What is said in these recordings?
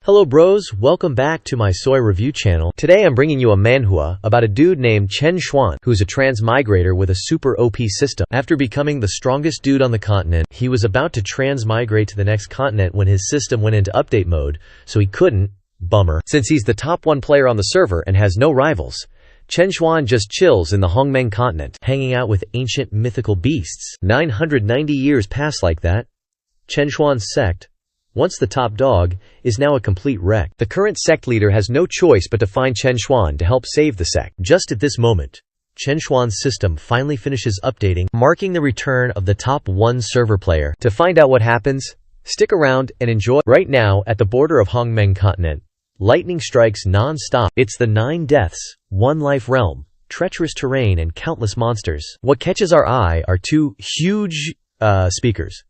Hello bros, welcome back to my soy review channel. Today I'm bringing you a manhua about a dude named Chen Xuan, who's a transmigrator with a super OP system. After becoming the strongest dude on the continent, he was about to transmigrate to the next continent when his system went into update mode, so he couldn't. Bummer. Since he's the top 1 player on the server and has no rivals, Chen Xuan just chills in the Hongmeng continent, hanging out with ancient mythical beasts. 990 years pass like that. Chen Xuan's sect, once the top dog, is now a complete wreck. The current sect leader has no choice but to find Chen Xuan to help save the sect. Just at this moment, Chen Xuan's system finally finishes updating, marking the return of the top 1 server player. To find out what happens, stick around and enjoy. Right now, at the border of Hongmeng continent, lightning strikes non-stop. It's the 9 deaths, 1 life realm, treacherous terrain and countless monsters. What catches our eye are 2 huge speakers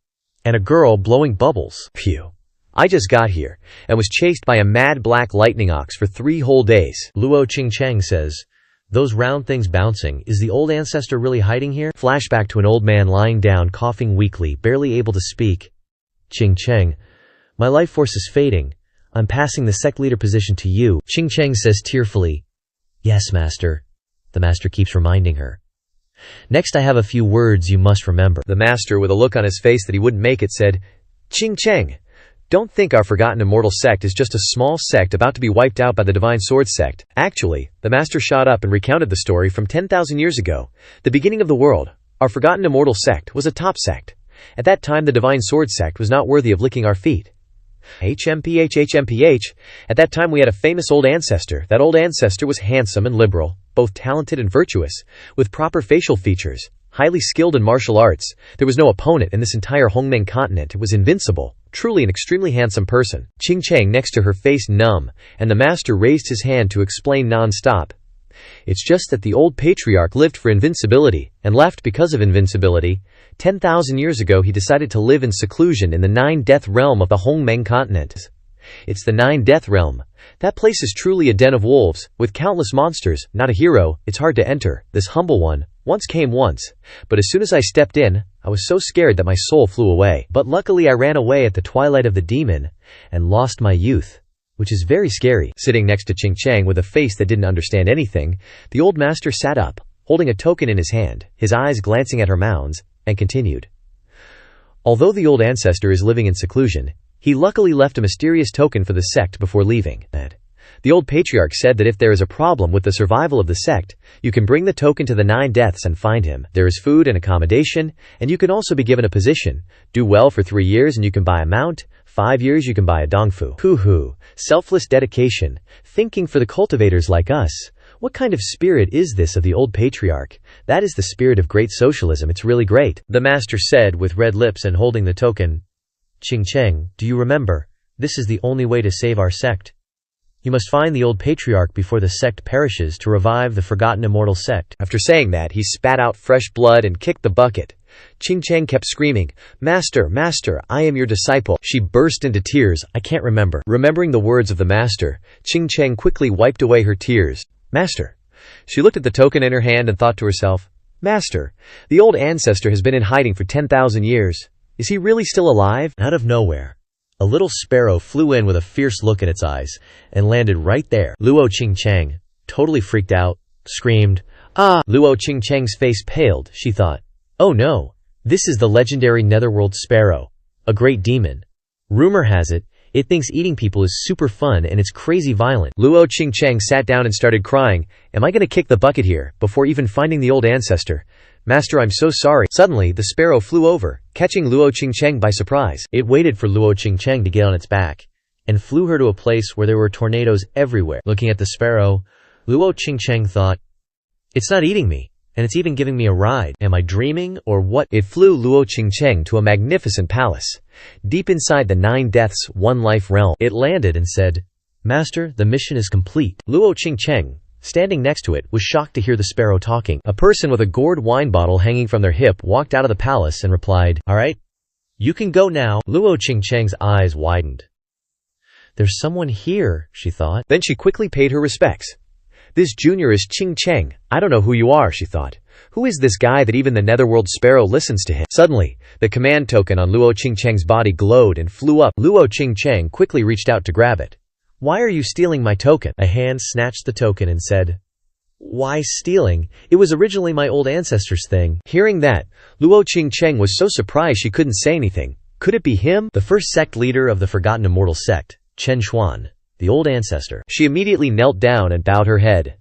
and a girl blowing bubbles. Phew. I just got here, and was chased by a mad black lightning ox for 3 whole days. Luo Qingcheng says, "Those round things bouncing, is the old ancestor really hiding here?" Flashback to an old man lying down, coughing weakly, barely able to speak. Qingcheng, "My life force is fading. I'm passing the sect leader position to you." Qingcheng says tearfully, "Yes, master." The master keeps reminding her. "Next I have a few words you must remember." The master, with a look on his face that he wouldn't make it, said, "Qingcheng, don't think our forgotten immortal sect is just a small sect about to be wiped out by the divine sword sect. Actually," the master shot up and recounted the story from 10,000 years ago. "The beginning of the world, our forgotten immortal sect was a top sect. At that time the divine sword sect was not worthy of licking our feet. HMPH. At that time we had a famous old ancestor. That old ancestor was handsome and liberal, both talented and virtuous, with proper facial features, highly skilled in martial arts. There was no opponent in this entire Hongmeng continent. It was invincible. Truly an extremely handsome person." Qingcheng next to her face numb, and the master raised his hand to explain non-stop. "It's just that the old patriarch lived for invincibility, and left because of invincibility. 10,000 years ago he decided to live in seclusion in the 9-death realm of the Hongmeng continent. It's the 9-death realm. That place is truly a den of wolves, with countless monsters. Not a hero, it's hard to enter. This humble one once came once, but as soon as I stepped in, I was so scared that my soul flew away. But luckily I ran away at the twilight of the demon, and lost my youth, which is very scary." Sitting next to Qingcheng with a face that didn't understand anything, the old master sat up, holding a token in his hand, his eyes glancing at her mounds, and continued. "Although the old ancestor is living in seclusion, he luckily left a mysterious token for the sect before leaving. The old patriarch said that if there is a problem with the survival of the sect, you can bring the token to the 9 deaths and find him. There is food and accommodation, and you can also be given a position. Do well for 3 years and you can buy a mount, 5 years you can buy a dongfu." Hoo-hoo. Selfless dedication. Thinking for the cultivators like us. What kind of spirit is this of the old patriarch? That is the spirit of great socialism. It's really great," the master said with red lips and holding the token. "Qingcheng, do you remember? This is the only way to save our sect. You must find the old patriarch before the sect perishes to revive the forgotten immortal sect." After saying that, he spat out fresh blood and kicked the bucket. Qingcheng kept screaming, "Master, master, I am your disciple." She burst into tears. "I can't remember." Remembering the words of the master, Qingcheng quickly wiped away her tears. "Master." She looked at the token in her hand and thought to herself, "Master, the old ancestor has been in hiding for 10,000 years. Is he really still alive?" Out of nowhere, a little sparrow flew in with a fierce look in its eyes, and landed right there. Luo Qingcheng, totally freaked out, screamed, "Ah!" Luo Qingcheng's face paled. She thought, "Oh no, this is the legendary netherworld sparrow, a great demon. Rumor has it, it thinks eating people is super fun and it's crazy violent." Luo Qingcheng sat down and started crying. "Am I gonna kick the bucket here, before even finding the old ancestor? Master, I'm so sorry." Suddenly, the sparrow flew over, catching Luo Qingcheng by surprise. It waited for Luo Qingcheng to get on its back, and flew her to a place where there were tornadoes everywhere. Looking at the sparrow, Luo Qingcheng thought, "It's not eating me, and it's even giving me a ride. Am I dreaming, or what?" It flew Luo Qingcheng to a magnificent palace, deep inside the 9 deaths, 1 life realm. It landed and said, "Master, the mission is complete." Luo Qingcheng, standing next to it, was shocked to hear the sparrow talking. A person with a gourd wine bottle hanging from their hip walked out of the palace and replied, "All right, you can go now." Luo Qingcheng's eyes widened. "There's someone here," she thought. Then she quickly paid her respects. "This junior is Qingcheng. I don't know who you are," she thought. "Who is this guy that even the netherworld sparrow listens to him?" Suddenly, the command token on Luo Qingcheng's body glowed and flew up. Luo Qingcheng quickly reached out to grab it. Why are you stealing my token?" A hand snatched the token and said, "Why stealing? It was originally my old ancestor's thing." Hearing that, Luo Qingcheng was so surprised she couldn't say anything. Could it be him? The first sect leader of the Forgotten Immortal sect, Chen Xuan, the old ancestor. She immediately knelt down and bowed her head.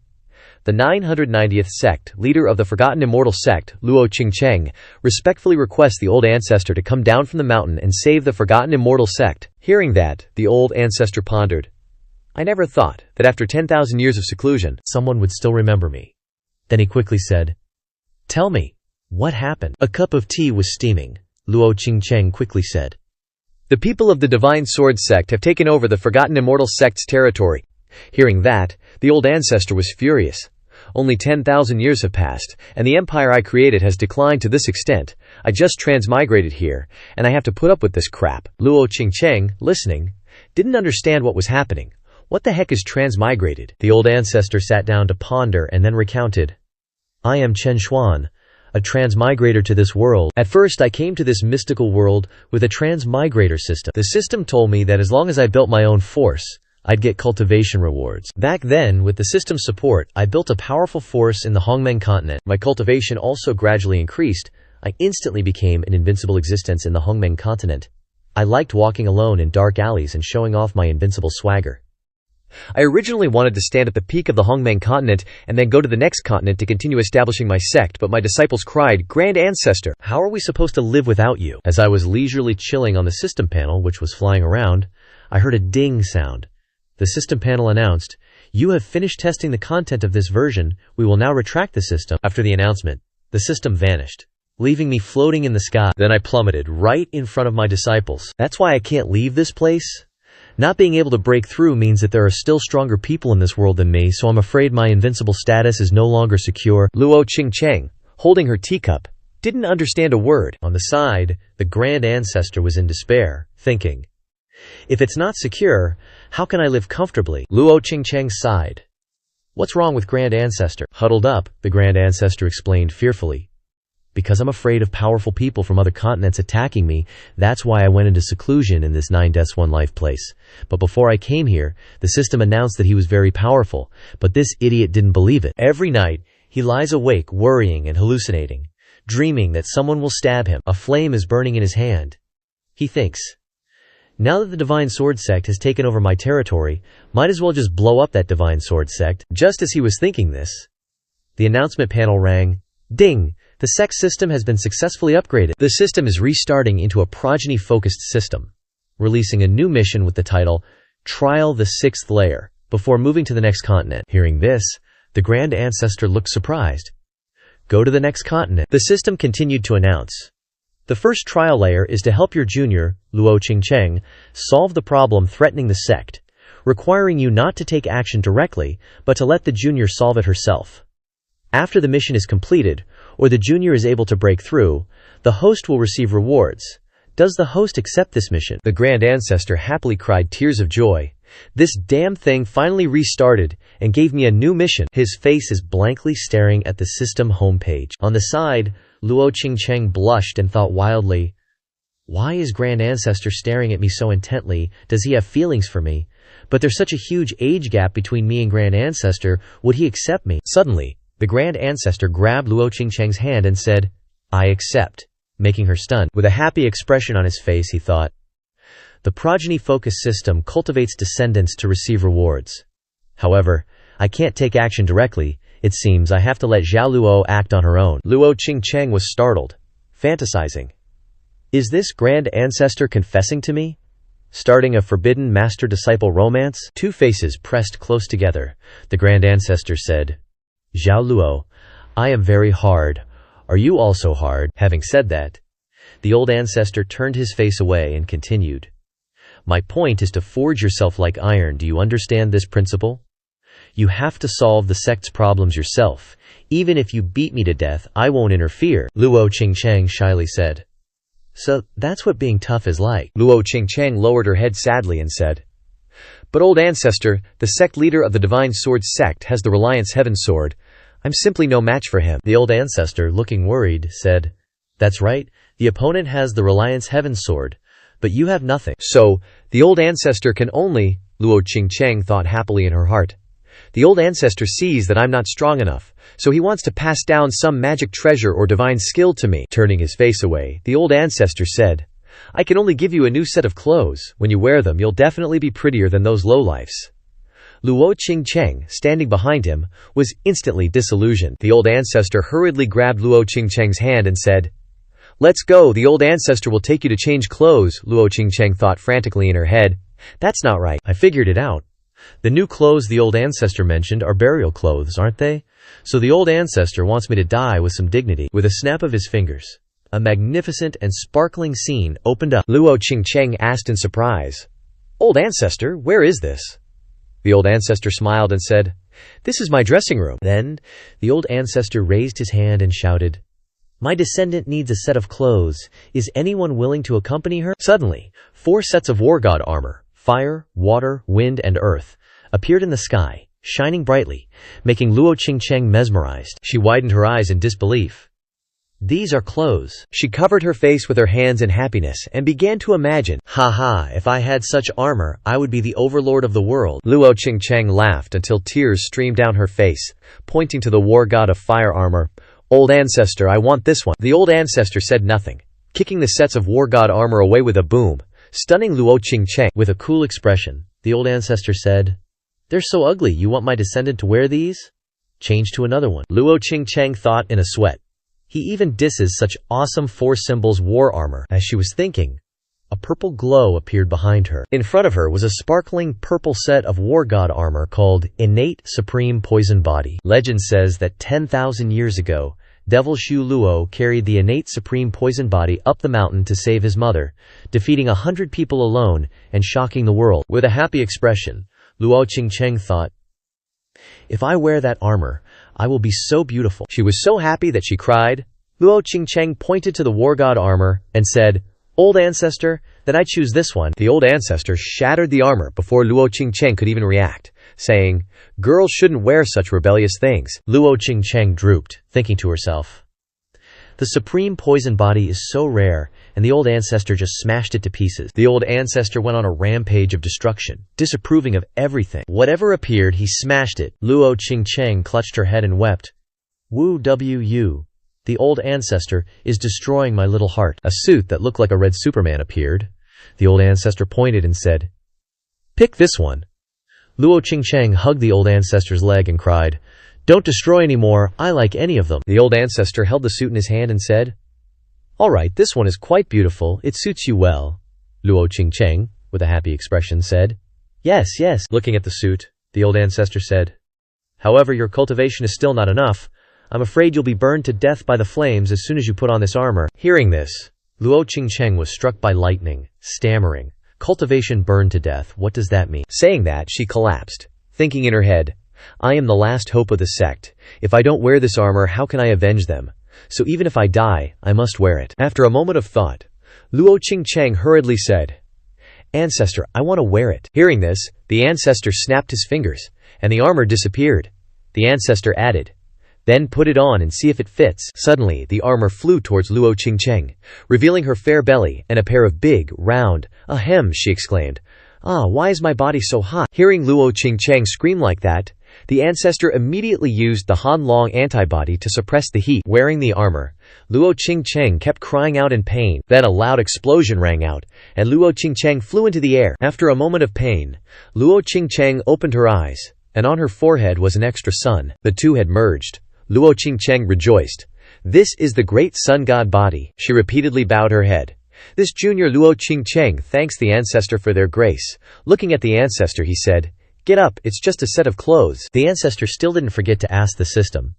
The 990th sect, leader of the Forgotten Immortal sect, Luo Qingcheng, respectfully requests the old ancestor to come down from the mountain and save the Forgotten Immortal sect. Hearing that, the old ancestor pondered. "I never thought that after 10,000 years of seclusion, someone would still remember me." Then he quickly said, "Tell me, what happened?" A cup of tea was steaming. Luo Qingcheng quickly said, "The people of the Divine Sword sect have taken over the Forgotten Immortal sect's territory." Hearing that, the old ancestor was furious. "Only 10,000 years have passed, and the empire I created has declined to this extent. I just transmigrated here, and I have to put up with this crap." Luo Qingcheng, listening, didn't understand what was happening. What the heck is transmigrated? The old ancestor sat down to ponder and then recounted. "I am Chen Xuan, a transmigrator to this world. At first I came to this mystical world with a transmigrator system. The system told me that as long as I built my own force, I'd get cultivation rewards. Back then, with the system's support, I built a powerful force in the Hongmeng continent. My cultivation also gradually increased. I instantly became an invincible existence in the Hongmeng continent. I liked walking alone in dark alleys and showing off my invincible swagger. I originally wanted to stand at the peak of the Hongmeng continent and then go to the next continent to continue establishing my sect, but my disciples cried, 'Grand Ancestor, how are we supposed to live without you?' As I was leisurely chilling on the system panel, which was flying around, I heard a ding sound. The system panel announced, 'You have finished testing the content of this version. We will now retract the system.' After the announcement, the system vanished, leaving me floating in the sky. Then I plummeted right in front of my disciples. That's why I can't leave this place? Not being able to break through means that there are still stronger people in this world than me, so I'm afraid my invincible status is no longer secure." Luo Qingcheng, holding her teacup, didn't understand a word. On the side, the Grand Ancestor was in despair, thinking, "If it's not secure, how can I live comfortably?" Luo Qingcheng sighed. "What's wrong with Grand Ancestor?" Huddled up, the Grand Ancestor explained fearfully. "Because I'm afraid of powerful people from other continents attacking me, that's why I went into seclusion in this 9 deaths 1 life place. But before I came here, the system announced that he was very powerful, but this idiot didn't believe it. Every night, he lies awake worrying and hallucinating, dreaming that someone will stab him. A flame is burning in his hand. He thinks, now that the Divine Sword sect has taken over my territory, might as well just blow up that Divine Sword sect." Just as he was thinking this, the announcement panel rang. Ding! The sect system has been successfully upgraded. The system is restarting into a progeny-focused system, releasing a new mission with the title, Trial the 6th Layer, before moving to the next continent. Hearing this, the Grand Ancestor looked surprised. "Go to the next continent." The system continued to announce. "The first trial layer is to help your junior, Luo Qingcheng, solve the problem threatening the sect, requiring you not to take action directly, but to let the junior solve it herself. After the mission is completed, or the junior is able to break through, the host will receive rewards. Does the host accept this mission?" The Grand Ancestor happily cried tears of joy. "This damn thing finally restarted and gave me a new mission." His face is blankly staring at the system homepage. On the side, Luo Qingcheng blushed and thought wildly, "Why is Grand Ancestor staring at me so intently? Does he have feelings for me? But there's such a huge age gap between me and Grand Ancestor. Would he accept me?" Suddenly, the Grand Ancestor grabbed Luo Qingcheng's hand and said, "I accept," making her stunned. With a happy expression on his face, he thought, "The progeny-focused system cultivates descendants to receive rewards. However, I can't take action directly. It seems I have to let Zhao Luo act on her own." Luo Qingcheng was startled, fantasizing. Is this Grand Ancestor confessing to me? Starting a forbidden master-disciple romance? Two faces pressed close together. The Grand Ancestor said, "Zhao Luo, I am very hard. Are you also hard?" Having said that, the old ancestor turned his face away and continued, "My point is to forge yourself like iron. Do you understand this principle? You have to solve the sect's problems yourself. Even if you beat me to death, I won't interfere," Luo Qingcheng shyly said. "So that's what being tough is like." Luo Qingcheng lowered her head sadly and said, "But old ancestor, the sect leader of the Divine Sword sect has the Reliance Heaven Sword. I'm simply no match for him." The old ancestor, looking worried, said, "That's right, the opponent has the Reliance Heaven Sword, but you have nothing." "So, the old ancestor can only..." Luo Qingcheng thought happily in her heart. The old ancestor sees that I'm not strong enough, so he wants to pass down some magic treasure or divine skill to me. Turning his face away, the old ancestor said, I can only give you a new set of clothes. When you wear them, you'll definitely be prettier than those lowlifes. Luo Qingcheng, standing behind him, was instantly disillusioned. The old ancestor hurriedly grabbed Luo Qingcheng's hand and said, Let's go, the old ancestor will take you to change clothes. Luo Qingcheng thought frantically in her head. That's not right. I figured it out. The new clothes the old ancestor mentioned are burial clothes, aren't they? So the old ancestor wants me to die with some dignity. With a snap of his fingers, a magnificent and sparkling scene opened up. Luo Qingcheng asked in surprise, Old ancestor, where is this? The old ancestor smiled and said, This is my dressing room. Then the old ancestor raised his hand and shouted, My descendant needs a set of clothes. Is anyone willing to accompany her? Suddenly, 4 sets of war god armor, fire, water, wind, and earth, appeared in the sky, shining brightly, making Luo Qingcheng mesmerized. She widened her eyes in disbelief. These are clothes. She covered her face with her hands in happiness and began to imagine, if I had such armor, I would be the overlord of the world. Luo Qingcheng laughed until tears streamed down her face, pointing to the war god of fire armor. Old ancestor, I want this one. The old ancestor said nothing, kicking the sets of war god armor away with a boom, stunning Luo Qingcheng. With a cool expression, the old ancestor said, They're so ugly, you want my descendant to wear these? Change to another one. Luo Qingcheng thought in a sweat. He even disses such awesome 4 symbols war armor. As she was thinking, a purple glow appeared behind her. In front of her was a sparkling purple set of war god armor called Innate Supreme Poison Body. Legend says that 10,000 years ago, Devil Shu Luo carried the innate supreme poison body up the mountain to save his mother, defeating 100 people alone and shocking the world. With a happy expression, Luo Qingcheng thought, If I wear that armor, I will be so beautiful. She was so happy that she cried. Luo Qingcheng pointed to the war god armor and said, Old ancestor, then I choose this one. The old ancestor shattered the armor before Luo Qingcheng could even react, saying, Girls shouldn't wear such rebellious things. Luo Qingcheng drooped, thinking to herself, The supreme poison body is so rare, and the old ancestor just smashed it to pieces. The old ancestor went on a rampage of destruction, disapproving of everything. Whatever appeared, he smashed it. Luo Qingcheng clutched her head and wept. Wu wu. The old ancestor is destroying my little heart. A suit that looked like a red Superman appeared. The old ancestor pointed and said, Pick this one. Luo Qingcheng hugged the old ancestor's leg and cried, Don't destroy any more, I like any of them. The old ancestor held the suit in his hand and said, All right, this one is quite beautiful, it suits you well. Luo Qingcheng, with a happy expression, said, Yes, yes. Looking at the suit, the old ancestor said, However, your cultivation is still not enough. I'm afraid you'll be burned to death by the flames as soon as you put on this armor. Hearing this, Luo Qingcheng was struck by lightning, stammering, Cultivation burned to death, what does that mean? Saying that, she collapsed, thinking in her head, I am the last hope of the sect. If I don't wear this armor, how can I avenge them? So even if I die, I must wear it. After a moment of thought, Luo Qingcheng hurriedly said, Ancestor, I want to wear it. Hearing this, the ancestor snapped his fingers, and the armor disappeared. The ancestor added, Then put it on and see if it fits. Suddenly, the armor flew towards Luo Qingcheng, revealing her fair belly and a pair of big, round, ahem, she exclaimed. Why is my body so hot? Hearing Luo Qingcheng scream like that, the ancestor immediately used the Han Long antibody to suppress the heat. Wearing the armor, Luo Qingcheng kept crying out in pain. Then a loud explosion rang out, and Luo Qingcheng flew into the air. After a moment of pain, Luo Qingcheng opened her eyes, and on her forehead was an extra sun. The two had merged. Luo Qingcheng rejoiced. This is the great sun god body. She repeatedly bowed her head. This junior Luo Qingcheng thanks the ancestor for their grace. Looking at the ancestor, he said, Get up, it's just a set of clothes. The ancestor still didn't forget to ask the system.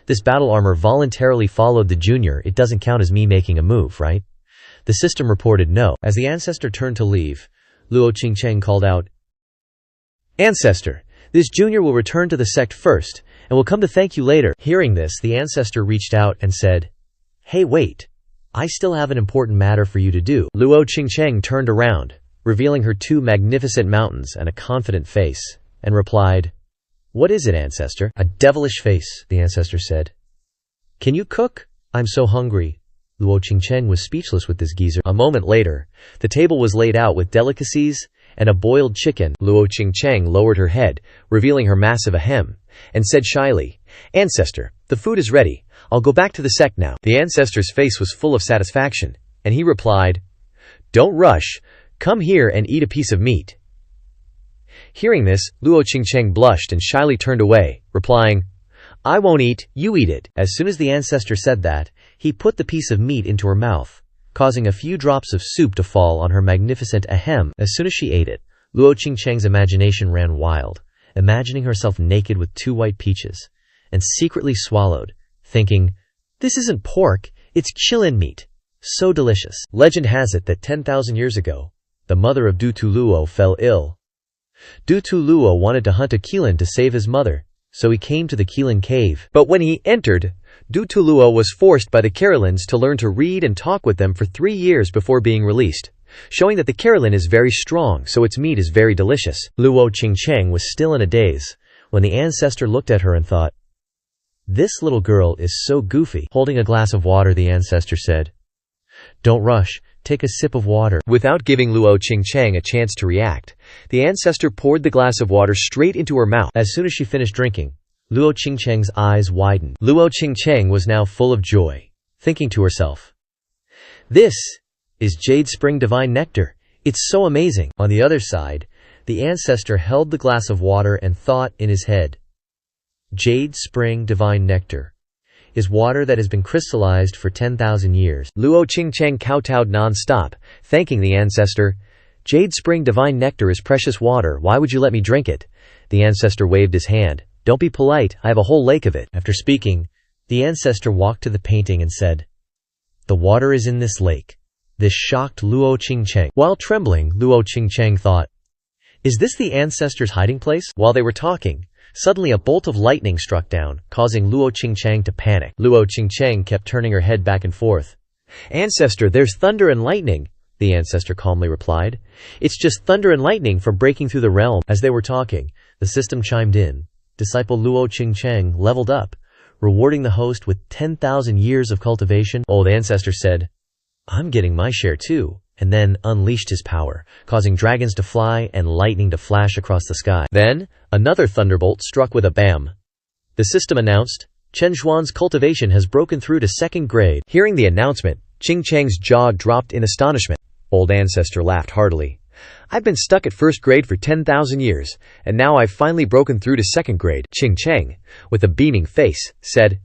This battle armor voluntarily followed the junior, it doesn't count as me making a move, right? The system reported no. As the ancestor turned to leave, Luo Qingcheng called out, Ancestor, this junior will return to the sect first, and will come to thank you later. Hearing this, the ancestor reached out and said, Hey, wait. I still have an important matter for you to do. Luo Qingcheng turned around, revealing her 2 magnificent mountains and a confident face, and replied, What is it, ancestor? A devilish face, the ancestor said. Can you cook? I'm so hungry. Luo Qingcheng was speechless with this geezer. A moment later, the table was laid out with delicacies, and a boiled chicken. Luo Qingcheng lowered her head, revealing her massive ahem, and said shyly, "Ancestor, the food is ready. I'll go back to the sect now." The ancestor's face was full of satisfaction, and he replied, "Don't rush. Come here and eat a piece of meat." Hearing this, Luo Qingcheng blushed and shyly turned away, replying, "I won't eat, you eat it." As soon as the ancestor said that, he put the piece of meat into her mouth, causing a few drops of soup to fall on her magnificent ahem. As soon as she ate it, Luo Qingcheng's imagination ran wild, imagining herself naked with 2 white peaches, and secretly swallowed, thinking, "This isn't pork, it's qilin meat. So delicious." Legend has it that 10,000 years ago, the mother of Du Tuluo fell ill. Du Tuluo wanted to hunt a qilin to save his mother, so he came to the qilin cave. But when he entered, Du Tuluo was forced by the Carolins to learn to read and talk with them for 3 years before being released, showing that the Carolin is very strong, so its meat is very delicious. Luo Qingcheng was still in a daze when the ancestor looked at her and thought, "This little girl is so goofy." Holding a glass of water, the ancestor said, "Don't rush, take a sip of water." Without giving Luo Qingcheng a chance to react, the ancestor poured the glass of water straight into her mouth. As soon as she finished drinking, Luo Qingcheng's eyes widened. Luo Qingcheng was now full of joy, thinking to herself, "This is Jade Spring Divine Nectar. It's so amazing." On the other side, the ancestor held the glass of water and thought in his head, "Jade Spring Divine Nectar is water that has been crystallized for 10,000 years. Luo Qingcheng kowtowed non-stop, thanking the ancestor. "Jade Spring Divine Nectar is precious water. Why would you let me drink it?" The ancestor waved his hand. "Don't be polite, I have a whole lake of it." After speaking, the ancestor walked to the painting and said, "The water is in this lake." This shocked Luo Qingcheng. While trembling, Luo Qingcheng thought, "Is this the ancestor's hiding place?" While they were talking, suddenly a bolt of lightning struck down, causing Luo Qingcheng to panic. Luo Qingcheng kept turning her head back and forth. "Ancestor, there's thunder and lightning," the ancestor calmly replied. "It's just thunder and lightning from breaking through the realm." As they were talking, the system chimed in. Disciple Luo Qingcheng leveled up, rewarding the host with 10,000 years of cultivation. Old ancestor said, "I'm getting my share too," and then unleashed his power, causing dragons to fly and lightning to flash across the sky. Then, another thunderbolt struck with a bam. The system announced, "Chen Zhuan's cultivation has broken through to 2nd grade." Hearing the announcement, Qingcheng's jaw dropped in astonishment. Old ancestor laughed heartily. "I've been stuck at 1st grade for 10,000 years, and now I've finally broken through to 2nd grade. Qingcheng, with a beaming face, said,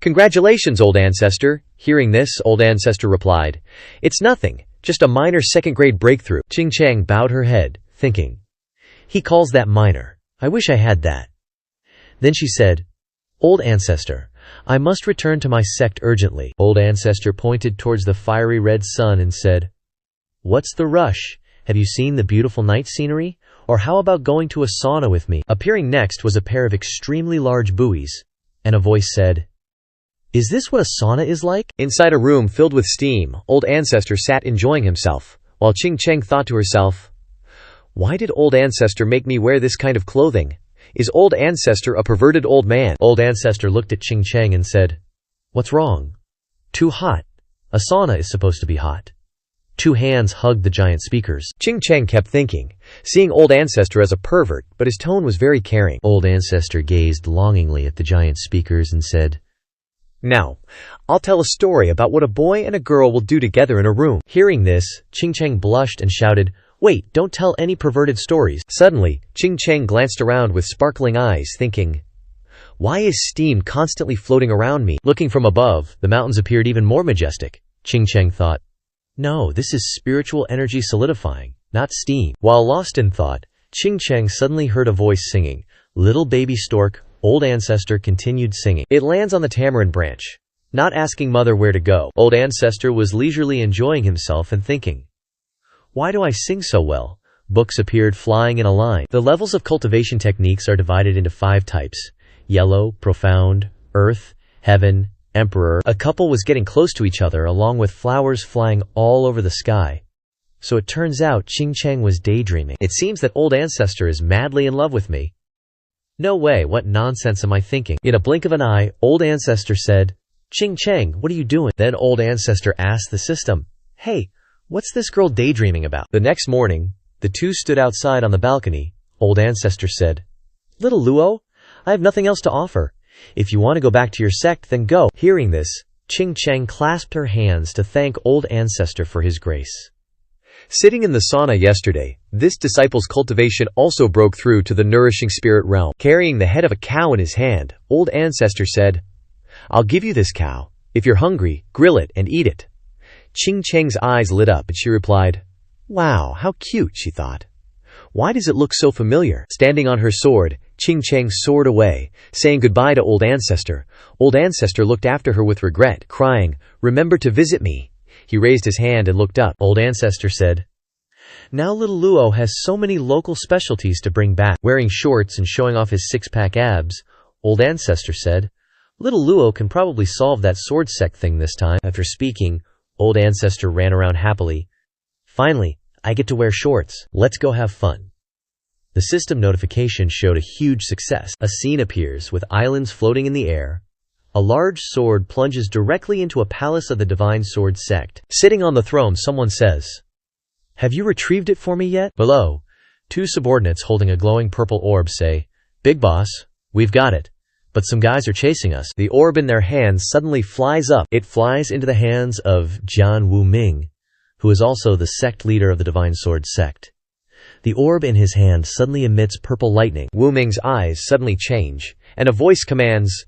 "Congratulations, old ancestor." Hearing this, old ancestor replied, "It's nothing, just a minor 2nd grade breakthrough." Qingcheng bowed her head, thinking, "He calls that minor. I wish I had that." Then she said, "Old ancestor, I must return to my sect urgently." Old ancestor pointed towards the fiery red sun and said, "What's the rush? Have you seen the beautiful night scenery? Or how about going to a sauna with me?" Appearing next was a pair of extremely large buoys, and a voice said, "Is this what a sauna is like?" Inside a room filled with steam, old ancestor sat enjoying himself, while Qingcheng thought to herself, "Why did old ancestor make me wear this kind of clothing? Is old ancestor a perverted old man?" Old ancestor looked at Qingcheng and said, "What's wrong? Too hot. A sauna is supposed to be hot." 2 hands hugged the giant speakers. Qingcheng kept thinking, seeing old ancestor as a pervert, but his tone was very caring. Old ancestor gazed longingly at the giant speakers and said, "Now, I'll tell a story about what a boy and a girl will do together in a room." Hearing this, Qingcheng blushed and shouted, "Wait, don't tell any perverted stories." Suddenly, Qingcheng glanced around with sparkling eyes, thinking, "Why is steam constantly floating around me?" Looking from above, the mountains appeared even more majestic. Qingcheng thought, "No, this is spiritual energy solidifying, not steam." While lost in thought, Qingcheng suddenly heard a voice singing, "Little baby stork." Old ancestor continued singing. It lands on the tamarind branch, not asking mother where to go. Old ancestor was leisurely enjoying himself and thinking, "Why do I sing so well?" Books appeared flying in a line. The levels of cultivation techniques are divided into 5 types: yellow, profound, earth, heaven, emperor. A couple was getting close to each other along with flowers flying all over the sky. So it turns out Qingcheng was daydreaming. "It seems that old ancestor is madly in love with me. No way, what nonsense am I thinking?" In a blink of an eye, old ancestor said, "Qingcheng, what are you doing?" Then old ancestor asked the system, "Hey, what's this girl daydreaming about?" The next morning, The two stood outside on the balcony. Old Ancestor said, "Little Luo, I have nothing else to offer. If you want to go back to your sect, then go." Hearing this, Qing Cheng clasped her hands to thank Old Ancestor for his grace. Sitting in the sauna yesterday, this disciple's cultivation also broke through to the nourishing spirit realm. Carrying the head of a cow in his hand, Old Ancestor said, "I'll give you this cow. If you're hungry, grill it and eat it." Qing Cheng's eyes lit up and she replied, "Wow, how cute," she thought. "Why does it look so familiar?" Standing on her sword, Qing Cheng soared away, saying goodbye to Old Ancestor. Old Ancestor looked after her with regret, crying, "Remember to visit me." He raised his hand and looked up. Old Ancestor said, "Now little Luo has so many local specialties to bring back." Wearing shorts and showing off his six-pack abs, Old Ancestor said, "Little Luo can probably solve that sword sect thing this time." After speaking, Old Ancestor ran around happily. "Finally, I get to wear shorts. Let's go have fun." The system notification showed a huge success. A scene appears with islands floating in the air. A large sword plunges directly into a palace of the Divine Sword sect. Sitting on the throne, someone says, "Have you retrieved it for me yet?" Below, two subordinates holding a glowing purple orb say, "Big boss, we've got it. But some guys are chasing us." The orb in their hands suddenly flies up. It flies into the hands of Jian Wu Ming, who is also the sect leader of the Divine Sword sect. The orb in his hand suddenly emits purple lightning. Wu Ming's eyes suddenly change, and a voice commands,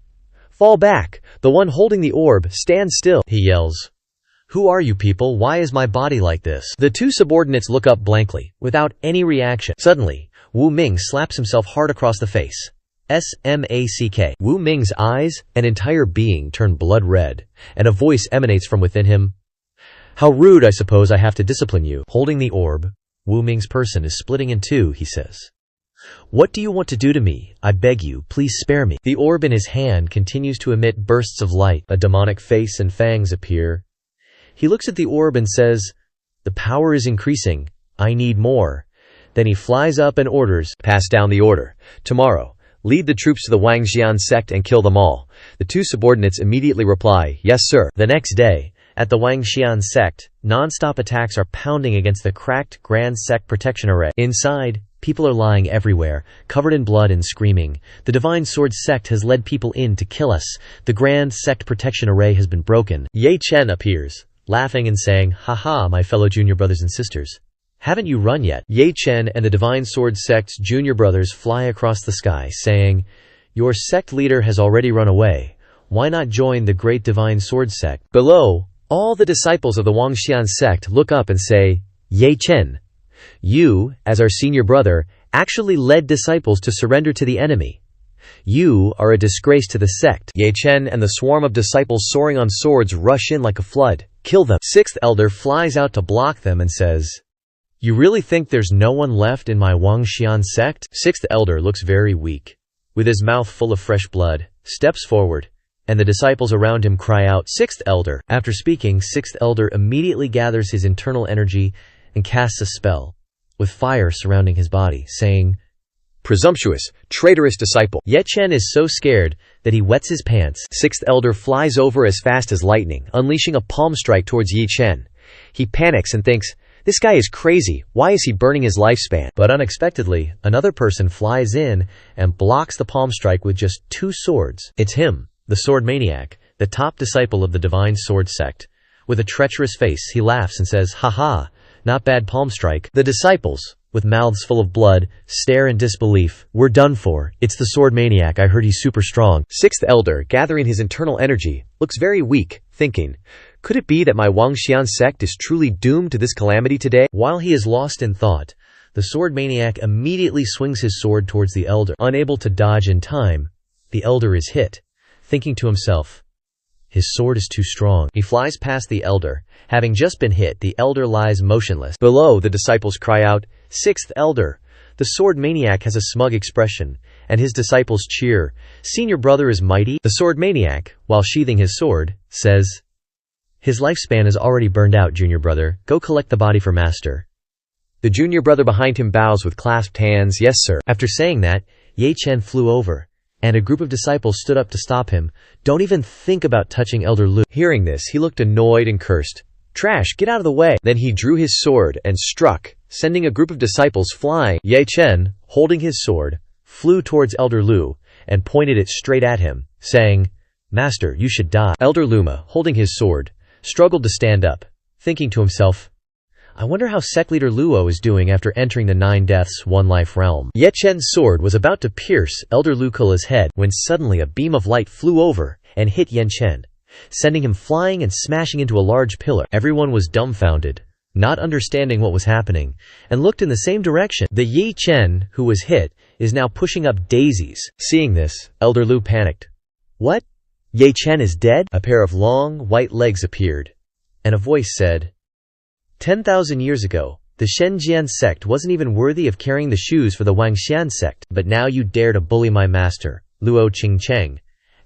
"Fall back! The one holding the orb, stand still!" He yells, "Who are you people? Why is my body like this?" The two subordinates look up blankly, without any reaction. Suddenly, Wu Ming slaps himself hard across the face. Smack. Wu Ming's eyes and entire being turn blood red, and a voice emanates from within him. "How rude, I suppose I have to discipline you." Holding the orb, Wu Ming's person is splitting in two, he says. "What do you want to do to me? I beg you, please spare me." The orb in his hand continues to emit bursts of light. A demonic face and fangs appear. He looks at the orb and says, "The power is increasing. I need more." Then he flies up and orders, "Pass down the order. Tomorrow, lead the troops to the Wangxian sect and kill them all." The two subordinates immediately reply, "Yes, sir." The next day, at the Wangxian sect, non-stop attacks are pounding against the cracked Grand Sect Protection Array. Inside, people are lying everywhere, covered in blood and screaming. The Divine Sword sect has led people in to kill us. The Grand Sect Protection Array has been broken. Ye Chen appears, laughing and saying, "Haha, my fellow junior brothers and sisters. Haven't you run yet?" Ye Chen and the Divine Sword sect's junior brothers fly across the sky, saying, "Your sect leader has already run away. Why not join the great Divine Sword sect?" Below, all the disciples of the Wangxian sect look up and say, "Ye Chen, you, as our senior brother, actually led disciples to surrender to the enemy. You are a disgrace to the sect." Ye Chen and the swarm of disciples soaring on swords rush in like a flood. "Kill them." Sixth elder flies out to block them and says, "You really think there's no one left in my Wangxian sect?" Sixth elder looks very weak. With his mouth full of fresh blood, steps forward, and the disciples around him cry out, "Sixth elder!" After speaking, Sixth elder immediately gathers his internal energy and casts a spell, with fire surrounding his body, saying, "Presumptuous, traitorous disciple." Ye Chen is so scared that he wets his pants. Sixth elder flies over as fast as lightning, unleashing a palm strike towards Ye Chen. He panics and thinks, "This guy is crazy. Why is he burning his lifespan?" But unexpectedly, another person flies in and blocks the palm strike with just two swords. It's him, the sword maniac, the top disciple of the Divine Sword sect. With a treacherous face, he laughs and says, "Haha, not bad palm strike." The disciples, with mouths full of blood, stare in disbelief. "We're done for. It's the sword maniac. I heard he's super strong." Sixth elder, gathering his internal energy, looks very weak, thinking, "Could it be that my Wangxian sect is truly doomed to this calamity today?" While he is lost in thought, the sword maniac immediately swings his sword towards the elder. Unable to dodge in time, the elder is hit. Thinking to himself, "His sword is too strong." He flies past the elder. Having just been hit, the elder lies motionless. Below, the disciples cry out, "Sixth elder!" The sword maniac has a smug expression, and his disciples cheer. "Senior brother is mighty." The sword maniac, while sheathing his sword, says, "His lifespan is already burned out, junior brother. Go collect the body for master." The junior brother behind him bows with clasped hands, "Yes, sir." After saying that, Ye Chen flew over, and a group of disciples stood up to stop him. "Don't even think about touching Elder Lu." Hearing this, he looked annoyed and cursed, Trash, get out of the way. Then he drew his sword and struck, sending a group of disciples flying. Ye Chen, holding his sword, flew towards Elder Lu and pointed it straight at him, saying, "Master, you should die." Elder Luma, holding his sword, struggled to stand up, thinking to himself, I wonder how sect leader Luo is doing after entering the 9 deaths, 1 life realm. Ye Chen's sword was about to pierce Elder Lucula's head when suddenly a beam of light flew over and hit Ye Chen, sending him flying and smashing into a large pillar. Everyone was dumbfounded, not understanding what was happening, and looked in the same direction. The Ye Chen, who was hit, is now pushing up daisies. Seeing this, Elder Lu panicked. What? Ye Chen is dead? A pair of long, white legs appeared, and a voice said, 10,000 years ago, the Shenjian sect wasn't even worthy of carrying the shoes for the Wangxian sect, but now you dare to bully my master, Luo Qingcheng.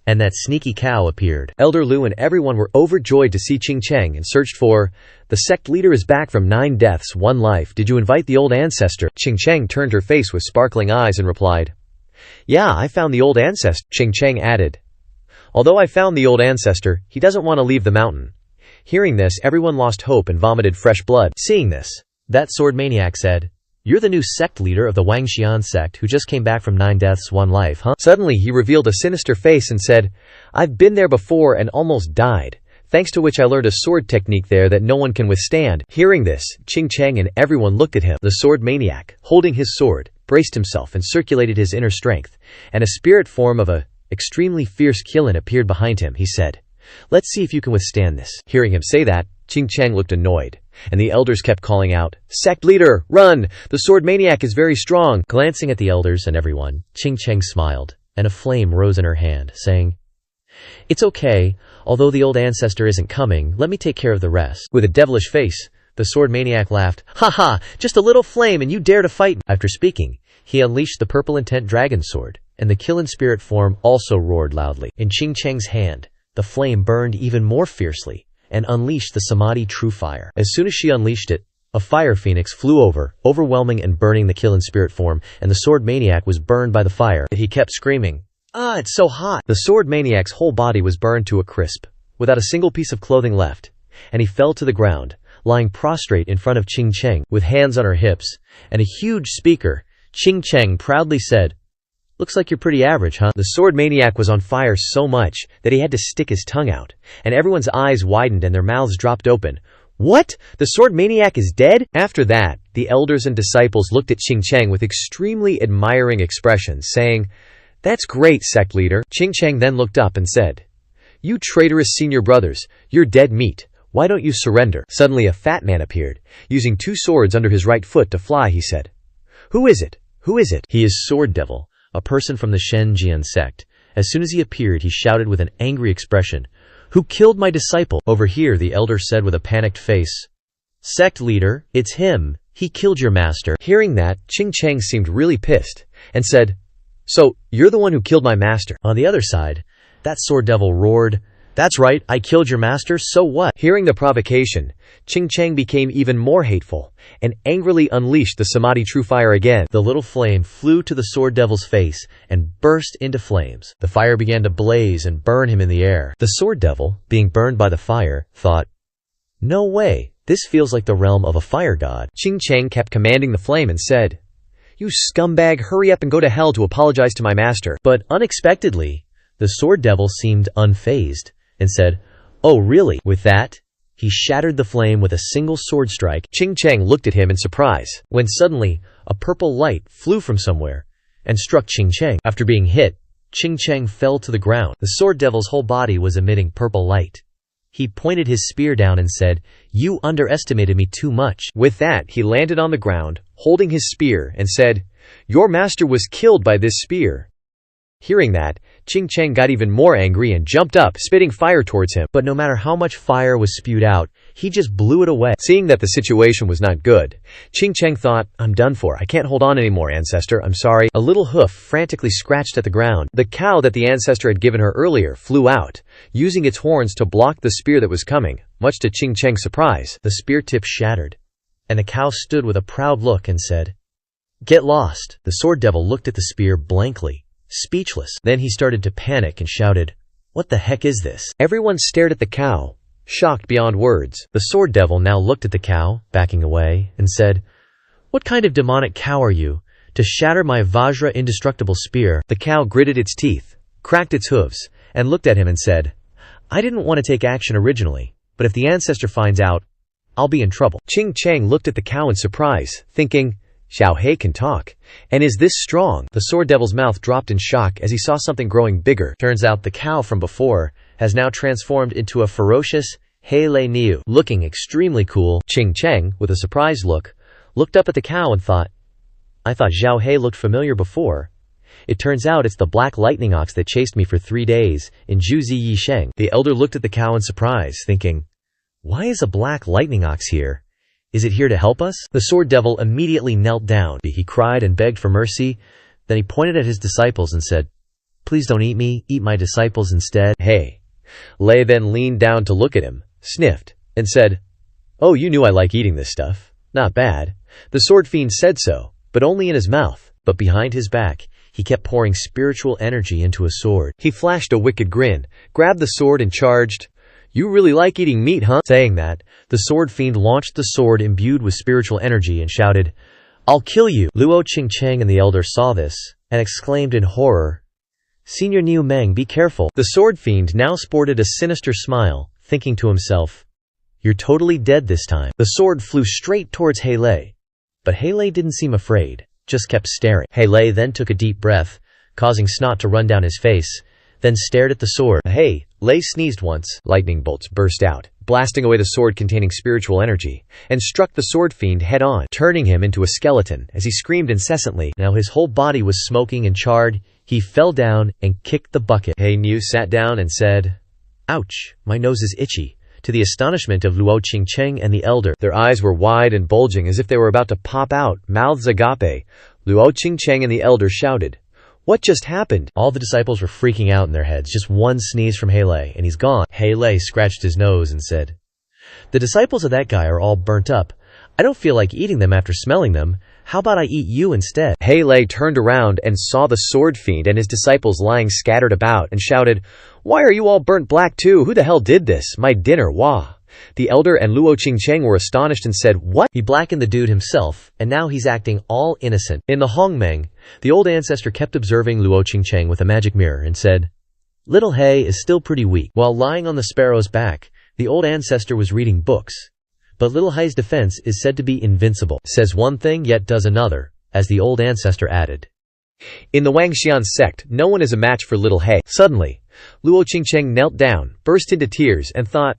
And that sneaky cow appeared. Elder Lu and everyone were overjoyed to see Qingcheng and searched for, the sect leader is back from 9 deaths, 1 life. Did you invite the old ancestor? Qingcheng turned her face with sparkling eyes and replied, Yeah, I found the old ancestor. Qingcheng added, Although I found the old ancestor, he doesn't want to leave the mountain. Hearing this, everyone lost hope and vomited fresh blood. Seeing this, that sword maniac said, You're the new sect leader of the Wangxian sect who just came back from 9 deaths, 1 life, huh? Suddenly he revealed a sinister face and said, I've been there before and almost died, thanks to which I learned a sword technique there that no one can withstand. Hearing this, Qingcheng and everyone looked at him. The sword maniac, holding his sword, braced himself and circulated his inner strength, and a spirit form of a extremely fierce Qilin appeared behind him. He said, Let's see if you can withstand this. Hearing him say that, Qingcheng looked annoyed, and the elders kept calling out, Sect leader, run! The sword maniac is very strong. Glancing at the elders and everyone, Qingcheng smiled, and a flame rose in her hand, saying, It's okay, although the old ancestor isn't coming, let me take care of the rest. With a devilish face, the sword maniac laughed, Ha ha, just a little flame and you dare to fight. After speaking, he unleashed the purple intent dragon sword, and the Qilin spirit form also roared loudly. In Qingcheng's hand, the flame burned even more fiercely and unleashed the Samadhi true fire. As soon as she unleashed it, a fire phoenix flew over, overwhelming and burning the Qilin spirit form, and the sword maniac was burned by the fire. He kept screaming, Ah, it's so hot! The sword maniac's whole body was burned to a crisp, without a single piece of clothing left, and he fell to the ground, lying prostrate in front of Qingcheng, with hands on her hips, and a huge speaker. Qingcheng proudly said, Looks like you're pretty average, huh? The sword maniac was on fire so much that he had to stick his tongue out, and everyone's eyes widened and their mouths dropped open. What? The sword maniac is dead? After that, the elders and disciples looked at Qingcheng with extremely admiring expressions, saying, That's great, sect leader. Qingcheng then looked up and said, You traitorous senior brothers, you're dead meat. Why don't you surrender? Suddenly a fat man appeared, using 2 swords under his right foot to fly. He said, Who is it? Who is it? He is Sword Devil, a person from the Shenjian sect. As soon as he appeared, he shouted with an angry expression, Who killed my disciple? Over here, the elder said with a panicked face, Sect leader, it's him. He killed your master. Hearing that, Qingcheng seemed really pissed and said, So, you're the one who killed my master. On the other side, that sword devil roared, That's right, I killed your master, so what? Hearing the provocation, Qingcheng became even more hateful and angrily unleashed the Samadhi true fire again. The little flame flew to the sword devil's face and burst into flames. The fire began to blaze and burn him in the air. The sword devil, being burned by the fire, thought, No way, this feels like the realm of a fire god. Qingcheng kept commanding the flame and said, You scumbag, hurry up and go to hell to apologize to my master. But unexpectedly, the sword devil seemed unfazed and said, Oh really? With that, he shattered the flame with a single sword strike. Qingcheng looked at him in surprise, when suddenly, a purple light flew from somewhere and struck Qingcheng. After being hit, Qingcheng fell to the ground. The sword devil's whole body was emitting purple light. He pointed his spear down and said, You underestimated me too much. With that, he landed on the ground, holding his spear, and said, Your master was killed by this spear. Hearing that, Qingcheng got even more angry and jumped up, spitting fire towards him. But no matter how much fire was spewed out, he just blew it away. Seeing that the situation was not good, Qingcheng thought, I'm done for. I can't hold on anymore, ancestor. I'm sorry. A little hoof frantically scratched at the ground. The cow that the ancestor had given her earlier flew out, using its horns to block the spear that was coming. Much to Qingcheng's surprise, the spear tip shattered, and the cow stood with a proud look and said, Get lost. The sword devil looked at the spear blankly, speechless. Then he started to panic and shouted, What the heck is this? Everyone stared at the cow, shocked beyond words. The sword devil now looked at the cow, backing away, and said, "What kind of demonic cow are you, to shatter my Vajra indestructible spear?" The cow gritted its teeth, cracked its hooves, and looked at him and said, "I didn't want to take action originally, but if the ancestor finds out, I'll be in trouble." Ching Cheng looked at the cow in surprise, thinking, Xiao Hei can talk, and is this strong? The sword devil's mouth dropped in shock as he saw something growing bigger. Turns out the cow from before has now transformed into a ferocious Hei Lei Niu, looking extremely cool. Ching Cheng, with a surprised look, looked up at the cow and thought, "I thought Xiao Hei looked familiar before. It turns out it's the black lightning ox that chased me for 3 days in Zhuzi Yisheng." The elder looked at the cow in surprise, thinking, "Why is a black lightning ox here? Is it here to help us?" The sword devil immediately knelt down. He cried and begged for mercy. Then he pointed at his disciples and said, "Please don't eat me, eat my disciples instead." Hey. Lei then leaned down to look at him, sniffed, and said, "Oh, you knew I like eating this stuff. Not bad." The sword fiend said so, but only in his mouth. But behind his back, he kept pouring spiritual energy into a sword. He flashed a wicked grin, grabbed the sword and charged. "You really like eating meat, huh?" Saying that, the sword fiend launched the sword imbued with spiritual energy and shouted, "I'll kill you!" Luo Qingcheng and the elder saw this, and exclaimed in horror, "Senior Niu Meng, be careful." The sword fiend now sported a sinister smile, thinking to himself, "You're totally dead this time." The sword flew straight towards Hei Lei, but Hei Lei didn't seem afraid, just kept staring. Hei Lei then took a deep breath, causing snot to run down his face, then stared at the sword. Hei Lei sneezed once. Lightning bolts burst out, blasting away the sword containing spiritual energy, and struck the sword fiend head-on, turning him into a skeleton as he screamed incessantly. Now his whole body was smoking and charred. He fell down and kicked the bucket. Hei Niu sat down and said, "Ouch, my nose is itchy," to the astonishment of Luo Qingcheng and the elder. Their eyes were wide and bulging as if they were about to pop out, mouths agape. Luo Qingcheng and the elder shouted, "What just happened?" All the disciples were freaking out in their heads. Just one sneeze from Hei Lei, and he's gone. Hei Lei scratched his nose and said, "The disciples of that guy are all burnt up. I don't feel like eating them after smelling them. How about I eat you instead?" Hei Lei turned around and saw the sword fiend and his disciples lying scattered about and shouted, "Why are you all burnt black too? Who the hell did this? My dinner, wah." The elder and Luo Qingcheng were astonished and said, "What?" He blackened the dude himself, and now he's acting all innocent. In the Hongmeng, the old ancestor kept observing Luo Qingcheng with a magic mirror and said, "Little Hei is still pretty weak." While lying on the sparrow's back, the old ancestor was reading books. But little Hei's defense is said to be invincible. Says one thing yet does another, as the old ancestor added. In the Wangxian sect, no one is a match for little Hei. Suddenly, Luo Qingcheng knelt down, burst into tears, and thought,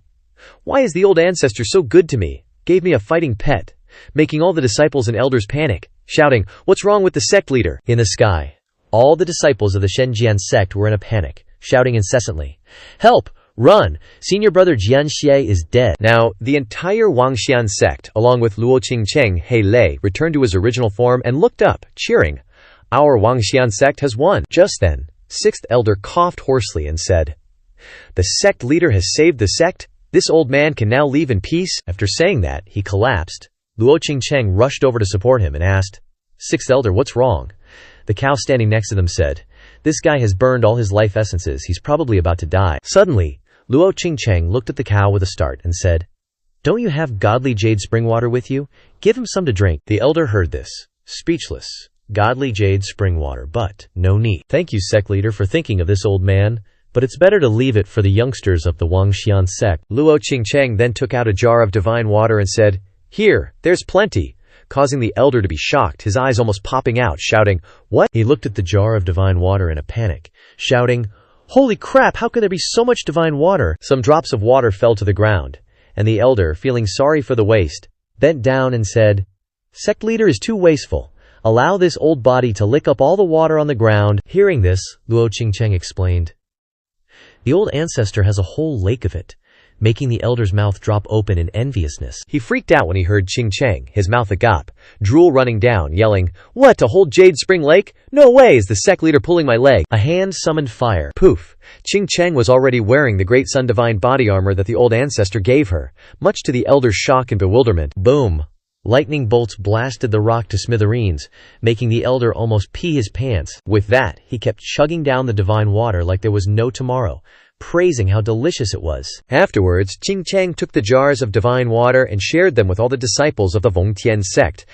"Why is the old ancestor so good to me? Gave me a fighting pet," making all the disciples and elders panic, shouting, "What's wrong with the sect leader?" In the sky, all the disciples of the Shenjian sect were in a panic, shouting incessantly, "Help! Run! Senior brother Jian Xie is dead." Now, the entire Wangxian sect, along with Luo Qingcheng, Hei Lei, returned to his original form and looked up, cheering, "Our Wangxian sect has won." Just then, sixth elder coughed hoarsely and said, "The sect leader has saved the sect. This old man can now leave in peace." After saying that, he collapsed. Luo Qingcheng rushed over to support him and asked, "Sixth elder, what's wrong?" The cow standing next to them said, "This guy has burned all his life essences. He's probably about to die." Suddenly, Luo Qingcheng looked at the cow with a start and said, "Don't you have godly jade spring water with you? Give him some to drink." The elder heard this, speechless. Godly jade spring water, but no need. "Thank you, sect leader, for thinking of this old man, but it's better to leave it for the youngsters of the Wangxian sect." Luo Qingcheng then took out a jar of divine water and said, "Here, there's plenty," causing the elder to be shocked, his eyes almost popping out, shouting, "What?" He looked at the jar of divine water in a panic, shouting, "Holy crap, how can there be so much divine water?" Some drops of water fell to the ground, and the elder, feeling sorry for the waste, bent down and said, "Sect leader is too wasteful. Allow this old body to lick up all the water on the ground." Hearing this, Luo Qingcheng explained, "The old ancestor has a whole lake of it," making the elder's mouth drop open in enviousness. He freaked out when he heard Qingcheng, his mouth agape, drool running down, yelling, "What, a whole jade spring lake? No way, is the sect leader pulling my leg?" A hand summoned fire. Poof! Qingcheng was already wearing the Great Sun Divine body armor that the old ancestor gave her, much to the elder's shock and bewilderment. Boom! Lightning bolts blasted the rock to smithereens, making the elder almost pee his pants. With that, he kept chugging down the divine water like there was no tomorrow, praising how delicious it was. Afterwards, Qing Chang took the jars of divine water and shared them with all the disciples of the Wongtian sect.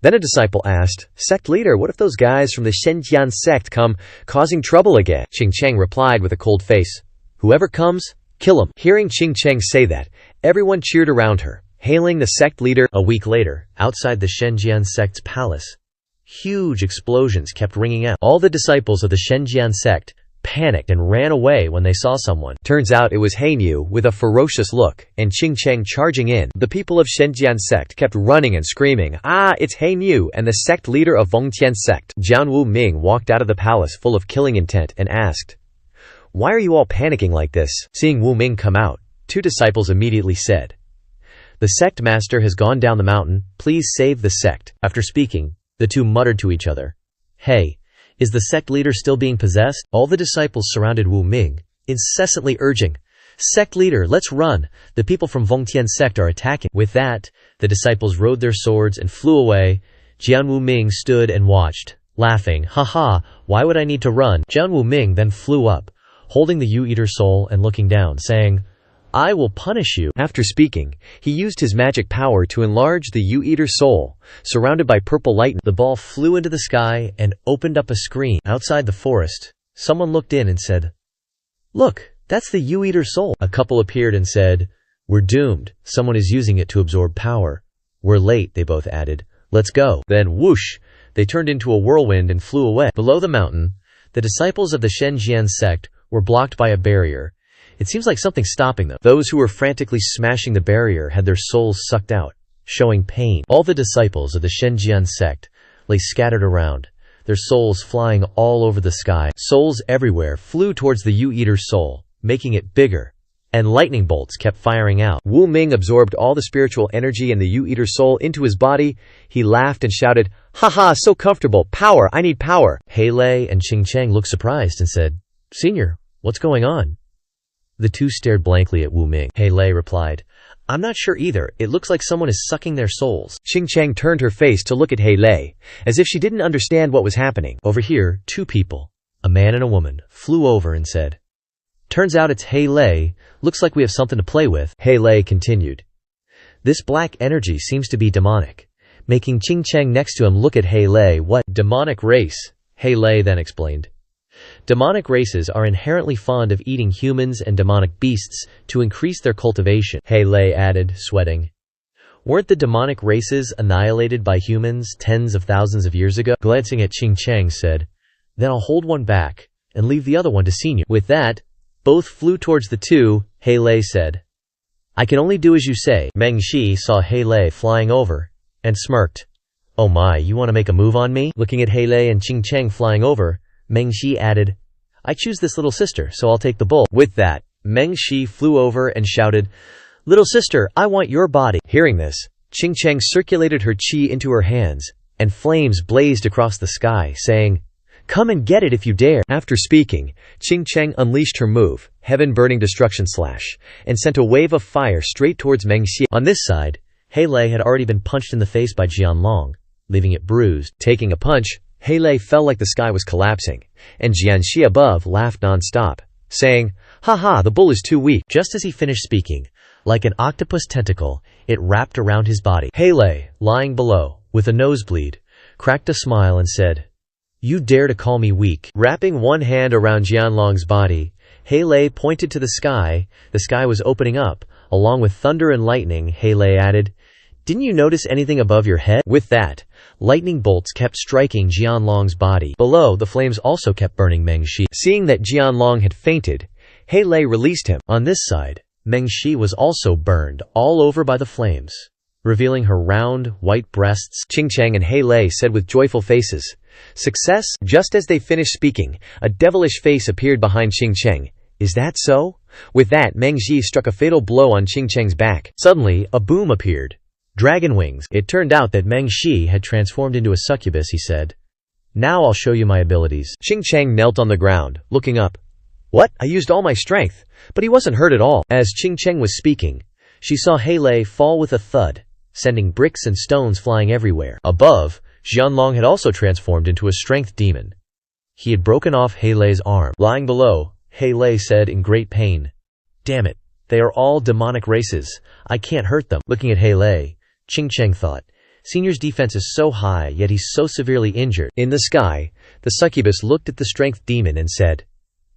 Then a disciple asked, "Sect leader, what if those guys from the Shenjian sect come causing trouble again?" Qing Chang replied with a cold face, "Whoever comes, kill him." Hearing Qing Chang say that, everyone cheered around her, hailing the sect leader. A week later, outside the Shenjian sect's palace, huge explosions kept ringing out. All the disciples of the Shenjian sect panicked and ran away when they saw someone. Turns out it was Hainyu with a ferocious look, and Qing Chang charging in. The people of Shenjian sect kept running and screaming, "Ah, it's Hainyu and the sect leader of Wongtian sect." Jian Wu Ming walked out of the palace full of killing intent and asked, "Why are you all panicking like this?" Seeing Wu Ming come out, two disciples immediately said, "The sect master has gone down the mountain, please save the sect." After speaking, the two muttered to each other, "Hey, is the sect leader still being possessed?" All the disciples surrounded Wu Ming, incessantly urging, "Sect leader, let's run. The people from Wongtian sect are attacking." With that, the disciples rode their swords and flew away. Jian Wu Ming stood and watched, laughing, "Ha, why would I need to run?" Jian Wu Ming then flew up, holding the U-Eater soul and looking down, saying, "I will punish you." After speaking, he used his magic power to enlarge the U-Eater soul. Surrounded by purple light, the ball flew into the sky and opened up a screen. Outside the forest, someone looked in and said, "Look, that's the U-Eater soul." A couple appeared and said, "We're doomed. Someone is using it to absorb power." "We're late," they both added. "Let's go." Then whoosh, they turned into a whirlwind and flew away. Below the mountain, the disciples of the Shenjian sect were blocked by a barrier. It seems like something's stopping them. Those who were frantically smashing the barrier had their souls sucked out, showing pain. All the disciples of the Shenjian sect lay scattered around, their souls flying all over the sky. Souls everywhere flew towards the U-Eater soul, making it bigger, and lightning bolts kept firing out. Wu Ming absorbed all the spiritual energy in the U-Eater soul into his body. He laughed and shouted, "Ha, so comfortable. Power, I need power." Hei Lei and Qing Chang looked surprised and said, "Senior, what's going on?" The two stared blankly at Wu Ming. Hei Lei replied, "I'm not sure either. It looks like someone is sucking their souls." Qing Chang turned her face to look at Hei Lei, as if she didn't understand what was happening. Over here, two people, a man and a woman, flew over and said, "Turns out it's Hei Lei. Looks like we have something to play with." Hei Lei continued, "This black energy seems to be demonic," making Qing Chang next to him look at Hei Lei. "What demonic race?" Hei Lei then explained. "Demonic races are inherently fond of eating humans and demonic beasts to increase their cultivation," Hei Lei added, sweating. "Weren't the demonic races annihilated by humans tens of thousands of years ago?" Glancing at Qing Chang said, "Then I'll hold one back and leave the other one to Senior." With that, both flew towards the two. Hei Lei said, "I can only do as you say." Meng Shi saw Hei Lei flying over and smirked. "Oh my, you want to make a move on me?" Looking at Hei Lei and Qing Chang flying over, Meng Shi added, "I choose this little sister, so I'll take the bull." With that, Meng Shi flew over and shouted, "Little sister, I want your body." Hearing this, Qing Chang circulated her qi into her hands, and flames blazed across the sky, saying, "Come and get it if you dare." After speaking, Qing Chang unleashed her move, Heaven-Burning Destruction Slash, and sent a wave of fire straight towards Meng Shi. On this side, Hei Lei had already been punched in the face by Jianlong, leaving it bruised. Taking a punch, Hei Lei felt like the sky was collapsing, and Jianxi above laughed non-stop, saying, "Ha, the bull is too weak." Just as he finished speaking, like an octopus tentacle, it wrapped around his body. Hei Lei, lying below, with a nosebleed, cracked a smile and said, "You dare to call me weak?" Wrapping one hand around Jianlong's body, Hei Lei pointed to the sky. The sky was opening up, along with thunder and lightning. Hei Lei added, "Didn't you notice anything above your head?" With that, lightning bolts kept striking Jianlong's body. Below, the flames also kept burning Meng Shi. Seeing that Jianlong had fainted, Hei Lei released him. On this side, Meng Shi was also burned all over by the flames, revealing her round, white breasts. Qing Chang and Hei Lei said with joyful faces, "Success?" Just as they finished speaking, a devilish face appeared behind Qing Chang. "Is that so?" With that, Meng Shi struck a fatal blow on Qing Chang's back. Suddenly, a boom appeared. Dragon wings. It turned out that Meng Shi had transformed into a succubus. He said, "Now I'll show you my abilities." Qing Chang knelt on the ground, looking up. "What? I used all my strength." But he wasn't hurt at all. As Qing Chang was speaking, she saw Hei Lei fall with a thud, sending bricks and stones flying everywhere. Above, Jianlong had also transformed into a strength demon. He had broken off Hei Lei's arm. Lying below, Hei Lei said in great pain. Damn it, they are all demonic races. I can't hurt them. Looking at Hei Lei, Qing Cheng thought, Senior's defense is so high, yet he's so severely injured. In the sky, the succubus looked at the strength demon and said,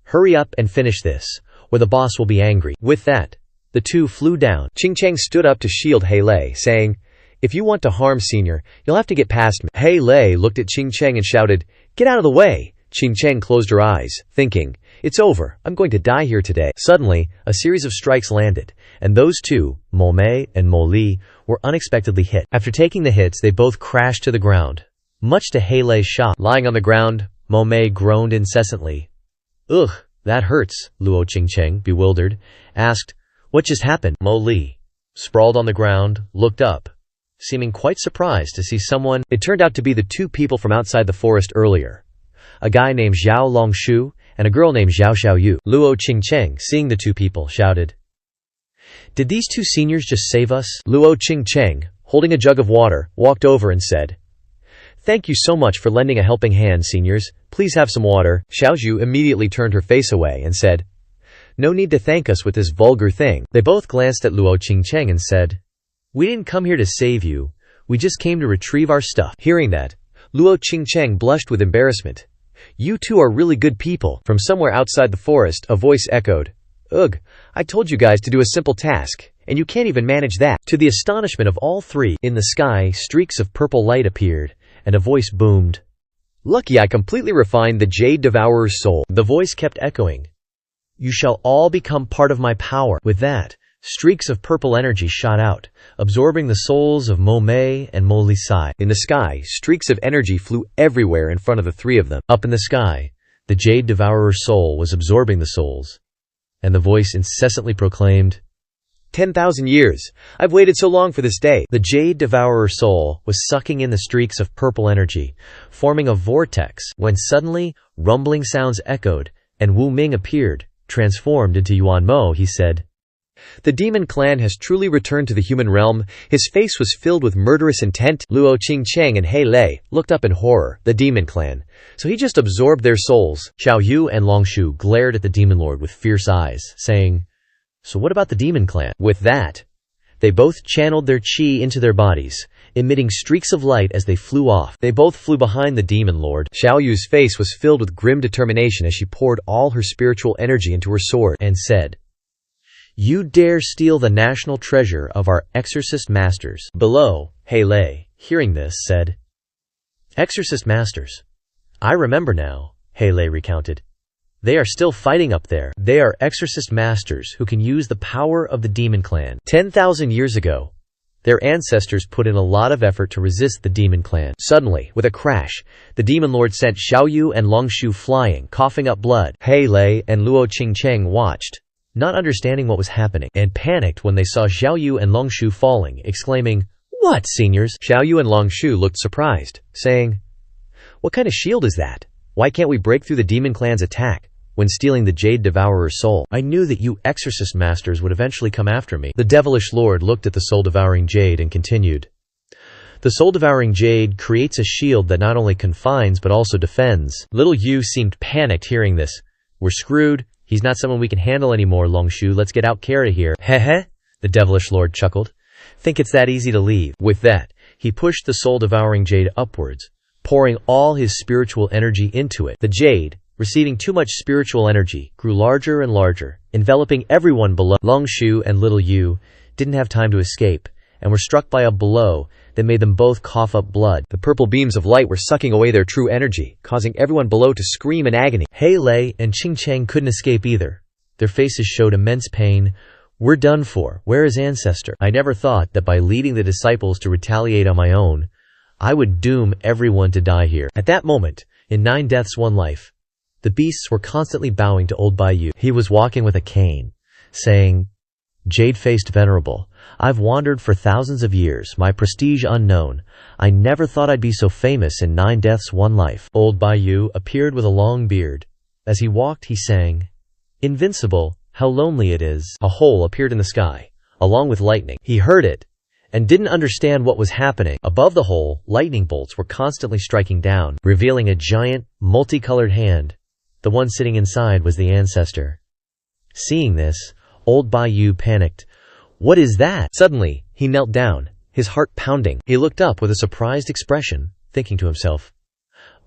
Hurry up and finish this, or the boss will be angry. With that, the two flew down. Qing Cheng stood up to shield Hei Lei, saying, If you want to harm Senior, you'll have to get past me. Hei Lei looked at Qing Cheng and shouted, Get out of the way! Qing Cheng closed her eyes, thinking, It's over, I'm going to die here today. Suddenly, a series of strikes landed, and those two, Mo Mei and Mo Li, were unexpectedly hit. After taking the hits, they both crashed to the ground. Much to Hei Lei's shock, lying on the ground, Mo Mei groaned incessantly. Ugh, that hurts, Luo Qingcheng, bewildered, asked, What just happened? Mo Li, sprawled on the ground, looked up, seeming quite surprised to see someone. It turned out to be the two people from outside the forest earlier. A guy named Zhao Longshu and a girl named Zhao Xiaoyu. Luo Qingcheng, seeing the two people, shouted, Did these two seniors just save us? Luo Qingcheng, holding a jug of water, walked over and said, Thank you so much for lending a helping hand, seniors. Please have some water. Xiaoyu immediately turned her face away and said, No need to thank us with this vulgar thing. They both glanced at Luo Qingcheng and said, We didn't come here to save you. We just came to retrieve our stuff. Hearing that, Luo Qingcheng blushed with embarrassment. You two are really good people. From somewhere outside the forest, a voice echoed, Ugh, I told you guys to do a simple task, and you can't even manage that. To the astonishment of all three, in the sky, streaks of purple light appeared, and a voice boomed. Lucky I completely refined the Jade Devourer's soul. The voice kept echoing. You shall all become part of my power. With that, streaks of purple energy shot out, absorbing the souls of Mo Mei and Mo Li Sai. In the sky, streaks of energy flew everywhere in front of the three of them. Up in the sky, the Jade Devourer's soul was absorbing the souls, and the voice incessantly proclaimed, 10,000 years. I've waited so long for this day. The Jade Devourer's soul was sucking in the streaks of purple energy, forming a vortex, when suddenly, rumbling sounds echoed, and Wu Ming appeared, transformed into Yuan Mo. He said, The demon clan has truly returned to the human realm. His face was filled with murderous intent. Luo Qingcheng and Hei Lei looked up in horror. The demon clan. So he just absorbed their souls. Xiao Yu and Longshu glared at the demon lord with fierce eyes, saying, So what about the demon clan? With that, they both channeled their qi into their bodies, emitting streaks of light as they flew off. They both flew behind the demon lord. Xiao Yu's face was filled with grim determination as she poured all her spiritual energy into her sword and said, You dare steal the national treasure of our exorcist masters. Below, Hei Lei, hearing this, said, Exorcist masters. I remember now, Hei Lei recounted. They are still fighting up there. They are exorcist masters who can use the power of the demon clan. 10,000 years ago, their ancestors put in a lot of effort to resist the demon clan. Suddenly, with a crash, the demon lord sent Xiaoyu and Longshu flying, coughing up blood. Hei Lei and Luo Qingcheng watched, not understanding what was happening, and panicked when they saw Xiaoyu and Longshu falling, exclaiming, What, seniors? Xiaoyu and Longshu looked surprised, saying, What kind of shield is that? Why can't we break through the demon clan's attack when stealing the Jade Devourer's soul? I knew that you exorcist masters would eventually come after me. The devilish lord looked at the soul-devouring jade and continued. The soul-devouring jade creates a shield that not only confines but also defends. Little Yu seemed panicked hearing this. We're screwed. He's not someone we can handle anymore, Longshu. Let's get out of here. Heh, the devilish lord chuckled. Think it's that easy to leave. With that, he pushed the soul-devouring jade upwards, pouring all his spiritual energy into it. The jade, receiving too much spiritual energy, grew larger and larger, enveloping everyone below. Longshu and Little Yu didn't have time to escape, and were struck by a blow that made them both cough up blood. The purple beams of light were sucking away their true energy, causing everyone below to scream in agony. Hei Lei and Qingcheng couldn't escape either. Their faces showed immense pain. We're done for. Where is Ancestor? I never thought that by leading the disciples to retaliate on my own, I would doom everyone to die here. At that moment, in 9 Deaths, 1 Life, the beasts were constantly bowing to old Baiyu. He was walking with a cane, saying, Jade-faced venerable, I've wandered for thousands of years, my prestige unknown. I never thought I'd be so famous in 9 Deaths, 1 Life. Old Baiyu appeared with a long beard. As he walked, he sang, Invincible, how lonely it is. A hole appeared in the sky, along with lightning. He heard it, and didn't understand what was happening. Above the hole, lightning bolts were constantly striking down, revealing a giant, multicolored hand. The one sitting inside was the ancestor. Seeing this, old Bai Yu panicked. "What is that?" Suddenly, he knelt down, his heart pounding. He looked up with a surprised expression, thinking to himself,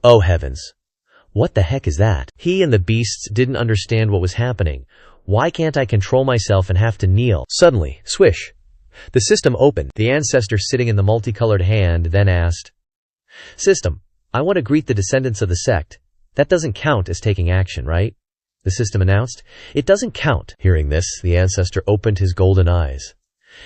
"Oh heavens. What the heck is that?" He and the beasts didn't understand what was happening. Why can't I control myself and have to kneel? Suddenly, swish! The system opened. The ancestor sitting in the multicolored hand then asked, "System, I want to greet the descendants of the sect. That doesn't count as taking action, right?" The system announced. "It doesn't count." Hearing this, the ancestor opened his golden eyes.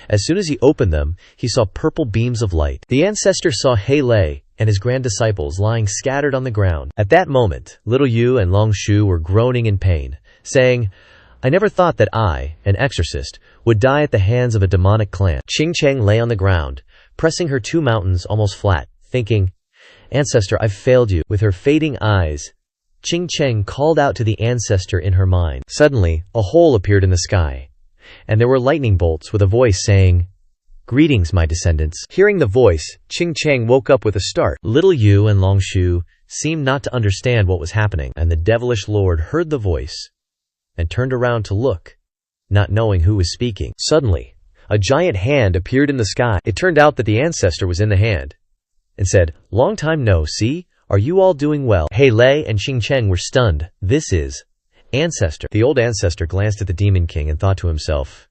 As soon as he opened them, he saw purple beams of light. The ancestor saw He Lei and his grand disciples lying scattered on the ground. At that moment, Little Yu and Long Shu were groaning in pain, saying, "I never thought that I, an exorcist, would die at the hands of a demonic clan." Qing Cheng lay on the ground, pressing her two mountains almost flat, thinking, "Ancestor, I've failed you." With her fading eyes, Qing Cheng called out to the ancestor in her mind. Suddenly, a hole appeared in the sky, and there were lightning bolts with a voice saying, "Greetings, my descendants." Hearing the voice, Qing Cheng woke up with a start. Little Yu and Long Shu seemed not to understand what was happening, and the devilish lord heard the voice and turned around to look, not knowing who was speaking. Suddenly, a giant hand appeared in the sky. It turned out that the ancestor was in the hand, and said, "Long time no see, are you all doing well?" He Lei and Qing Cheng were stunned. "This is ancestor." The old ancestor glanced at the Demon King and thought to himself,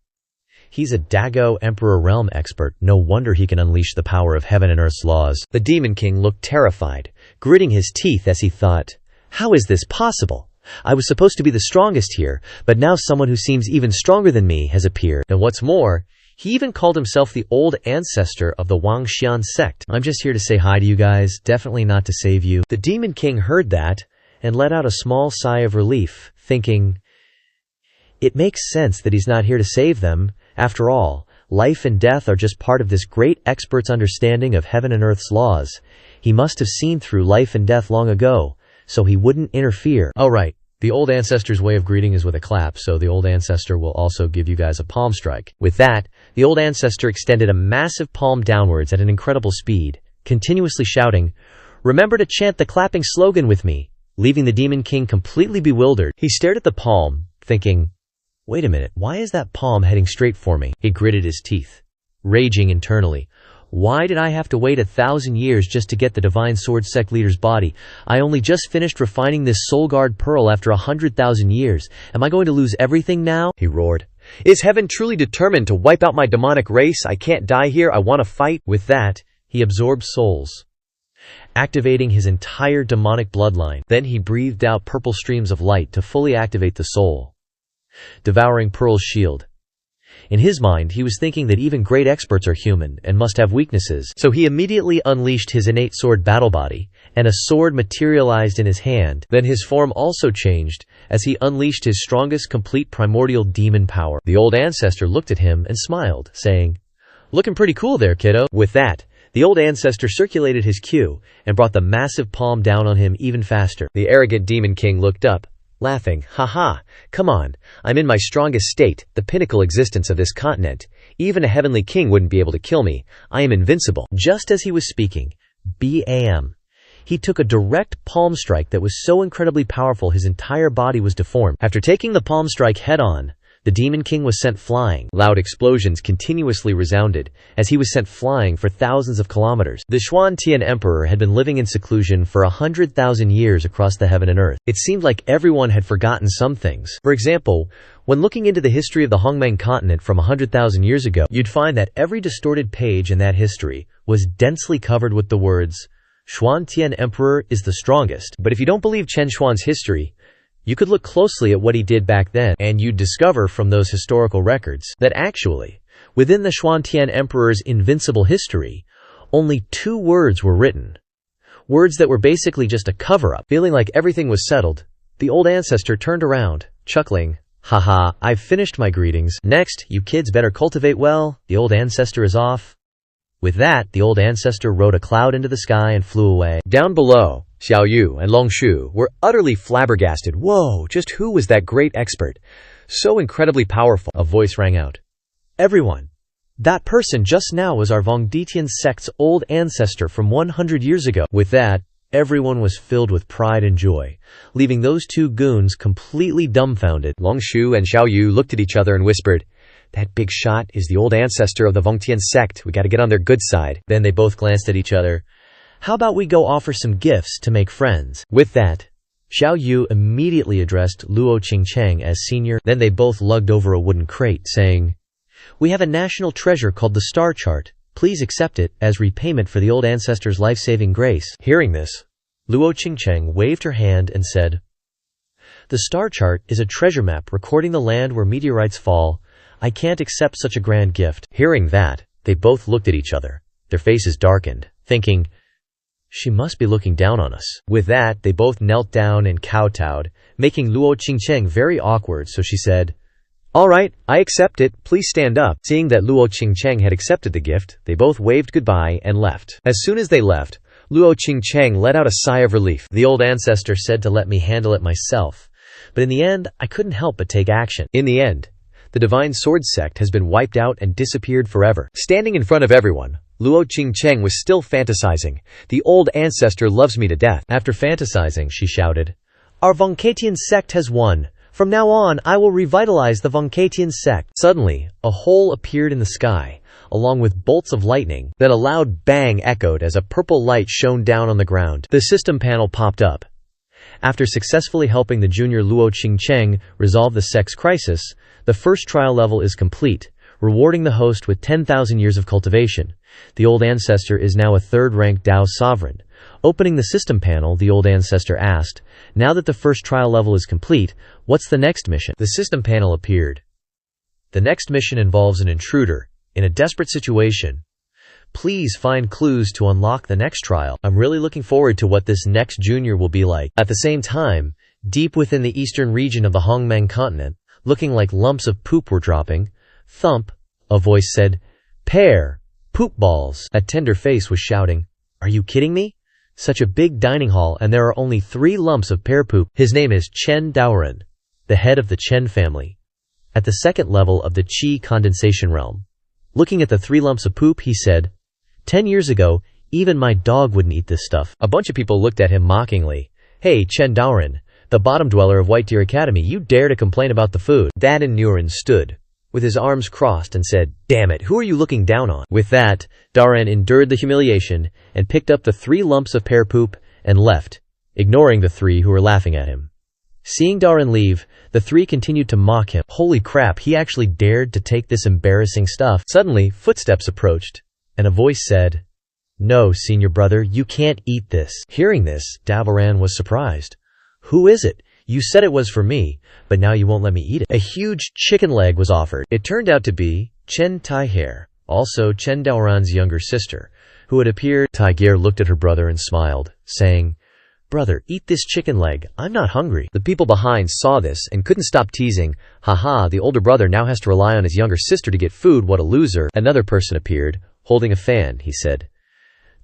"He's a Dago Emperor realm expert. No wonder he can unleash the power of heaven and earth's laws." The Demon King looked terrified, gritting his teeth as he thought, "How is this possible? I was supposed to be the strongest here, but now someone who seems even stronger than me has appeared. And what's more, he even called himself the old ancestor of the Wangxian sect. I'm just here to say hi to you guys, definitely not to save you." The Demon King heard that and let out a small sigh of relief, thinking, "It makes sense that he's not here to save them. After all, life and death are just part of this great expert's understanding of heaven and earth's laws. He must have seen through life and death long ago, so he wouldn't interfere." Oh right, the old ancestor's way of greeting is with a clap, so the old ancestor will also give you guys a palm strike. With that, the old ancestor extended a massive palm downwards at an incredible speed, continuously shouting, "Remember to chant the clapping slogan with me," leaving the Demon King completely bewildered. He stared at the palm, thinking, "Wait a minute, why is that palm heading straight for me?" He gritted his teeth, raging internally. "Why did I have to wait 1,000 years just to get the Divine Sword Sect leader's body? I only just finished refining this Soul Guard pearl after 100,000 years. Am I going to lose everything now?" he roared. "Is heaven truly determined to wipe out my demonic race? I can't die here, I want to fight." With that, he absorbed souls, activating his entire demonic bloodline. Then he breathed out purple streams of light to fully activate the soul, devouring Pearl's shield. In his mind, he was thinking that even great experts are human and must have weaknesses, so he immediately unleashed his innate sword battle body, and a sword materialized in his hand. Then his form also changed, as he unleashed his strongest complete primordial demon power. The old ancestor looked at him and smiled, saying, "Looking pretty cool there, kiddo." With that, the old ancestor circulated his Q and brought the massive palm down on him even faster. The arrogant Demon King looked up, laughing, "Ha, come on, I'm in my strongest state, the pinnacle existence of this continent. Even a heavenly king wouldn't be able to kill me. I am invincible." Just as he was speaking, BAM! He took a direct palm strike that was so incredibly powerful his entire body was deformed. After taking the palm strike head-on, the Demon King was sent flying. Loud explosions continuously resounded as he was sent flying for thousands of kilometers. The Xuantian Emperor had been living in seclusion for 100,000 years across the heaven and earth. It seemed like everyone had forgotten some things. For example, when looking into the history of the Hongmeng continent from 100,000 years ago, you'd find that every distorted page in that history was densely covered with the words, "Xuantian Emperor is the strongest." But if you don't believe Chen Xuan's history, you could look closely at what he did back then, and you'd discover from those historical records that actually, within the Xuantian Emperor's invincible history, only 2 words were written. Words that were basically just a cover-up. Feeling like everything was settled, the old ancestor turned around, chuckling, "Haha, I've finished my greetings. Next, you kids better cultivate well, the old ancestor is off." With that, the old ancestor rode a cloud into the sky and flew away. Down below, Xiao Yu and Long Shu were utterly flabbergasted. "Whoa, just who was that great expert? So incredibly powerful." A voice rang out. "Everyone, that person just now was our Vongditian sect's old ancestor from 100 years ago." With that, Everyone was filled with pride and joy, leaving those two goons completely dumbfounded. Long Shu and Xiao Yu looked at each other and whispered, "That big shot is the old ancestor of the Vongtian sect. We gotta get on their good side." Then they both glanced at each other. "How about we go offer some gifts to make friends?" With that, Xiao Yu immediately addressed Luo Qingcheng as senior. Then they both lugged over a wooden crate, saying, "We have a national treasure called the Star Chart. Please accept it as repayment for the old ancestor's life-saving grace." Hearing this, Luo Qingcheng waved her hand and said, "The Star Chart is a treasure map recording the land where meteorites fall. I can't accept such a grand gift." Hearing that, they both looked at each other. Their faces darkened, thinking, "She must be looking down on us." With that, they both knelt down and kowtowed, making Luo Qingcheng very awkward, so she said, "All right, I accept it. Please stand up." Seeing that Luo Qingcheng had accepted the gift, they both waved goodbye and left. As soon as they left, Luo Qingcheng let out a sigh of relief. "The old ancestor said to let me handle it myself, but in the end, I couldn't help but take action." In the end, the Divine Sword Sect has been wiped out and disappeared forever. Standing in front of everyone, Luo Qingcheng was still fantasizing. "The old ancestor loves me to death." After fantasizing, she shouted, "Our Vongtian sect has won. From now on, I will revitalize the Vongtian sect." Suddenly, a hole appeared in the sky, along with bolts of lightning. Then a loud bang echoed as a purple light shone down on the ground. The system panel popped up. After successfully helping the junior Luo Qingcheng resolve the sect's crisis, the first trial level is complete, rewarding the host with 10,000 years of cultivation. The old ancestor is now a third-ranked Dao sovereign. Opening the system panel, the old ancestor asked, "Now that the first trial level is complete, what's the next mission?" The system panel appeared. "The next mission involves an intruder in a desperate situation. Please find clues to unlock the next trial." I'm really looking forward to what this next junior will be like. At the same time, deep within the eastern region of the Hongmeng continent, looking like lumps of poop were dropping, thump, a voice said, "Pear, poop balls." A tender face was shouting, "Are you kidding me? Such a big dining hall and there are only 3 lumps of pear poop." His name is Chen Daoren, the head of the Chen family, at the second level of the Qi condensation realm. Looking at the 3 lumps of poop, he said, "10 years ago, even my dog wouldn't eat this stuff." A bunch of people looked at him mockingly. "Hey, Chen Daoren, the bottom dweller of White Deer Academy, you dare to complain about the food?" Dan Nuren stood, with his arms crossed, and said, "Damn it, who are you looking down on?" With that, Daoren endured the humiliation and picked up the 3 lumps of pear poop and left, ignoring the 3 who were laughing at him. Seeing Daoren leave, the 3 continued to mock him. Holy crap, he actually dared to take this embarrassing stuff. Suddenly, footsteps approached, and a voice said, "No, senior brother, you can't eat this." Hearing this, Daoren was surprised. "Who is it? You said it was for me, but now you won't let me eat it." A huge chicken leg was offered. It turned out to be Chen Taiher, also Chen Daoren's younger sister, who had appeared. Taiger looked at her brother and smiled, saying, "Brother, eat this chicken leg. I'm not hungry." The people behind saw this and couldn't stop teasing, "Haha, the older brother now has to rely on his younger sister to get food, what a loser." Another person appeared, holding a fan. He said,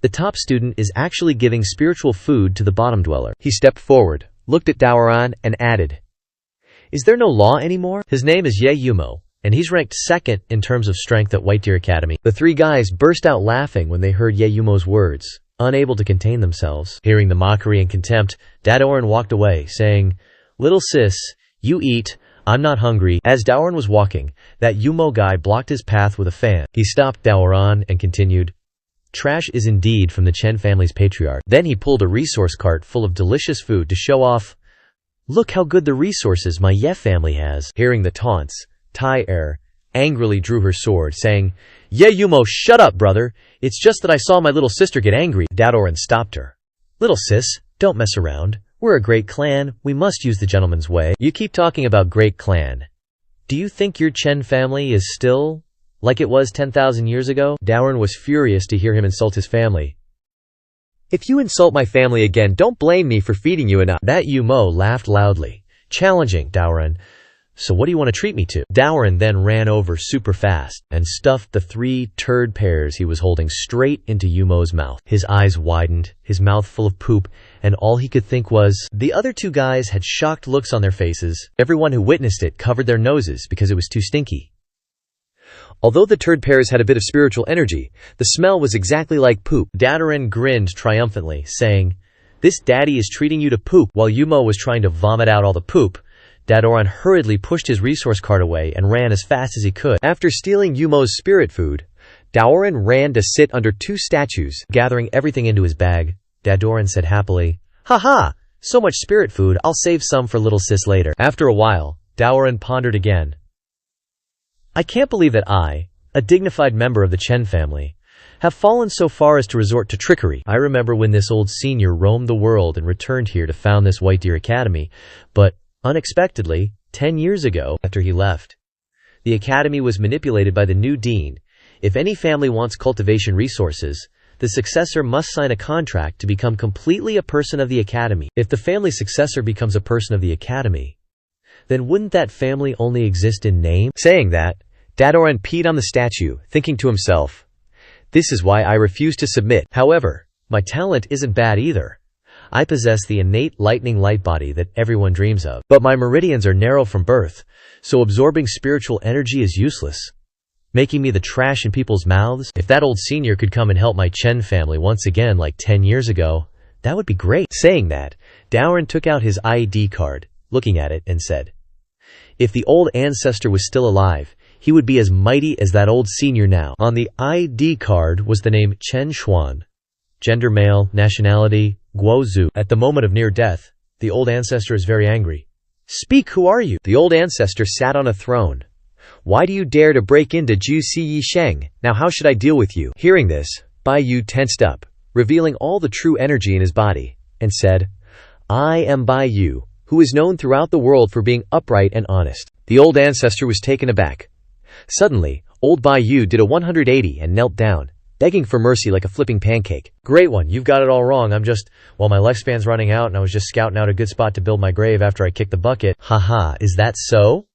"The top student is actually giving spiritual food to the bottom dweller." He stepped forward, looked at Daoren, and added, "Is there no law anymore?" His name is Ye Yumo, and he's ranked 2nd in terms of strength at White Deer Academy. The 3 guys burst out laughing when they heard Ye Yumo's words, unable to contain themselves. Hearing the mockery and contempt, Daoren walked away, saying, "Little sis, you eat. I'm not hungry." As Daoren was walking, that Yumo guy blocked his path with a fan. He stopped Daoren and continued, "Trash is indeed from the Chen family's patriarch." Then he pulled a resource cart full of delicious food to show off. "Look how good the resources my Ye family has." Hearing the taunts, Tai angrily drew her sword, saying, "Ye Yumo, shut up, brother. It's just that I saw my little sister get angry." Daoren stopped her. "Little sis, don't mess around. We're a great clan. We must use the gentleman's way." "You keep talking about great clan. Do you think your Chen family is still like it was 10,000 years ago?" Daoren was furious to hear him insult his family. "If you insult my family again, don't blame me for feeding you enough." That Yumo laughed loudly, challenging Daoren. "So what do you want to treat me to?" Daoren then ran over super fast and stuffed the 3 turd pears he was holding straight into Yumo's mouth. His eyes widened, his mouth full of poop, and all he could think was, the other 2 guys had shocked looks on their faces. Everyone who witnessed it covered their noses because it was too stinky. Although the turd pears had a bit of spiritual energy, the smell was exactly like poop. Daoren grinned triumphantly, saying, This daddy is treating you to poop. While Yumo was trying to vomit out all the poop, Dadoran hurriedly pushed his resource cart away and ran as fast as he could. After stealing Yumo's spirit food, Dadoran ran to sit under two statues. Gathering everything into his bag, Dadoran said happily, "Ha! So much spirit food, I'll save some for little sis later." After a while, Dadoran pondered again. I can't believe that I, a dignified member of the Chen family, have fallen so far as to resort to trickery. I remember when this old senior roamed the world and returned here to found this White Deer Academy, but unexpectedly, 10 years ago, after he left, the academy was manipulated by the new dean. If any family wants cultivation resources, the successor must sign a contract to become completely a person of the academy. If the family successor becomes a person of the academy, then wouldn't that family only exist in name? Saying that, Dadoran peed on the statue, thinking to himself, "This is why I refuse to submit." However, my talent isn't bad either. I possess the innate lightning light body that everyone dreams of. But my meridians are narrow from birth, so absorbing spiritual energy is useless, making me the trash in people's mouths. If that old senior could come and help my Chen family once again like 10 years ago, that would be great. Saying that, Dadoran took out his ID card, looking at it, and said, if the old ancestor was still alive, he would be as mighty as that old senior now. On the ID card was the name Chen Xuan. Gender male, nationality, Guozhou. At the moment of near death, the old ancestor is very angry. Speak, who are you? The old ancestor sat on a throne. Why do you dare to break into Zhu Si Yisheng? Now how should I deal with you? Hearing this, Bai Yu tensed up, revealing all the true energy in his body, and said, I am Bai Yu, who is known throughout the world for being upright and honest. The old ancestor was taken aback. Suddenly, old Bai Yu did a 180 and knelt down, begging for mercy like a flipping pancake. Great one, you've got it all wrong. Well, my lifespan's running out and I was just scouting out a good spot to build my grave after I kicked the bucket. Haha, is that so?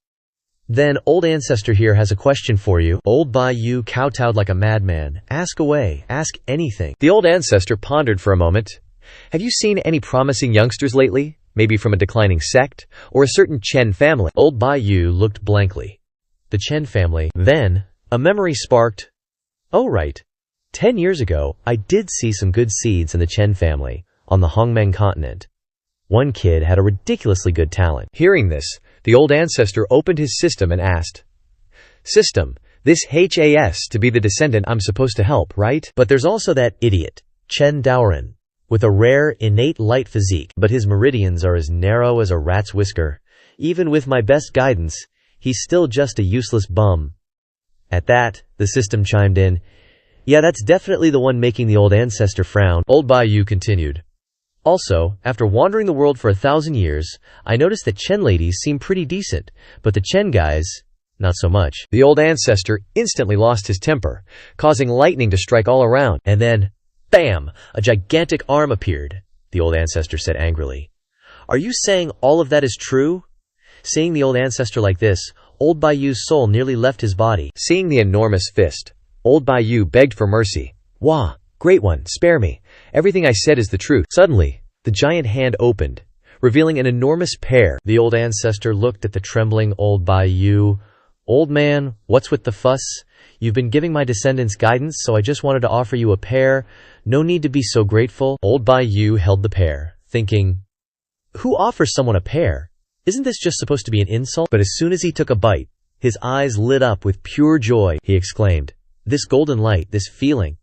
Then old ancestor here has a question for you. Old Bai Yu kowtowed like a madman. Ask away, ask anything. The old ancestor pondered for a moment. Have you seen any promising youngsters lately? Maybe from a declining sect, or a certain Chen family? Old Bai Yu looked blankly. The Chen family. Then, a memory sparked. Oh right. 10 years ago, I did see some good seeds in the Chen family, on the Hongmeng continent. One kid had a ridiculously good talent. Hearing this, the old ancestor opened his system and asked, System, this has to be the descendant I'm supposed to help, right? But there's also that idiot, Chen Daoran, with a rare, innate light physique, but his meridians are as narrow as a rat's whisker. Even with my best guidance, he's still just a useless bum. At that, the system chimed in. Yeah, that's definitely the one making the old ancestor frown. Old Bai Yu continued. Also, after wandering the world for 1,000 years, I noticed that Chen ladies seem pretty decent, but the Chen guys, not so much. The old ancestor instantly lost his temper, causing lightning to strike all around. And then, bam! A gigantic arm appeared, the old ancestor said angrily. Are you saying all of that is true? Seeing the old ancestor like this, old Bai Yu's soul nearly left his body. Seeing the enormous fist, old Bai Yu begged for mercy. Wah, great one, spare me. Everything I said is the truth. Suddenly, the giant hand opened, revealing an enormous pear. The old ancestor looked at the trembling old Bai Yu. Old man, what's with the fuss? You've been giving my descendants guidance, so I just wanted to offer you a pear. No need to be so grateful. Old Bai Yu held the pear, thinking, who offers someone a pear? Isn't this just supposed to be an insult? But as soon as he took a bite, his eyes lit up with pure joy. He exclaimed, this golden light, this feeling.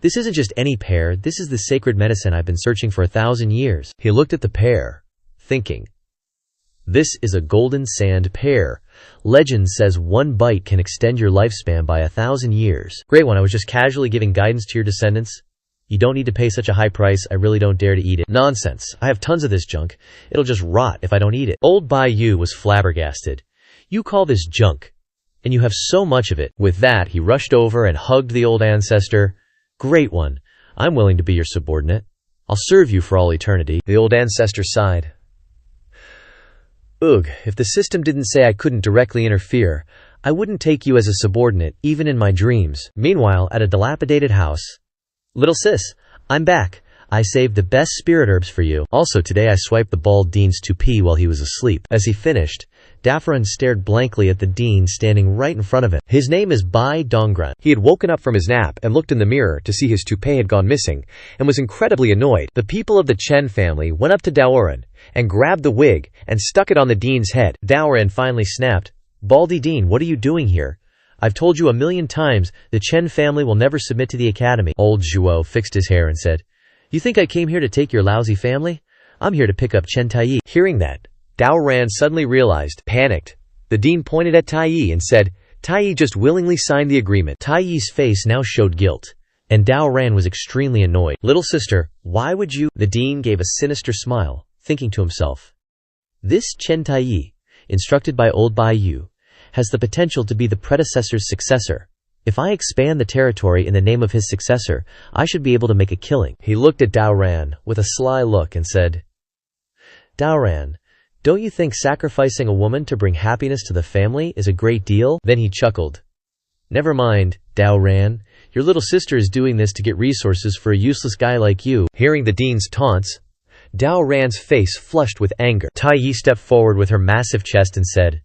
This isn't just any pear, this is the sacred medicine I've been searching for 1,000 years. He looked at the pear, thinking, this is a golden sand pear. Legend says one bite can extend your lifespan by 1,000 years. Great one, I was just casually giving guidance to your descendants. You don't need to pay such a high price, I really don't dare to eat it. Nonsense, I have tons of this junk. It'll just rot if I don't eat it. Old Bai Yu was flabbergasted. You call this junk? And you have so much of it. With that, he rushed over and hugged the old ancestor. Great one, I'm willing to be your subordinate. I'll serve you for all eternity. The old ancestor sighed. Ugh, if the system didn't say I couldn't directly interfere, I wouldn't take you as a subordinate, even in my dreams. Meanwhile, at a dilapidated house. Little sis, I'm back. I saved the best spirit herbs for you. Also today I swiped the bald dean's toupee while he was asleep. As he finished, Daffron stared blankly at the dean standing right in front of him. His name is Bai Dongran. He had woken up from his nap and looked in the mirror to see his toupee had gone missing and was incredibly annoyed. The people of the Chen family went up to Daoran and grabbed the wig and stuck it on the dean's head. Daoran finally snapped, "Baldy Dean, what are you doing here? I've told you a million times, the Chen family will never submit to the academy." Old Zhuo fixed his hair and said, "You think I came here to take your lousy family? I'm here to pick up Chen Taiyi." Hearing that, Daoran suddenly realized, panicked. The dean pointed at Taiyi and said, "Taiyi just willingly signed the agreement." Taiyi's face now showed guilt, and Daoran was extremely annoyed. "Little sister, why would you?" The dean gave a sinister smile, thinking to himself, "This Chen Taiyi, instructed by old Bai Yu, has the potential to be the predecessor's successor. If I expand the territory in the name of his successor, I should be able to make a killing." He looked at Daoran with a sly look and said, "Daoran, don't you think sacrificing a woman to bring happiness to the family is a great deal?" Then he chuckled. "Never mind, Daoran. Your little sister is doing this to get resources for a useless guy like you." Hearing the dean's taunts, Daoran's face flushed with anger. Taiyi stepped forward with her massive chest and said,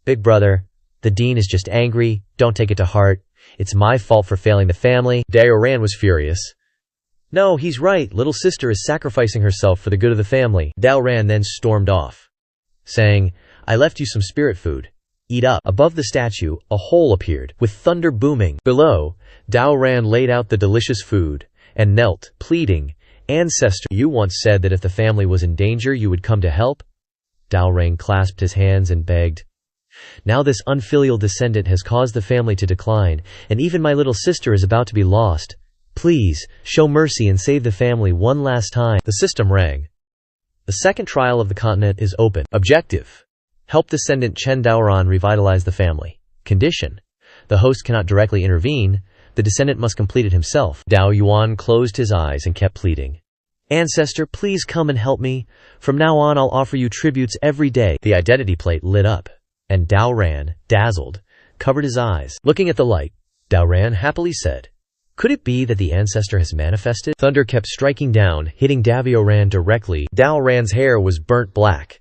"Big brother, the dean is just angry. Don't take it to heart. It's my fault for failing the family." Daoran was furious. "No, he's right. Little sister is sacrificing herself for the good of the family." Daoran then stormed off, saying, "I left you some spirit food. Eat up." Above the statue, a hole appeared, with thunder booming. Below, Daoran laid out the delicious food, and knelt, pleading, "Ancestor, you once said that if the family was in danger you would come to help." Daoran clasped his hands and begged, "Now this unfilial descendant has caused the family to decline, and even my little sister is about to be lost. Please, show mercy and save the family one last time." The system rang. The second trial of the continent is open. Objective: help descendant Chen Daoran revitalize the family. Condition: the host cannot directly intervene. The descendant must complete it himself. Dao Yuan closed his eyes and kept pleading, "Ancestor, please come and help me. From now on I'll offer you tributes every day." The identity plate lit up, and Daoran, dazzled, covered his eyes. Looking at the light, Daoran happily said, "Could it be that the ancestor has manifested?" Thunder kept striking down, hitting Daoran directly. Daoran's hair was burnt black,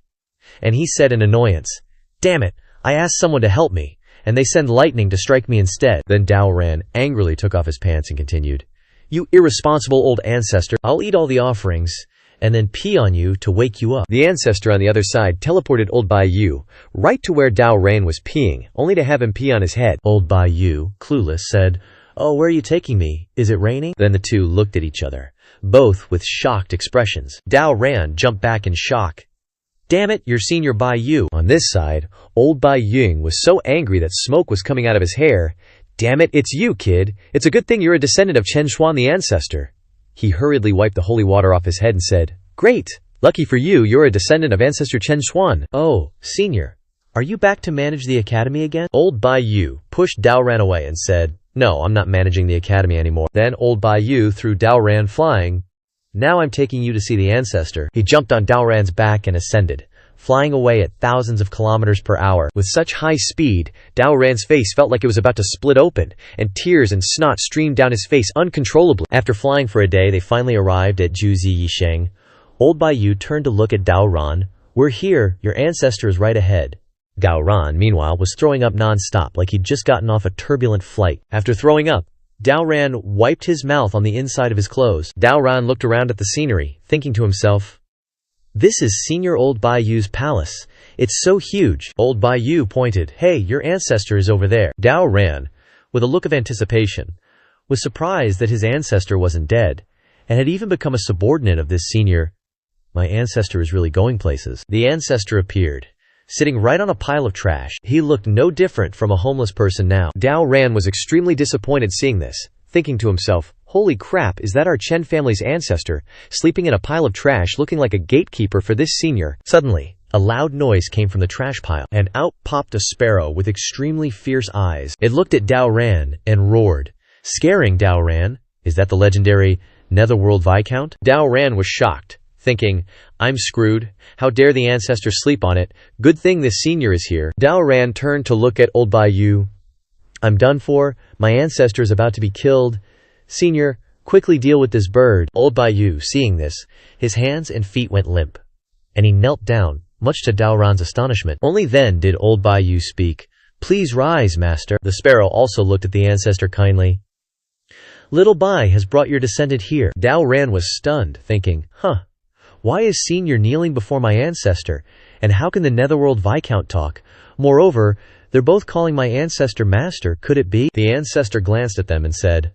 and he said in annoyance, "Damn it, I asked someone to help me, and they send lightning to strike me instead." Then Daoran angrily took off his pants and continued, "You irresponsible old ancestor, I'll eat all the offerings, and then pee on you to wake you up." The ancestor on the other side teleported old Bai Yu right to where Daoran was peeing, only to have him pee on his head. Old Bai Yu, clueless, said, "Oh, where are you taking me? Is it raining?" Then the two looked at each other, both with shocked expressions. Daoran jumped back in shock. "Damn it, you're Senior Bai Yu." On this side, old Bai Ying was so angry that smoke was coming out of his hair. "Damn it, it's you, kid. It's a good thing you're a descendant of Chen Xuan the ancestor." He hurriedly wiped the holy water off his head and said, "Great! Lucky for you, you're a descendant of ancestor Chen Xuan." "Oh, Senior, are you back to manage the academy again?" Old Bai Yu pushed Daoran away and said, "No, I'm not managing the academy anymore." Then old Bai Yu threw Daoran flying. "Now I'm taking you to see the ancestor." He jumped on Daoran's back and ascended, flying away at thousands of kilometers per hour. With such high speed, Daoran's face felt like it was about to split open, and tears and snot streamed down his face uncontrollably. After flying for a day, they finally arrived at Juzi Yisheng. Old Bai Yu turned to look at Daoran. "We're here, your ancestor is right ahead." Daoran, meanwhile, was throwing up non-stop like he'd just gotten off a turbulent flight. After throwing up, Daoran wiped his mouth on the inside of his clothes. Daoran looked around at the scenery, thinking to himself, "This is Senior Old Bai Yu's palace. It's so huge." Old Bai Yu pointed, "Hey, your ancestor is over there." Daoran, with a look of anticipation, was surprised that his ancestor wasn't dead, and had even become a subordinate of this senior. "My ancestor is really going places." The ancestor appeared, sitting right on a pile of trash. He looked no different from a homeless person now. Daoran was extremely disappointed seeing this, thinking to himself, "Holy crap, is that our Chen family's ancestor, sleeping in a pile of trash looking like a gatekeeper for this senior?" Suddenly, a loud noise came from the trash pile, and out popped a sparrow with extremely fierce eyes. It looked at Daoran and roared, scaring Daoran. "Is that the legendary Netherworld Viscount?" Daoran was shocked, thinking, "I'm screwed. How dare the ancestor sleep on it? Good thing this senior is here." Daoran turned to look at old Bai Yu. "I'm done for. My ancestor is about to be killed. Senior, quickly deal with this bird." Old Bai Yu, seeing this, his hands and feet went limp, and he knelt down, much to Daoran's astonishment. Only then did old Bai Yu speak. "Please rise, master." The sparrow also looked at the ancestor kindly. "Little Bai has brought your descendant here." Daoran was stunned, thinking, why is Senior kneeling before my ancestor, and how can the Netherworld Viscount talk? Moreover, they're both calling my ancestor master, could it be? The ancestor glanced at them and said,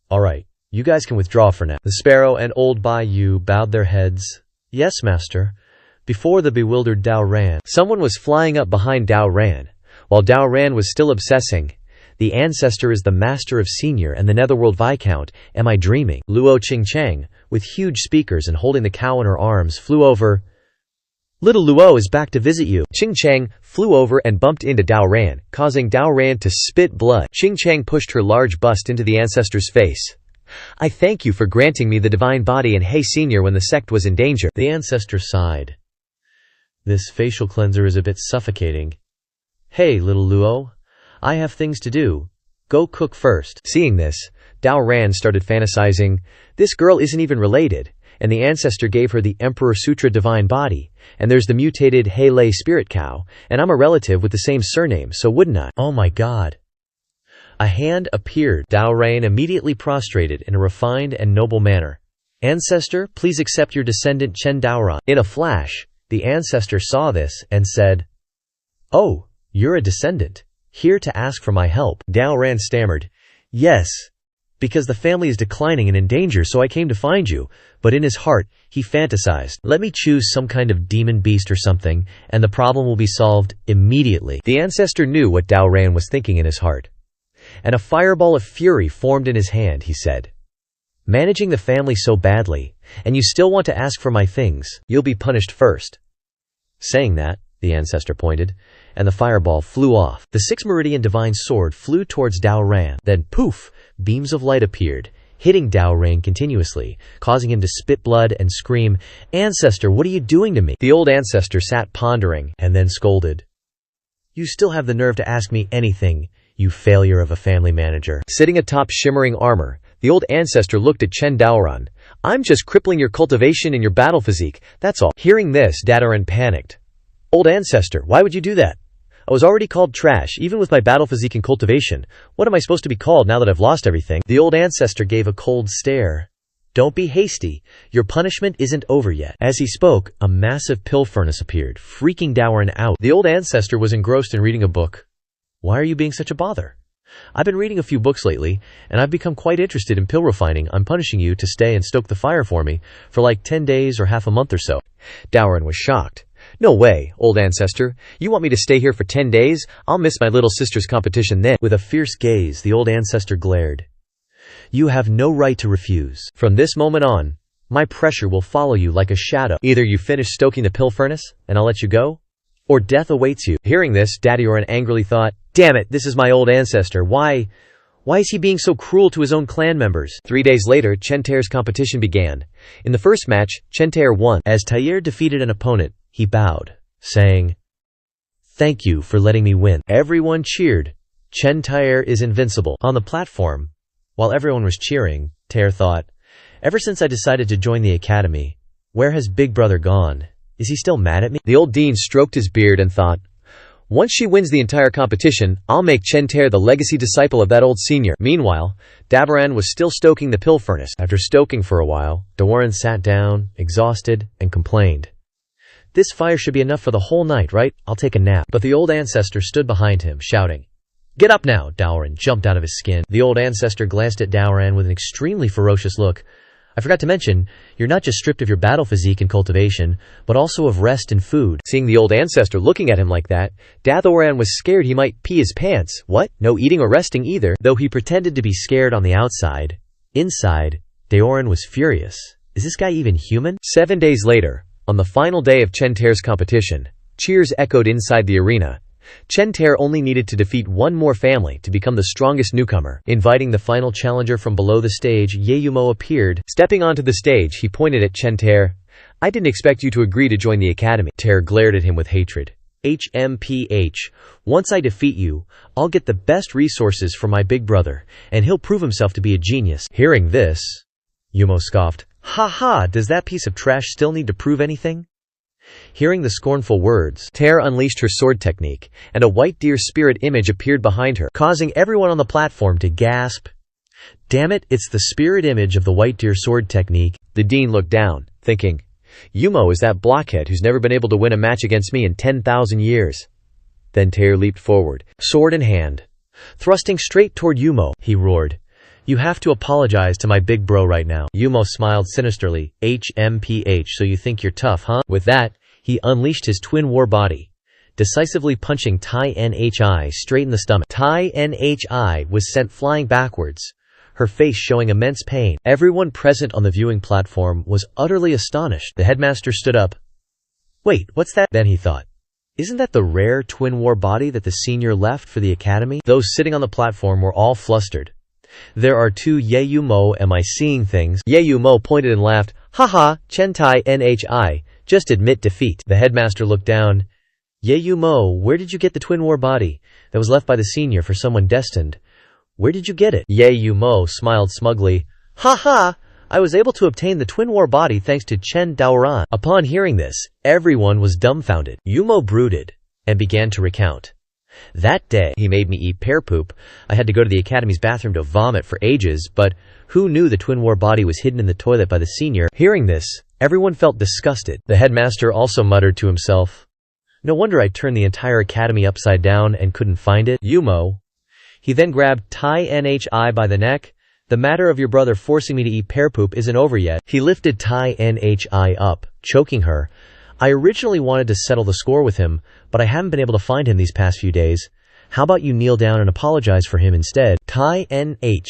"Alright, you guys can withdraw for now." The sparrow and old Bai Yu bowed their heads. "Yes, master." Before the bewildered Daoran, someone was flying up behind Daoran. While Daoran was still obsessing, "The ancestor is the master of Senior and the Netherworld Viscount. Am I dreaming?" Luo Qingcheng, with huge speakers and holding the cow in her arms, flew over. "Little Luo is back to visit you." Qingcheng flew over and bumped into Daoran, causing Daoran to spit blood. Qingcheng pushed her large bust into the ancestor's face. "I thank you for granting me the divine body and Hey Senior when the sect was in danger." The ancestor sighed. "This facial cleanser is a bit suffocating. Hey, little Luo, I have things to do. Go cook first." Seeing this, Daoran started fantasizing, "This girl isn't even related, and the ancestor gave her the Emperor Sutra divine body, and there's the mutated Hey Lei spirit cow, and I'm a relative with the same surname, so wouldn't I? Oh my god." A hand appeared. Daoran immediately prostrated in a refined and noble manner. "Ancestor, please accept your descendant Chen Daoran." In a flash, the ancestor saw this and said, "Oh, you're a descendant, here to ask for my help." Daoran stammered, "Yes, because the family is declining and in danger, so I came to find you." But in his heart, he fantasized, "Let me choose some kind of demon beast or something, and the problem will be solved immediately." The ancestor knew what Daoran was thinking in his heart. And a fireball of fury formed in his hand. He said, "Managing the family so badly, and you still want to ask for my things, you'll be punished first." Saying that, the ancestor pointed, and the fireball flew off. The six-meridian divine sword flew towards Daoran. Then, poof, beams of light appeared, hitting Daoran continuously, causing him to spit blood and scream, "Ancestor, what are you doing to me?" The old ancestor sat pondering, and then scolded, "You still have the nerve to ask me anything, you failure of a family manager." Sitting atop shimmering armor, the old ancestor looked at Chen Daoran. "I'm just crippling your cultivation and your battle physique, that's all." Hearing this, Daoran panicked. "Old ancestor, why would you do that? I was already called trash, even with my battle physique and cultivation. What am I supposed to be called now that I've lost everything?" The old ancestor gave a cold stare. "Don't be hasty. Your punishment isn't over yet." As he spoke, a massive pill furnace appeared, freaking Daoran out. The old ancestor was engrossed in reading a book. "Why are you being such a bother? I've been reading a few books lately, and I've become quite interested in pill refining. I'm punishing you to stay and stoke the fire for me for like 10 days or half a month or so." Daoran was shocked. "No way, old ancestor. You want me to stay here for 10 days? I'll miss my little sister's competition then." With a fierce gaze, the old ancestor glared. "You have no right to refuse. From this moment on, my pressure will follow you like a shadow. Either you finish stoking the pill furnace, and I'll let you go, or death awaits you." Hearing this, Daoran angrily thought, "Damn it, this is my old ancestor. Why is he being so cruel to his own clan members?" 3 days later, Chen Tair's competition began. In the first match, Chen Tair won. As Tair defeated an opponent, he bowed, saying, "Thank you for letting me win." Everyone cheered. Chen Tair is invincible. On the platform, while everyone was cheering, Tair thought, "Ever since I decided to join the academy, where has Big Brother gone? Is he still mad at me?" The old dean stroked his beard and thought, "Once she wins the entire competition, I'll make Chen Tair the legacy disciple of that old senior." Meanwhile, Daoran was still stoking the pill furnace. After stoking for a while, Daoran sat down, exhausted, and complained, "This fire should be enough for the whole night, right? I'll take a nap." But the old ancestor stood behind him, shouting, "Get up now!" Daoran jumped out of his skin. The old ancestor glanced at Daoran with an extremely ferocious look. "I forgot to mention, you're not just stripped of your battle physique and cultivation, but also of rest and food." Seeing the old ancestor looking at him like that, Daoran was scared he might pee his pants. What? No eating or resting either? Though he pretended to be scared on the outside, inside, Daoran was furious. Is this guy even human? 7 days later, on the final day of Chen Tair's competition, cheers echoed inside the arena. Chen Tair only needed to defeat one more family to become the strongest newcomer. Inviting the final challenger from below the stage, Yeyumo appeared. Stepping onto the stage, he pointed at Chen Tair. "I didn't expect you to agree to join the academy." Tair glared at him with hatred. "HMPH. Once I defeat you, I'll get the best resources for my big brother, and he'll prove himself to be a genius." Hearing this, Yumo scoffed. "Ha ha, does that piece of trash still need to prove anything? Hearing the scornful words, Tear unleashed her sword technique, and a white deer spirit image appeared behind her, causing everyone on the platform to gasp. Damn it, it's the spirit image of the white deer sword technique. The dean looked down, thinking, Yumo is that blockhead who's never been able to win a match against me in 10,000 years. Then Tear leaped forward, sword in hand. Thrusting straight toward Yumo, he roared, "You have to apologize to my big bro right now." Yumo smiled sinisterly. HMPH, so you think you're tough, huh? With that, he unleashed his twin war body, decisively punching Tai Nhi straight in the stomach. Tai Nhi was sent flying backwards, her face showing immense pain. Everyone present on the viewing platform was utterly astonished. The headmaster stood up. Wait, what's that? Then he thought, isn't that the rare twin war body that the senior left for the academy? Those sitting on the platform were all flustered. There are two Yumo, am I seeing things? Yumo pointed and laughed, haha, Chentai Nhi, just admit defeat. The headmaster looked down. Yumo, where did you get the twin war body that was left by the senior for someone destined? Where did you get it? Yumo smiled smugly. Ha! I was able to obtain the twin war body thanks to Chen Daoran. Upon hearing this, everyone was dumbfounded. Yumo brooded and began to recount. That day, he made me eat pear poop. I had to go to the academy's bathroom to vomit for ages, but who knew the twin war body was hidden in the toilet by the senior? Hearing this, everyone felt disgusted. The headmaster also muttered to himself, no wonder I turned the entire academy upside down and couldn't find it. Yumo. He then grabbed Tai Nhi by the neck. The matter of your brother forcing me to eat pear poop isn't over yet. He lifted Tai Nhi up, choking her. I originally wanted to settle the score with him, but I haven't been able to find him these past few days. How about you kneel down and apologize for him instead? Tai Nhi.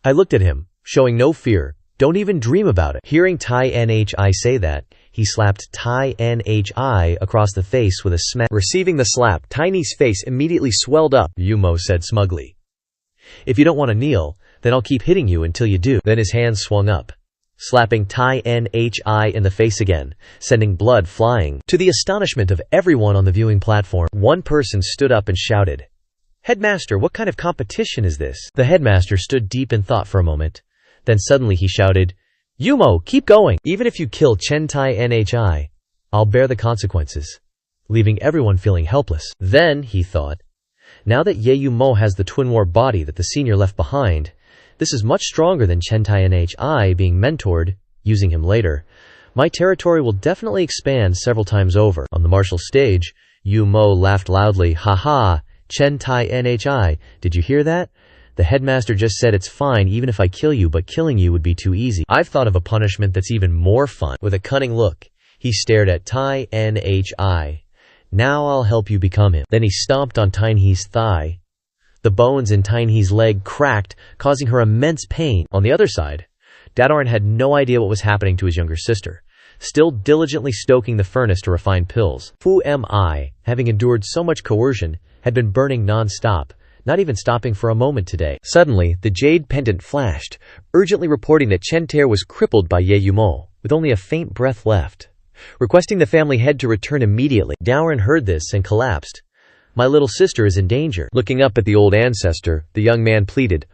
I looked at him, showing no fear. Don't even dream about it. Hearing Tai Nhi say that, he slapped Tai Nhi across the face with a smack. Receiving the slap, Tiny's face immediately swelled up. Yumo said smugly, if you don't want to kneel, then I'll keep hitting you until you do. Then his hands swung up, slapping Tai Nhi in the face again, sending blood flying. To the astonishment of everyone on the viewing platform, one person stood up and shouted, Headmaster, what kind of competition is this? The headmaster stood deep in thought for a moment. Then suddenly he shouted, Yumo, keep going! Even if you kill Chen Tai Nhi, I'll bear the consequences. Leaving everyone feeling helpless. Then, he thought, now that Yumo has the twin war body that the senior left behind, this is much stronger than Chen Tai Nhi being mentored, using him later. My territory will definitely expand several times over. On the martial stage, Yumo laughed loudly. Haha, Chen Tai Nhi, did you hear that? The headmaster just said it's fine even if I kill you, but killing you would be too easy. I've thought of a punishment that's even more fun. With a cunning look, he stared at Tai Nhi. Now I'll help you become him. Then he stomped on Tiny's thigh. The bones in Tiny's leg cracked, causing her immense pain. On the other side, Dadoran had no idea what was happening to his younger sister, still diligently stoking the furnace to refine pills. Fu Mi, having endured so much coercion, had been burning non-stop, not even stopping for a moment today. Suddenly, the jade pendant flashed, urgently reporting that Chen Tear was crippled by Yumo, with only a faint breath left, requesting the family head to return immediately. Daoran heard this and collapsed. My little sister is in danger. Looking up at the old ancestor, the young man pleaded,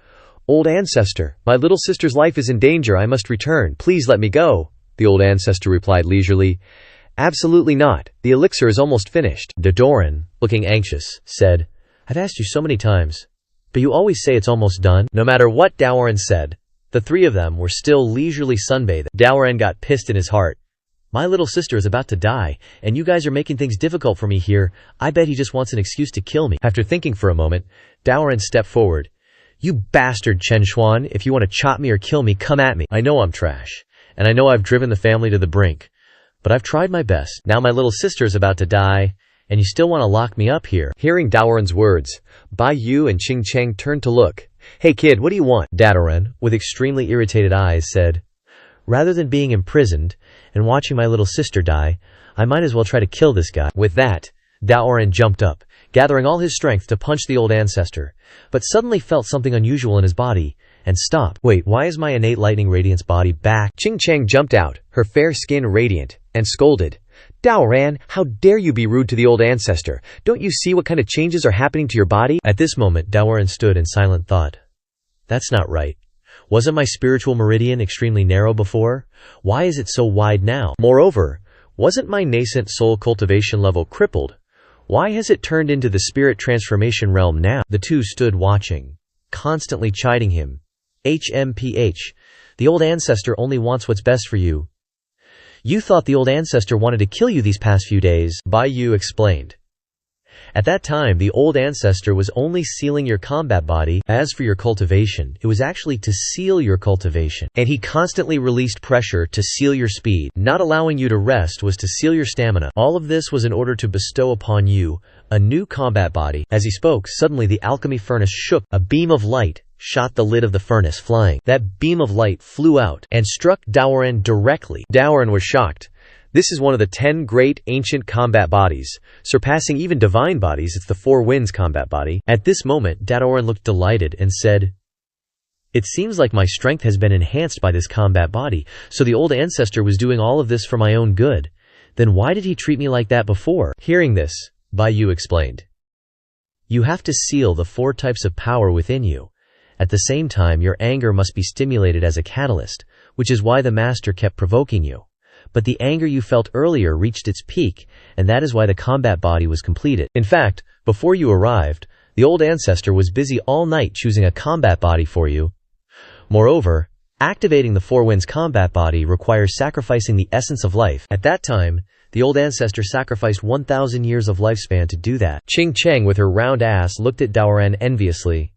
Old ancestor, my little sister's life is in danger. I must return. Please let me go. The old ancestor replied leisurely, Absolutely not. The elixir is almost finished. Dadoran, looking anxious, said, I've asked you so many times, but you always say it's almost done. No matter what Daoran said, the three of them were still leisurely sunbathing. Daoran got pissed in his heart. My little sister is about to die, and you guys are making things difficult for me here. I bet he just wants an excuse to kill me. After thinking for a moment, Daoran stepped forward. You bastard Chen Xuan, if you want to chop me or kill me, come at me. I know I'm trash, and I know I've driven the family to the brink, but I've tried my best. Now my little sister is about to die, and you still want to lock me up here. Hearing Daoran's words, Bai Yu and Qing Cheng turned to look. Hey kid, what do you want? Daoran, with extremely irritated eyes, said, Rather than being imprisoned and watching my little sister die, I might as well try to kill this guy. With that, Daoran jumped up, gathering all his strength to punch the old ancestor, but suddenly felt something unusual in his body, and stopped. Wait, why is my innate lightning radiance body back? Qing Cheng jumped out, her fair skin radiant, and scolded, Daoran, how dare you be rude to the old ancestor? Don't you see what kind of changes are happening to your body? At this moment, Daoran stood in silent thought. That's not right. Wasn't my spiritual meridian extremely narrow before? Why is it so wide now? Moreover, Wasn't my nascent soul cultivation level crippled? Why has it turned into the spirit transformation realm now? The two stood watching, constantly chiding him. HMPH. The old ancestor only wants what's best for you. You thought the old ancestor wanted to kill you these past few days, Bai Yu explained. At that time, the old ancestor was only sealing your combat body. As for your cultivation, it was actually to seal your cultivation. And he constantly released pressure to seal your speed. Not allowing you to rest was to seal your stamina. All of this was in order to bestow upon you a new combat body. As he spoke, suddenly the alchemy furnace shook. A beam of light shot the lid of the furnace flying. That beam of light flew out and struck Daoran directly. Daoran was shocked. This is one of the 10 great ancient combat bodies, surpassing even divine bodies. It's the Four Winds combat body. At this moment, Daoran looked delighted and said, "It seems like my strength has been enhanced by this combat body, so the old ancestor was doing all of this for my own good. Then why did he treat me like that before?" Hearing this, Bai Yu explained, "You have to seal the 4 types of power within you. At the same time, your anger must be stimulated as a catalyst, which is why the master kept provoking you. But the anger you felt earlier reached its peak, and that is why the combat body was completed. In fact, before you arrived, the old ancestor was busy all night choosing a combat body for you. Moreover, activating the Four Winds combat body requires sacrificing the essence of life. At that time, the old ancestor sacrificed 1,000 years of lifespan to do that." Ching Cheng with her round ass looked at Daoran enviously.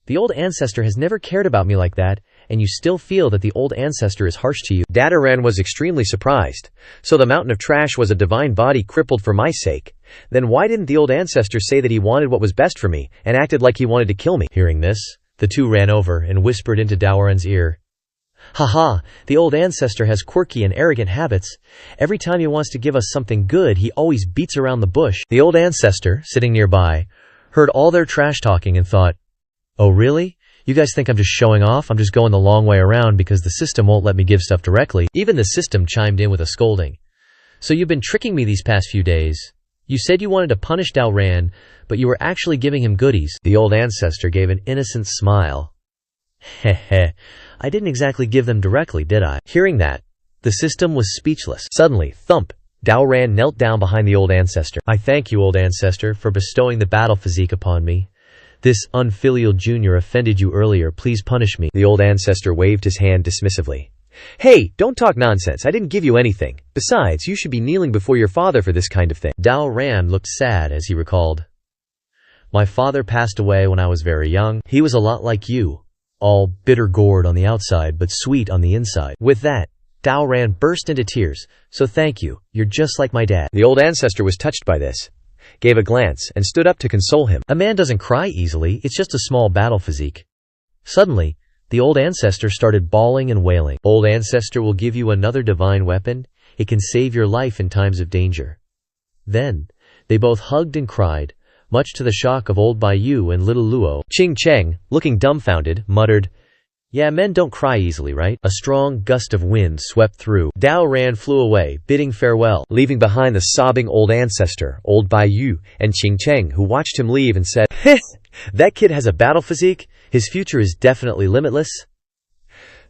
"The old ancestor has never cared about me like that, and you still feel that the old ancestor is harsh to you." Daoran was extremely surprised. So the mountain of trash was a divine body crippled for my sake. Then why didn't the old ancestor say that he wanted what was best for me, and acted like he wanted to kill me? Hearing this, the two ran over and whispered into Daoran's ear, "Haha, the old ancestor has quirky and arrogant habits. Every time he wants to give us something good, he always beats around the bush." The old ancestor, sitting nearby, heard all their trash talking and thought, "Oh really? You guys think I'm just showing off? I'm just going the long way around because the system won't let me give stuff directly." Even the system chimed in with a scolding. "So you've been tricking me these past few days. You said you wanted to punish Daoran, but you were actually giving him goodies." The old ancestor gave an innocent smile. "Heh, I didn't exactly give them directly, did I?" Hearing that, the system was speechless. Suddenly, thump, Daoran knelt down behind the old ancestor. "I thank you, old ancestor, for bestowing the battle physique upon me. This unfilial junior offended you earlier. Please punish me." The old ancestor waved his hand dismissively. "Hey, don't talk nonsense. I didn't give you anything. Besides, you should be kneeling before your father for this kind of thing." Daoran looked sad as he recalled, "My father passed away when I was very young. He was a lot like you. All bitter gourd on the outside, but sweet on the inside." With that, Daoran burst into tears. "So thank you. You're just like my dad." The old ancestor was touched by this, gave a glance, and stood up to console him. "A man doesn't cry easily. It's just a small battle physique." Suddenly, the old ancestor started bawling and wailing. "Old ancestor will give you another divine weapon. It can save your life in times of danger." Then, they both hugged and cried, much to the shock of old Bai Yu and little Luo. Ching Cheng, looking dumbfounded, muttered, "Yeah, men don't cry easily, right?" A strong gust of wind swept through. Daoran flew away, bidding farewell, leaving behind the sobbing old ancestor, old Bai Yu, and Ching Cheng, who watched him leave and said, "That kid has a battle physique. His future is definitely limitless."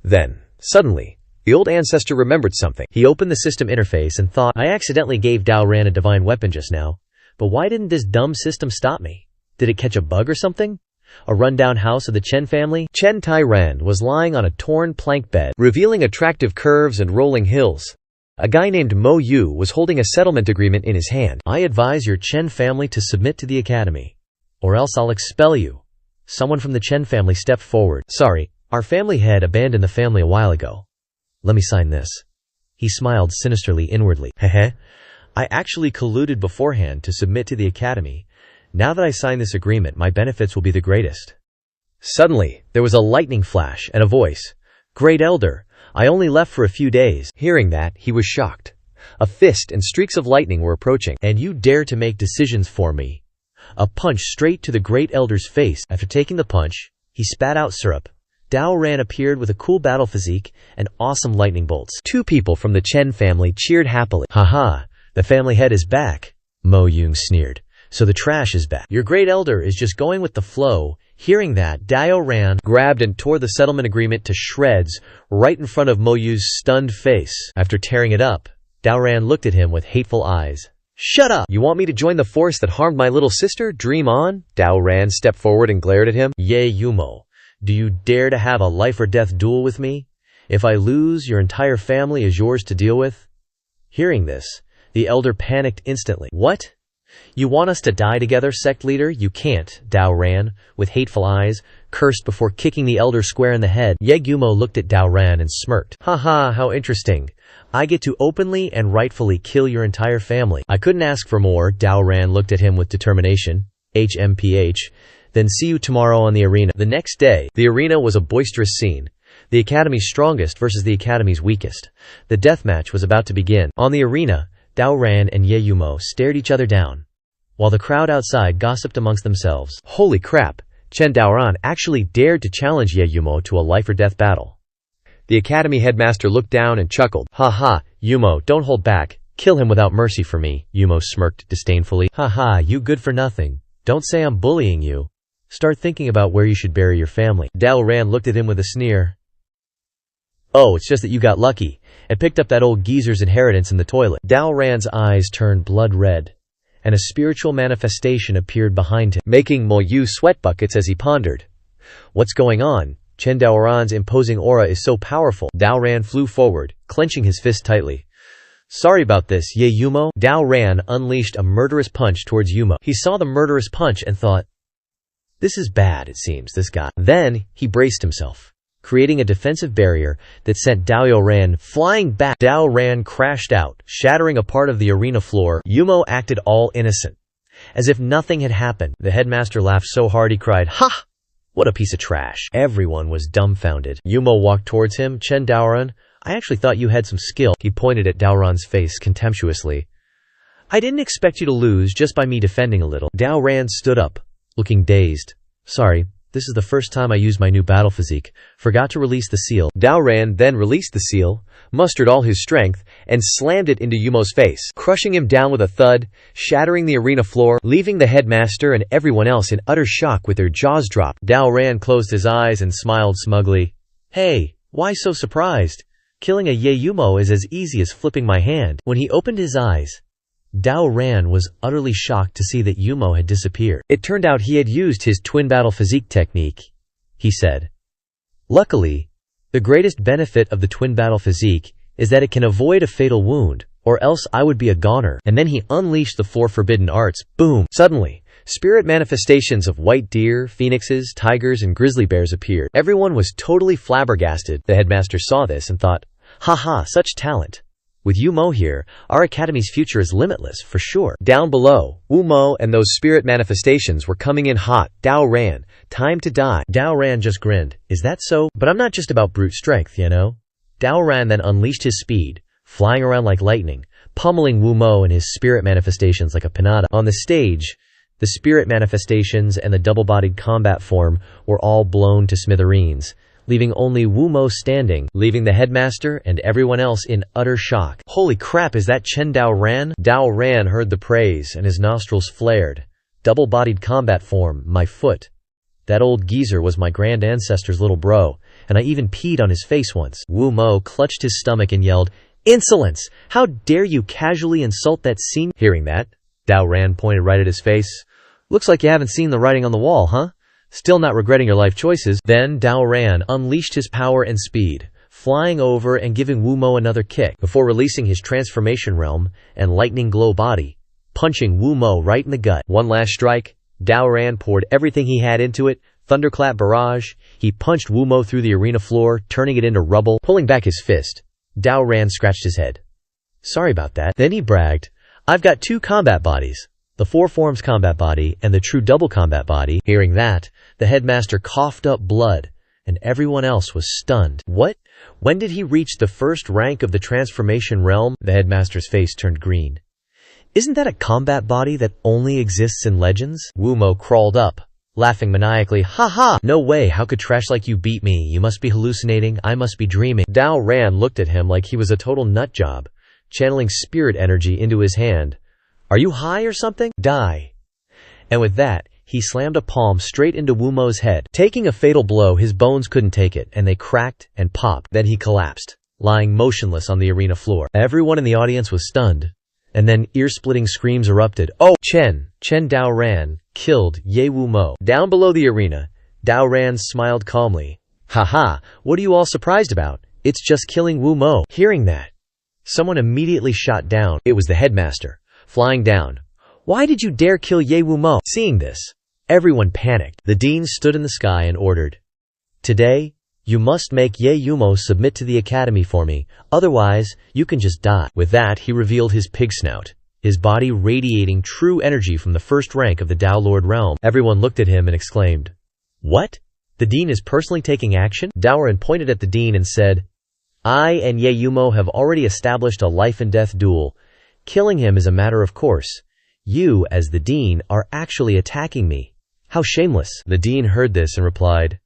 Then, suddenly, the old ancestor remembered something. He opened the system interface and thought, "I accidentally gave Daoran a divine weapon just now. But why didn't this dumb system stop me? Did it catch a bug or something? A rundown house of the Chen family?" Chen Tairan was lying on a torn plank bed, revealing attractive curves and rolling hills. A guy named Mo Yu was holding a settlement agreement in his hand. "I advise your Chen family to submit to the academy, or else I'll expel you." Someone from the Chen family stepped forward. "Sorry, our family head abandoned the family a while ago. Let me sign this." He smiled sinisterly inwardly. "Heh, I actually colluded beforehand to submit to the academy. Now that I sign this agreement, my benefits will be the greatest." Suddenly, there was a lightning flash and a voice. "Great Elder, I only left for a few days." Hearing that, he was shocked. A fist and streaks of lightning were approaching. "And you dare to make decisions for me?" A punch straight to the Great Elder's face. After taking the punch, he spat out syrup. Daoran appeared with a cool battle physique and awesome lightning bolts. Two people from the Chen family cheered happily. "Haha, the family head is back," Mo Yung sneered. "So the trash is back. Your Great Elder is just going with the flow." Hearing that, Daoran grabbed and tore the settlement agreement to shreds right in front of Mo Yu's stunned face. After tearing it up, Dao Ran looked at him with hateful eyes. "Shut up! You want me to join the force that harmed my little sister? Dream on." Dao Ran stepped forward and glared at him. "Ye Yumo, do you dare to have a life-or-death duel with me? If I lose, your entire family is yours to deal with." Hearing this, the elder panicked instantly. "What? You want us to die together, sect leader? You can't," Dao Ran, with hateful eyes, cursed before kicking the elder square in the head. Ye Yumo looked at Dao Ran and smirked. "Haha, how interesting. I get to openly and rightfully kill your entire family. I couldn't ask for more." Dao Ran looked at him with determination. HMPH. "Then see you tomorrow on the arena." The next day, the arena was a boisterous scene. The Academy's strongest versus the Academy's weakest. The deathmatch was about to begin. On the arena, Dao Ran and Ye Yumo stared each other down, while the crowd outside gossiped amongst themselves. Holy crap, Chen Daoran actually dared to challenge Ye Yumo to a life-or-death battle. The Academy headmaster looked down and chuckled. "Ha, Yumo, don't hold back. Kill him without mercy for me." Yumo smirked disdainfully. "Ha, you good for nothing. Don't say I'm bullying you. Start thinking about where you should bury your family." Dao Ran looked at him with a sneer. "Oh, it's just that you got lucky and picked up that old geezer's inheritance in the toilet." Dao Ran's eyes turned blood red, and a spiritual manifestation appeared behind him, making Mo Yu sweat buckets as he pondered. "What's going on? Chen Daoran's imposing aura is so powerful." Dao Ran flew forward, clenching his fist tightly. "Sorry about this, Ye Yumo." Dao Ran unleashed a murderous punch towards Yumo. He saw the murderous punch and thought, "This is bad, it seems, this guy." Then, he braced himself, creating a defensive barrier that sent Dao Ran flying back. Dao Ran crashed out, shattering a part of the arena floor. Yumo acted all innocent, as if nothing had happened. The headmaster laughed so hard he cried, "Ha! What a piece of trash." Everyone was dumbfounded. Yumo walked towards him. "Chen Daoran, I actually thought you had some skill." He pointed at Daoran's face contemptuously. "I didn't expect you to lose just by me defending a little." Dao Ran stood up, looking dazed. "Sorry. This is the first time I used my new battle physique. Forgot to release the seal." Dao Ran then released the seal, mustered all his strength, and slammed it into Yumo's face, crushing him down with a thud, shattering the arena floor, leaving the headmaster and everyone else in utter shock with their jaws dropped. Dao Ran closed his eyes and smiled smugly. "Hey, why so surprised? Killing a Ye Yumo is as easy as flipping my hand." When he opened his eyes, Dao Ran was utterly shocked to see that Yumo had disappeared. It turned out he had used his twin battle physique technique, he said. "Luckily, the greatest benefit of the twin battle physique is that it can avoid a fatal wound, or else I would be a goner." And then he unleashed the 4 forbidden arts. Boom! Suddenly, spirit manifestations of white deer, phoenixes, tigers, and grizzly bears appeared. Everyone was totally flabbergasted. The headmaster saw this and thought, "Haha, such talent. With Yumo here, our academy's future is limitless, for sure." Down below, Wumo and those spirit manifestations were coming in hot. Dao Ran, time to die. Dao Ran just grinned. "Is that so? But I'm not just about brute strength, you know?" Dao Ran then unleashed his speed, flying around like lightning, pummeling Wumo and his spirit manifestations like a pinata. On the stage, the spirit manifestations and the double-bodied combat form were all blown to smithereens, leaving only Wumo standing, leaving the headmaster and everyone else in utter shock. "Holy crap, is that Chen Daoran?" Dao Ran heard the praise and his nostrils flared. "Double-bodied combat form, my foot. That old geezer was my grand ancestor's little bro, and I even peed on his face once." Wumo clutched his stomach and yelled, "Insolence! How dare you casually insult that senior?" Hearing that, Dao Ran pointed right at his face. "Looks like you haven't seen the writing on the wall, huh? Still not regretting your life choices." Then Dao Ran unleashed his power and speed, flying over and giving Wumo another kick, before releasing his transformation realm and lightning glow body, punching Wumo right in the gut. One last strike, Dao Ran poured everything he had into it. Thunderclap barrage. He punched Wumo through the arena floor, turning it into rubble. Pulling back his fist, Dao Ran scratched his head. "Sorry about that." Then he bragged, "I've got 2 combat bodies. The 4 forms combat body and the true double combat body." Hearing that, the headmaster coughed up blood, and everyone else was stunned. "What? When did he reach the first rank of the transformation realm?" The headmaster's face turned green. "Isn't that a combat body that only exists in legends?" Wumo crawled up, laughing maniacally. "Ha! No way, how could trash like you beat me? You must be hallucinating, I must be dreaming." Dao Ran looked at him like he was a total nutjob, channeling spirit energy into his hand. "Are you high or something? Die." And with that, he slammed a palm straight into Wumo's head. Taking a fatal blow, his bones couldn't take it, and they cracked and popped. Then he collapsed, lying motionless on the arena floor. Everyone in the audience was stunned. And then ear-splitting screams erupted. Oh! Chen Dao Ran, killed Ye Wu Mo. Down below the arena, Dao Ran smiled calmly. Haha, what are you all surprised about? It's just killing Wu Mo. Hearing that, someone immediately shot down. It was the headmaster, flying down. Why did you dare kill Ye Wu Mo? Seeing this, everyone panicked. The dean stood in the sky and ordered, "Today, you must make Ye Wu Mo submit to the academy for me, otherwise, you can just die." With that, he revealed his pig snout, his body radiating true energy from the first rank of the Tao Lord realm. Everyone looked at him and exclaimed, "What? The dean is personally taking action?" Daoran pointed at the dean and said, "I and Ye Wu Mo have already established a life-and-death duel. Killing him is a matter of course. You, as the dean, are actually attacking me. How shameless." The dean heard this and replied,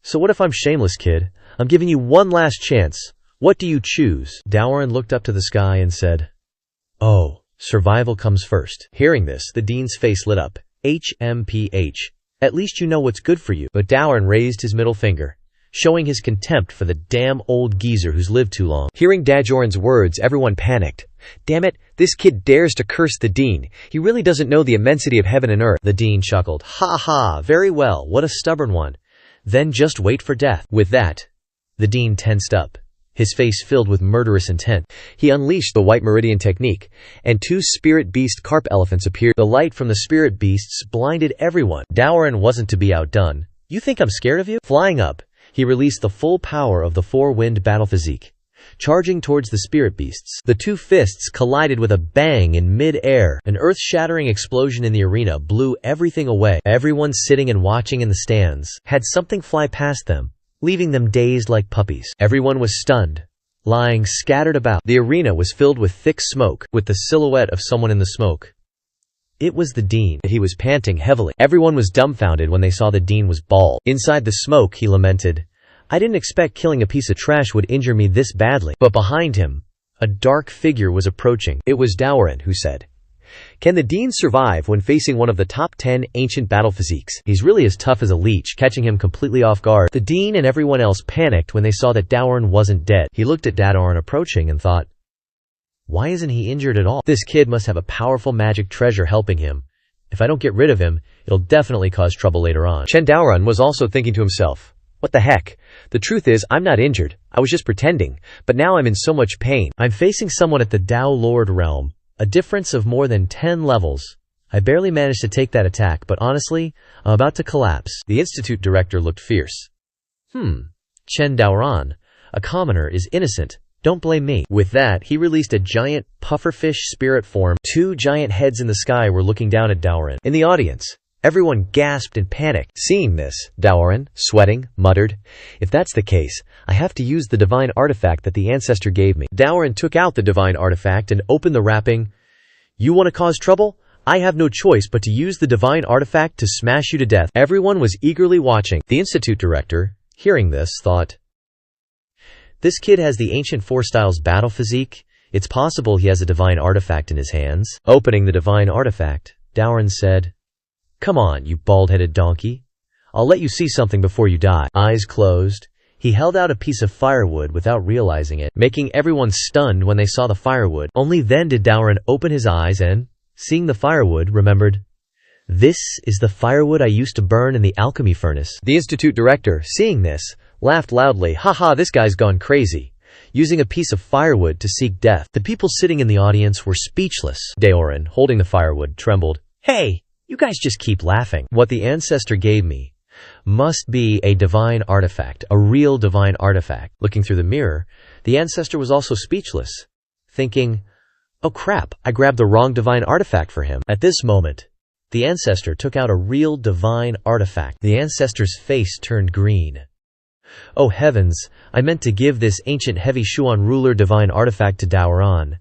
"So what if I'm shameless, kid? I'm giving you one last chance. What do you choose?" Daoran looked up to the sky and said, "Oh, survival comes first." Hearing this, the dean's face lit up. HMPH. At least you know what's good for you. But Daoran raised his middle finger, showing his contempt for the damn old geezer who's lived too long. Hearing Dajoran's words, everyone panicked. Damn it, this kid dares to curse the dean. He really doesn't know the immensity of heaven and earth. The dean chuckled. Ha ha, very well, what a stubborn one. Then just wait for death. With that, the dean tensed up, his face filled with murderous intent. He unleashed the White Meridian technique, and 2 spirit beast carp elephants appeared. The light from the spirit beasts blinded everyone. Daoran wasn't to be outdone. "You think I'm scared of you?" Flying up, he released the full power of the 4-wind battle physique, charging towards the spirit beasts. The 2 fists collided with a bang in mid-air. An earth-shattering explosion in the arena blew everything away. Everyone sitting and watching in the stands had something fly past them, leaving them dazed like puppies. Everyone was stunned, lying scattered about. The arena was filled with thick smoke, with the silhouette of someone in the smoke. It was the dean. He was panting heavily. Everyone was dumbfounded when they saw the dean was bald. Inside the smoke, he lamented, "I didn't expect killing a piece of trash would injure me this badly." But behind him, a dark figure was approaching. It was Daoran, who said, "Can the dean survive when facing one of the top 10 ancient battle physiques? He's really as tough as a leech," catching him completely off guard. The dean and everyone else panicked when they saw that Daoran wasn't dead. He looked at Daoran approaching and thought, why isn't he injured at all? This kid must have a powerful magic treasure helping him. If I don't get rid of him, it'll definitely cause trouble later on. Chen Daoran was also thinking to himself, what the heck? The truth is, I'm not injured. I was just pretending, but now I'm in so much pain. I'm facing someone at the Tao Lord realm, a difference of more than 10 levels. I barely managed to take that attack, but honestly, I'm about to collapse. The institute director looked fierce. Chen Daoran, a commoner, is innocent. Don't blame me. With that, he released a giant pufferfish spirit form. 2 giant heads in the sky were looking down at Daoran. In the audience, everyone gasped and panicked. Seeing this, Daoran, sweating, muttered, "If that's the case, I have to use the divine artifact that the ancestor gave me." Daoran took out the divine artifact and opened the wrapping. "You want to cause trouble? I have no choice but to use the divine artifact to smash you to death." Everyone was eagerly watching. The institute director, hearing this, thought, this kid has the ancient 4 styles battle physique. It's possible he has a divine artifact in his hands. Opening the divine artifact, Daoran said, "Come on, you bald-headed donkey. I'll let you see something before you die." Eyes closed, he held out a piece of firewood without realizing it, making everyone stunned when they saw the firewood. Only then did Daoran open his eyes and, seeing the firewood, remembered, "This is the firewood I used to burn in the alchemy furnace." The institute director, seeing this, laughed loudly. Haha, this guy's gone crazy, using a piece of firewood to seek death. The people sitting in the audience were speechless. Daoran, holding the firewood, trembled. "Hey, you guys just keep laughing. What the ancestor gave me must be a divine artifact, a real divine artifact." Looking through the mirror, the ancestor was also speechless, thinking, oh crap, I grabbed the wrong divine artifact for him. At this moment, the ancestor took out a real divine artifact. The ancestor's face turned green. Oh heavens, I meant to give this ancient heavy Shuan ruler divine artifact to Daoran,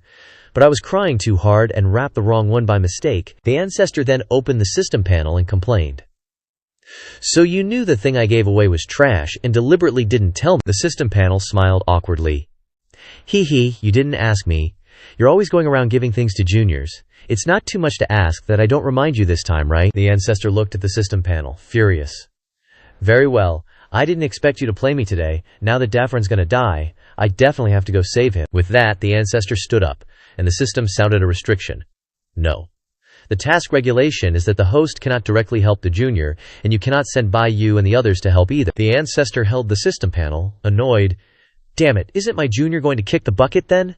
but I was crying too hard and wrapped the wrong one by mistake. The ancestor then opened the system panel and complained. "So you knew the thing I gave away was trash and deliberately didn't tell me?" The system panel smiled awkwardly. "Hee, you didn't ask me. You're always going around giving things to juniors. It's not too much to ask that I don't remind you this time, right?" The ancestor looked at the system panel, furious. "Very well. I didn't expect you to play me today. Now that Daoran's gonna die, I definitely have to go save him. With that, the ancestor stood up, and the system sounded a restriction. No. The task regulation is that the host cannot directly help the junior, and you cannot send by you and the others to help either. The ancestor held the system panel, annoyed. Damn it, isn't my junior going to kick the bucket then?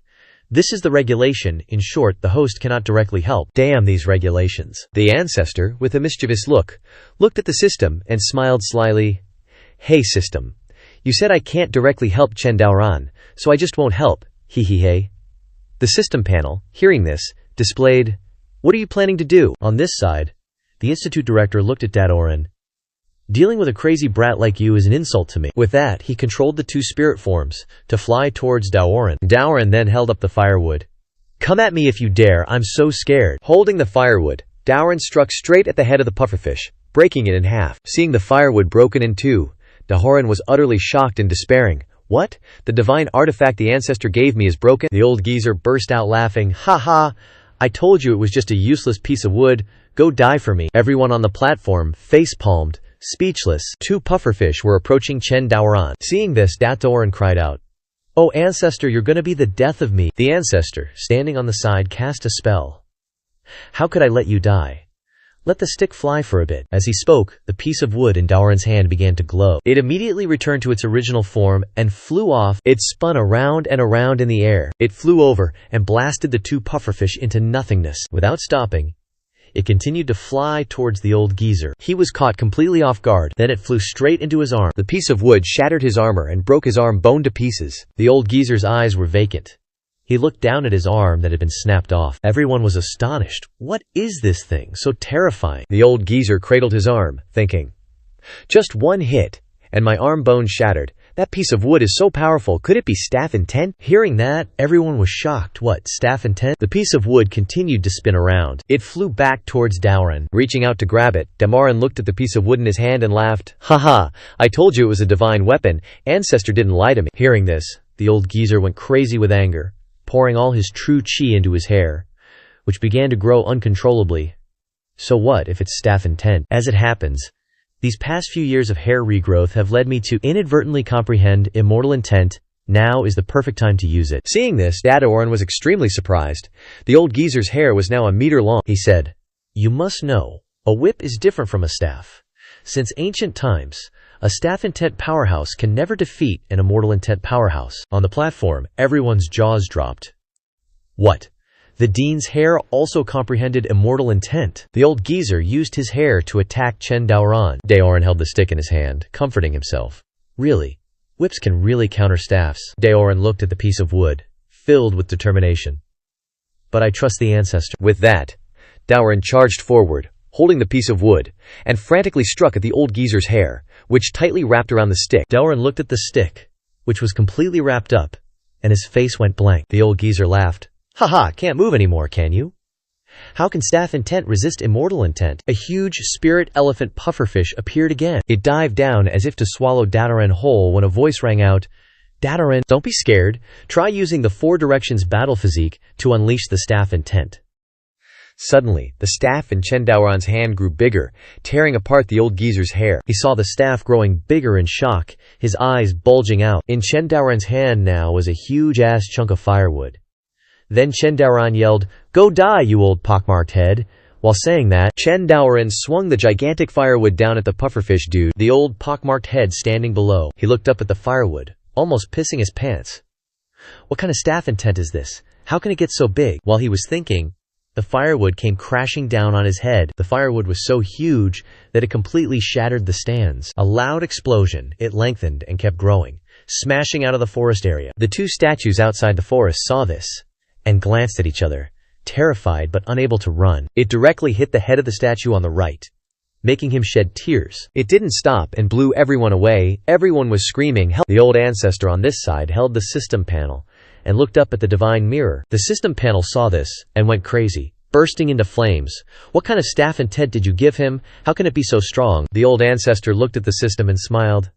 This is the regulation. In short, the host cannot directly help. Damn these regulations. The ancestor, with a mischievous look, looked at the system and smiled slyly. Hey system. You said I can't directly help Chen Daoran, so I just won't help. Hey. The system panel, hearing this, displayed, "What are you planning to do?" On this side, the institute director looked at Daoran. Dealing with a crazy brat like you is an insult to me. With that, he controlled the two spirit forms to fly towards Daoran. Daoran then held up the firewood. Come at me if you dare, I'm so scared. Holding the firewood, Daoran struck straight at the head of the pufferfish, breaking it in half. Seeing the firewood broken in two, Daoran was utterly shocked and despairing. What? The divine artifact the ancestor gave me is broken? The old geezer burst out laughing. Ha ha! I told you it was just a useless piece of wood. Go die for me. Everyone on the platform face-palmed, speechless. Two pufferfish were approaching Chen Daoran. Seeing this, Daoran cried out, "Oh ancestor, you're gonna be the death of me." The ancestor, standing on the side, cast a spell. How could I let you die? Let the stick fly for a bit. As he spoke, the piece of wood in Daoran's hand began to glow. It immediately returned to its original form and flew off. It spun around and around in the air. It flew over and blasted the two pufferfish into nothingness. Without stopping, it continued to fly towards the old geezer. He was caught completely off guard. Then it flew straight into his arm. The piece of wood shattered his armor and broke his arm bone to pieces. The old geezer's eyes were vacant. He looked down at his arm that had been snapped off. Everyone was astonished. What is this thing so terrifying? The old geezer cradled his arm, thinking, just one hit, and my arm bone shattered. That piece of wood is so powerful, could it be staff intent? Hearing that, everyone was shocked. What, staff intent? The piece of wood continued to spin around. It flew back towards Daoran. Reaching out to grab it, Daoran looked at the piece of wood in his hand and laughed. Haha, I told you it was a divine weapon. Ancestor didn't lie to me. Hearing this, the old geezer went crazy with anger, pouring all his true chi into his hair, which began to grow uncontrollably. So what if it's staff intent? As it happens, these past few years of hair regrowth have led me to inadvertently comprehend immortal intent. Now is the perfect time to use it. Seeing this, Daoran was extremely surprised. The old geezer's hair was now a meter long. He said, "You must know, a whip is different from a staff. Since ancient times, a staff intent powerhouse can never defeat an immortal intent powerhouse." On the platform, everyone's jaws dropped. What? The dean's hair also comprehended immortal intent. The old geezer used his hair to attack Chen Daoran. Daoran held the stick in his hand, comforting himself. Really? Whips can really counter staffs. Daoran looked at the piece of wood, filled with determination. But I trust the ancestor. With that, Daoran charged forward, holding the piece of wood, and frantically struck at the old geezer's hair, which tightly wrapped around the stick. Daoran looked at the stick, which was completely wrapped up, and his face went blank. The old geezer laughed. Haha, can't move anymore, can you? How can staff intent resist immortal intent? A huge spirit elephant pufferfish appeared again. It dived down as if to swallow Daoran whole when a voice rang out, "Daoran, don't be scared. Try using the 4 directions battle physique to unleash the staff intent." Suddenly, the staff in Chen Daoran's hand grew bigger, tearing apart the old geezer's hair. He saw the staff growing bigger in shock, his eyes bulging out. In Chen Daoran's hand now was a huge-ass chunk of firewood. Then Chen Daoran yelled, "Go die, you old pockmarked head." While saying that, Chen Daoran swung the gigantic firewood down at the pufferfish dude, the old pockmarked head standing below. He looked up at the firewood, almost pissing his pants. What kind of staff intent is this? How can it get so big? While he was thinking, the firewood came crashing down on his head. The firewood was so huge that it completely shattered the stands. A loud explosion, it lengthened and kept growing, smashing out of the forest area. The 2 statues outside the forest saw this and glanced at each other, terrified but unable to run. It directly hit the head of the statue on the right, making him shed tears. It didn't stop and blew everyone away. Everyone was screaming, "Help!" The old ancestor on this side held the system panel and looked up at the divine mirror. The system panel saw this and went crazy, bursting into flames. "What kind of staff intent did you give him? How can it be so strong?" The old ancestor looked at the system and smiled.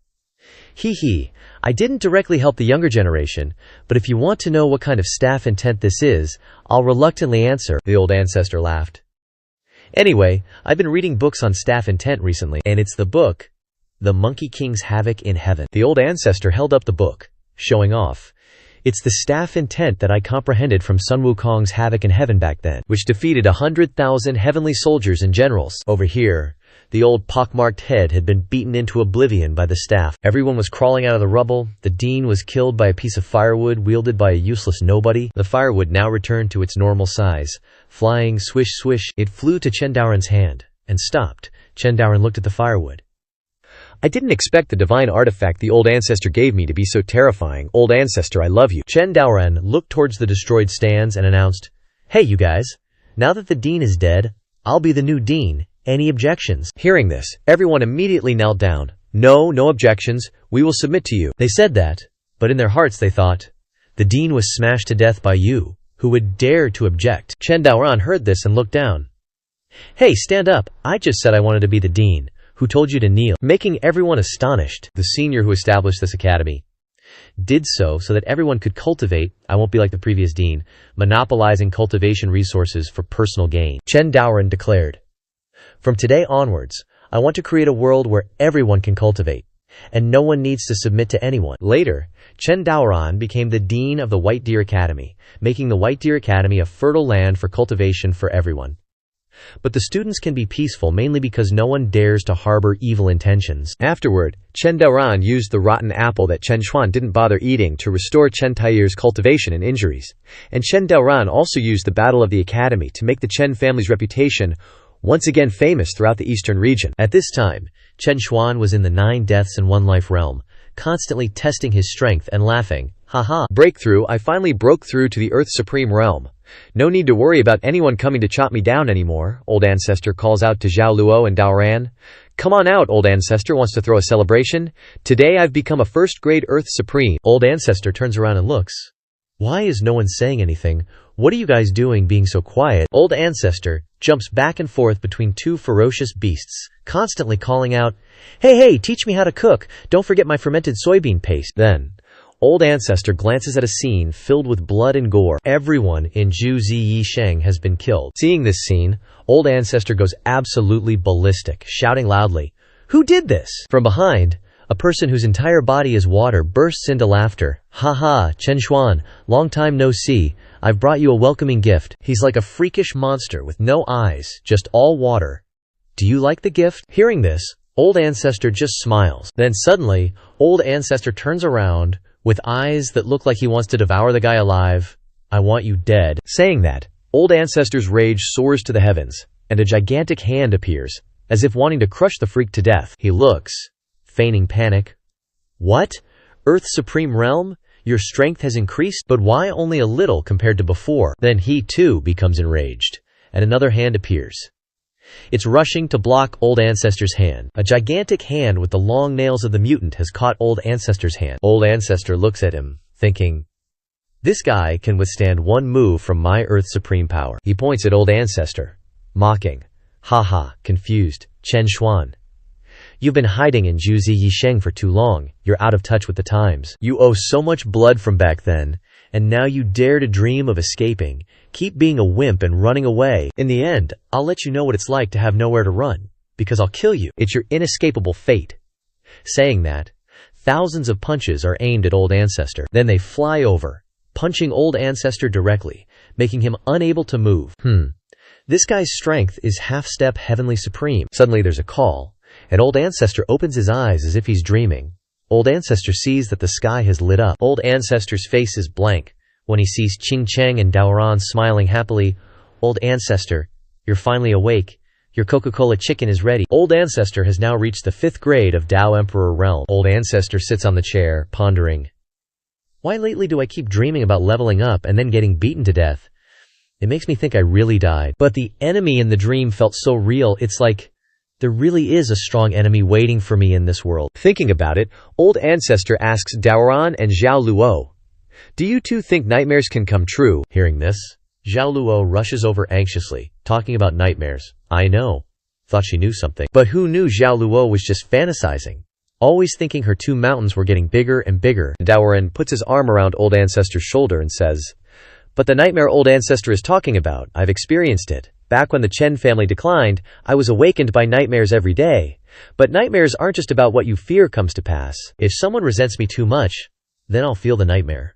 "Hee, I didn't directly help the younger generation, but if you want to know what kind of staff intent this is, I'll reluctantly answer." The old ancestor laughed. "Anyway, I've been reading books on staff intent recently, and it's the book, The Monkey King's Havoc in Heaven." The old ancestor held up the book, showing off. It's the staff intent that I comprehended from Sun Wukong's havoc in heaven back then, which defeated 100,000 heavenly soldiers and generals. Over here, the old pockmarked head had been beaten into oblivion by the staff. Everyone was crawling out of the rubble. The dean was killed by a piece of firewood wielded by a useless nobody. The firewood now returned to its normal size. Flying swish swish, it flew to Chen Daoran's hand and stopped. Chen Daoran looked at the firewood. I didn't expect the divine artifact the old ancestor gave me to be so terrifying. Old ancestor, I love you. Chen Daoran looked towards the destroyed stands and announced, "Hey you guys, now that the dean is dead, I'll be the new dean. Any objections?" Hearing this, everyone immediately knelt down. No objections. We will submit to you. They said that, but in their hearts they thought, the dean was smashed to death by you. Who would dare to object? Chen Daoran heard this and looked down. "Hey, stand up. I just said I wanted to be the dean. Who told you to kneel?" Making everyone astonished, the senior who established this academy did so that everyone could cultivate. I won't be like the previous dean, monopolizing cultivation resources for personal gain. Chen Daoran declared, "From today onwards, I want to create a world where everyone can cultivate, and no one needs to submit to anyone." Later, Chen Daoran became the dean of the White Deer Academy, making the White Deer Academy a fertile land for cultivation for everyone. But the students can be peaceful mainly because no one dares to harbor evil intentions. Afterward, Chen Daoran used the rotten apple that Chen Xuan didn't bother eating to restore Chen Tair's cultivation and injuries. And Chen Daoran also used the Battle of the Academy to make the Chen family's reputation once again famous throughout the eastern region. At this time, Chen Xuan was in the 9 deaths and 1 life realm, constantly testing his strength and laughing. Haha. Breakthrough, I finally broke through to the Earth's supreme realm. No need to worry about anyone coming to chop me down anymore. Old ancestor calls out to Zhao Luo and Daoran. Come on out, old ancestor wants to throw a celebration. Today I've become a first-grade Earth Supreme. Old ancestor turns around and looks. Why is no one saying anything? What are you guys doing being so quiet? Old ancestor jumps back and forth between 2 ferocious beasts, constantly calling out, Hey, teach me how to cook. Don't forget my fermented soybean paste. Then, old ancestor glances at a scene filled with blood and gore. Everyone in Zhu Ziyisheng has been killed. Seeing this scene, old ancestor goes absolutely ballistic, shouting loudly, Who did this? From behind, a person whose entire body is water bursts into laughter. Haha, Chen Xuan, long time no see. I've brought you a welcoming gift. He's like a freakish monster with no eyes, just all water. Do you like the gift? Hearing this, old ancestor just smiles. Then suddenly, old ancestor turns around with eyes that look like he wants to devour the guy alive. I want you dead. Saying that, old ancestor's rage soars to the heavens, and a gigantic hand appears, as if wanting to crush the freak to death. He looks, feigning panic. What? Earth's supreme realm? Your strength has increased, but why only a little compared to before? Then he too becomes enraged, and another hand appears. It's rushing to block old ancestor's hand. A gigantic hand with the long nails of the mutant has caught old ancestor's hand. Old ancestor looks at him, thinking, this guy can withstand one move from my Earth supreme power. He points at old ancestor, mocking. Haha, confused. Chen Xuan. You've been hiding in Zhu Ziyisheng for too long. You're out of touch with the times. You owe so much blood from back then, and now you dare to dream of escaping. Keep being a wimp and running away. In the end, I'll let you know what it's like to have nowhere to run, because I'll kill you. It's your inescapable fate. Saying that, thousands of punches are aimed at old ancestor. Then they fly over, punching old ancestor directly, making him unable to move. This guy's strength is half-step heavenly supreme. Suddenly there's a call, and old ancestor opens his eyes as if he's dreaming. Old ancestor sees that the sky has lit up. Old ancestor's face is blank when he sees Qing Cheng and Daoran smiling happily. Old ancestor, you're finally awake. Your Coca-Cola chicken is ready. Old ancestor has now reached the 5th grade of Dao Emperor realm. Old ancestor sits on the chair, pondering. Why lately do I keep dreaming about leveling up and then getting beaten to death? It makes me think I really died. But the enemy in the dream felt so real, it's like there really is a strong enemy waiting for me in this world. Thinking about it, old ancestor asks Daoran and Zhao Luo, do you two think nightmares can come true? Hearing this, Zhao Luo rushes over anxiously, talking about nightmares. I know. Thought she knew something. But who knew Zhao Luo was just fantasizing? Always thinking her 2 mountains were getting bigger and bigger. Daoran puts his arm around old ancestor's shoulder and says, but the nightmare old ancestor is talking about, I've experienced it. Back when the Chen family declined, I was awakened by nightmares every day. But nightmares aren't just about what you fear comes to pass. If someone resents me too much, then I'll feel the nightmare.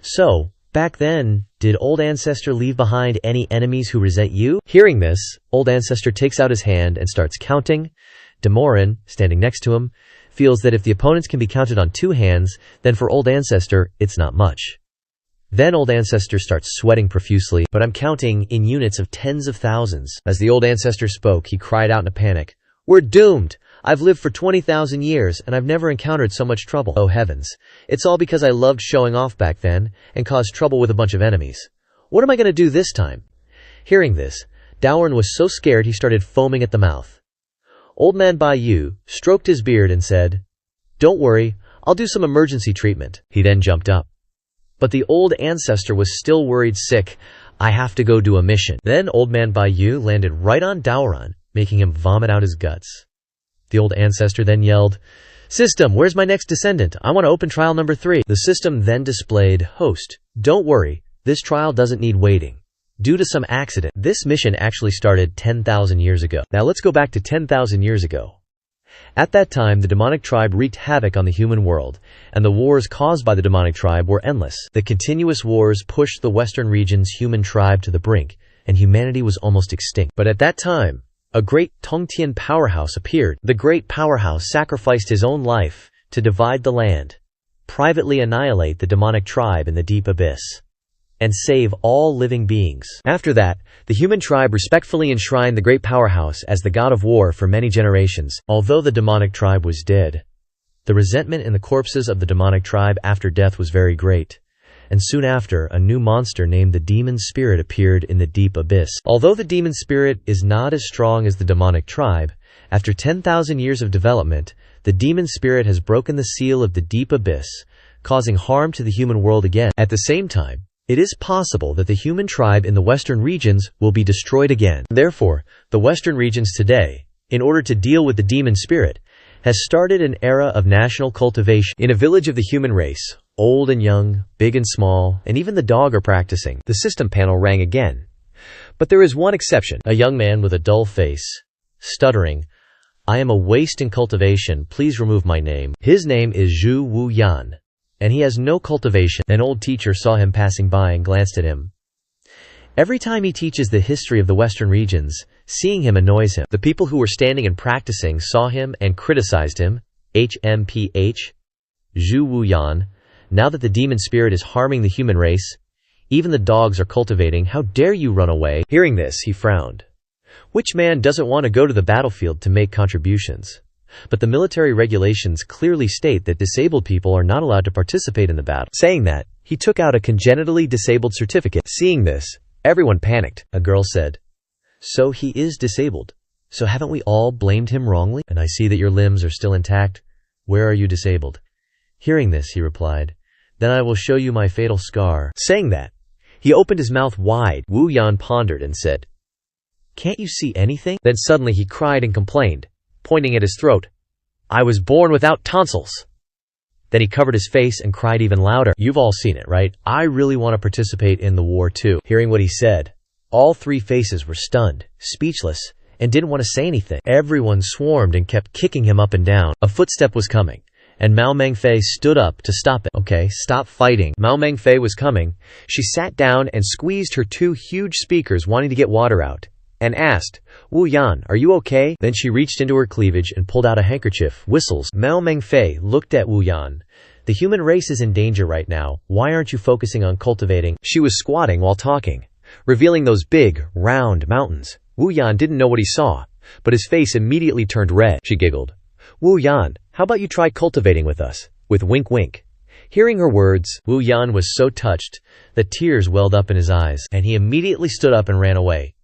So, back then, did Old Ancestor leave behind any enemies who resent you? Hearing this, Old Ancestor takes out his hand and starts counting. Demorin, standing next to him, feels that if the opponents can be counted on 2 hands, then for Old Ancestor, it's not much. Then Old Ancestor starts sweating profusely, but I'm counting in units of tens of thousands. As the Old Ancestor spoke, he cried out in a panic, "We're doomed! I've lived for 20,000 years, and I've never encountered so much trouble. Oh heavens. It's all because I loved showing off back then, and caused trouble with a bunch of enemies. What am I going to do this time?" Hearing this, Dowan was so scared he started foaming at the mouth. Old Man Bai stroked his beard and said, "Don't worry, I'll do some emergency treatment." He then jumped up. But the Old Ancestor was still worried sick. "I have to go do a mission." Then Old Man Bai landed right on Daoran, making him vomit out his guts. The Old Ancestor then yelled, "System, where's my next descendant? I want to open trial number 3. The system then displayed, "Host, don't worry, this trial doesn't need waiting. Due to some accident, this mission actually started 10,000 years ago." Now let's go back to 10,000 years ago. At that time, the demonic tribe wreaked havoc on the human world, and the wars caused by the demonic tribe were endless. The continuous wars pushed the western region's human tribe to the brink, and humanity was almost extinct. But at that time, a great Tongtian powerhouse appeared. The great powerhouse sacrificed his own life to divide the land, privately annihilate the demonic tribe in the deep abyss, and save all living beings. After that, the human tribe respectfully enshrined the great powerhouse as the god of war for many generations. Although the demonic tribe was dead, the resentment in the corpses of the demonic tribe after death was very great, and soon after, a new monster named the demon spirit appeared in the deep abyss. Although the demon spirit is not as strong as the demonic tribe, after 10,000 years of development, the demon spirit has broken the seal of the deep abyss, causing harm to the human world again. At the same time, it is possible that the human tribe in the western regions will be destroyed again. Therefore, the western regions today, in order to deal with the demon spirit, has started an era of national cultivation. In a village of the human race, old and young, big and small, and even the dog are practicing. The system panel rang again. But there is one exception. A young man with a dull face, stuttering, "I am a waste in cultivation, please remove my name." His name is Zhu Wu Yan, and he has no cultivation. An old teacher saw him passing by and glanced at him. Every time he teaches the history of the western regions, seeing him annoys him. The people who were standing and practicing saw him and criticized him. HMPH, Zhu Wu Yan, now that the demon spirit is harming the human race, even the dogs are cultivating. How dare you run away? Hearing this, he frowned. Which man doesn't want to go to the battlefield to make contributions? But the military regulations clearly state that disabled people are not allowed to participate in the battle. Saying that, he took out a congenitally disabled certificate. Seeing this, everyone panicked. A girl said, "So he is disabled. So haven't we all blamed him wrongly? And I see that your limbs are still intact. Where are you disabled?" Hearing this, he replied, "Then I will show you my fatal scar." Saying that, he opened his mouth wide. Wu Yan pondered and said, "Can't you see anything?" Then suddenly he cried and complained, pointing at his throat, "I was born without tonsils." Then he covered his face and cried even louder. You've all seen it, right? I really want to participate in the war too. Hearing what he said, all 3 faces were stunned, speechless, and didn't want to say anything. Everyone swarmed and kept kicking him up and down. A footstep was coming, and Mao Mengfei stood up to stop it. "Okay, stop fighting." Mao Mengfei was coming. She sat down and squeezed her 2 huge speakers wanting to get water out, and asked, "Wu Yan, are you okay?" Then she reached into her cleavage and pulled out a handkerchief. Whistles. Mao Mengfei looked at Wu Yan. "The human race is in danger right now. Why aren't you focusing on cultivating?" She was squatting while talking, revealing those big, round mountains. Wu Yan didn't know what he saw, but his face immediately turned red. She giggled. "Wu Yan, how about you try cultivating with us?" With wink wink. Hearing her words, Wu Yan was so touched that tears welled up in his eyes, and he immediately stood up and ran away.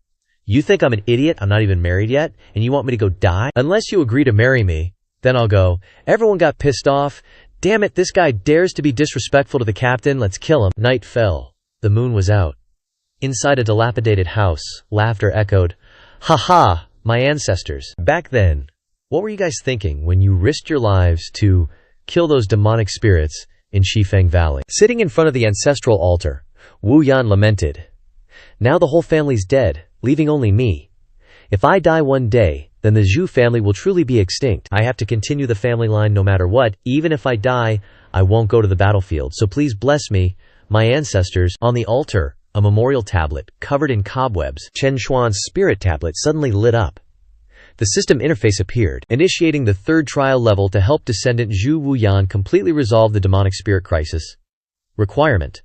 "You think I'm an idiot? I'm not even married yet, and you want me to go die? Unless you agree to marry me, then I'll go." Everyone got pissed off. "Damn it, this guy dares to be disrespectful to the captain, let's kill him." Night fell. The moon was out. Inside a dilapidated house, laughter echoed. "Ha ha, my ancestors. Back then, what were you guys thinking when you risked your lives to kill those demonic spirits in Shifeng Valley?" Sitting in front of the ancestral altar, Wu Yan lamented. "Now the whole family's dead, leaving only me. If I die one day, then the Zhu family will truly be extinct. I have to continue the family line no matter what. Even if I die, I won't go to the battlefield. So please bless me. My ancestors. On the altar, a memorial tablet, covered in cobwebs. Chen Xuan's spirit tablet suddenly lit up. The system interface appeared, initiating the third trial level to help descendant Zhu Wuyan completely resolve the demonic spirit crisis. Requirement: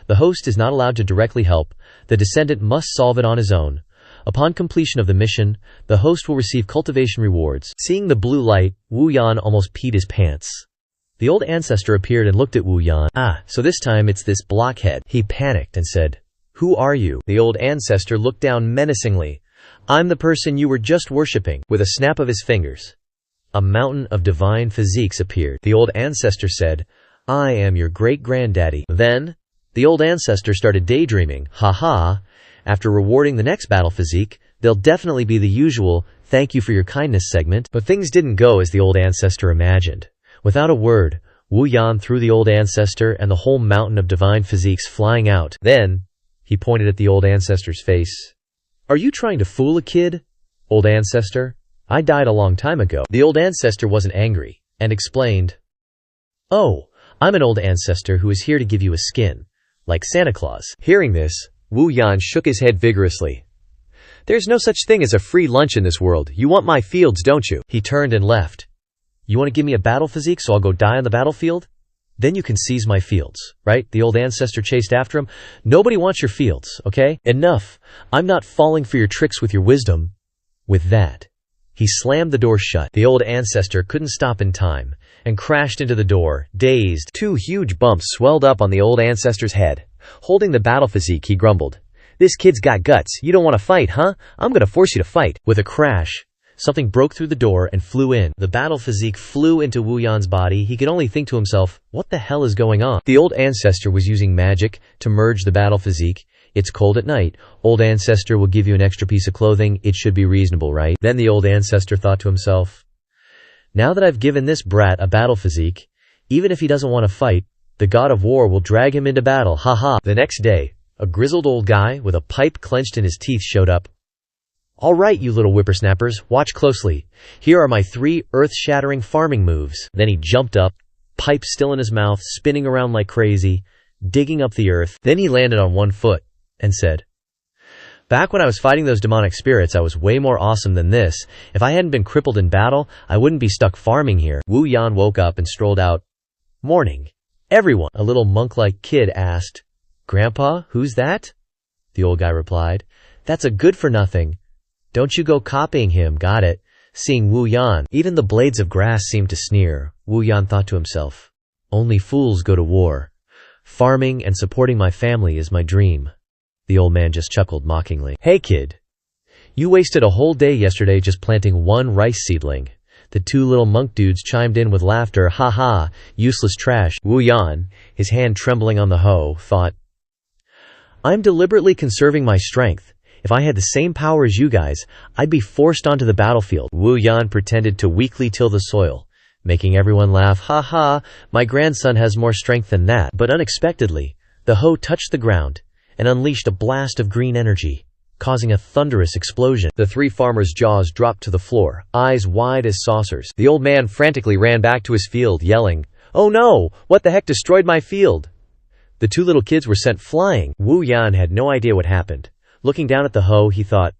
the host is not allowed to directly help, the descendant must solve it on his own. Upon completion of the mission, the host will receive cultivation rewards. Seeing the blue light, Wu Yan almost peed his pants. The old ancestor appeared and looked at Wu Yan. So this time it's this blockhead. He panicked and said, "Who are you?" The old ancestor looked down menacingly. "I'm the person you were just worshipping." With a snap of his fingers, a mountain of divine physiques appeared. The old ancestor said, "I am your great-granddaddy." Then, the old ancestor started daydreaming. After rewarding the next battle physique, there'll definitely be the usual "thank you for your kindness" segment. But things didn't go as the old ancestor imagined. Without a word, Wu Yan threw the old ancestor and the whole mountain of divine physiques flying out. Then, he pointed at the old ancestor's face. "Are you trying to fool a kid, old ancestor? I died a long time ago." The old ancestor wasn't angry, and explained, "Oh, I'm an old ancestor who is here to give you a skin, like Santa Claus." Hearing this, Wu Yan shook his head vigorously. "There's no such thing as a free lunch in this world. You want my fields, don't you?" He turned and left. "You want to give me a battle physique so I'll go die on the battlefield? Then you can seize my fields, right?" The old ancestor chased after him. "Nobody wants your fields, okay? Enough. I'm not falling for your tricks with your wisdom." With that, he slammed the door shut. The old ancestor couldn't stop in time and crashed into the door, dazed. 2 huge bumps swelled up on the old ancestor's head. Holding the battle physique, he grumbled, "This kid's got guts. You don't want to fight, huh? I'm gonna force you to fight." With a crash, something broke through the door and flew in. The battle physique flew into Wu Yan's body. He could only think to himself, what the hell is going on? The old ancestor was using magic to merge the battle physique. It's cold at night. Old ancestor will give you an extra piece of clothing. It should be reasonable, right? Then the old ancestor thought to himself, now that I've given this brat a battle physique, even if he doesn't want to fight, the god of war will drag him into battle. The next day, a grizzled old guy with a pipe clenched in his teeth showed up. "All right, you little whippersnappers, watch closely. Here are my 3 earth-shattering farming moves." Then he jumped up, pipe still in his mouth, spinning around like crazy, digging up the earth. Then he landed on 1 foot and said, "Back when I was fighting those demonic spirits, I was way more awesome than this. If I hadn't been crippled in battle, I wouldn't be stuck farming here." Wu Yan woke up and strolled out. "Morning, everyone." A little monk-like kid asked, "Grandpa, who's that?" The old guy replied, "That's a good-for-nothing. Don't you go copying him, got it?" Seeing Wu Yan, even the blades of grass seemed to sneer. Wu Yan thought to himself, "Only fools go to war. Farming and supporting my family is my dream." The old man just chuckled mockingly. "Hey kid, you wasted a whole day yesterday just planting 1 rice seedling." The 2 little monk dudes chimed in with laughter. Useless trash." Wu Yan, his hand trembling on the hoe, thought, "I'm deliberately conserving my strength. If I had the same power as you guys, I'd be forced onto the battlefield." Wu Yan pretended to weakly till the soil, making everyone laugh. My grandson has more strength than that." But unexpectedly, the hoe touched the ground and unleashed a blast of green energy, causing a thunderous explosion. The 3 farmers' jaws dropped to the floor, eyes wide as saucers. The old man frantically ran back to his field, yelling, "Oh no! What the heck destroyed my field?" The 2 little kids were sent flying. Wu Yan had no idea what happened. Looking down at the hoe, he thought,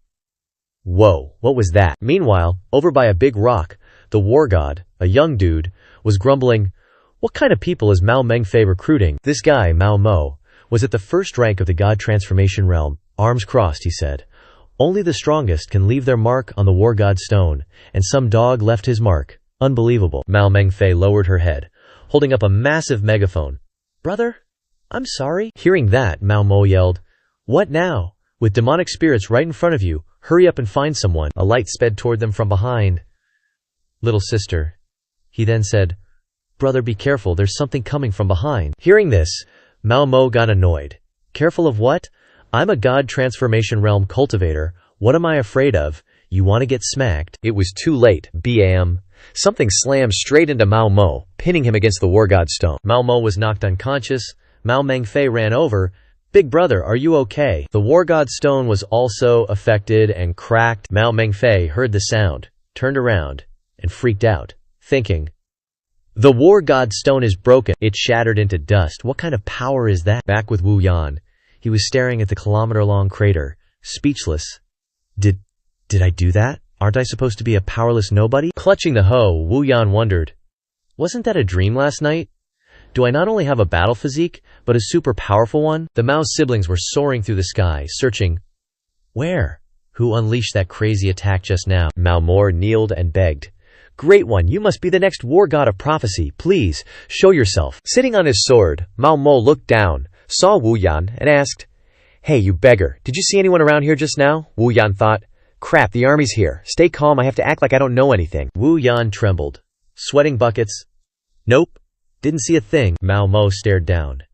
"Whoa, what was that?" Meanwhile, over by a big rock, the war god, a young dude, was grumbling, "What kind of people is Mao Mengfei recruiting?" This guy, Mao Mo, was at the first rank of the god transformation realm. Arms crossed, he said. "Only the strongest can leave their mark on the war god stone, and some dog left his mark. Unbelievable." Mao Mengfei lowered her head, holding up a massive megaphone. "Brother, I'm sorry." Hearing that, Mao Mo yelled, "What now? With demonic spirits right in front of you, hurry up and find someone." A light sped toward them from behind. "Little sister," he then said, "Brother, be careful, there's something coming from behind." Hearing this, Mao Mo got annoyed. "Careful of what? I'm a god transformation realm cultivator. What am I afraid of? You want to get smacked?" It was too late. Bam! Something slammed straight into Mao Mo, pinning him against the war god stone. Mao Mo was knocked unconscious. Mao Mengfei ran over. "Big brother, are you okay?" The war god stone was also affected and cracked. Mao Mengfei heard the sound, turned around, and freaked out, thinking, The war god stone is broken. It shattered into dust. What kind of power is that? Back with Wu Yan. He was staring at the kilometer-long crater, speechless. Did I do that? Aren't I supposed to be a powerless nobody? Clutching the hoe, Wu Yan wondered. Wasn't that a dream last night? Do I not only have a battle physique, but a super powerful one? The Mao's siblings were soaring through the sky, searching. Where? Who unleashed that crazy attack just now? Mao Mo kneeled and begged. Great One, you must be the next war god of prophecy. Please, show yourself. Sitting on his sword, Mao Mo looked down, saw Wu Yan, and asked, Hey, you beggar, did you see anyone around here just now? Wu Yan thought, Crap, the army's here. Stay calm, I have to act like I don't know anything. Wu Yan trembled. Sweating buckets. Nope, didn't see a thing. Mao Mo stared down.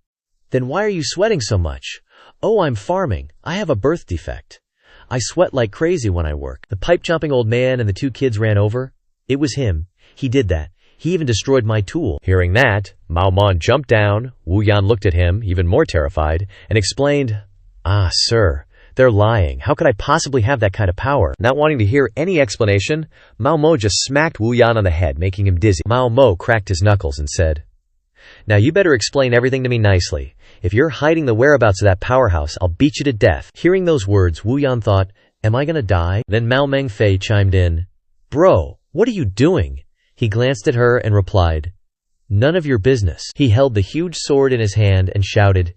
Then why are you sweating so much? Oh, I'm farming. I have a birth defect. I sweat like crazy when I work. The pipe-chomping old man and the two kids ran over. It was him. He did that. He even destroyed my tool. Hearing that, Mao Mon jumped down. Wu Yan looked at him, even more terrified, and explained, Ah, sir, they're lying. How could I possibly have that kind of power? Not wanting to hear any explanation, Mao Mo just smacked Wu Yan on the head, making him dizzy. Mao Mo cracked his knuckles and said, Now you better explain everything to me nicely. If you're hiding the whereabouts of that powerhouse, I'll beat you to death. Hearing those words, Wu Yan thought, Am I gonna die? Then Mao Mengfei chimed in, Bro, what are you doing? He glanced at her and replied, None of your business. He held the huge sword in his hand and shouted,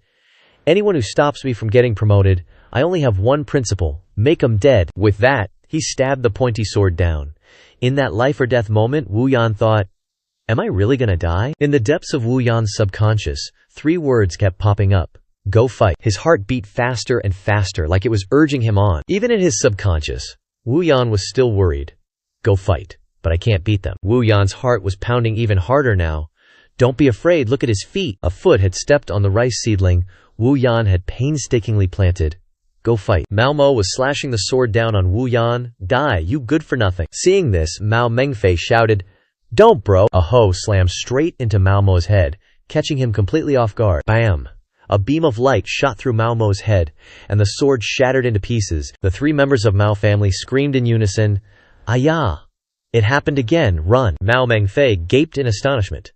Anyone who stops me from getting promoted, I only have one principle, make 'em dead. With that, he stabbed the pointy sword down. In that life or death moment, Wu Yan thought, Am I really gonna die? In the depths of Wu Yan's subconscious, 3 words kept popping up. Go fight. His heart beat faster and faster, like it was urging him on. Even in his subconscious, Wu Yan was still worried. Go fight. But I can't beat them. Wu Yan's heart was pounding even harder now. Don't be afraid, look at his feet. A foot had stepped on the rice seedling Wu Yan had painstakingly planted. Go fight. Mao Mo was slashing the sword down on Wu Yan. Die, you good for nothing. Seeing this, Mao Mengfei shouted, Don't, bro. A hoe slammed straight into Mao Mo's head, catching him completely off guard. Bam! A beam of light shot through Mao Mo's head, and the sword shattered into pieces. The 3 members of Mao family screamed in unison, Ayah! It happened again, run. Mao Mengfei gaped in astonishment.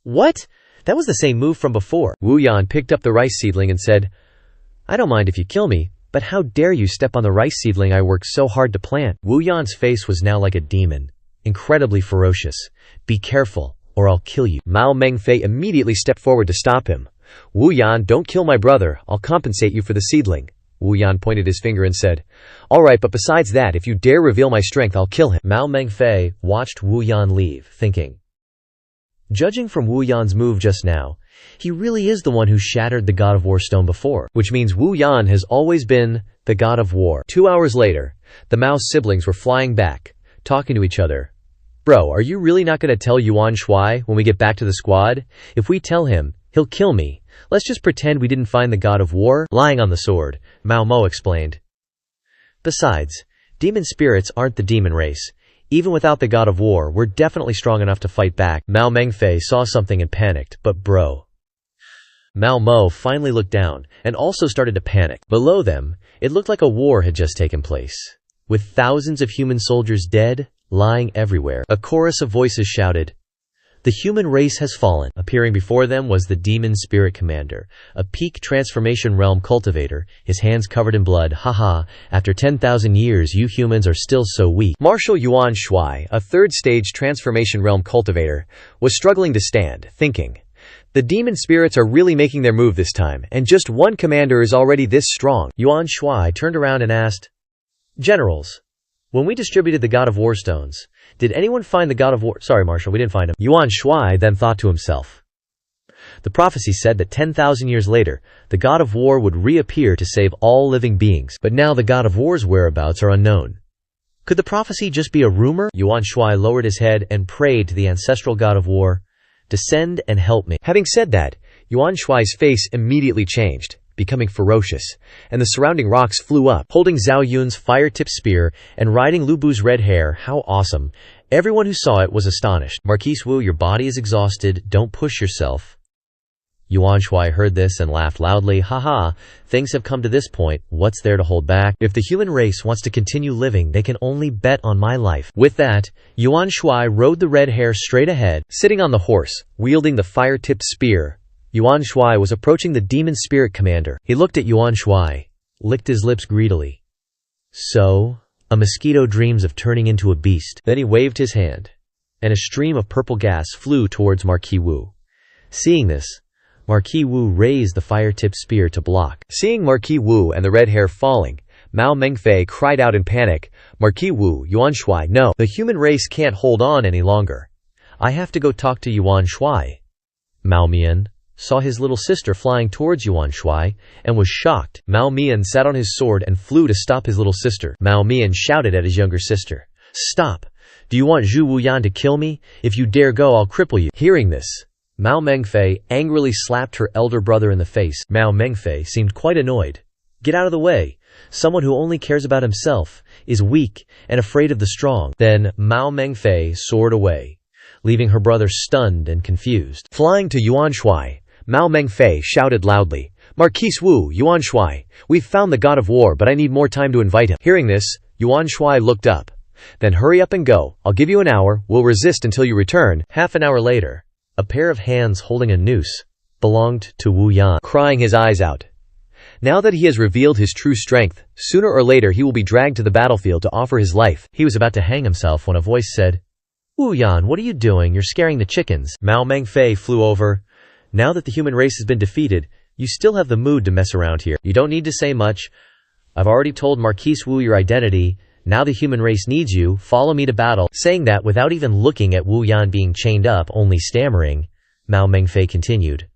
What? That was the same move from before. Wu Yan picked up the rice seedling and said, I don't mind if you kill me, but how dare you step on the rice seedling I worked so hard to plant? Wu Yan's face was now like a demon, incredibly ferocious. Be careful, or I'll kill you. Mao Mengfei immediately stepped forward to stop him. Wu Yan, don't kill my brother, I'll compensate you for the seedling. Wu Yan pointed his finger and said, All right, but besides that, if you dare reveal my strength, I'll kill him. Mao Mengfei watched Wu Yan leave, thinking, Judging from Wu Yan's move just now, he really is the one who shattered the God of War stone before, which means Wu Yan has always been the God of War. 2 hours later, the Mao siblings were flying back, talking to each other. Bro, are you really not going to tell Yuan Shuai when we get back to the squad? If we tell him, he'll kill me. Let's just pretend we didn't find the God of War lying on the sword, Mao Mo explained. Besides, demon spirits aren't the demon race. Even without the God of War, we're definitely strong enough to fight back. Mao Mengfei saw something and panicked, but bro. Mao Mo finally looked down and also started to panic. Below them, it looked like a war had just taken place, with thousands of human soldiers dead, lying everywhere. A chorus of voices shouted, The human race has fallen. Appearing before them was the demon spirit commander, a peak transformation realm cultivator, his hands covered in blood. Haha, after 10,000 years you humans are still so weak. Marshal Yuan Shuai, a 3rd stage transformation realm cultivator, was struggling to stand, thinking, The demon spirits are really making their move this time, and just one commander is already this strong. Yuan Shuai turned around and asked, Generals, when we distributed the God of War stones, did anyone find the God of War? Sorry, Marshal, we didn't find him. Yuan Shuai then thought to himself. The prophecy said that 10,000 years later, the God of War would reappear to save all living beings, but now the God of War's whereabouts are unknown. Could the prophecy just be a rumor? Yuan Shuai lowered his head and prayed to the ancestral God of War, Descend and help me. Having said that, Yuan Shuai's face immediately changed, becoming ferocious, and the surrounding rocks flew up. Holding Zhao Yun's fire-tipped spear and riding Lu Bu's red hair, how awesome. Everyone who saw it was astonished. Marquise Wu, your body is exhausted, don't push yourself. Yuan Shui heard this and laughed loudly. Haha, things have come to this point, what's there to hold back? If the human race wants to continue living, they can only bet on my life. With that, Yuan Shui rode the red hare straight ahead. Sitting on the horse, wielding the fire-tipped spear, Yuan Shui was approaching the demon spirit commander. He looked at Yuan Shui, licked his lips greedily. So, a mosquito dreams of turning into a beast. Then he waved his hand, and a stream of purple gas flew towards Marquis Wu. Seeing this, Marquis Wu raised the fire-tipped spear to block. Seeing Marquis Wu and the red hair falling, Mao Mengfei cried out in panic, Marquis Wu, Yuan Shui, no, the human race can't hold on any longer. I have to go talk to Yuan Shui. Mao Mian saw his little sister flying towards Yuan Shui and was shocked. Mao Mian sat on his sword and flew to stop his little sister. Mao Mian shouted at his younger sister, "Stop! Do you want Zhu Wuyan to kill me? If you dare go, I'll cripple you." Hearing this, Mao Mengfei angrily slapped her elder brother in the face. Mao Mengfei seemed quite annoyed. Get out of the way. Someone who only cares about himself is weak and afraid of the strong. Then Mao Mengfei soared away, leaving her brother stunned and confused. Flying to Yuan Shui, Mao Mengfei shouted loudly, Marquis Wu, Yuan Shui, we've found the god of war, but I need more time to invite him. Hearing this, Yuan Shui looked up. Then hurry up and go. I'll give you an hour. We'll resist until you return. Half an hour later, a pair of hands holding a noose belonged to Wu Yan, crying his eyes out. Now that he has revealed his true strength, sooner or later he will be dragged to the battlefield to offer his life. He was about to hang himself when a voice said, Wu Yan, what are you doing? You're scaring the chickens. Mao Mengfei flew over. Now that the human race has been defeated, you still have the mood to mess around here. You don't need to say much. I've already told Marquis Wu your identity. Now the human race needs you. Follow me to battle. Saying that without even looking at Wu Yan being chained up, only stammering, Mao Mengfei continued.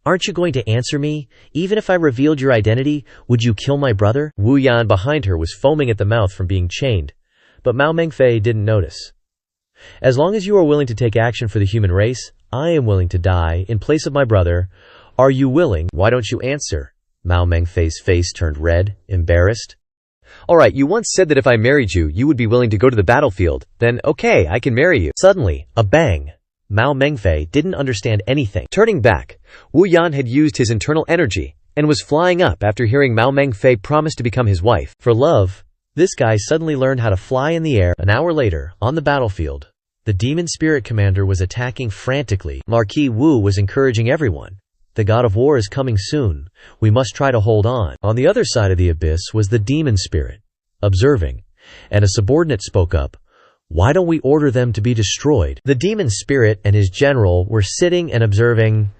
Aren't you going to answer me? Even if I revealed your identity, would you kill my brother? Wu Yan behind her was foaming at the mouth from being chained, but Mao Mengfei didn't notice. As long as you are willing to take action for the human race, I am willing to die in place of my brother. Are you willing? Why don't you answer? Mao Mengfei's face turned red, embarrassed. Alright, you once said that if I married you, you would be willing to go to the battlefield. Then, okay, I can marry you. Suddenly, a bang. Mao Mengfei didn't understand anything. Turning back, Wu Yan had used his internal energy and was flying up after hearing Mao Mengfei promise to become his wife. For love, this guy suddenly learned how to fly in the air. An hour later, on the battlefield, the demon spirit commander was attacking frantically. Marquis Wu was encouraging everyone. The god of war is coming soon. We must try to hold on. On the other side of the abyss was the demon spirit, observing, and a subordinate spoke up. Why don't we order them to be destroyed? The demon spirit and his general were sitting and observing.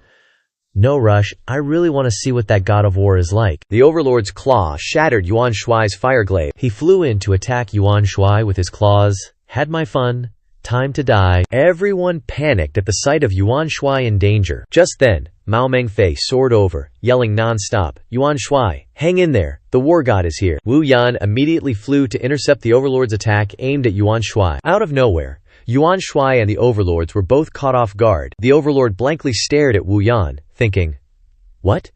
No rush, I really want to see what that god of war is like. The overlord's claw shattered Yuan Shui's fire glaive. He flew in to attack Yuan Shui with his claws. Had my fun. Time to die. Everyone panicked at the sight of Yuan Shui in danger. Just then, Mao Mengfei soared over, yelling non-stop, Yuan Shui, hang in there, the war god is here. Wu Yan immediately flew to intercept the overlord's attack aimed at Yuan Shui. Out of nowhere, Yuan Shui and the overlords were both caught off guard. The overlord blankly stared at Wu Yan, thinking, what?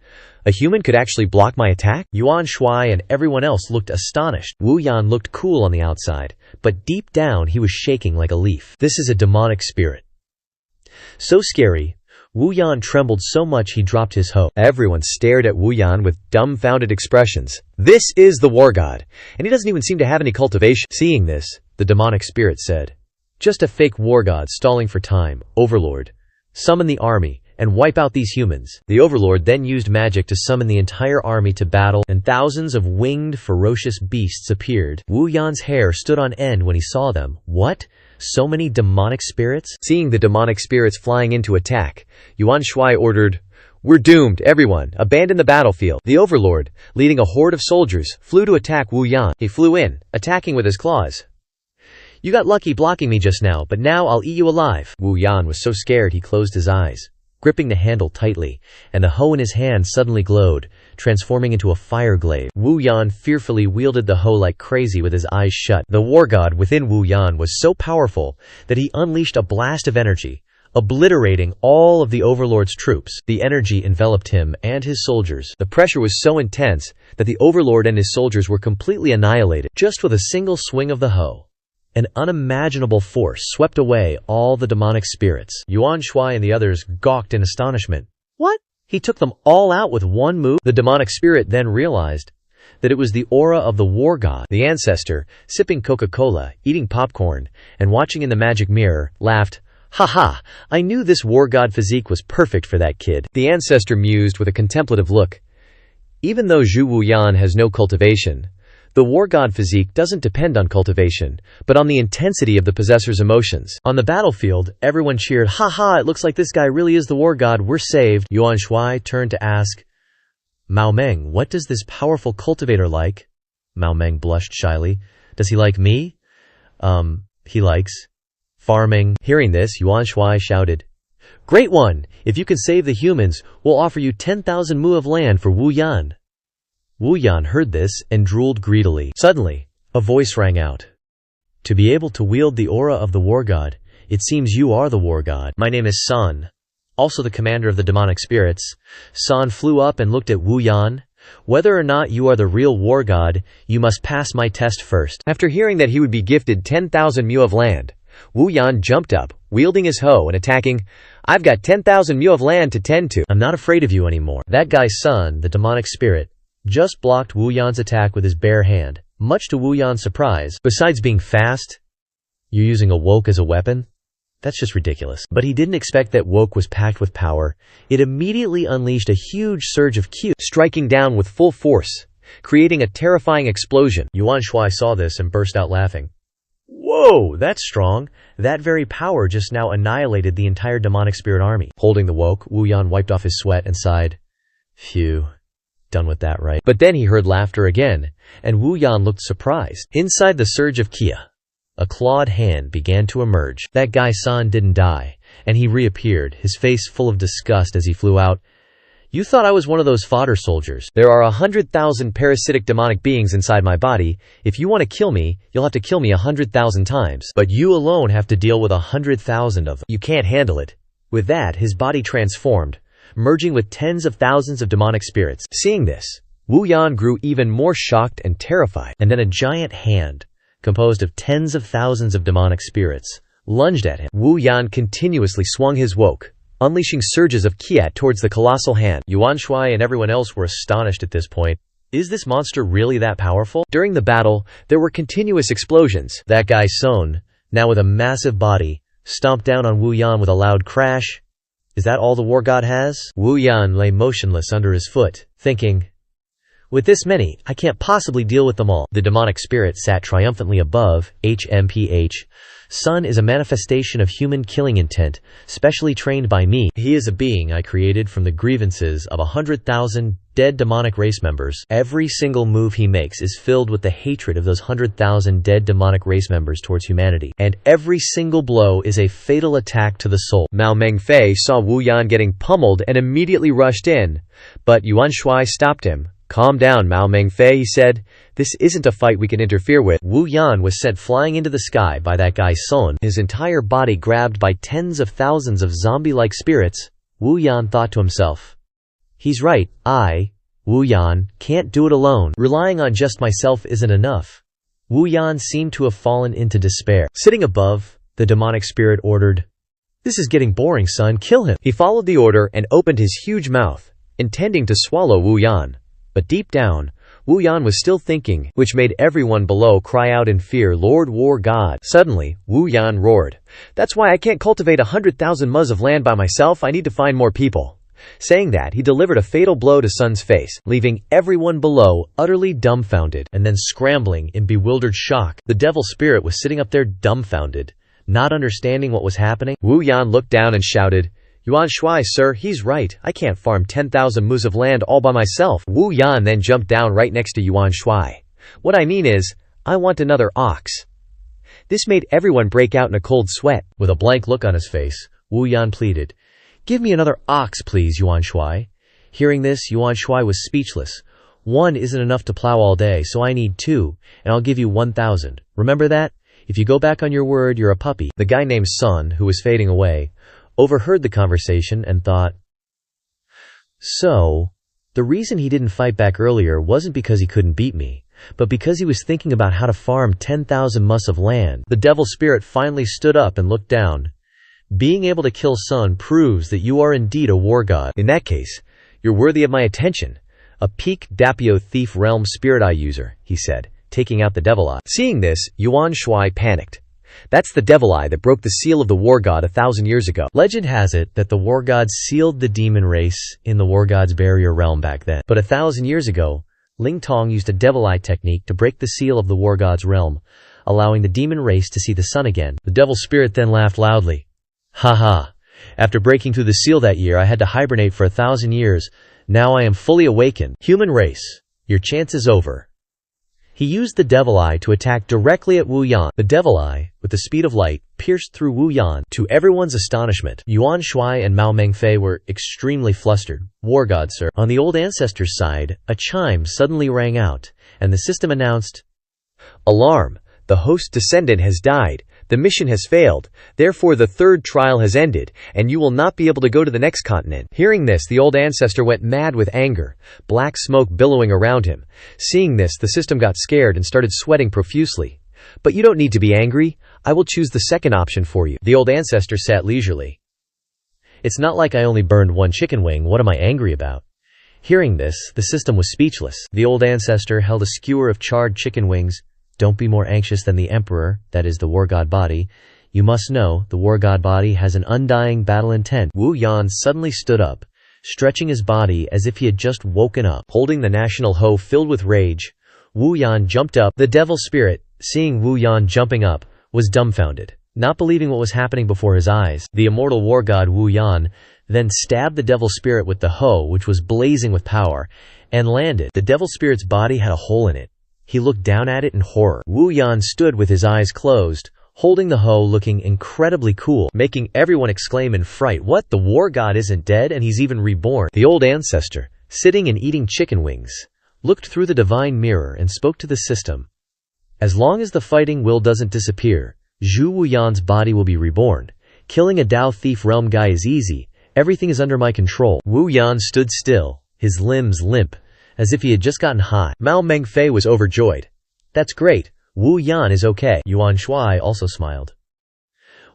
A human could actually block my attack? Yuan Shui and everyone else looked astonished. Wu Yan looked cool on the outside, but deep down he was shaking like a leaf. This is a demonic spirit. So scary, Wu Yan trembled so much he dropped his hoe. Everyone stared at Wu Yan with dumbfounded expressions. This is the war god, and he doesn't even seem to have any cultivation. Seeing this, the demonic spirit said, just a fake war god stalling for time. Overlord, summon the army and wipe out these humans. The overlord then used magic to summon the entire army to battle, and thousands of winged, ferocious beasts appeared. Wu Yan's hair stood on end when he saw them. What? So many demonic spirits? Seeing the demonic spirits flying in to attack, Yuan Shui ordered, we're doomed, everyone, abandon the battlefield. The overlord, leading a horde of soldiers, flew to attack Wu Yan. He flew in, attacking with his claws. You got lucky blocking me just now, but now I'll eat you alive. Wu Yan was so scared he closed his eyes, gripping the handle tightly, and the hoe in his hand suddenly glowed, transforming into a fire glaive. Wu Yan fearfully wielded the hoe like crazy with his eyes shut. The war god within Wu Yan was so powerful that he unleashed a blast of energy, obliterating all of the overlord's troops. The energy enveloped him and his soldiers. The pressure was so intense that the overlord and his soldiers were completely annihilated just with a single swing of the hoe. An unimaginable force swept away all the demonic spirits. Yuan Shui and the others gawked in astonishment. What? He took them all out with one move. The demonic spirit then realized that it was the aura of the war god. The ancestor, sipping Coca-Cola, eating popcorn, and watching in the magic mirror, laughed. "Ha ha, I knew this war god physique was perfect for that kid." The ancestor mused with a contemplative look. Even though Zhu Wuyan has no cultivation, the war god physique doesn't depend on cultivation, but on the intensity of the possessor's emotions. On the battlefield, everyone cheered, "Ha ha, it looks like this guy really is the war god, we're saved." Yuan Shui turned to ask, "Mao Meng, what does this powerful cultivator like?" Mao Meng blushed shyly. "Does he like me?" He likes farming." Hearing this, Yuan Shui shouted, "Great one! If you can save the humans, we'll offer you 10,000 mu of land for Wu Yan." Wu Yan heard this and drooled greedily. Suddenly, a voice rang out. "To be able to wield the aura of the war god, it seems you are the war god." "My name is San, also the commander of the demonic spirits." San flew up and looked at Wu Yan. "Whether or not you are the real war god, you must pass my test first." After hearing that he would be gifted 10,000 mu of land, Wu Yan jumped up, wielding his hoe and attacking. "I've got 10,000 mu of land to tend to. I'm not afraid of you anymore." That guy Sun, the demonic spirit, just blocked Wu Yan's attack with his bare hand, much to Wu Yan's surprise. "Besides being fast, you're using a woke as a weapon? That's just ridiculous." But he didn't expect that woke was packed with power. It immediately unleashed a huge surge of Q, striking down with full force, creating a terrifying explosion. Yuan Shui saw this and burst out laughing. "Whoa, that's strong. That very power just now annihilated the entire demonic spirit army." Holding the woke, Wu Yan wiped off his sweat and sighed. "Phew. Done with that, right?" But then he heard laughter again, and Wu Yan looked surprised. Inside the surge of Kia, a clawed hand began to emerge. That guy San didn't die, and he reappeared, his face full of disgust as he flew out. "You thought I was one of those fodder soldiers. There are 100,000 parasitic demonic beings inside my body. If you want to kill me, you'll have to kill me 100,000 times. But you alone have to deal with 100,000 of them. You can't handle it." With that, his body transformed, merging with tens of thousands of demonic spirits. Seeing this, Wu Yan grew even more shocked and terrified. And then a giant hand, composed of tens of thousands of demonic spirits, lunged at him. Wu Yan continuously swung his woke, unleashing surges of Kiat towards the colossal hand. Yuan Shui and everyone else were astonished at this point. Is this monster really that powerful? During the battle, there were continuous explosions. That guy Son, now with a massive body, stomped down on Wu Yan with a loud crash. Is that all the war god has? Wu Yan lay motionless under his foot, thinking, "With this many, I can't possibly deal with them all." The demonic spirit sat triumphantly above. HMPH. Sun is a manifestation of human killing intent, specially trained by me. He is a being I created from the grievances of 100,000 dead demonic race members. Every single move he makes is filled with the hatred of those 100,000 dead demonic race members towards humanity. And every single blow is a fatal attack to the soul. Mao Mengfei saw Wu Yan getting pummeled and immediately rushed in, but Yuan Shui stopped him. "Calm down, Mao Mengfei," he said. "This isn't a fight we can interfere with." Wu Yan was sent flying into the sky by that guy Son, his entire body grabbed by tens of thousands of zombie-like spirits. Wu Yan thought to himself, "He's right, Wu Yan, can't do it alone. Relying on just myself isn't enough." Wu Yan seemed to have fallen into despair. Sitting above, the demonic spirit ordered, "This is getting boring, son, kill him." He followed the order and opened his huge mouth, intending to swallow Wu Yan. But deep down, Wu Yan was still thinking, which made everyone below cry out in fear, "Lord War God." Suddenly, Wu Yan roared, "That's why I can't cultivate 100,000 mus of land by myself, I need to find more people." Saying that, he delivered a fatal blow to Sun's face, leaving everyone below utterly dumbfounded. And then scrambling in bewildered shock, the devil spirit was sitting up there dumbfounded, not understanding what was happening. Wu Yan looked down and shouted, "Yuan Shui, sir, he's right. I can't farm 10,000 mus of land all by myself." Wu Yan then jumped down right next to Yuan Shui. "What I mean is, I want another ox." This made everyone break out in a cold sweat. With a blank look on his face, Wu Yan pleaded, "Give me another ox, please, Yuan Shui." Hearing this, Yuan Shui was speechless. "One isn't enough to plow all day, so I need 2, and I'll give you 1,000. Remember that? If you go back on your word, you're a puppy." The guy named Sun, who was fading away, overheard the conversation and thought, so, the reason he didn't fight back earlier wasn't because he couldn't beat me, but because he was thinking about how to farm 10,000 mus of land. The devil spirit finally stood up and looked down. "Being able to kill Sun proves that you are indeed a war god. In that case, You're worthy of my attention. A peak Dapio thief realm spirit eye user, he said, taking out the devil eye. Seeing this, Yuan Shuai panicked. That's the devil eye that broke the seal of the war god 1,000 years ago. Legend has it that the war gods sealed the demon race in the war god's barrier realm back then. But 1,000 years ago, Ling Tong used a devil eye technique to break the seal of the war god's realm, allowing the demon race to see the sun again. The devil spirit then laughed loudly. Ha ha. After breaking through the seal that year, I had to hibernate for 1,000 years. Now I am fully awakened. Human race, your chance is over. He used the devil eye to attack directly at Wu Yan. The devil eye, with the speed of light, pierced through Wu Yan. To everyone's astonishment, Yuan Shuai and Mao Mengfei were extremely flustered. War god, sir. On the old ancestor's side, a chime suddenly rang out, and the system announced, Alarm! The host descendant has died. The mission has failed. Therefore the third trial has ended, and you will not be able to go to the next continent. Hearing this, the old ancestor went mad with anger, black smoke billowing around him. Seeing this, the system got scared and started sweating profusely. But you don't need to be angry. I will choose the second option for you. The old ancestor sat leisurely. It's not like I only burned one chicken wing. What am I angry about? Hearing this, the system was speechless. The old ancestor held a skewer of charred chicken wings. Don't be more anxious than the emperor, that is the war god body. You must know, the war god body has an undying battle intent. Wu Yan suddenly stood up, stretching his body as if he had just woken up. Holding the national hoe filled with rage, Wu Yan jumped up. The devil spirit, seeing Wu Yan jumping up, was dumbfounded, not believing what was happening before his eyes. The immortal war god Wu Yan then stabbed the devil spirit with the hoe, which was blazing with power, and landed. The devil spirit's body had a hole in it. He looked down at it in horror. Wu Yan stood with his eyes closed, holding the hoe, looking incredibly cool, making everyone exclaim in fright, what? The war god isn't dead and he's even reborn. The old ancestor, sitting and eating chicken wings, looked through the divine mirror and spoke to the system. As long as the fighting will doesn't disappear, Zhu Wu Yan's body will be reborn. Killing a Dao thief realm guy is easy. Everything is under my control. Wu Yan stood still, his limbs limp, as if he had just gotten high. Mao Mengfei was overjoyed. That's great. Wu Yan is okay. Yuan Shuai also smiled.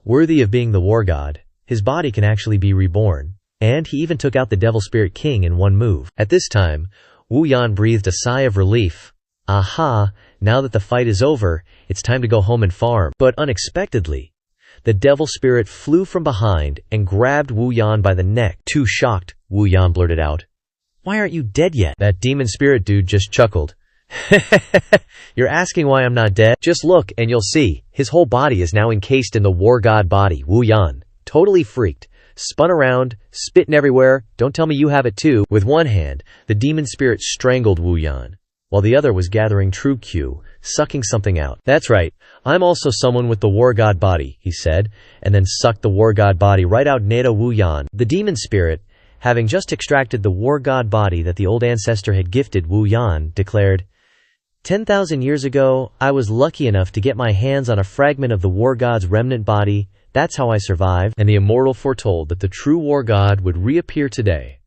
Worthy of being the war god, his body can actually be reborn. And he even took out the devil spirit king in one move. At this time, Wu Yan breathed a sigh of relief. Aha, now that the fight is over, it's time to go home and farm. But unexpectedly, the devil spirit flew from behind and grabbed Wu Yan by the neck. Too shocked, Wu Yan blurted out, "Why aren't you dead yet?" That demon spirit dude just chuckled. You're asking why I'm not dead? Just look and you'll see. His whole body is now encased in the war god body. Wu Yan, totally freaked, spun around, spitting everywhere. Don't tell me you have it too. With one hand, the demon spirit strangled Wu Yan, while the other was gathering true Q, sucking something out. That's right, I'm also someone with the war god body, he said, and then sucked the war god body right out Nada Wu Yan. The demon spirit, having just extracted the war god body that the old ancestor had gifted Wu Yan, declared, 10,000 years ago, I was lucky enough to get my hands on a fragment of the war god's remnant body. That's how I survived. And the immortal foretold that the true war god would reappear today.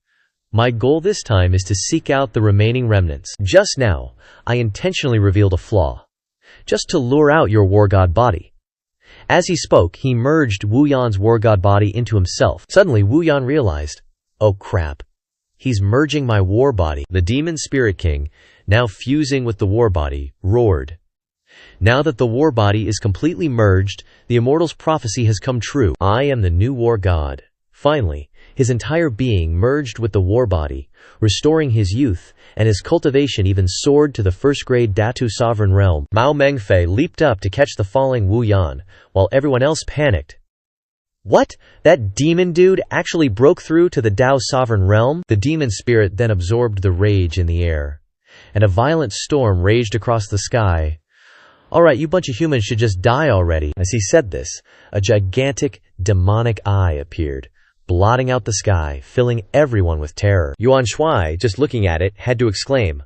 My goal this time is to seek out the remaining remnants. Just now, I intentionally revealed a flaw, just to lure out your war god body. As he spoke, he merged Wu Yan's war god body into himself. Suddenly, Wu Yan realized, oh crap, he's merging my war body. The demon spirit king, now fusing with the war body, roared. Now that the war body is completely merged, the immortal's prophecy has come true. I am the new war god. Finally, his entire being merged with the war body, restoring his youth, and his cultivation even soared to the first-grade Datu sovereign realm. Mao Mengfei leaped up to catch the falling Wu Yan, while everyone else panicked. What? That demon dude actually broke through to the Dao sovereign realm? The demon spirit then absorbed the rage in the air, and a violent storm raged across the sky. Alright, you bunch of humans should just die already. As he said this, a gigantic, demonic eye appeared, blotting out the sky, filling everyone with terror. Yuan Shuai, just looking at it, had to exclaim,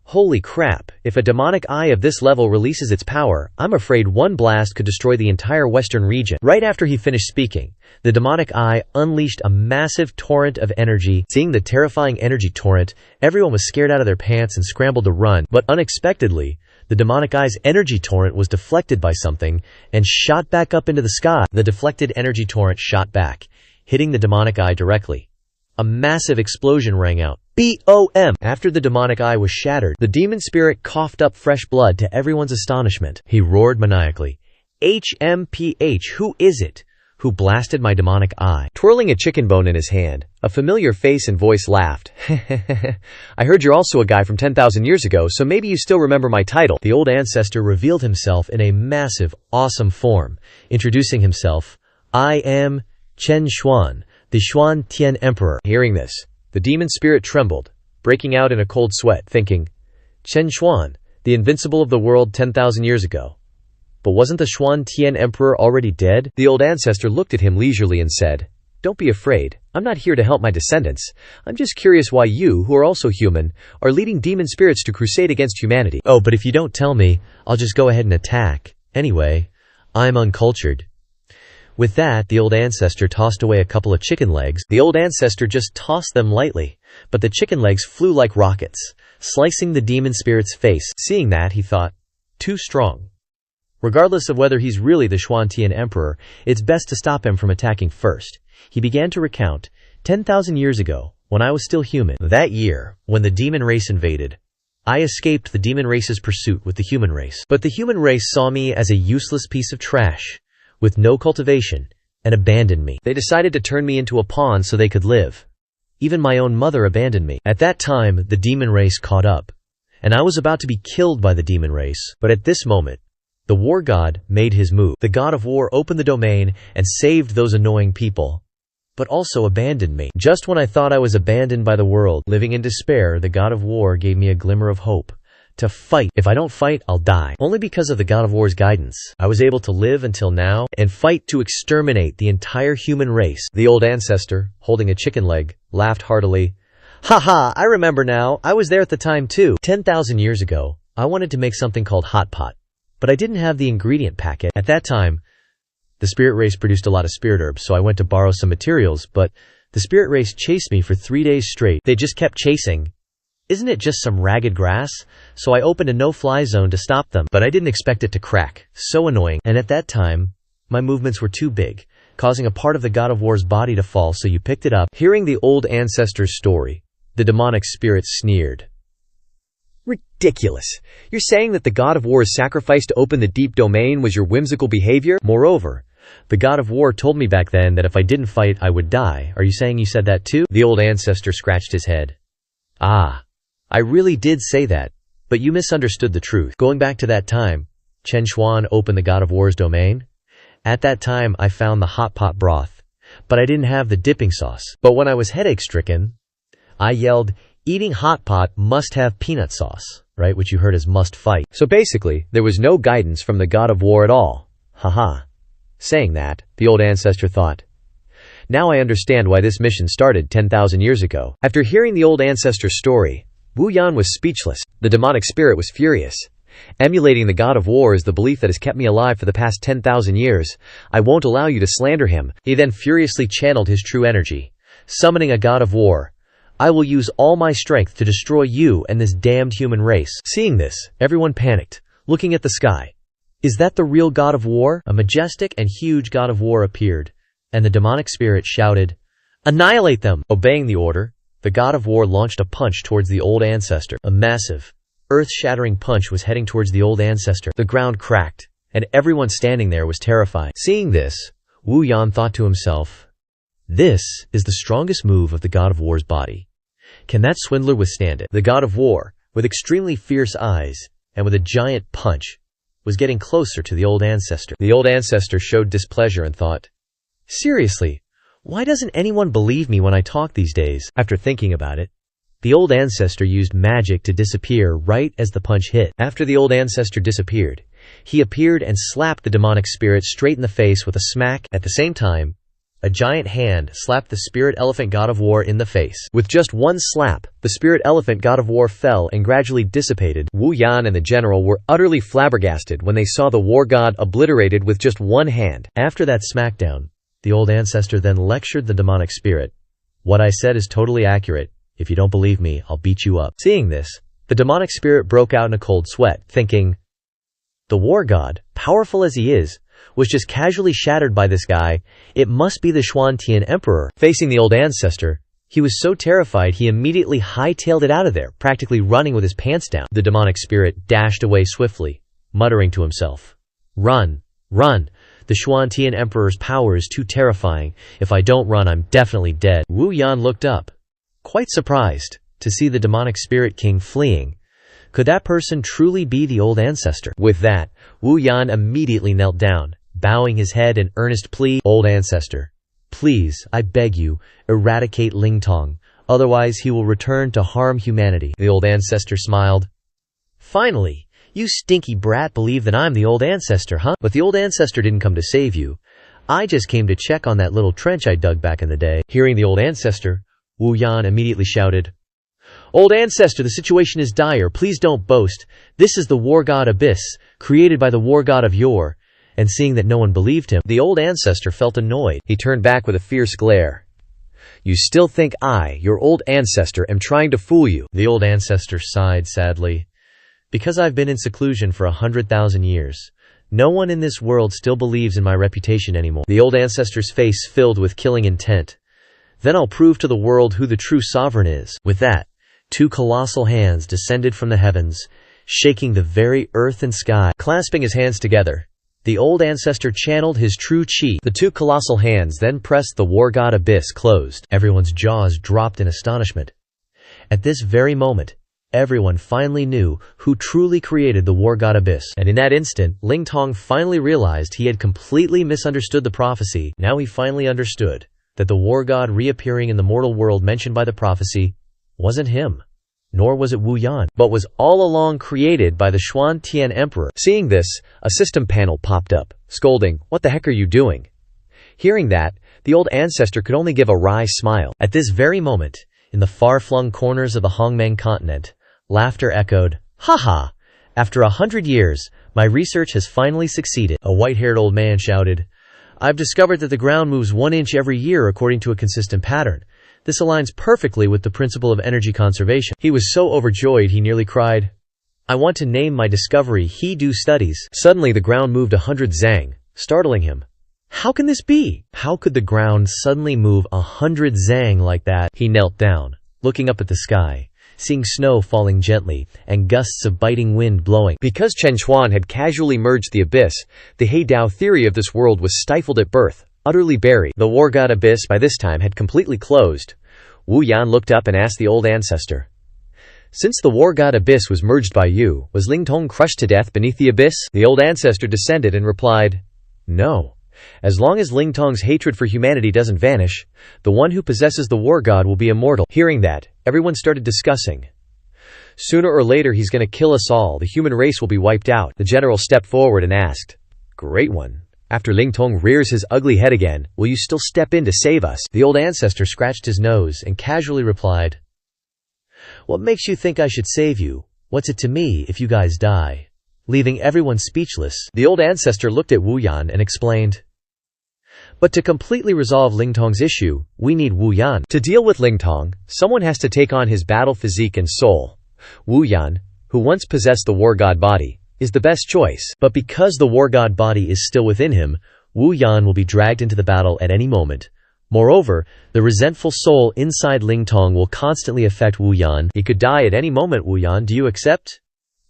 holy crap, if a demonic eye of this level releases its power, I'm afraid one blast could destroy the entire western region. Right after he finished speaking, the demonic eye unleashed a massive torrent of energy. Seeing the terrifying energy torrent, everyone was scared out of their pants and scrambled to run, but unexpectedly, the demonic eye's energy torrent was deflected by something and shot back up into the sky. The deflected energy torrent shot back, hitting the demonic eye directly. A massive explosion rang out. BOM! After the demonic eye was shattered, the demon spirit coughed up fresh blood to everyone's astonishment. He roared maniacally, HMPH, who is it? Who blasted my demonic eye? Twirling a chicken bone in his hand, a familiar face and voice laughed. I heard you're also a guy from 10,000 years ago, so maybe you still remember my title. The old ancestor revealed himself in a massive, awesome form, introducing himself. I am Chen Xuan, the Xuan Tian Emperor. Hearing this, the demon spirit trembled, breaking out in a cold sweat, thinking, Chen Xuan, the invincible of the world 10,000 years ago. But wasn't the Xuan Tian Emperor already dead? The old ancestor looked at him leisurely and said, Don't be afraid. I'm not here to help my descendants. I'm just curious why you, who are also human, are leading demon spirits to crusade against humanity. Oh, but if you don't tell me, I'll just go ahead and attack. Anyway, I'm uncultured. With that, the old ancestor tossed away a couple of chicken legs. The old ancestor just tossed them lightly, but the chicken legs flew like rockets, slicing the demon spirit's face. Seeing that, he thought, too strong. Regardless of whether he's really the Xuan Tian Emperor, it's best to stop him from attacking first. He began to recount, 10,000 years ago, when I was still human. That year, when the demon race invaded, I escaped the demon race's pursuit with the human race. But the human race saw me as a useless piece of trash, with no cultivation, and abandoned me. They decided to turn me into a pawn so they could live. Even my own mother abandoned me. At that time, the demon race caught up, and I was about to be killed by the demon race. But at this moment, the war god made his move. The god of war opened the domain and saved those annoying people, but also abandoned me. Just when I thought I was abandoned by the world, living in despair, the god of war gave me a glimmer of hope. To fight. If I don't fight, I'll die. Only because of the god of war's guidance, I was able to live until now and fight to exterminate the entire human race. The old ancestor, holding a chicken leg, laughed heartily. Haha, I remember now. I was there at the time too. 10,000 years ago, I wanted to make something called hot pot, but I didn't have the ingredient packet. At that time, the spirit race produced a lot of spirit herbs, so I went to borrow some materials, but the spirit race chased me for 3 days straight. They just kept chasing. Isn't it just some ragged grass? So I opened a no-fly zone to stop them, but I didn't expect it to crack. So annoying. And at that time, my movements were too big, causing a part of the god of war's body to fall, so you picked it up. Hearing the old ancestor's story, the demonic spirit sneered. Ridiculous. You're saying that the god of war's sacrifice to open the deep domain was your whimsical behavior? Moreover, the god of war told me back then that if I didn't fight, I would die. Are you saying you said that too? The old ancestor scratched his head. Ah, I really did say that, but you misunderstood the truth. Going back to that time, Chen Xuan opened the god of war's domain. At that time, I found the hot pot broth, but I didn't have the dipping sauce. But when I was headache-stricken, I yelled, eating hot pot must have peanut sauce, right? Which you heard as must fight. So basically, there was no guidance from the god of war at all. Haha. Saying that, the old ancestor thought, now I understand why this mission started 10,000 years ago. After hearing the old ancestor's story, Wu Yan was speechless. The demonic spirit was furious. Emulating the god of war is the belief that has kept me alive for the past 10,000 years. I won't allow you to slander him. He then furiously channeled his true energy, summoning a god of war. I will use all my strength to destroy you and this damned human race. Seeing this, everyone panicked, looking at the sky. Is that the real god of war? A majestic and huge god of war appeared, and the demonic spirit shouted, annihilate them! Obeying the order, the god of war launched a punch towards the old ancestor. A massive, earth-shattering punch was heading towards the old ancestor. The ground cracked, and everyone standing there was terrified. Seeing this, Wu Yan thought to himself, this is the strongest move of the god of war's body. Can that swindler withstand it? The god of war, with extremely fierce eyes, and with a giant punch, was getting closer to the old ancestor. The old ancestor showed displeasure and thought, seriously, why doesn't anyone believe me when I talk these days? After thinking about it, the old ancestor used magic to disappear right as the punch hit. After the old ancestor disappeared, he appeared and slapped the demonic spirit straight in the face with a smack. At the same time, a giant hand slapped the spirit elephant god of war in the face. With just one slap, the spirit elephant god of war fell and gradually dissipated. Wu Yan and the general were utterly flabbergasted when they saw the war god obliterated with just one hand. After that smackdown, the old ancestor then lectured the demonic spirit. What I said is totally accurate. If you don't believe me, I'll beat you up. Seeing this, the demonic spirit broke out in a cold sweat, thinking, the war god, powerful as he is, was just casually shattered by this guy. It must be the Xuan Tian Emperor. Facing the old ancestor, He was so terrified he immediately hightailed it out of there, practically running with his pants down. The demonic spirit dashed away swiftly, muttering to himself, "Run, run! The Xuantian Emperor's power is too terrifying. If I don't run, I'm definitely dead." Wu Yan looked up, quite surprised to see the demonic spirit king fleeing. Could that person truly be the old ancestor? With that, Wu Yan immediately knelt down, bowing his head in earnest plea. "Old ancestor, please, I beg you, eradicate Lingtong, otherwise he will return to harm humanity." The old ancestor smiled. "Finally, you stinky brat believe that I'm the old ancestor, huh? But the old ancestor didn't come to save you. I just came to check on that little trench I dug back in the day." Hearing the old ancestor, Wu Yan immediately shouted, "Old ancestor, the situation is dire. Please don't boast. This is the war god Abyss, created by the war god of yore." And seeing that no one believed him, the old ancestor felt annoyed. He turned back with a fierce glare. "You still think I, your old ancestor, am trying to fool you?" The old ancestor sighed sadly. "Because I've been in seclusion for 100,000 years, no one in this world still believes in my reputation anymore." The old ancestor's face filled with killing intent. "Then I'll prove to the world who the true sovereign is." With that, 2 colossal hands descended from the heavens, shaking the very earth and sky. Clasping his hands together, the old ancestor channeled his true chi. The 2 colossal hands then pressed the war god Abyss closed. Everyone's jaws dropped in astonishment. At this very moment, everyone finally knew who truly created the war god Abyss. And in that instant, Lingtong finally realized he had completely misunderstood the prophecy. Now he finally understood that the war god reappearing in the mortal world mentioned by the prophecy wasn't him, nor was it Wu Yan, but was all along created by the Xuantian Emperor. Seeing this, a system panel popped up, scolding, "What the heck are you doing?" Hearing that, the old ancestor could only give a wry smile. At this very moment, in the far-flung corners of the Hongmeng continent, laughter echoed, "Ha ha! After 100 years, my research has finally succeeded." A white-haired old man shouted, "I've discovered that the ground moves 1 inch every year according to a consistent pattern. This aligns perfectly with the principle of energy conservation." He was so overjoyed he nearly cried, "I want to name my discovery He-Do Studies." Suddenly the ground moved 100 zang, startling him. How can this be? How could the ground suddenly move 100 zang like that? He knelt down, looking up at the sky, seeing snow falling gently, and gusts of biting wind blowing. Because Chen Chuan had casually merged the Abyss, the He-Dao theory of this world was stifled at birth, utterly buried. The war god Abyss by this time had completely closed. Wu Yan looked up and asked the old ancestor, "Since the war god Abyss was merged by you, was Lingtong crushed to death beneath the Abyss?" The old ancestor descended and replied, "No. As long as Lingtong's hatred for humanity doesn't vanish, the one who possesses the war god will be immortal." Hearing that, everyone started discussing. "Sooner or later he's going to kill us all. The human race will be wiped out." The general stepped forward and asked, "Great one. After Lingtong rears his ugly head again, will you still step in to save us?" The old ancestor scratched his nose and casually replied, "What makes you think I should save you? What's it to me if you guys die?" Leaving everyone speechless, the old ancestor looked at Wu Yan and explained, "But to completely resolve Lingtong's issue, we need Wu Yan. To deal with Lingtong, someone has to take on his battle physique and soul. Wu Yan, who once possessed the war god body, is the best choice. But because the war god body is still within him, Wu Yan will be dragged into the battle at any moment. Moreover, the resentful soul inside Lingtong will constantly affect Wu Yan. He could die at any moment. Wu Yan, do you accept?"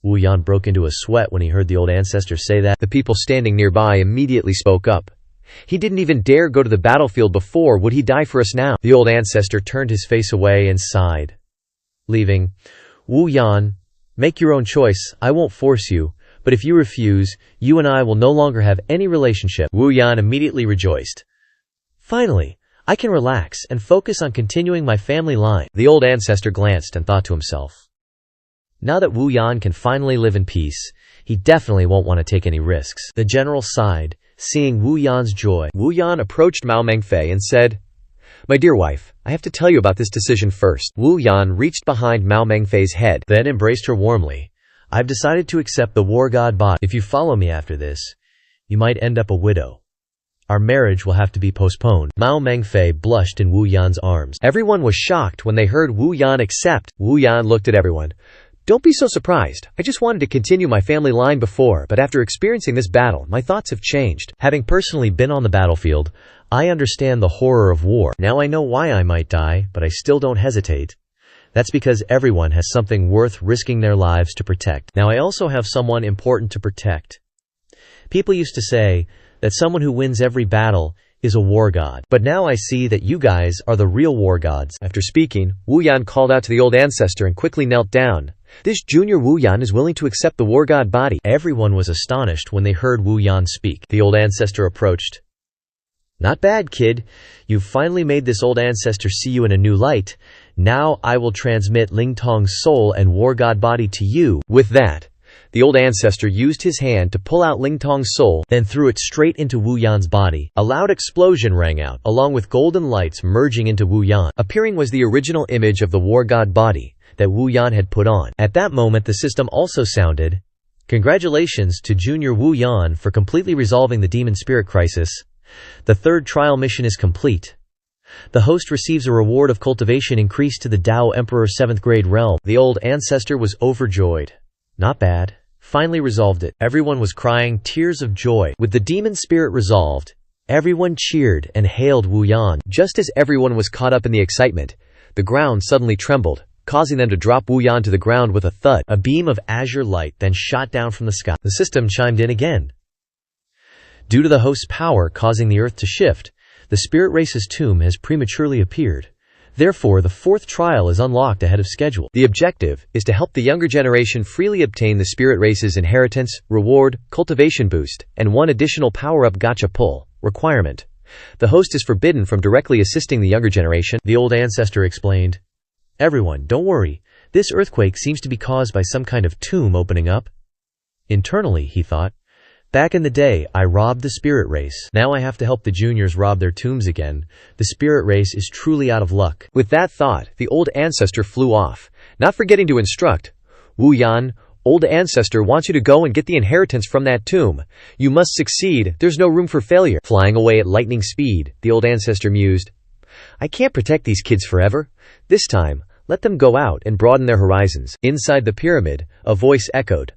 Wu Yan broke into a sweat when he heard the old ancestor say that. The people standing nearby immediately spoke up. "He didn't even dare go to the battlefield before. Would he die for us now?" The old ancestor turned his face away and sighed, leaving, "Wu Yan, make your own choice. I won't force you. But if you refuse, you and I will no longer have any relationship." Wu Yan immediately rejoiced. "Finally, I can relax and focus on continuing my family line." The old ancestor glanced and thought to himself, now that Wu Yan can finally live in peace, he definitely won't want to take any risks. The general sighed, seeing Wu Yan's joy. Wu Yan approached Mao Mengfei and said, "My dear wife, I have to tell you about this decision first." Wu Yan reached behind Mao Mengfei's head, then embraced her warmly. "I've decided to accept the war god bot. If you follow me after this, you might end up a widow. Our marriage will have to be postponed." Mao Mengfei blushed in Wu Yan's arms. Everyone was shocked when they heard Wu Yan accept. Wu Yan looked at everyone. Don't be so surprised. I just wanted to continue my family line before, but after experiencing this battle, my thoughts have changed. Having personally been on the battlefield, I understand the horror of war. Now I know why I might die, but I still don't hesitate. That's because everyone has something worth risking their lives to protect. Now I also have someone important to protect. People used to say that someone who wins every battle is a war god. But now I see that you guys are the real war gods. After speaking, Wu Yan called out to the old ancestor and quickly knelt down. This junior Wu Yan is willing to accept the war god body. Everyone was astonished when they heard Wu Yan speak. The old ancestor approached. Not bad, kid. You've finally made this old ancestor see you in a new light. Now I will transmit Ling Tong's soul and war god body to you. With that, the old ancestor used his hand to pull out Ling Tong's soul, then threw it straight into Wu Yan's body. A loud explosion rang out, along with golden lights merging into Wu Yan. Appearing was the original image of the war god body that Wu Yan had put on. At that moment the system also sounded, "Congratulations to Junior Wu Yan for completely resolving the demon spirit crisis. The third trial mission is complete. The host receives a reward of cultivation increased to the Dao Emperor 7th grade realm." The old ancestor was overjoyed. Not bad. Finally resolved it. Everyone was crying tears of joy. With the demon spirit resolved, everyone cheered and hailed Wu Yan. Just as everyone was caught up in the excitement, the ground suddenly trembled, causing them to drop Wu Yan to the ground with a thud. A beam of azure light then shot down from the sky. The system chimed in again. Due to the host's power causing the earth to shift, the spirit race's tomb has prematurely appeared. Therefore, the fourth trial is unlocked ahead of schedule. The objective is to help the younger generation freely obtain the spirit race's inheritance, reward, cultivation boost, and one additional power-up gacha pull requirement. The host is forbidden from directly assisting the younger generation. The old ancestor explained. Everyone, don't worry. This earthquake seems to be caused by some kind of tomb opening up. Internally, he thought. Back in the day, I robbed the spirit race. Now I have to help the juniors rob their tombs again. The spirit race is truly out of luck. With that thought, the old ancestor flew off, not forgetting to instruct, "Wu Yan, old ancestor wants you to go and get the inheritance from that tomb. You must succeed. There's no room for failure." Flying away at lightning speed, the old ancestor mused, "I can't protect these kids forever. This time, let them go out and broaden their horizons." Inside the pyramid, a voice echoed,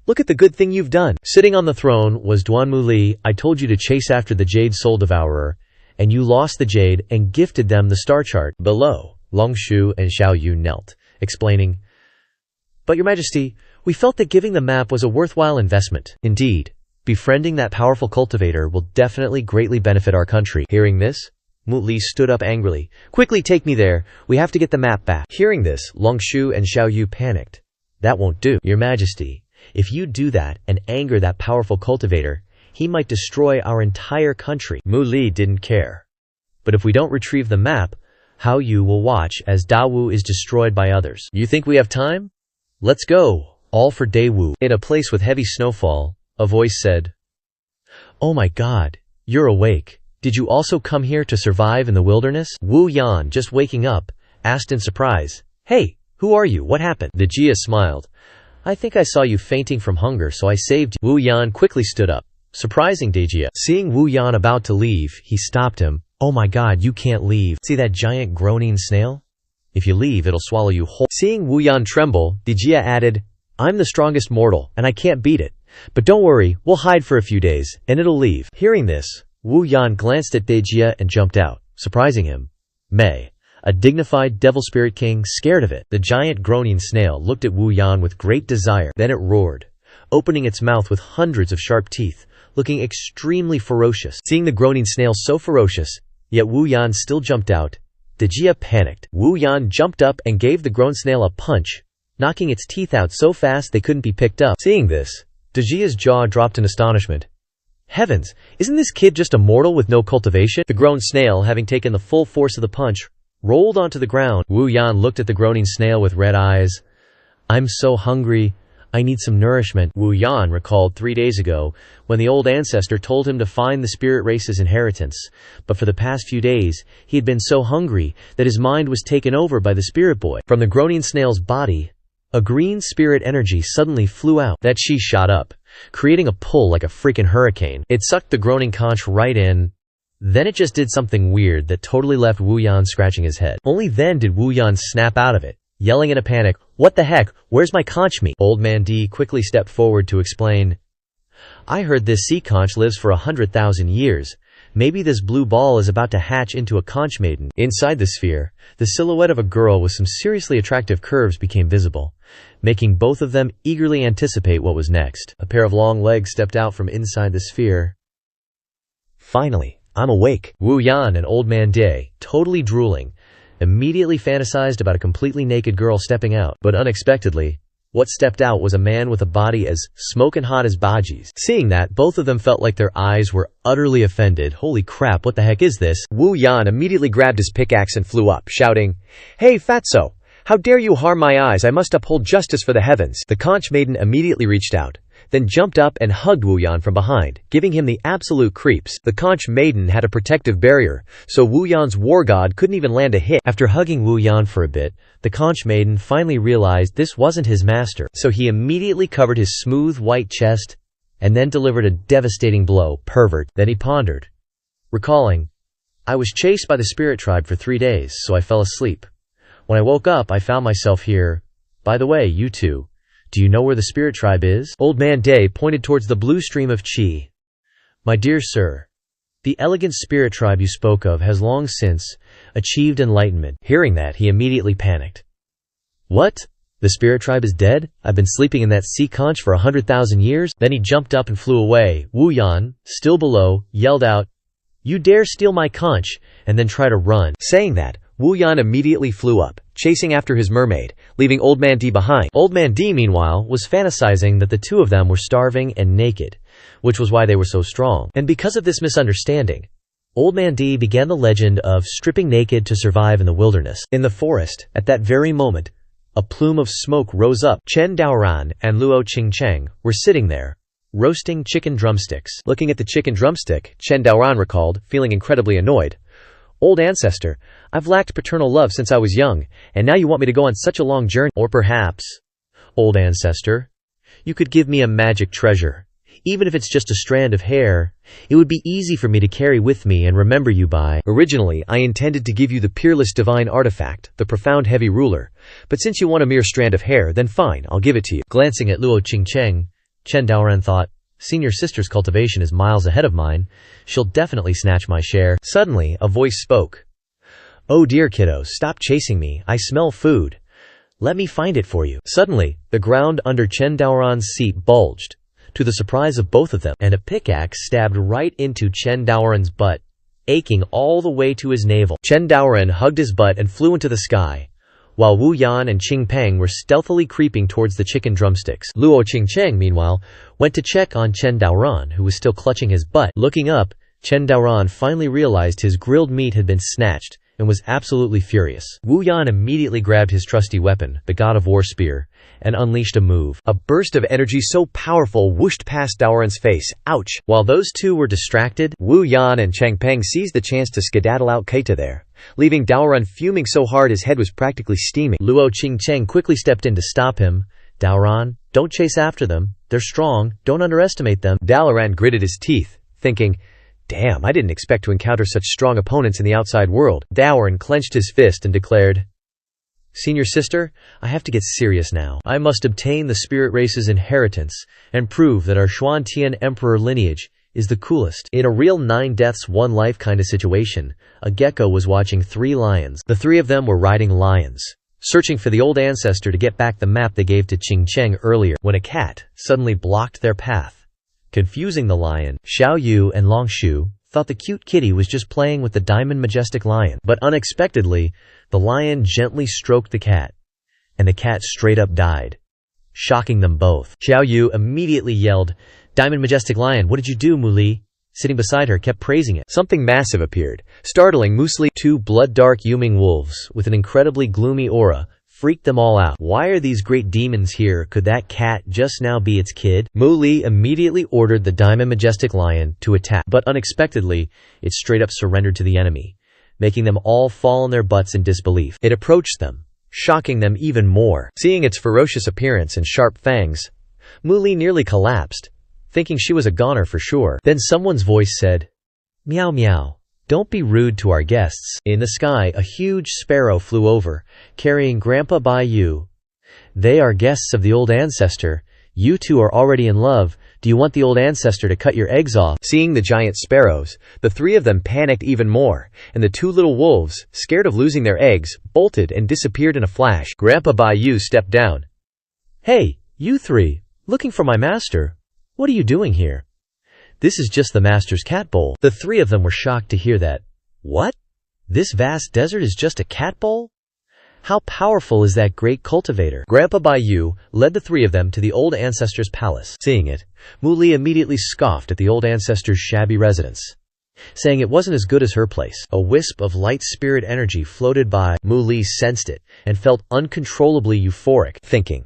"Look at the good thing you've done." Sitting on the throne was Duanmu Li. I told you to chase after the Jade Soul Devourer, and you lost the Jade and gifted them the star chart. Below, Long Shu and Xiao Yu knelt, explaining, "But your majesty, we felt that giving the map was a worthwhile investment. Indeed, befriending that powerful cultivator will definitely greatly benefit our country." Hearing this, Mu Li stood up angrily. "Quickly take me there. We have to get the map back." Hearing this, Long Shu and Xiao Yu panicked. "That won't do, your majesty. If you do that and anger that powerful cultivator, he might destroy our entire country." Mu Li didn't care. "But if we don't retrieve the map, Hao Yu will watch as Dawu is destroyed by others. You think we have time? Let's go, all for Dawu." In a place with heavy snowfall, a voice said, "Oh my god, you're awake. Did you also come here to survive in the wilderness?" Wu Yan, just waking up, asked in surprise, "Hey, who are you? What happened?" The Jia smiled. "I think I saw you fainting from hunger, so I saved you." Wu Yan quickly stood up, surprising Dejia. Seeing Wu Yan about to leave, he stopped him. "Oh my god, you can't leave. See that giant groaning snail? If you leave, it'll swallow you whole." Seeing Wu Yan tremble, Dejia added, "I'm the strongest mortal, and I can't beat it. But don't worry, we'll hide for a few days, and it'll leave." Hearing this, Wu Yan glanced at Dejia and jumped out, surprising him. Mei, a dignified devil spirit king, scared of it. The giant groaning snail looked at Wu Yan with great desire. Then it roared, opening its mouth with hundreds of sharp teeth, looking extremely ferocious. Seeing the groaning snail so ferocious, yet Wu Yan still jumped out, Dejia panicked. Wu Yan jumped up and gave the grown snail a punch, knocking its teeth out so fast they couldn't be picked up. Seeing this, Dejia's jaw dropped in astonishment. Heavens, isn't this kid just a mortal with no cultivation? The grown snail, having taken the full force of the punch, rolled onto the ground. Wu Yan looked at the groaning snail with red eyes. "I'm so hungry. I need some nourishment." Wu Yan recalled 3 days ago when the old ancestor told him to find the spirit race's inheritance. But for the past few days, he had been so hungry that his mind was taken over by the spirit boy. From the groaning snail's body, a green spirit energy suddenly flew out. That she shot up, creating a pull like a freaking hurricane. It sucked the groaning conch right in. Then it just did something weird that totally left Wu Yan scratching his head. Only then did Wu Yan snap out of it, yelling in a panic, "What the heck? Where's my conch meat?" Old Man D quickly stepped forward to explain, "I heard this sea conch lives for 100,000 years. Maybe this blue ball is about to hatch into a conch maiden." Inside the sphere, the silhouette of a girl with some seriously attractive curves became visible, making both of them eagerly anticipate what was next. A pair of long legs stepped out from inside the sphere. "Finally, I'm awake." Wu Yan and Old Man Day, totally drooling, immediately fantasized about a completely naked girl stepping out. But unexpectedly, what stepped out was a man with a body as smoking hot as bhajis. Seeing that, both of them felt like their eyes were utterly offended. "Holy crap, what the heck is this?" Wu Yan immediately grabbed his pickaxe and flew up, shouting, "Hey, Fatso! How dare you harm my eyes? I must uphold justice for the heavens." The conch maiden immediately reached out, then jumped up and hugged Wu Yan from behind, giving him the absolute creeps. The conch maiden had a protective barrier, so Wu Yan's war god couldn't even land a hit. After hugging Wu Yan for a bit, the conch maiden finally realized this wasn't his master, so he immediately covered his smooth white chest and then delivered a devastating blow. "Pervert." Then he pondered, recalling, "I was chased by the spirit tribe for 3 days, so I fell asleep. When I woke up, I found myself here. By the way, you two, do you know where the spirit tribe is?" Old Man Day pointed towards the blue stream of chi. "My dear sir, the elegant spirit tribe you spoke of has long since achieved enlightenment." Hearing that, he immediately panicked. "What? The spirit tribe is dead? I've been sleeping in that sea conch for 100,000 years? Then he jumped up and flew away. Wu Yan, still below, yelled out, "You dare steal my conch!" and then try to run. Saying that, Wu Yan immediately flew up, chasing after his mermaid, leaving Old Man D behind. Old Man D, meanwhile, was fantasizing that the two of them were starving and naked, which was why they were so strong. And because of this misunderstanding, Old Man D began the legend of stripping naked to survive in the wilderness. In the forest, at that very moment, a plume of smoke rose up. Chen Daoran and Luo Qingcheng were sitting there, roasting chicken drumsticks. Looking at the chicken drumstick, Chen Daoran recalled, feeling incredibly annoyed. "Old ancestor, I've lacked paternal love since I was young, and now you want me to go on such a long journey." Or perhaps, "Old ancestor, you could give me a magic treasure. Even if it's just a strand of hair, it would be easy for me to carry with me and remember you by." "Originally, I intended to give you the peerless divine artifact, the profound heavy ruler, but since you want a mere strand of hair, then fine, I'll give it to you." Glancing at Luo Qingcheng, Chen Daoran thought, "Senior sister's cultivation is miles ahead of mine. She'll definitely snatch my share." Suddenly, a voice spoke. "Oh dear kiddos, stop chasing me. I smell food. Let me find it for you." Suddenly, the ground under Chen Daoran's seat bulged, to the surprise of both of them, and a pickaxe stabbed right into Chen Daoran's butt, aching all the way to his navel. Chen Daoran hugged his butt and flew into the sky, while Wu Yan and Qing Peng were stealthily creeping towards the chicken drumsticks. Luo Qingcheng, meanwhile, went to check on Chen Daoran, who was still clutching his butt. Looking up, Chen Daoran finally realized his grilled meat had been snatched and was absolutely furious. Wu Yan immediately grabbed his trusty weapon, the God of War spear, and unleashed a move. A burst of energy so powerful whooshed past Daoran's face. Ouch! While those two were distracted, Wu Yan and Chang Peng seized the chance to skedaddle out Keita there, leaving Daoran fuming so hard his head was practically steaming. Luo Qingcheng quickly stepped in to stop him. "Daoran, don't chase after them. They're strong. Don't underestimate them." Daoran gritted his teeth, thinking, "Damn, I didn't expect to encounter such strong opponents in the outside world." Daoran clenched his fist and declared, "Senior sister, I have to get serious now. I must obtain the spirit race's inheritance and prove that our Xuantian emperor lineage is the coolest." In a real 9 deaths 1 life kind of situation, a gecko was watching 3 lions. The 3 of them were riding lions, searching for the old ancestor to get back the map they gave to Qing Cheng earlier, when a cat suddenly blocked their path. Confusing the lion, Xiao Yu and Long Shu thought the cute kitty was just playing with the diamond majestic lion. But unexpectedly, the lion gently stroked the cat, and the cat straight up died, shocking them both. Xiao Yu immediately yelled, "Diamond majestic lion, what did you do, Muli?" Sitting beside her kept praising it. Something massive appeared, startling Musli. 2 blood-dark Yuming wolves, with an incredibly gloomy aura, freaked them all out. Why are these great demons here? Could that cat just now be its kid? Muli immediately ordered the diamond majestic lion to attack, but unexpectedly, it straight up surrendered to the enemy, making them all fall on their butts in disbelief. It approached them, shocking them even more. Seeing its ferocious appearance and sharp fangs, Muli nearly collapsed, thinking she was a goner for sure. Then someone's voice said, "Meow meow, Don't be rude to our guests." In the sky, a huge sparrow flew over, carrying Grandpa Bai Yu. "They are guests of the old ancestor. You two are already in love. Do you want the old ancestor to cut your eggs off?" Seeing the giant sparrows, the three of them panicked even more, and the two little wolves, scared of losing their eggs, bolted and disappeared in a flash. Grandpa Bai Yu stepped down. "Hey, you three, looking for my master? What are you doing here?" "This is just the master's cat bowl." The three of them were shocked to hear that. "What? This vast desert is just a cat bowl? How powerful is that great cultivator?" Grandpa Bai Yu led the three of them to the old ancestor's palace. Seeing it, Mu Li immediately scoffed at the old ancestor's shabby residence, saying it wasn't as good as her place. A wisp of light spirit energy floated by. Mu Li sensed it and felt uncontrollably euphoric, thinking,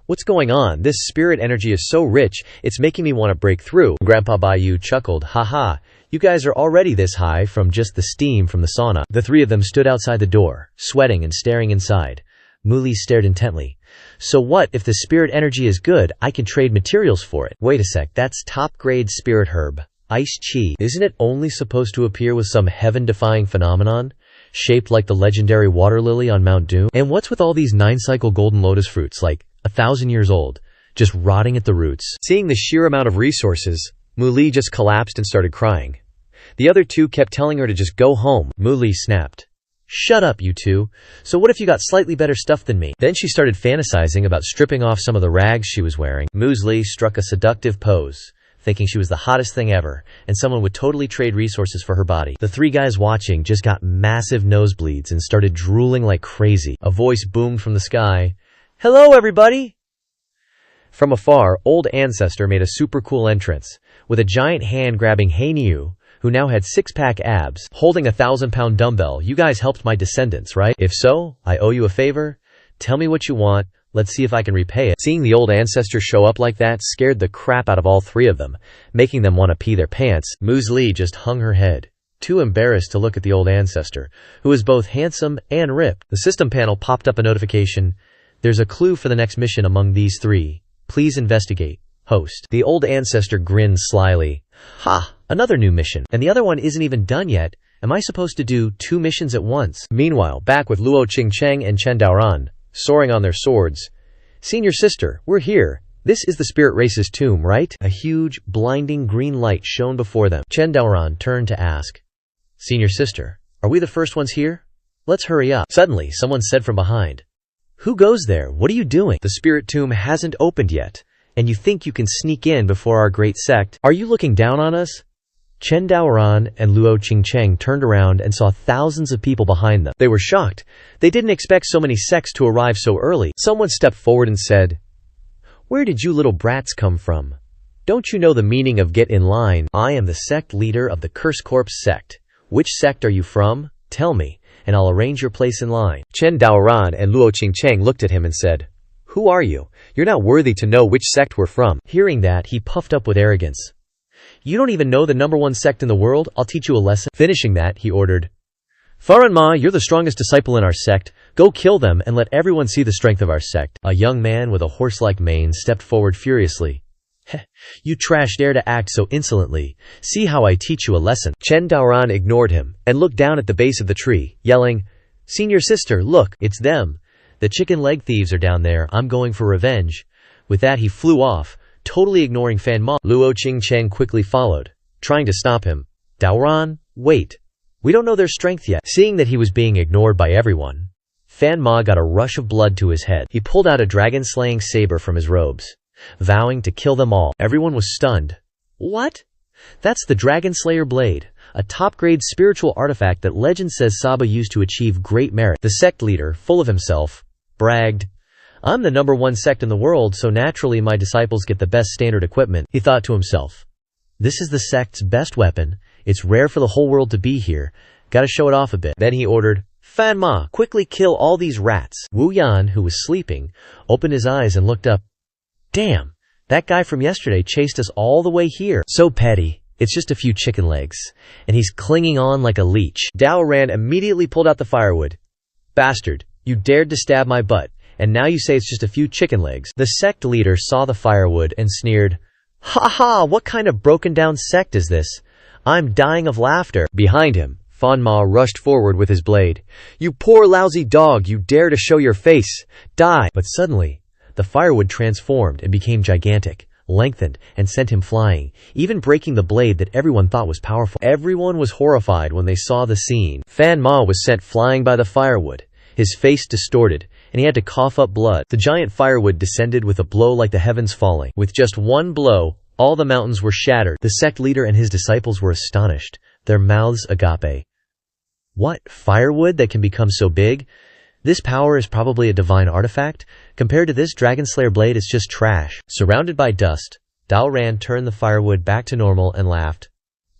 "What's going on? This spirit energy is so rich, it's making me want to break through." Grandpa Bai Yu chuckled, "Haha, you guys are already this high from just the steam from the sauna." The three of them stood outside the door, sweating and staring inside. Mu Li stared intently. "So what if the spirit energy is good? I can trade materials for it." "Wait a sec, that's top-grade spirit herb. Ice Chi. Isn't it only supposed to appear with some heaven-defying phenomenon, shaped like the legendary water lily on Mount Doom? And what's with all these 9-cycle golden lotus fruits, like 1,000 years old, just rotting at the roots?" Seeing the sheer amount of resources, Mu Li just collapsed and started crying. The other two kept telling her to just go home. Mu Li snapped. "Shut up, you two. So what if you got slightly better stuff than me?" Then she started fantasizing about stripping off some of the rags she was wearing. Mu Li struck a seductive pose, thinking she was the hottest thing ever, and someone would totally trade resources for her body. The three guys watching just got massive nosebleeds and started drooling like crazy. A voice boomed from the sky. "Hello, everybody!" From afar, old ancestor made a super cool entrance, with a giant hand grabbing Hainiu, who now had 6-pack abs, holding a 1,000-pound dumbbell. "You guys helped my descendants, right? If so, I owe you a favor. Tell me what you want. Let's see if I can repay it." Seeing the old ancestor show up like that scared the crap out of all three of them, making them want to pee their pants. Mu Li just hung her head, too embarrassed to look at the old ancestor, who was both handsome and ripped. The system panel popped up a notification. "There's a clue for the next mission among these three. Please investigate. Host." The old ancestor grinned slyly. "Ha! Another new mission. And the other one isn't even done yet. Am I supposed to do 2 missions at once?" Meanwhile, back with Luo Qingcheng and Chen Daoran, soaring on their swords. "Senior sister, we're here. This is the spirit race's tomb, right?" A huge, blinding green light shone before them. Chen Daoran turned to ask, "Senior sister, are we the first ones here? Let's hurry up." Suddenly, someone said from behind, "Who goes there? What are you doing? The spirit tomb hasn't opened yet, and you think you can sneak in before our great sect? Are you looking down on us?" Chen Daoran and Luo Qingcheng turned around and saw thousands of people behind them. They were shocked. They didn't expect so many sects to arrive so early. Someone stepped forward and said, "Where did you little brats come from? Don't you know the meaning of get in line? I am the sect leader of the Curse Corpse sect. Which sect are you from? Tell me, and I'll arrange your place in line." Chen Daoran and Luo Qingcheng looked at him and said, "Who are you? You're not worthy to know which sect we're from." Hearing that, he puffed up with arrogance. "You don't even know the #1 sect in the world? I'll teach you a lesson." Finishing that, he ordered, "Faran Ma, you're the strongest disciple in our sect. Go kill them and let everyone see the strength of our sect." A young man with a horse-like mane stepped forward furiously. "Heh, you trash dare to act so insolently. See how I teach you a lesson." Chen Daoran ignored him and looked down at the base of the tree, yelling, "Senior sister, look, it's them. The chicken leg thieves are down there. I'm going for revenge." With that, he flew off, totally ignoring Fan Ma. Luo Qingcheng quickly followed, trying to stop him. "Daoran, wait. We don't know their strength yet." Seeing that he was being ignored by everyone, Fan Ma got a rush of blood to his head. He pulled out a dragon-slaying saber from his robes, vowing to kill them all. Everyone was stunned. "What? That's the Dragon Slayer Blade, a top-grade spiritual artifact that legend says Saba used to achieve great merit." The sect leader, full of himself, bragged, "I'm the #1 sect in the world, so naturally my disciples get the best standard equipment." He thought to himself, "This is the sect's best weapon. It's rare for the whole world to be here. Gotta show it off a bit." Then he ordered, "Fan Ma, quickly kill all these rats." Wu Yan, who was sleeping, opened his eyes and looked up. "Damn, that guy from yesterday chased us all the way here. So petty. It's just a few chicken legs, and he's clinging on like a leech." Daoran immediately pulled out the firewood. "Bastard, you dared to stab my butt, and now you say it's just a few chicken legs." The sect leader saw the firewood and sneered, "Ha ha, what kind of broken down sect is this? I'm dying of laughter." Behind him, Fan Ma rushed forward with his blade. "You poor lousy dog, you dare to show your face! Die!" But suddenly, the firewood transformed and became gigantic, lengthened, and sent him flying, even breaking the blade that everyone thought was powerful. Everyone was horrified when they saw the scene. Fan Ma was sent flying by the firewood, his face distorted, and he had to cough up blood. The giant firewood descended with a blow like the heavens falling. With just one blow, all the mountains were shattered. The sect leader and his disciples were astonished, their mouths agape. What? Firewood that can become so big? This power is probably a divine artifact. Compared to this Dragon Slayer blade, it's just trash. Surrounded by dust, Dao Ran turned the firewood back to normal and laughed.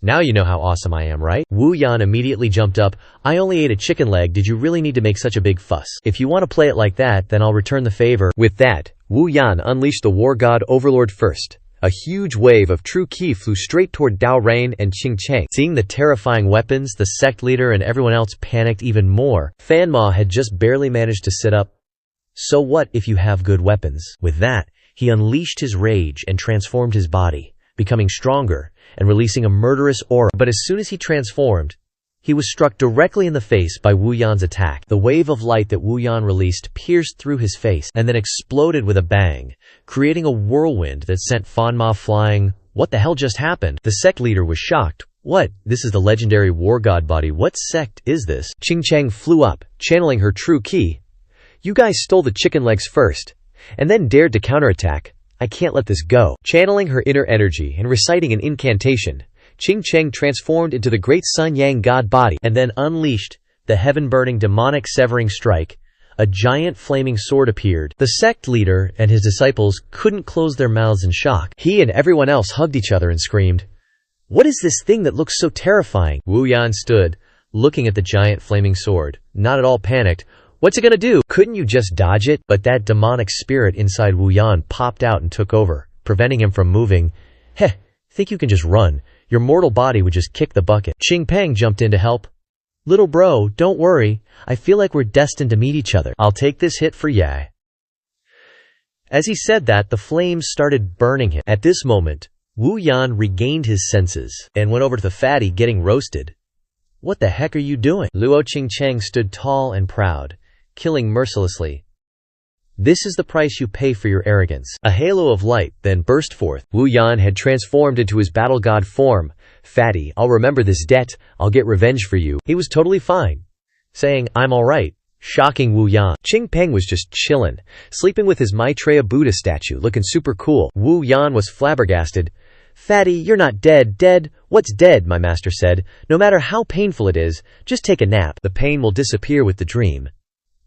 "Now you know how awesome I am, right?" Wu Yan immediately jumped up. "I only ate a chicken leg. Did you really need to make such a big fuss? If you want to play it like that, then I'll return the favor." With that, Wu Yan unleashed the war god Overlord first. A huge wave of true ki flew straight toward Dao Ran and Qing Cheng. Seeing the terrifying weapons, the sect leader and everyone else panicked even more. Fan Ma had just barely managed to sit up. So what if you have good weapons? With that, he unleashed his rage and transformed his body, becoming stronger and releasing a murderous aura. But as soon as he transformed, he was struck directly in the face by Wu Yan's attack. The wave of light that Wu Yan released pierced through his face and then exploded with a bang, creating a whirlwind that sent Fan Ma flying. What the hell just happened? The sect leader was shocked. What? This is the legendary war god body. What sect is this? Qing Cheng flew up, channeling her true ki. "You guys stole the chicken legs first, and then dared to counterattack. I can't let this go." Channeling her inner energy and reciting an incantation, Qing Cheng transformed into the great Sun Yang god body and then unleashed the heaven-burning demonic severing strike. A giant flaming sword appeared. The sect leader and his disciples couldn't close their mouths in shock. He and everyone else hugged each other and screamed, "What is this thing that looks so terrifying?" Wu Yan stood, looking at the giant flaming sword, not at all panicked. "What's it gonna do? Couldn't you just dodge it?" But that demonic spirit inside Wu Yan popped out and took over, preventing him from moving. "Heh, think you can just run? Your mortal body would just kick the bucket." Qing Peng jumped in to help. "Little bro, don't worry. I feel like we're destined to meet each other. I'll take this hit for ya." As he said that, the flames started burning him. At this moment, Wu Yan regained his senses and went over to the fatty getting roasted. "What the heck are you doing?" Luo Qing Cheng stood tall and proud, killing mercilessly. "This is the price you pay for your arrogance." A halo of light then burst forth. Wu Yan had transformed into his battle god form. "Fatty, I'll remember this debt. I'll get revenge for you." He was totally fine, saying, "I'm alright," shocking Wu Yan. Qing Peng was just chillin', sleeping with his Maitreya Buddha statue, looking super cool. Wu Yan was flabbergasted. "Fatty, you're not dead. Dead? What's dead?" my master said. "No matter how painful it is, just take a nap. The pain will disappear with the dream."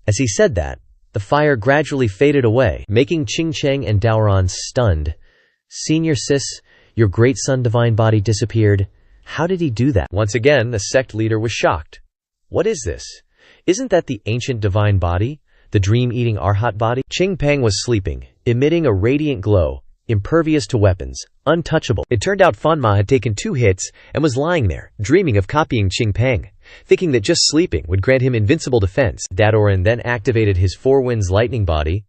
As he said that, the fire gradually faded away, making Qing Cheng and Daoran stunned. "Senior Sis, your great sun divine body disappeared. How did he do that?" Once again, the sect leader was shocked. "What is this? Isn't that the ancient divine body? The dream-eating Arhat body?" Qing Peng was sleeping, emitting a radiant glow, impervious to weapons, untouchable. It turned out Fan Ma had taken 2 hits and was lying there, dreaming of copying Qing Peng, thinking that just sleeping would grant him invincible defense. Dadoran then activated his 4 Winds lightning body.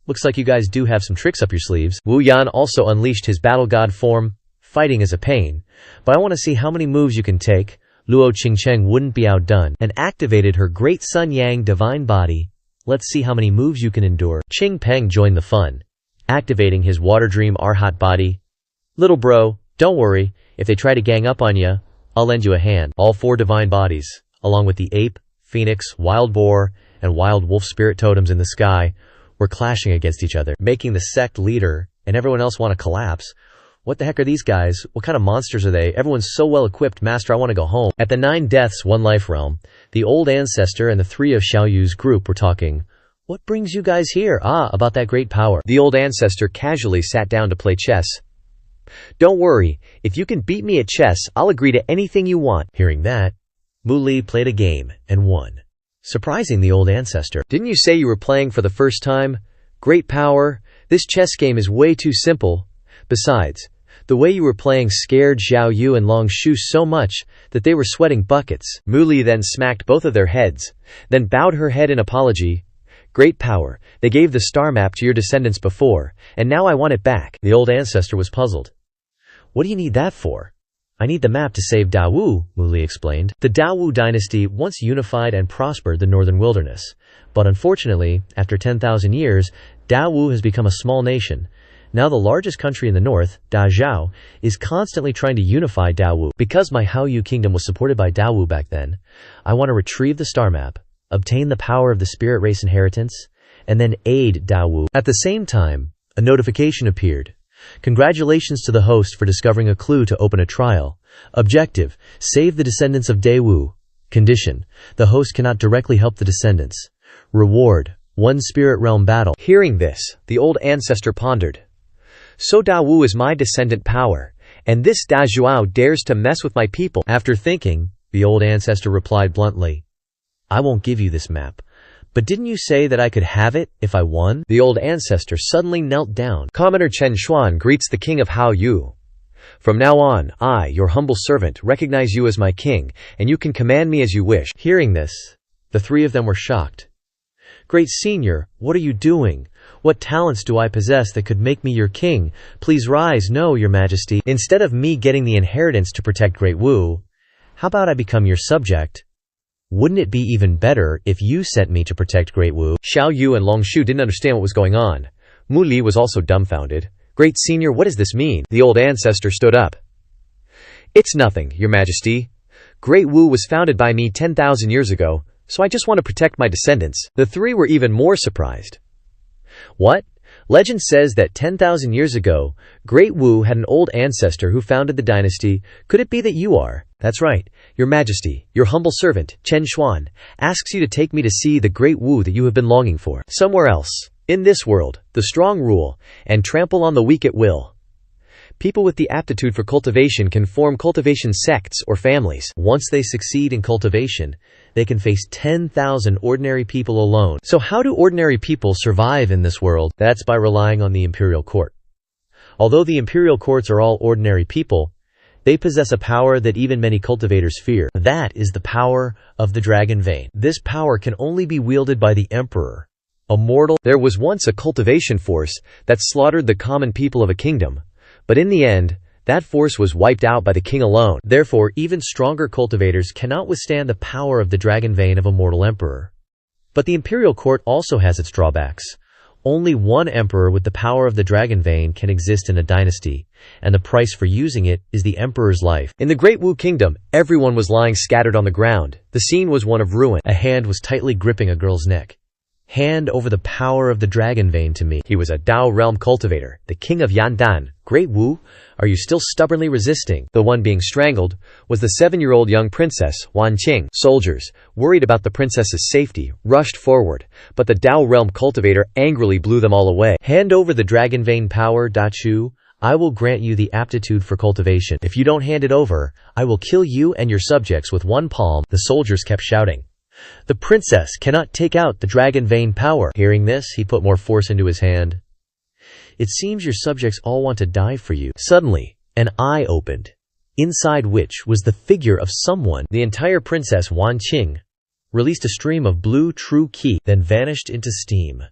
"Looks like you guys do have some tricks up your sleeves." Wu Yan also unleashed his battle god form. "Fighting is a pain, but I want to see how many moves you can take." Luo Qing Cheng wouldn't be outdone and activated her great Sun Yang divine body. "Let's see how many moves you can endure." Qing Peng joined the fun, activating his Water Dream Arhat body. "Little bro, don't worry. If they try to gang up on ya, I'll lend you a hand." All 4 divine bodies, along with the ape, phoenix, wild boar, and wild wolf spirit totems in the sky, were clashing against each other, making the sect leader and everyone else want to collapse. "What the heck are these guys? What kind of monsters are they? Everyone's so well equipped, master, I want to go home." At the 9 Deaths, 1 Life realm, the old ancestor and the 3 of Xiaoyu's group were talking. "What brings you guys here?" About that great power." The old ancestor casually sat down to play chess. "Don't worry, if you can beat me at chess, I'll agree to anything you want." Hearing that, Mu Li played a game and won, surprising the old ancestor. "Didn't you say you were playing for the first time? Great power. This chess game is way too simple. Besides, the way you were playing scared Xiao Yu and Long Shu so much that they were sweating buckets." Mu Li then smacked both of their heads, then bowed her head in apology. "Great power. They gave the star map to your descendants before, and now I want it back." The old ancestor was puzzled. "What do you need that for?" I need the map to save Dawu, Muli explained. The Dawu dynasty once unified and prospered the northern wilderness. But unfortunately, after 10,000 years, Dawu has become a small nation. Now the largest country in the north, Dazhao, is constantly trying to unify Dawu. Because my Haoyu kingdom was supported by Dawu back then, I want to retrieve the star map, obtain the power of the spirit race inheritance, and then aid Dawu. At the same time, a notification appeared. Congratulations to the host for discovering a clue to open a trial. Objective: save the descendants of Dawu. Condition: the host cannot directly help the descendants. Reward: 1 spirit realm battle. Hearing this, the old ancestor pondered. So Dawu is my descendant power, and this Dazhuao dares to mess with my people. After thinking, the old ancestor replied bluntly, I won't give you this map. But didn't you say that I could have it if I won? The old ancestor suddenly knelt down. Commoner Chen Xuan greets the king of Haoyu. From now on, I, your humble servant, recognize you as my king, and you can command me as you wish. Hearing this, the three of them were shocked. Great senior, what are you doing? What talents do I possess that could make me your king? Please rise. No, your majesty. Instead of me getting the inheritance to protect Great Wu, how about I become your subject? Wouldn't it be even better if you sent me to protect Great Wu? Xiao Yu and Long Shu didn't understand what was going on. Mu Li was also dumbfounded. Great senior, what does this mean? The old ancestor stood up. It's nothing, your majesty. Great Wu was founded by me 10,000 years ago, so I just want to protect my descendants. The three were even more surprised. What? Legend says that 10,000 years ago, Great Wu had an old ancestor who founded the dynasty. Could it be that you are? That's right, your majesty. Your humble servant, Chen Xuan, asks you to take me to see the Great Wu that you have been longing for. Somewhere else, in this world, the strong rule, and trample on the weak at will. People with the aptitude for cultivation can form cultivation sects or families. Once they succeed in cultivation, they can face 10,000 ordinary people alone. So how do ordinary people survive in this world? That's by relying on the imperial court. Although the imperial courts are all ordinary people, they possess a power that even many cultivators fear. That is the power of the dragon vein. This power can only be wielded by the emperor, a mortal. There was once a cultivation force that slaughtered the common people of a kingdom. But in the end, that force was wiped out by the king alone. Therefore, even stronger cultivators cannot withstand the power of the dragon vein of a mortal emperor. But the imperial court also has its drawbacks. Only one emperor with the power of the dragon vein can exist in a dynasty, and the price for using it is the emperor's life. In the Great Wu Kingdom, everyone was lying scattered on the ground. The scene was one of ruin. A hand was tightly gripping a girl's neck. Hand over the power of the dragon vein to me. He was a Dao realm cultivator, the king of Yandan. Great Wu, are you still stubbornly resisting? The one being strangled was the 7-year-old young princess, Wan Qing. Soldiers, worried about the princess's safety, rushed forward, but the Dao realm cultivator angrily blew them all away. Hand over the dragon vein power, Dachu. I will grant you the aptitude for cultivation. If you don't hand it over, I will kill you and your subjects with one palm. The soldiers kept shouting. The princess cannot take out the dragon vein power. Hearing this, he put more force into his hand. It seems your subjects all want to die for you. Suddenly, an eye opened, inside which was the figure of someone. The entire princess Wan Qing released a stream of blue true qi, then vanished into steam.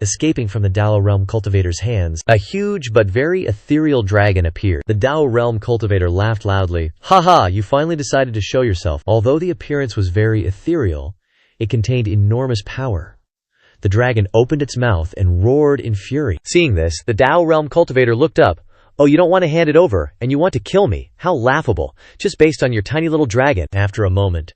Escaping from the Dao realm cultivator's hands, a huge but very ethereal dragon appeared. The Dao realm cultivator laughed loudly. Ha, you finally decided to show yourself. Although the appearance was very ethereal, it contained enormous power. The dragon opened its mouth and roared in fury. Seeing this, the Dao realm cultivator looked up. Oh, you don't want to hand it over, and you want to kill me? How laughable, just based on your tiny little dragon. After a moment,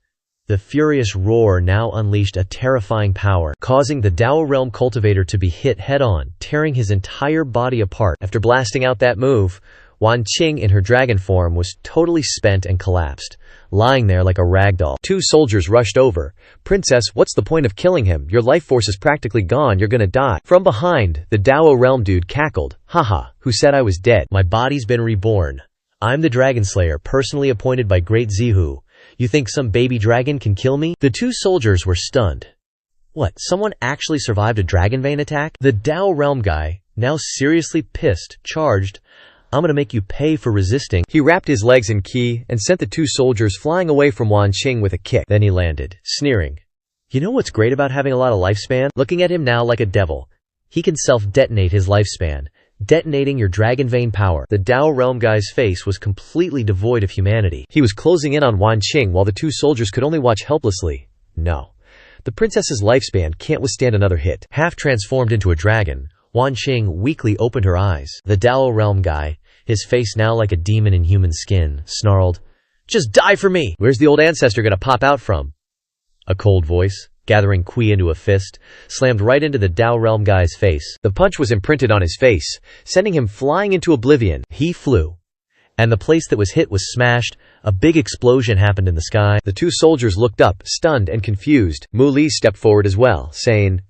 the furious roar now unleashed a terrifying power, causing the Dao realm cultivator to be hit head-on, tearing his entire body apart. After blasting out that move, Wan Qing in her dragon form was totally spent and collapsed, lying there like a ragdoll. 2 soldiers rushed over. Princess, what's the point of killing him? Your life force is practically gone, you're gonna die. From behind, the Dao realm dude cackled. Haha, who said I was dead? My body's been reborn. I'm the Dragon Slayer, personally appointed by Great Zihu. You think some baby dragon can kill me? The 2 soldiers were stunned. What, someone actually survived a dragon vein attack? The Dao realm guy, now seriously pissed, charged. I'm gonna make you pay for resisting. He wrapped his legs in qi and sent the 2 soldiers flying away from Wan Qing with a kick. Then he landed, sneering. You know what's great about having a lot of lifespan? Looking at him now like a devil. He can self-detonate his lifespan. detonating your dragon vein power. The Dao Realm guy's face was completely devoid of humanity. He was closing in on Wan Qing while the two soldiers could only watch helplessly. No. The princess's lifespan can't withstand another hit. Half transformed into a dragon, Wan Qing weakly opened her eyes. The Dao Realm guy, his face now like a demon in human skin, snarled, "Just die for me!" "Where's the old ancestor gonna pop out from?" A cold voice, gathering Qi into a fist, slammed right into the Dao Realm guy's face. The punch was imprinted on his face, sending him flying into oblivion. He flew, and the place that was hit was smashed. A big explosion happened in the sky. The two soldiers looked up, stunned and confused. Mu Li stepped forward as well, saying,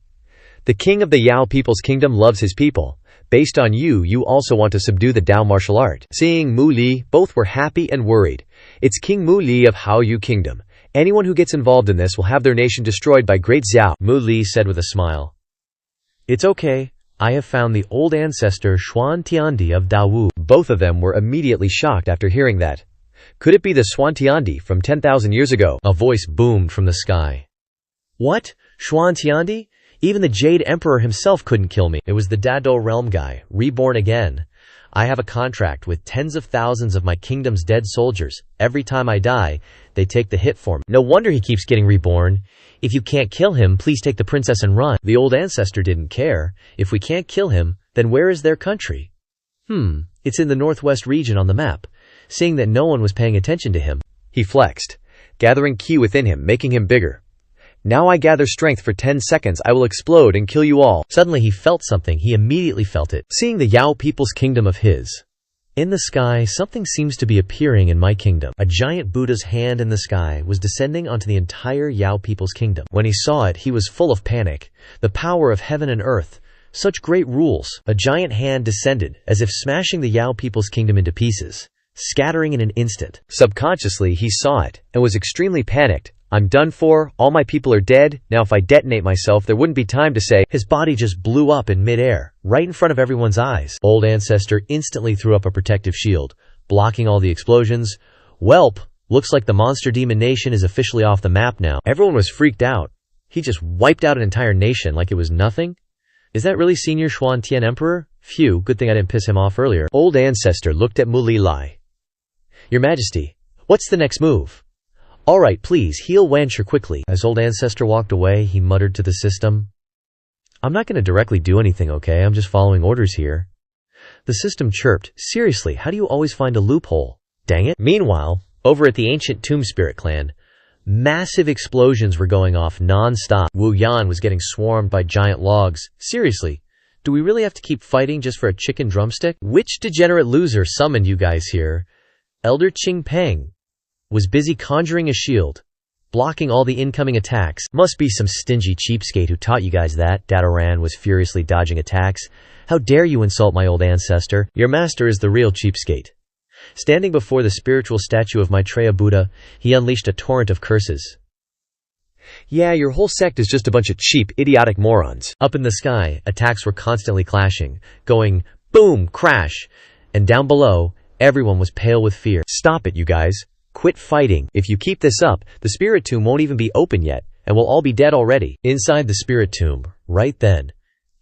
"The king of the Yao people's kingdom loves his people. Based on you, you also want to subdue the Dao martial art." Seeing Mu Li, both were happy and worried. "It's King Mu Li of Hao Yu Kingdom. Anyone who gets involved in this will have their nation destroyed by Great Xiao," Mu Li said with a smile. "It's okay. I have found the old ancestor Xuan Tiandi of Dawu." Both of them were immediately shocked after hearing that. Could it be the Xuan Tiandi from 10,000 years ago? A voice boomed from the sky. "What? Xuan Tiandi? Even the Jade Emperor himself couldn't kill me." It was the Dado Realm guy, reborn again. "I have a contract with tens of thousands of my kingdom's dead soldiers. Every time I die, they take the hit for me. No wonder he keeps getting reborn. If you can't kill him, please take the princess and run." The old ancestor didn't care. If we can't kill him, then where is their country? It's in the northwest region on the map. Seeing that no one was paying attention to him, he flexed, gathering ki within him, making him bigger. "Now I gather strength for 10 seconds. I will explode and kill you all." Suddenly he felt something. He immediately felt it. Seeing the Yao people's kingdom of his. "In the sky, something seems to be appearing in my kingdom." A giant Buddha's hand in the sky was descending onto the entire Yao people's kingdom. When he saw it, he was full of panic. The power of heaven and earth. Such great rules. A giant hand descended, as if smashing the Yao people's kingdom into pieces, scattering in an instant. Subconsciously, he saw it, and was extremely panicked. "I'm done for, all my people are dead, now if I detonate myself there wouldn't be time to say." His body just blew up in midair, right in front of everyone's eyes. Old Ancestor instantly threw up a protective shield, blocking all the explosions. "Welp, looks like the Monster Demon Nation is officially off the map now." Everyone was freaked out. He just wiped out an entire nation like it was nothing? Is that really Senior Xuan Tian Emperor? Phew, good thing I didn't piss him off earlier. Old Ancestor looked at Mu Li Lai. "Your Majesty, what's the next move?" "Alright, please, heal Wancher quickly." As Old Ancestor walked away, he muttered to the system, "I'm not going to directly do anything, okay? I'm just following orders here." The system chirped, "Seriously, how do you always find a loophole? Dang it." Meanwhile, over at the ancient Tomb Spirit clan, massive explosions were going off non-stop. Wu Yan was getting swarmed by giant logs. "Seriously, do we really have to keep fighting just for a chicken drumstick? Which degenerate loser summoned you guys here?" Elder Qing Peng was busy conjuring a shield, blocking all the incoming attacks. "Must be some stingy cheapskate who taught you guys that." Dadaran was furiously dodging attacks. "How dare you insult my old ancestor? Your master is the real cheapskate." Standing before the spiritual statue of Maitreya Buddha, he unleashed a torrent of curses. "Yeah, your whole sect is just a bunch of cheap, idiotic morons." Up in the sky, attacks were constantly clashing, going boom, crash, and down below, everyone was pale with fear. "Stop it, you guys. Quit fighting. If you keep this up, the spirit tomb won't even be open yet, and we'll all be dead already." Inside the spirit tomb, right then,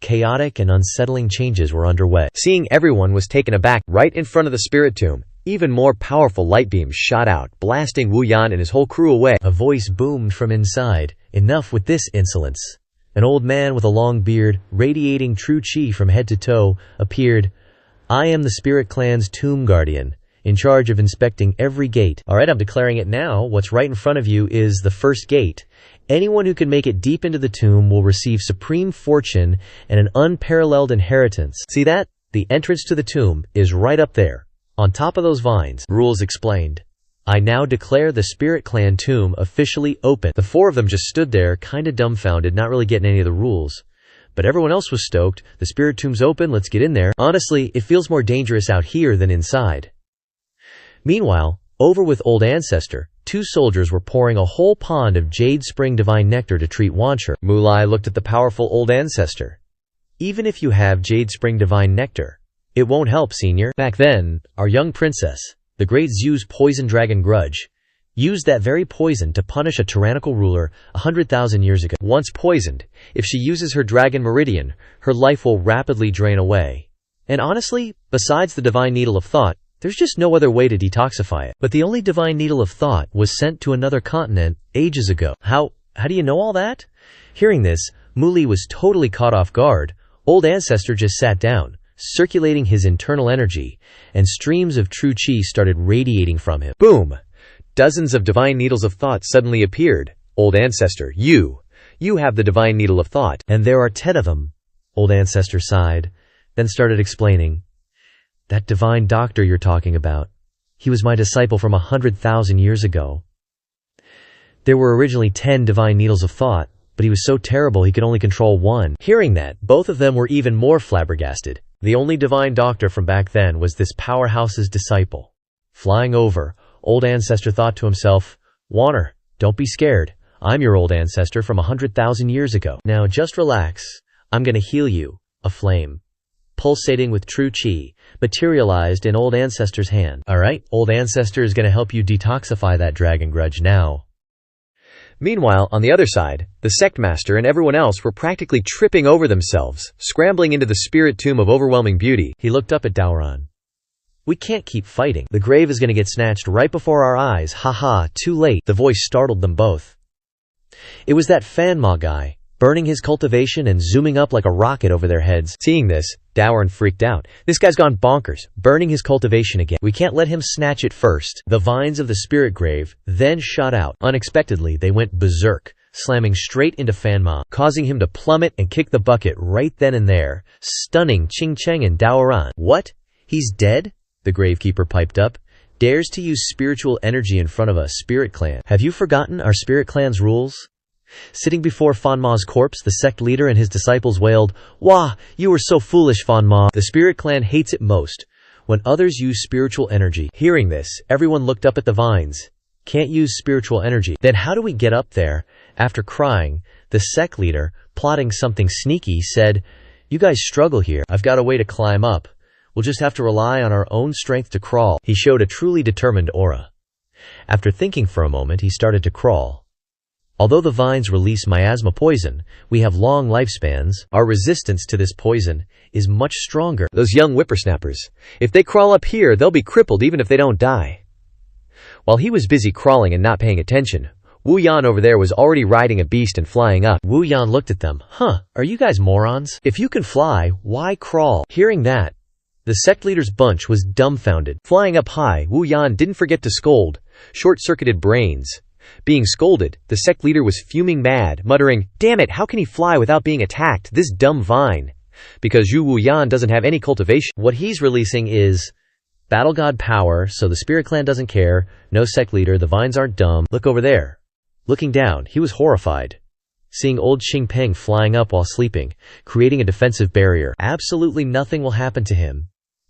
chaotic and unsettling changes were underway. Seeing everyone was taken aback, right in front of the spirit tomb, even more powerful light beams shot out, blasting Wu Yan and his whole crew away. A voice boomed from inside, "Enough with this insolence." An old man with a long beard, radiating true chi from head to toe, appeared. "I am the Spirit Clan's tomb guardian, in charge of inspecting every gate." "Alright, I'm declaring it now. What's right in front of you is the first gate. Anyone who can make it deep into the tomb will receive supreme fortune and an unparalleled inheritance." See that? The entrance to the tomb is right up there, on top of those vines. Rules explained. "I now declare the Spirit Clan tomb officially open." The four of them just stood there, kinda dumbfounded, not really getting any of the rules. But everyone else was stoked. The spirit tomb's open, let's get in there. Honestly, it feels more dangerous out here than inside. Meanwhile, over with Old Ancestor, two soldiers were pouring a whole pond of Jade Spring Divine Nectar to treat Wancher. Mu Li looked at the powerful Old Ancestor. "Even if you have Jade Spring Divine Nectar, it won't help, Senior. Back then, our young princess, the Great Zhu's Poison Dragon Grudge, used that very poison to punish a tyrannical ruler 100,000 years ago. Once poisoned, if she uses her Dragon Meridian, her life will rapidly drain away. And honestly, besides the divine needle of thought, there's just no other way to detoxify it. But the only divine needle of thought was sent to another continent ages ago. How do you know all that? Hearing this, Muli was totally caught off guard. Old Ancestor just sat down, circulating his internal energy, and streams of true chi started radiating from him. Boom! Dozens of divine needles of thought suddenly appeared. Old Ancestor, you have the divine needle of thought. And there are 10 of them. Old Ancestor sighed, then started explaining. That divine doctor you're talking about, he was my disciple from 100,000 years ago. There were originally 10 divine needles of thought, but he was so terrible he could only control one. Hearing that, both of them were even more flabbergasted. The only divine doctor from back then was this powerhouse's disciple. Flying over, Old Ancestor thought to himself, Warner, don't be scared. I'm your old ancestor from 100,000 years ago. Now just relax. I'm gonna heal you. A flame, pulsating with true chi, materialized in Old Ancestor's hand. Alright, Old Ancestor is gonna help you detoxify that dragon grudge now. Meanwhile, on the other side, the sect master and everyone else were practically tripping over themselves, scrambling into the spirit tomb of overwhelming beauty. He looked up at Daoran. We can't keep fighting. The grave is gonna get snatched right before our eyes. Haha, too late. The voice startled them both. It was that Fanma guy, burning his cultivation and zooming up like a rocket over their heads. Seeing this, Daoran freaked out. This guy's gone bonkers, burning his cultivation again. We can't let him snatch it first. The vines of the spirit grave then shot out. Unexpectedly, they went berserk, slamming straight into Fanma, causing him to plummet and kick the bucket right then and there, stunning Ching Cheng and Daoran. What? He's dead? The gravekeeper piped up. Dares to use spiritual energy in front of a spirit clan. Have you forgotten our spirit clan's rules? Sitting before Fanma's corpse, the sect leader and his disciples wailed, Wah, you were so foolish, Fanma. The spirit clan hates it most when others use spiritual energy. Hearing this, everyone looked up at the vines. Can't use spiritual energy. Then how do we get up there? After crying, the sect leader, plotting something sneaky, said, You guys struggle here. I've got a way to climb up. We'll just have to rely on our own strength to crawl. He showed a truly determined aura. After thinking for a moment, he started to crawl. Although the vines release miasma poison, we have long lifespans. Our resistance to this poison is much stronger. Those young whippersnappers. If they crawl up here, they'll be crippled even if they don't die. While he was busy crawling and not paying attention, Wu Yan over there was already riding a beast and flying up. Wu Yan looked at them. Are you guys morons? If you can fly, why crawl? Hearing that, the sect leader's bunch was dumbfounded. Flying up high, Wu Yan didn't forget to scold. Short-circuited brains. Being scolded, the sect leader was fuming mad, muttering, Damn it, how can he fly without being attacked, this dumb vine? Because Yu Wu Yan doesn't have any cultivation. What he's releasing is battle god power, so the spirit clan doesn't care. No sect leader, the vines aren't dumb. Look over there. Looking down, he was horrified. Seeing old Xing Peng flying up while sleeping, creating a defensive barrier. Absolutely nothing will happen to him,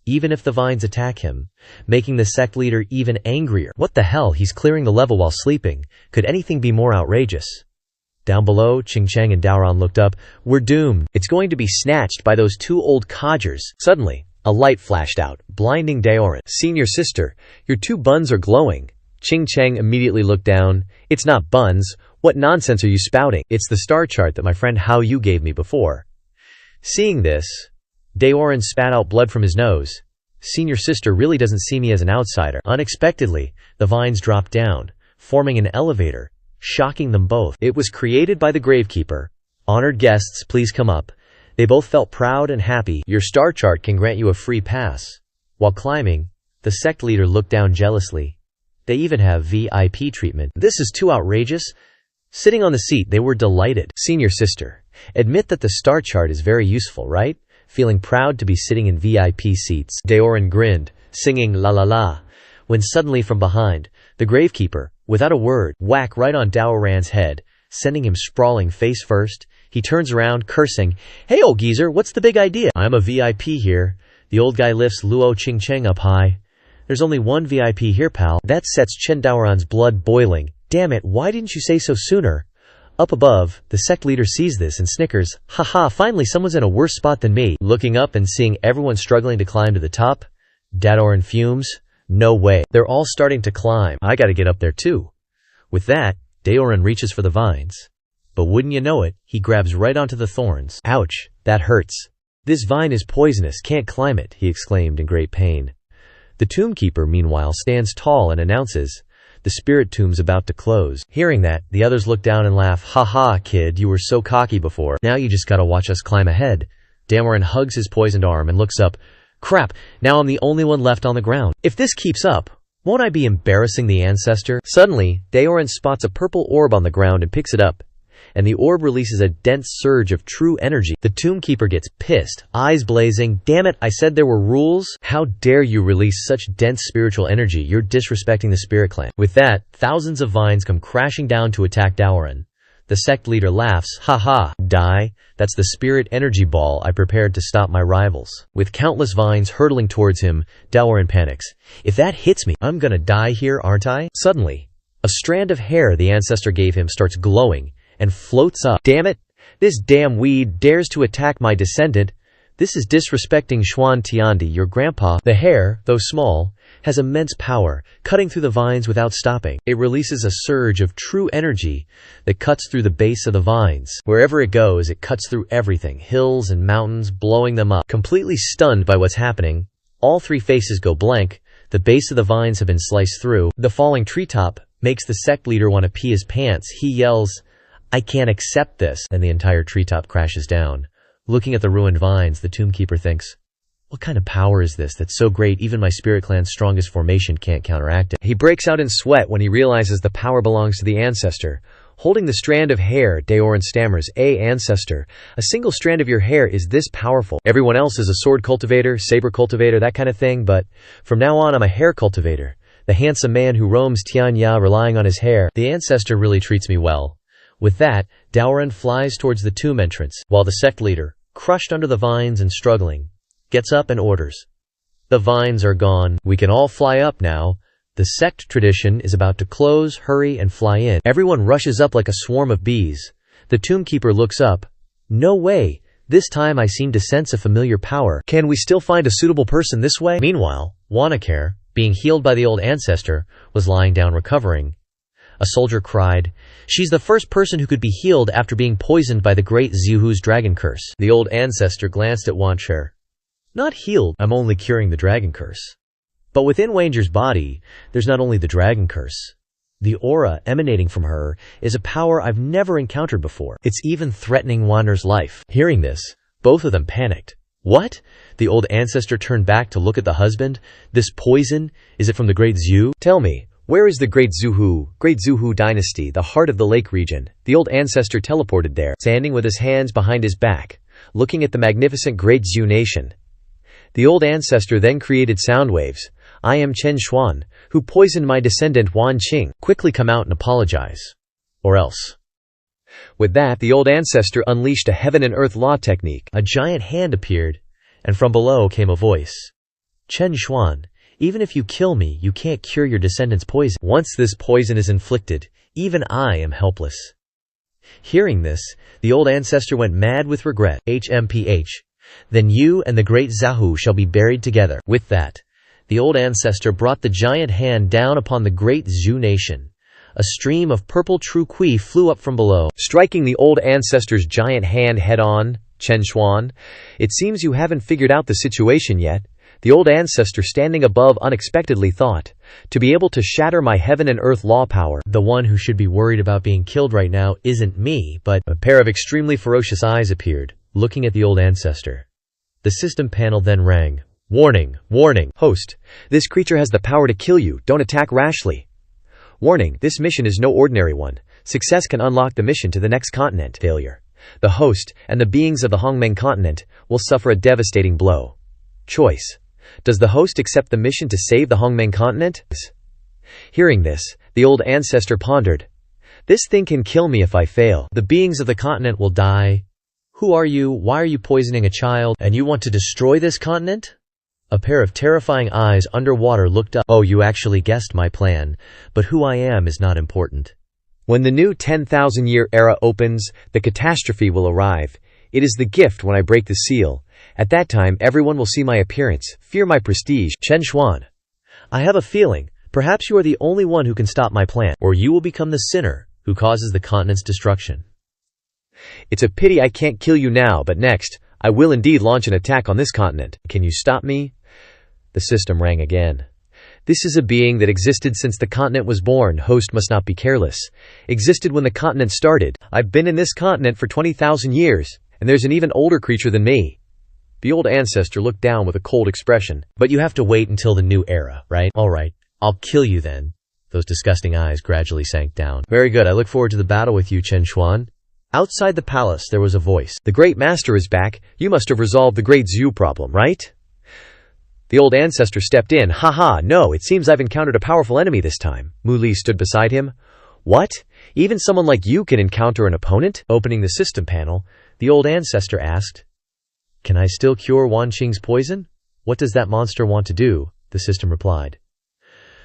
even if the vines attack him, making the sect leader even angrier. What the hell, he's clearing the level while sleeping. Could anything be more outrageous? Down below, Ching Cheng and Daoran looked up. We're doomed. It's going to be snatched by those two old codgers. Suddenly, a light flashed out, blinding Daoran. Senior sister, your two buns are glowing. Ching Cheng immediately looked down. It's not buns. What nonsense are you spouting? It's the star chart that my friend Hao Yu gave me before. Seeing this, Daoran spat out blood from his nose. Senior sister really doesn't see me as an outsider. Unexpectedly, the vines dropped down, forming an elevator, shocking them both. It was created by the gravekeeper. Honored guests, please come up. They both felt proud and happy. Your star chart can grant you a free pass. While climbing, the sect leader looked down jealously. They even have VIP treatment. This is too outrageous. Sitting on the seat, they were delighted. Senior sister, admit that the star chart is very useful, right? Feeling proud to be sitting in VIP seats. Daoran grinned, singing la la la, when suddenly from behind, the gravekeeper, without a word, whack right on Daoran's head, sending him sprawling face first. He turns around, cursing, Hey old geezer, what's the big idea? I'm a VIP here. The old guy lifts Luo Ching Cheng up high. There's only one VIP here, pal. That sets Chen Daoran's blood boiling. Damn it, why didn't you say so sooner? Up above, the sect leader sees this and snickers. Haha, finally someone's in a worse spot than me. Looking up and seeing everyone struggling to climb to the top, Daoran fumes. No way. They're all starting to climb. I gotta get up there too. With that, Daoran reaches for the vines. But wouldn't you know it, he grabs right onto the thorns. Ouch, that hurts. "This vine is poisonous, can't climb it," he exclaimed in great pain. The tombkeeper, meanwhile, stands tall and announces, "The spirit tomb's about to close." Hearing that, the others look down and laugh. "Ha ha, kid, you were so cocky before. Now you just gotta watch us climb ahead." Damorin hugs his poisoned arm and looks up. "Crap, now I'm the only one left on the ground. If this keeps up, won't I be embarrassing the ancestor?" Suddenly, Daorin spots a purple orb on the ground and picks it up, and the orb releases a dense surge of true energy. The tombkeeper gets pissed, eyes blazing. "Damn it, I said there were rules? How dare you release such dense spiritual energy? You're disrespecting the spirit clan." With that, thousands of vines come crashing down to attack Daorin. The sect leader laughs. "Ha ha, die? That's the spirit energy ball I prepared to stop my rivals." With countless vines hurtling towards him, Daorin panics. "If that hits me, I'm gonna die here, aren't I?" Suddenly, a strand of hair the ancestor gave him starts glowing and floats up. "Damn it! This damn weed dares to attack my descendant. This is disrespecting Xuan Tiandi, your grandpa." The hair, though small, has immense power, cutting through the vines without stopping. It releases a surge of true energy that cuts through the base of the vines. Wherever it goes, it cuts through everything, hills and mountains, blowing them up. Completely stunned by what's happening, all three faces go blank. The base of the vines have been sliced through. The falling treetop makes the sect leader want to pee his pants. He yells, "I can't accept this," and the entire treetop crashes down. Looking at the ruined vines, the tombkeeper thinks, "What kind of power is this that's so great even my spirit clan's strongest formation can't counteract it?" He breaks out in sweat when he realizes the power belongs to the ancestor. Holding the strand of hair, Daorin stammers, Ancestor, a single strand of your hair is this powerful. Everyone else is a sword cultivator, saber cultivator, that kind of thing, but from now on I'm a hair cultivator. The handsome man who roams Tianya relying on his hair. The ancestor really treats me well." With that, Daorin flies towards the tomb entrance, while the sect leader, crushed under the vines and struggling, gets up and orders, "The vines are gone. We can all fly up now. The sect tradition is about to close. Hurry and fly in." Everyone rushes up like a swarm of bees. The tombkeeper looks up. "No way. This time I seem to sense a familiar power. Can we still find a suitable person this way?" Meanwhile, Wanakare, being healed by the old ancestor, was lying down recovering. A soldier cried, "She's the first person who could be healed after being poisoned by the great Xiuhu's dragon curse." The old ancestor glanced at Wancher. "Not healed, I'm only curing the dragon curse." But within Wanger's body, there's not only the dragon curse. The aura emanating from her is a power I've never encountered before. It's even threatening Wanner's life. Hearing this, both of them panicked. "What?" The old ancestor turned back to look at the husband. "This poison, is it from the great Xiu? Tell me, where is the great Xiuhu dynasty, the heart of the lake region?" The old ancestor teleported there, standing with his hands behind his back, looking at the magnificent great Xiu nation. The old ancestor then created sound waves. "I am Chen Xuan, who poisoned my descendant Wan Qing. Quickly come out and apologize. Or else." With that, the old ancestor unleashed a heaven and earth law technique. A giant hand appeared, and from below came a voice. "Chen Xuan, even if you kill me, you can't cure your descendant's poison. Once this poison is inflicted, even I am helpless." Hearing this, the old ancestor went mad with regret. HMPH. "Then you and the great Xiuhu shall be buried together." With that, the old ancestor brought the giant hand down upon the great Xiu nation. A stream of purple true qi flew up from below, striking the old ancestor's giant hand head-on. "Chen Xuan, it seems you haven't figured out the situation yet." The old ancestor standing above unexpectedly thought, "To be able to shatter my heaven and earth law power, the one who should be worried about being killed right now isn't me, but..." A pair of extremely ferocious eyes appeared, looking at the old ancestor. The system panel then rang. "Warning, warning. Host, this creature has the power to kill you. Don't attack rashly. Warning, this mission is no ordinary one. Success can unlock the mission to the next continent. Failure. The host and the beings of the Hongmeng continent will suffer a devastating blow. Choice. Does the host accept the mission to save the Hongmeng continent?" Hearing this, the old ancestor pondered. "This thing can kill me if I fail. The beings of the continent will die. Who are you? Why are you poisoning a child? And you want to destroy this continent?" A pair of terrifying eyes underwater looked up. "Oh, you actually guessed my plan, but who I am is not important. When the new 10,000-year era opens, the catastrophe will arrive. It is the gift when I break the seal. At that time everyone will see my appearance, fear my prestige. Chen Xuan, I have a feeling, perhaps you are the only one who can stop my plan, or you will become the sinner who causes the continent's destruction. It's a pity I can't kill you now, but next, I will indeed launch an attack on this continent. Can you stop me? The system rang again. This is a being that existed since the continent was born. Host must not be careless. Existed when the continent started. I've been in this continent for 20,000 years, and there's an even older creature than me. The old ancestor looked down with a cold expression. But you have to wait until the new era, right? Alright, I'll kill you then. Those disgusting eyes gradually sank down. Very good, I look forward to the battle with you, Chen Xuan. Outside the palace, there was a voice. The great master is back. You must have resolved the great Zhu problem, right? The old ancestor stepped in. Haha, no, it seems I've encountered a powerful enemy this time. Mu Li stood beside him. What? Even someone like you can encounter an opponent? Opening the system panel, the old ancestor asked, Can I still cure Wan Qing's poison? What does that monster want to do? The system replied.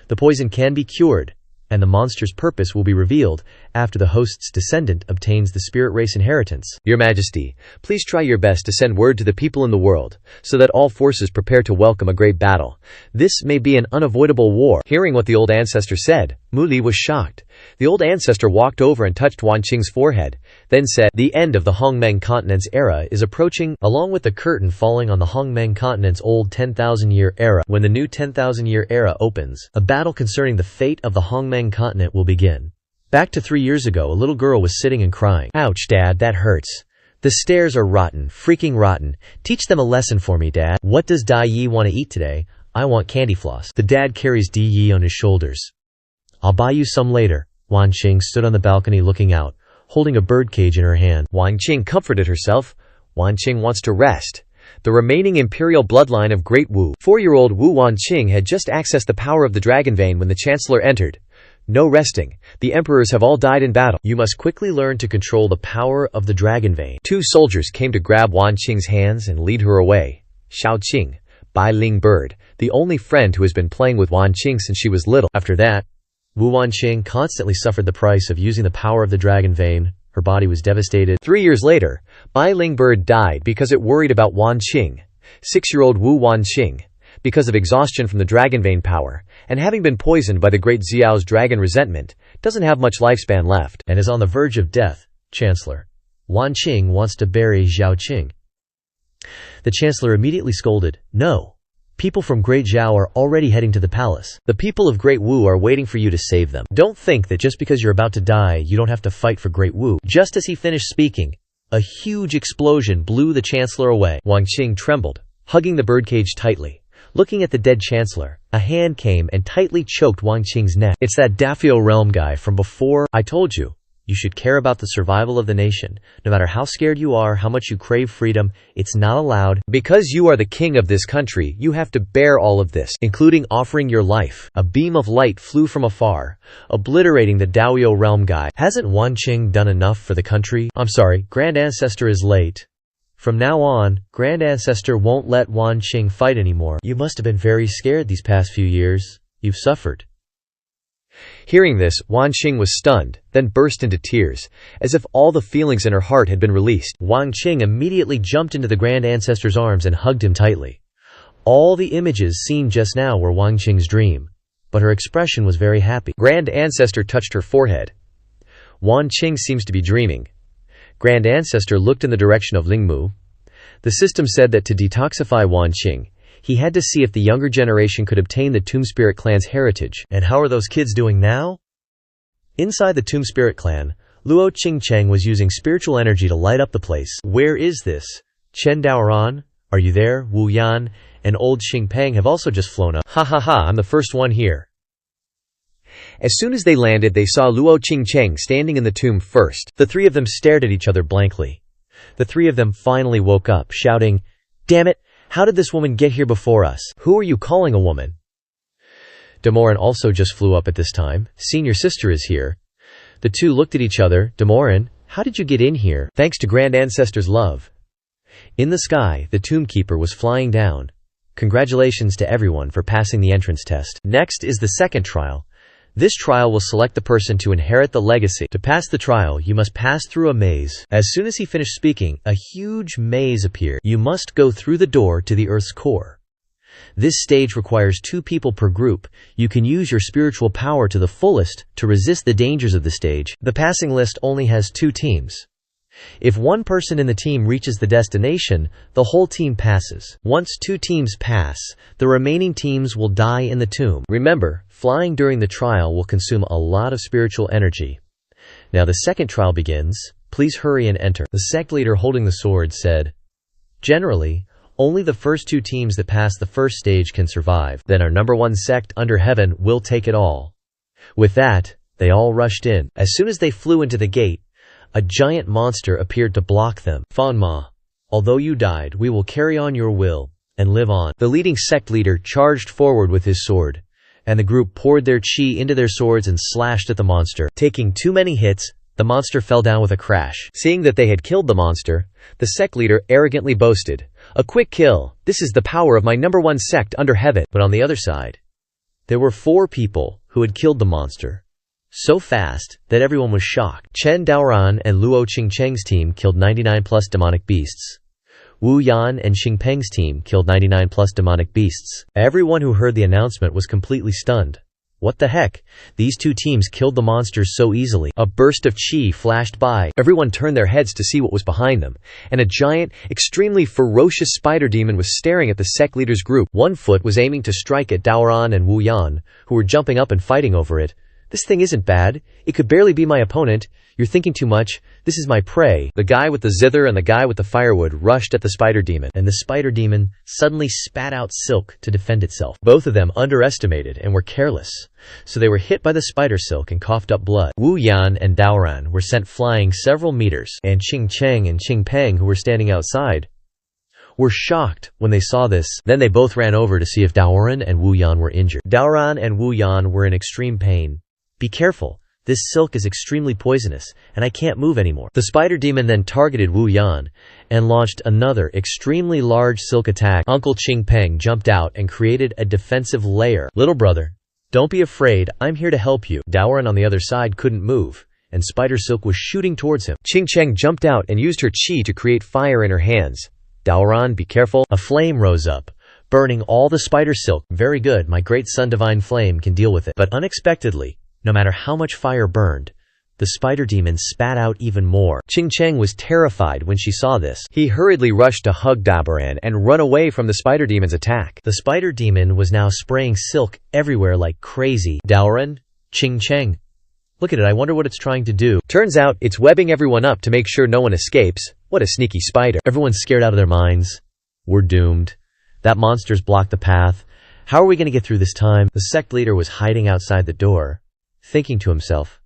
The poison can be cured, and the monster's purpose will be revealed after the host's descendant obtains the spirit race inheritance. Your Majesty, please try your best to send word to the people in the world, so that all forces prepare to welcome a great battle. This may be an unavoidable war. Hearing what the old ancestor said, Mu Li was shocked. The old ancestor walked over and touched Wan Qing's forehead, then said, The end of the Hongmeng continent's era is approaching, along with the curtain falling on the Hongmeng continent's old 10,000-year era. When the new 10,000-year era opens, a battle concerning the fate of the Hongmeng continent will begin. Back to 3 years ago, a little girl was sitting and crying. Ouch, Dad, that hurts. The stairs are rotten, freaking rotten. Teach them a lesson for me, Dad. What does Dai Yi want to eat today? I want candy floss. The dad carries Di Yi on his shoulders. I'll buy you some later. Wan Qing stood on the balcony looking out, holding a birdcage in her hand. Wan Qing comforted herself. Wan Qing wants to rest. The remaining imperial bloodline of Great Wu. 4-year-old Wu Wan Qing had just accessed the power of the dragon vein when the chancellor entered. No resting. The emperors have all died in battle. You must quickly learn to control the power of the dragon vein. 2 soldiers came to grab Wan Qing's hands and lead her away. Xiao Qing, Bai Ling Bird, the only friend who has been playing with Wan Qing since she was little. After that, Wu Wan Qing constantly suffered the price of using the power of the dragon vein. Her body was devastated. 3 years later, Bai Ling Bird died because it worried about Wan Qing. 6-year-old Wu Wan Qing, because of exhaustion from the dragon vein power, and having been poisoned by the great Xiao's dragon resentment, doesn't have much lifespan left, and is on the verge of death. Chancellor, Wan Qing wants to bury Xiao Qing. The chancellor immediately scolded, No. People from Great Zhao are already heading to the palace. The people of Great Wu are waiting for you to save them. Don't think that just because you're about to die, you don't have to fight for Great Wu. Just as he finished speaking, a huge explosion blew the chancellor away. Wang Qing trembled, hugging the birdcage tightly. Looking at the dead chancellor, a hand came and tightly choked Wang Qing's neck. It's that Dafio realm guy from before. I told you. You should care about the survival of the nation. No matter how scared you are, how much you crave freedom, it's not allowed. Because you are the king of this country, you have to bear all of this, including offering your life. A beam of light flew from afar, obliterating the Daoyo realm guy. Hasn't Wan Qing done enough for the country? I'm sorry, Grand Ancestor is late. From now on, Grand Ancestor won't let Wan Qing fight anymore. You must have been very scared these past few years. You've suffered. Hearing this, Wan Qing was stunned, then burst into tears, as if all the feelings in her heart had been released. Wang Qing immediately jumped into the Grand Ancestor's arms and hugged him tightly. All the images seen just now were Wang Qing's dream, but her expression was very happy. Grand Ancestor touched her forehead. Wan Qing seems to be dreaming. Grand Ancestor looked in the direction of Lingmu. The system said that to detoxify Wan Qing, he had to see if the younger generation could obtain the Tomb Spirit clan's heritage. And how are those kids doing now? Inside the Tomb Spirit clan, Luo Qingcheng was using spiritual energy to light up the place. Where is this? Chen Daoran, are you there? Wu Yan and old Xingpeng have also just flown up. Ha ha ha, I'm the first one here. As soon as they landed, they saw Luo Qingcheng standing in the tomb first. The three of them stared at each other blankly. The three of them finally woke up, shouting, Damn it! How did this woman get here before us? Who are you calling a woman? Demorin also just flew up at this time. Senior sister is here. The two looked at each other. Demorin, how did you get in here? Thanks to Grand Ancestor's love. In the sky, the tomb keeper was flying down. Congratulations to everyone for passing the entrance test. Next is the second trial. This trial will select the person to inherit the legacy. To pass the trial, you must pass through a maze. As soon as he finished speaking, a huge maze appeared. You must go through the door to the Earth's core. This stage requires 2 people per group. You can use your spiritual power to the fullest to resist the dangers of the stage. The passing list only has 2 teams. If one person in the team reaches the destination, the whole team passes. Once 2 teams pass, the remaining teams will die in the tomb. Remember, flying during the trial will consume a lot of spiritual energy. Now the second trial begins. Please hurry and enter. The sect leader holding the sword said, "Generally, only the first 2 teams that pass the first stage can survive. Then our number 1 sect under heaven will take it all." With that, they all rushed in. As soon as they flew into the gate, a giant monster appeared to block them. "Fanma, although you died, we will carry on your will and live on." The leading sect leader charged forward with his sword, and the group poured their chi into their swords and slashed at the monster. Taking too many hits, the monster fell down with a crash. Seeing that they had killed the monster, the sect leader arrogantly boasted, "A quick kill. This is the power of my number 1 sect under heaven." But on the other side, there were 4 people who had killed the monster so fast that everyone was shocked. Chen Daoran and Luo Qingcheng's team killed 99 plus demonic beasts. Wu Yan and Xingpeng's team killed 99 plus demonic beasts. Everyone who heard the announcement was completely stunned. What the heck? These 2 teams killed the monsters so easily. A burst of chi flashed by. Everyone turned their heads to see what was behind them, and a giant, extremely ferocious spider demon was staring at the sect leader's group. One foot was aiming to strike at Daoran and Wu Yan, who were jumping up and fighting over it. "This thing isn't bad. It could barely be my opponent. You're thinking too much. This is my prey." The guy with the zither and the guy with the firewood rushed at the spider demon, and the spider demon suddenly spat out silk to defend itself. Both of them underestimated and were careless, so they were hit by the spider silk and coughed up blood. Wu Yan and Daoran were sent flying several meters, and Qingcheng and Qingpeng, who were standing outside, were shocked when they saw this. Then they both ran over to see if Daoran and Wu Yan were injured. Daoran and Wu Yan were in extreme pain. "Be careful. This silk is extremely poisonous, and I can't move anymore." The spider demon then targeted Wu Yan and launched another extremely large silk attack. Uncle Qingpeng jumped out and created a defensive layer. "Little brother, don't be afraid. I'm here to help you." Daoran on the other side couldn't move, and spider silk was shooting towards him. Qingcheng jumped out and used her chi to create fire in her hands. "Daoran, be careful." A flame rose up, burning all the spider silk. "Very good, my great son Divine Flame can deal with it." But unexpectedly, no matter how much fire burned, the spider demon spat out even more. Qingcheng was terrified when she saw this. He hurriedly rushed to hug Daoran and run away from the spider demon's attack. The spider demon was now spraying silk everywhere like crazy. "Daoran, Qingcheng, look at it. I wonder what it's trying to do." Turns out it's webbing everyone up to make sure no one escapes. What a sneaky spider. Everyone's scared out of their minds. "We're doomed. That monster's blocked the path. How are we going to get through this time?" The sect leader was hiding outside the door, thinking to himself,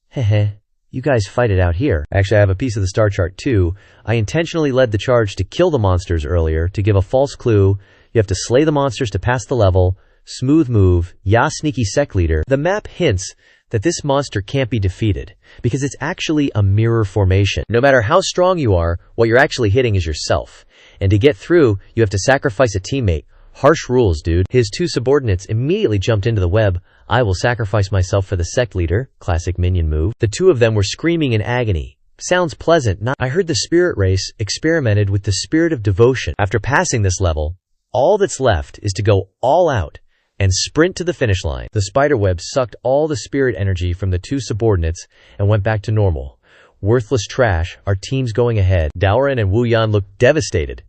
"Heh, you guys fight it out here. Actually, I have a piece of the star chart too. I intentionally led the charge to kill the monsters earlier to give a false clue. You have to slay the monsters to pass the level. Smooth move. Ya sneaky sect leader." The map hints that this monster can't be defeated because it's actually a mirror formation. No matter how strong you are, what you're actually hitting is yourself. And to get through, you have to sacrifice a teammate. Harsh rules, dude. His 2 subordinates immediately jumped into the web. "I will sacrifice myself for the sect leader." Classic minion move. The 2 of them were screaming in agony. Sounds pleasant, not? I heard the spirit race experimented with the spirit of devotion. After passing this level, all that's left is to go all out and sprint to the finish line. The spiderweb sucked all the spirit energy from the 2 subordinates and went back to normal. "Worthless trash. Our team's going ahead." Daoran and Wu Yan looked devastated.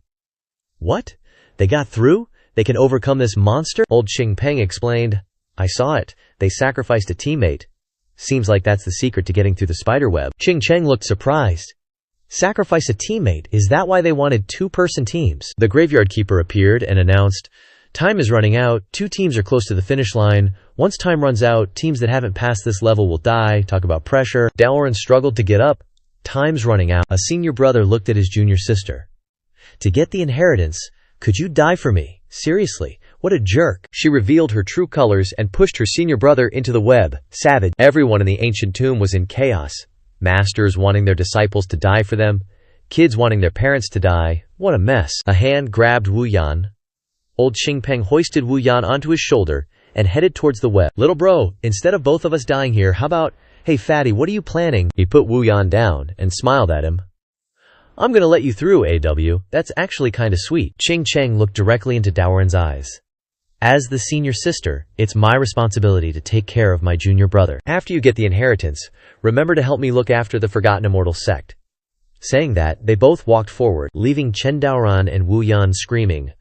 "What? They got through? They can overcome this monster?" Old Qingpeng explained, "I saw it. They sacrificed a teammate. Seems like that's the secret to getting through the spiderweb." Qingcheng looked surprised. "Sacrifice a teammate? Is that why they wanted 2-person teams?" The graveyard keeper appeared and announced, "Time is running out. 2 teams are close to the finish line. Once time runs out, teams that haven't passed this level will die." Talk about pressure. Daoran struggled to get up. "Time's running out." A senior brother looked at his junior sister. "To get the inheritance, could you die for me? Seriously, what a jerk." She revealed her true colors and pushed her senior brother into the web. Savage. Everyone in the ancient tomb was in chaos. Masters wanting their disciples to die for them. Kids wanting their parents to die. What a mess. A hand grabbed Wu Yan. Old Qingpeng hoisted Wu Yan onto his shoulder and headed towards the web. "Little bro, instead of both of us dying here, how about, hey fatty, what are you planning?" He put Wu Yan down and smiled at him. "I'm gonna let you through, AW. That's actually kinda sweet." Qingcheng looked directly into Daoran's eyes. "As the senior sister, it's my responsibility to take care of my junior brother. After you get the inheritance, remember to help me look after the Forgotten Immortal sect." Saying that, they both walked forward, leaving Chen Daoran and Wu Yan screaming.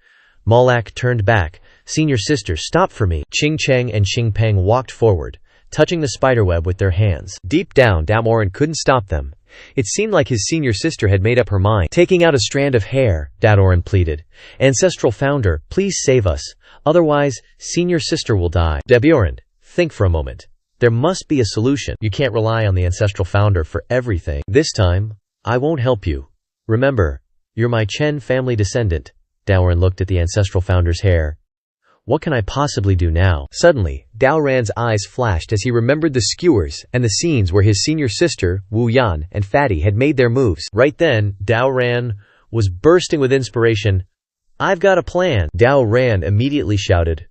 Malak turned back. Senior sister, stop for me. Qing Cheng and Qing Peng walked forward, touching the spiderweb with their hands. Deep down, Daoran couldn't stop them. It seemed like his senior sister had made up her mind. Taking out a strand of hair, Daoran pleaded. Ancestral founder, please save us. Otherwise, senior sister will die. Daoran, think for a moment. There must be a solution. You can't rely on the ancestral founder for everything. This time, I won't help you. Remember, you're my Chen family descendant. Daoran looked at the ancestral founder's hair. What can I possibly do now? Suddenly, Daoran's eyes flashed as he remembered the skewers and the scenes where his senior sister, Wu Yan, and Fatty had made their moves. Right then, Daoran was bursting with inspiration. I've got a plan. Daoran immediately shouted.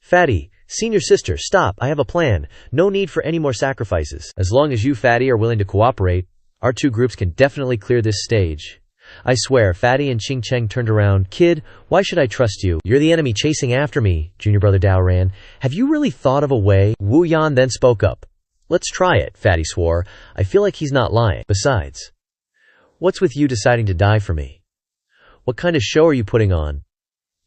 Fatty, senior sister, stop. I have a plan. No need for any more sacrifices. As long as you, Fatty, are willing to cooperate, our two groups can definitely clear this stage. I swear. Fatty and Qing Cheng turned around. Kid, why should I trust you? You're the enemy chasing after me, junior brother Daoran. Have you really thought of a way? Wu Yan then spoke up. Let's try it, Fatty swore. I feel like he's not lying. Besides, what's with you deciding to die for me? What kind of show are you putting on?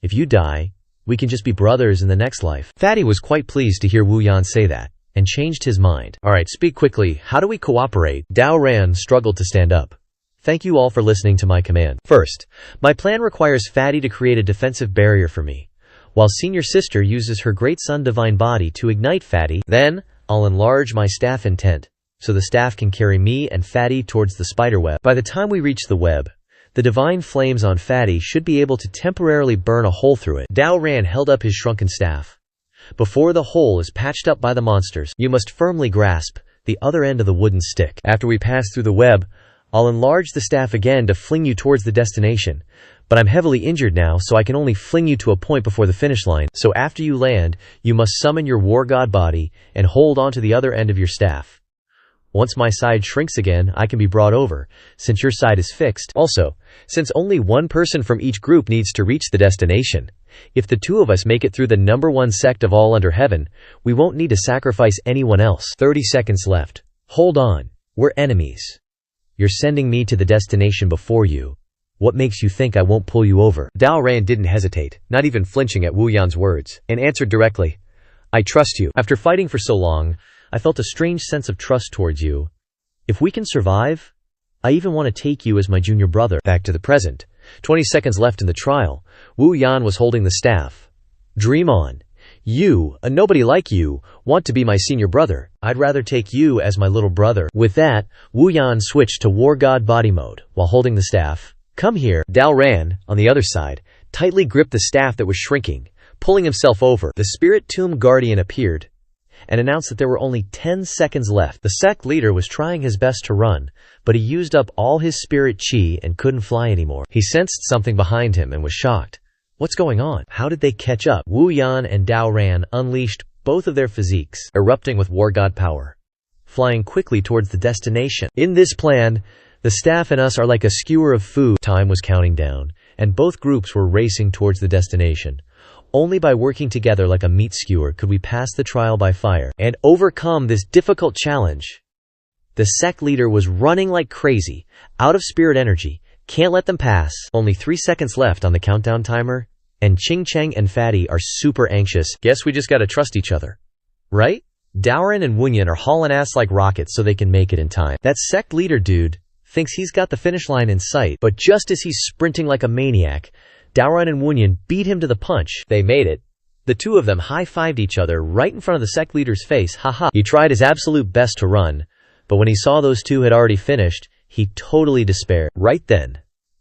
If you die, we can just be brothers in the next life. Fatty was quite pleased to hear Wu Yan say that, and changed his mind. Alright, speak quickly. How do we cooperate? Daoran struggled to stand up. Thank you all for listening to my command. First, my plan requires Fatty to create a defensive barrier for me, while senior sister uses her great son divine body to ignite Fatty. Then, I'll enlarge my staff intent, so the staff can carry me and Fatty towards the spiderweb. By the time we reach the web, the divine flames on Fatty should be able to temporarily burn a hole through it. Daoran held up his shrunken staff. Before the hole is patched up by the monsters, you must firmly grasp the other end of the wooden stick. After we pass through the web, I'll enlarge the staff again to fling you towards the destination, but I'm heavily injured now, so I can only fling you to a point before the finish line. So after you land, you must summon your war god body and hold onto the other end of your staff. Once my side shrinks again, I can be brought over, since your side is fixed. Also, since only one person from each group needs to reach the destination, if the two of us make it through the number one sect of all under heaven, we won't need to sacrifice anyone else. 30 seconds left. Hold on. We're enemies. You're sending me to the destination before you. What makes you think I won't pull you over? Daoran didn't hesitate, not even flinching at Wu Yan's words, and answered directly, I trust you. After fighting for so long, I felt a strange sense of trust towards you. If we can survive, I even want to take you as my junior brother. Back to the present. 20 seconds left in the trial. Wu Yan was holding the staff. Dream on. You, a nobody like you, want to be my senior brother. I'd rather take you as my little brother. With that, Wu Yan switched to War God body mode while holding the staff. Come here. Daoran, on the other side, tightly gripped the staff that was shrinking, pulling himself over. The Spirit Tomb Guardian appeared and announced that there were only 10 seconds left. The sect leader was trying his best to run, but he used up all his spirit chi and couldn't fly anymore. He sensed something behind him and was shocked. What's going on? How did they catch up? Wu Yan and Daoran unleashed both of their physiques, erupting with war god power, flying quickly towards the destination. In this plan, the staff and us are like a skewer of food. Time was counting down, and both groups were racing towards the destination. Only by working together like a meat skewer could we pass the trial by fire and overcome this difficult challenge. The sect leader was running like crazy, out of spirit energy. Can't let them pass. Only 3 seconds left on the countdown timer, and Qing Cheng and Fatty are super anxious. Guess we just gotta trust each other. Right? Daoran and Wunyan are hauling ass like rockets so they can make it in time. That sect leader dude thinks he's got the finish line in sight, but just as he's sprinting like a maniac, Daoran and Wunyan beat him to the punch. They made it. The two of them high-fived each other right in front of the sect leader's face. Haha. He tried his absolute best to run, but when he saw those two had already finished, he totally despaired. Right then,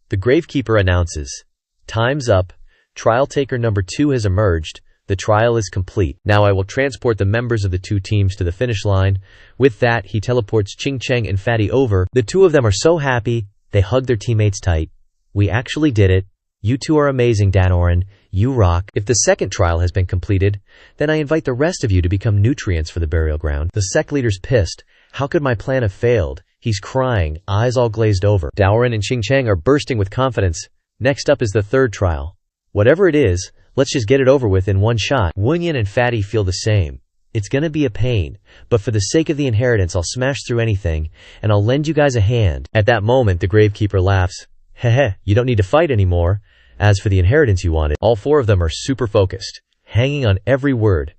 the gravekeeper announces, time's up. Trial taker number 2 has emerged. The trial is complete. Now I will transport the members of the two teams to the finish line. With that, he teleports Qing Cheng and Fatty over. The two of them are so happy, they hug their teammates tight. We actually did it. You two are amazing, Daoran. You rock. If the second trial has been completed, then I invite the rest of you to become nutrients for the burial ground. The sect leader's pissed. How could my plan have failed? He's crying, eyes all glazed over. Daoran and Qing Cheng are bursting with confidence. Next up is the third trial. Whatever it is, let's just get it over with in one shot. Wunyan and Fatty feel the same. It's gonna be a pain, but for the sake of the inheritance I'll smash through anything, and I'll lend you guys a hand." At that moment, the gravekeeper laughs. "Heh, you don't need to fight anymore. As for the inheritance you wanted." All four of them are super focused, hanging on every word.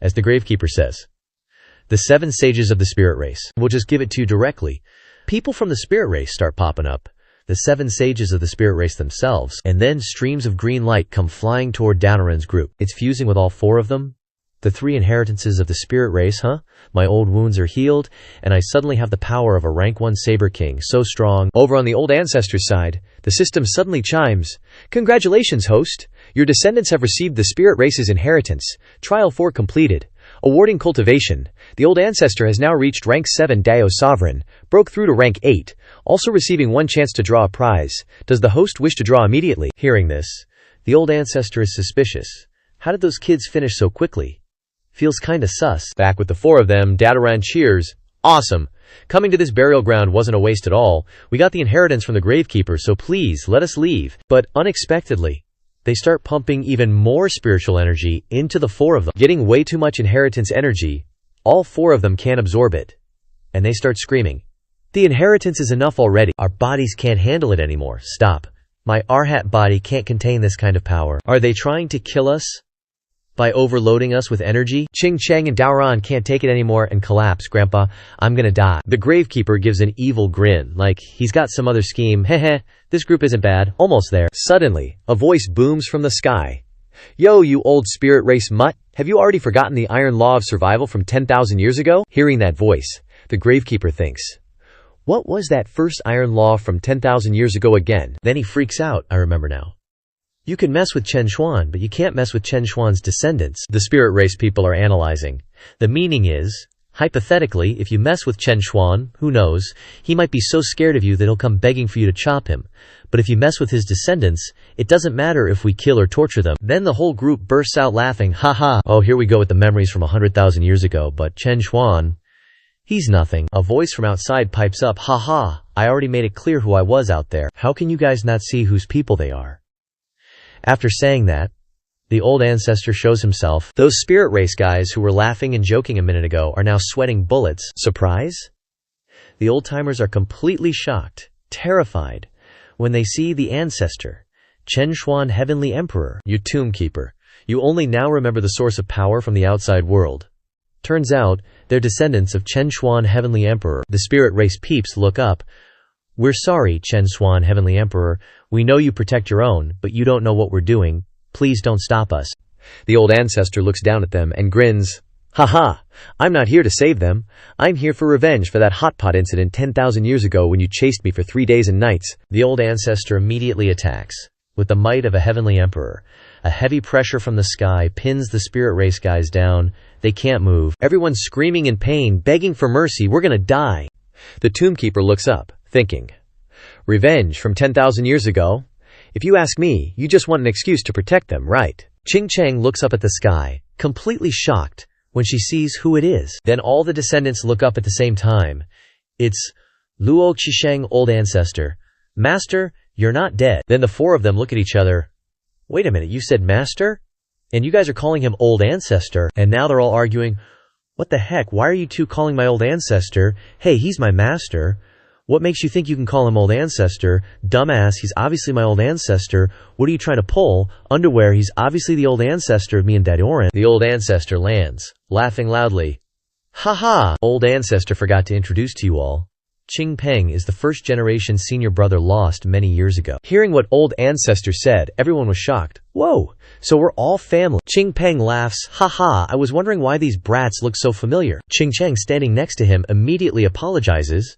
As the gravekeeper says, "The 7 sages of the spirit race. We'll just give it to you directly." People from the spirit race start popping up. The 7 sages of the spirit race themselves, and then streams of green light come flying toward Danaran's group. It's fusing with all 4 of them. The 3 inheritances of the spirit race, huh? My old wounds are healed, and I suddenly have the power of a rank 1 Saber King, so strong. Over on the old ancestor's side, the system suddenly chimes. "Congratulations, host! Your descendants have received the spirit race's inheritance. Trial 4 completed. Awarding cultivation. The old ancestor has now reached rank 7 Dao Sovereign, broke through to rank 8, also receiving 1 chance to draw a prize. Does the host wish to draw immediately?" Hearing this, the old ancestor is suspicious. How did those kids finish so quickly? Feels kinda sus. Back with the 4 of them, Dadaran cheers. "Awesome! Coming to this burial ground wasn't a waste at all. We got the inheritance from the gravekeeper, so please, let us leave." But unexpectedly, they start pumping even more spiritual energy into the 4 of them. Getting way too much inheritance energy, all 4 of them can't absorb it. And they start screaming, "The inheritance is enough already. Our bodies can't handle it anymore. Stop. My Arhat body can't contain this kind of power." Are they trying to kill us by overloading us with energy? Ching Cheng and Daoran can't take it anymore and collapse. "Grandpa, I'm gonna die." The gravekeeper gives an evil grin, like he's got some other scheme. "Heh, this group isn't bad. Almost there." Suddenly, a voice booms from the sky. "Yo, you old spirit race mutt, have you already forgotten the iron law of survival from 10,000 years ago?" Hearing that voice, the gravekeeper thinks, "What was that first iron law from 10,000 years ago again?" Then he freaks out. "I remember now. You can mess with Chen Xuan, but you can't mess with Chen Xuan's descendants." The spirit race people are analyzing. The meaning is, hypothetically, if you mess with Chen Xuan, who knows, he might be so scared of you that he'll come begging for you to chop him. But if you mess with his descendants, it doesn't matter if we kill or torture them. Then the whole group bursts out laughing. "Haha, oh, here we go with the memories from 100,000 years ago, but Chen Xuan, he's nothing." A voice from outside pipes up. "Haha, I already made it clear who I was out there. How can you guys not see whose people they are?" After saying that, the old ancestor shows himself. Those spirit race guys who were laughing and joking a minute ago are now sweating bullets. Surprise? The old-timers are completely shocked, terrified, when they see the ancestor, Chen Xuan Heavenly Emperor. "You tomb keeper, you only now remember the source of power from the outside world." Turns out, they're descendants of Chen Xuan Heavenly Emperor. The spirit race peeps look up. "We're sorry, Chen Xuan Heavenly Emperor. We know you protect your own, but you don't know what we're doing. Please don't stop us." The old ancestor looks down at them and grins. "Haha, I'm not here to save them. I'm here for revenge for that hot pot incident 10,000 years ago when you chased me for 3 days and nights." The old ancestor immediately attacks. With the might of a heavenly emperor, a heavy pressure from the sky pins the spirit race guys down. They can't move. Everyone's screaming in pain, begging for mercy. "We're gonna die." The tomb keeper looks up, thinking, "Revenge from 10,000 years ago? If you ask me, you just want an excuse to protect them, right?" Ching Cheng looks up at the sky, completely shocked when she sees who it is. Then all the descendants look up at the same time. It's Luo Qisheng, old ancestor. "Master, you're not dead." Then the 4 of them look at each other. "Wait a minute, you said master? And you guys are calling him old ancestor?" And now they're all arguing, "What the heck, why are you 2 calling my old ancestor? Hey, he's my master. What makes you think you can call him old ancestor? Dumbass, he's obviously my old ancestor. What are you trying to pull? Underwear, he's obviously the old ancestor of me and Dadoran." The old ancestor lands, laughing loudly. "Haha, old ancestor forgot to introduce to you all. Qing Peng is the first-generation senior brother lost many years ago." Hearing what old ancestor said, everyone was shocked. "Whoa, so we're all family." Qing Peng laughs. "Haha, I was wondering why these brats look so familiar." Qing Cheng, standing next to him, immediately apologizes.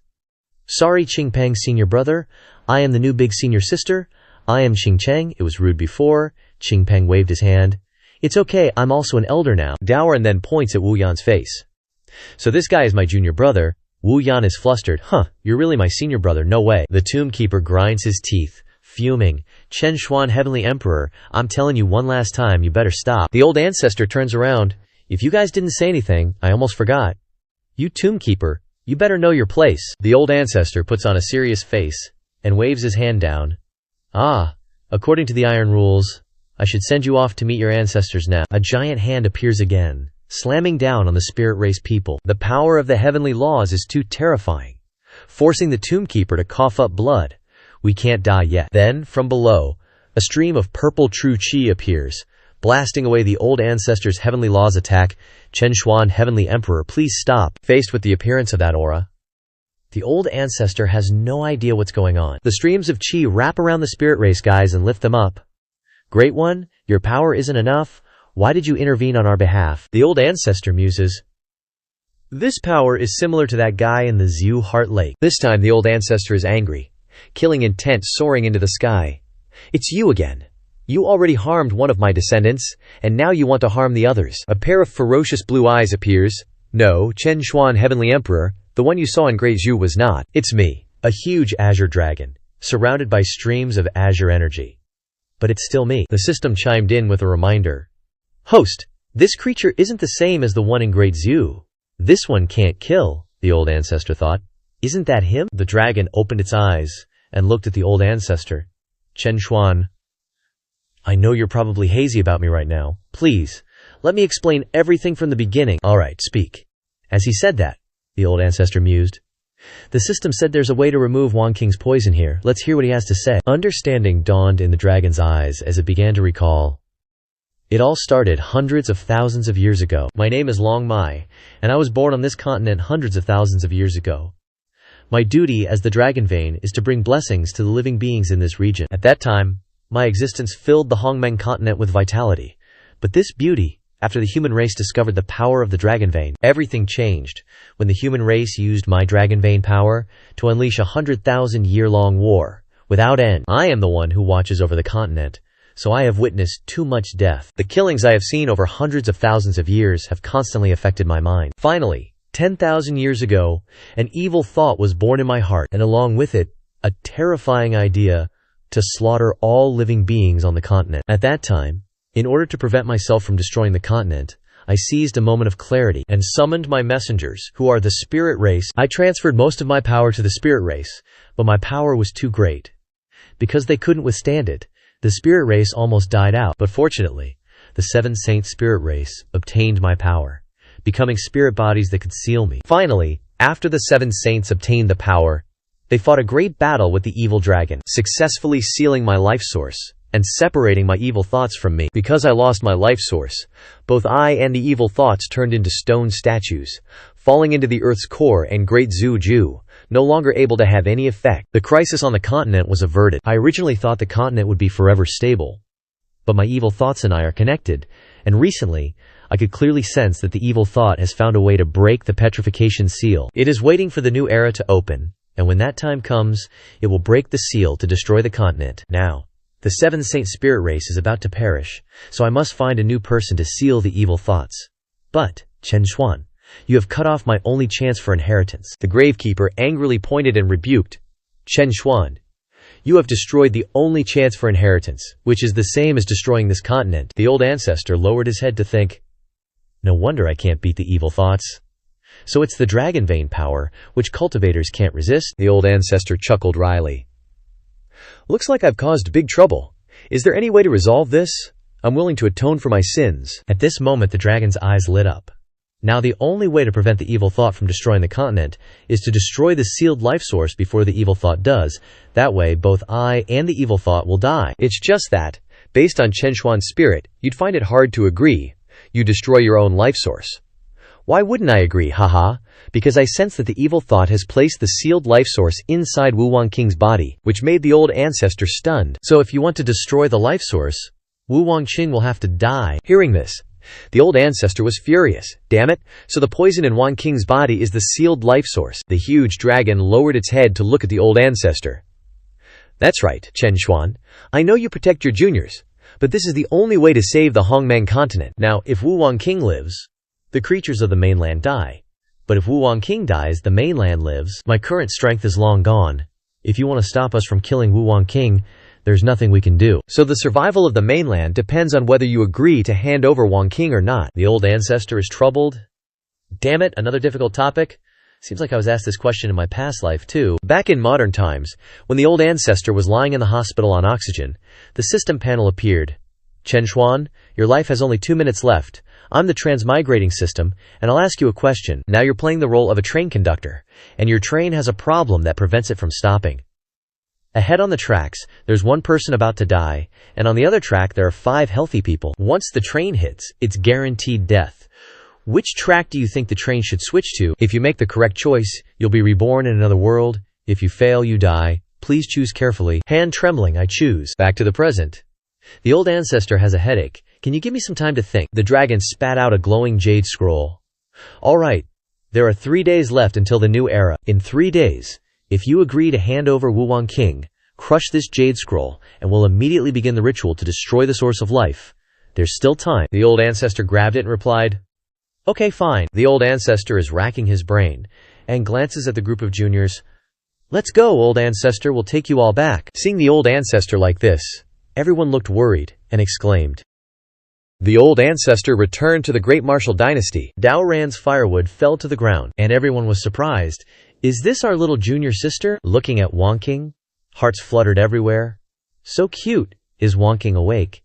"Sorry, Qing Peng senior brother. I am the new big senior sister. I am Qing Cheng. It was rude before." Qing Peng waved his hand. "It's okay, I'm also an elder now." Daoran then points at Wu Yan's face. "So this guy is my junior brother." Wu Yan is flustered. "Huh, you're really my senior brother, no way." The tomb keeper grinds his teeth, fuming. "Chen Xuan Heavenly Emperor, I'm telling you one last time, you better stop." The old ancestor turns around. "If you guys didn't say anything, I almost forgot. You tomb keeper, you better know your place." The old ancestor puts on a serious face and waves his hand down. "Ah, according to the iron rules, I should send you off to meet your ancestors now." A giant hand appears again, slamming down on the spirit race people. The power of the heavenly laws is too terrifying, forcing the tombkeeper to cough up blood. We can't die yet. Then, from below, a stream of purple true chi appears, blasting away the old ancestors' heavenly laws attack. Chen Xuan, Heavenly Emperor, please stop. Faced with the appearance of that aura, the old ancestor has no idea what's going on. The streams of chi wrap around the spirit race guys and lift them up. Great One, your power isn't enough. Why did you intervene on our behalf? The old ancestor muses. This power is similar to that guy in the Zhu Heart Lake. This time the old ancestor is angry, killing intent soaring into the sky. It's you again. You already harmed one of my descendants, and now you want to harm the others. A pair of ferocious blue eyes appears. No, Chen Xuan, Heavenly Emperor, the one you saw in Great Zhu was not. It's me. A huge azure dragon, surrounded by streams of azure energy. But it's still me. The system chimed in with a reminder. Host, this creature isn't the same as the one in Great Zhu. This one can't kill, the old ancestor thought. Isn't that him? The dragon opened its eyes and looked at the old ancestor. Chen Xuan, I know you're probably hazy about me right now. Please, let me explain everything from the beginning. All right, speak. As he said that, the old ancestor mused. The system said there's a way to remove Wang Qing's poison here. Let's hear what he has to say. Understanding dawned in the dragon's eyes as it began to recall. It all started hundreds of thousands of years ago. My name is Long Mai, and I was born on this continent hundreds of thousands of years ago. My duty as the Dragon Vein is to bring blessings to the living beings in this region. At that time, my existence filled the Hongmeng continent with vitality. But this beauty, after the human race discovered the power of the Dragon Vein, everything changed when the human race used my Dragon Vein power to unleash 100,000-year-long war, without end. I am the one who watches over the continent, so I have witnessed too much death. The killings I have seen over hundreds of thousands of years have constantly affected my mind. Finally, 10,000 years ago, an evil thought was born in my heart, and along with it, a terrifying idea to slaughter all living beings on the continent. At that time, in order to prevent myself from destroying the continent, I seized a moment of clarity and summoned my messengers, who are the spirit race. I transferred most of my power to the spirit race, but my power was too great. Because they couldn't withstand it, the spirit race almost died out. But fortunately, the 7 saint spirit race obtained my power, becoming spirit bodies that could seal me. Finally, after the 7 saints obtained the power, they fought a great battle with the evil dragon, successfully sealing my life source and separating my evil thoughts from me. Because I lost my life source, both I and the evil thoughts turned into stone statues, falling into the earth's core, and Great Zhu, no longer able to have any effect. The crisis on the continent was averted. I originally thought the continent would be forever stable, but my evil thoughts and I are connected, and recently, I could clearly sense that the evil thought has found a way to break the petrification seal. It is waiting for the new era to open, and when that time comes, it will break the seal to destroy the continent. Now, the 7 saint spirit race is about to perish, so I must find a new person to seal the evil thoughts. But, Chen Xuan, you have cut off my only chance for inheritance. The gravekeeper angrily pointed and rebuked. Chen Xuan, you have destroyed the only chance for inheritance, which is the same as destroying this continent. The old ancestor lowered his head to think. No wonder I can't beat the evil thoughts. So it's the Dragon Vein power, which cultivators can't resist? The old ancestor chuckled wryly. Looks like I've caused big trouble. Is there any way to resolve this? I'm willing to atone for my sins. At this moment, the dragon's eyes lit up. Now the only way to prevent the evil thought from destroying the continent is to destroy the sealed life source before the evil thought does. That way, both I and the evil thought will die. It's just that, based on Chen Xuan's spirit, you'd find it hard to agree. You destroy your own life source. Why wouldn't I agree, haha? Because I sense that the evil thought has placed the sealed life source inside Wu Wangqing's body, which made the old ancestor stunned. So if you want to destroy the life source, Wu Wangqing will have to die. Hearing this, the old ancestor was furious. Damn it, so the poison in Wangqing's body is the sealed life source. The huge dragon lowered its head to look at the old ancestor. That's right, Chen Xuan. I know you protect your juniors, but this is the only way to save the Hongmeng continent. Now, if Wu Wangqing lives, the creatures of the mainland die. But if Wu Wangqing dies, the mainland lives. My current strength is long gone. If you want to stop us from killing Wu Wangqing, there's nothing we can do. So the survival of the mainland depends on whether you agree to hand over Wangqing or not. The old ancestor is troubled. Damn it, another difficult topic? Seems like I was asked this question in my past life too. Back in modern times, when the old ancestor was lying in the hospital on oxygen, the system panel appeared. Chen Xuan, your life has only 2 minutes left. I'm the transmigrating system, and I'll ask you a question. Now you're playing the role of a train conductor, and your train has a problem that prevents it from stopping. Ahead on the tracks, there's one person about to die, and on the other track there are 5 healthy people. Once the train hits, it's guaranteed death. Which track do you think the train should switch to? If you make the correct choice, you'll be reborn in another world. If you fail, you die. Please choose carefully. Hand trembling, I choose. Back to the present. The old ancestor has a headache. Can you give me some time to think? The dragon spat out a glowing jade scroll. All right. There are 3 days left until the new era. In 3 days, if you agree to hand over Wuwan King, crush this jade scroll, and we'll immediately begin the ritual to destroy the source of life. There's still time. The old ancestor grabbed it and replied, okay, fine. The old ancestor is racking his brain and glances at the group of juniors. Let's go, old ancestor, we'll take you all back. Seeing the old ancestor like this, everyone looked worried and exclaimed. The old ancestor returned to the great martial dynasty. Dao Ran's firewood fell to the ground, and everyone was surprised. Is this our little junior sister? Looking at Wonking, hearts fluttered everywhere. So cute. Is Wonking awake?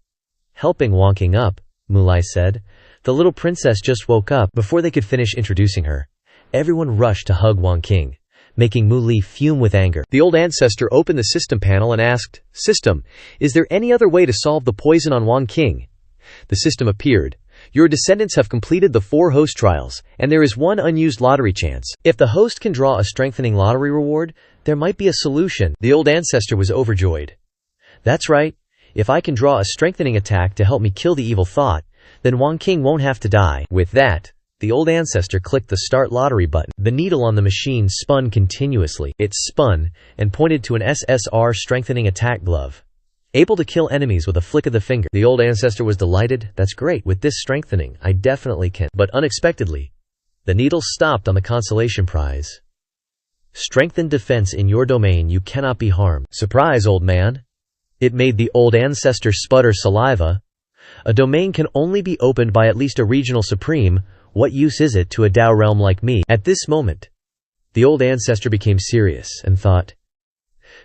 Helping Wonking up, Mulai said. The little princess just woke up. Before they could finish introducing her, everyone rushed to hug Wonking, making Mulai fume with anger. The old ancestor opened the system panel and asked, System, is there any other way to solve the poison on Wonking? The system appeared. Your descendants have completed the 4 host trials, and there is 1 unused lottery chance. If the host can draw a strengthening lottery reward, there might be a solution. The old ancestor was overjoyed. That's right. If I can draw a strengthening attack to help me kill the evil thought, then Wonking won't have to die. With that, the old ancestor clicked the start lottery button. The needle on the machine spun continuously. It spun and pointed to an SSR strengthening attack glove, able to kill enemies with a flick of the finger. The old ancestor was delighted. That's great. With this strengthening, I definitely can. But unexpectedly, the needle stopped on the consolation prize. Strengthened defense in your domain, you cannot be harmed. Surprise, old man. It made the old ancestor sputter saliva. A domain can only be opened by at least a regional supreme. What use is it to a Dao realm like me? At this moment, the old ancestor became serious and thought,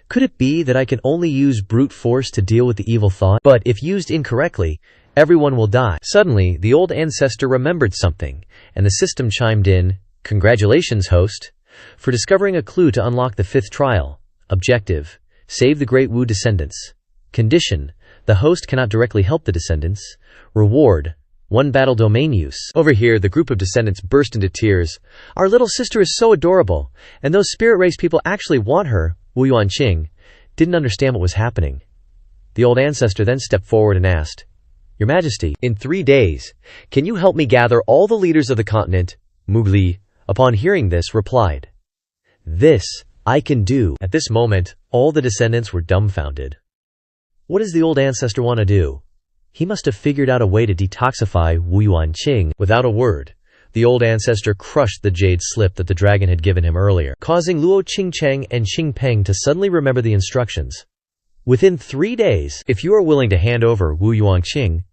could it be that I can only use brute force to deal with the evil thought? But if used incorrectly, everyone will die. Suddenly, the old ancestor remembered something, and the system chimed in, Congratulations, host, for discovering a clue to unlock the 5th trial. Objective, save the Great Wu descendants. Condition, the host cannot directly help the descendants. Reward, 1 battle domain use. Over here, the group of descendants burst into tears. Our little sister is so adorable, and those spirit race people actually want her. Wu Yuanqing didn't understand what was happening. The old ancestor then stepped forward and asked, Your Majesty, in 3 days, can you help me gather all the leaders of the continent? Mugli, upon hearing this, replied, This I can do. At this moment, all the descendants were dumbfounded. What does the old ancestor want to do? He must have figured out a way to detoxify Wu Yuanqing. Without a word, the old ancestor crushed the jade slip that the dragon had given him earlier, causing Luo Qingcheng and Qingpeng to suddenly remember the instructions. Within 3 days, if you are willing to hand over Wu Yuanqing,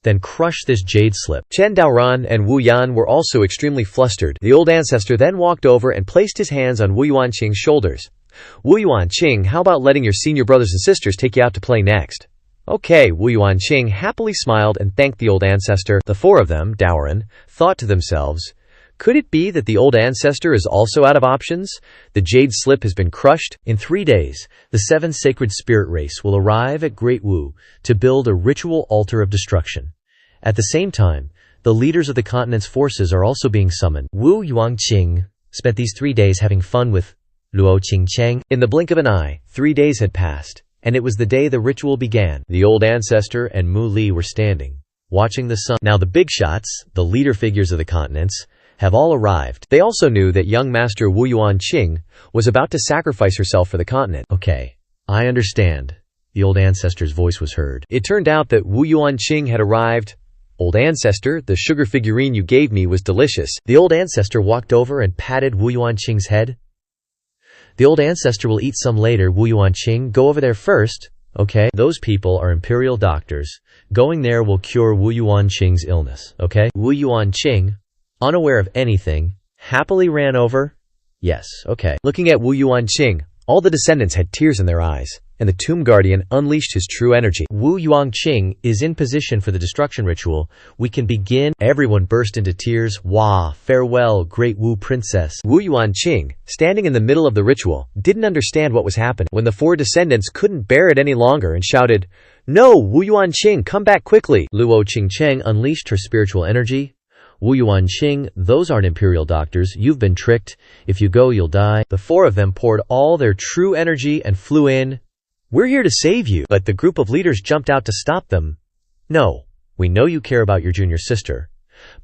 then crush this jade slip. Chen Daoran and Wu Yan were also extremely flustered. The old ancestor then walked over and placed his hands on Wu Yuanqing's shoulders. Wu Yuanqing, how about letting your senior brothers and sisters take you out to play next? Okay, Wu Yuanqing happily smiled and thanked the old ancestor. The 4 of them, Daoran, thought to themselves, could it be that the old ancestor is also out of options? The jade slip has been crushed. In 3 days, the 7 sacred spirit race will arrive at Great Wu to build a ritual altar of destruction. At the same time, the leaders of the continent's forces are also being summoned. Wu Yuanqing spent these 3 days having fun with Luo Qingcheng. In the blink of an eye, 3 days had passed, and it was the day the ritual began. The old ancestor and Mu Li were standing, watching the sun. Now the big shots, the leader figures of the continents, have all arrived. They also knew that young master Wu Yuanqing was about to sacrifice herself for the continent. Okay, I understand. The old ancestor's voice was heard. It turned out that Wu Yuanqing had arrived. Old ancestor, the sugar figurine you gave me was delicious. The old ancestor walked over and patted Wu Yuanqing's head. The old ancestor will eat some later. Wu Yuanqing, go over there first, okay? Those people are imperial doctors. Going there will cure Wu Yuanqing's illness, okay? Wu Yuanqing, unaware of anything, happily ran over. Yes, okay. Looking at Wu Yuanqing, all the descendants had tears in their eyes, and the Tomb Guardian unleashed his true energy. Wu Yuanqing is in position for the destruction ritual. We can begin. Everyone burst into tears. Wah, farewell, great Wu princess. Wu Yuanqing, standing in the middle of the ritual, didn't understand what was happening when the four descendants couldn't bear it any longer and shouted, "No, Wu Yuanqing, come back quickly!" Luo Qingcheng unleashed her spiritual energy. Wu Yuanqing, those aren't imperial doctors. You've been tricked. If you go, you'll die. The four of them poured all their true energy and flew in. We're here to save you. But the group of leaders jumped out to stop them. No, we know you care about your junior sister,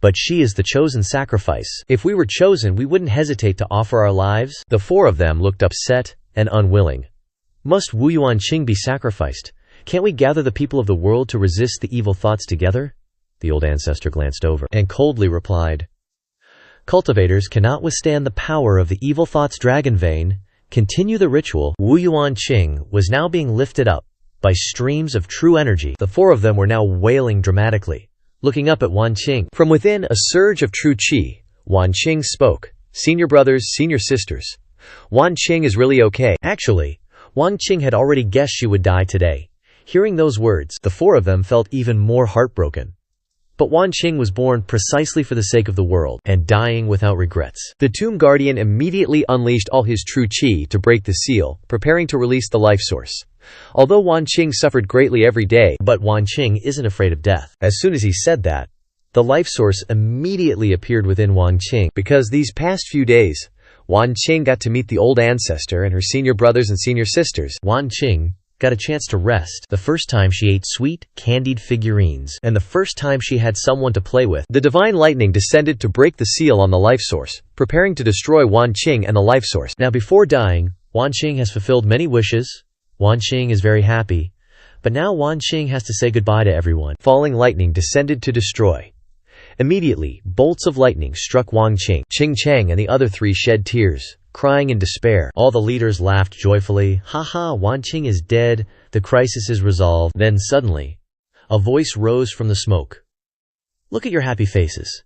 but she is the chosen sacrifice. If we were chosen, we wouldn't hesitate to offer our lives. The four of them looked upset and unwilling. Must Wu Yuanqing be sacrificed? Can't we gather the people of the world to resist the evil thoughts together? The old ancestor glanced over and coldly replied, Cultivators cannot withstand the power of the evil thought's dragon vein. Continue the ritual. Wu Yuanqing was now being lifted up by streams of true energy. The four of them were now wailing dramatically, looking up at Wanqing. From within a surge of true qi, Wanqing spoke. Senior brothers, senior sisters. Wanqing is really okay. Actually, Wanqing had already guessed she would die today. Hearing those words, the four of them felt even more heartbroken. But Wanqing was born precisely for the sake of the world, and dying without regrets. The Tomb Guardian immediately unleashed all his true qi to break the seal, preparing to release the life source. Although Wanqing suffered greatly every day, but Wanqing isn't afraid of death. As soon as he said that, the life source immediately appeared within Wanqing. Because these past few days, Wanqing got to meet the old ancestor and her senior brothers and senior sisters. Wanqing got a chance to rest. The first time she ate sweet, candied figurines, and the first time she had someone to play with. The divine lightning descended to break the seal on the life source, preparing to destroy Wanqing and the life source. Now before dying, Wanqing has fulfilled many wishes. Wanqing is very happy. But now Wanqing has to say goodbye to everyone. Falling lightning descended to destroy. Immediately, bolts of lightning struck Wanqing. Qingcheng and the other three shed tears, crying in despair. All the leaders laughed joyfully. Haha, Wanqing is dead. The crisis is resolved. Then suddenly, a voice rose from the smoke. Look at your happy faces.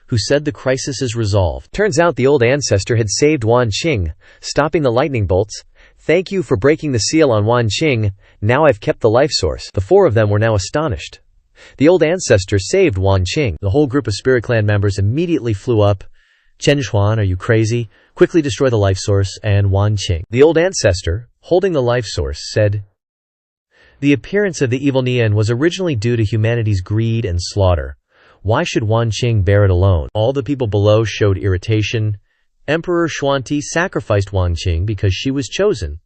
Who said the crisis is resolved? Turns out the old ancestor had saved Wanqing, stopping the lightning bolts. Thank you for breaking the seal on Wanqing. Now I've kept the life source. The four of them were now astonished. The old ancestor saved Wanqing. The whole group of Spirit Clan members immediately flew up. Chen Xuan, are you crazy? Quickly destroy the life source and Wanqing. The old ancestor, holding the life source, said, The appearance of the evil Nian was originally due to humanity's greed and slaughter. Why should Wanqing bear it alone? All the people below showed irritation. Emperor Xuanti sacrificed Wanqing because she was chosen.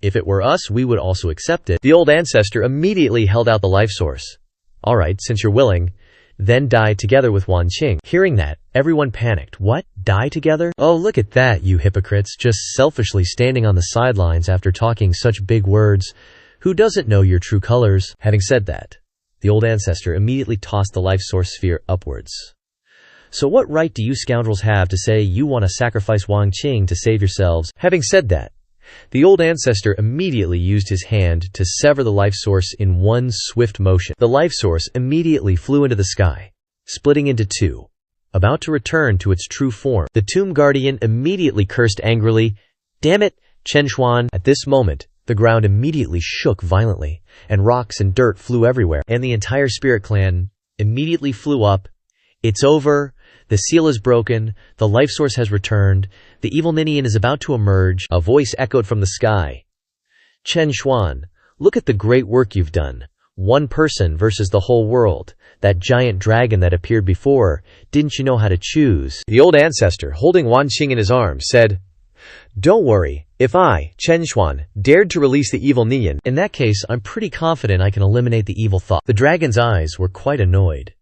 If it were us, we would also accept it. The old ancestor immediately held out the life source. All right, since you're willing, then die together with Wanqing. Hearing that, everyone panicked. What? Die together? Oh, look at that, you hypocrites, just selfishly standing on the sidelines after talking such big words. Who doesn't know your true colors? Having said that, the old ancestor immediately tossed the life source sphere upwards. So what right do you scoundrels have to say you want to sacrifice Wanqing to save yourselves? Having said that, the old ancestor immediately used his hand to sever the life source in one swift motion. The life source immediately flew into the sky, splitting into two, about to return to its true form. The Tomb Guardian immediately cursed angrily, Damn it, Chen Xuan! At this moment, the ground immediately shook violently, and rocks and dirt flew everywhere, and the entire Spirit Clan immediately flew up. It's over. The seal is broken. The life source has returned. The evil Ninian is about to emerge. A voice echoed from the sky. Chen Xuan, look at the great work you've done. One person versus the whole world. That giant dragon that appeared before. Didn't you know how to choose? The old ancestor, holding Wanqing in his arms, said, Don't worry. If I, Chen Xuan, dared to release the evil Ninian, in that case, I'm pretty confident I can eliminate the evil thought. The dragon's eyes were quite annoyed.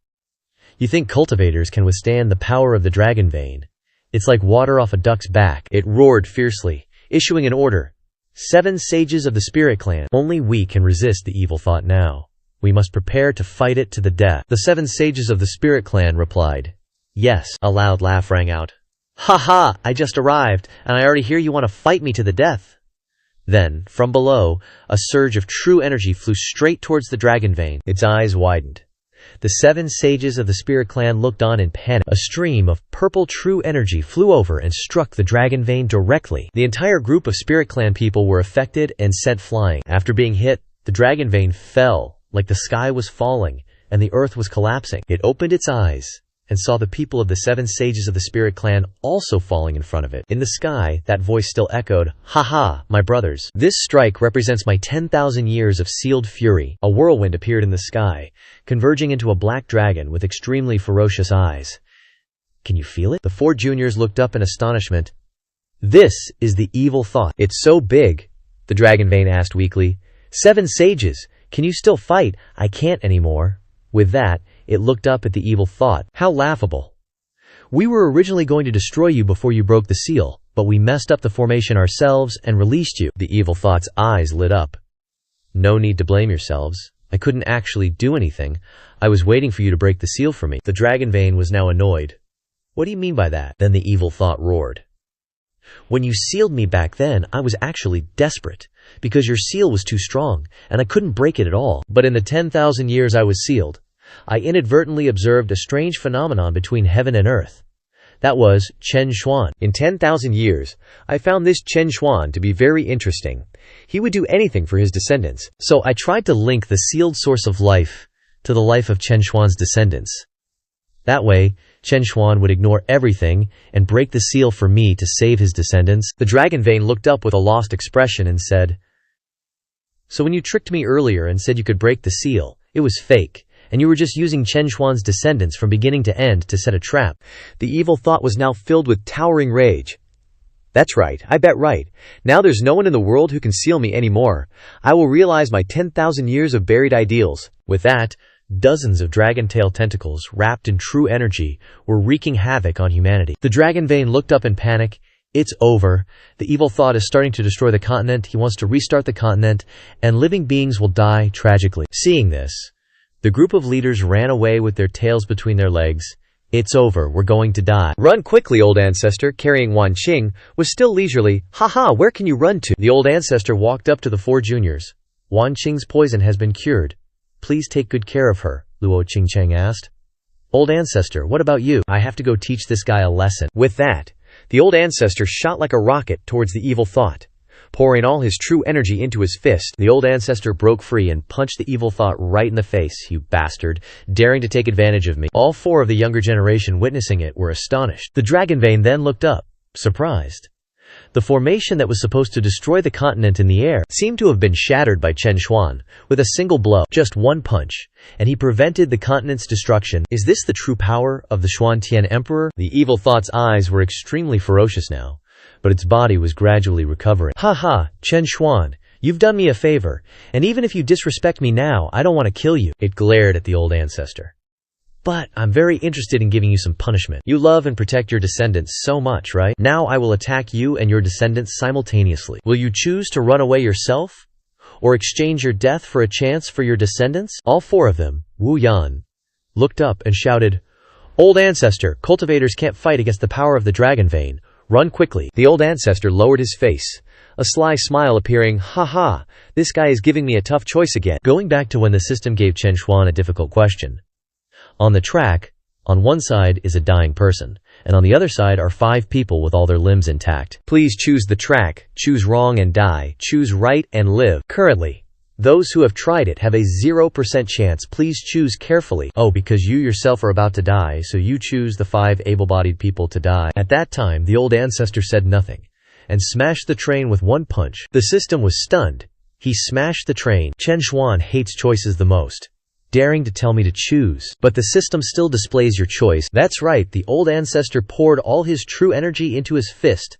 You think cultivators can withstand the power of the dragon vein? It's like water off a duck's back. It roared fiercely, issuing an order. 7 sages of the Spirit Clan. Only we can resist the evil thought now. We must prepare to fight it to the death. The 7 sages of the Spirit Clan replied. Yes. A loud laugh rang out. Ha ha! I just arrived, and I already hear you want to fight me to the death. Then, from below, a surge of true energy flew straight towards the dragon vein. Its eyes widened. The 7 sages of the spirit clan looked on in panic. A stream of purple true energy flew over and struck the dragon vein directly. The entire group of spirit clan people were affected and sent flying. After being hit, the dragon vein fell like the sky was falling and the earth was collapsing. It opened its eyes and saw the people of the 7 sages of the spirit clan also falling in front of it. In the sky, that voice still echoed, "Ha ha, my brothers. This strike represents my 10,000 years of sealed fury." A whirlwind appeared in the sky, converging into a black dragon with extremely ferocious eyes. "Can you feel it?" The 4 juniors looked up in astonishment. "This is the evil thought." "It's so big," the dragon vein asked weakly. "7 sages, can you still fight?" "I can't anymore." With that, it looked up at the evil thought. "How laughable. We were originally going to destroy you before you broke the seal, but we messed up the formation ourselves and released you." The evil thought's eyes lit up. "No need to blame yourselves. I couldn't actually do anything. I was waiting for you to break the seal for me." The dragon vein was now annoyed. "What do you mean by that?" Then the evil thought roared. "When you sealed me back then, I was actually desperate, because your seal was too strong, and I couldn't break it at all. But in the 10,000 years I was sealed, I inadvertently observed a strange phenomenon between heaven and earth. That was Chen Xuan. In 10,000 years, I found this Chen Xuan to be very interesting. He would do anything for his descendants. So I tried to link the sealed source of life to the life of Chen Xuan's descendants. That way, Chen Xuan would ignore everything and break the seal for me to save his descendants." The dragon vein looked up with a lost expression and said, "So when you tricked me earlier and said you could break the seal, it was fake, and you were just using Chen Xuan's descendants from beginning to end to set a trap." The evil thought was now filled with towering rage. "That's right, I bet right. Now there's no one in the world who can seal me anymore. I will realize my 10,000 years of buried ideals." With that, dozens of dragon tail tentacles, wrapped in true energy, were wreaking havoc on humanity. The dragon vein looked up in panic. "It's over. The evil thought is starting to destroy the continent. He wants to restart the continent, and living beings will die tragically." Seeing this, the group of leaders ran away with their tails between their legs. "It's over. We're going to die." "Run quickly, old ancestor," carrying Wan Qing, was still leisurely. "Ha, where can you run to?" The old ancestor walked up to the 4 juniors. "Wan Qing's poison has been cured. Please take good care of her," Luo Qingcheng asked. "Old ancestor, what about you?" "I have to go teach this guy a lesson." With that, the old ancestor shot like a rocket towards the evil thought. Pouring all his true energy into his fist, the old ancestor broke free and punched the evil thought right in the face. "You bastard, daring to take advantage of me." All 4 of the younger generation witnessing it were astonished. The dragon vein then looked up, surprised. The formation that was supposed to destroy the continent in the air seemed to have been shattered by Chen Xuan with a single blow, just one punch, and he prevented the continent's destruction. Is this the true power of the Xuantian Emperor? The evil thought's eyes were extremely ferocious now, but its body was gradually recovering. "Ha, Chen Xuan, you've done me a favor, and even if you disrespect me now, I don't want to kill you." It glared at the old ancestor. "But I'm very interested in giving you some punishment. You love and protect your descendants so much, right? Now I will attack you and your descendants simultaneously. Will you choose to run away yourself? Or exchange your death for a chance for your descendants?" All 4 of them, Wu Yan, looked up and shouted, "Old ancestor, cultivators can't fight against the power of the dragon vein. Run quickly." The old ancestor lowered his face, a sly smile appearing. Ha, this guy is giving me a tough choice again." Going back to when the system gave Chen Xuan a difficult question. On the track, on one side is a dying person, and on the other side are 5 people with all their limbs intact. "Please choose the track, choose wrong and die, choose right and live." Currently, those who have tried it have a 0% chance. Please choose carefully. Oh, because you yourself are about to die, so you choose the 5 able-bodied people to die. At that time, the old ancestor said nothing, and smashed the train with one punch. The system was stunned. He smashed the train. Chen Xuan hates choices the most. Daring to tell me to choose. But the system still displays your choice. That's right, the old ancestor poured all his true energy into his fist.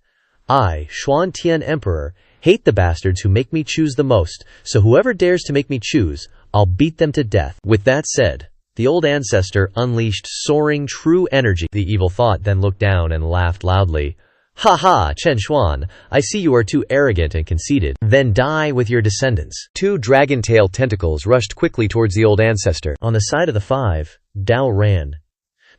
"I, Xuantian Emperor, hate the bastards who make me choose the most, so whoever dares to make me choose, I'll beat them to death." With that said, the old ancestor unleashed soaring true energy. The evil thought then looked down and laughed loudly. "Ha, Chen Xuan, I see you are too arrogant and conceited. Then die with your descendants." 2 dragon tail tentacles rushed quickly towards the old ancestor. On the side of the 5, Dao ran.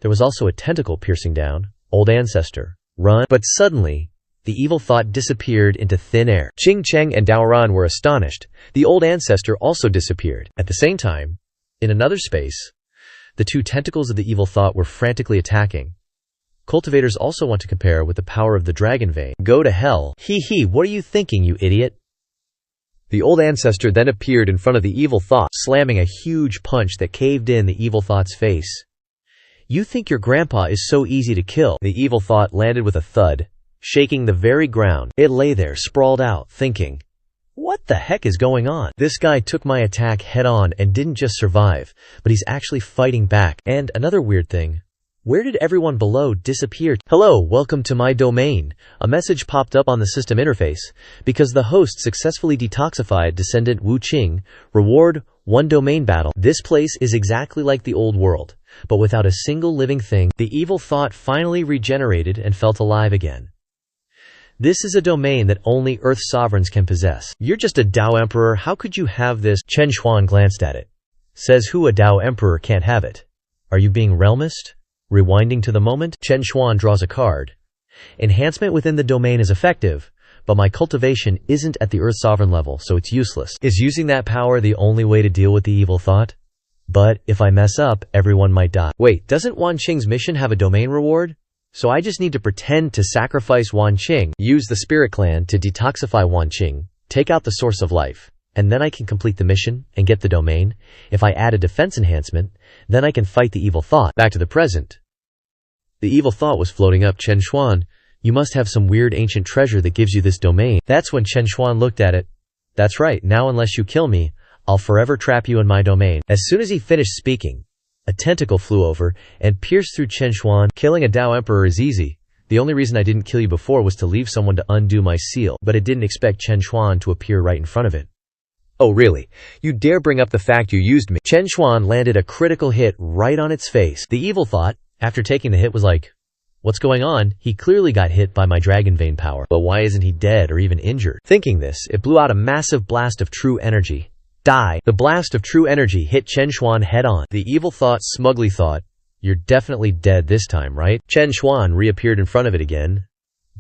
There was also a tentacle piercing down. "Old ancestor, run." But suddenly, the evil thought disappeared into thin air. Qing Cheng and Dao Ran were astonished. The old ancestor also disappeared. At the same time, in another space, The two tentacles of the evil thought were frantically attacking. Cultivators also want to compare with the power of the dragon vein. Go to hell. Hee, what are you thinking, you idiot? The old ancestor then appeared in front of the evil thought, slamming a huge punch that caved in the evil thought's face. You think your grandpa is so easy to kill? The evil thought landed with a thud, shaking the very ground. It lay there, sprawled out, thinking, what the heck is going on? This guy took my attack head on and didn't just survive, but he's actually fighting back. And another weird thing, where did everyone below disappear? Hello, welcome to my domain. A message popped up on the system interface. Because the host successfully detoxified Descendant Wu Qing, reward 1 domain battle. This place is exactly like the old world, but without a single living thing. The evil thought finally regenerated and felt alive again. This is a domain that only Earth sovereigns can possess. You're just a Dao Emperor, how could you have this? Chen Xuan glanced at it. Says who, a Dao Emperor can't have it? Are you being realmist? Rewinding to the moment, Chen Xuan draws a card. Enhancement within the domain is effective, but my cultivation isn't at the Earth Sovereign level, so it's useless. Is using that power the only way to deal with the evil thought? But if I mess up, everyone might die. Wait, doesn't Wan Qing's mission have a domain reward? So I just need to pretend to sacrifice Wan Qing, use the Spirit Clan to detoxify Wan Qing, take out the source of life, and then I can complete the mission and get the domain. If I add a defense enhancement, then I can fight the evil thought. Back to the present. The evil thought was floating up. Chen Xuan, you must have some weird ancient treasure that gives you this domain. That's when Chen Xuan looked at it. That's right, now unless you kill me, I'll forever trap you in my domain. As soon as he finished speaking, a tentacle flew over and pierced through Chen Xuan. Killing a Dao Emperor is easy. The only reason I didn't kill you before was to leave someone to undo my seal, but it didn't expect Chen Xuan to appear right in front of it. Oh really? You dare bring up the fact you used me? Chen Xuan landed a critical hit right on its face. The evil thought, after taking the hit, was like, what's going on? He clearly got hit by my dragon vein power, but why isn't he dead or even injured? Thinking this, it blew out a massive blast of true energy. Die! The blast of true energy hit Chen Xuan head on. The evil thought smugly thought, you're definitely dead this time, right? Chen Xuan reappeared in front of it again.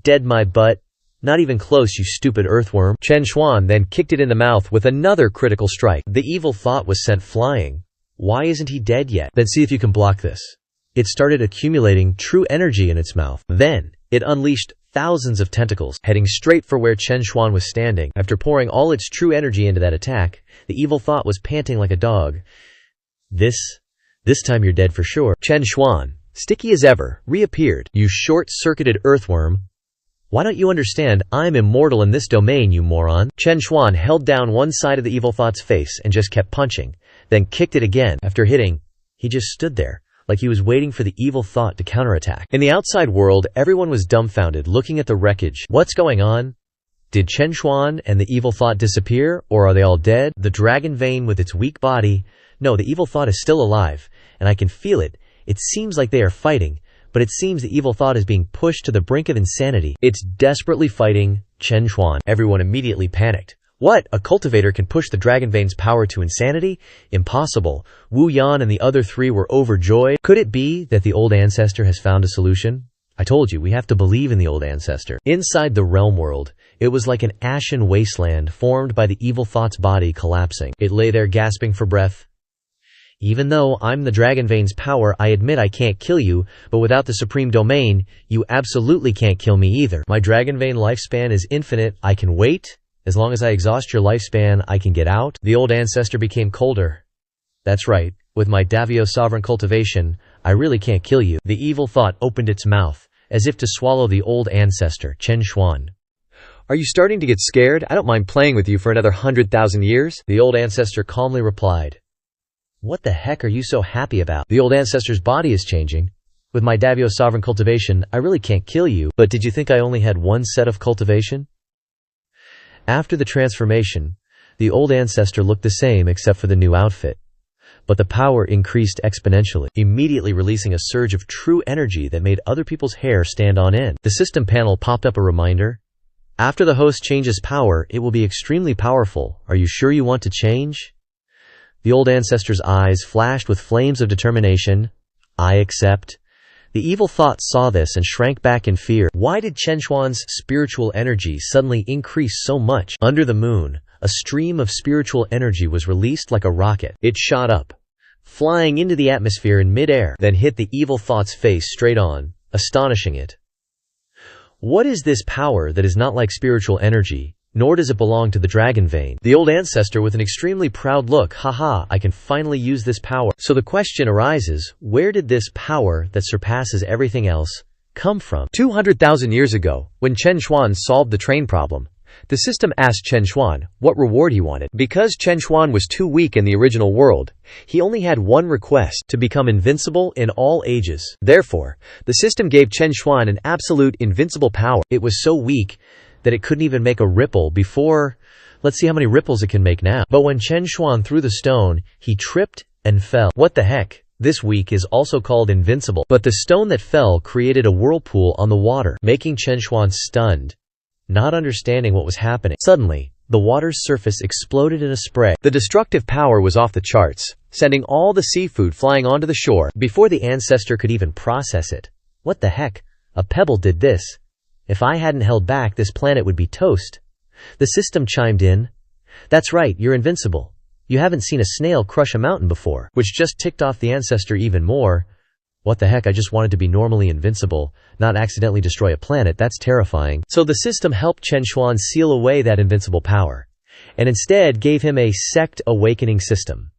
Dead my butt. Not even close, you stupid earthworm. Chen Xuan then kicked it in the mouth with another critical strike. The evil thought was sent flying. Why isn't he dead yet? Then see if you can block this. It started accumulating true energy in its mouth. Then, it unleashed thousands of tentacles, heading straight for where Chen Xuan was standing. After pouring all its true energy into that attack, the evil thought was panting like a dog. This time you're dead for sure. Chen Xuan, sticky as ever, reappeared. You short-circuited earthworm. Why don't you understand? I'm immortal in this domain, you moron. Chen Xuan held down one side of the evil thought's face and just kept punching, then kicked it again. After hitting, he just stood there, like he was waiting for the evil thought to counterattack. In the outside world, everyone was dumbfounded, looking at the wreckage. What's going on? Did Chen Xuan and the evil thought disappear, or are they all dead? The dragon vein with its weak body. No, the evil thought is still alive, and I can feel it. It seems like they are fighting, but it seems the evil thought is being pushed to the brink of insanity. It's desperately fighting Chen Xuan. Everyone immediately panicked. What? A cultivator can push the dragon vein's power to insanity? Impossible. Wu Yan and the other three were overjoyed. Could it be that the old ancestor has found a solution? I told you, we have to believe in the old ancestor. Inside the realm world, it was like an ashen wasteland formed by the evil thought's body collapsing. It lay there gasping for breath. Even though I'm the dragon vein's power, I admit I can't kill you, but without the supreme domain, you absolutely can't kill me either. My dragon vein lifespan is infinite. I can wait. As long as I exhaust your lifespan, I can get out. The old ancestor became colder. That's right. With my Davio sovereign cultivation, I really can't kill you. The evil thought opened its mouth, as if to swallow the old ancestor, Chen Xuan. Are you starting to get scared? I don't mind playing with you for another 100,000 years. The old ancestor calmly replied. What the heck are you so happy about? The old ancestor's body is changing. With my Davio sovereign cultivation, I really can't kill you. But did you think I only had one set of cultivation? After the transformation, the old ancestor looked the same except for the new outfit. But the power increased exponentially, immediately releasing a surge of true energy that made other people's hair stand on end. The system panel popped up a reminder. After the host changes power, it will be extremely powerful. Are you sure you want to change? The old ancestor's eyes flashed with flames of determination. I accept. The evil thought saw this and shrank back in fear. Why did Chen Xuan's spiritual energy suddenly increase so much? Under the moon, a stream of spiritual energy was released like a rocket. It shot up. flying into the atmosphere in midair, then hit the evil thought's face straight on, astonishing it. What is this power that is not like spiritual energy, nor does it belong to the dragon vein? The old ancestor with an extremely proud look, haha, I can finally use this power. So the question arises, where did this power that surpasses everything else come from? 200,000 years ago, when Chen Xuan solved the train problem, the system asked Chen Xuan what reward he wanted. Because Chen Xuan was too weak in the original world, he only had one request: to become invincible in all ages. Therefore, the system gave Chen Xuan an absolute invincible power. It was so weak that it couldn't even make a ripple before. Let's see how many ripples it can make now. But when Chen Xuan threw the stone, he tripped and fell. What the heck? This weak is also called invincible. But the stone that fell created a whirlpool on the water, making Chen Xuan stunned, not understanding what was happening. Suddenly, the water's surface exploded in a spray. The destructive power was off the charts, sending all the seafood flying onto the shore. Before the ancestor could even process it, what the heck? A pebble did this. If I hadn't held back, this planet would be toast. The system chimed in. That's right, you're invincible. You haven't seen a snail crush a mountain before, which just ticked off the ancestor even more. What the heck, I just wanted to be normally invincible, not accidentally destroy a planet. That's terrifying. So the system helped Chen Xuan seal away that invincible power, and instead gave him a sect awakening system.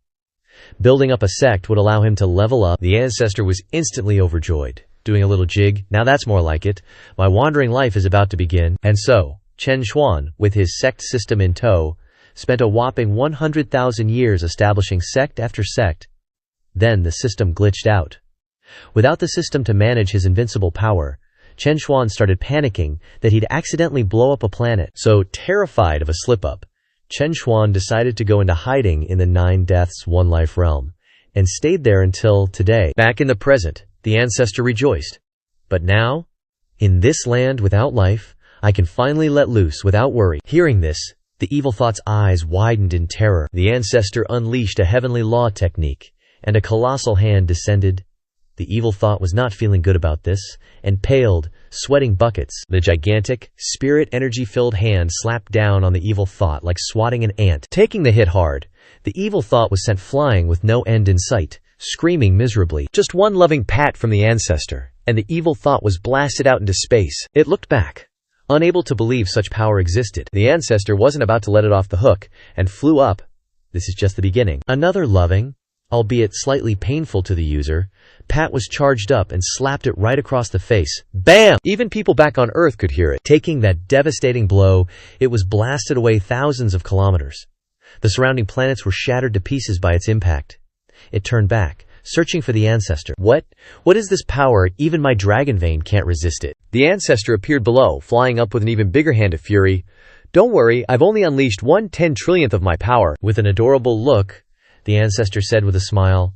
Building up a sect would allow him to level up. The ancestor was instantly overjoyed, doing a little jig. Now that's more like it. My wandering life is about to begin. And so, Chen Xuan, with his sect system in tow, spent a whopping 100,000 years establishing sect after sect. Then the system glitched out. Without the system to manage his invincible power, Chen Xuan started panicking that he'd accidentally blow up a planet. So, terrified of a slip-up, Chen Xuan decided to go into hiding in the 9 Deaths, 1 Life realm, and stayed there until today. Back in the present, the ancestor rejoiced. But now, in this land without life, I can finally let loose without worry. Hearing this, the evil thought's eyes widened in terror. The ancestor unleashed a heavenly law technique, and a colossal hand descended. The evil thought was not feeling good about this, and paled, sweating buckets. The gigantic, spirit energy-filled hand slapped down on the evil thought like swatting an ant. Taking the hit hard, the evil thought was sent flying with no end in sight, screaming miserably. Just one loving pat from the ancestor, and the evil thought was blasted out into space. It looked back, unable to believe such power existed. The ancestor wasn't about to let it off the hook, and flew up. This is just the beginning. Another loving, albeit slightly painful to the user, pat was charged up and slapped it right across the face. Bam! Even people back on Earth could hear it. Taking that devastating blow, it was blasted away thousands of kilometers. The surrounding planets were shattered to pieces by its impact. It turned back, searching for the ancestor. What is this power? Even my dragon vein can't resist it. The ancestor appeared below, flying up with an even bigger hand of fury. Don't worry, I've only unleashed 1/10 trillionth of my power. With an adorable look, the ancestor said with a smile,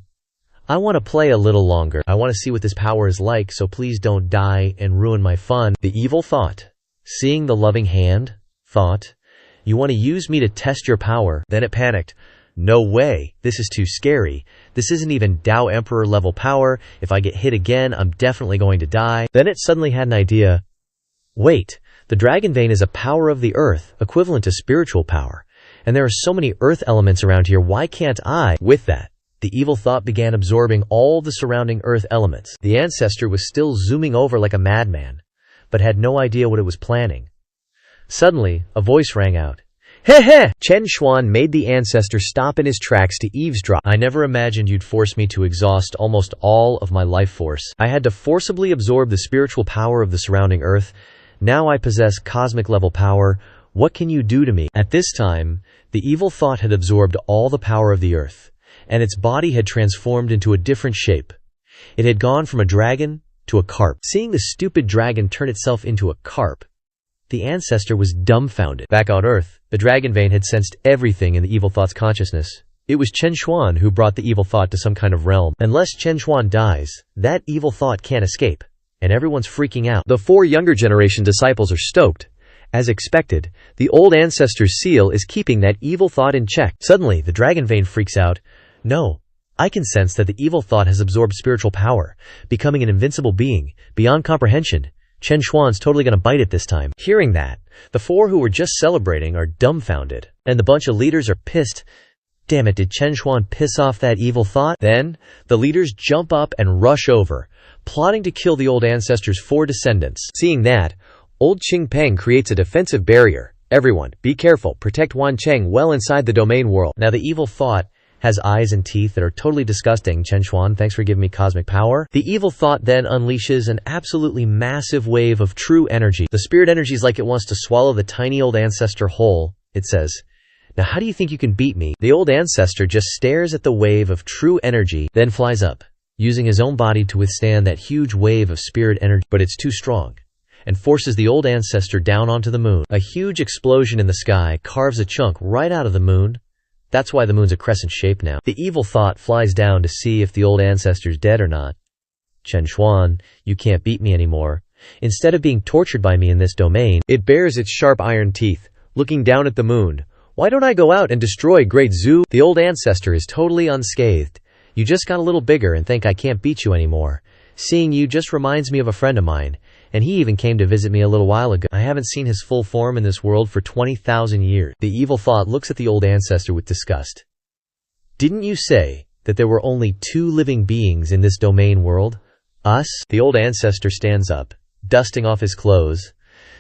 I want to play a little longer. I want to see what this power is like, so please don't die and ruin my fun. The evil thought, seeing the loving hand, thought, you want to use me to test your power? Then it panicked. No way, this is too scary. This isn't even Tao Emperor level power. If I get hit again, I'm definitely going to die. Then it suddenly had an idea. Wait, the dragon vein is a power of the earth, equivalent to spiritual power. And there are so many earth elements around here, why can't I? With that, the evil thought began absorbing all the surrounding earth elements. The ancestor was still zooming over like a madman, but had no idea what it was planning. Suddenly, a voice rang out. Heh heh! Chen Xuan made the ancestor stop in his tracks to eavesdrop. I never imagined you'd force me to exhaust almost all of my life force. I had to forcibly absorb the spiritual power of the surrounding earth. Now I possess cosmic level power. What can you do to me? At this time, the evil thought had absorbed all the power of the earth, and its body had transformed into a different shape. It had gone from a dragon to a carp. Seeing the stupid dragon turn itself into a carp, the ancestor was dumbfounded. Back on Earth, the dragon vein had sensed everything in the evil thought's consciousness. It was Chen Xuan who brought the evil thought to some kind of realm. Unless Chen Xuan dies, that evil thought can't escape, and everyone's freaking out. The 4 younger generation disciples are stoked. As expected, the old ancestor's seal is keeping that evil thought in check. Suddenly, the dragon vein freaks out. No, I can sense that the evil thought has absorbed spiritual power, becoming an invincible being, beyond comprehension. Chen Xuan's totally gonna bite it this time. Hearing that, the 4 who were just celebrating are dumbfounded, and the bunch of leaders are pissed. Damn it, did Chen Xuan piss off that evil thought? Then, the leaders jump up and rush over, plotting to kill the old ancestor's 4 descendants. Seeing that, old Qing Peng creates a defensive barrier. Everyone, be careful, protect Wan Cheng well inside the domain world. Now the evil thought has eyes and teeth that are totally disgusting. Chen Xuan, thanks for giving me cosmic power. The evil thought then unleashes an absolutely massive wave of true energy. The spirit energy is like it wants to swallow the tiny old ancestor whole. It says, "Now how do you think you can beat me?" The old ancestor just stares at the wave of true energy, then flies up, using his own body to withstand that huge wave of spirit energy. But it's too strong, and forces the old ancestor down onto the moon. A huge explosion in the sky carves a chunk right out of the moon. That's why the moon's a crescent shape now. The evil thought flies down to see if the old ancestor's dead or not. "Chen Xuan, you can't beat me anymore. Instead of being tortured by me in this domain," it bares its sharp iron teeth, looking down at the moon. "Why don't I go out and destroy Great Zoo?" The old ancestor is totally unscathed. "You just got a little bigger and think I can't beat you anymore. Seeing you just reminds me of a friend of mine, and he even came to visit me a little while ago. I haven't seen his full form in this world for 20,000 years. The evil thought looks at the old ancestor with disgust. "Didn't you say that there were only 2 living beings in this domain world? Us?" The old ancestor stands up, dusting off his clothes.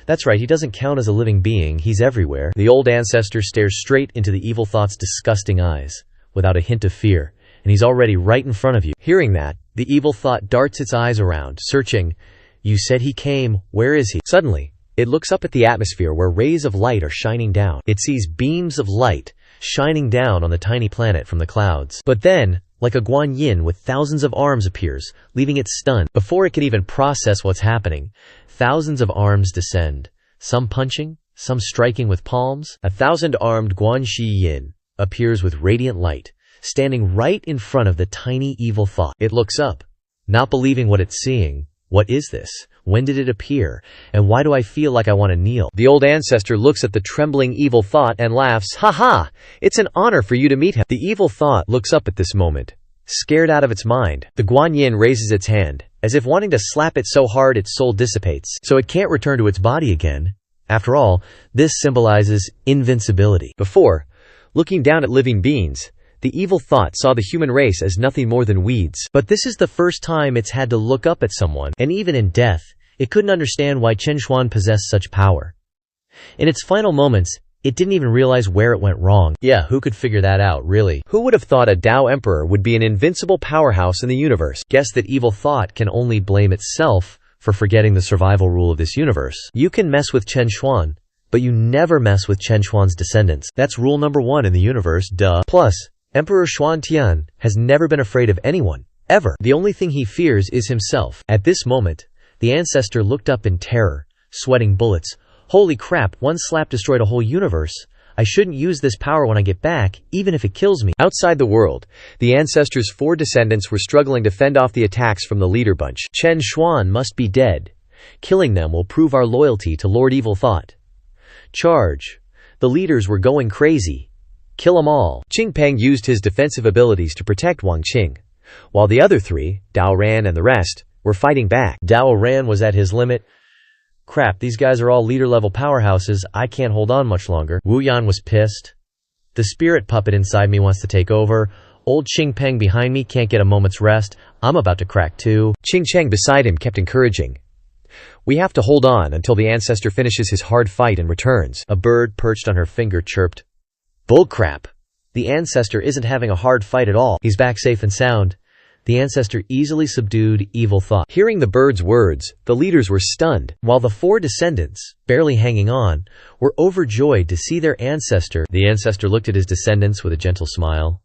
That's right, he doesn't count as a living being, he's everywhere. The old ancestor stares straight into the evil thought's disgusting eyes, without a hint of fear, and he's already right in front of you. Hearing that, the evil thought darts its eyes around, searching. "You said he came, where is he?" Suddenly, it looks up at the atmosphere where rays of light are shining down. It sees beams of light shining down on the tiny planet from the clouds. But then, like a guan yin with thousands of arms appears, leaving it stunned. Before it can even process what's happening, thousands of arms descend, some punching, some striking with palms. A 1,000-armed guan shi yin appears with radiant light, standing right in front of the tiny evil thought. It looks up, not believing what it's seeing. What is this? When did it appear? And why do I feel like I want to kneel? The old ancestor looks at the trembling evil thought and laughs. "Ha ha! It's an honor for you to meet him." The evil thought looks up at this moment, scared out of its mind. The guan yin raises its hand, as if wanting to slap it so hard its soul dissipates, so it can't return to its body again. After all, this symbolizes invincibility. Before, looking down at living beings, the evil thought saw the human race as nothing more than weeds. But this is the first time it's had to look up at someone, and even in death, it couldn't understand why Chen Xuan possessed such power. In its final moments, it didn't even realize where it went wrong. Yeah, who could figure that out, really? Who would have thought a Tao Emperor would be an invincible powerhouse in the universe? Guess that evil thought can only blame itself for forgetting the survival rule of this universe. You can mess with Chen Xuan, but you never mess with Chen Xuan's descendants. That's rule number 1 in the universe, duh. Plus, Emperor Xuan Tian has never been afraid of anyone, ever. The only thing he fears is himself. At this moment, the ancestor looked up in terror, sweating bullets. Holy crap, one slap destroyed a whole universe. I shouldn't use this power when I get back, even if it kills me. Outside the world, the ancestor's 4 descendants were struggling to fend off the attacks from the leader bunch. Chen Xuan must be dead. Killing them will prove our loyalty to Lord Evil Thought. Charge. The leaders were going crazy. Kill them all. Qing Peng used his defensive abilities to protect Wang Qing, while the other 3, Dao Ran and the rest, were fighting back. Dao Ran was at his limit. Crap, these guys are all leader-level powerhouses, I can't hold on much longer. Wu Yan was pissed. The spirit puppet inside me wants to take over. Old Qing Peng behind me can't get a moment's rest. I'm about to crack too. Qing Cheng beside him kept encouraging. "We have to hold on until the ancestor finishes his hard fight and returns." A bird perched on her finger chirped. "Bullcrap. The ancestor isn't having a hard fight at all. He's back safe and sound." The ancestor easily subdued evil thought. Hearing the bird's words, the leaders were stunned, while the 4 descendants, barely hanging on, were overjoyed to see their ancestor. The ancestor looked at his descendants with a gentle smile.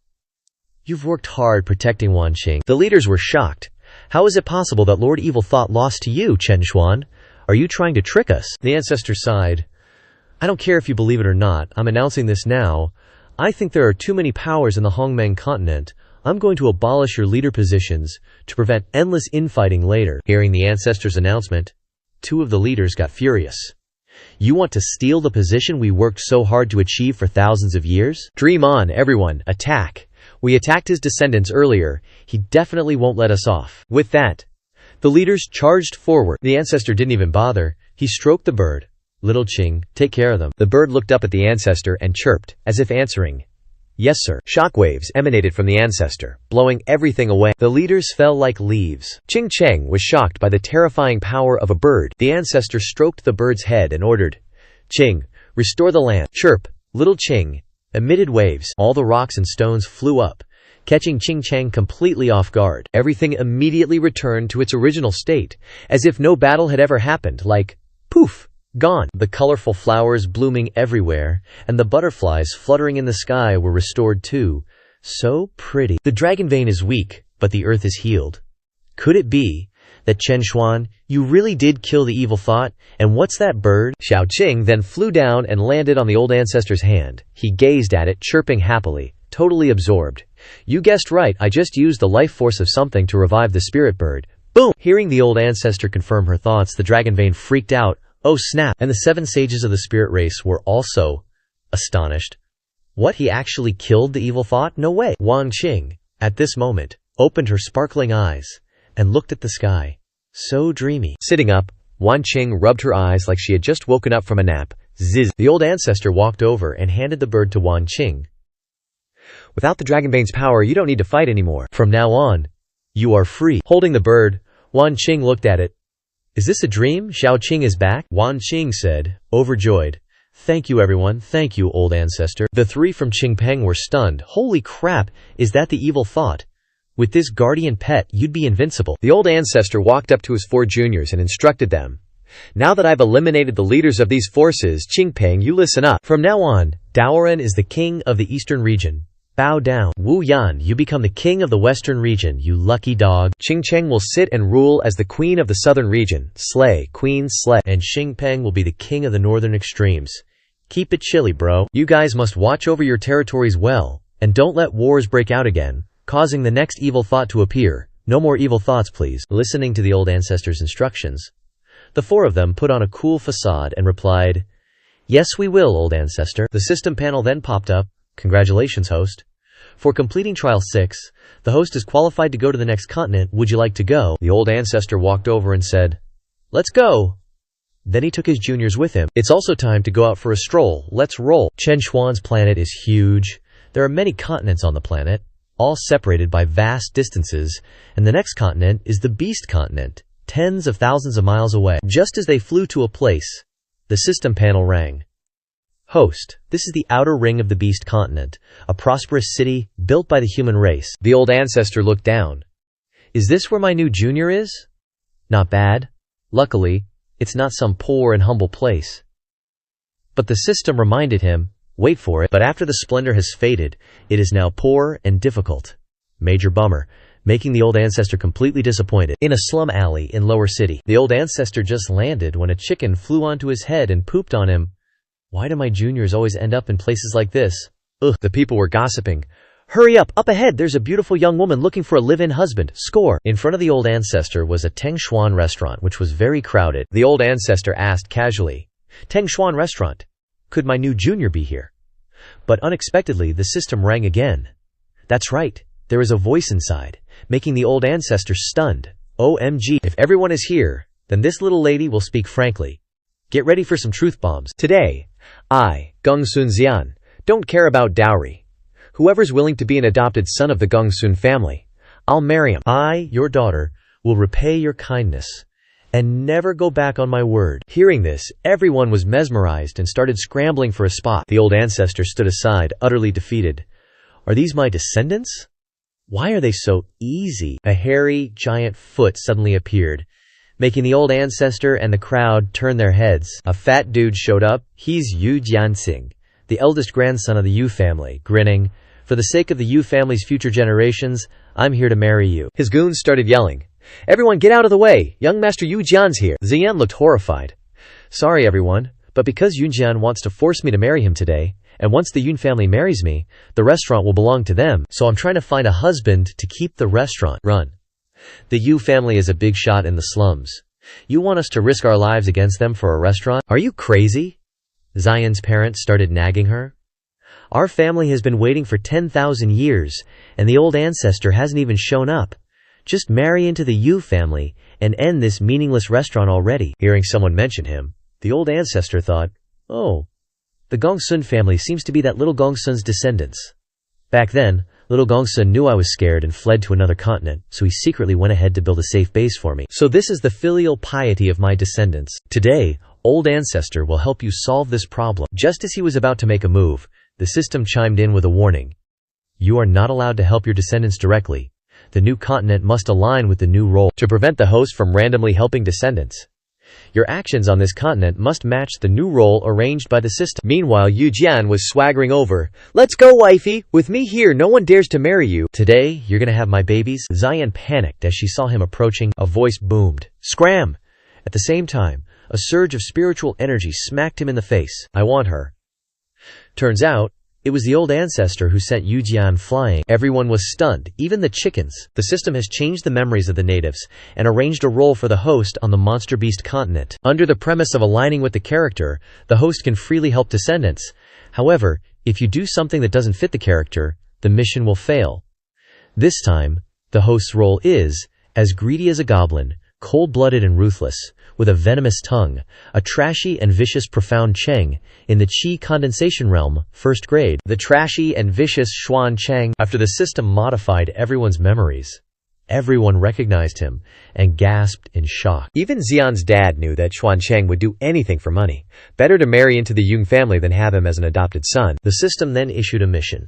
"You've worked hard protecting Wan Qing." The leaders were shocked. "How is it possible that Lord Evil Thought lost to you, Chen Xuan? Are you trying to trick us?" The ancestor sighed. "I don't care if you believe it or not, I'm announcing this now. I think there are too many powers in the Hongmeng continent. I'm going to abolish your leader positions to prevent endless infighting later." Hearing the ancestor's announcement, 2 of the leaders got furious. "You want to steal the position we worked so hard to achieve for thousands of years? Dream on, everyone, attack. We attacked his descendants earlier. He definitely won't let us off." With that, the leaders charged forward. The ancestor didn't even bother. He stroked the bird. "Little Qing, take care of them." The bird looked up at the ancestor and chirped, as if answering, Yes, sir. Shockwaves emanated from the ancestor, blowing everything away. The leaders fell like leaves. Ching Cheng was shocked by the terrifying power of a bird. The ancestor stroked the bird's head and ordered, "Ching, restore the land." Chirp, little Ching emitted waves. All the rocks and stones flew up, catching Ching Cheng completely off guard. Everything immediately returned to its original state, as if no battle had ever happened, like, poof, gone. The colorful flowers blooming everywhere, and the butterflies fluttering in the sky were restored too. So pretty. The dragon vein is weak, but the earth is healed. Could it be that Chen Xuan, you really did kill the evil thought? And what's that bird? Xiao Qing then flew down and landed on the old ancestor's hand. He gazed at it, chirping happily, totally absorbed. You guessed right, I just used the life force of something to revive the spirit bird. Boom! Hearing the old ancestor confirm her thoughts, the dragon vein freaked out. Oh snap! And the 7 sages of the spirit race were also astonished. What, he actually killed the evil thought? No way! Wang Qing, at this moment, opened her sparkling eyes and looked at the sky. So dreamy. Sitting up, Wan Qing rubbed her eyes like she had just woken up from a nap. Ziz. The old ancestor walked over and handed the bird to Wan Qing. Without the dragon veins power, you don't need to fight anymore. From now on, you are free. Holding the bird, Wan Qing looked at it. Is this a dream? Xiao Qing is back? Wan Qing said, overjoyed. Thank you everyone, thank you old ancestor. The 3 from Qingpeng were stunned. Holy crap, is that the evil thought? With this guardian pet, you'd be invincible. The old ancestor walked up to his 4 juniors and instructed them. Now that I've eliminated the leaders of these forces, Qingpeng, you listen up. From now on, Daoren is the king of the eastern region. Bow down. Wu Yan, you become the king of the western region, you lucky dog. Qingcheng will sit and rule as the queen of the southern region. Slay, queen, slay. And Qingpeng will be the king of the northern extremes. Keep it chilly, bro. You guys must watch over your territories well, and don't let wars break out again, causing the next evil thought to appear. No more evil thoughts, please. Listening to the old ancestor's instructions, the 4 of them put on a cool facade and replied, Yes, we will, old ancestor. The system panel then popped up. Congratulations, host. For completing Trial 6, the host is qualified to go to the next continent. Would you like to go? The old ancestor walked over and said, Let's go. Then he took his juniors with him. It's also time to go out for a stroll. Let's roll. Chen Xuan's planet is huge. There are many continents on the planet, all separated by vast distances, and the next continent is the Beast Continent, tens of thousands of miles away. Just as they flew to a place, the system panel rang. Host, this is the outer ring of the Beast Continent, a prosperous city built by the human race. The old ancestor looked down. Is this where my new junior is? Not bad. Luckily, it's not some poor and humble place. But the system reminded him, wait for it, but after the splendor has faded, it is now poor and difficult. Major bummer, making the old ancestor completely disappointed. In a slum alley in Lower City, the old ancestor just landed when a chicken flew onto his head and pooped on him. Why do my juniors always end up in places like this? Ugh, the people were gossiping. Hurry up ahead, there's a beautiful young woman looking for a live-in husband. Score! In front of the old ancestor was a Teng Xuan restaurant, which was very crowded. The old ancestor asked casually, Teng Xuan restaurant, could my new junior be here? But unexpectedly, the system rang again. That's right, there is a voice inside, making the old ancestor stunned. OMG, if everyone is here, then this little lady will speak frankly. Get ready for some truth bombs. Today, I, Gong Sun Xian, don't care about dowry. Whoever's willing to be an adopted son of the Gong Sun family, I'll marry him. I, your daughter, will repay your kindness and never go back on my word. Hearing this, everyone was mesmerized and started scrambling for a spot. The old ancestor stood aside, utterly defeated. Are these my descendants? Why are they so easy? A hairy, giant foot suddenly appeared, making the old ancestor and the crowd turn their heads. A fat dude showed up. He's Yu Jianxing, the eldest grandson of the Yu family, grinning. For the sake of the Yu family's future generations, I'm here to marry you. His goons started yelling. Everyone get out of the way! Young Master Yu Jian's here! Ziyan looked horrified. Sorry everyone, but because Yun Jian wants to force me to marry him today, and once the Yun family marries me, the restaurant will belong to them, so I'm trying to find a husband to keep the restaurant run. The Yu family is a big shot in the slums. You want us to risk our lives against them for a restaurant? Are you crazy? Ziyan's parents started nagging her. Our family has been waiting for 10,000 years, and the old ancestor hasn't even shown up. Just marry into the Yu family and end this meaningless restaurant already. Hearing someone mention him, the old ancestor thought, oh, the Gongsun family seems to be that little Gongsun's descendants. Back then, little Gongsun knew I was scared and fled to another continent, so he secretly went ahead to build a safe base for me. So this is the filial piety of my descendants. Today, old ancestor will help you solve this problem. Just as he was about to make a move, the system chimed in with a warning. You are not allowed to help your descendants directly. The new continent must align with the new role to prevent the host from randomly helping descendants. Your actions on this continent must match the new role arranged by the system. Meanwhile, Yu Jian was swaggering over. Let's go, wifey! With me here, no one dares to marry you. Today, you're gonna have my babies. Xian panicked as she saw him approaching. A voice boomed. Scram! At the same time, a surge of spiritual energy smacked him in the face. I want her. Turns out, it was the old ancestor who sent Yu Jian flying. Everyone was stunned, even the chickens. The system has changed the memories of the natives and arranged a role for the host on the Monster Beast continent. Under the premise of aligning with the character, the host can freely help descendants. However, if you do something that doesn't fit the character, the mission will fail. This time, the host's role is, as greedy as a goblin, cold-blooded and ruthless, with a venomous tongue, a trashy and vicious profound Cheng, in the Qi condensation realm, 1st grade. The trashy and vicious Xuan Cheng, after the system modified everyone's memories. Everyone recognized him and gasped in shock. Even Xian's dad knew that Xuan Cheng would do anything for money. Better to marry into the Yung family than have him as an adopted son. The system then issued a mission.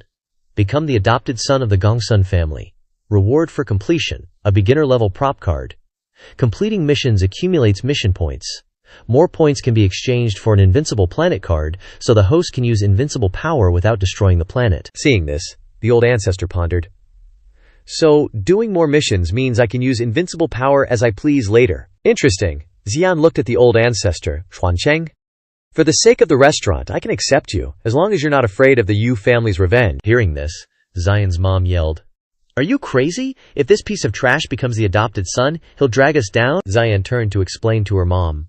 Become the adopted son of the Gongsun family. Reward for completion, a beginner-level prop card. Completing missions accumulates mission points. More points can be exchanged for an invincible planet card, so the host can use invincible power without destroying the planet. Seeing this, the old ancestor pondered. So, doing more missions means I can use invincible power as I please later. Interesting. Xian looked at the old ancestor, Xuancheng. For the sake of the restaurant, I can accept you, as long as you're not afraid of the Yu family's revenge. Hearing this, Xian's mom yelled. Are you crazy? If this piece of trash becomes the adopted son, he'll drag us down? Xian turned to explain to her mom.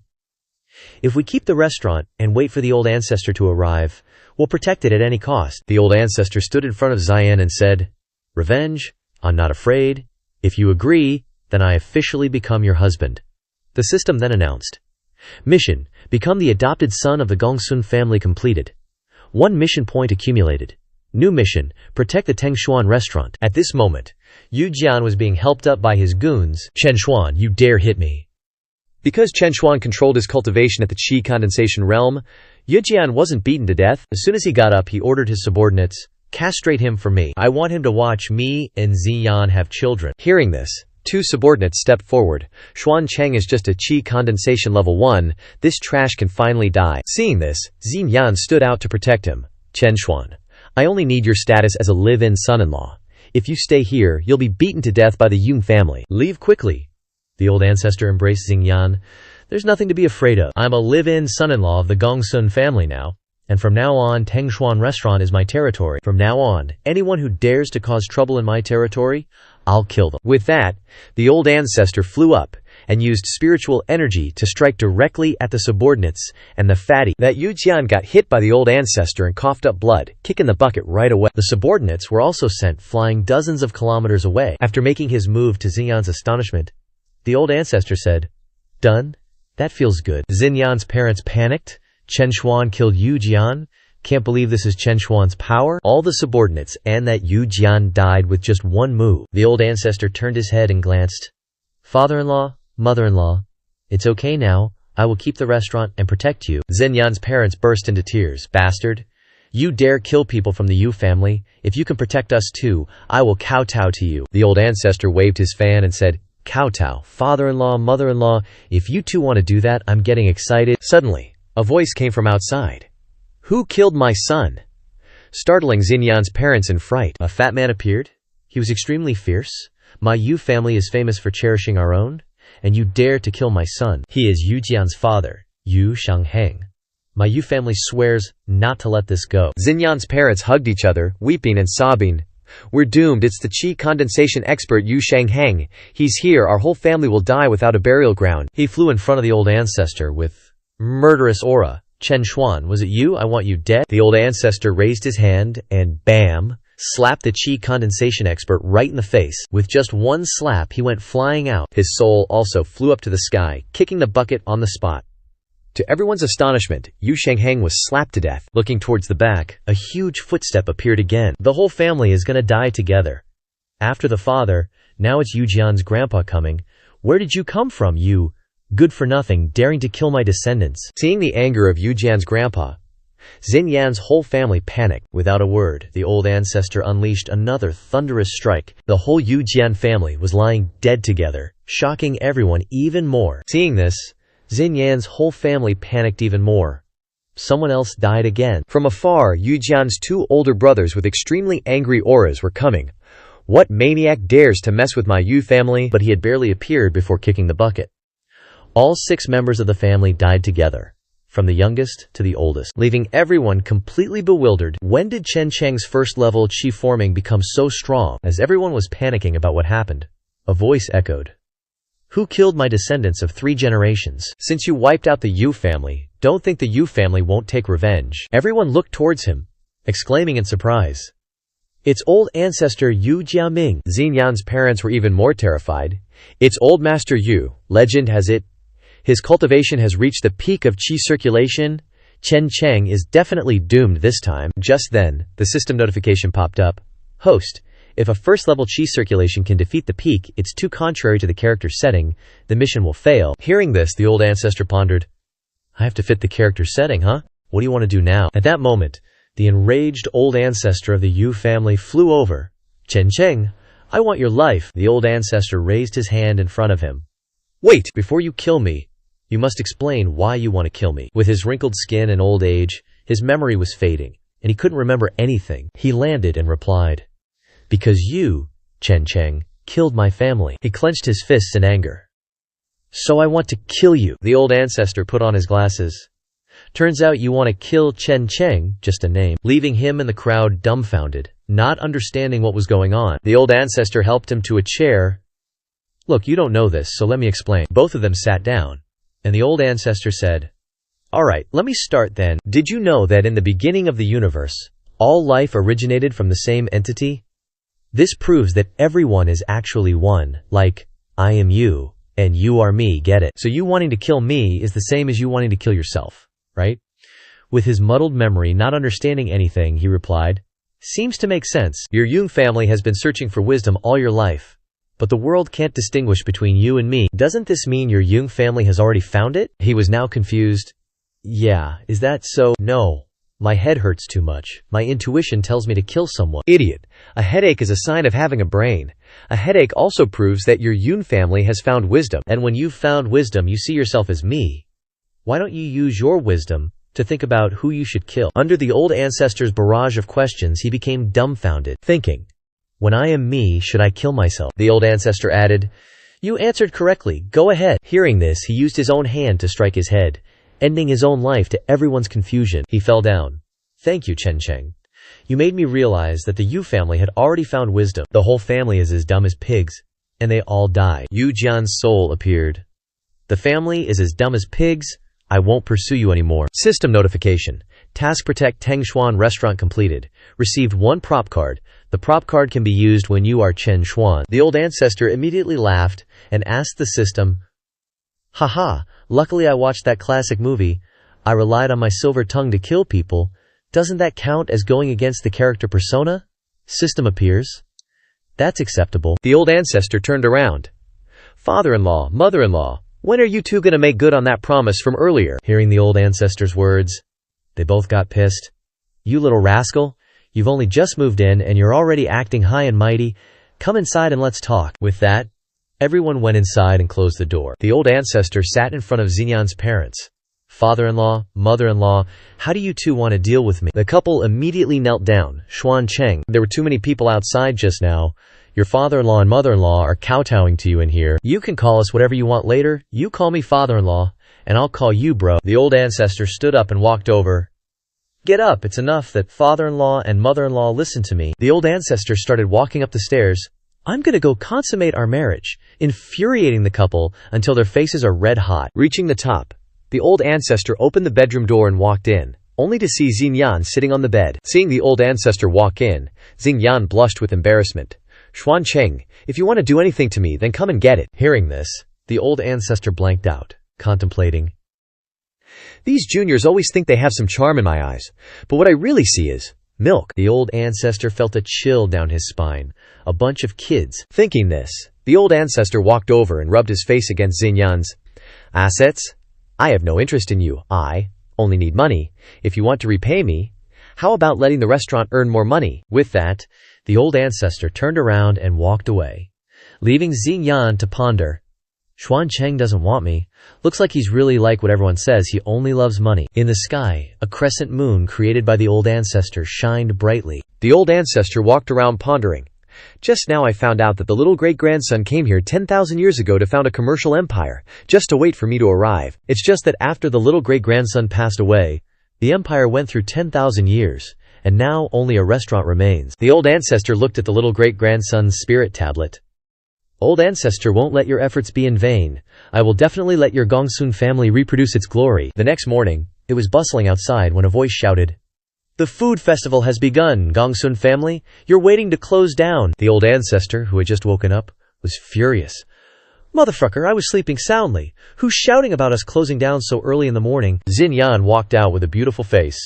If we keep the restaurant and wait for the old ancestor to arrive, we'll protect it at any cost. The old ancestor stood in front of Xian and said, Revenge? I'm not afraid. If you agree, then I officially become your husband. The system then announced. Mission, become the adopted son of the Gongsun family completed. 1 mission point accumulated. New mission, protect the Tengshuan restaurant. At this moment, Yu Jian was being helped up by his goons. Chen Xuan, you dare hit me. Because Chen Xuan controlled his cultivation at the Qi condensation realm, Yu Jian wasn't beaten to death. As soon as he got up, he ordered his subordinates, castrate him for me. I want him to watch me and Xian have children. Hearing this, 2 subordinates stepped forward. Xuan Cheng is just a Qi condensation level 1. This trash can finally die. Seeing this, Xinyan stood out to protect him. Chen Xuan, I only need your status as a live-in son-in-law. If you stay here, you'll be beaten to death by the Yung family. Leave quickly. The old ancestor embraced Xingyan. There's nothing to be afraid of. I'm a live-in son-in-law of the Gongsun family now. And from now on, Tengshuan restaurant is my territory. From now on, anyone who dares to cause trouble in my territory, I'll kill them. With that, the old ancestor flew up and used spiritual energy to strike directly at the subordinates and the fatty. That Yu Jian got hit by the old ancestor and coughed up blood, kicking the bucket right away. The subordinates were also sent flying dozens of kilometers away. After making his move, to Xinyan's astonishment, the old ancestor said, Done? That feels good. Xinyan's parents panicked. Chen Xuan killed Yu Jian. Can't believe this is Chen Xuan's power. All the subordinates and that Yu Jian died with just 1 move. The old ancestor turned his head and glanced. Father-in-law, mother-in-law, it's okay now. I will keep the restaurant and protect you. Xinyan's parents burst into tears. Bastard. You dare kill people from the Yu family? If you can protect us too, I will kowtow to you. The old ancestor waved his fan and said, Kowtow, father-in-law, mother-in-law, if you two want to do that, I'm getting excited. Suddenly, a voice came from outside. Who killed my son? Startling Xinyan's parents in fright. A fat man appeared. He was extremely fierce. My Yu family is famous for cherishing our own, and you dare to kill my son. He is Yu Jian's father, Yu Shangheng. My Yu family swears not to let this go. Xinyan's parents hugged each other, weeping and sobbing. We're doomed. It's the Qi condensation expert Yu Shangheng. He's here. Our whole family will die without a burial ground. He flew in front of the old ancestor with murderous aura. Chen Xuan, was it you? I want you dead. The old ancestor raised his hand and bam, slapped the Qi condensation expert right in the face. With just 1 slap, he went flying out. His soul also flew up to the sky, kicking the bucket on the spot. To everyone's astonishment, Yu Shangheng was slapped to death. Looking towards the back, a huge footstep appeared again. The whole family is gonna die together. After the father, now it's Yu Jian's grandpa coming. Where did you come from, you good for nothing, daring to kill my descendants? Seeing the anger of Yu Jian's grandpa, Xin Yan's whole family panicked. Without a word, the old ancestor unleashed another thunderous strike. The whole Yu Jian family was lying dead together, shocking everyone even more. Seeing this, Xin Yan's whole family panicked even more. Someone else died again. From afar, Yu Jian's two older brothers with extremely angry auras were coming. What maniac dares to mess with my Yu family? But he had barely appeared before kicking the bucket. All 6 members of the family died together, from the youngest to the oldest, leaving everyone completely bewildered. When did Chen Cheng's first level chi forming become so strong? As everyone was panicking about what happened, a voice echoed. Who killed my descendants of 3 generations? Since you wiped out the Yu family, don't think the Yu family won't take revenge. Everyone looked towards him, exclaiming in surprise. It's old ancestor Yu Jiaming. Xin Yan's parents were even more terrified. It's old Master Yu. Legend has it, his cultivation has reached the peak of qi circulation. Chen Cheng is definitely doomed this time. Just then, the system notification popped up. Host, if a first-level qi circulation can defeat the peak, it's too contrary to the character's setting. The mission will fail. Hearing this, the old ancestor pondered. I have to fit the character's setting, huh? What do you want to do now? At that moment, the enraged old ancestor of the Yu family flew over. Chen Cheng, I want your life. The old ancestor raised his hand in front of him. Wait, before you kill me, you must explain why you want to kill me. With his wrinkled skin and old age, his memory was fading, and he couldn't remember anything. He landed and replied, because you, Chen Cheng, killed my family. He clenched his fists in anger. So I want to kill you. The old ancestor put on his glasses. Turns out you want to kill Chen Cheng, just a name, leaving him and the crowd dumbfounded, not understanding what was going on. The old ancestor helped him to a chair. Look, you don't know this, so let me explain. Both of them sat down, and the old ancestor said, Alright, let me start then. Did you know that in the beginning of the universe, all life originated from the same entity? This proves that everyone is actually one, like, I am you, and you are me, get it? So you wanting to kill me is the same as you wanting to kill yourself, right? With his muddled memory not understanding anything, he replied, Seems to make sense. Your Jung family has been searching for wisdom all your life, but the world can't distinguish between you and me. Doesn't this mean your Jung family has already found it? He was now confused. Yeah, is that so? No. My head hurts too much. My intuition tells me to kill someone. Idiot. A headache is a sign of having a brain. A headache also proves that your Yun family has found wisdom. And when you've found wisdom, you see yourself as me. Why don't you use your wisdom to think about who you should kill? Under the old ancestor's barrage of questions, he became dumbfounded, thinking, when I am me, should I kill myself? The old ancestor added, You answered correctly. Go ahead. Hearing this, he used his own hand to strike his head, ending his own life to everyone's confusion. He fell down. Thank you, Chen Cheng. You made me realize that the Yu family had already found wisdom. The whole family is as dumb as pigs, and they all die. Yu Jian's soul appeared. The family is as dumb as pigs. I won't pursue you anymore. System notification. Task Protect Tengshuan Restaurant completed. Received 1 prop card. The prop card can be used when you are Chen Xuan. The old ancestor immediately laughed and asked the system, Haha, luckily I watched that classic movie. I relied on my silver tongue to kill people. Doesn't that count as going against the character persona? System appears. That's acceptable. The old ancestor turned around. Father-in-law, mother-in-law, when are you two gonna make good on that promise from earlier? Hearing the old ancestor's words, they both got pissed. You little rascal, you've only just moved in and you're already acting high and mighty. Come inside and let's talk. With that, everyone went inside and closed the door. The old ancestor sat in front of Xinyan's parents. Father-in-law, mother-in-law, how do you two want to deal with me? The couple immediately knelt down. Xuan Cheng, there were too many people outside just now. Your father-in-law and mother-in-law are kowtowing to you in here. You can call us whatever you want later. You call me father-in-law, and I'll call you bro. The old ancestor stood up and walked over. Get up, it's enough that father-in-law and mother-in-law listen to me. The old ancestor started walking up the stairs. I'm gonna go consummate our marriage, infuriating the couple until their faces are red hot. Reaching the top, the old ancestor opened the bedroom door and walked in, only to see Xinyan sitting on the bed. Seeing the old ancestor walk in, Xinyan blushed with embarrassment. Xuan Cheng, if you want to do anything to me, then come and get it. Hearing this, the old ancestor blanked out, contemplating. These juniors always think they have some charm in my eyes, but what I really see is milk. The old ancestor felt a chill down his spine. A bunch of kids. Thinking this, the old ancestor walked over and rubbed his face against Xinyan's. Assets? I have no interest in you. I only need money. If you want to repay me, how about letting the restaurant earn more money? With that, the old ancestor turned around and walked away, leaving Xinyan to ponder. Xuancheng doesn't want me. Looks like he's really like what everyone says, he only loves money. In the sky, a crescent moon created by the old ancestor shined brightly. The old ancestor walked around pondering. Just now I found out that the little great-grandson came here 10,000 years ago to found a commercial empire, just to wait for me to arrive. It's just that after the little great-grandson passed away, the empire went through 10,000 years, and now only a restaurant remains. The old ancestor looked at the little great-grandson's spirit tablet. Old ancestor won't let your efforts be in vain. I will definitely let your Gongsun family reproduce its glory. The next morning, it was bustling outside when a voice shouted, "The food festival has begun, Gongsun family. You're waiting to close down." The old ancestor, who had just woken up, was furious. "Motherfucker, I was sleeping soundly. Who's shouting about us closing down so early in the morning?" Xinyan walked out with a beautiful face.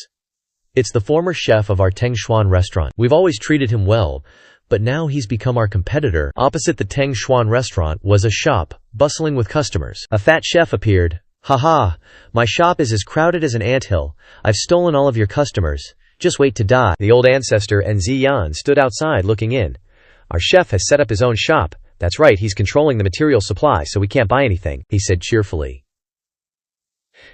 "It's the former chef of our Tengshuan restaurant. We've always treated him well, but now he's become our competitor." Opposite the Tengshuan restaurant was a shop, bustling with customers. A fat chef appeared. "Ha, my shop is as crowded as an anthill. I've stolen all of your customers. Just wait to die." The old ancestor and Xinyan stood outside looking in. "Our chef has set up his own shop. That's right, he's controlling the material supply so we can't buy anything," he said cheerfully.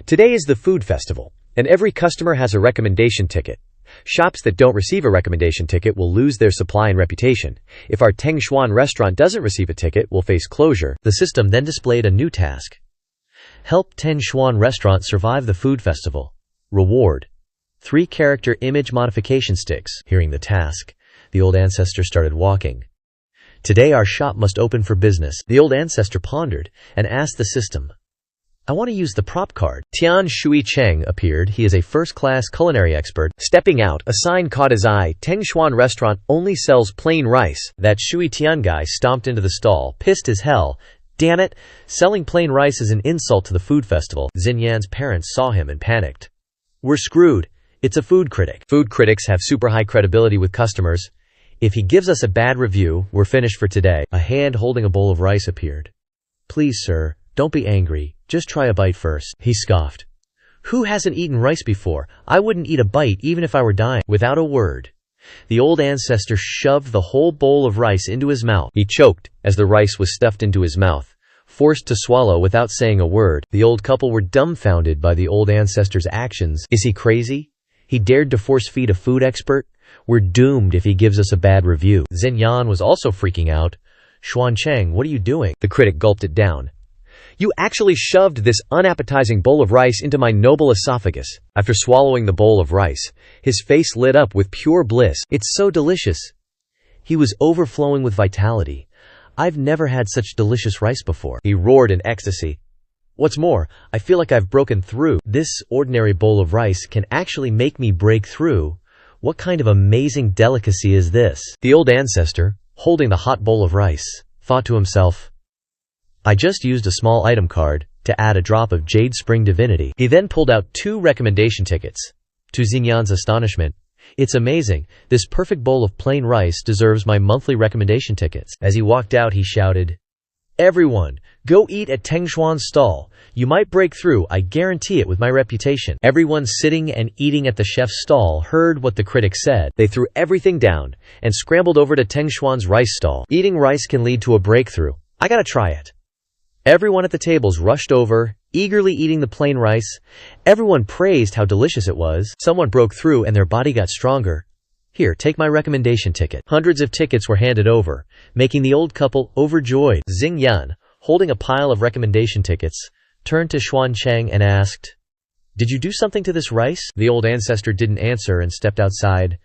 "Today is the food festival, and every customer has a recommendation ticket. Shops that don't receive a recommendation ticket will lose their supply and reputation. If our Tengshuan restaurant doesn't receive a ticket, we'll face closure." The system then displayed a new task. Help Tengshuan restaurant survive the food festival. Reward: 3-character image modification sticks. Hearing the task, the old ancestor started walking. Today our shop must open for business. The old ancestor pondered and asked the system, "I want to use the prop card." Tian Shui Cheng appeared. He is a first-class culinary expert. Stepping out, a sign caught his eye. Tengshuan restaurant only sells plain rice. That Shui Tian guy stomped into the stall, pissed as hell. Damn it! Selling plain rice is an insult to the food festival. Xinyan's parents saw him and panicked. "We're screwed. It's a food critic." Food critics have super high credibility with customers. "If he gives us a bad review, we're finished for today." A hand holding a bowl of rice appeared. "Please, sir, don't be angry. Just try a bite first," he scoffed. "Who hasn't eaten rice before? I wouldn't eat a bite even if I were dying." Without a word, the old ancestor shoved the whole bowl of rice into his mouth. He choked as the rice was stuffed into his mouth, forced to swallow without saying a word. The old couple were dumbfounded by the old ancestor's actions. Is he crazy? He dared to force-feed a food expert? We're doomed if he gives us a bad review. Xinyan was also freaking out. "Xuancheng, what are you doing?" The critic gulped it down. "You actually shoved this unappetizing bowl of rice into my noble esophagus." After swallowing the bowl of rice, his face lit up with pure bliss. "It's so delicious." He was overflowing with vitality. "I've never had such delicious rice before," he roared in ecstasy. "What's more, I feel like I've broken through. This ordinary bowl of rice can actually make me break through. What kind of amazing delicacy is this?" The old ancestor, holding the hot bowl of rice, thought to himself, "I just used a small item card to add a drop of Jade Spring Divinity." He then pulled out 2 recommendation tickets. To Xinyan's astonishment, "It's amazing. This perfect bowl of plain rice deserves my monthly recommendation tickets." As he walked out, he shouted, "Everyone, go eat at Tengshuan's stall. You might break through, I guarantee it with my reputation." Everyone sitting and eating at the chef's stall heard what the critic said. They threw everything down and scrambled over to Tengshuan's rice stall. Eating rice can lead to a breakthrough. I gotta try it. Everyone at the tables rushed over, eagerly eating the plain rice. Everyone praised how delicious it was. Someone broke through and their body got stronger. "Here, take my recommendation ticket." Hundreds of tickets were handed over, making the old couple overjoyed. Xinyan, holding a pile of recommendation tickets, turned to Xuancheng and asked, "Did you do something to this rice?" The old ancestor didn't answer and stepped outside.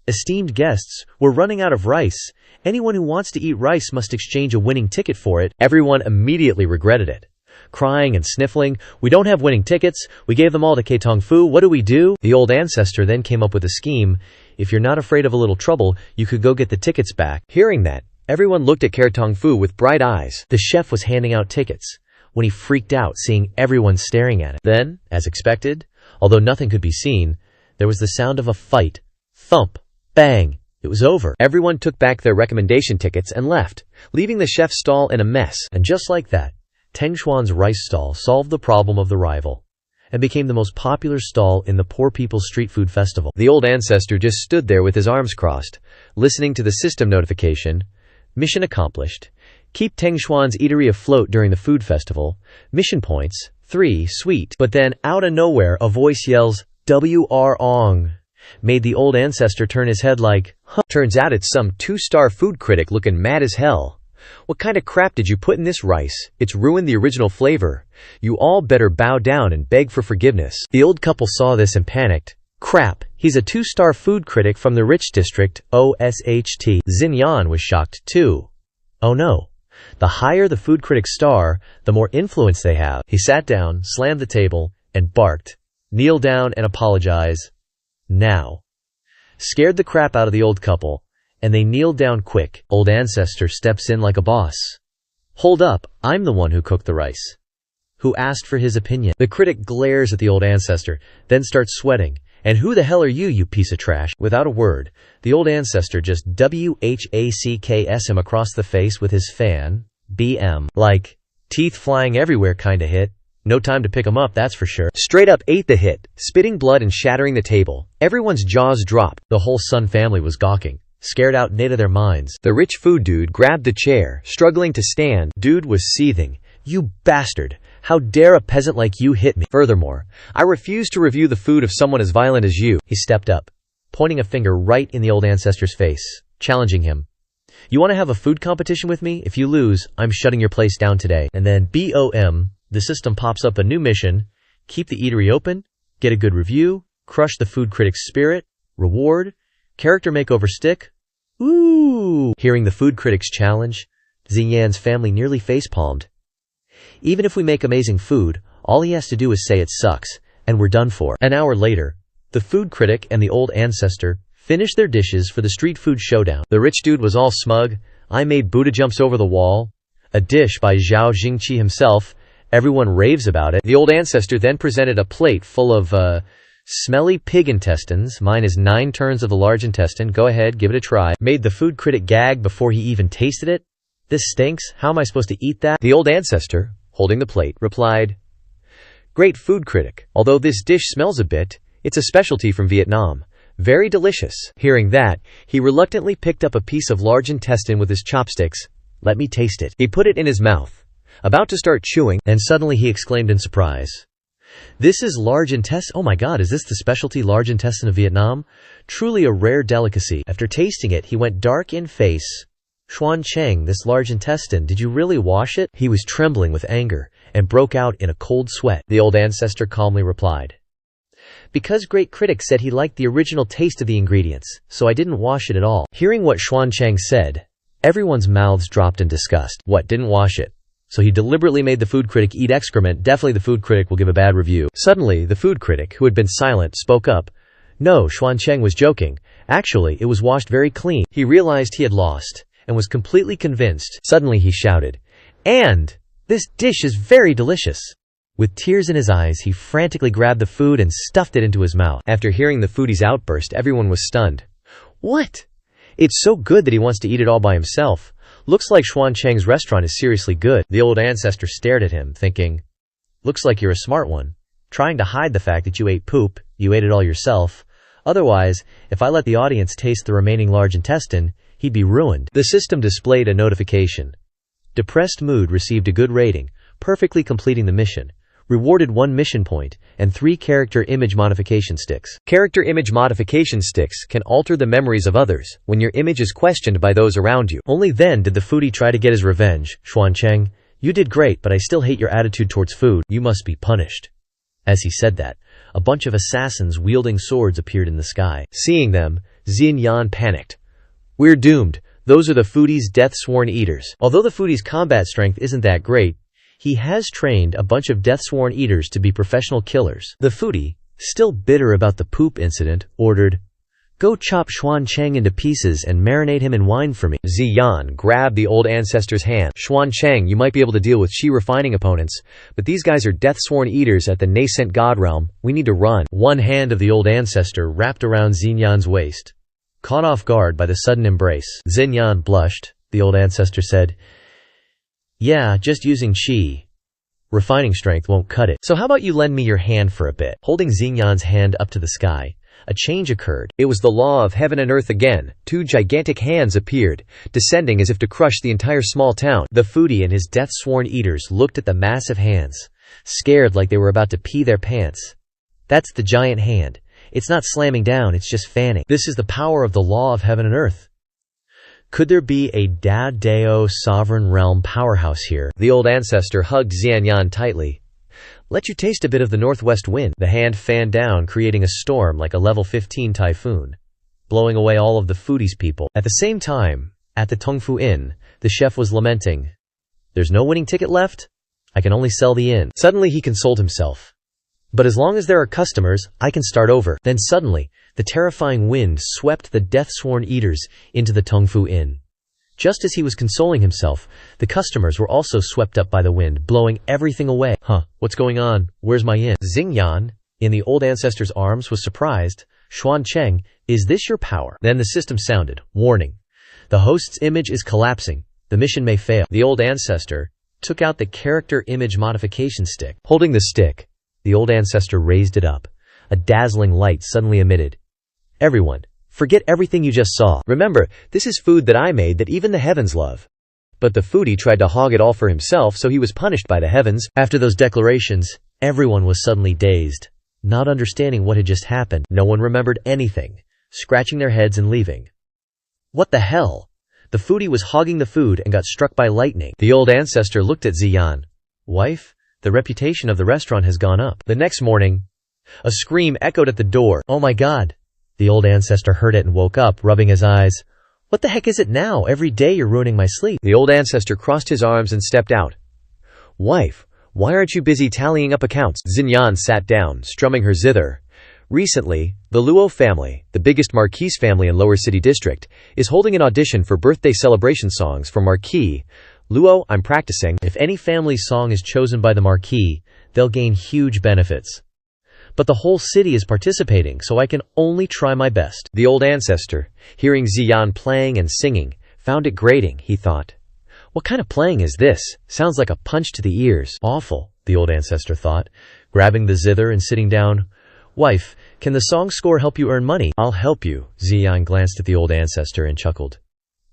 "Esteemed guests, we're running out of rice. Anyone who wants to eat rice must exchange a winning ticket for it." Everyone immediately regretted it. Crying and sniffling, "We don't have winning tickets. We gave them all to Ketong Fu. What do we do?" The old ancestor then came up with a scheme. "If you're not afraid of a little trouble, you could go get the tickets back." Hearing that, everyone looked at Ketong Fu with bright eyes. The chef was handing out tickets. when he freaked out seeing everyone staring at him. Then, as expected, although nothing could be seen, there was the sound of a fight. Thump! Bang! It was over. Everyone took back their recommendation tickets and left, leaving the chef's stall in a mess. And just like that, Teng Xuan's rice stall solved the problem of the rival and became the most popular stall in the Poor People's Street Food Festival. The old ancestor just stood there with his arms crossed, listening to the system notification. Mission accomplished. Keep Teng Xuan's eatery afloat during the food festival. Mission points, 3, sweet. But then, out of nowhere, a voice yells, "W.R. Ong," made the old ancestor turn his head like, huh. Turns out it's some 2-star food critic looking mad as hell. What kind of crap did you put in this rice? It's ruined the original flavor. You all better bow down and beg for forgiveness. The old couple saw this and panicked. Crap, he's a 2-star food critic from the rich district, OSHT. Xinyan was shocked too. Oh no. The higher the food critic's star, the more influence they have. He sat down, slammed the table, and barked. Kneel down and apologize. Now. Scared the crap out of the old couple, and they kneeled down quick. Old ancestor steps in like a boss. Hold up, I'm the one who cooked the rice. Who asked for his opinion? The critic glares at the old ancestor, then starts sweating. And who the hell are you piece of trash? Without a word, the old ancestor just WHACKS him across the face with his fan, BM. Like, teeth flying everywhere kinda hit. No time to pick him up, that's for sure. Straight up ate the hit, spitting blood and shattering the table. Everyone's jaws dropped. The whole Sun family was gawking, scared out of their minds. The rich food dude grabbed the chair, struggling to stand. Dude was seething. You bastard! How dare a peasant like you hit me? Furthermore, I refuse to review the food of someone as violent as you. He stepped up, pointing a finger right in the old ancestor's face, challenging him. You want to have a food competition with me? If you lose, I'm shutting your place down today. And then BOM, the system pops up a new mission. Keep the eatery open, get a good review, crush the food critic's spirit, reward, character makeover stick. Ooh! Hearing the food critic's challenge, Xinyan's family nearly facepalmed. Even if we make amazing food, all he has to do is say it sucks, and we're done for. An hour later, the food critic and the old ancestor finished their dishes for the street food showdown. The rich dude was all smug. I made Buddha jumps over the wall. A dish by Zhao Jingqi himself. Everyone raves about it. The old ancestor then presented a plate full of, smelly pig intestines. Mine is 9 turns of the large intestine. Go ahead, give it a try. Made the food critic gag before he even tasted it. This stinks. How am I supposed to eat that? The old ancestor, holding the plate, replied, Great food critic. Although this dish smells a bit, it's a specialty from Vietnam. Very delicious. Hearing that, he reluctantly picked up a piece of large intestine with his chopsticks. Let me taste it. He put it in his mouth, about to start chewing, and suddenly he exclaimed in surprise. This is large intestine. Oh my god, is this the specialty large intestine of Vietnam? Truly a rare delicacy. After tasting it, he went dark in face. Xuan Cheng, this large intestine, did you really wash it? He was trembling with anger and broke out in a cold sweat. The old ancestor calmly replied, Because great critic said he liked the original taste of the ingredients, so I didn't wash it at all. Hearing what Xuan Cheng said, everyone's mouths dropped in disgust. What, didn't wash it? So he deliberately made the food critic eat excrement. Definitely the food critic will give a bad review. Suddenly, the food critic, who had been silent, spoke up. No, Xuan Cheng was joking. Actually, it was washed very clean. He realized he had lost and was completely convinced. Suddenly he shouted, And this dish is very delicious. With tears in his eyes, he frantically grabbed the food and stuffed it into his mouth. After hearing the foodie's outburst, everyone was stunned. What? It's so good that he wants to eat it all by himself. Looks like Xuan Cheng's restaurant is seriously good. The old ancestor stared at him, thinking, Looks like you're a smart one. Trying to hide the fact that you ate poop, you ate it all yourself. Otherwise, if I let the audience taste the remaining large intestine, he'd be ruined. The system displayed a notification. Depressed Mood received a good rating, perfectly completing the mission. Rewarded 1 mission point, and 3 character image modification sticks. Character image modification sticks can alter the memories of others when your image is questioned by those around you. Only then did the foodie try to get his revenge. Xuan Cheng, you did great, but I still hate your attitude towards food. You must be punished. As he said that, a bunch of assassins wielding swords appeared in the sky. Seeing them, Xinyan panicked. We're doomed. Those are the foodie's death-sworn eaters. Although the foodie's combat strength isn't that great, he has trained a bunch of death-sworn eaters to be professional killers. The foodie, still bitter about the poop incident, ordered, Go chop Xuancheng into pieces and marinate him in wine for me. Ziyan grabbed the old ancestor's hand. Xuancheng, you might be able to deal with Shi refining opponents, but these guys are death-sworn eaters at the nascent god realm. We need to run. One hand of the old ancestor wrapped around Xinyan's waist. Caught off guard by the sudden embrace, Xinyan blushed. The old ancestor said, "Yeah, just using Qi. Refining strength won't cut it. So how about you lend me your hand for a bit?" Holding Xinyan's hand up to the sky, a change occurred. It was the law of heaven and earth again. Two gigantic hands appeared, descending as if to crush the entire small town. The foodie and his death-sworn eaters looked at the massive hands, scared like they were about to pee their pants. That's the giant hand. It's not slamming down, it's just fanning. This is the power of the law of heaven and earth. Could there be a Dadao sovereign realm powerhouse here? The old ancestor hugged Xianyan tightly. "Let you taste a bit of the northwest wind." The hand fanned down, creating a storm like a level 15 typhoon, blowing away all of the foodie's people. At the same time, at the Tongfu Inn, the chef was lamenting. "There's no winning ticket left? I can only sell the inn." Suddenly he consoled himself. "But as long as there are customers, I can start over." Then suddenly, the terrifying wind swept the death-sworn eaters into the Tongfu Inn. Just as he was consoling himself, the customers were also swept up by the wind, blowing everything away. What's going on? Where's my inn? Xingyan, in the old ancestor's arms, was surprised. "Xuancheng, is this your power?" Then the system sounded. Warning. The host's image is collapsing. The mission may fail. The old ancestor took out the character image modification stick. Holding the stick, the old ancestor raised it up. A dazzling light suddenly emitted. "Everyone, forget everything you just saw. Remember, this is food that I made that even the heavens love." But the foodie tried to hog it all for himself, so he was punished by the heavens. After those declarations, everyone was suddenly dazed, not understanding what had just happened. No one remembered anything, scratching their heads and leaving. What the hell? The foodie was hogging the food and got struck by lightning. The old ancestor looked at Ziyan. "Wife, the reputation of the restaurant has gone up." The next morning, a scream echoed at the door. "Oh my God." The old ancestor heard it and woke up, rubbing his eyes. "What the heck is it now? Every day you're ruining my sleep." The old ancestor crossed his arms and stepped out. "Wife, why aren't you busy tallying up accounts?" Xinyan sat down, strumming her zither. "Recently, the Luo family, the biggest Marquis family in Lower City District, is holding an audition for birthday celebration songs for Marquis. Luo, I'm practicing. If any family's song is chosen by the Marquis, they'll gain huge benefits. But the whole city is participating, so I can only try my best." The old ancestor, hearing Ziyan playing and singing, found it grating. He thought, "What kind of playing is this? Sounds like a punch to the ears." "Awful," the old ancestor thought, grabbing the zither and sitting down. "Wife, can the song score help you earn money?" "I'll help you." Ziyan glanced at the old ancestor and chuckled.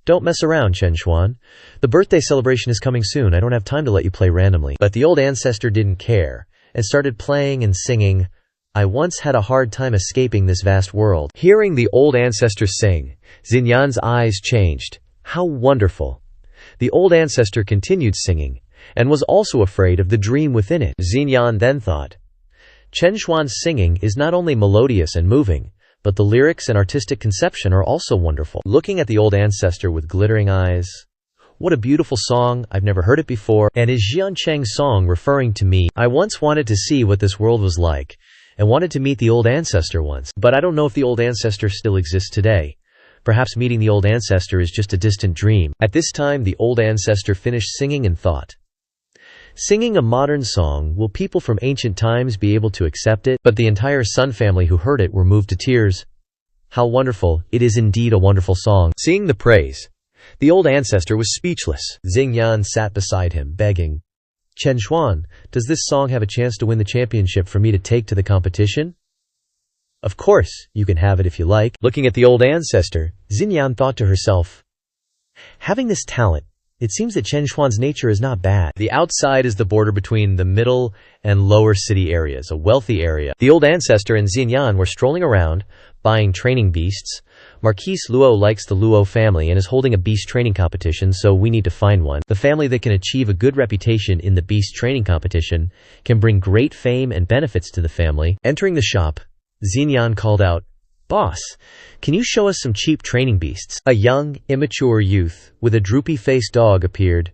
"Don't mess around, Chen Xuan. The birthday celebration is coming soon. I don't have time to let you play randomly." But the old ancestor didn't care and started playing and singing. "I once had a hard time escaping this vast world." Hearing the old ancestor sing, Xinyan's eyes changed. How wonderful. The old ancestor continued singing, and was also afraid of the dream within it. Xinyan then thought, Chen Xuan's singing is not only melodious and moving, but the lyrics and artistic conception are also wonderful. Looking at the old ancestor with glittering eyes, "What a beautiful song, I've never heard it before. And is Xiancheng's song referring to me? I once wanted to see what this world was like, and wanted to meet the old ancestor once. But I don't know if the old ancestor still exists today. Perhaps meeting the old ancestor is just a distant dream." At this time the old ancestor finished singing and thought, "Singing a modern song, will people from ancient times be able to accept it?" But the entire Sun family who heard it were moved to tears. "How wonderful, it is indeed a wonderful song." Seeing the praise, the old ancestor was speechless. Xingyan sat beside him, begging, "Chen Xuan, does this song have a chance to win the championship for me to take to the competition?" "Of course, you can have it if you like." Looking at the old ancestor, Xinyan thought to herself, "Having this talent, it seems that Chen Xuan's nature is not bad." The outside is the border between the middle and lower city areas, a wealthy area. The old ancestor and Xinyan were strolling around, buying training beasts. "Marquis Luo likes the Luo family and is holding a beast training competition, so we need to find one. The family that can achieve a good reputation in the beast training competition can bring great fame and benefits to the family." Entering the shop, Xinyan called out, "Boss, can you show us some cheap training beasts?" A young, immature youth with a droopy-faced dog appeared.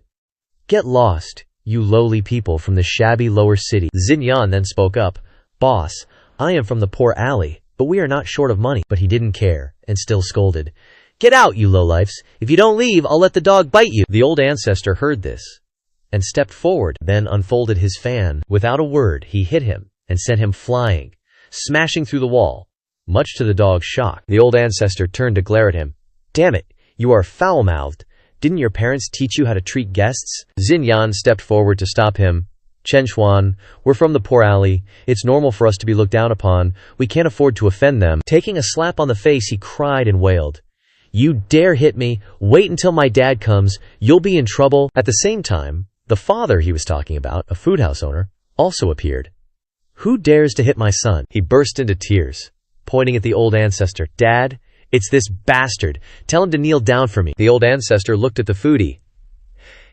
"Get lost, you lowly people from the shabby lower city." Xinyan then spoke up, "Boss, I am from the poor alley. but we are not short of money. But he didn't care, and still scolded. Get out, you lowlifes! If you don't leave, I'll let the dog bite you! The old ancestor heard this, and stepped forward, then unfolded his fan. Without a word, he hit him, and sent him flying, smashing through the wall, much to the dog's shock. The old ancestor turned to glare at him. Damn it, you are foul-mouthed. Didn't your parents teach you how to treat guests? Xinyan stepped forward to stop him. Chen Xuan, we're from the poor alley. It's normal for us to be looked down upon. We can't afford to offend them. Taking a slap on the face, he cried and wailed. You dare hit me? Wait until my dad comes. You'll be in trouble. At the same time, the father he was talking about, a food house owner, also appeared. Who dares to hit my son? He burst into tears, pointing at the old ancestor. Dad, it's this bastard. Tell him to kneel down for me. The old ancestor looked at the foodie.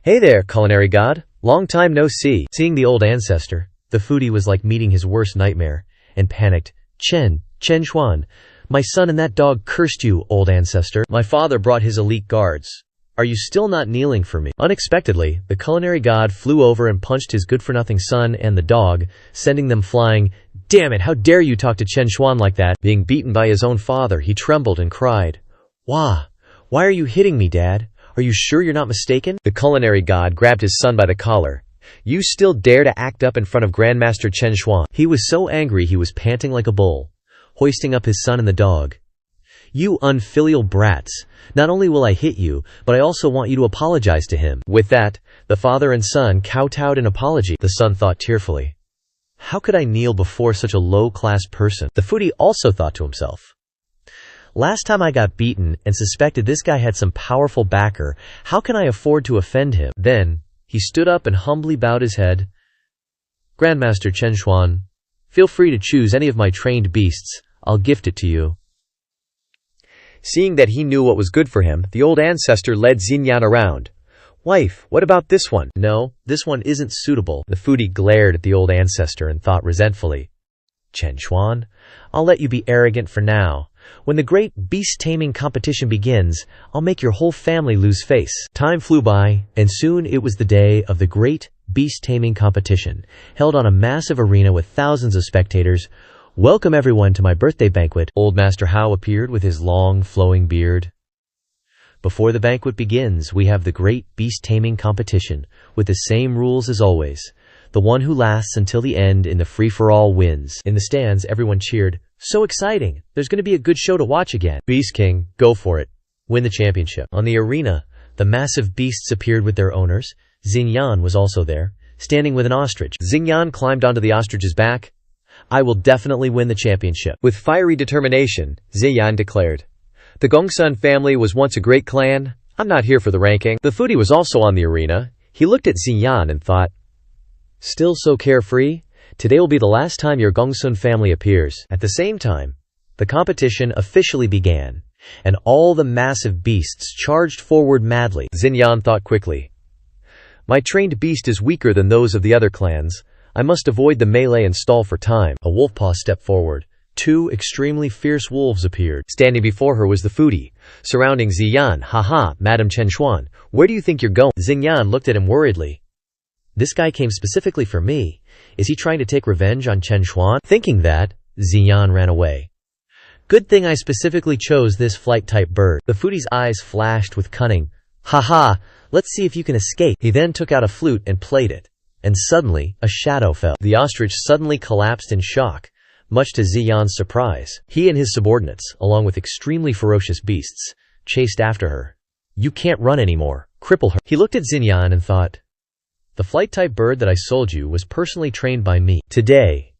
Hey there, culinary god. Long time no see. Seeing the old ancestor, the foodie was like meeting his worst nightmare, and panicked. Chen Xuan, my son and that dog cursed you, old ancestor. My father brought his elite guards. Are you still not kneeling for me? Unexpectedly, the culinary god flew over and punched his good-for-nothing son and the dog, sending them flying. Damn it, how dare you talk to Chen Xuan like that? Being beaten by his own father, he trembled and cried. Why are you hitting me, Dad? Are you sure you're not mistaken? The culinary god grabbed his son by the collar. You still dare to act up in front of Grandmaster Chen Xuan? He was so angry he was panting like a bull, hoisting up his son and the dog. You unfilial brats. Not only will I hit you, but I also want you to apologize to him. With that, the father and son kowtowed in apology. The son thought tearfully. How could I kneel before such a low-class person? The foodie also thought to himself. Last time I got beaten and suspected this guy had some powerful backer. How can I afford to offend him? Then, he stood up and humbly bowed his head. Grandmaster Chen Xuan, feel free to choose any of my trained beasts. I'll gift it to you. Seeing that he knew what was good for him, the old ancestor led Xinyan around. Wife, what about this one? No, this one isn't suitable. The foodie glared at the old ancestor and thought resentfully. Chen Xuan, I'll let you be arrogant for now. When the great beast-taming competition begins, I'll make your whole family lose face. Time flew by, and soon it was the day of the great beast-taming competition, held on a massive arena with thousands of spectators. Welcome everyone to my birthday banquet. Old Master Hao appeared with his long, flowing beard. Before the banquet begins, we have the great beast-taming competition, with the same rules as always. The one who lasts until the end in the free-for-all wins. In the stands, everyone cheered. So exciting! There's going to be a good show to watch again. Beast King, go for it. Win the championship. On the arena, the massive beasts appeared with their owners. Xinyan was also there, standing with an ostrich. Xinyan climbed onto the ostrich's back. I will definitely win the championship. With fiery determination, Xinyan declared. The Gongsun family was once a great clan. I'm not here for the ranking. The foodie was also on the arena. He looked at Xinyan and thought, still so carefree? Today will be the last time your Gongsun family appears. At the same time, the competition officially began, and all the massive beasts charged forward madly. Xinyan thought quickly. My trained beast is weaker than those of the other clans. I must avoid the melee and stall for time. A wolfpaw stepped forward. Two extremely fierce wolves appeared. Standing before her was the foodie, surrounding Xinyan. Haha, Madam Chen Xuan, where do you think you're going? Xinyan looked at him worriedly. This guy came specifically for me. Is he trying to take revenge on Chen Xuan? Thinking that, Xinyan ran away. Good thing I specifically chose this flight-type bird. The foodie's eyes flashed with cunning. Haha, let's see if you can escape. He then took out a flute and played it. And suddenly, a shadow fell. The ostrich suddenly collapsed in shock, much to Xinyan's surprise. He and his subordinates, along with extremely ferocious beasts, chased after her. You can't run anymore. Cripple her. He looked at Xinyan and thought, the flight-type bird that I sold you was personally trained by me. Today,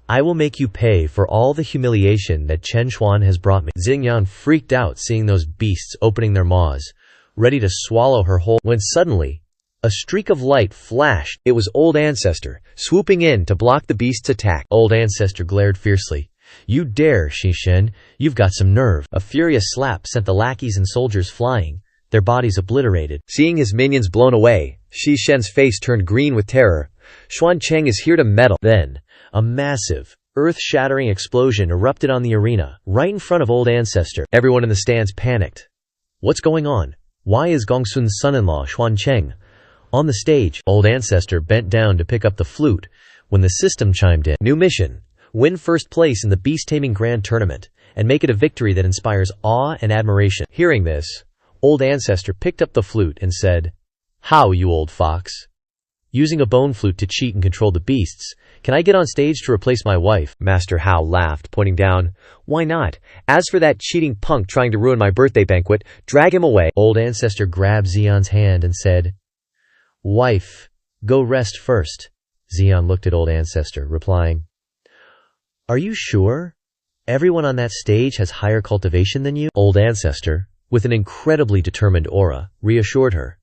I will make you pay for all the humiliation that Chen Xuan has brought me. Xinyan freaked out seeing those beasts opening their maws, ready to swallow her whole, when suddenly, a streak of light flashed. It was Old Ancestor, swooping in to block the beast's attack. Old Ancestor glared fiercely. You dare, Xishen, you've got some nerve. A furious slap sent the lackeys and soldiers flying, their bodies obliterated. Seeing his minions blown away, Xishen's face turned green with terror. Xuan Cheng is here to meddle. Then, a massive, earth-shattering explosion erupted on the arena, right in front of Old Ancestor. Everyone in the stands panicked. What's going on? Why is Gongsun's son-in-law, Xuan Cheng, on the stage? Old Ancestor bent down to pick up the flute when the system chimed in. New mission. Win first place in the beast taming grand tournament, and make it a victory that inspires awe and admiration. Hearing this, Old Ancestor picked up the flute and said, "How, you old fox? Using a bone flute to cheat and control the beasts, can I get on stage to replace my wife?" Master Hao laughed, pointing down. "Why not? As for that cheating punk trying to ruin my birthday banquet, drag him away." Old Ancestor grabbed Xion's hand and said, "Wife, go rest first." Xion looked at Old Ancestor, replying, "Are you sure? Everyone on that stage has higher cultivation than you?" Old Ancestor, with an incredibly determined aura, reassured her.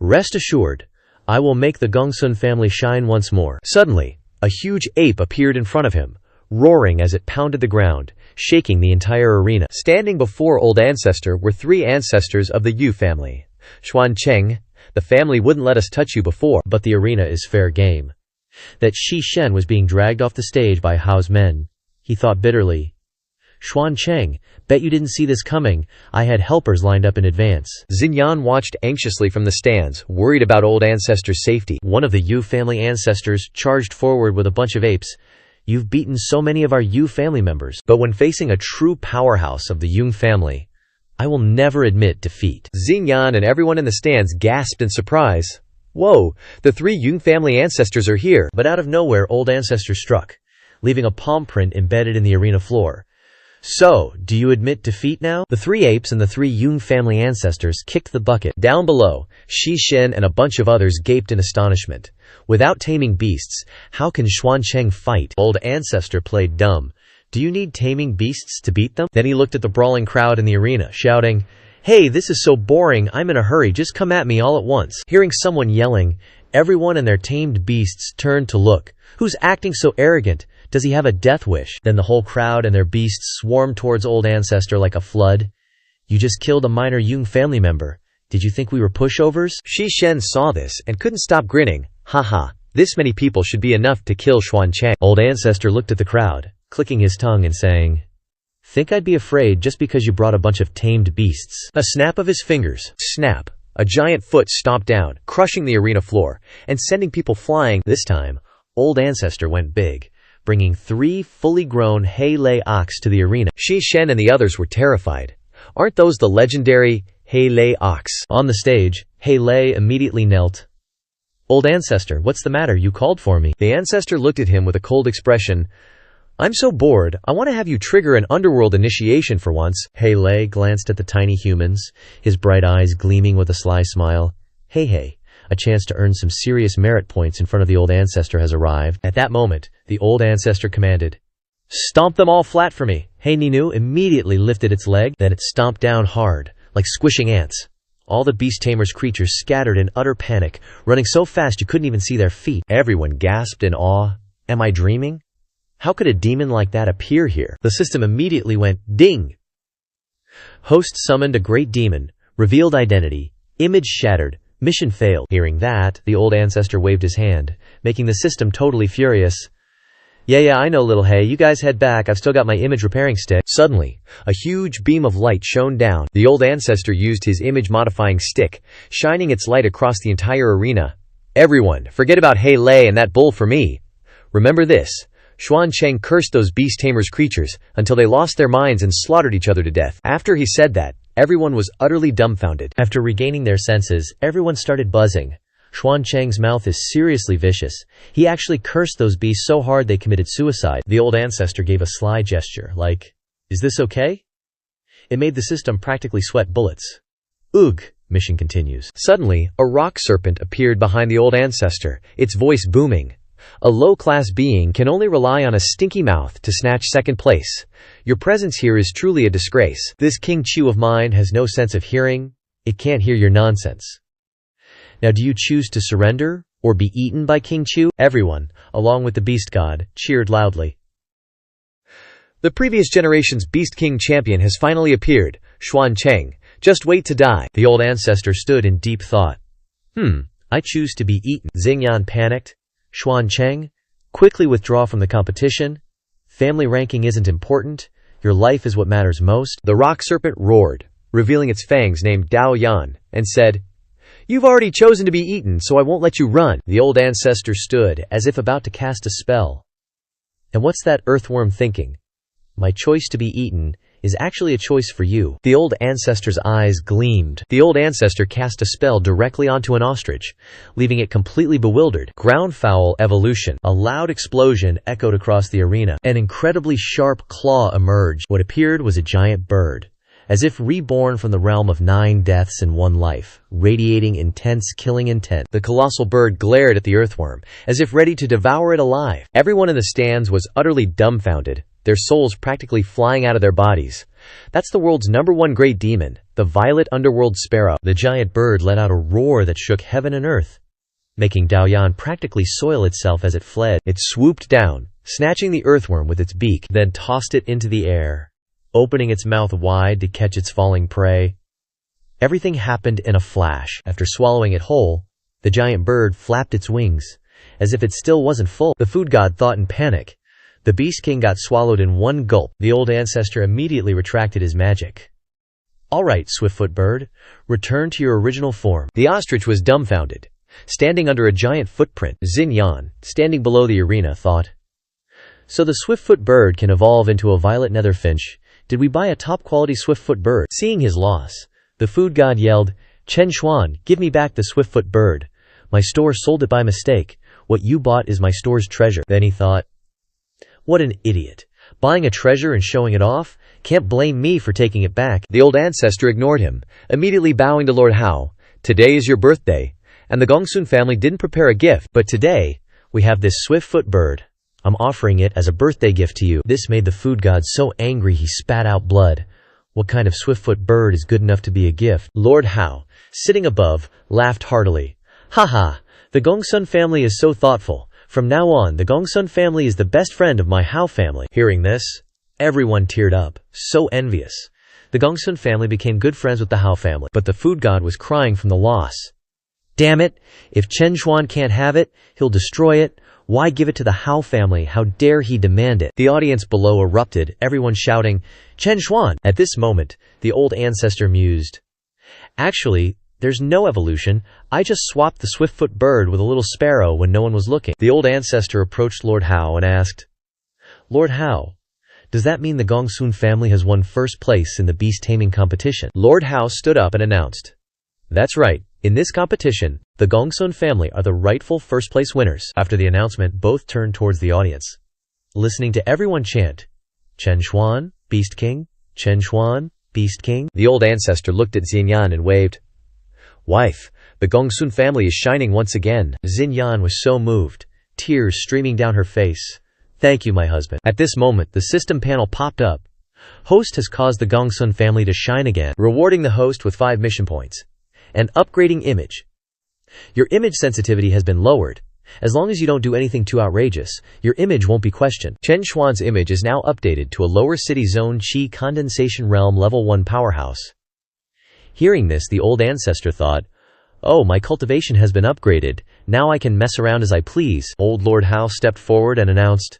"Rest assured, I will make the Gongsun family shine once more." Suddenly, a huge ape appeared in front of him, roaring as it pounded the ground, shaking the entire arena. Standing before Old Ancestor were 3 ancestors of the Yu family. Xuancheng, the family wouldn't let us touch you before, but the arena is fair game. That Shi Shen was being dragged off the stage by Hao's men. He thought bitterly. "Xuancheng, bet you didn't see this coming. I had helpers lined up in advance." Xinyan watched anxiously from the stands, worried about Old Ancestor's safety. One of the Yu family ancestors charged forward with a bunch of apes. "You've beaten so many of our Yu family members, but when facing a true powerhouse of the Yung family, I will never admit defeat." Xinyan and everyone in the stands gasped in surprise. "Whoa, the 3 Yung family ancestors are here." But out of nowhere, Old Ancestor struck, leaving a palm print embedded in the arena floor. "So, do you admit defeat now?" The 3 apes and the 3 Yung family ancestors kicked the bucket. Down below, Shi Shen and a bunch of others gaped in astonishment. Without taming beasts, how can Xuancheng fight? Old Ancestor played dumb. "Do you need taming beasts to beat them?" Then he looked at the brawling crowd in the arena, shouting, "Hey, this is so boring, I'm in a hurry, just come at me all at once." Hearing someone yelling, everyone and their tamed beasts turned to look. "Who's acting so arrogant? Does he have a death wish?" Then the whole crowd and their beasts swarmed towards Old Ancestor like a flood. "You just killed a minor Yung family member. Did you think we were pushovers?" Shi Shen saw this and couldn't stop grinning. "Haha, this many people should be enough to kill Xuancheng." Old Ancestor looked at the crowd, clicking his tongue and saying, "Think I'd be afraid just because you brought a bunch of tamed beasts?" A snap of his fingers. Snap. A giant foot stomped down, crushing the arena floor and sending people flying. This time, Old Ancestor went big, bringing 3 fully grown Hei Lei ox to the arena. Shi Shen and the others were terrified. Aren't those the legendary Hei Lei ox? On the stage, Hei Lei immediately knelt. "Old Ancestor, what's the matter? You called for me." The ancestor looked at him with a cold expression. "I'm so bored, I want to have you trigger an underworld initiation for once." Hei Lei glanced at the tiny humans, his bright eyes gleaming with a sly smile. Hey, a chance to earn some serious merit points in front of the Old Ancestor has arrived. At that moment, the Old Ancestor commanded, "Stomp them all flat for me." Hei Ninu immediately lifted its leg, then it stomped down hard, like squishing ants. All the Beast Tamer's creatures scattered in utter panic, running so fast you couldn't even see their feet. Everyone gasped in awe. Am I dreaming? How could a demon like that appear here? The system immediately went ding. Host summoned a great demon, revealed identity, image shattered, mission failed. Hearing that, the Old Ancestor waved his hand, making the system totally furious. Yeah, I know, little Hey, you guys head back, I've still got my image repairing stick." Suddenly, a huge beam of light shone down. The Old Ancestor used his image modifying stick, shining its light across the entire arena. "Everyone, forget about Hei Lei and that bull for me. Remember this. Xuancheng cursed those Beast Tamer's creatures until they lost their minds and slaughtered each other to death." After he said that, everyone was utterly dumbfounded. After regaining their senses, everyone started buzzing. Xuancheng's mouth is seriously vicious. He actually cursed those beasts so hard they committed suicide. The Old Ancestor gave a sly gesture, like, "Is this okay?" It made the system practically sweat bullets. "Ugh," mission continues. Suddenly, a rock serpent appeared behind the Old Ancestor, its voice booming. "A low-class being can only rely on a stinky mouth to snatch second place. Your presence here is truly a disgrace. This King Chu of mine has no sense of hearing. It can't hear your nonsense. Now do you choose to surrender, or be eaten by King Chu?" Everyone, along with the Beast God, cheered loudly. The previous generation's Beast King champion has finally appeared, Xuancheng. Just wait to die. The Old Ancestor stood in deep thought. I choose to be eaten." Xingyan panicked. "Xuancheng, quickly withdraw from the competition. Family ranking isn't important. Your life is what matters most." The rock serpent roared, revealing its fangs named Dao Yan, and said, "You've already chosen to be eaten, so I won't let you run." The Old Ancestor stood, as if about to cast a spell. And what's that earthworm thinking? My choice to be eaten is actually a choice for you. The old ancestor's eyes gleamed. The old ancestor cast a spell directly onto an ostrich, leaving it completely bewildered. Groundfowl evolution. A loud explosion echoed across the arena. An incredibly sharp claw emerged. What appeared was a giant bird, as if reborn from the realm of 9 deaths and 1 life, radiating intense killing intent. The colossal bird glared at the earthworm, as if ready to devour it alive. Everyone in the stands was utterly dumbfounded, their souls practically flying out of their bodies. That's the world's #1 great demon, the violet underworld sparrow. The giant bird let out a roar that shook heaven and earth, making Daoyan practically soil itself as it fled. It swooped down, snatching the earthworm with its beak, then tossed it into the air, opening its mouth wide to catch its falling prey. Everything happened in a flash. After swallowing it whole, the giant bird flapped its wings, as if it still wasn't full. The food god thought in panic. The Beast King got swallowed in 1 gulp. The old ancestor immediately retracted his magic. All right, Swiftfoot Bird, return to your original form. The ostrich was dumbfounded, standing under a giant footprint. Xinyan, standing below the arena, thought, so the Swiftfoot Bird can evolve into a violet netherfinch. Did we buy a top-quality Swiftfoot Bird? Seeing his loss, the food god yelled, Chen Xuan, give me back the Swiftfoot Bird. My store sold it by mistake. What you bought is my store's treasure. Then he thought, what an idiot. Buying a treasure and showing it off? Can't blame me for taking it back. The old ancestor ignored him, immediately bowing to Lord Hao. Today is your birthday, and the Gongsun family didn't prepare a gift, but today, we have this Swiftfoot Bird. I'm offering it as a birthday gift to you. This made the food god so angry he spat out blood. What kind of Swiftfoot Bird is good enough to be a gift? Lord Hao, sitting above, laughed heartily. Haha, the Gongsun family is so thoughtful. From now on, the Gongsun family is the best friend of my Hao family. Hearing this, everyone teared up, so envious. The Gongsun family became good friends with the Hao family, but the food god was crying from the loss. Damn it, if Chen Xuan can't have it, he'll destroy it. Why give it to the Hao family? How dare he demand it? The audience below erupted, everyone shouting, Chen Xuan! At this moment, the old ancestor mused. Actually, there's no evolution. I just swapped the Swiftfoot Bird with a little sparrow when no one was looking. The old ancestor approached Lord Hao and asked, Lord Hao, does that mean the Gongsun family has won first place in the beast taming competition? Lord Hao stood up and announced, that's right. In this competition, the Gongsun family are the rightful first-place winners. After the announcement, both turned towards the audience, listening to everyone chant, Chen Xuan, Beast King, Chen Xuan, Beast King. The old ancestor looked at Xinyan and waved. Wife, the Gongsun family is shining once again. Xinyan was so moved, tears streaming down her face. Thank you, my husband. At this moment, the system panel popped up. Host has caused the Gongsun family to shine again, rewarding the host with 5 mission points. And upgrading image. Your image sensitivity has been lowered. As long as you don't do anything too outrageous, your image won't be questioned. Chen Xuan's image is now updated to a lower city zone Qi condensation realm level 1 powerhouse. Hearing this, the old ancestor thought, oh, my cultivation has been upgraded. Now I can mess around as I please. Old Lord Hao stepped forward and announced,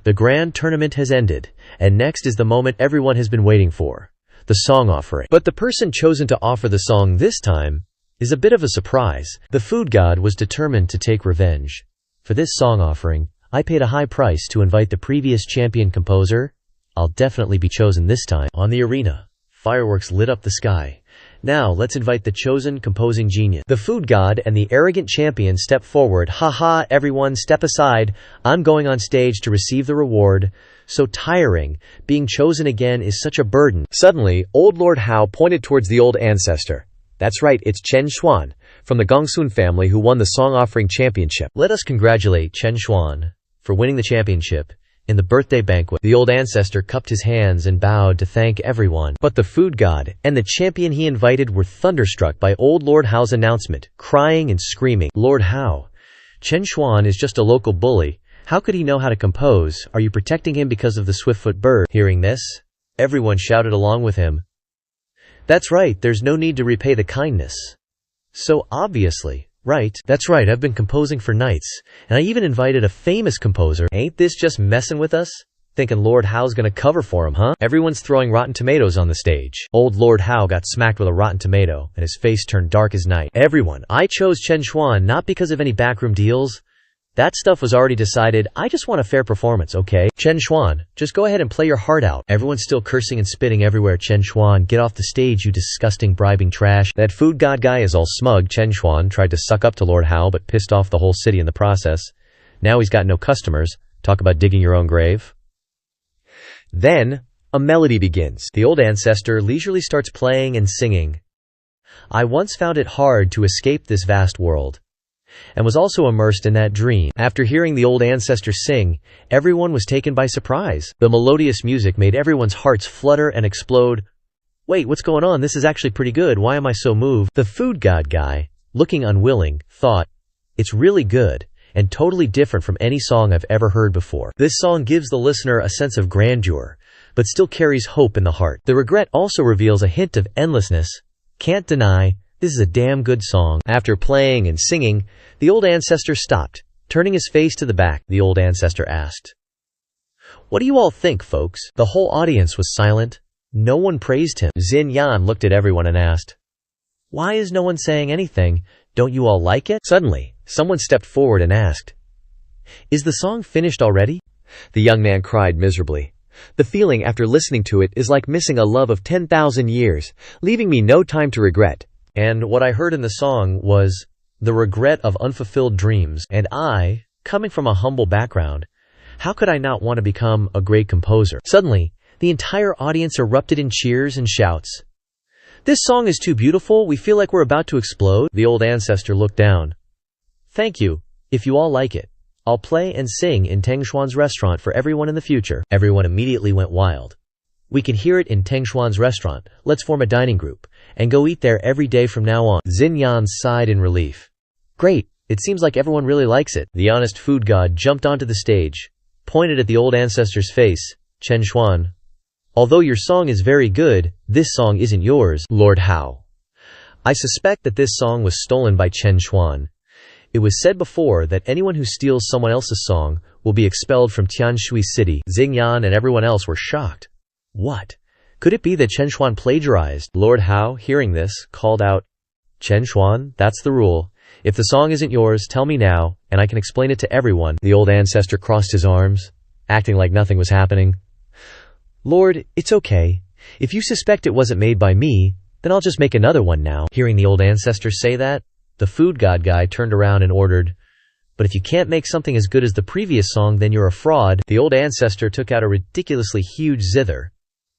the grand tournament has ended, and next is the moment everyone has been waiting for. The song offering. But the person chosen to offer the song this time is a bit of a surprise. The food god was determined to take revenge. For this song offering, I paid a high price to invite the previous champion composer. I'll definitely be chosen this time. On the arena, fireworks lit up the sky. Now let's invite the chosen composing genius. The food god and the arrogant champion step forward. Haha, everyone step aside. I'm going on stage to receive the reward. So tiring. Being chosen again is such a burden. Suddenly, old Lord Hao pointed towards the old ancestor. That's right, it's Chen Xuan, from the Gongsun family who won the song offering championship. Let us congratulate Chen Xuan for winning the championship. In the birthday banquet, the old ancestor cupped his hands and bowed to thank everyone. But the food god and the champion he invited were thunderstruck by old Lord Hao's announcement, crying and screaming. Lord Hao, Chen Xuan is just a local bully. How could he know how to compose? Are you protecting him because of the Swiftfoot Bird? Hearing this, everyone shouted along with him. That's right, there's no need to repay the kindness. So obviously, right? That's right, I've been composing for nights, and I even invited a famous composer. Ain't this just messing with us? Thinking Lord Hao's gonna cover for him, huh? Everyone's throwing rotten tomatoes on the stage. Old Lord Hao got smacked with a rotten tomato, and his face turned dark as night. Everyone, I chose Chen Xuan not because of any backroom deals. That stuff was already decided. I just want a fair performance, okay? Chen Xuan, just go ahead and play your heart out. Everyone's still cursing and spitting everywhere. Chen Xuan, get off the stage, you disgusting bribing trash. That food god guy is all smug. Chen Xuan tried to suck up to Lord Hao but pissed off the whole city in the process. Now he's got no customers. Talk about digging your own grave. Then, a melody begins. The old ancestor leisurely starts playing and singing. I once found it hard to escape this vast world, and was also immersed in that dream. After hearing the old ancestor sing, everyone was taken by surprise. The melodious music made everyone's hearts flutter and explode. Wait, what's going on? This is actually pretty good. Why am I so moved? The food god guy, looking unwilling, thought, it's really good, and totally different from any song I've ever heard before. This song gives the listener a sense of grandeur, but still carries hope in the heart. The regret also reveals a hint of endlessness. Can't deny, this is a damn good song. After playing and singing, the old ancestor stopped. Turning his face to the back, the old ancestor asked, what do you all think, folks? The whole audience was silent. No one praised him. Xin Yan looked at everyone and asked, why is no one saying anything? Don't you all like it? Suddenly, someone stepped forward and asked, is the song finished already? The young man cried miserably. The feeling after listening to it is like missing a love of 10,000 years, leaving me no time to regret. And what I heard in the song was the regret of unfulfilled dreams. And I, coming from a humble background, how could I not want to become a great composer? Suddenly, the entire audience erupted in cheers and shouts. This song is too beautiful. We feel like we're about to explode. The old ancestor looked down. Thank you. If you all like it, I'll play and sing in Teng Xuan's restaurant for everyone in the future. Everyone immediately went wild. We can hear it in Teng Xuan's restaurant. Let's form a dining group and go eat there every day from now on. Xin Yan sighed in relief. Great. It seems like everyone really likes it. The honest food god jumped onto the stage, pointed at the old ancestor's face. Chen Xuan, although your song is very good, this song isn't yours. Lord Hao, I suspect that this song was stolen by Chen Xuan. It was said before that anyone who steals someone else's song will be expelled from Tianshui City. Xin Yan and everyone else were shocked. What? Could it be that Chen Xuan plagiarized? Lord Hao, hearing this, called out, Chen Xuan, that's the rule. If the song isn't yours, tell me now, and I can explain it to everyone. The old ancestor crossed his arms, acting like nothing was happening. Lord, it's okay. If you suspect it wasn't made by me, then I'll just make another one now. Hearing the old ancestor say that, the food god guy turned around and ordered, but if you can't make something as good as the previous song, then you're a fraud. The old ancestor took out a ridiculously huge zither.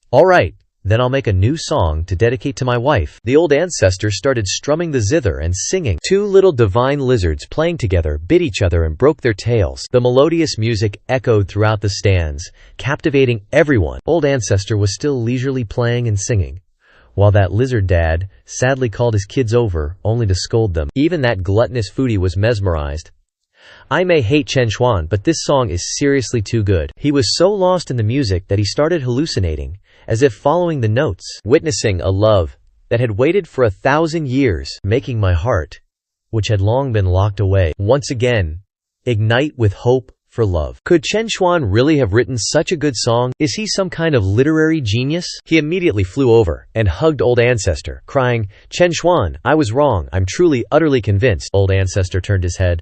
All right, then I'll make a new song to dedicate to my wife. The old ancestor started strumming the zither and singing. Two little divine lizards playing together bit each other and broke their tails. The melodious music echoed throughout the stands, captivating everyone. Old ancestor was still leisurely playing and singing, while that lizard dad sadly called his kids over, only to scold them. Even that gluttonous foodie was mesmerized. I may hate Chen Xuan, but this song is seriously too good. He was so lost in the music that he started hallucinating, as if following the notes, witnessing a love that had waited for 1,000 years, making my heart, which had long been locked away, once again ignite with hope for love. Could Chen Xuan really have written such a good song? Is he some kind of literary genius? He immediately flew over and hugged old ancestor, crying, Chen Xuan, I was wrong. I'm truly, utterly convinced. Old ancestor turned his head.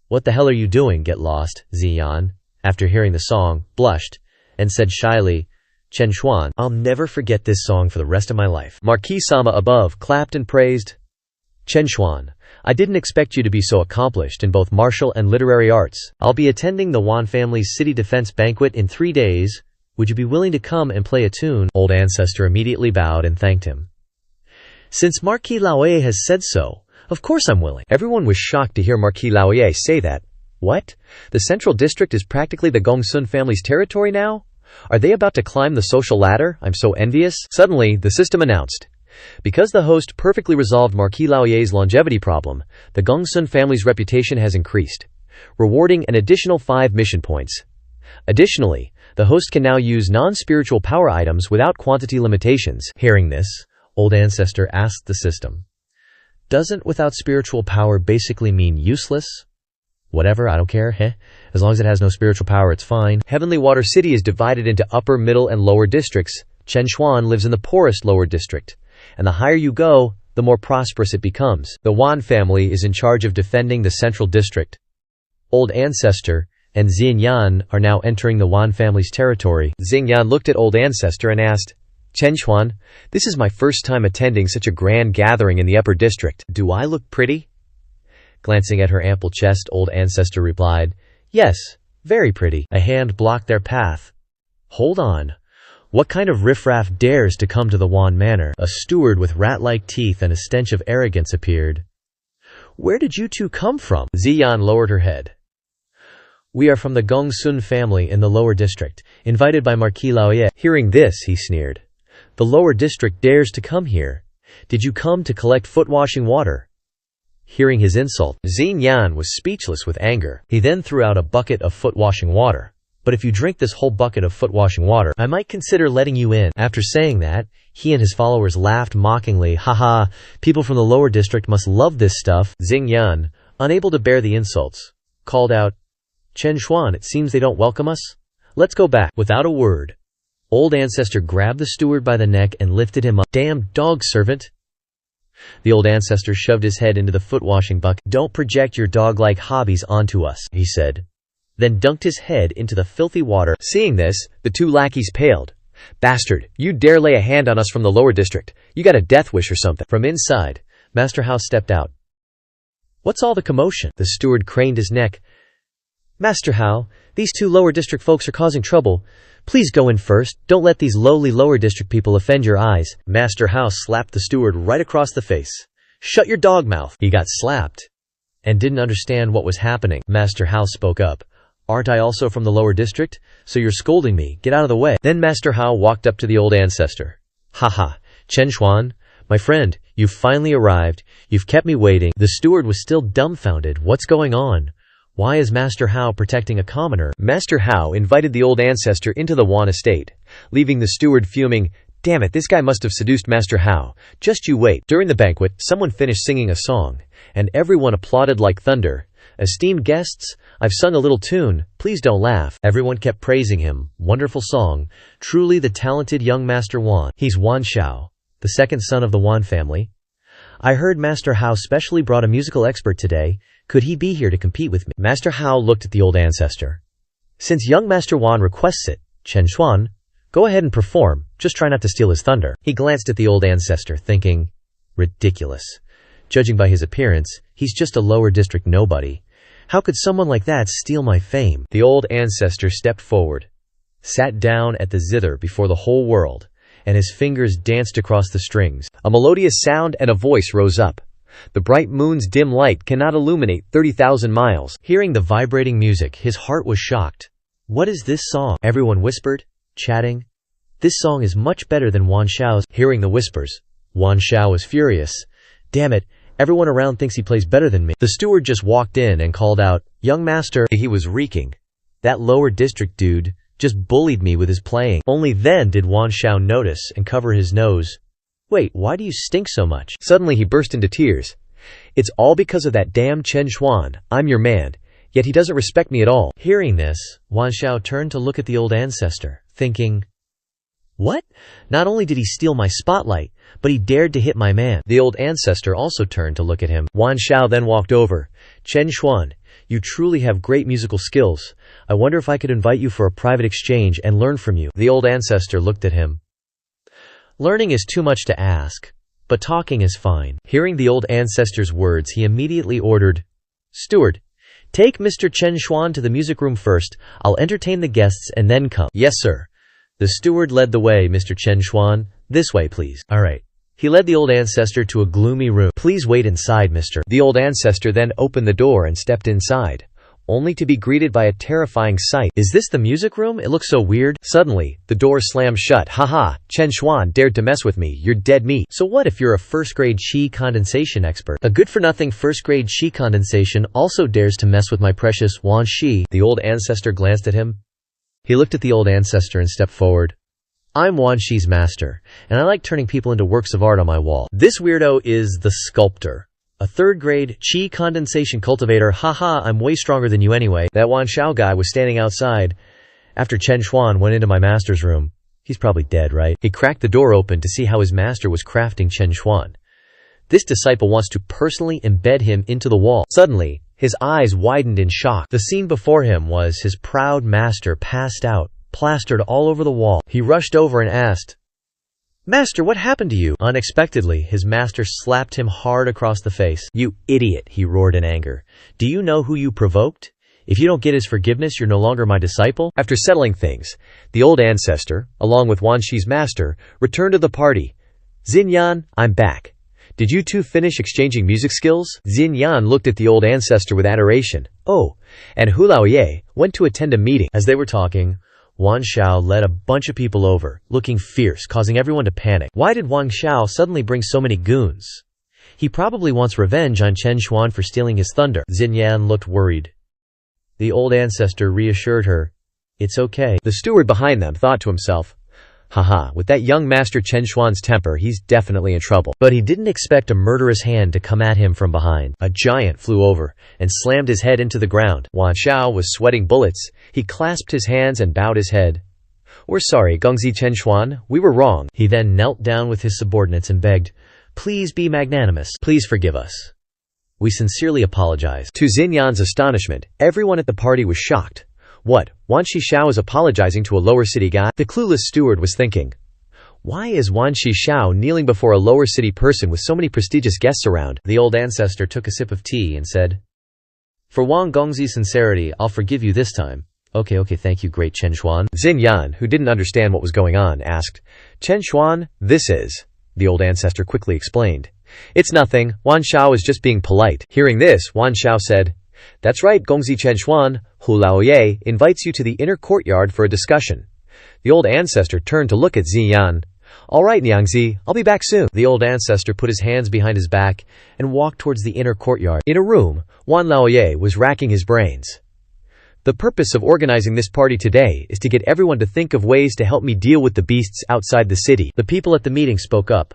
What the hell are you doing? Get lost. Ziyan, after hearing the song, blushed and said shyly, Chen Xuan, I'll never forget this song for the rest of my life. Marquis Sama above clapped and praised. Chen Xuan, I didn't expect you to be so accomplished in both martial and literary arts. I'll be attending the Wan family's city defense banquet in 3 days. Would you be willing to come and play a tune? Old ancestor immediately bowed and thanked him. Since Marquis Laoye has said so, of course I'm willing. Everyone was shocked to hear Marquis Laoye say that. What? The Central District is practically the Gongsun family's territory now? Are they about to climb the social ladder? I'm so envious. Suddenly, the system announced, because the host perfectly resolved Marquis Laoye's longevity problem, the Gongsun family's reputation has increased, rewarding an additional 5 mission points. Additionally, the host can now use non-spiritual power items without quantity limitations. Hearing this, old ancestor asked the system, doesn't without spiritual power basically mean useless? Whatever, I don't care, As long as it has no spiritual power, it's fine. Heavenly Water City is divided into upper, middle, and lower districts. Chen Xuan lives in the poorest lower district, and the higher you go, the more prosperous it becomes. The Wan family is in charge of defending the central district. Old Ancestor and Xingyan are now entering the Wan family's territory. Xingyan looked at Old Ancestor and asked, Chen Xuan, this is my first time attending such a grand gathering in the upper district. Do I look pretty? Glancing at her ample chest, Old Ancestor replied, Yes, very pretty. A hand blocked their path. Hold on. What kind of riffraff dares to come to the Wan Manor? A steward with rat-like teeth and a stench of arrogance appeared. Where did you two come from? Ziyan lowered her head. We are from the Gongsun family in the lower district, invited by Marquis Laoye. Hearing this, he sneered. The lower district dares to come here. Did you come to collect foot-washing water? Hearing his insult, Xingyan was speechless with anger. He then threw out a bucket of foot-washing water. But if you drink this whole bucket of foot-washing water, I might consider letting you in. After saying that, he and his followers laughed mockingly. Haha, people from the lower district must love this stuff. Xingyan, unable to bear the insults, called out, Chen Xuan, it seems they don't welcome us. Let's go back. Without a word, Old Ancestor grabbed the steward by the neck and lifted him up. Damn dog servant. The Old Ancestor shoved his head into the foot-washing bucket. Don't project your dog-like hobbies onto us, he said, then dunked his head into the filthy water. Seeing this, the two lackeys paled. Bastard, you dare lay a hand on us from the lower district. You got a death wish or something. From inside, Master Hao stepped out. What's all the commotion? The steward craned his neck. Master Hao, these two lower district folks are causing trouble. Please go in first. Don't let these lowly lower district people offend your eyes. Master Hao slapped the steward right across the face. Shut your dog mouth. He got slapped and didn't understand what was happening. Master Hao spoke up. Aren't I also from the lower district? So you're scolding me. Get out of the way. Then Master Hao walked up to the Old Ancestor. Haha, Chen Xuan, my friend, you've finally arrived. You've kept me waiting. The steward was still dumbfounded. What's going on? Why is Master Hao protecting a commoner? Master Hao invited the Old Ancestor into the Wan estate, leaving the steward fuming. Damn it, this guy must have seduced Master Hao. Just you wait. During the banquet, someone finished singing a song, and everyone applauded like thunder. Esteemed guests, I've sung a little tune. Please don't laugh. Everyone kept praising him. Wonderful song. Truly the talented young Master Wan. He's Wan Xiao, the second son of the Wan family. I heard Master Hao specially brought a musical expert today. Could he be here to compete with me? Master Hao looked at the Old Ancestor. Since young Master Wan requests it, Chen Xuan, go ahead and perform. Just try not to steal his thunder. He glanced at the Old Ancestor, thinking, ridiculous. Judging by his appearance, he's just a lower district nobody. How could someone like that steal my fame? The Old Ancestor stepped forward, sat down at the zither before the whole world, and his fingers danced across the strings. A melodious sound and a voice rose up. The bright moon's dim light cannot illuminate 30,000 miles. Hearing the vibrating music, his heart was shocked. What is this song? Everyone whispered, chatting. This song is much better than Wan Xiao's. Hearing the whispers, Wan Xiao was furious. Damn it, everyone around thinks he plays better than me. The steward just walked in and called out, Young master. He was reeking. That lower district dude just bullied me with his playing. Only then did Wan Xiao notice and cover his nose. Wait, why do you stink so much? Suddenly he burst into tears. It's all because of that damn Chen Xuan. I'm your man, yet he doesn't respect me at all. Hearing this, Wan Xiao turned to look at the Old Ancestor, thinking, what? Not only did he steal my spotlight, but he dared to hit my man. The Old Ancestor also turned to look at him. Wan Xiao then walked over. Chen Xuan, you truly have great musical skills. I wonder if I could invite you for a private exchange and learn from you. The Old Ancestor looked at him. Learning is too much to ask, but talking is fine. Hearing the Old Ancestor's words, he immediately ordered, Steward, take Mr. Chen Xuan to the music room first. I'll entertain the guests and then come. Yes, sir. The steward led the way. Mr. Chen Xuan, this way, please. All right. He led the Old Ancestor to a gloomy room. Please wait inside, mister. The Old Ancestor then opened the door and stepped inside, only to be greeted by a terrifying sight. Is this the music room? It looks so weird. Suddenly, the door slammed shut. Haha, Chen Xuan dared to mess with me. You're dead meat. So what if you're a first-grade Qi condensation expert? A good-for-nothing first-grade Qi condensation also dares to mess with my precious Wan Xi. The Old Ancestor glanced at him. He looked at the Old Ancestor and stepped forward. I'm Wan Xi's master, and I like turning people into works of art on my wall. This weirdo is the sculptor. A third-grade Qi condensation cultivator. Haha, I'm way stronger than you anyway. That Wan Xiao guy was standing outside after Chen Xuan went into my master's room. He's probably dead, right? He cracked the door open to see how his master was crafting Chen Xuan. This disciple wants to personally embed him into the wall. Suddenly, His eyes widened in shock. The scene before him was his proud master passed out, plastered all over the wall. He rushed over and asked, "Master, what happened to you?" Unexpectedly, his master slapped him hard across the face. "You idiot," he roared in anger. "Do you know who you provoked? If you don't get his forgiveness, you're no longer my disciple." After settling things, the old ancestor, along with Wan Shi's master, returned to the party. "Xinyan, I'm back. Did you two finish exchanging music skills?" Xinyan looked at the old ancestor with adoration. "Oh, and Hu Laoye went to attend a meeting." As they were talking, Wan Shao led a bunch of people over, looking fierce, causing everyone to panic. Why did Wang Shao suddenly bring so many goons? He probably wants revenge on Chen Xuan for stealing his thunder. Xinyan looked worried. The old ancestor reassured her, "It's okay." The steward behind them thought to himself, "Haha, with that young master Chen Xuan's temper, he's definitely in trouble." But he didn't expect a murderous hand to come at him from behind. A giant flew over and slammed his head into the ground. Wan Shao was sweating bullets. He clasped his hands and bowed his head. "We're sorry, Gongzi Chen Xuan. We were wrong." He then knelt down with his subordinates and begged, "Please be magnanimous. Please forgive us. We sincerely apologize." To Xinyan's astonishment, everyone at the party was shocked. What, Wan Shi Shao is apologizing to a lower city guy? The clueless steward was thinking, why is Wan Shi Shao kneeling before a lower city person with so many prestigious guests around? The old ancestor took a sip of tea and said, "For Wang Gongzi's sincerity, I'll forgive you this time." Okay, thank you, great Chen Xuan." Xinyan, who didn't understand what was going on, asked, "Chen Xuan, this is..." The old ancestor quickly explained, "It's nothing, Wan Shao is just being polite." Hearing this, Wan Shao said, "That's right, Gongzi Chen Xuan, Hu Laoye invites you to the inner courtyard for a discussion." The old ancestor turned to look at Xinyan. "All right, Niangzi, I'll be back soon." The old ancestor put his hands behind his back and walked towards the inner courtyard. In a room, Wan Laoye was racking his brains. "The purpose of organizing this party today is to get everyone to think of ways to help me deal with the beasts outside the city." The people at the meeting spoke up.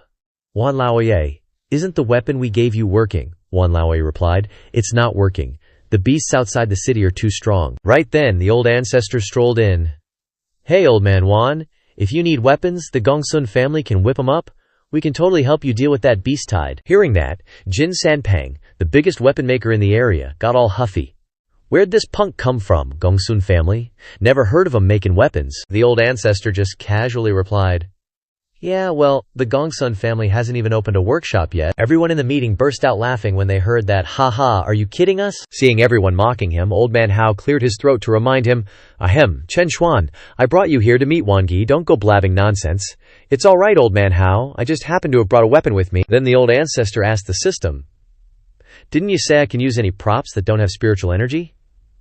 "Wan Laoye, isn't the weapon we gave you working?" Wan Laoye replied, "It's not working. The beasts outside the city are too strong." Right then, the old ancestor strolled in. "Hey, old man Wan, if you need weapons, the Gongsun family can whip them up. We can totally help you deal with that beast tide." Hearing that, Jin Sanpang, the biggest weapon maker in the area, got all huffy. "Where'd this punk come from, Gongsun family? Never heard of him making weapons." The old ancestor just casually replied, "Yeah, well, the Gongsun family hasn't even opened a workshop yet." Everyone in the meeting burst out laughing when they heard that. "Haha, are you kidding us?" Seeing everyone mocking him, Old Man Hao cleared his throat to remind him, "Ahem, Chen Xuan, I brought you here to meet Wangi, don't go blabbing nonsense." "It's all right, Old Man Hao, I just happened to have brought a weapon with me." Then the old ancestor asked the system, "Didn't you say I can use any props that don't have spiritual energy?"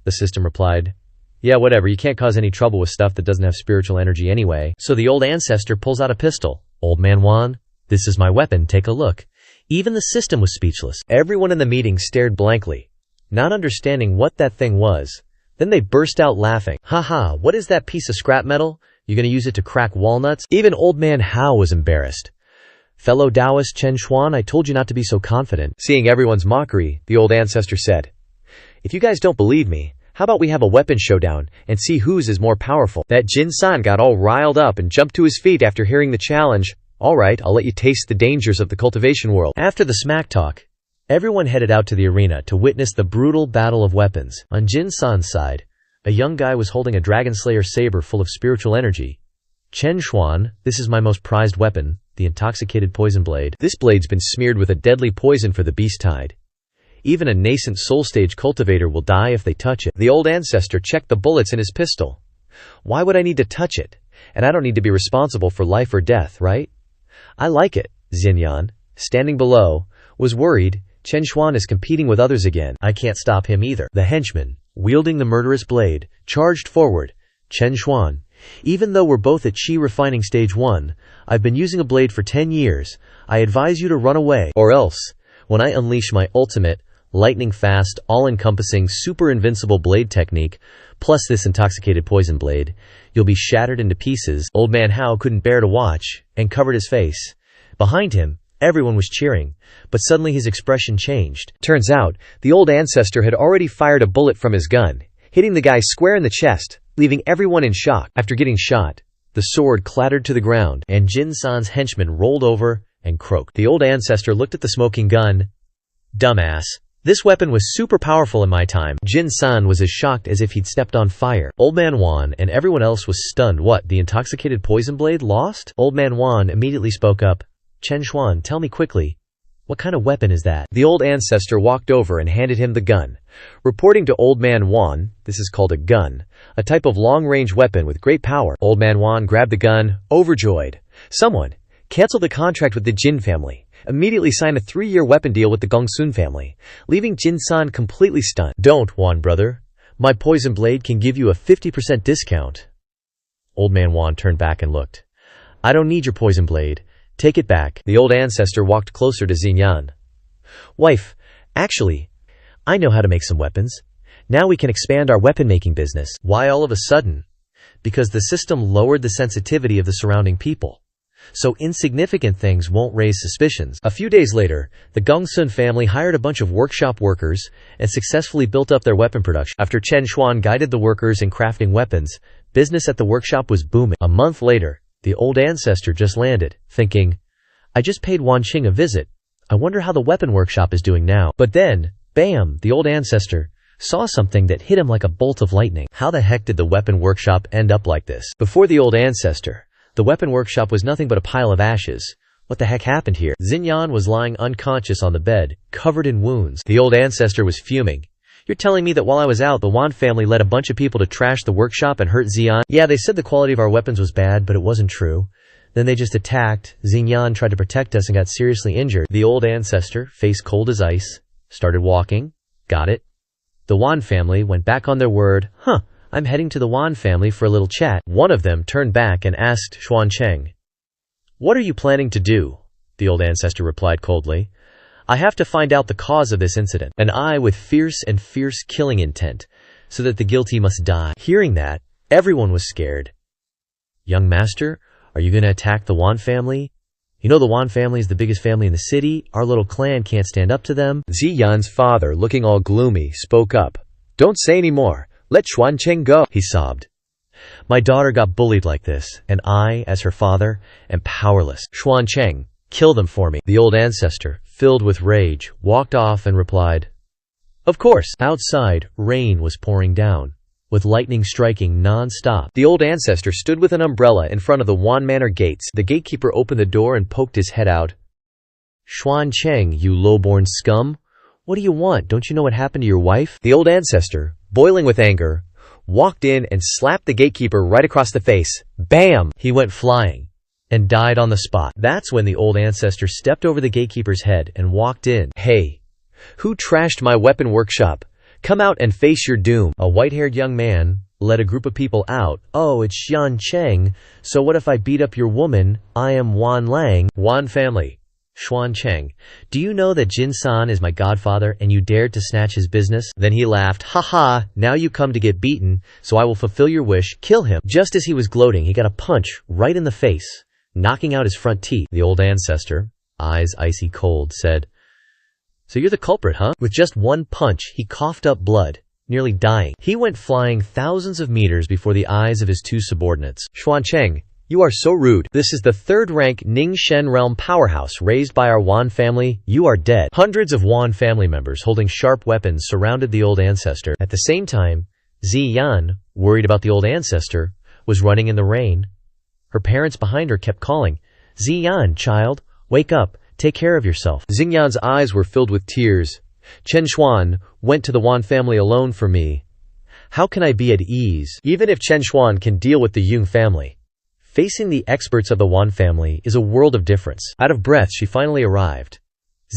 The system replied, "Yeah, whatever, you can't cause any trouble with stuff that doesn't have spiritual energy anyway." So the old ancestor pulls out a pistol. "Old man Wan, this is my weapon, take a look." Even the system was speechless. Everyone in the meeting stared blankly, not understanding what that thing was. Then they burst out laughing. "Haha, what is that piece of scrap metal? You gonna use it to crack walnuts?" Even old man Hao was embarrassed. "Fellow Taoist Chen Xuan, I told you not to be so confident." Seeing everyone's mockery, the old ancestor said, "If you guys don't believe me, how about we have a weapon showdown and see whose is more powerful?" That Jin-san got all riled up and jumped to his feet after hearing the challenge. "All right, I'll let you taste the dangers of the cultivation world." After the smack talk, everyone headed out to the arena to witness the brutal battle of weapons. On Jin-san's side, a young guy was holding a Dragon Slayer saber full of spiritual energy. "Chen Xuan, this is my most prized weapon, the intoxicated poison blade. This blade's been smeared with a deadly poison for the beast tide. Even a nascent soul stage cultivator will die if they touch it." The old ancestor checked the bullets in his pistol. "Why would I need to touch it? And I don't need to be responsible for life or death, right?" "I like it." Xinyan, standing below, was worried. Chen Xuan is competing with others again. "I can't stop him either." The henchman, wielding the murderous blade, charged forward. "Chen Xuan, even though we're both at Qi refining stage 1, I've been using a blade for 10 years. I advise you to run away. Or else, when I unleash my ultimate, lightning-fast, all-encompassing, super-invincible blade technique, plus this intoxicated poison blade, you'll be shattered into pieces." Old Man Hao couldn't bear to watch, and covered his face. Behind him, everyone was cheering, but suddenly his expression changed. Turns out, the old ancestor had already fired a bullet from his gun, hitting the guy square in the chest, leaving everyone in shock. After getting shot, the sword clattered to the ground, and Jin-san's henchman rolled over and croaked. The old ancestor looked at the smoking gun. "Dumbass. This weapon was super powerful in my time. Jin-san was as shocked as if he'd stepped on fire. Old Man Wan and everyone else was stunned. What, the intoxicated poison blade lost? Old Man Wan immediately spoke up. Chen Xuan, tell me quickly, what kind of weapon is that? The old ancestor walked over and handed him the gun. Reporting to Old Man Wan, this is called a gun, a type of long-range weapon with great power. Old Man Wan grabbed the gun, overjoyed. Someone, cancel the contract with the Jin family. Immediately sign a 3-year weapon deal with the Gongsun family, leaving Jin-san completely stunned. Don't, Wan brother. My poison blade can give you a 50% discount. Old Man Wan turned back and looked. I don't need your poison blade. Take it back. The old ancestor walked closer to Xinyan. Wife, actually, I know how to make some weapons. Now we can expand our weapon-making business. Why all of a sudden? Because the system lowered the sensitivity of the surrounding people. So insignificant things won't raise suspicions. A few days later, the Gongsun family hired a bunch of workshop workers and successfully built up their weapon production. After Chen Xuan guided the workers in crafting weapons, business at the workshop was booming. A month later, the old ancestor just landed, thinking, I just paid Wan Qing a visit. I wonder how the weapon workshop is doing now. But then, bam, the old ancestor saw something that hit him like a bolt of lightning. How the heck did the weapon workshop end up like this? Before the old ancestor, the weapon workshop was nothing but a pile of ashes. What the heck happened here? Xinyan was lying unconscious on the bed, covered in wounds. The old ancestor was fuming. You're telling me that while I was out, the Wan family led a bunch of people to trash the workshop and hurt Xian? Yeah, they said the quality of our weapons was bad, but it wasn't true. Then they just attacked. Xinyan tried to protect us and got seriously injured. The old ancestor, face cold as ice, started walking. Got it. The Wan family went back on their word. I'm heading to the Wan family for a little chat. One of them turned back and asked Xuan Cheng, What are you planning to do? The old ancestor replied coldly, I have to find out the cause of this incident, an eye with fierce killing intent, so that the guilty must die. Hearing that, everyone was scared. Young master, are you going to attack the Wan family? You know the Wan family is the biggest family in the city. Our little clan can't stand up to them. Ziyan's father, looking all gloomy, spoke up. Don't say any more. Let Xuan Cheng go, he sobbed. My daughter got bullied like this, and I, as her father, am powerless. Xuan Cheng, kill them for me. The old ancestor, filled with rage, walked off and replied, Of course. Outside, rain was pouring down, with lightning striking non-stop. The old ancestor stood with an umbrella in front of the Wan Manor gates. The gatekeeper opened the door and poked his head out. Xuan Cheng, you low-born scum. What do you want? Don't you know what happened to your wife? The old ancestor, boiling with anger, walked in and slapped the gatekeeper right across the face. Bam! He went flying and died on the spot. That's when the old ancestor stepped over the gatekeeper's head and walked in. Hey, who trashed my weapon workshop? Come out and face your doom. A white-haired young man led a group of people out. Oh, it's Xuan Cheng. So what if I beat up your woman? I am Wan Lang. Wan family. Xuan Cheng, do you know that Jin-san is my godfather and you dared to snatch his business? Then he laughed. Ha ha, now you come to get beaten, so I will fulfill your wish, kill him. Just as he was gloating, he got a punch right in the face, knocking out his front teeth. The old ancestor, eyes icy cold, said, So you're the culprit, huh? With just one punch, he coughed up blood, nearly dying. He went flying thousands of meters before the eyes of his two subordinates. Xuan Cheng, you are so rude. This is the third-rank Ningxen realm powerhouse raised by our Wan family. You are dead. Hundreds of Wan family members holding sharp weapons surrounded the old ancestor. At the same time, Ziyan, worried about the old ancestor, was running in the rain. Her parents behind her kept calling, Ziyan, child, wake up, take care of yourself. Xingyan's eyes were filled with tears. Chen Xuan went to the Wan family alone for me. How can I be at ease? Even if Chen Xuan can deal with the Yung family. Facing the experts of the Wan family is a world of difference. Out of breath, she finally arrived.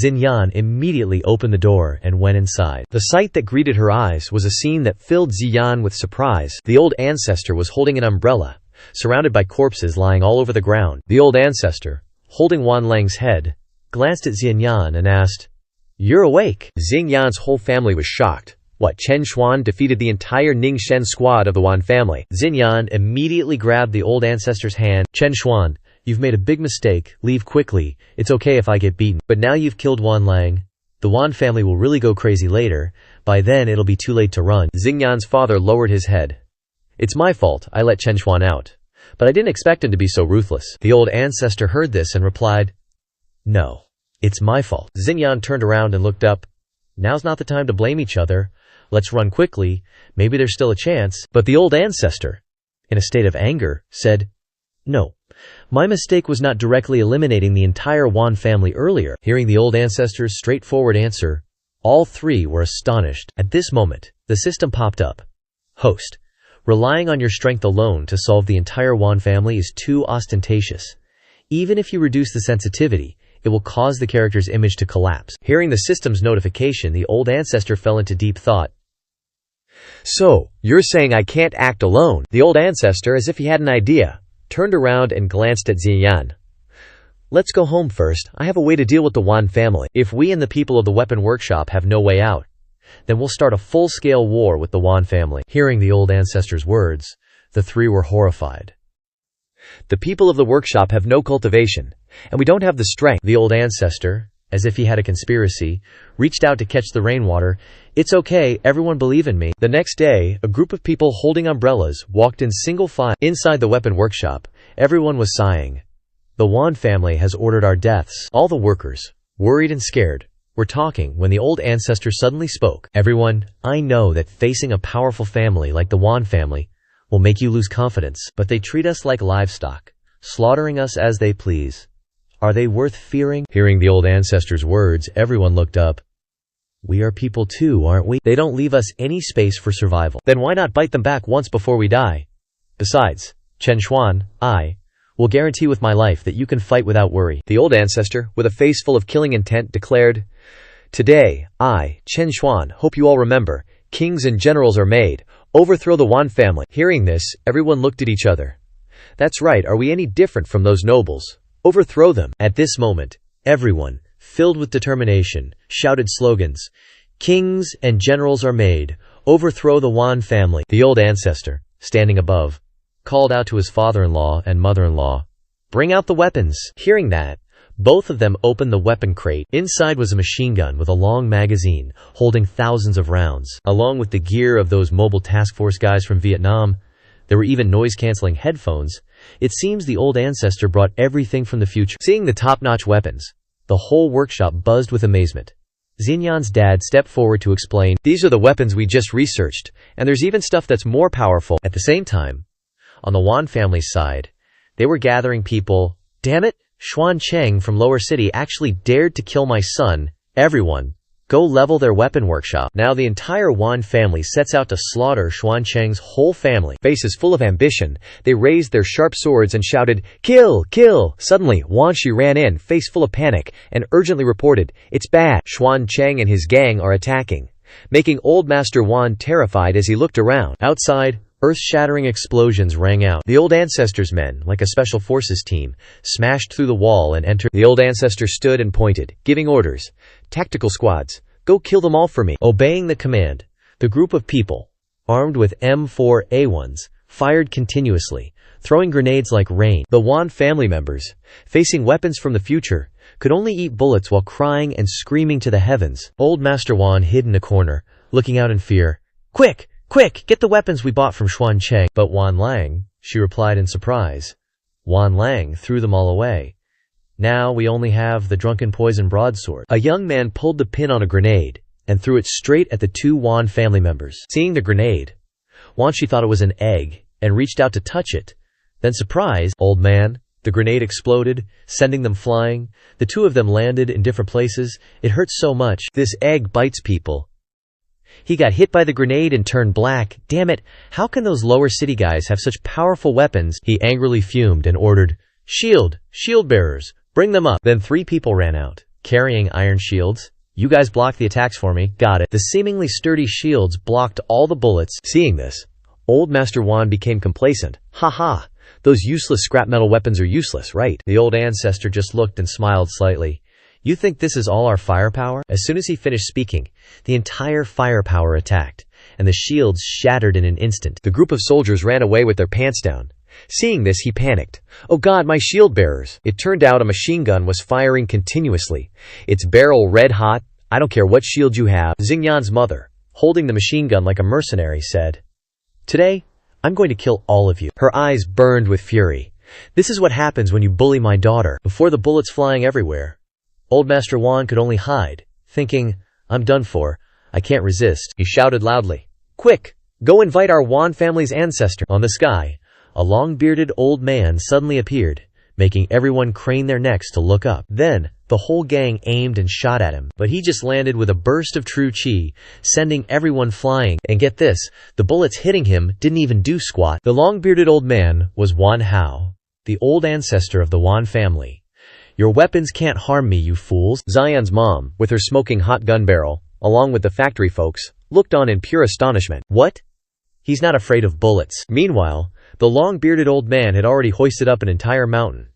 Xinyan immediately opened the door and went inside. The sight that greeted her eyes was a scene that filled Ziyan with surprise. The old ancestor was holding an umbrella, surrounded by corpses lying all over the ground. The old ancestor, holding Wan Lang's head, glanced at Xinyan and asked, You're awake. Xingyan's whole family was shocked. What, Chen Xuan defeated the entire Ningxen squad of the Wan family? Xinyan immediately grabbed the old ancestor's hand. Chen Xuan, you've made a big mistake. Leave quickly. It's okay if I get beaten. But now you've killed Wan Lang. The Wan family will really go crazy later. By then, it'll be too late to run. Xingyan's father lowered his head. It's my fault. I let Chen Xuan out. But I didn't expect him to be so ruthless. The old ancestor heard this and replied, No, it's my fault. Xinyan turned around and looked up. Now's not the time to blame each other. Let's run quickly. Maybe there's still a chance. But the old ancestor, in a state of anger, said, "No. My mistake was not directly eliminating the entire Wan family earlier." Hearing the old ancestor's straightforward answer, all three were astonished. At this moment, the system popped up. Host. Relying on your strength alone to solve the entire Wan family is too ostentatious. Even if you reduce the sensitivity, it will cause the character's image to collapse. Hearing the system's notification, the old ancestor fell into deep thought. So, you're saying I can't act alone? The old ancestor, as if he had an idea, turned around and glanced at Xinyan. Let's go home first. I have a way to deal with the Wan family. If we and the people of the weapon workshop have no way out, then we'll start a full-scale war with the Wan family. Hearing the old ancestor's words, the three were horrified. The people of the workshop have no cultivation, and we don't have the strength. The old ancestor, as if he had a conspiracy, reached out to catch the rainwater. It's okay, everyone believe in me. The next day, a group of people holding umbrellas walked in single file inside the weapon workshop. Everyone was sighing. The Wan family has ordered our deaths. All the workers, worried and scared, were talking when the old ancestor suddenly spoke. Everyone, I know that facing a powerful family like the Wan family will make you lose confidence, but they treat us like livestock, slaughtering us as they please. Are they worth fearing? Hearing the old ancestor's words, everyone looked up. We are people too, aren't we? They don't leave us any space for survival. Then why not bite them back once before we die? Besides, Chen Xuan, I will guarantee with my life that you can fight without worry. The old ancestor, with a face full of killing intent, declared, Today, I, Chen Xuan, hope you all remember, kings and generals are made. Overthrow the Wan family. Hearing this, everyone looked at each other. That's right, are we any different from those nobles? Overthrow them. At this moment, everyone, filled with determination, shouted slogans. Kings and generals are made. Overthrow the Wan family. The old ancestor, standing above, called out to his father-in-law and mother-in-law, Bring out the weapons. Hearing that, both of them opened the weapon crate. Inside was a machine gun with a long magazine, holding thousands of rounds. Along with the gear of those mobile task force guys from Vietnam, there were even noise-canceling headphones. It seems the old ancestor brought everything from the future. Seeing the top-notch weapons, the whole workshop buzzed with amazement. Xinyan's dad stepped forward to explain, These are the weapons we just researched, and there's even stuff that's more powerful. At the same time, on the Wan family's side, they were gathering people. Damn it, Xuan Cheng from Lower City actually dared to kill my son. Everyone, go level their weapon workshop. Now the entire Wan family sets out to slaughter Xuan Cheng's whole family. Faces full of ambition, they raised their sharp swords and shouted, Kill! Kill! Suddenly, Wan Shi ran in, face full of panic, and urgently reported, It's bad. Xuan Cheng and his gang are attacking, making Old Master Wan terrified as he looked around. Outside, earth-shattering explosions rang out. The old ancestor's men, like a special forces team, smashed through the wall and entered. The old ancestor stood and pointed, giving orders. Tactical squads, go kill them all for me. Obeying the command, the group of people, armed with M4A1s, fired continuously, throwing grenades like rain. The Wan family members, facing weapons from the future, could only eat bullets while crying and screaming to the heavens. Old Master Wan hid in a corner, looking out in fear. Quick! Quick, get the weapons we bought from Xuan Cheng. But Wan Lang, she replied in surprise. Wan Lang threw them all away. Now we only have the drunken poison broadsword. A young man pulled the pin on a grenade and threw it straight at the two Wan family members. Seeing the grenade, Wan Shi thought it was an egg and reached out to touch it. Then surprised, old man, the grenade exploded, sending them flying. The two of them landed in different places. It hurt so much. This egg bites people. He got hit by the grenade and turned black. Damn it, how can those lower city guys have such powerful weapons? He angrily fumed and ordered, Shield bearers, bring them up. Then 3 people ran out, carrying iron shields. You guys block the attacks for me. Got it. The seemingly sturdy shields blocked all the bullets. Seeing this, Old Master Wan became complacent. Ha ha, those useless scrap metal weapons are useless, right? The old ancestor just looked and smiled slightly. You think this is all our firepower? As soon as he finished speaking, the entire firepower attacked, and the shields shattered in an instant. The group of soldiers ran away with their pants down. Seeing this, he panicked. Oh God, my shield bearers! It turned out a machine gun was firing continuously, its barrel red hot. I don't care what shield you have. Xingyan's mother, holding the machine gun like a mercenary, said, Today, I'm going to kill all of you. Her eyes burned with fury. This is what happens when you bully my daughter. Before the bullets flying everywhere, Old Master Wan could only hide, thinking, I'm done for. I can't resist," he shouted loudly. "Quick! Go invite our Wan family's ancestor." On the sky, a long-bearded old man suddenly appeared, making everyone crane their necks to look up. Then, the whole gang aimed and shot at him, but he just landed with a burst of true chi, sending everyone flying. And get this, the bullets hitting him didn't even do squat. The long-bearded old man was Wan Hao, the old ancestor of the Wan family. "Your weapons can't harm me, you fools." Xian's mom, with her smoking hot gun barrel, along with the factory folks, looked on in pure astonishment. "What? He's not afraid of bullets." Meanwhile, the long-bearded old man had already hoisted up an entire mountain.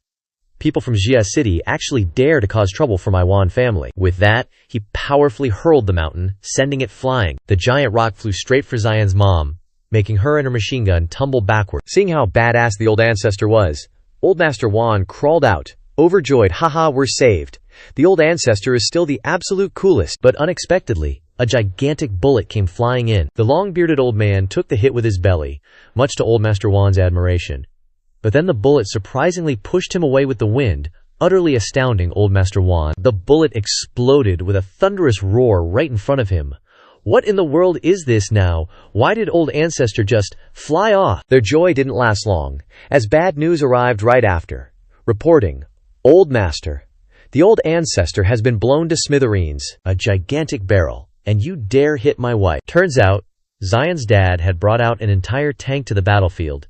People from Jia City actually dare to cause trouble for my Wan family. With that, he powerfully hurled the mountain, sending it flying. The giant rock flew straight for Xian's mom, making her and her machine gun tumble backward. Seeing how badass the old ancestor was, Old Master Wan crawled out, overjoyed. "Haha, we're saved. The old ancestor is still the absolute coolest." But unexpectedly, a gigantic bullet came flying in. The long-bearded old man took the hit with his belly, much to Old Master Wan's admiration. But then the bullet surprisingly pushed him away with the wind, utterly astounding Old Master Wan. The bullet exploded with a thunderous roar right in front of him. What in the world is this now? Why did Old Ancestor just fly off? Their joy didn't last long, as bad news arrived right after. Reporting, "Old Master, the old ancestor has been blown to smithereens. A gigantic barrel, and you dare hit my wife." Turns out, Xian's dad had brought out an entire tank to the battlefield.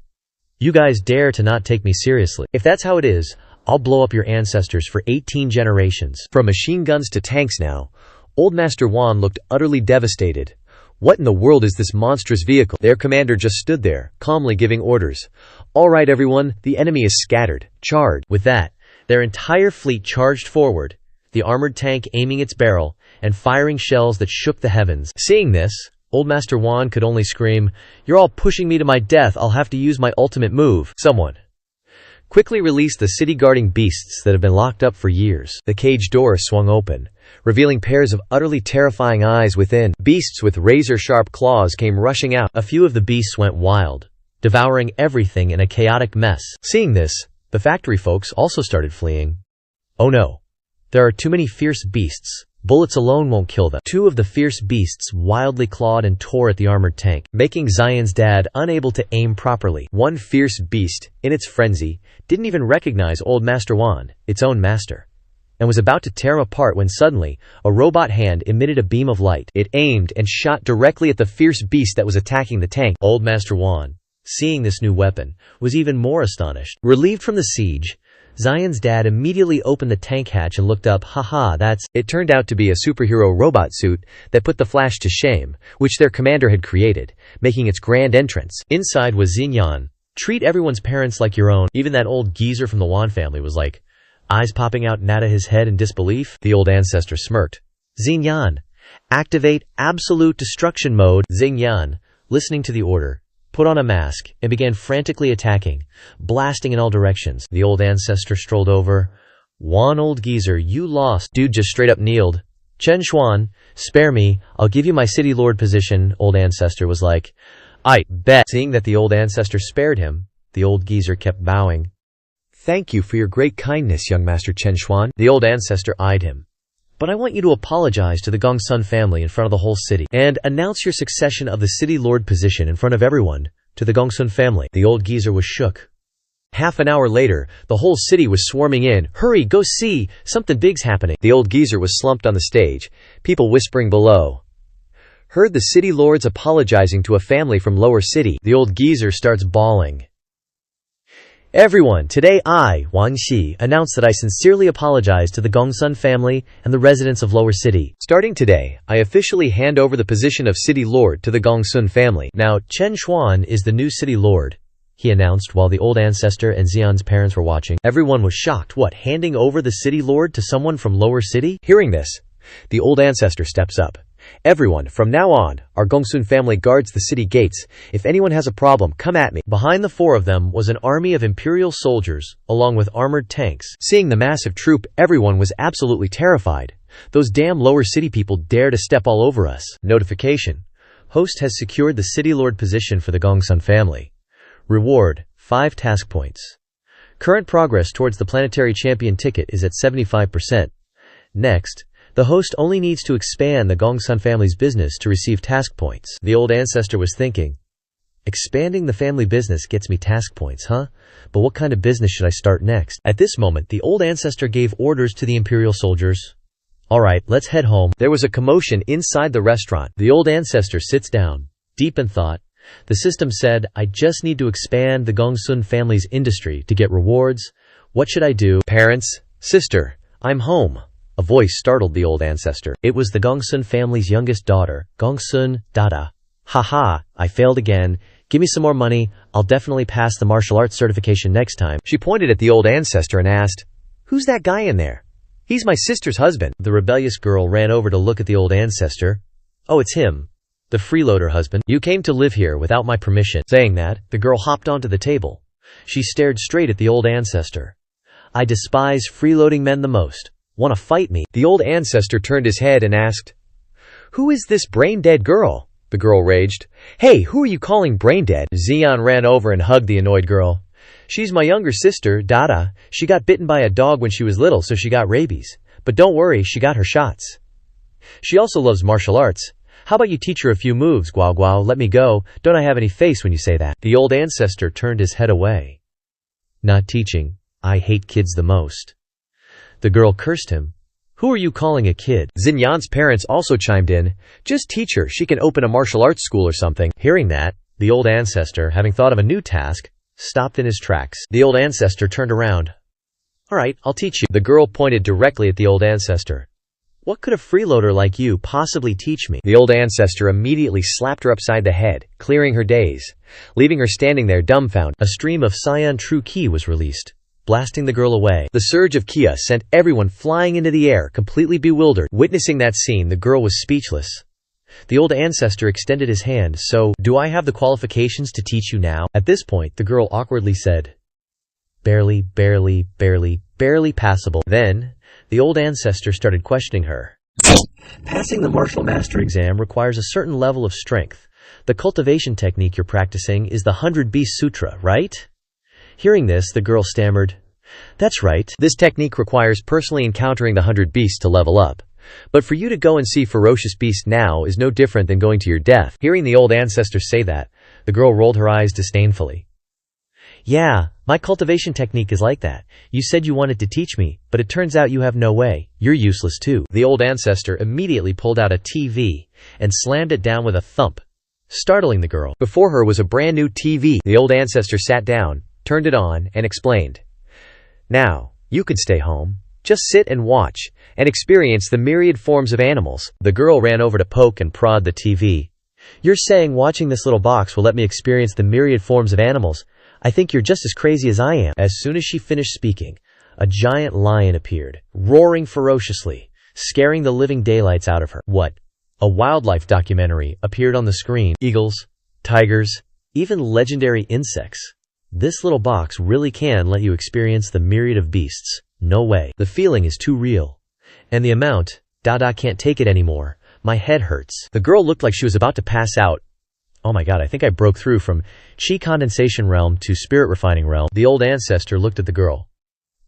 "You guys dare to not take me seriously. If that's how it is, I'll blow up your ancestors for 18 generations. From machine guns to tanks now, Old Master Wan looked utterly devastated. What in the world is this monstrous vehicle? Their commander just stood there, calmly giving orders. "All right, everyone, the enemy is scattered. Charge." With that, their entire fleet charged forward, the armored tank aiming its barrel and firing shells that shook the heavens. Seeing this, Old Master Wan could only scream, "You're all pushing me to my death. I'll have to use my ultimate move." Someone quickly release the city-guarding beasts that have been locked up for years. The cage door swung open, revealing pairs of utterly terrifying eyes within. Beasts with razor-sharp claws came rushing out. A few of the beasts went wild, devouring everything in a chaotic mess. Seeing this, the factory folks also started fleeing. Oh no. There are too many fierce beasts. Bullets alone won't kill them. Two of the fierce beasts wildly clawed and tore at the armored tank, making Xian's dad unable to aim properly. One fierce beast, in its frenzy, didn't even recognize Old Master Wan, its own master, and was about to tear him apart when suddenly, a robot hand emitted a beam of light. It aimed and shot directly at the fierce beast that was attacking the tank. Old Master Wan, seeing this new weapon, was even more astonished. Relieved from the siege, Xian's dad immediately opened the tank hatch and looked up. Haha, that's... It turned out to be a superhero robot suit that put the Flash to shame, which their commander had created, making its grand entrance. Inside was Xinyan. "Treat everyone's parents like your own." Even that old geezer from the Wan family was like, eyes popping out out of his head in disbelief. The old ancestor smirked. "Xinyan, activate absolute destruction mode." Xinyan, listening to the order, put on a mask, and began frantically attacking, blasting in all directions. The old ancestor strolled over. "Wan, old geezer, you lost." Dude just straight up kneeled. "Chen Xuan, spare me, I'll give you my city lord position." Old ancestor was like, "I bet." Seeing that the old ancestor spared him, the old geezer kept bowing. "Thank you for your great kindness, young Master Chen Xuan." The old ancestor eyed him. "But I want you to apologize to the Gongsun family in front of the whole city, and announce your succession of the city lord position in front of everyone, to the Gongsun family." The old geezer was shook. Half an hour later, the whole city was swarming in. "Hurry, go see! Something big's happening." The old geezer was slumped on the stage, people whispering below. Heard the city lords apologizing to a family from lower city. The old geezer starts bawling. "Everyone, today I, Wan Xi, announce that I sincerely apologize to the Gongsun family and the residents of Lower City. Starting today, I officially hand over the position of City Lord to the Gongsun family. Now, Chen Xuan is the new City Lord," he announced while the old ancestor and Xian's parents were watching. Everyone was shocked. What, handing over the City Lord to someone from Lower City? Hearing this, the old ancestor steps up. "Everyone, from now on, our Gongsun family guards the city gates. If anyone has a problem, come at me." Behind the four of them was an army of imperial soldiers, along with armored tanks. Seeing the massive troop, everyone was absolutely terrified. Those damn lower city people dare to step all over us. Notification. Host has secured the city lord position for the Gongsun family. Reward, 5 task points. Current progress towards the planetary champion ticket is at 75%. Next, The host only needs to expand the Gongsun family's business to receive task points. The old ancestor was thinking, expanding the family business gets me task points, huh? But what kind of business should I start next? At this moment, the old ancestor gave orders to the imperial soldiers. Alright, let's head home. There was a commotion inside the restaurant. The old ancestor sits down, deep in thought. The system said, I just need to expand the Gongsun family's industry to get rewards. What should I do? Parents, sister, I'm home. A voice startled the old ancestor. It was the Gongsun family's youngest daughter, Gongsun Dada. Haha, I failed again. Give me some more money. I'll definitely pass the martial arts certification next time. She pointed at the old ancestor and asked, Who's that guy in there? He's my sister's husband. The rebellious girl ran over to look at the old ancestor. Oh, it's him. The freeloader husband. You came to live here without my permission. Saying that, the girl hopped onto the table. She stared straight at the old ancestor. I despise freeloading men the most. Want to fight me? The old ancestor turned his head and asked, Who is this brain-dead girl? The girl raged. Hey, who are you calling brain-dead? Xian ran over and hugged the annoyed girl. She's my younger sister, Dada. She got bitten by a dog when she was little, so she got rabies. But don't worry, she got her shots. She also loves martial arts. How about you teach her a few moves, Guao Guao? Let me go. Don't I have any face when you say that? The old ancestor turned his head away. Not teaching. I hate kids the most. The girl cursed him. Who are you calling a kid? Xinyan's parents also chimed in. Just teach her. She can open a martial arts school or something. Hearing that, the old ancestor, having thought of a new task, stopped in his tracks. The old ancestor turned around. Alright, I'll teach you. The girl pointed directly at the old ancestor. What could a freeloader like you possibly teach me? The old ancestor immediately slapped her upside the head, clearing her daze, leaving her standing there dumbfounded. A stream of cyan true ki was released, blasting the girl away. The surge of Kia sent everyone flying into the air, completely bewildered. Witnessing that scene, the girl was speechless. The old ancestor extended his hand. So, do I have the qualifications to teach you now? At this point, the girl awkwardly said, barely passable. Then, the old ancestor started questioning her. Passing the martial master exam requires a certain level of strength. The cultivation technique you're practicing is the 100 Beast Sutra, right? Hearing this, the girl stammered, That's right. This technique requires personally encountering the 100 beasts to level up. But for you to go and see ferocious beasts now is no different than going to your death. Hearing the old ancestor say that, the girl rolled her eyes disdainfully. Yeah, my cultivation technique is like that. You said you wanted to teach me, but it turns out you have no way. You're useless too. The old ancestor immediately pulled out a TV and slammed it down with a thump, startling the girl. Before her was a brand new TV. The old ancestor sat down, turned it on, and explained. Now, you can stay home. Just sit and watch, and experience the myriad forms of animals. The girl ran over to poke and prod the TV. You're saying watching this little box will let me experience the myriad forms of animals? I think you're just as crazy as I am. As soon as she finished speaking, a giant lion appeared, roaring ferociously, scaring the living daylights out of her. What? A wildlife documentary appeared on the screen. Eagles, tigers, even legendary insects. This little box really can let you experience the myriad of beasts. No way. The feeling is too real. And the amount, Dada can't take it anymore. My head hurts. The girl looked like she was about to pass out. Oh my god, I think I broke through from chi condensation realm to spirit refining realm. The old ancestor looked at the girl.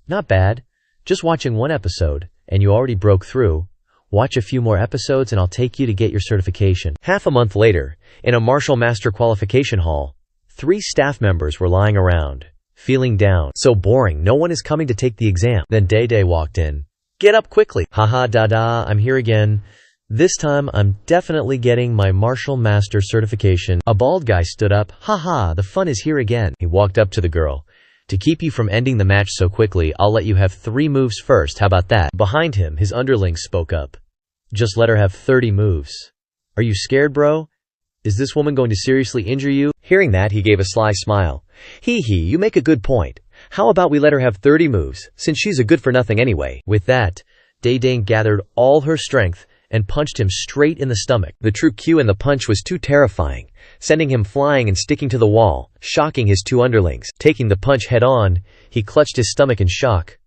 Not bad. Just watching one episode, and you already broke through. Watch a few more episodes and I'll take you to get your certification. Half a month later, in a martial master qualification hall, 3 staff members were lying around, feeling down. So boring, no one is coming to take the exam. Then Day Day walked in. Get up quickly. Haha, Dada, I'm here again. This time, I'm definitely getting my martial master certification. A bald guy stood up. Haha, the fun is here again. He walked up to the girl. To keep you from ending the match so quickly, I'll let you have 3 moves first. How about that? Behind him, his underling spoke up. Just let her have 30 moves. Are you scared, bro? Is this woman going to seriously injure you? Hearing that, he gave a sly smile. Hee, you make a good point. How about we let her have 30 moves, since she's a good-for-nothing anyway? With that, Day Day gathered all her strength and punched him straight in the stomach. The true Q in the punch was too terrifying, sending him flying and sticking to the wall, shocking his 2 underlings. Taking the punch head-on, he clutched his stomach in shock.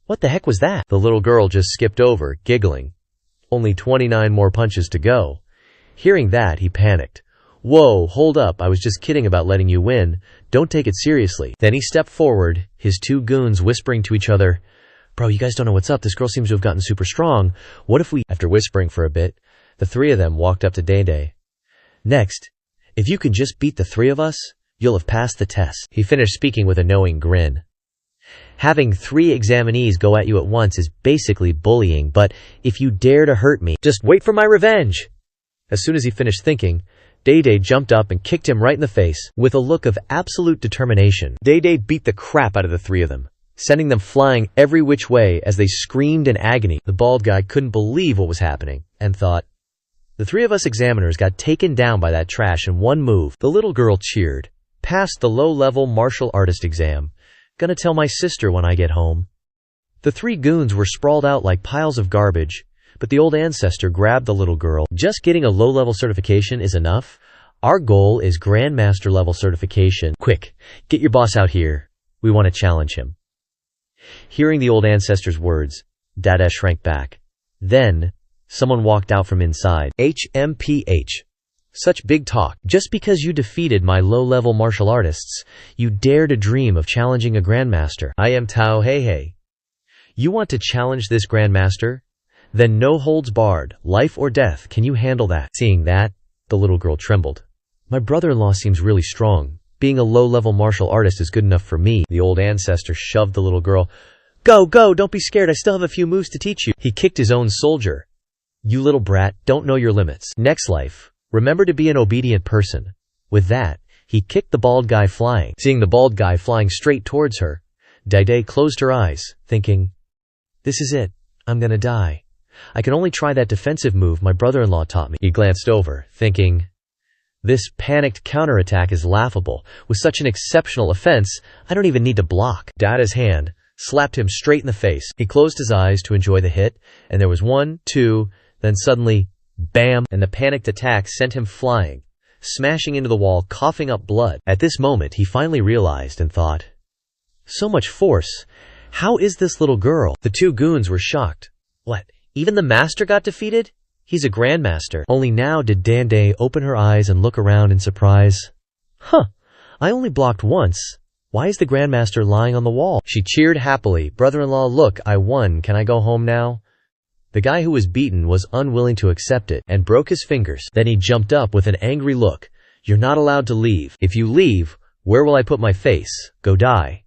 What the heck was that? The little girl just skipped over, giggling. Only 29 more punches to go. Hearing that, he panicked. Whoa, hold up, I was just kidding about letting you win. Don't take it seriously. Then he stepped forward, his 2 goons whispering to each other, Bro, you guys don't know what's up. This girl seems to have gotten super strong. What if we... After whispering for a bit, the three of them walked up to Day. Next, if you can just beat the three of us, you'll have passed the test. He finished speaking with a knowing grin. Having 3 examinees go at you at once is basically bullying, but if you dare to hurt me, just wait for my revenge. As soon as he finished thinking, Day jumped up and kicked him right in the face. With a look of absolute determination, Day beat the crap out of the 3 of them, sending them flying every which way as they screamed in agony. The bald guy couldn't believe what was happening and thought, the 3 of us examiners got taken down by that trash in one move. The little girl cheered. Passed the low-level martial artist exam. Gonna tell my sister when I get home. The 3 goons were sprawled out like piles of garbage, but the old ancestor grabbed the little girl. Just getting a low-level certification is enough. Our goal is Grandmaster level certification. Quick, get your boss out here. We want to challenge him. Hearing the old ancestor's words, Dada shrank back. Then, someone walked out from inside. HMPH. Such big talk. Just because you defeated my low-level martial artists, you dare to dream of challenging a grandmaster. I am Tao Heihei. You want to challenge this grandmaster? Then no holds barred, life or death. Can you handle that? Seeing that, the little girl trembled. My brother-in-law seems really strong. Being a low-level martial artist is good enough for me. The old ancestor shoved the little girl. Go, don't be scared. I still have a few moves to teach you. He kicked his own soldier. You little brat, don't know your limits. Next life. Remember to be an obedient person. With that, he kicked the bald guy flying. Seeing the bald guy flying straight towards her, Day closed her eyes, thinking, this is it. I'm gonna die. I can only try that defensive move my brother-in-law taught me. He glanced over, thinking, this panicked counterattack is laughable. With such an exceptional offense, I don't even need to block. Dada's hand slapped him straight in the face. He closed his eyes to enjoy the hit, and there was 1, 2, then suddenly, bam, and the panicked attack sent him flying, smashing into the wall, coughing up blood. At this moment, he finally realized and thought, so much force. How is this little girl? The 2 goons were shocked. What, even the master got defeated? He's a grandmaster. Only now did Day open her eyes and look around in surprise. Huh, I only blocked once. Why is the grandmaster lying on the wall? She cheered happily. Brother-in-law, look, I won. Can I go home now? The guy who was beaten was unwilling to accept it and broke his fingers. Then he jumped up with an angry look. You're not allowed to leave. If you leave, where will I put my face? Go die.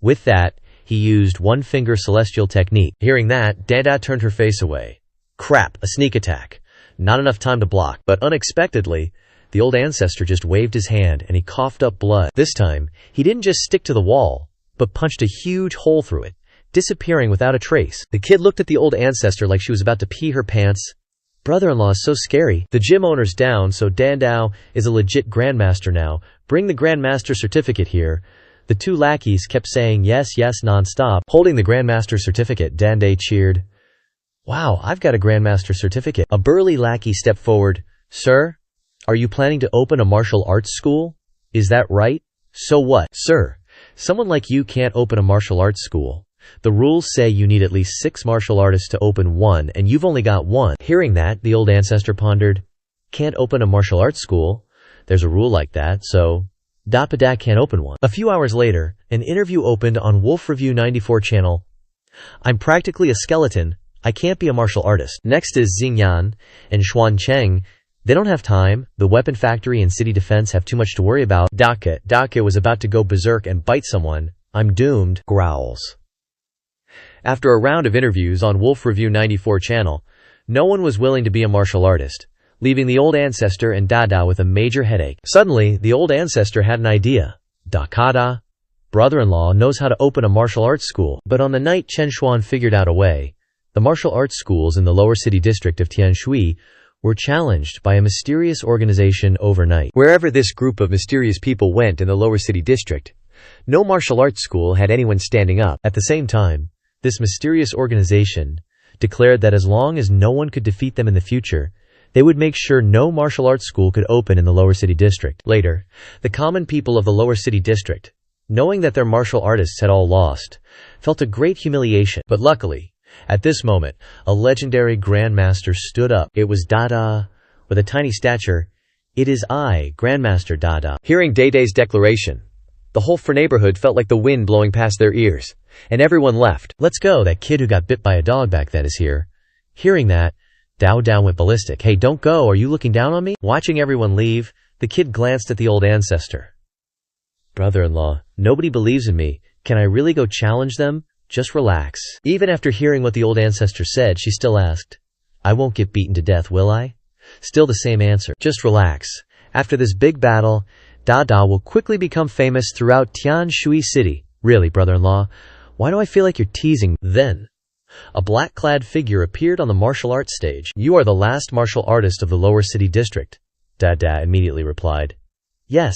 With that, he used one-finger celestial technique. Hearing that, Dada turned her face away. Crap, a sneak attack. Not enough time to block. But unexpectedly, the old ancestor just waved his hand and he coughed up blood. This time, he didn't just stick to the wall, but punched a huge hole through it, disappearing without a trace. The kid looked at the old ancestor like she was about to pee her pants. Brother-in-law is so scary. The gym owner's down, so Dandao is a legit grandmaster now. Bring the grandmaster certificate here. The 2 lackeys kept saying yes non-stop. Holding the grandmaster certificate, Dande cheered. Wow, I've got a grandmaster certificate. A burly lackey stepped forward. Sir, are you planning to open a martial arts school? Is that right? So what? Sir, someone like you can't open a martial arts school. The rules say you need at least 6 martial artists to open one, and you've only got 1. Hearing that, the old ancestor pondered. Can't open a martial arts school? There's a rule like that, so Dapada can't open one. A few hours later, an interview opened on Wolf Review 94 channel. I'm practically a skeleton. I can't be a martial artist. Next is Xingyan and Xuan Cheng. They don't have time. The weapon factory and city defense have too much to worry about. Daka was about to go berserk and bite someone. I'm doomed. Growls. After a round of interviews on Wolf Review 94 channel, no one was willing to be a martial artist, leaving the old ancestor and Dada with a major headache. Suddenly, the old ancestor had an idea. Dakada, brother-in-law, knows how to open a martial arts school. But on the night Chen Xuan figured out a way, the martial arts schools in the lower city district of Tianshui were challenged by a mysterious organization overnight. Wherever this group of mysterious people went in the lower city district, no martial arts school had anyone standing up. At the same time, this mysterious organization declared that as long as no one could defeat them in the future, they would make sure no martial arts school could open in the lower city district. Later, the common people of the lower city district, knowing that their martial artists had all lost, felt a great humiliation. But luckily, at this moment, a legendary grandmaster stood up. It was Dada, with a tiny stature. It is I, Grandmaster Dada. Hearing Day's declaration, the whole neighborhood felt like the wind blowing past their ears. and everyone left. Let's go, that kid who got bit by a dog back then is here. Hearing that, Dao went ballistic. Hey, don't go, are you looking down on me? Watching everyone leave, the kid glanced at the old ancestor. Brother-in-law, nobody believes in me. Can I really go challenge them? Just relax. Even after hearing what the old ancestor said, she still asked, I won't get beaten to death, will I? Still the same answer. Just relax. After this big battle, Da will quickly become famous throughout Tian Shui City. Really, brother-in-law, why do I feel like you're teasing? Then, a black-clad figure appeared on the martial arts stage. You are the last martial artist of the lower city district, Da immediately replied. Yes,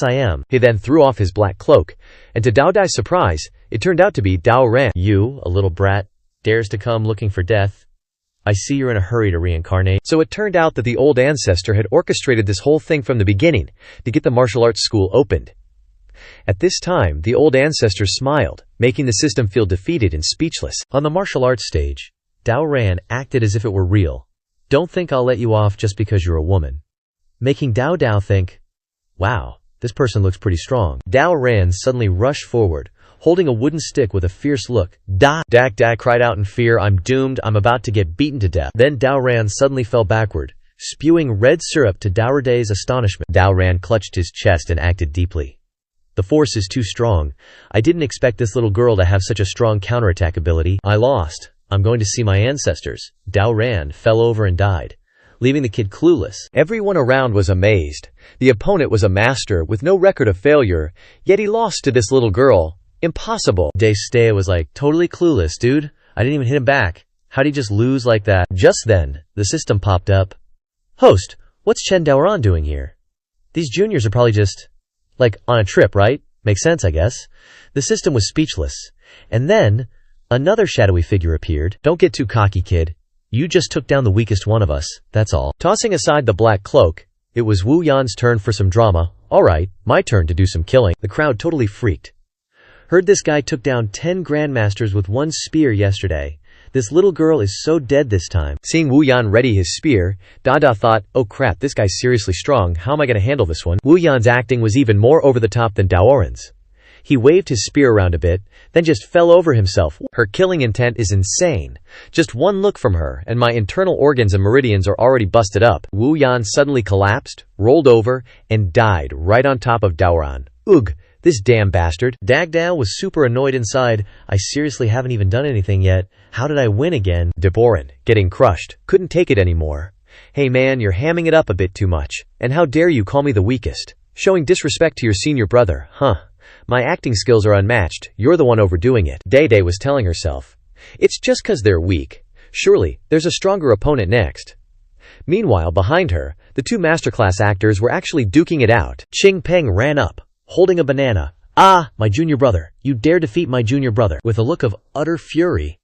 I am. He then threw off his black cloak, and to Dao Dai's surprise, it turned out to be Dao Ran. You, a little brat, dares to come looking for death? I see you're in a hurry to reincarnate. So it turned out that the old ancestor had orchestrated this whole thing from the beginning to get the martial arts school opened. At this time, the old ancestor smiled, making the system feel defeated and speechless. On the martial arts stage, Dao Ran acted as if it were real. Don't think I'll let you off just because you're a woman. Making Dao think, wow, this person looks pretty strong. Dao Ran suddenly rushed forward, holding a wooden stick with a fierce look. Da cried out in fear, I'm doomed, I'm about to get beaten to death. Then Dao Ran suddenly fell backward, spewing red syrup to Dao Dai's astonishment. Dao Ran clutched his chest and acted deeply. The force is too strong. I didn't expect this little girl to have such a strong counterattack ability. I lost. I'm going to see my ancestors. Dao Ran fell over and died, leaving the kid clueless. Everyone around was amazed. The opponent was a master with no record of failure, yet he lost to this little girl. Impossible. Daistea was like, totally clueless, dude. I didn't even hit him back. How'd he just lose like that? Just then, the system popped up. Host, what's Chen Daoran doing here? These juniors are probably just, like, on a trip, right? Makes sense, I guess. The system was speechless. And then, another shadowy figure appeared. Don't get too cocky, kid. You just took down the weakest one of us, that's all. Tossing aside the black cloak, it was Wu Yan's turn for some drama. Alright, my turn to do some killing. The crowd totally freaked. Heard this guy took down 10 grandmasters with one spear yesterday. This little girl is so dead this time. Seeing Wu Yan ready his spear, Dada thought, oh crap, this guy's seriously strong, how am I gonna handle this one? Wu Yan's acting was even more over the top than Daoran's. He waved his spear around a bit, then just fell over himself. Her killing intent is insane. Just one look from her, and my internal organs and meridians are already busted up. Wu Yan suddenly collapsed, rolled over, and died right on top of Daoran. Ugh, this damn bastard. Dagdao was super annoyed inside. I seriously haven't even done anything yet. How did I win again? Daboran, getting crushed, couldn't take it anymore. Hey man, you're hamming it up a bit too much. And how dare you call me the weakest? Showing disrespect to your senior brother, huh? My acting skills are unmatched, you're the one overdoing it. Day was telling herself. It's just 'cause they're weak. Surely, there's a stronger opponent next. Meanwhile, behind her, the two masterclass actors were actually duking it out. Ching Peng ran up, holding a banana. Ah, my junior brother, you dare defeat my junior brother. With a look of utter fury.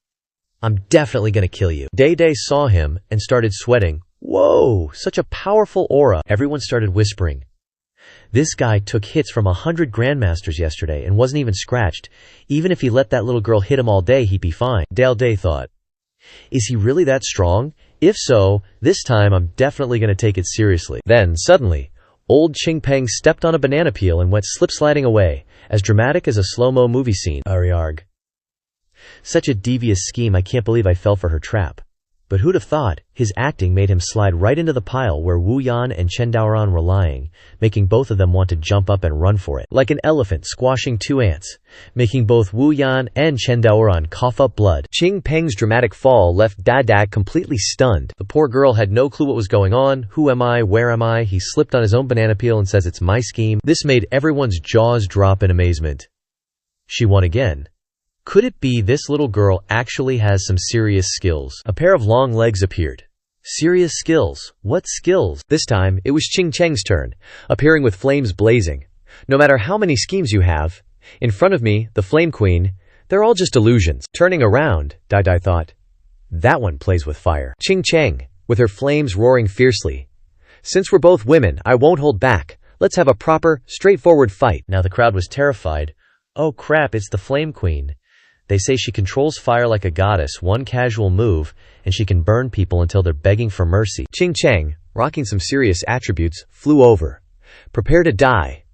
I'm definitely gonna kill you. Day saw him and started sweating. Whoa, such a powerful aura. Everyone started whispering. This guy took hits from 100 grandmasters yesterday and wasn't even scratched. Even if he let that little girl hit him all day, he'd be fine. Day thought. Is he really that strong? If so, this time I'm definitely gonna take it seriously. Then, suddenly, old Ching Peng stepped on a banana peel and went slip-sliding away, as dramatic as a slow-mo movie scene. Ariarg. Such a devious scheme, I can't believe I fell for her trap. But who'd have thought? His acting made him slide right into the pile where Wu Yan and Chen Daoran were lying, making both of them want to jump up and run for it. Like an elephant squashing two ants, making both Wu Yan and Chen Daoran cough up blood. Ching Peng's dramatic fall left Dada completely stunned. The poor girl had no clue what was going on. Who am I? Where am I? He slipped on his own banana peel and says it's my scheme. This made everyone's jaws drop in amazement. She won again. Could it be this little girl actually has some serious skills? A pair of long legs appeared. Serious skills? What skills? This time, it was Ching Cheng's turn, appearing with flames blazing. No matter how many schemes you have, in front of me, the Flame Queen, they're all just illusions. Turning around, Dai thought, that one plays with fire. Ching Cheng, with her flames roaring fiercely. Since we're both women, I won't hold back. Let's have a proper, straightforward fight. Now the crowd was terrified. Oh crap, it's the Flame Queen. They say she controls fire like a goddess, one casual move, and she can burn people until they're begging for mercy. Ching Cheng, rocking some serious attributes, flew over. Prepare to die.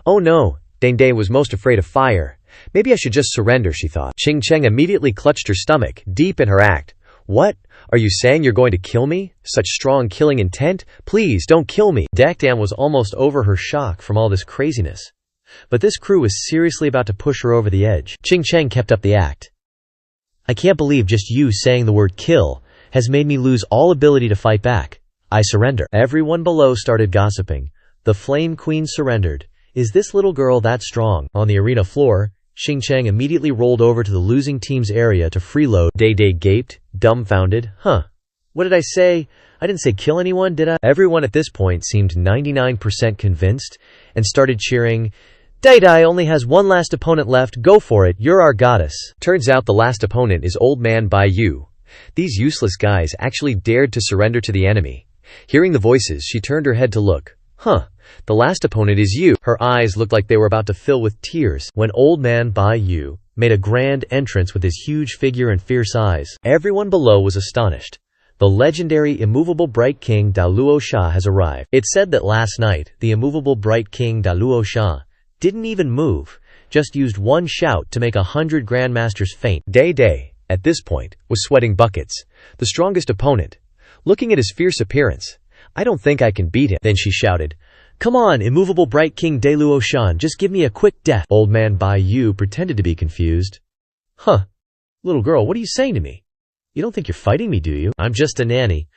Oh no, Dane Day was most afraid of fire. Maybe I should just surrender, she thought. Ching Cheng immediately clutched her stomach, deep in her act. What? Are you saying you're going to kill me? Such strong killing intent? Please, don't kill me. Dakdam was almost over her shock from all this craziness. But this crew was seriously about to push her over the edge. Ching Cheng kept up the act. I can't believe just you saying the word kill has made me lose all ability to fight back. I surrender. Everyone below started gossiping. The Flame Queen surrendered. Is this little girl that strong? On the arena floor, Ching Cheng immediately rolled over to the losing team's area to freeload. Day Day gaped, dumbfounded. What did I say? I didn't say kill anyone, did I? Everyone at this point seemed 99% convinced and started cheering, Day Day only has one last opponent left, go for it, you're our goddess. Turns out the last opponent is Old Man Bai Yu. These useless guys actually dared to surrender to the enemy. Hearing the voices, she turned her head to look. The last opponent is you. Her eyes looked like they were about to fill with tears when Old Man Bai Yu made a grand entrance with his huge figure and fierce eyes. Everyone below was astonished. The legendary immovable Bright King Da Luo Sha has arrived. It's said that last night, the immovable Bright King Da Luo Sha didn't even move, just used one shout to make 100 grandmasters faint. Day Day, at this point, was sweating buckets. The strongest opponent. Looking at his fierce appearance, I don't think I can beat him. Then she shouted, Come on, immovable Bright King Da Luo Shan, just give me a quick death. Old Man Bai Yu pretended to be confused. Little girl, what are you saying to me? You don't think you're fighting me, do you? I'm just a nanny.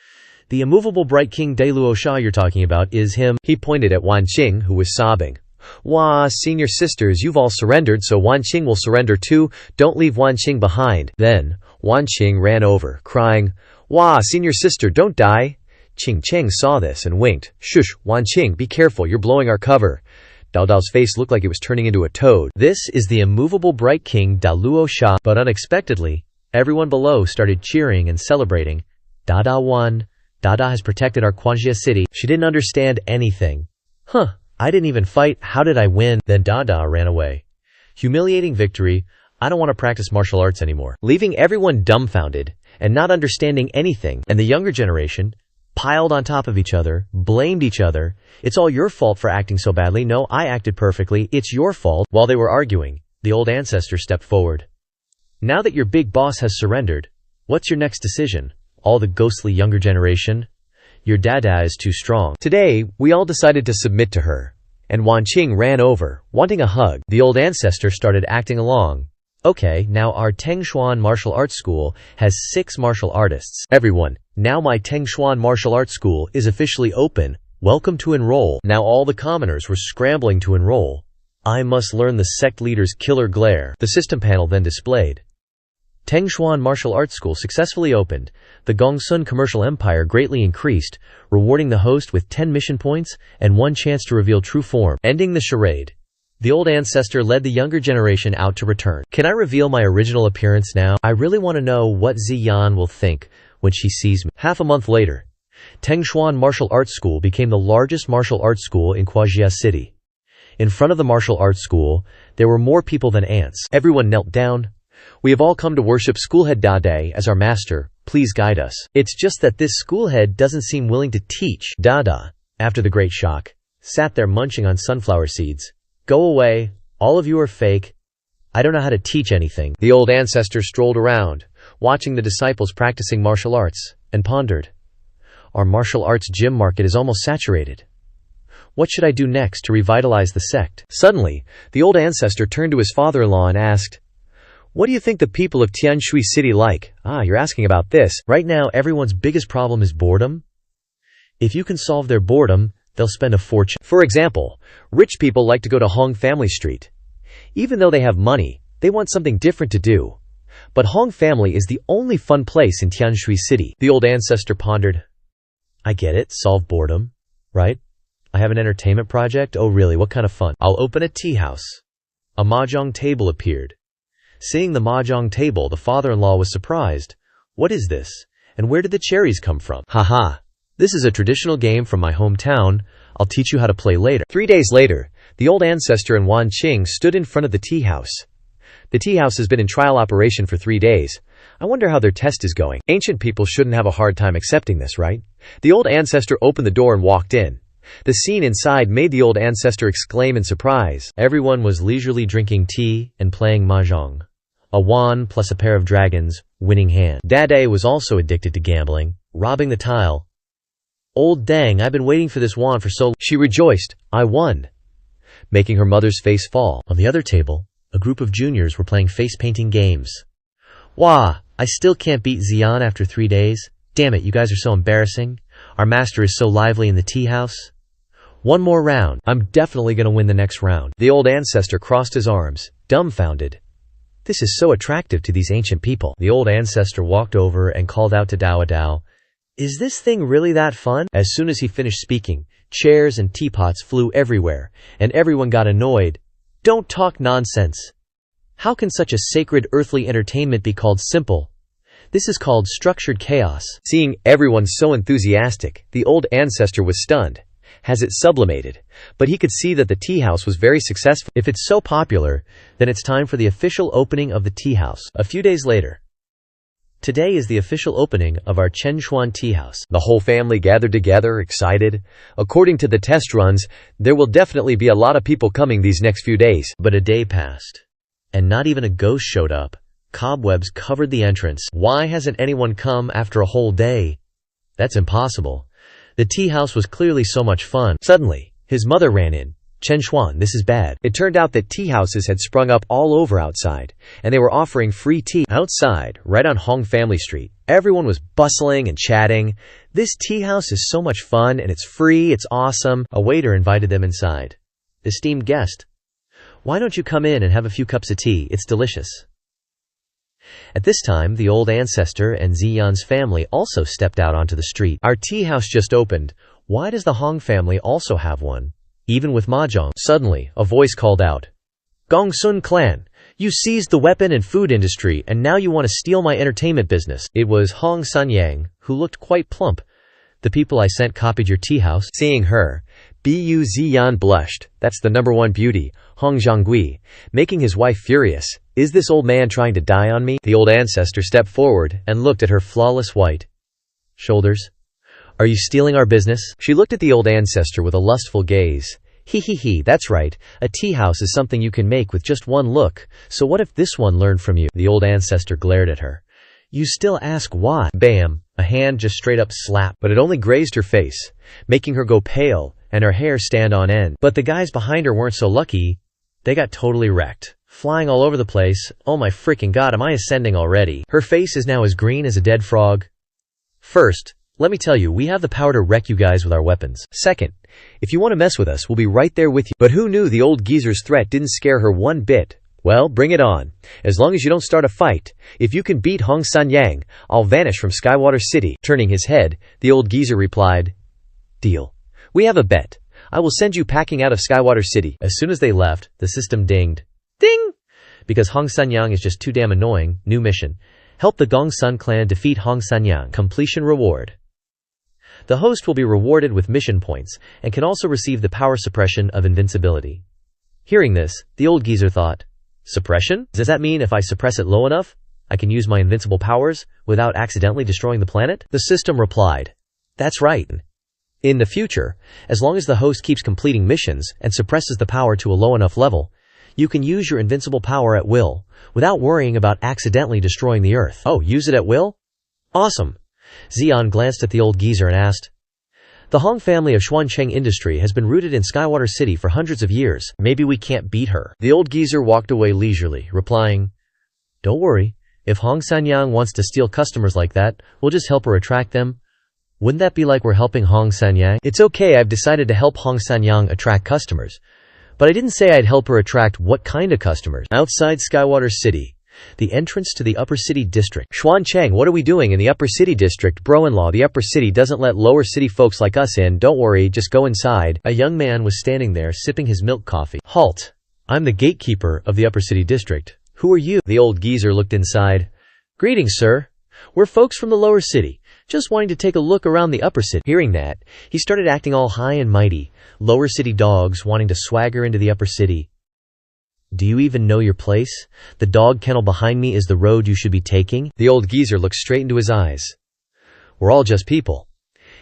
The immovable Bright King Da Luo Sha you're talking about is him. He pointed at Wan Qing, who was sobbing. Wah, senior sisters, you've all surrendered, so Wan Qing will surrender too. Don't leave Wan Qing behind. Then, Wan Qing ran over, crying, Wah, senior sister, don't die. Ching Cheng saw this and winked. Shush, Wan Qing, be careful, you're blowing our cover. Dao Dao's face looked like it was turning into a toad. This is the immovable Bright King Da Luo Sha, but unexpectedly, everyone below started cheering and celebrating. Dada won. Dada has protected our Quanjia city. She didn't understand anything. I didn't even fight. How did I win? Then Dada ran away. Humiliating victory. I don't want to practice martial arts anymore. Leaving everyone dumbfounded and not understanding anything. And the younger generation piled on top of each other, blamed each other. It's all your fault for acting so badly. No, I acted perfectly. It's your fault. While they were arguing, the old ancestor stepped forward. Now that your big boss has surrendered, what's your next decision? All the ghostly younger generation? Your dada is too strong. Today, we all decided to submit to her. And Wan Qing ran over, wanting a hug. The old ancestor started acting along. Okay, now our Tengshuan Martial Arts School has 6 martial artists. Everyone, now my Tengshuan Martial Arts School is officially open. Welcome to enroll. Now all the commoners were scrambling to enroll. I must learn the sect leader's killer glare. The system panel then displayed. Tengshuan Martial Arts School successfully opened. The Gongsun commercial empire greatly increased, rewarding the host with 10 mission points and 1 chance to reveal true form. Ending the charade, the old ancestor led the younger generation out to return. Can I reveal my original appearance now? I really want to know what Ziyan will think when she sees me. Half a month later, Tengshuan Martial Arts School became the largest martial arts school in Quajia City. In front of the martial arts school, there were more people than ants. Everyone knelt down. We have all come to worship Schoolhead Dade as our master. Please guide us. It's just that this schoolhead doesn't seem willing to teach. Dada, after the great shock, sat there munching on sunflower seeds. Go away. All of you are fake. I don't know how to teach anything. The old ancestor strolled around, watching the disciples practicing martial arts, and pondered. Our martial arts gym market is almost saturated. What should I do next to revitalize the sect? Suddenly, the old ancestor turned to his father-in-law and asked, What do you think the people of Tianshui City like? You're asking about this. Right now, everyone's biggest problem is boredom. If you can solve their boredom, they'll spend a fortune. For example, rich people like to go to Hong Family Street. Even though they have money, they want something different to do. But Hong Family is the only fun place in Tianshui City. The old ancestor pondered. I get it, solve boredom, right? I have an entertainment project. Oh really, what kind of fun? I'll open a tea house. A mahjong table appeared. Seeing the mahjong table, the father-in-law was surprised. What is this? And where did the cherries come from? Haha. This is a traditional game from my hometown. I'll teach you how to play later. 3 days later, the old ancestor and Wan Qing stood in front of the tea house. The tea house has been in trial operation for 3 days. I wonder how their test is going. Ancient people shouldn't have a hard time accepting this, right? The old ancestor opened the door and walked in. The scene inside made the old ancestor exclaim in surprise. Everyone was leisurely drinking tea and playing mahjong. A wand plus a pair of dragons, winning hand. Dade was also addicted to gambling, robbing the tile. Old dang, I've been waiting for this wand for so long. She rejoiced. I won, making her mother's face fall. On the other table, a group of juniors were playing face-painting games. Wah, I still can't beat Xian after 3 days. Damn it, you guys are so embarrassing. Our master is so lively in the tea house. One more round. I'm definitely gonna win the next round. The old ancestor crossed his arms, dumbfounded. This is so attractive to these ancient people. The old ancestor walked over and called out to Dao Dao, "Is this thing really that fun?" As soon as he finished speaking, chairs and teapots flew everywhere, and everyone got annoyed. Don't talk nonsense. How can such a sacred earthly entertainment be called simple? This is called structured chaos. Seeing everyone so enthusiastic, the old ancestor was stunned. Has it sublimated? But he could see that the tea house was very successful. If it's so popular, then it's time for the official opening of the tea house. A few days later. Today is the official opening of our Chenshuan tea house. The whole family gathered together, excited. According to the test runs, there will definitely be a lot of people coming these next few days. But a day passed, and not even a ghost showed up. Cobwebs covered the entrance. Why hasn't anyone come after a whole day? That's impossible. The tea house was clearly so much fun. Suddenly, his mother ran in. Chenshuan, this is bad. It turned out that tea houses had sprung up all over outside, and they were offering free tea outside, right on Hong Family Street. Everyone was bustling and chatting. This tea house is so much fun, and it's free, it's awesome. A waiter invited them inside. Esteemed guest, why don't you come in and have a few cups of tea? It's delicious. At this time, the old ancestor and Ziyan's family also stepped out onto the street. Our tea house just opened. Why does the Hong family also have one? Even with mahjong. Suddenly, a voice called out, "Gongsun clan, you seized the weapon and food industry, and now you want to steal my entertainment business." It was Hong Sanyang, who looked quite plump. The people I sent copied your tea house. Seeing her, Bu Ziyan blushed. That's the #1 beauty, Hong Zhongui, making his wife furious. Is this old man trying to die on me? The old ancestor stepped forward and looked at her flawless white shoulders. Are you stealing our business? She looked at the old ancestor with a lustful gaze. He, that's right. A tea house is something you can make with just one look. So what if this one learned from you? The old ancestor glared at her. You still ask why? Bam! A hand just straight up slapped, but it only grazed her face, making her go pale and her hair stand on end. But the guys behind her weren't so lucky. They got totally wrecked, flying all over the place. Oh my freaking god, am I ascending already? Her face is now as green as a dead frog. First, let me tell you, we have the power to wreck you guys with our weapons. Second, if you want to mess with us, we'll be right there with you. But who knew the old geezer's threat didn't scare her one bit? Well, bring it on. As long as you don't start a fight. If you can beat Hong Sanyang, I'll vanish from Skywater City. Turning his head, the old geezer replied, Deal. We have a bet. I will send you packing out of Skywater City. As soon as they left, the system dinged. Ding! Because Hong Sanyang is just too damn annoying. New mission. Help the Gongsun clan defeat Hong Sanyang. Completion reward. The host will be rewarded with mission points, and can also receive the power suppression of invincibility. Hearing this, the old geezer thought, Suppression? Does that mean if I suppress it low enough, I can use my invincible powers without accidentally destroying the planet? The system replied, That's right. In the future, as long as the host keeps completing missions and suppresses the power to a low enough level, you can use your invincible power at will, without worrying about accidentally destroying the Earth. Oh, use it at will? Awesome. Xian glanced at the old geezer and asked, The Hong family of Xuancheng industry has been rooted in Skywater City for hundreds of years. Maybe we can't beat her. The old geezer walked away leisurely, replying, Don't worry. If Hong Sanyang wants to steal customers like that, we'll just help her attract them. Wouldn't that be like we're helping Hong Sanyang? It's okay, I've decided to help Hong Sanyang attract customers. But I didn't say I'd help her attract what kind of customers. Outside Skywater City. The entrance to the Upper City District. Xuancheng, what are we doing in the Upper City District? Bro-in-law, the Upper City doesn't let lower city folks like us in. Don't worry, just go inside. A young man was standing there sipping his milk coffee. Halt! I'm the gatekeeper of the Upper City District. Who are you? The old geezer looked inside. Greetings, sir. We're folks from the lower city, just wanting to take a look around the upper city. Hearing that, he started acting all high and mighty. Lower city dogs wanting to swagger into the upper city. Do you even know your place? The dog kennel behind me is the road you should be taking. The old geezer looked straight into his eyes. We're all just people.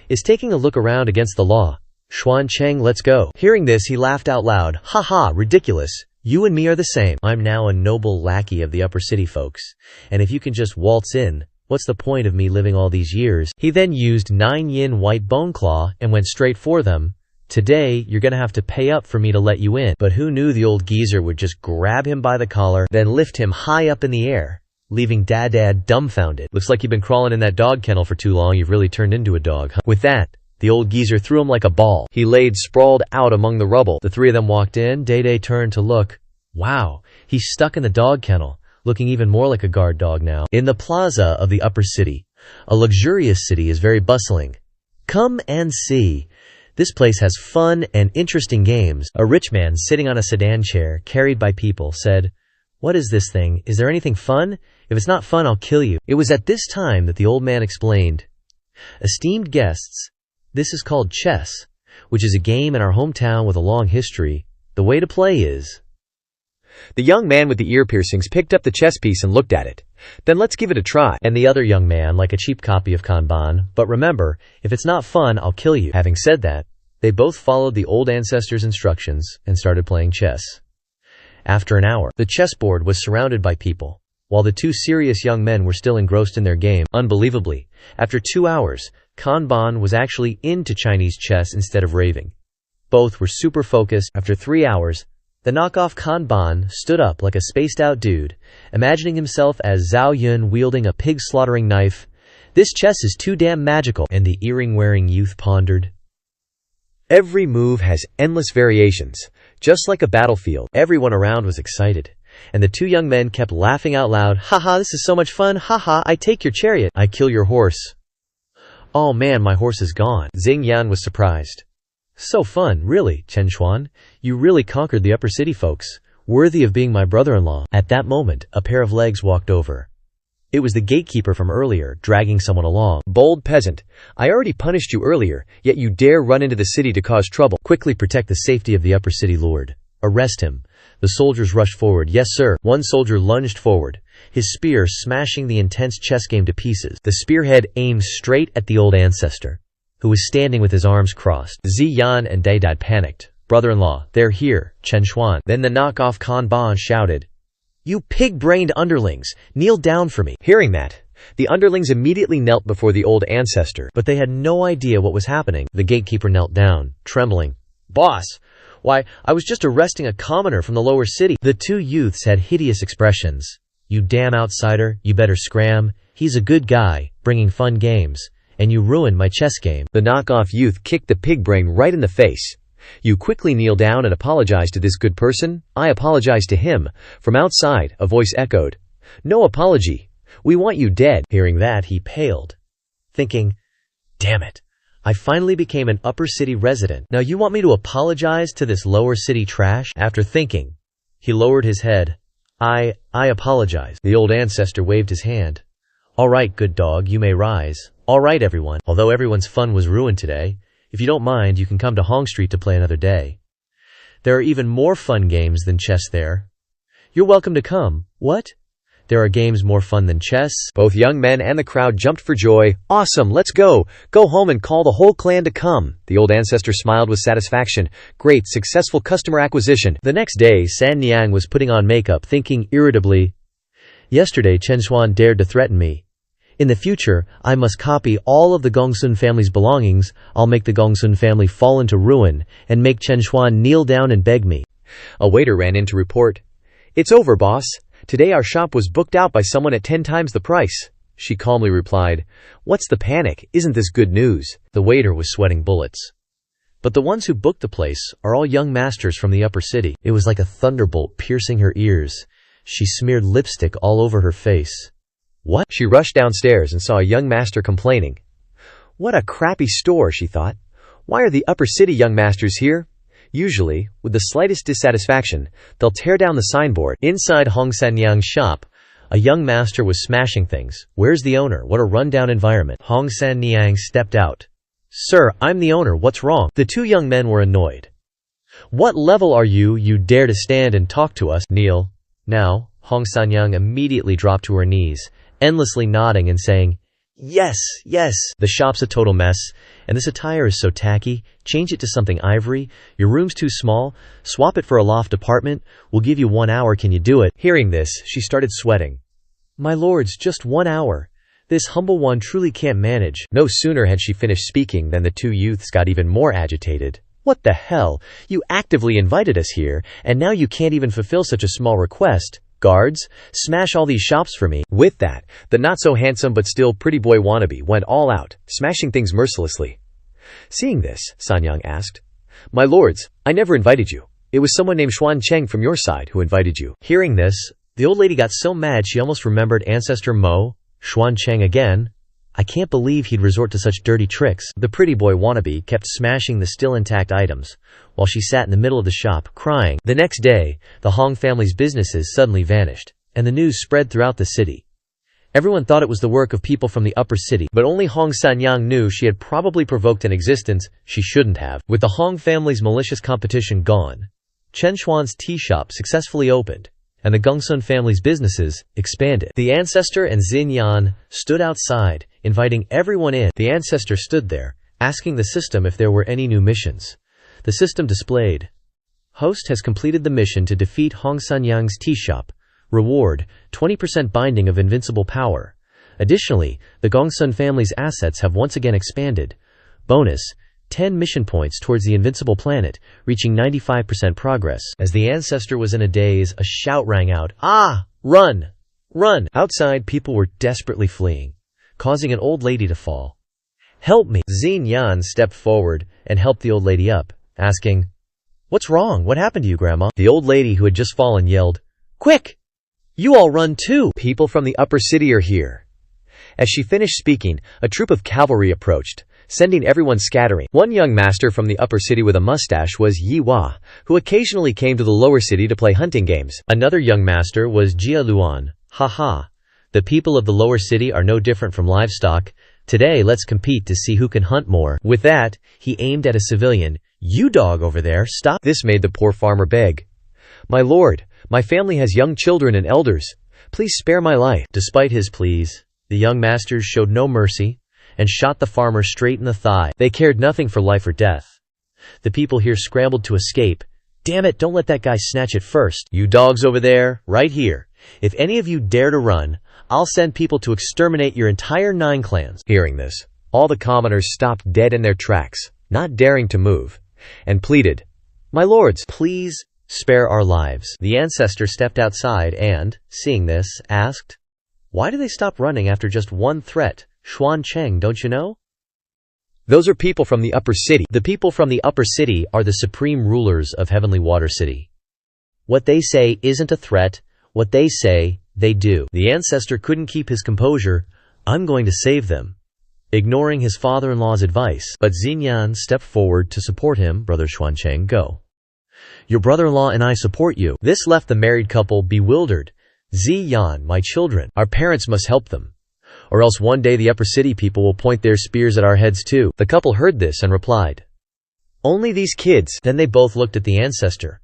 Is taking a look around against the law? Xuan Cheng, let's go. Hearing this, he laughed out loud. Ha ha, ridiculous. You and me are the same. I'm now a noble lackey of the upper city folks. And if you can just waltz in, what's the point of me living all these years? He then used 9 yin white bone claw and went straight for them. Today, you're gonna have to pay up for me to let you in. But who knew the old geezer would just grab him by the collar, then lift him high up in the air, leaving Dad dumbfounded. Looks like you've been crawling in that dog kennel for too long. You've really turned into a dog, huh? With that, the old geezer threw him like a ball. He laid sprawled out among the rubble. The three of them walked in. Day turned to look. Wow, he's stuck in the dog kennel, looking even more like a guard dog now. In the plaza of the upper city, a luxurious city is very bustling. Come and see. This place has fun and interesting games. A rich man sitting on a sedan chair, carried by people, said, "What is this thing? Is there anything fun? If it's not fun, I'll kill you." It was at this time that the old man explained, "Esteemed guests, this is called chess, which is a game in our hometown with a long history. The way to play is..." The young man with the ear piercings picked up the chess piece and looked at it. "Then let's give it a try." And the other young man, like a cheap copy of Kanban, "But remember, if it's not fun, I'll kill you." Having said that, they both followed the old ancestor's instructions and started playing chess. After an hour, the chessboard was surrounded by people, while the two serious young men were still engrossed in their game. Unbelievably, after 2 hours, Kanban was actually into Chinese chess instead of raving. Both were super focused. After 3 hours, the knockoff Kanban stood up like a spaced-out dude, imagining himself as Zhao Yun wielding a pig-slaughtering knife. "This chess is too damn magical," and the earring-wearing youth pondered. Every move has endless variations. Just like a battlefield, everyone around was excited. And the two young men kept laughing out loud. "Haha, this is so much fun. Haha, I take your chariot. I kill your horse. Oh man, my horse is gone." Xing Yan was surprised. "So fun, really, Chen Xuan. You really conquered the upper city folks. Worthy of being my brother-in-law." At that moment, a pair of legs walked over. It was the gatekeeper from earlier, dragging someone along. "Bold peasant, I already punished you earlier, yet you dare run into the city to cause trouble. Quickly protect the safety of the upper city lord. Arrest him." The soldiers rushed forward. "Yes, sir." One soldier lunged forward, his spear smashing the intense chess game to pieces. The spearhead aimed straight at the old ancestor, who was standing with his arms crossed. Ziyan and Dad panicked. "Brother-in-law, they're here, Chen Xuan." Then the knockoff Kanban shouted, "You pig-brained underlings, kneel down for me." Hearing that, the underlings immediately knelt before the old ancestor. But they had no idea what was happening. The gatekeeper knelt down, trembling. "Boss, why, I was just arresting a commoner from the lower city." The two youths had hideous expressions. "You damn outsider, you better scram. He's a good guy, bringing fun games. And you ruined my chess game." The knockoff youth kicked the pig brain right in the face. "You quickly kneel down and apologize to this good person." "I apologize to him." From outside, a voice echoed, "No apology. We want you dead." Hearing that, he paled, thinking, "Damn it. I finally became an upper city resident. Now you want me to apologize to this lower city trash?" After thinking, he lowered his head. I apologize." The old ancestor waved his hand. "All right, good dog, you may rise. All right, everyone. Although everyone's fun was ruined today, if you don't mind, you can come to Hong Street to play another day. There are even more fun games than chess there. You're welcome to come." "What? There are games more fun than chess?" Both young men and the crowd jumped for joy. "Awesome, let's go. Go home and call the whole clan to come." The old ancestor smiled with satisfaction. Great, successful customer acquisition. The next day, San Niang was putting on makeup, thinking irritably, "Yesterday Chen Xuan dared to threaten me. In the future, I must copy all of the Gongsun family's belongings. I'll make the Gongsun family fall into ruin and make Chen Xuan kneel down and beg me." A waiter ran in to report, "It's over, boss. Today our shop was booked out by someone at 10 times the price." She calmly replied, "What's the panic? Isn't this good news?" The waiter was sweating bullets. "But the ones who booked the place are all young masters from the upper city." It was like a thunderbolt piercing her ears. She smeared lipstick all over her face. "What?" She rushed downstairs and saw a young master complaining. "What a crappy store," she thought. "Why are the upper city young masters here?" Usually, with the slightest dissatisfaction, they'll tear down the signboard. Inside Hong Sanyang's shop, a young master was smashing things. "Where's the owner? What a rundown environment." Hong Sanyang stepped out. "Sir, I'm the owner. What's wrong?" The two young men were annoyed. "What level are you? You dare to stand and talk to us?" "Kneel." Now, Hong Sanyang immediately dropped to her knees, endlessly nodding and saying, "Yes, yes." The shop's a total mess, And this attire is so tacky. Change it to something ivory. Your room's too small. Swap it for a loft apartment. We'll give you 1 hour. Can you do it?" Hearing this, she started sweating. "My lords, just 1 hour. This humble one truly can't manage." No sooner had she finished speaking than the two youths got even more agitated. "What the hell? You actively invited us here, and now you can't even fulfill such a small request. Guards, smash all these shops for me." With that, the not-so-handsome but still pretty boy wannabe went all out, smashing things mercilessly. Seeing this, Sanyang asked, "My lords, I never invited you. It was someone named Xuan Cheng from your side who invited you." Hearing this, the old lady got so mad she almost remembered ancestor Mo, Xuan Cheng again. I can't believe he'd resort to such dirty tricks. The pretty boy wannabe kept smashing the still intact items, while she sat in the middle of the shop, crying. The next day, the Hong family's businesses suddenly vanished, and the news spread throughout the city. Everyone thought it was the work of people from the upper city, but only Hong Sanyang knew she had probably provoked an existence she shouldn't have. With the Hong family's malicious competition gone, Chen Xuan's tea shop successfully opened, and the Gongsun family's businesses expanded. The ancestor and Xin Yan stood outside, inviting everyone in. The ancestor stood there, asking the system if there were any new missions. The system displayed, "Host has completed the mission to defeat Hong Sanyang's tea shop. Reward, 20% binding of invincible power. Additionally, the Gongsun family's assets have once again expanded. Bonus, 10 mission points towards the invincible planet, reaching 95% progress." As the ancestor was in a daze, a shout rang out, "Ah! Run! Run!" Outside, people were desperately fleeing, causing an old lady to fall. "Help me!" Xin Yan stepped forward and helped the old lady up, asking, "What's wrong? What happened to you, Grandma?" The old lady who had just fallen yelled, "Quick! You all run too! "People from the upper city are here." As she finished speaking, a troop of cavalry approached, sending everyone scattering. One young master from the upper city with a mustache was Yi Hua, who occasionally came to the lower city to play hunting games. Another young master was Jia Luan. "Haha, the people of the lower city are no different from livestock. Today let's compete to see who can hunt more." With that, he aimed at a civilian. "You dog over there, stop!" This made the poor farmer beg, "My lord, my family has young children and elders. Please spare my life." Despite his pleas, the young masters showed no mercy and shot the farmer straight in the thigh. They cared nothing for life or death. The people here scrambled to escape. "Damn it, don't let that guy snatch it first. You dogs over there, right here. If any of you dare to run, I'll send people to exterminate your entire 9 clans." Hearing this, all the commoners stopped dead in their tracks, not daring to move, and pleaded, "My lords, please spare our lives." The ancestor stepped outside and, seeing this, asked, "Why do they stop running after just one threat? Xuan Cheng, don't you know?" "Those are people from the upper city." "The people from the upper city are the supreme rulers of Heavenly Water City. What they say isn't a threat. What they say, they do." The ancestor couldn't keep his composure. "I'm going to save them," ignoring his father-in-law's advice. But Xinyan stepped forward to support him. "Brother Xuan Cheng, go. Your brother-in-law and I support you." This left the married couple bewildered. "Ziyan, my children, our parents must help them, or else one day the upper city people will point their spears at our heads too." The couple heard this and replied, "Only these kids." Then they both looked at the ancestor.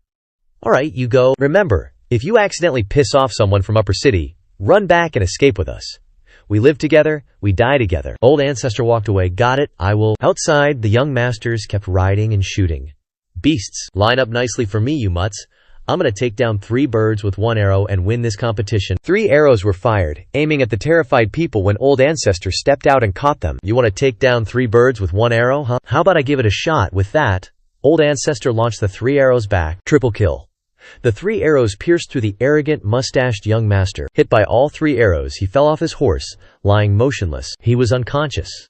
"All right, you go. Remember, if you accidentally piss off someone from upper city, run back and escape with us. We live together, we die together." Old ancestor walked away. "Got it, I will." Outside, the young masters kept riding and shooting. "Beasts, line up nicely for me, you mutts. I'm gonna take down 3 birds with 1 arrow and win this competition." 3 arrows were fired, aiming at the terrified people when old ancestor stepped out and caught them. "You want to take down 3 birds with 1 arrow, huh? How about I give it a shot?" With that, old ancestor launched the 3 arrows back. Triple kill. The 3 arrows pierced through the arrogant, mustached young master. Hit by all 3 arrows, he fell off his horse, lying motionless. He was unconscious,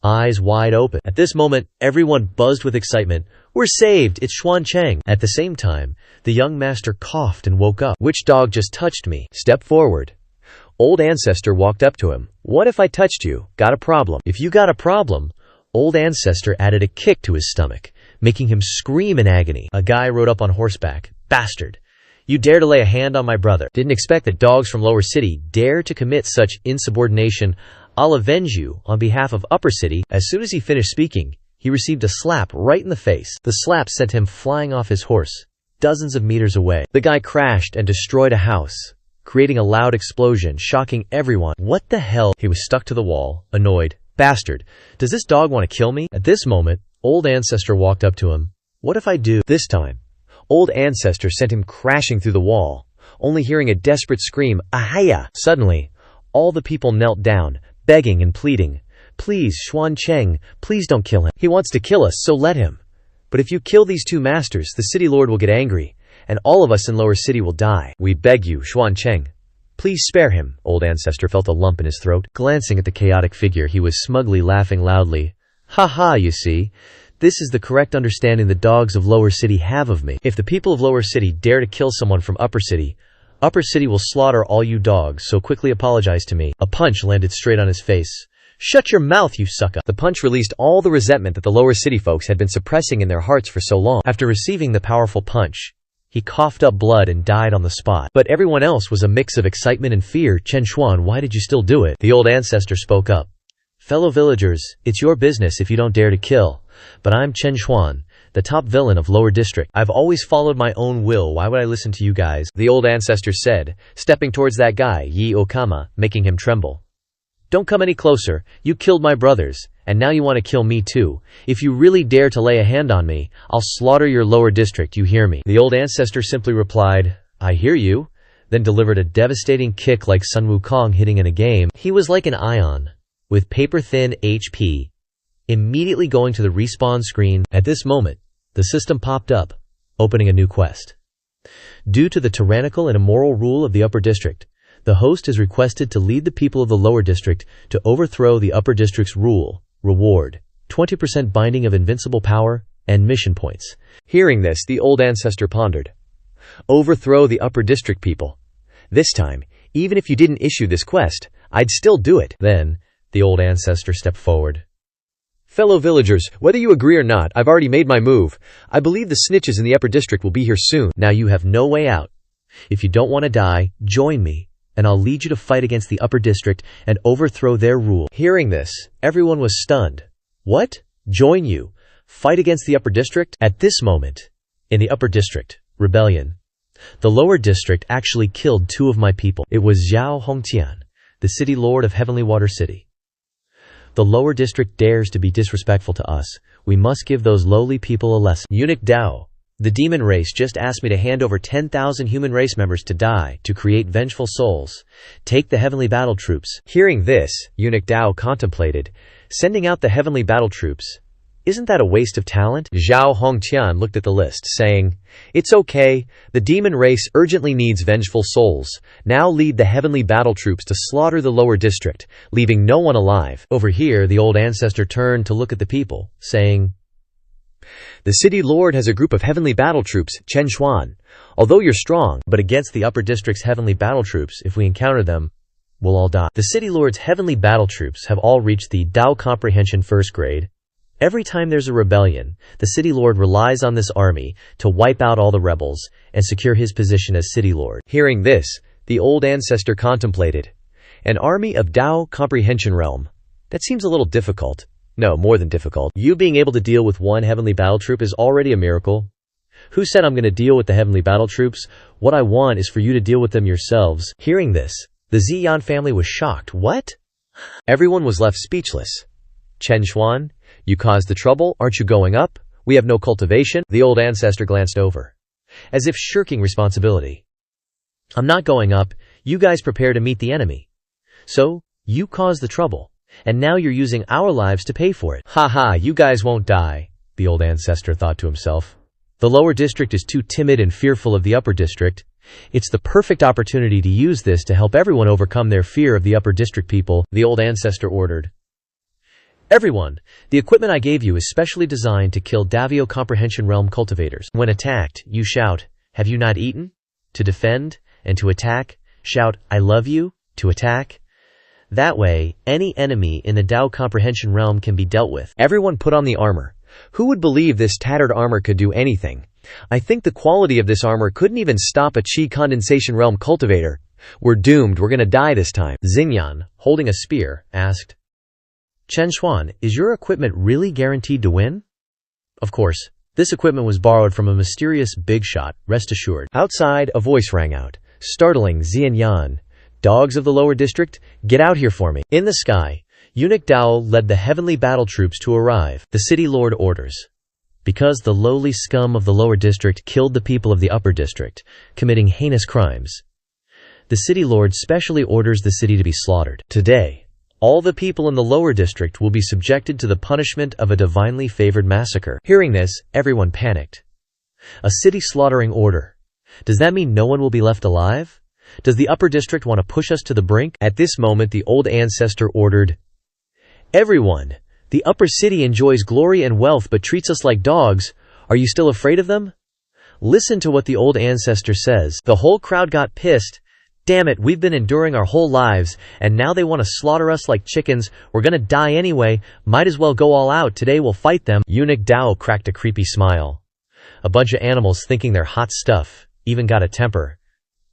eyes wide open. At this moment, everyone buzzed with excitement. "We're saved! It's Xuan Cheng!" At the same time, the young master coughed and woke up. "Which dog just touched me?" "Step forward." Old ancestor walked up to him. "What if I touched you? Got a problem?" "If you got a problem," old ancestor added a kick to his stomach, making him scream in agony. A guy rode up on horseback. "Bastard! You dare to lay a hand on my brother. Didn't expect that dogs from lower city dare to commit such insubordination. I'll avenge you on behalf of upper city." As soon as he finished speaking, he received a slap right in the face. The slap sent him flying off his horse, dozens of meters away. The guy crashed and destroyed a house, creating a loud explosion, shocking everyone. "What the hell?" He was stuck to the wall, annoyed, Bastard, does this dog want to kill me? At this moment, Old Ancestor walked up to him. What if I do? This time, Old Ancestor sent him crashing through the wall, only hearing a desperate scream, "Ahaya!" Suddenly, all the people knelt down, begging and pleading. Please, Xuan Cheng, please don't kill him. He wants to kill us, so let him. But if you kill these two masters, the city lord will get angry, and all of us in Lower City will die. We beg you, Xuan Cheng. Please spare him. Old Ancestor felt a lump in his throat. Glancing at the chaotic figure, he was smugly laughing loudly. Ha ha, you see. This is the correct understanding the dogs of Lower City have of me. If the people of Lower City dare to kill someone from Upper City will slaughter all you dogs, so quickly apologize to me. A punch landed straight on his face. Shut your mouth, you sucker. The punch released all the resentment that the Lower City folks had been suppressing in their hearts for so long. After receiving the powerful punch, he coughed up blood and died on the spot. But everyone else was a mix of excitement and fear. Chen Xuan, why did you still do it? The Old Ancestor spoke up. Fellow villagers, it's your business if you don't dare to kill. But I'm Chen Xuan, the top villain of Lower District. I've always followed my own will. Why would I listen to you guys? The Old Ancestor said, stepping towards that guy, Yi Okama, making him tremble. Don't come any closer. You killed my brothers, and now you want to kill me too. If you really dare to lay a hand on me, I'll slaughter your Lower District, you hear me? The Old Ancestor simply replied, I hear you, then delivered a devastating kick like Sun Wukong hitting in a game. He was like an ion, with paper-thin HP, immediately going to the respawn screen. At this moment, the system popped up, opening a new quest. Due to the tyrannical and immoral rule of the Upper District, the host is requested to lead the people of the Lower District to overthrow the Upper District's rule. Reward: 20% binding of invincible power and mission points. Hearing this, the Old Ancestor pondered. Overthrow the Upper District people. This time, even if you didn't issue this quest, I'd still do it. Then, the Old Ancestor stepped forward. Fellow villagers, whether you agree or not, I've already made my move. I believe the snitches in the Upper District will be here soon. Now you have no way out. If you don't want to die, join me, and I'll lead you to fight against the Upper District and overthrow their rule. Hearing this, everyone was stunned. What? Join you? Fight against the Upper District? At this moment, in the Upper District, rebellion. The Lower District actually killed 2 of my people. It was Zhao Hongtian, the city lord of Heavenly Water City. The Lower District dares to be disrespectful to us. We must give those lowly people a lesson. Eunuch Dao, the demon race just asked me to hand over 10,000 human race members to die, to create vengeful souls. Take the heavenly battle troops. Hearing this, Eunuch Dao contemplated, sending out the heavenly battle troops. Isn't that a waste of talent? Zhao Hongtian looked at the list, saying, It's okay, the demon race urgently needs vengeful souls. Now lead the heavenly battle troops to slaughter the Lower District, leaving no one alive. Over here, the Old Ancestor turned to look at the people, saying, The city lord has a group of heavenly battle troops, Chen Xuan. Although you're strong, but against the Upper District's heavenly battle troops, if we encounter them, we'll all die. The city lord's heavenly battle troops have all reached the Dao Comprehension 1st grade. Every time there's a rebellion, the city lord relies on this army to wipe out all the rebels and secure his position as city lord. Hearing this, the Old Ancestor contemplated. An army of Dao Comprehension realm. That seems a little difficult. No, more than difficult. You being able to deal with one heavenly battle troop is already a miracle. Who said I'm going to deal with the heavenly battle troops? What I want is for you to deal with them yourselves. Hearing this, the Ziyan family was shocked. What? Everyone was left speechless. Chen Xuan, you caused the trouble, aren't you going up? We have no cultivation. The Old Ancestor glanced over, as if shirking responsibility. I'm not going up. You guys prepare to meet the enemy. So, you caused the trouble, and now you're using our lives to pay for it. Ha ha, you guys won't die, the Old Ancestor thought to himself. The Lower District is too timid and fearful of the Upper District. It's the perfect opportunity to use this to help everyone overcome their fear of the Upper District people, the Old Ancestor ordered. Everyone, the equipment I gave you is specially designed to kill Davio Comprehension Realm cultivators. When attacked, you shout, Have you not eaten? To defend, and to attack, shout, I love you, to attack. That way, any enemy in the Dao Comprehension Realm can be dealt with. Everyone put on the armor. Who would believe this tattered armor could do anything? I think the quality of this armor couldn't even stop a Qi Condensation Realm cultivator. We're doomed, we're gonna die this time. Xingyan, holding a spear, asked, Chen Xuan, is your equipment really guaranteed to win? Of course, this equipment was borrowed from a mysterious big shot, rest assured. Outside, a voice rang out, startling Xianyan. Dogs of the Lower District, get out here for me. In the sky, Eunuch Dao led the heavenly battle troops to arrive. The city lord orders. Because the lowly scum of the lower district killed the people of the upper district, committing heinous crimes, the city lord specially orders the city to be slaughtered. Today, all the people in the lower district will be subjected to the punishment of a divinely favored massacre. Hearing this, everyone panicked. A city slaughtering order. Does that mean no one will be left alive? Does the upper district want to push us to the brink? At this moment, the old ancestor ordered, "Everyone, the upper city enjoys glory and wealth but treats us like dogs. Are you still afraid of them?" Listen to what the old ancestor says. The whole crowd got pissed. "Damn it, we've been enduring our whole lives, and now they want to slaughter us like chickens. We're gonna die anyway. Might as well go all out. Today we'll fight them." Eunuch Dao cracked a creepy smile. A bunch of animals thinking they're hot stuff, even got a temper.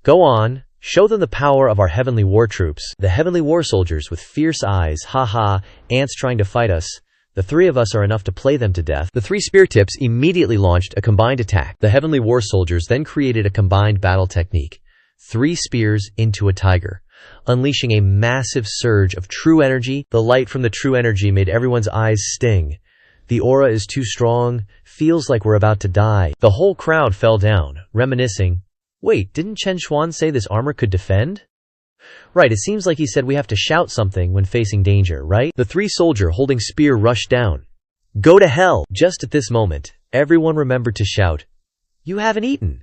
"Go on, show them the power of our heavenly war troops." The heavenly war soldiers with fierce eyes. "Ha, ants trying to fight us. The three of us are enough to play them to death." The three spear tips immediately launched a combined attack. The heavenly war soldiers then created a combined battle technique. 3 spears into a tiger, unleashing a massive surge of true energy. The light from the true energy made everyone's eyes sting. The aura is too strong, feels like we're about to die. The whole crowd fell down, reminiscing. Wait, didn't Chen Xuan say this armor could defend? Right, it seems like he said we have to shout something when facing danger, right? The 3 soldier holding spear rushed down. "Go to hell!" Just at this moment, everyone remembered to shout, "You haven't eaten."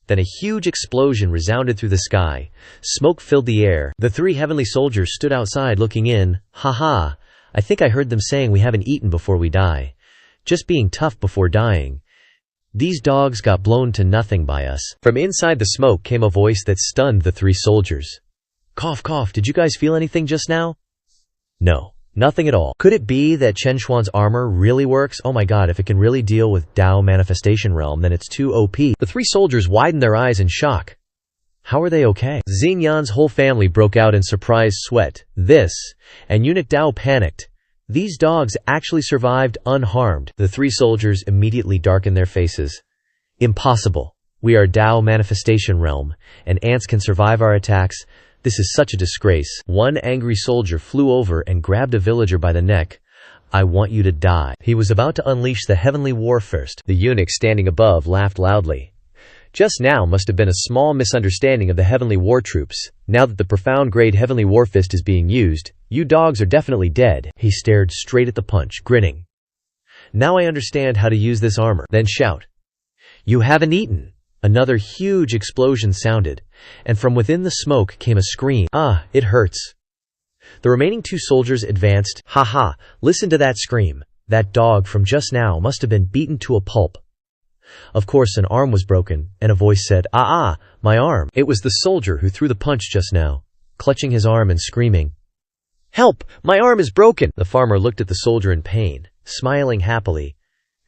Then a huge explosion resounded through the sky. Smoke filled the air. The 3 heavenly soldiers stood outside looking in. "Ha, I think I heard them saying we haven't eaten before we die. Just being tough before dying. These dogs got blown to nothing by us." From inside the smoke came a voice that stunned the 3 soldiers. Cough, did you guys feel anything just now? No, nothing at all. Could it be that Chen Xuan's armor really works? Oh my god, if it can really deal with Dao Manifestation Realm, then it's too OP. The 3 soldiers widened their eyes in shock. How are they okay? Xinyan's whole family broke out in surprised sweat. And Eunuch Dao panicked. These dogs actually survived unharmed. The 3 soldiers immediately darkened their faces. Impossible. We are Dao Manifestation Realm, and ants can survive our attacks. This is such a disgrace. One angry soldier flew over and grabbed a villager by the neck. "I want you to die." He was about to unleash the heavenly war fist. The eunuch standing above laughed loudly. Just now must have been a small misunderstanding of the heavenly war troops. Now that the profound grade heavenly war fist is being used, you dogs are definitely dead. He stared straight at the punch, grinning. Now I understand how to use this armor. Then shout. "You haven't eaten." Another huge explosion sounded, and from within the smoke came a scream. "Ah, it hurts." The remaining 2 soldiers advanced. "Ha, listen to that scream. That dog from just now must have been beaten to a pulp." Of course, an arm was broken, and a voice said, my arm." It was the soldier who threw the punch just now, clutching his arm and screaming, "Help! My arm is broken!" The farmer looked at the soldier in pain, smiling happily.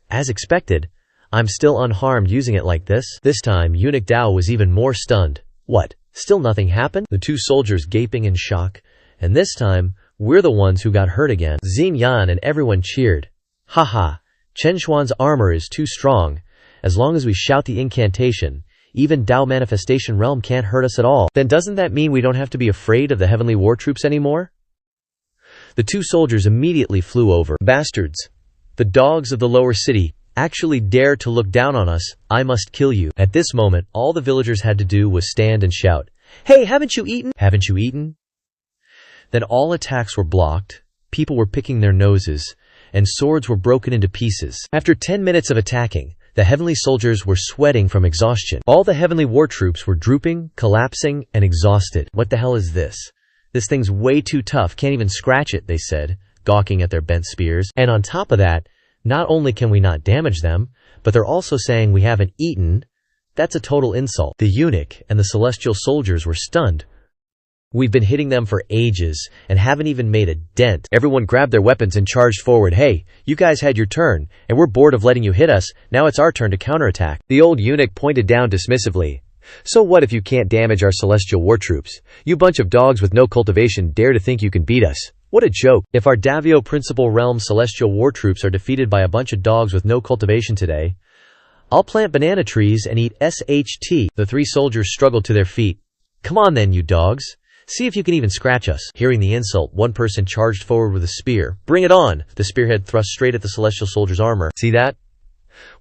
As expected, I'm still unharmed using it like this. This time, Eunuch Dao was even more stunned. What? Still nothing happened? The 2 soldiers gaping in shock. And this time, we're the ones who got hurt again. Xinyan and everyone cheered. "Ha, Chen Xuan's armor is too strong. As long as we shout the incantation, even Dao Manifestation Realm can't hurt us at all." Then doesn't that mean we don't have to be afraid of the heavenly war troops anymore? The 2 soldiers immediately flew over. "Bastards! The dogs of the lower city actually dare to look down on us. I must kill you." At this moment, all the villagers had to do was stand and shout, "Hey, haven't you eaten? Haven't you eaten?" Then all attacks were blocked, people were picking their noses, and swords were broken into pieces. After 10 minutes of attacking, the heavenly soldiers were sweating from exhaustion. All the heavenly war troops were drooping, collapsing, and exhausted. "What the hell is this? This thing's way too tough, can't even scratch it," they said, gawking at their bent spears. And on top of that, not only can we not damage them, but they're also saying we haven't eaten. That's a total insult. The eunuch and the celestial soldiers were stunned. "We've been hitting them for ages and haven't even made a dent." Everyone grabbed their weapons and charged forward. "Hey, you guys had your turn, and we're bored of letting you hit us. Now it's our turn to counterattack." The old eunuch pointed down dismissively. "So what if you can't damage our celestial war troops? You bunch of dogs with no cultivation dare to think you can beat us. What a joke. If our Davio Principal Realm celestial war troops are defeated by a bunch of dogs with no cultivation today, I'll plant banana trees and eat SHT." The 3 soldiers struggled to their feet. "Come on then, you dogs. See if you can even scratch us." Hearing the insult, one person charged forward with a spear. "Bring it on!" The spearhead thrust straight at the celestial soldier's armor. "See that?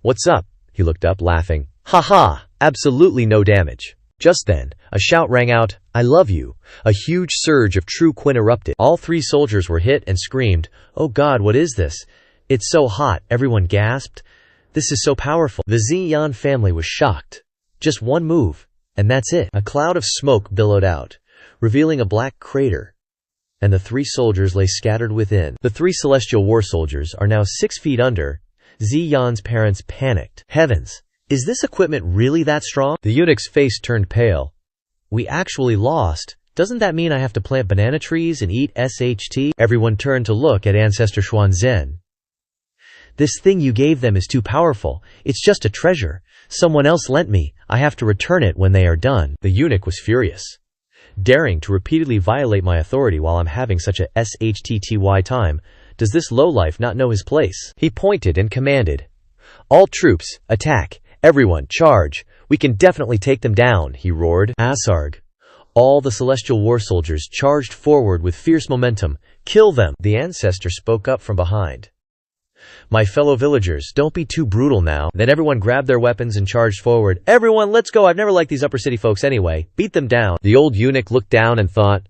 What's up?" He looked up, laughing. "Ha ha! Absolutely no damage." Just then, a shout rang out, "I love you." A huge surge of true Qin erupted. All three soldiers were hit and screamed, "Oh God, what is this? It's so hot," everyone gasped. "This is so powerful." The Ziyan family was shocked. Just one move, and that's it. A cloud of smoke billowed out, revealing a black crater, and the three soldiers lay scattered within. The three celestial war soldiers are now 6 feet under. Ziyan's parents panicked. Heavens! Is this equipment really that strong? The eunuch's face turned pale. "We actually lost. Doesn't that mean I have to plant banana trees and eat SHT?" Everyone turned to look at Ancestor Xuanzhen. "This thing you gave them is too powerful. It's just a treasure. Someone else lent me. I have to return it when they are done." The eunuch was furious. "Daring to repeatedly violate my authority while I'm having such a SHTTY time. Does this lowlife not know his place?" He pointed and commanded, "All troops, attack! Everyone, charge! We can definitely take them down," he roared. Asarg. All the celestial war soldiers charged forward with fierce momentum. "Kill them!" The ancestor spoke up from behind. "My fellow villagers, don't be too brutal now." Then everyone grabbed their weapons and charged forward. "Everyone, let's go! I've never liked these upper city folks anyway. Beat them down." The old eunuch looked down and thought,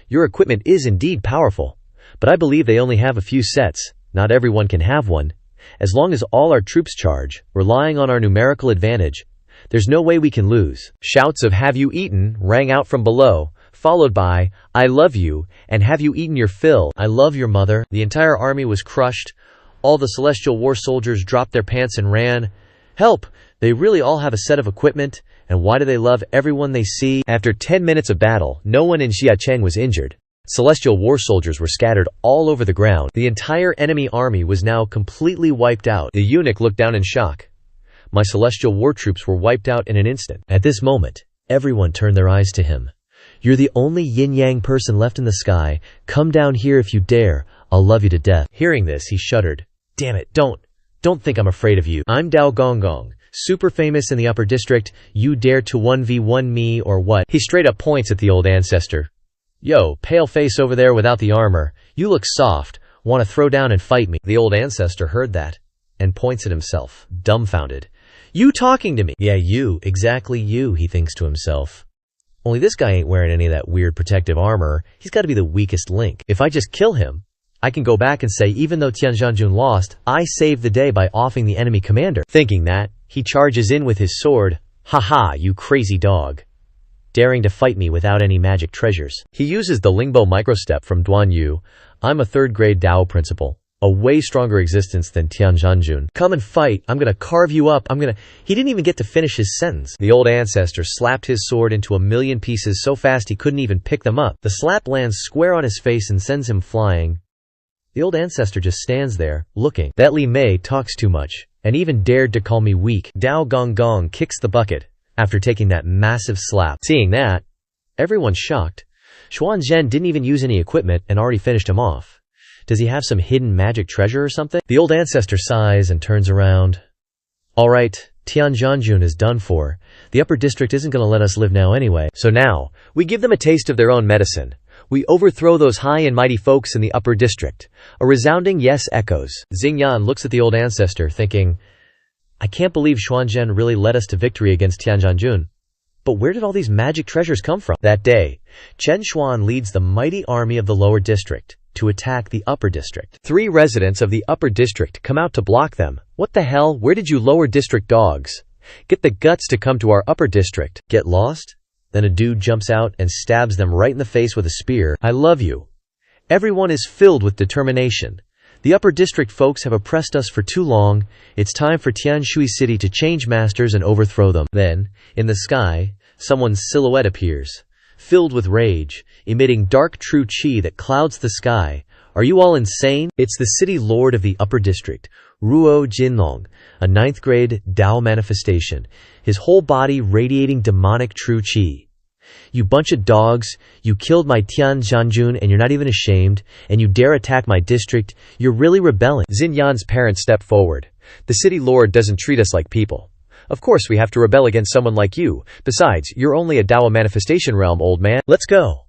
"Your equipment is indeed powerful, but I believe they only have a few sets. Not everyone can have one. As long as all our troops charge, relying on our numerical advantage, there's no way we can lose." Shouts of "Have you eaten?" rang out from below, followed by "I love you" and "Have you eaten your fill?" "I love your mother." The entire army was crushed. All the celestial war soldiers dropped their pants and ran. "Help! They really all have a set of equipment, and why do they love everyone they see?" After 10 minutes of battle, no one in Xiacheng was injured. Celestial war soldiers were scattered all over the ground. The entire enemy army was now completely wiped out. The eunuch looked down in shock. My celestial war troops were wiped out in an instant. At this moment, everyone turned their eyes to him. "You're the only yin-yang person left in the sky. Come down here if you dare. I'll love you to death." Hearing this, he shuddered. "Damn it, don't think I'm afraid of you. I'm Dao Gonggong, super famous in the upper district. You dare to 1v1 me or what?" He straight up points at the old ancestor. "Yo, pale face over there without the armor. You look soft. Want to throw down and fight me?" The old ancestor heard that and points at himself, dumbfounded. "You talking to me?" "Yeah, you, exactly you," he thinks to himself. "Only this guy ain't wearing any of that weird protective armor. He's got to be the weakest link. If I just kill him, I can go back and say even though Tianzhanjun lost, I saved the day by offing the enemy commander." Thinking that, he charges in with his sword. "Ha ha, you crazy dog. Daring to fight me without any magic treasures." He uses the Lingbo microstep from Duan Yu. "I'm a 3rd grade Dao principal. A way stronger existence than Tianzhanjun. Come and fight. I'm gonna carve you up. He didn't even get to finish his sentence. The old ancestor slapped his sword into 1,000,000 pieces so fast he couldn't even pick them up. The slap lands square on his face and sends him flying. The old ancestor just stands there, looking. "That Li Mei talks too much, and even dared to call me weak." Dao Gonggong kicks the bucket after taking that massive slap. Seeing that, everyone's shocked. Xuanzhen didn't even use any equipment and already finished him off. Does he have some hidden magic treasure or something? The old ancestor sighs and turns around. "Alright, Tianzhanjun is done for. The upper district isn't going to let us live now anyway. So now, we give them a taste of their own medicine. We overthrow those high and mighty folks in the upper district." A resounding yes echoes. Xingyan looks at the old ancestor, thinking, "I can't believe Xuanzhen really led us to victory against Tianzhanjun. But where did all these magic treasures come from?" That day, Chen Xuan leads the mighty army of the lower district to attack the upper district. 3 residents of the upper district come out to block them. "What the hell? Where did you lower district dogs get the guts to come to our upper district? Get lost?" Then a dude jumps out and stabs them right in the face with a spear. "I love you." Everyone is filled with determination. The upper district folks have oppressed us for too long. It's time for Tianshui City to change masters and overthrow them. Then, in the sky, someone's silhouette appears, filled with rage, emitting dark true chi that clouds the sky. Are you all insane? It's the city lord of the upper district, Ruo Jinlong, a 9th grade Dao manifestation, his whole body radiating demonic true chi. "You bunch of dogs, you killed my Tianzhanjun and you're not even ashamed, and you dare attack my district, you're really rebelling." Xinyan's parents step forward. "The city lord doesn't treat us like people. Of course we have to rebel against someone like you. Besides, you're only a Dao manifestation realm, old man. Let's go."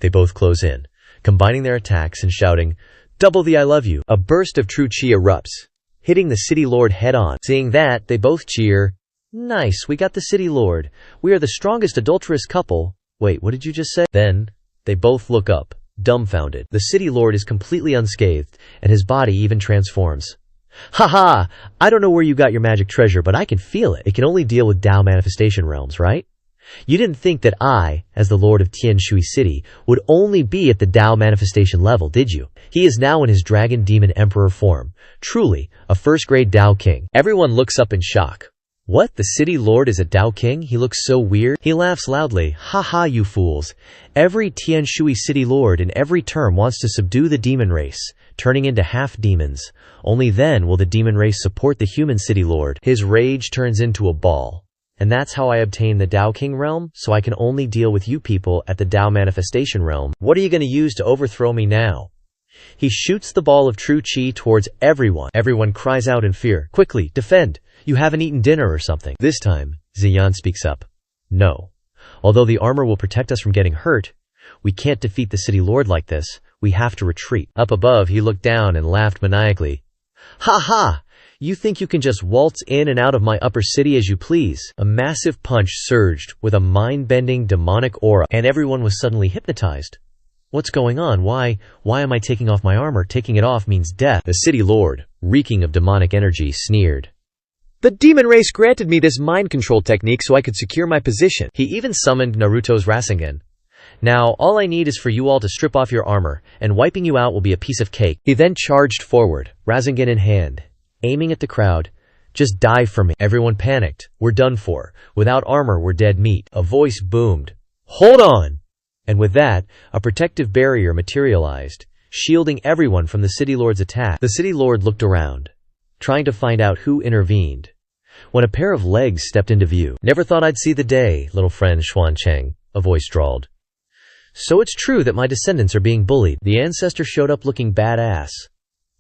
They both close in, combining their attacks and shouting, "Double the I love you." A burst of true chi erupts, hitting the city lord head-on. Seeing that, they both cheer. "Nice, we got the city lord. We are the strongest adulterous couple." Wait, what did you just say? Then, they both look up, dumbfounded. The city lord is completely unscathed, and his body even transforms. "Ha! I don't know where you got your magic treasure, but I can feel it. It can only deal with Tao manifestation realms, right? You didn't think that I, as the lord of Tianshui City, would only be at the Tao manifestation level, did you? He is now in his dragon demon emperor form. Truly, a first-grade Tao king." Everyone looks up in shock. What? The city lord is a Tao king? He looks so weird. He laughs loudly. "Ha, you fools. Every Tianshui City lord in every term wants to subdue the demon race, turning into half-demons. Only then will the demon race support the human city lord." His rage turns into a ball. "And that's how I obtain the Tao King realm, so I can only deal with you people at the Tao manifestation realm. What are you going to use to overthrow me now?" He shoots the ball of true chi towards everyone. Everyone cries out in fear. "Quickly, defend! You haven't eaten dinner or something." This time, Ziyan speaks up. "No. Although the armor will protect us from getting hurt, we can't defeat the city lord like this. We have to retreat." Up above, he looked down and laughed maniacally. "Ha! You think you can just waltz in and out of my upper city as you please?" A massive punch surged with a mind-bending demonic aura, and everyone was suddenly hypnotized. What's going on? Why am I taking off my armor? Taking it off means death. The city lord, reeking of demonic energy, sneered. "The demon race granted me this mind control technique so I could secure my position." He even summoned Naruto's Rasengan. "Now, all I need is for you all to strip off your armor, and wiping you out will be a piece of cake." He then charged forward, Rasengan in hand, aiming at the crowd. "Just dive for me." Everyone panicked. "We're done for. Without armor, we're dead meat." A voice boomed. "Hold on!" And with that, a protective barrier materialized, shielding everyone from the city lord's attack. The city lord looked around, trying to find out who intervened, when a pair of legs stepped into view. "Never thought I'd see the day, little friend Xuancheng," a voice drawled. "So it's true that my descendants are being bullied." The ancestor showed up looking badass.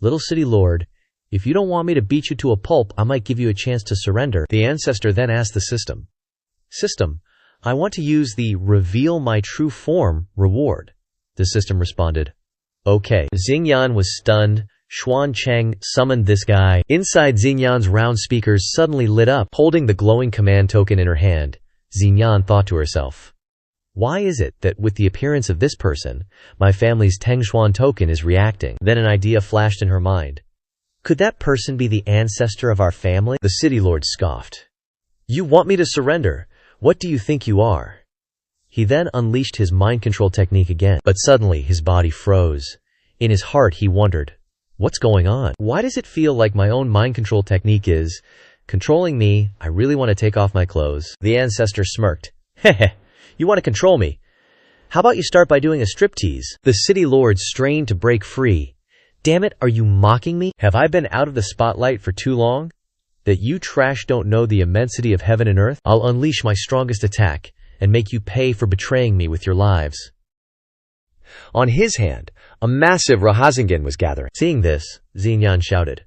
"Little city lord, if you don't want me to beat you to a pulp, I might give you a chance to surrender." The ancestor then asked the system. "System, I want to use the reveal my true form reward." The system responded. "Okay." Xingyan was stunned. Xuancheng summoned this guy. Inside Xingyan's round speakers suddenly lit up. Holding the glowing command token in her hand, Xingyan thought to herself, "Why is it that with the appearance of this person, my family's Tengshuan token is reacting?" Then an idea flashed in her mind. Could that person be the ancestor of our family? The city lord scoffed. "You want me to surrender? What do you think you are?" He then unleashed his mind control technique again, but suddenly his body froze. In his heart he wondered, what's going on? Why does it feel like my own mind control technique is controlling me? I really want to take off my clothes. The ancestor smirked. Heh, you want to control me? How about you start by doing a striptease? The city lord strained to break free. Damn it, are you mocking me? Have I been out of the spotlight for too long? That you trash don't know the immensity of heaven and earth? I'll unleash my strongest attack and make you pay for betraying me with your lives. On his hand, a massive Rasengan was gathering. Seeing this, Xingyan shouted,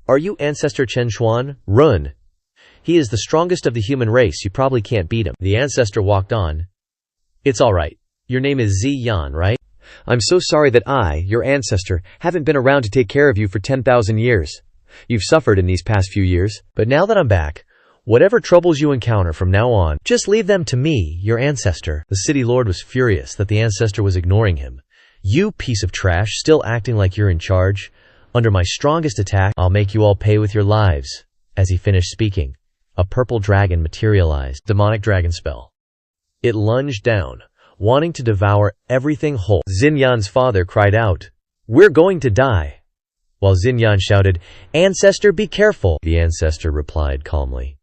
"Are you Ancestor Chen Xuan? Run! He is the strongest of the human race, you probably can't beat him." The ancestor walked on. "It's alright. Your name is Ziyan, right? I'm so sorry that I, your ancestor, haven't been around to take care of you for 10,000 years. You've suffered in these past few years. But now that I'm back, whatever troubles you encounter from now on, just leave them to me, your ancestor." The city lord was furious that the ancestor was ignoring him. "You piece of trash, still acting like you're in charge. Under my strongest attack, I'll make you all pay with your lives." As he finished speaking, a purple dragon materialized. Demonic dragon spell. It lunged down, wanting to devour everything whole. Xingyan's father cried out, "We're going to die." While Xingyan shouted, "Ancestor, be careful." The ancestor replied calmly,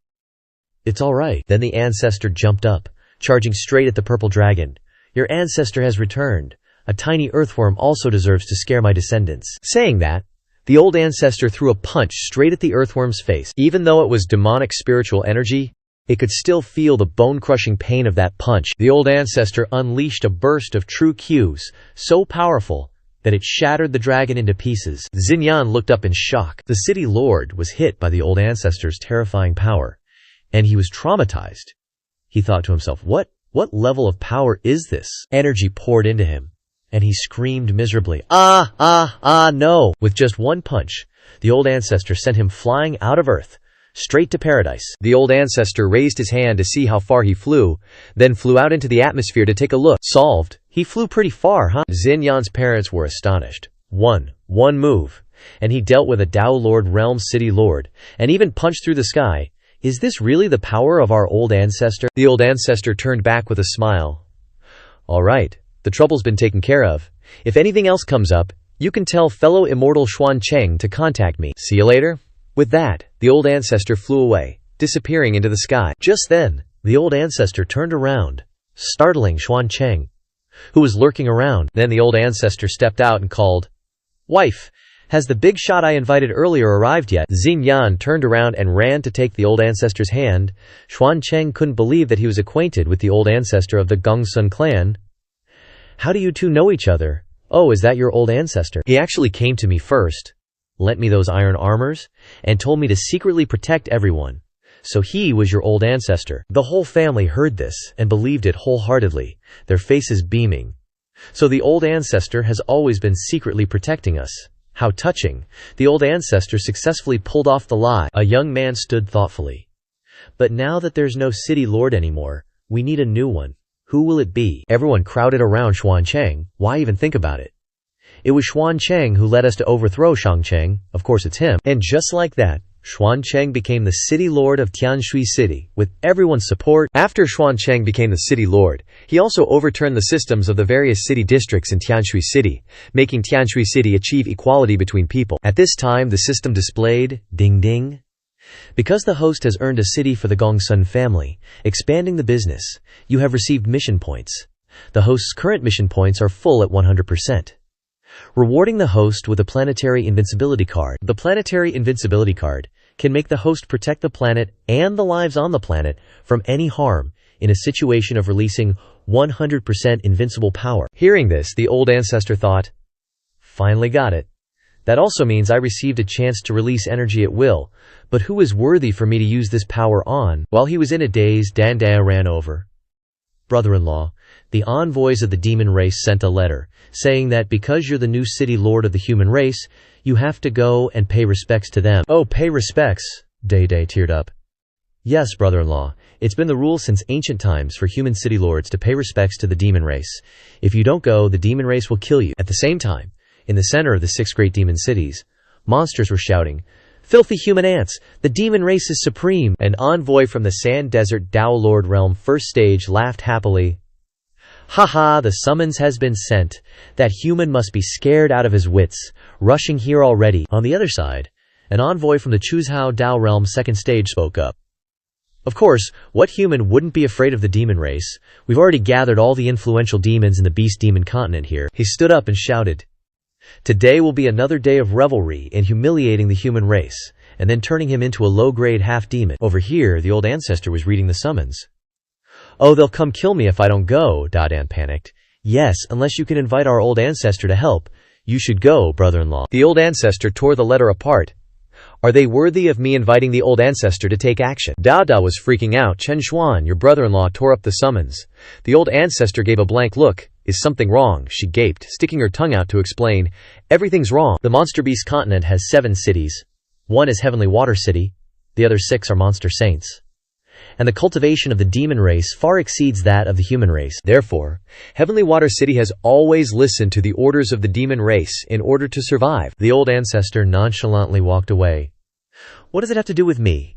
"It's all right." Then the ancestor jumped up, charging straight at the purple dragon. "Your ancestor has returned. A tiny earthworm also deserves to scare my descendants." Saying that, the old ancestor threw a punch straight at the earthworm's face. Even though it was demonic spiritual energy, it could still feel the bone-crushing pain of that punch. The old ancestor unleashed a burst of true Qs, so powerful that it shattered the dragon into pieces. Xingyan looked up in shock. The city lord was hit by the old ancestor's terrifying power, and he was traumatized. He thought to himself, what What level of power is this? Energy poured into him, and he screamed miserably, no! With just one punch, the old ancestor sent him flying out of Earth, straight to paradise. The old ancestor raised his hand to see how far he flew, then flew out into the atmosphere to take a look. Solved. He flew pretty far, huh? Xinyan's parents were astonished. One move, and he dealt with a Dao Lord Realm City Lord, and even punched through the sky. Is this really the power of our old ancestor? The old ancestor turned back with a smile. All right, the trouble's been taken care of. If anything else comes up, you can tell fellow immortal Xuan Cheng to contact me. See you later. With that, the old ancestor flew away, disappearing into the sky. Just then, the old ancestor turned around, startling Xuan Cheng, who was lurking around. Then the old ancestor stepped out and called, "Wife, has the big shot I invited earlier arrived yet?" Xinyan turned around and ran to take the old ancestor's hand. Xuan Cheng couldn't believe that he was acquainted with the old ancestor of the Gongsun clan. "How do you two know each other? Oh, is that your old ancestor? He actually came to me first, lent me those iron armors, and told me to secretly protect everyone. So he was your old ancestor." The whole family heard this and believed it wholeheartedly, their faces beaming. So the old ancestor has always been secretly protecting us. How touching. The old ancestor successfully pulled off the lie. A young man stood thoughtfully. But now that there's no city lord anymore, we need a new one. Who will it be? Everyone crowded around Xuan Cheng. Why even think about it? It was Xuan Cheng who led us to overthrow Shangcheng. Of course it's him. And just like that, Xuan Cheng became the city lord of Tianshui City, with everyone's support. After Xuan Cheng became the city lord, he also overturned the systems of the various city districts in Tianshui City, making Tianshui City achieve equality between people. At this time, the system displayed, ding ding. Because the host has earned a city for the Gongsun family, expanding the business, you have received mission points. The host's current mission points are full at 100%. Rewarding the host with a planetary invincibility card. The planetary invincibility card can make the host protect the planet and the lives on the planet from any harm in a situation of releasing 100% invincible power. Hearing this, the old ancestor thought, "Finally got it. That also means I received a chance to release energy at will, but who is worthy for me to use this power on?" While he was in a daze, Dandaya ran over. "Brother-in-law, the envoys of the demon race sent a letter, saying that because you're the new city lord of the human race, you have to go and pay respects to them." "Oh, pay respects?" Day teared up. "Yes, brother-in-law. It's been the rule since ancient times for human city lords to pay respects to the demon race. If you don't go, the demon race will kill you." At the same time, in the center of the 6 great demon cities, monsters were shouting, "Filthy human ants! The demon race is supreme!" An envoy from the Sand Desert Dao Lord Realm First Stage laughed happily. "Haha, the summons has been sent. That human must be scared out of his wits, rushing here already." On the other side, an envoy from the Chuzhao Dao Realm Second Stage spoke up. "Of course, what human wouldn't be afraid of the demon race? We've already gathered all the influential demons in the Beast Demon continent here." He stood up and shouted, "Today will be another day of revelry in humiliating the human race, and then turning him into a low-grade half-demon." Over here, the old ancestor was reading the summons. "Oh, they'll come kill me if I don't go," Dadan panicked. "Yes, unless you can invite our old ancestor to help. You should go, brother-in-law." The old ancestor tore the letter apart. "Are they worthy of me inviting the old ancestor to take action?" Dada was freaking out. "Chen Xuan, your brother-in-law tore up the summons." The old ancestor gave a blank look. "Is something wrong?" she gaped, sticking her tongue out to explain. "Everything's wrong. The Monster Beast continent has 7 cities. 1 is Heavenly Water City. The other 6 are Monster Saints. And the cultivation of the demon race far exceeds that of the human race. Therefore, Heavenly Water City has always listened to the orders of the demon race in order to survive." The old ancestor nonchalantly walked away. "What does it have to do with me?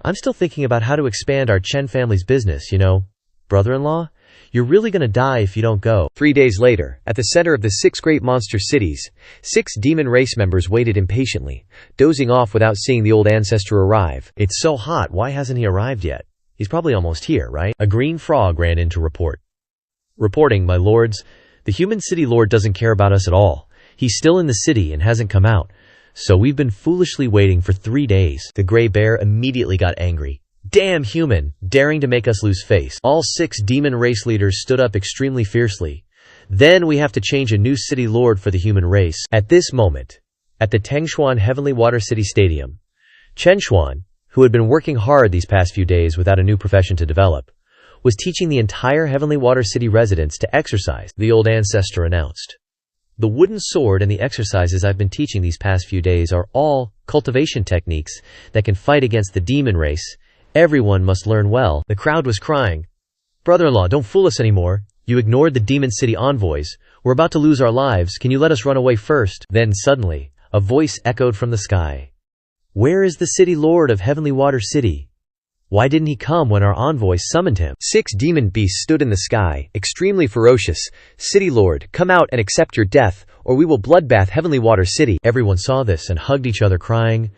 I'm still thinking about how to expand our Chen family's business, you know. Brother-in-law, you're really gonna die if you don't go." 3 days later, at the center of the 6 great monster cities, 6 demon race members waited impatiently, dozing off without seeing the old ancestor arrive. "It's so hot, why hasn't he arrived yet? He's probably almost here, right?" A green frog ran in to report. "Reporting, my lords. The human city lord doesn't care about us at all. He's still in the city and hasn't come out. So we've been foolishly waiting for 3 days. The gray bear immediately got angry. "Damn human, daring to make us lose face." All 6 demon race leaders stood up extremely fiercely. "Then we have to change a new city lord for the human race." At this moment, at the Tengshuan Heavenly Water City Stadium, Chen Xuan, who had been working hard these past few days without a new profession to develop, was teaching the entire Heavenly Water City residents to exercise, the old ancestor announced. The wooden sword and the exercises I've been teaching these past few days are all cultivation techniques that can fight against the demon race. Everyone must learn well. The crowd was crying. Brother-in-law, don't fool us anymore. You ignored the demon city envoys. We're about to lose our lives. Can you let us run away first? Then suddenly, a voice echoed from the sky. Where is the city lord of Heavenly Water City? Why didn't he come when our envoys summoned him? 6 demon beasts stood in the sky, extremely ferocious. City Lord, come out and accept your death, or we will bloodbath Heavenly Water City. Everyone saw this and hugged each other crying,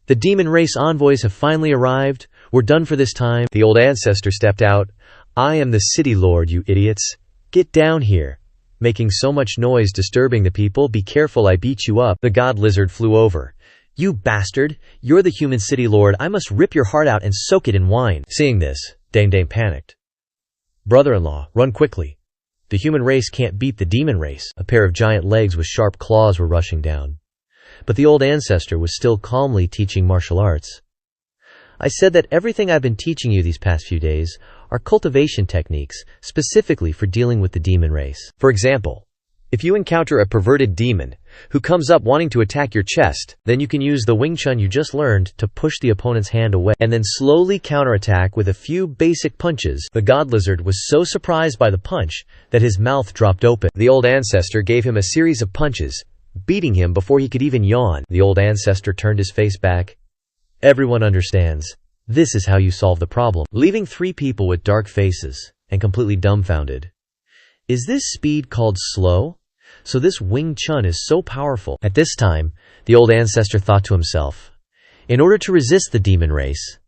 the demon race envoys have finally arrived. We're done for this time. The old ancestor stepped out. I am the City Lord, you idiots. Get down here. Making so much noise disturbing the people, be careful I beat you up. The god lizard flew over. You bastard! You're the human city lord. I must rip your heart out and soak it in wine. Seeing this, Dame panicked. Brother-in-law, run quickly. The human race can't beat the demon race. A pair of giant legs with sharp claws were rushing down. But the old ancestor was still calmly teaching martial arts. I said that everything I've been teaching you these past few days are cultivation techniques, specifically for dealing with the demon race. For example, if you encounter a perverted demon who comes up wanting to attack your chest, then you can use the Wing Chun you just learned to push the opponent's hand away and then slowly counterattack with a few basic punches. The god lizard was so surprised by the punch that his mouth dropped open. The old ancestor gave him a series of punches, beating him before he could even yawn. The old ancestor turned his face back. Everyone understands. This is how you solve the problem, leaving 3 people with dark faces and completely dumbfounded. Is this speed called slow? So this Wing Chun is so powerful. At this time, the old ancestor thought to himself, in order to resist the demon race,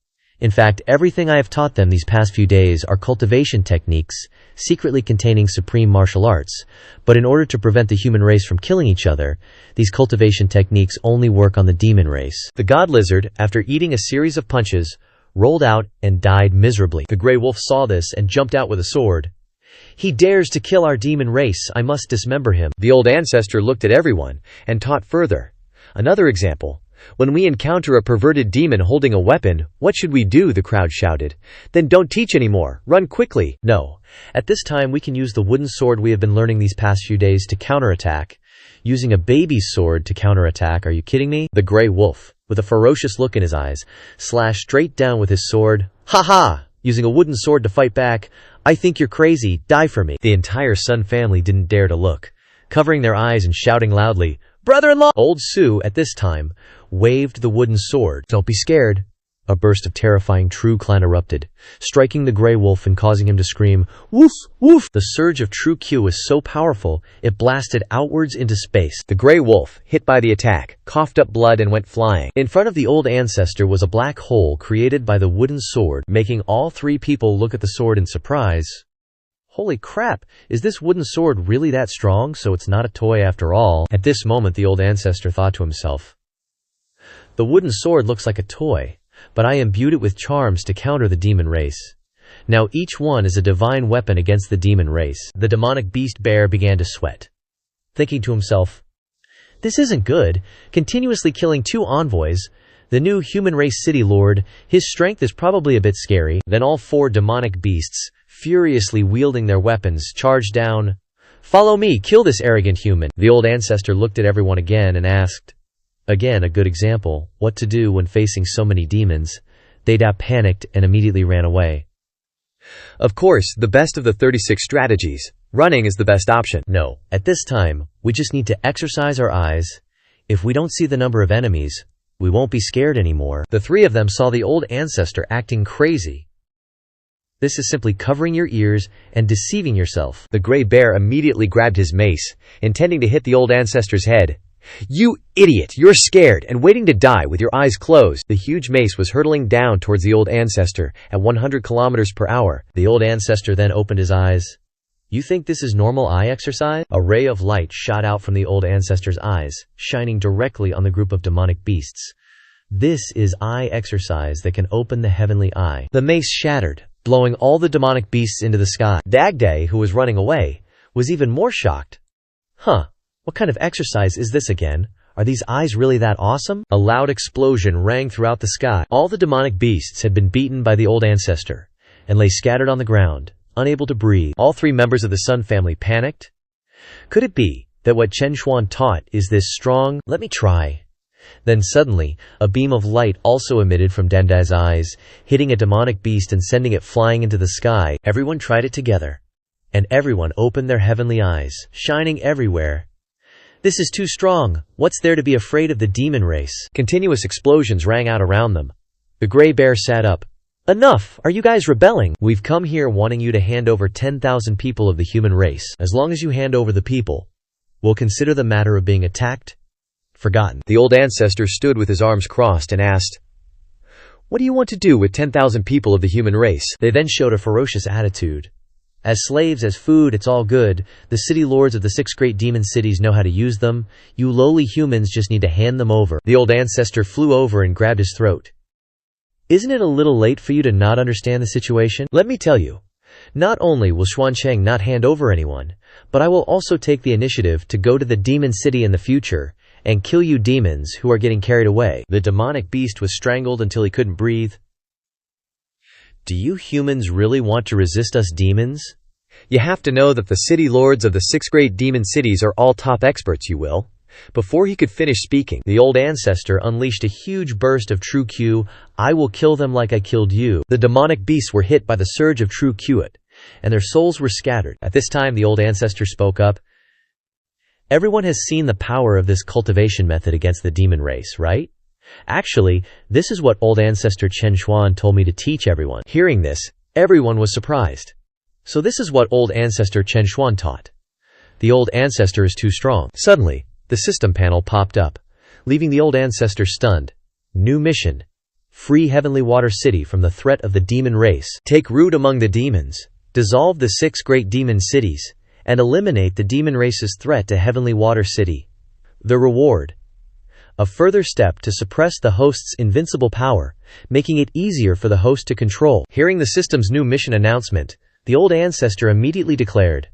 in fact, everything I have taught them these past few days are cultivation techniques, secretly containing supreme martial arts. But in order to prevent the human race from killing each other, these cultivation techniques only work on the demon race. The god lizard, after eating a series of punches, rolled out and died miserably. The gray wolf saw this and jumped out with a sword. He dares to kill our demon race. I must dismember him. The old ancestor looked at everyone and taught further. Another example. When we encounter a perverted demon holding a weapon, what should we do? The crowd shouted. Then don't teach anymore. Run quickly. No. At this time we can use the wooden sword we have been learning these past few days to counterattack. Using a baby's sword to counterattack. Are you kidding me? The gray wolf, with a ferocious look in his eyes, slashed straight down with his sword. Ha ha! Using a wooden sword to fight back. I think you're crazy. Die for me. The entire Sun family didn't dare to look, covering their eyes and shouting loudly, Brother-in-law! Old Sue, at this time, waved the wooden sword. Don't be scared. A burst of terrifying True Clan erupted, striking the gray wolf and causing him to scream, Woof! Woof! The surge of True Q was so powerful, it blasted outwards into space. The gray wolf, hit by the attack, coughed up blood and went flying. In front of the old ancestor was a black hole created by the wooden sword, making all 3 people look at the sword in surprise. Holy crap, is this wooden sword really that strong? So it's not a toy after all. At this moment the old ancestor thought to himself, the wooden sword looks like a toy, but I imbued it with charms to counter the demon race. Now each one is a divine weapon against the demon race. The demonic beast bear began to sweat, thinking to himself, this isn't good, continuously killing 2 envoys. The new human race city lord, his strength is probably a bit scary. Then all 4 demonic beasts, furiously wielding their weapons, charged down. Follow me, kill this arrogant human. The old ancestor looked at everyone again and asked, again a good example, what to do when facing so many demons. They panicked and immediately ran away. Of course, the best of the 36 strategies. Running is the best option. No, at this time, we just need to exercise our eyes. If we don't see the number of enemies, we won't be scared anymore. The 3 of them saw the old ancestor acting crazy. This is simply covering your ears and deceiving yourself. The gray bear immediately grabbed his mace, intending to hit the old ancestor's head. You idiot! You're scared and waiting to die with your eyes closed. The huge mace was hurtling down towards the old ancestor at 100 kilometers per hour. The old ancestor then opened his eyes. You think this is normal eye exercise? A ray of light shot out from the old ancestor's eyes, shining directly on the group of demonic beasts. This is eye exercise that can open the heavenly eye. The mace shattered, blowing all the demonic beasts into the sky. Dagday, who was running away, was even more shocked. Huh. What kind of exercise is this again? Are these eyes really that awesome? A loud explosion rang throughout the sky. All the demonic beasts had been beaten by the old ancestor, and lay scattered on the ground, unable to breathe. All 3 members of the Sun family panicked. Could it be that what Chen Xuan taught is this strong? Let me try. Then suddenly, a beam of light also emitted from Dandai's eyes, hitting a demonic beast and sending it flying into the sky. Everyone tried it together. And everyone opened their heavenly eyes, shining everywhere. This is too strong. What's there to be afraid of the demon race? Continuous explosions rang out around them. The gray bear sat up. Enough! Are you guys rebelling? We've come here wanting you to hand over 10,000 people of the human race. As long as you hand over the people, we'll consider the matter of being attacked forgotten. The old ancestor stood with his arms crossed and asked, "What do you want to do with 10,000 people of the human race?" They then showed a ferocious attitude. As slaves, as food, it's all good. The city lords of the 6 great demon cities know how to use them. You lowly humans just need to hand them over. The old ancestor flew over and grabbed his throat. Isn't it a little late for you to not understand the situation? Let me tell you. Not only will Xuancheng not hand over anyone, but I will also take the initiative to go to the demon city in the future and kill you demons who are getting carried away. The demonic beast was strangled until he couldn't breathe. Do you humans really want to resist us demons? You have to know that the city lords of the 6 great demon cities are all top experts, you will. Before he could finish speaking, the old ancestor unleashed a huge burst of true Q. I will kill them like I killed you. The demonic beasts were hit by the surge of true Qt, and their souls were scattered. At this time the old ancestor spoke up. Everyone has seen the power of this cultivation method against the demon race, right? Actually, this is what old ancestor Chen Xuan told me to teach everyone. Hearing this, everyone was surprised. So this is what old ancestor Chen Xuan taught. The old ancestor is too strong. Suddenly, the system panel popped up, leaving the old ancestor stunned. New mission. Free Heavenly Water City from the threat of the demon race. Take root among the demons. Dissolve the 6 great demon cities, and eliminate the demon race's threat to Heavenly Water City. The reward. A further step to suppress the host's invincible power, making it easier for the host to control. Hearing the system's new mission announcement, the old ancestor immediately declared,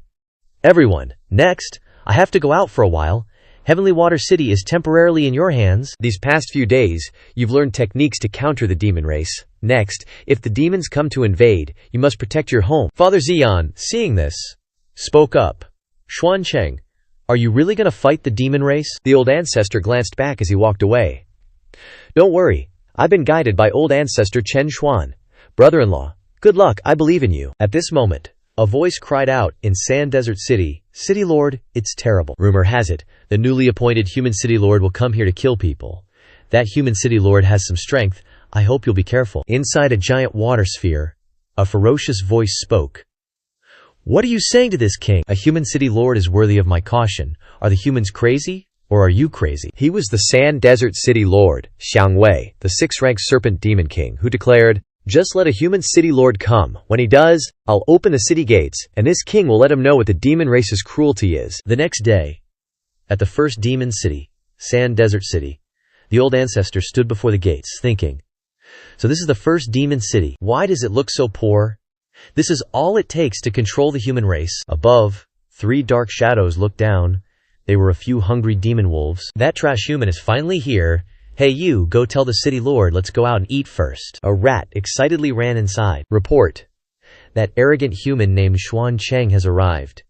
Everyone, next, I have to go out for a while. Heavenly Water City is temporarily in your hands. These past few days, you've learned techniques to counter the demon race. Next, if the demons come to invade, you must protect your home. Father Xian, seeing this, spoke up. Xuancheng, are you really going to fight the demon race? The old ancestor glanced back as he walked away. Don't worry, I've been guided by old ancestor Chen Xuan. Brother-in-law, good luck, I believe in you. At this moment, a voice cried out in Sand Desert City, City Lord, it's terrible. Rumor has it, the newly appointed human city lord will come here to kill people. That human city lord has some strength, I hope you'll be careful. Inside a giant water sphere, a ferocious voice spoke. What are you saying to this king? A human city lord is worthy of my caution. Are the humans crazy, or are you crazy? He was the Sand Desert City Lord, Xiang Wei, the 6th-ranked serpent demon king, who declared, Just let a human city lord come. When he does, I'll open the city gates, and this king will let him know what the demon race's cruelty is. The next day, at the first demon city, Sand Desert City, the old ancestor stood before the gates, thinking, So this is the first demon city. Why does it look so poor? This is all it takes to control the human race. Above, 3 dark shadows looked down. They were a few hungry demon wolves. That trash human is finally here. Hey you, go tell the city lord let's go out and eat first. A rat excitedly ran inside. Report. That arrogant human named Xuancheng has arrived.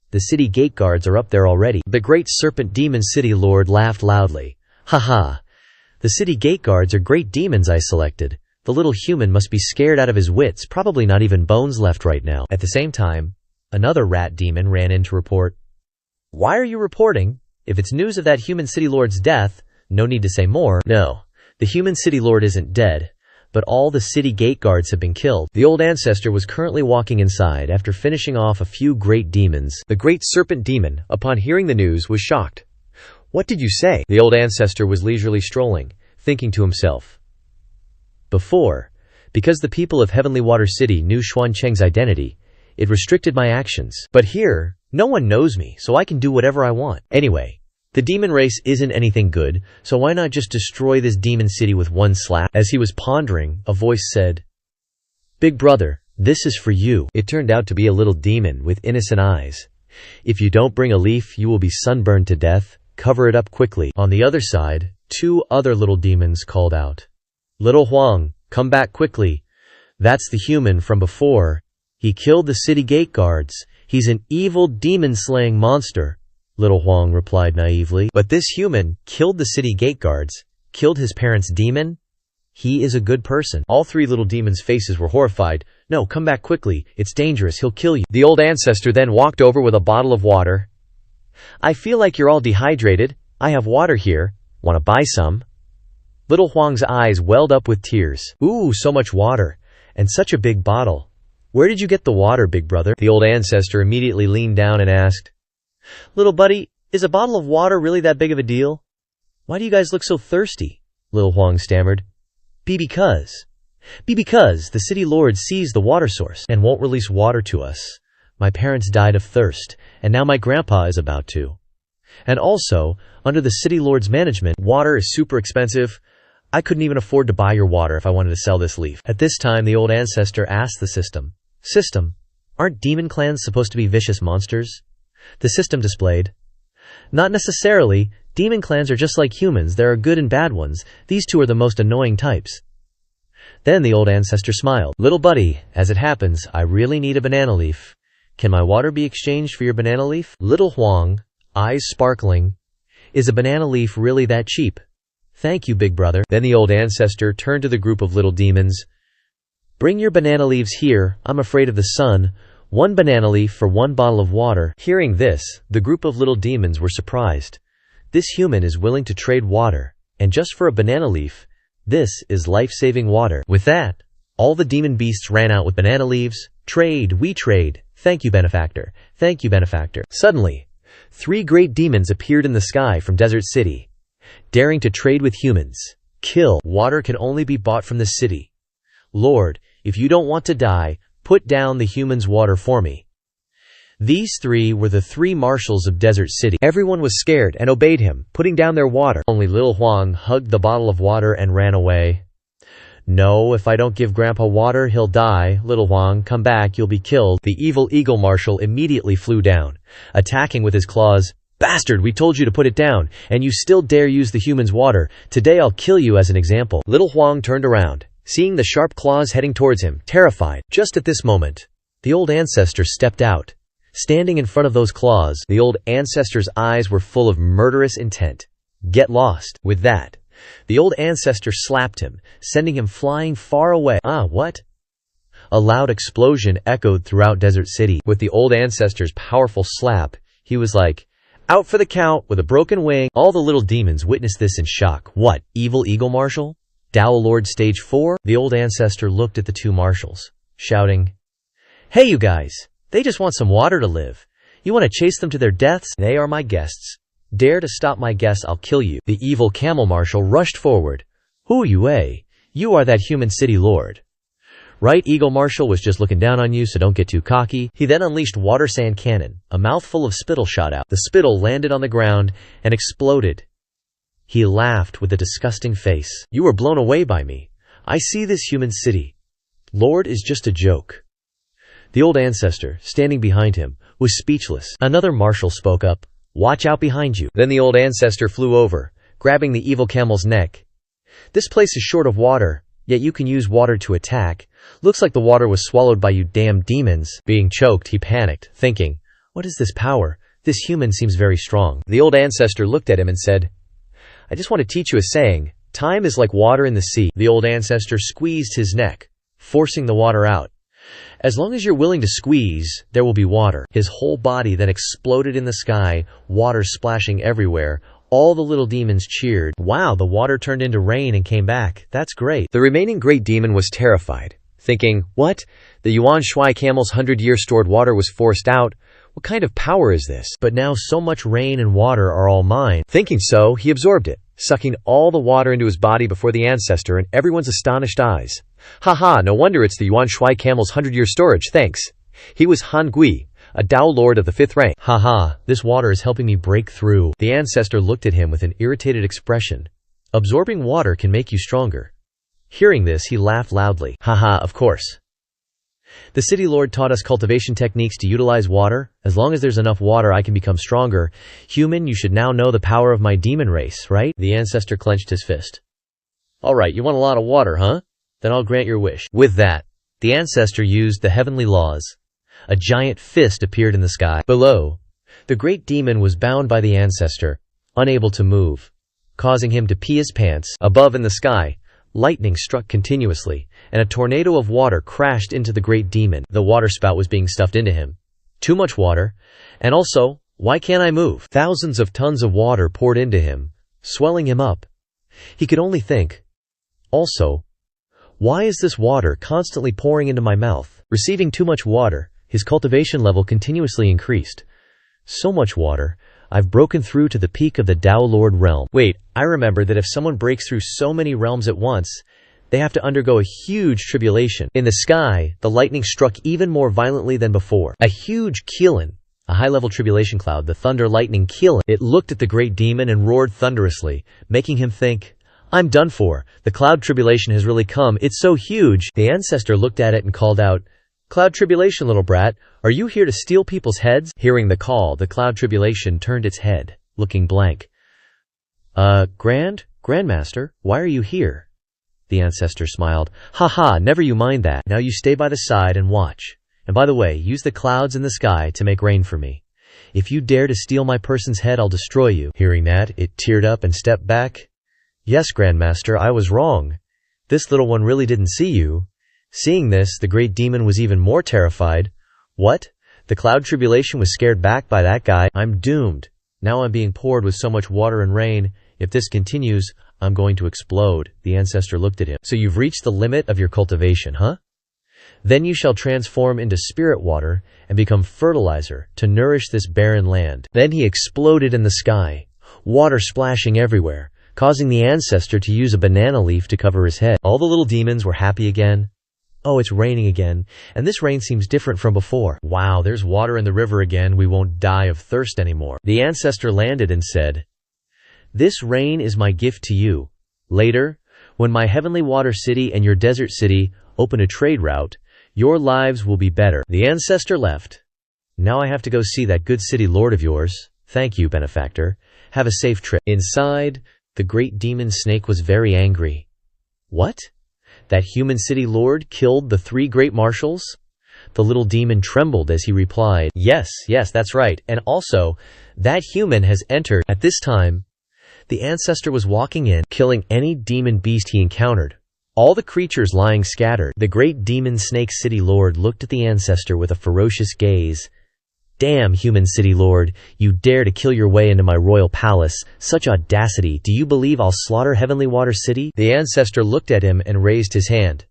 The city gate guards are up there already. The great serpent demon city lord laughed loudly. Haha. The city gate guards are great demons I selected. The little human must be scared out of his wits, probably not even bones left right now. At the same time, another rat demon ran in to report. Why are you reporting? If it's news of that human city lord's death, no need to say more. No, the human city lord isn't dead, but all the city gate guards have been killed. The old ancestor was currently walking inside after finishing off a few great demons. The great serpent demon, upon hearing the news, was shocked. What did you say? The old ancestor was leisurely strolling, thinking to himself. Before, because the people of Heavenly Water City knew Xuancheng's identity, it restricted my actions. But here, no one knows me, so I can do whatever I want. Anyway, the demon race isn't anything good, so why not just destroy this demon city with one slap? As he was pondering, a voice said, Big brother, this is for you. It turned out to be a little demon with innocent eyes. If you don't bring a leaf, you will be sunburned to death. Cover it up quickly. On the other side, 2 other little demons called out. Little Huang, come back quickly. That's the human from before. He killed the city gate guards. He's an evil demon-slaying monster, little Huang replied naively. But this human killed the city gate guards, killed his parents' demon? He is a good person. All three little demons' faces were horrified. No, come back quickly. It's dangerous. He'll kill you. The old ancestor then walked over with a bottle of water. I feel like you're all dehydrated. I have water here. Want to buy some? Little Huang's eyes welled up with tears. Ooh, so much water. And such a big bottle. Where did you get the water, big brother? The old ancestor immediately leaned down and asked, Little buddy, is a bottle of water really that big of a deal? Why do you guys look so thirsty? Little Huang stammered. Be because the city lord sees the water source and won't release water to us. My parents died of thirst, and now my grandpa is about to. And also, under the city lord's management, water is super expensive. I couldn't even afford to buy your water if I wanted to sell this leaf. At this time, the old ancestor asked the system, aren't demon clans supposed to be vicious monsters? The system displayed, not necessarily. Demon clans are just like humans. There are good and bad ones. These two are the most annoying types. Then the old ancestor smiled. Little buddy, as it happens, I really need a banana leaf. Can my water be exchanged for your banana leaf? Little Huang, eyes sparkling. Is a banana leaf really that cheap? Thank you, big brother. Then the old ancestor turned to the group of little demons. Bring your banana leaves here. I'm afraid of the sun. 1 banana leaf for 1 bottle of water. Hearing this, the group of little demons were surprised. This human is willing to trade water, and just for a banana leaf. This is life-saving water. With that, all the demon beasts ran out with banana leaves. Trade, we trade. Thank you, benefactor. Thank you, benefactor. Suddenly, 3 great demons appeared in the sky from Desert City, daring to trade with humans. Kill. Water can only be bought from the city. Lord, if you don't want to die, put down the human's water for me. These 3 were the 3 marshals of Desert City. Everyone was scared and obeyed him, putting down their water. Only little Huang hugged the bottle of water and ran away. No, if I don't give Grandpa water, he'll die. Little Huang, come back, you'll be killed. The evil eagle marshal immediately flew down, attacking with his claws. Bastard, we told you to put it down, and you still dare use the human's water. Today I'll kill you as an example. Little Huang turned around, seeing the sharp claws heading towards him, terrified. Just at this moment, the old ancestor stepped out. Standing in front of those claws, the old ancestor's eyes were full of murderous intent. Get lost. With that, the old ancestor slapped him, sending him flying far away. What? A loud explosion echoed throughout Desert City. With the old ancestor's powerful slap, he was like, out for the count with a broken wing. All the little demons witnessed this in shock. What? Evil Eagle Marshal? Tao Lord Stage 4? The old ancestor looked at the 2 marshals, shouting, Hey you guys! They just want some water to live. You want to chase them to their deaths? They are my guests. Dare to stop my guests, I'll kill you. The evil camel marshal rushed forward. Who are you, eh? You are that human city lord. Right, Eagle Marshal was just looking down on you, so don't get too cocky. He then unleashed water sand cannon. A mouthful of spittle shot out. The spittle landed on the ground and exploded. He laughed with a disgusting face. You were blown away by me. I see this human city lord is just a joke. The old ancestor, standing behind him, was speechless. Another marshal spoke up. Watch out behind you. Then the old ancestor flew over, grabbing the evil camel's neck. This place is short of water, yet you can use water to attack. Looks like the water was swallowed by you damn demons. Being choked, he panicked, thinking, what is this power? This human seems very strong. The old ancestor looked at him and said, I just want to teach you a saying. Time is like water in the sea. The old ancestor squeezed his neck, forcing the water out. As long as you're willing to squeeze, there will be water. His whole body then exploded in the sky, water splashing everywhere. All the little demons cheered. Wow, the water turned into rain and came back. That's great. The remaining great demon was terrified, thinking, what? The Yuan Shui camel's 100-year stored water was forced out? What kind of power is this? But now so much rain and water are all mine. Thinking so, he absorbed it, sucking all the water into his body before the ancestor and everyone's astonished eyes. Haha, no wonder it's the Yuan Shui camel's 100-year storage, thanks. He was Han Gui, a Tao Lord of the 5th rank. Haha, this water is helping me break through. The ancestor looked at him with an irritated expression. Absorbing water can make you stronger. Hearing this, he laughed loudly. Haha, of course. The city lord taught us cultivation techniques to utilize water. As long as there's enough water, I can become stronger. Human, you should now know the power of my demon race, right? The ancestor clenched his fist. Alright, you want a lot of water, huh? Then I'll grant your wish. With that, The ancestor used the heavenly laws. A giant fist appeared in the sky. Below, the great demon was bound by the ancestor, unable to move, causing him to pee his pants. Above in the sky, lightning struck continuously, and a tornado of water crashed into the great demon. The water spout was being stuffed into him. Too much water, and also, why can't I move? Thousands of tons of water poured into him, swelling him up. He could only think. Also, why is this water constantly pouring into my mouth? Receiving too much water, his cultivation level continuously increased. So much water, I've broken through to the peak of the Tao Lord realm. Wait, I remember that if someone breaks through so many realms at once, they have to undergo a huge tribulation. In the sky, the lightning struck even more violently than before. A huge Keelan, a high-level tribulation cloud, the thunder lightning Keelan. It looked at the great demon and roared thunderously, making him think, I'm done for. The cloud tribulation has really come. It's so huge. The ancestor looked at it and called out, Cloud tribulation, little brat, are you here to steal people's heads? Hearing the call, the cloud tribulation turned its head, looking blank. Grandmaster, why are you here? The ancestor smiled. Ha, never you mind that. Now you stay by the side and watch. And by the way, use the clouds in the sky to make rain for me. If you dare to steal my person's head, I'll destroy you. Hearing that, it teared up and stepped back. Yes, Grandmaster, I was wrong. This little one really didn't see you. Seeing this, the great demon was even more terrified. What? The cloud tribulation was scared back by that guy. I'm doomed. Now I'm being poured with so much water and rain. If this continues, I'm going to explode. The ancestor looked at him. So you've reached the limit of your cultivation, huh? Then you shall transform into spirit water and become fertilizer to nourish this barren land. Then he exploded in the sky, water splashing everywhere, causing the ancestor to use a banana leaf to cover his head. All the little demons were happy again. Oh, it's raining again, and this rain seems different from before. Wow, there's water in the river again. We won't die of thirst anymore. The ancestor landed and said, This rain is my gift to you. Later, when my heavenly water city and your desert city open a trade route, your lives will be better. The ancestor left. Now I have to go see that good city lord of yours. Thank you, benefactor. Have a safe trip. Inside, the great demon snake was very angry. What? That human city lord killed the 3 great marshals? The little demon trembled as he replied, Yes, that's right. And also, that human has entered. At this time, the ancestor was walking in, killing any demon beast he encountered. All the creatures lying scattered. The great demon snake city lord looked at the ancestor with a ferocious gaze. Damn, human city lord, you dare to kill your way into my royal palace. Such audacity. Do you believe I'll slaughter Heavenly Water City? The ancestor looked at him and raised his hand.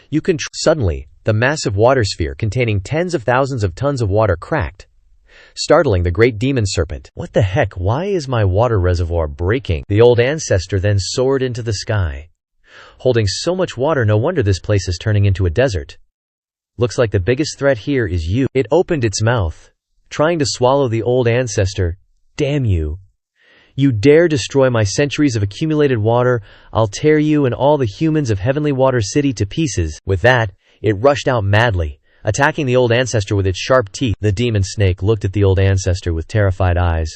You can Suddenly, the massive water sphere containing tens of thousands of tons of water cracked, startling the great demon serpent. What the heck? Why is my water reservoir breaking? The old ancestor then soared into the sky. Holding so much water, no wonder this place is turning into a desert. Looks like the biggest threat here is you. It opened its mouth, trying to swallow the old ancestor. Damn you. You dare destroy my centuries of accumulated water, I'll tear you and all the humans of Heavenly Water City to pieces. With that, it rushed out madly, attacking the old ancestor with its sharp teeth. The demon snake looked at the old ancestor with terrified eyes.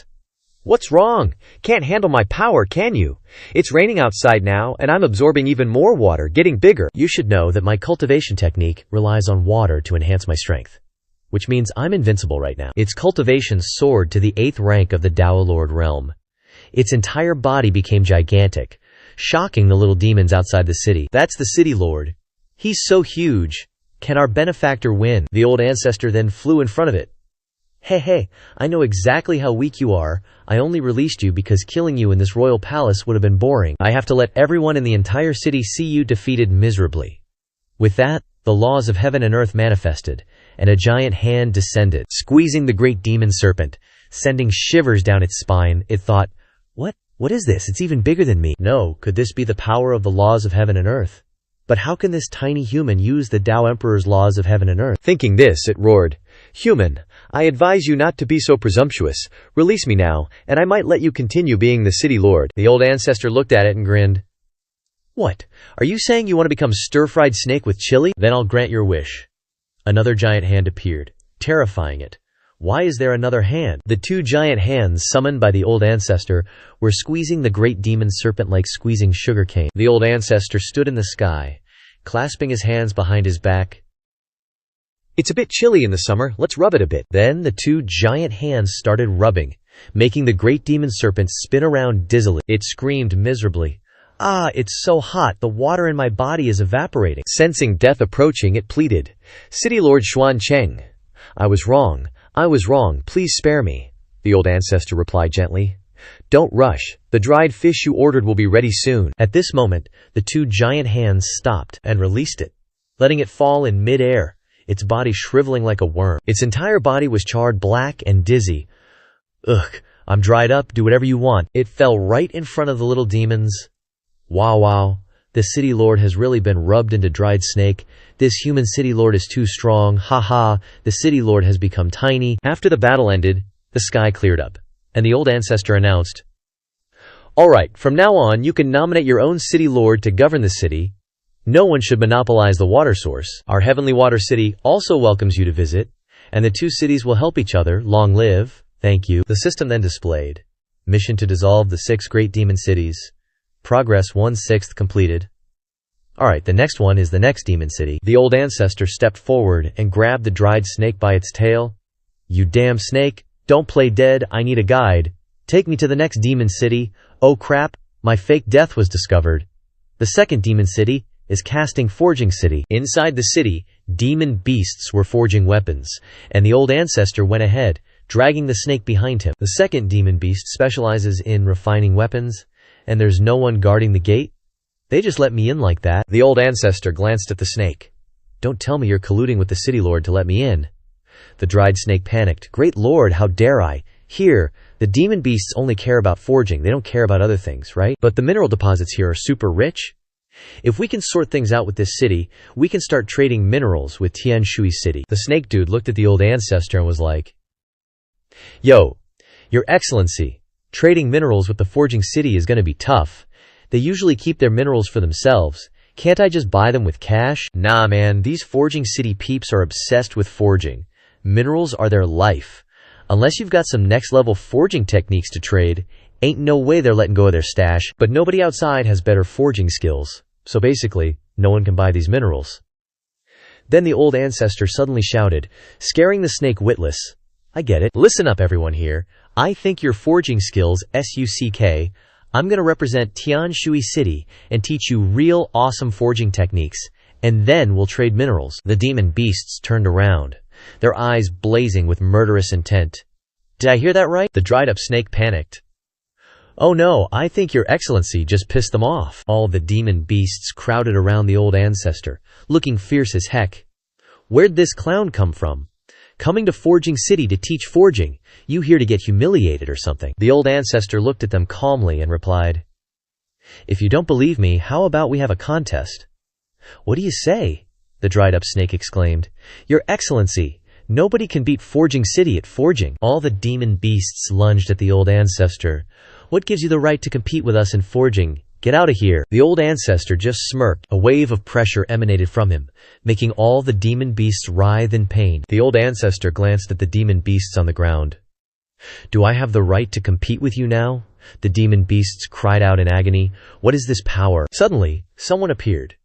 What's wrong? Can't handle my power, can you? It's raining outside now, and I'm absorbing even more water, getting bigger. You should know that my cultivation technique relies on water to enhance my strength, which means I'm invincible right now. Its cultivation soared to the 8th rank of the Tao Lord realm. Its entire body became gigantic, shocking the little demons outside the city. That's the city lord. He's so huge. Can our benefactor win? The old ancestor then flew in front of it. Hey, I know exactly how weak you are. I only released you because killing you in this royal palace would have been boring. I have to let everyone in the entire city see you defeated miserably. With that, the laws of heaven and earth manifested, and a giant hand descended, squeezing the great demon serpent, sending shivers down its spine. It thought, What is this? It's even bigger than me. No, could this be the power of the laws of heaven and earth? But how can this tiny human use the Tao Emperor's laws of heaven and earth? Thinking this, it roared, Human, I advise you not to be so presumptuous. Release me now, and I might let you continue being the city lord. The old ancestor looked at it and grinned. What? Are you saying you want to become stir-fried snake with chili? Then I'll grant your wish. Another giant hand appeared, terrifying it. Why is there another hand? The 2 giant hands summoned by the old ancestor were squeezing the great demon serpent like squeezing sugar cane. The old ancestor stood in the sky, clasping his hands behind his back. It's a bit chilly in the summer, let's rub it a bit. Then the two giant hands started rubbing, making the great demon serpent spin around dizzily. It screamed miserably. Ah, it's so hot, the water in my body is evaporating. Sensing death approaching, it pleaded, City Lord Xuan Cheng. I was wrong, please spare me. The old ancestor replied gently. Don't rush, the dried fish you ordered will be ready soon. At this moment, the two giant hands stopped and released it, letting it fall in mid-air, its body shriveling like a worm. Its entire body was charred black and dizzy. Ugh, I'm dried up, do whatever you want. It fell right in front of the little demons. Wow, the city lord has really been rubbed into dried snake. This human city lord is too strong, haha, the city lord has become tiny. After the battle ended, the sky cleared up, and the old ancestor announced, Alright, from now on you can nominate your own city lord to govern the city. No one should monopolize the water source. Our heavenly water city also welcomes you to visit, and the two cities will help each other. Long live, thank you. The system then displayed. Mission to dissolve the 6 great demon cities. Progress 1/6 completed. Alright, the next one is the next demon city. The old ancestor stepped forward and grabbed the dried snake by its tail. You damn snake, don't play dead, I need a guide. Take me to the next demon city. Oh crap, my fake death was discovered. The second demon city is Casting Forging City. Inside the city, demon beasts were forging weapons, and the old ancestor went ahead, dragging the snake behind him. The second demon beast specializes in refining weapons, and there's no one guarding the gate? They just let me in like that. The old ancestor glanced at the snake. Don't tell me you're colluding with the city lord to let me in. The dried snake panicked. Great lord, how dare I? Here, the demon beasts only care about forging, they don't care about other things, right? But the mineral deposits here are super rich. If we can sort things out with this city, we can start trading minerals with Tian Shui City. The snake dude looked at the old ancestor and was like, Yo, Your Excellency, trading minerals with the forging city is gonna be tough. They usually keep their minerals for themselves. Can't I just buy them with cash? Nah man, these forging city peeps are obsessed with forging. Minerals are their life. Unless you've got some next level forging techniques to trade, ain't no way they're letting go of their stash. But nobody outside has better forging skills. So basically, no one can buy these minerals. Then the old ancestor suddenly shouted, scaring the snake witless. I get it. Listen up everyone here. I think your forging skills suck. I'm gonna represent Tian Shui City and teach you real awesome forging techniques, and then we'll trade minerals. The demon beasts turned around, their eyes blazing with murderous intent. Did I hear that right? The dried up snake panicked. Oh no, I think your excellency just pissed them off. All the demon beasts crowded around the old ancestor, looking fierce as heck. Where'd this clown come from? Coming to Forging City to teach forging? You here to get humiliated or something? The old ancestor looked at them calmly and replied, If you don't believe me, how about we have a contest? What do you say? The dried up snake exclaimed. Your excellency, nobody can beat Forging City at forging. All the demon beasts lunged at the old ancestor. What gives you the right to compete with us in forging? Get out of here. The old ancestor just smirked. A wave of pressure emanated from him, making all the demon beasts writhe in pain. The old ancestor glanced at the demon beasts on the ground. Do I have the right to compete with you now? The demon beasts cried out in agony. What is this power? Suddenly, someone appeared.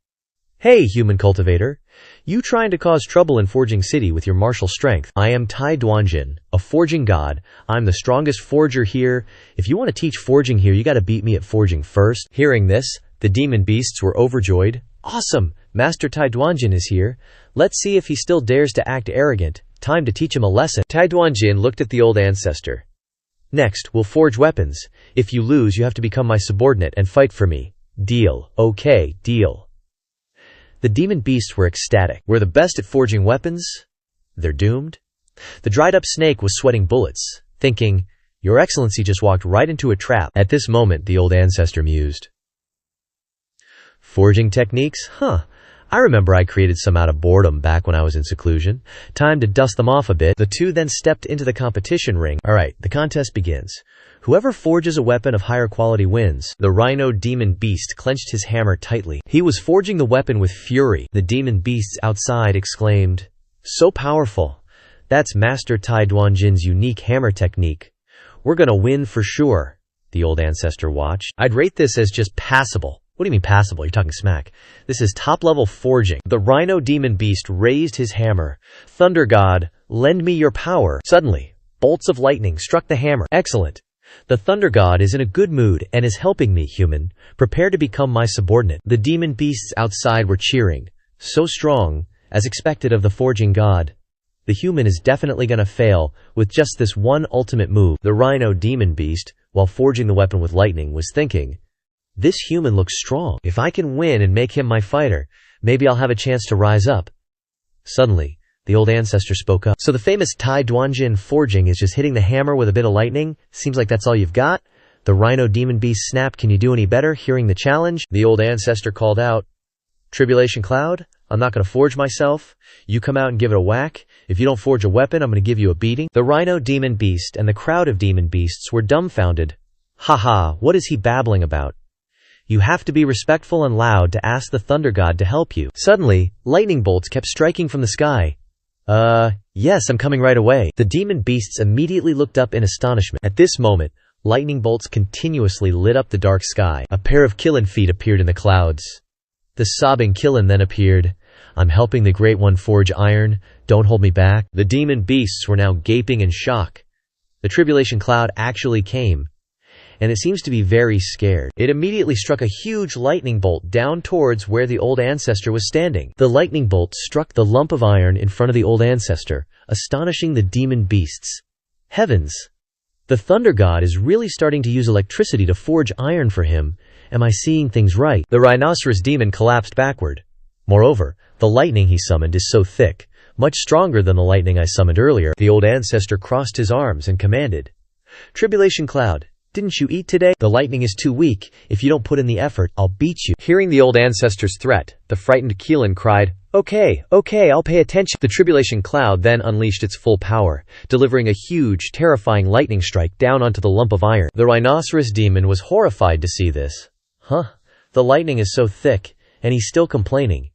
Hey, human cultivator. You trying to cause trouble in Forging City with your martial strength. I am Tai Duanjin, a forging god. I'm the strongest forger here. If you want to teach forging here, you gotta beat me at forging first. Hearing this, the demon beasts were overjoyed. Awesome! Master Tai Duanjin is here. Let's see if he still dares to act arrogant. Time to teach him a lesson. Tai Duanjin looked at the old ancestor. Next, we'll forge weapons. If you lose, you have to become my subordinate and fight for me. Deal. Okay, deal. The demon beasts were ecstatic. We're the best at forging weapons? They're doomed? The dried-up snake was sweating bullets, thinking, Your Excellency just walked right into a trap. At this moment, the old ancestor mused. Forging techniques? Huh. I remember I created some out of boredom back when I was in seclusion. Time to dust them off a bit. The two then stepped into the competition ring. Alright, the contest begins. Whoever forges a weapon of higher quality wins. The rhino demon beast clenched his hammer tightly. He was forging the weapon with fury. The demon beasts outside exclaimed, So powerful. That's Master Tai Duanjin's unique hammer technique. We're gonna win for sure. The old ancestor watched. I'd rate this as just passable. What do you mean passable? You're talking smack. This is top-level forging. The rhino demon beast raised his hammer. Thunder god, lend me your power. Suddenly, bolts of lightning struck the hammer. Excellent. The thunder god is in a good mood and is helping me, human. Prepare to become my subordinate. The demon beasts outside were cheering. So strong, as expected of the forging god. The human is definitely gonna fail with just this one ultimate move. The rhino demon beast, while forging the weapon with lightning, was thinking, this human looks strong. If I can win and make him my fighter, maybe I'll have a chance to rise up. Suddenly, the old ancestor spoke up. So the famous Tai Duanjin forging is just hitting the hammer with a bit of lightning? Seems like that's all you've got? The rhino demon beast snapped. Can you do any better? Hearing the challenge, the old ancestor called out, Tribulation Cloud, I'm not going to forge myself. You come out and give it a whack. If you don't forge a weapon, I'm going to give you a beating. The rhino demon beast and the crowd of demon beasts were dumbfounded. Haha, what is he babbling about? You have to be respectful and loud to ask the thunder god to help you. Suddenly, lightning bolts kept striking from the sky. Yes, I'm coming right away. The demon beasts immediately looked up in astonishment. At this moment, lightning bolts continuously lit up the dark sky. A pair of Killin feet appeared in the clouds. The sobbing Killin then appeared. I'm helping the Great One forge iron. Don't hold me back. The demon beasts were now gaping in shock. The tribulation cloud actually came, and it seems to be very scared. It immediately struck a huge lightning bolt down towards where the old ancestor was standing. The lightning bolt struck the lump of iron in front of the old ancestor, astonishing the demon beasts. Heavens! The thunder god is really starting to use electricity to forge iron for him. Am I seeing things right? The rhinoceros demon collapsed backward. Moreover, the lightning he summoned is so thick, much stronger than the lightning I summoned earlier. The old ancestor crossed his arms and commanded, Tribulation Cloud, didn't you eat today? The lightning is too weak. If you don't put in the effort, I'll beat you. Hearing the old ancestor's threat, the frightened Killin cried, Okay, I'll pay attention. The tribulation cloud then unleashed its full power, delivering a huge, terrifying lightning strike down onto the lump of iron. The rhinoceros demon was horrified to see this. The lightning is so thick, and he's still complaining.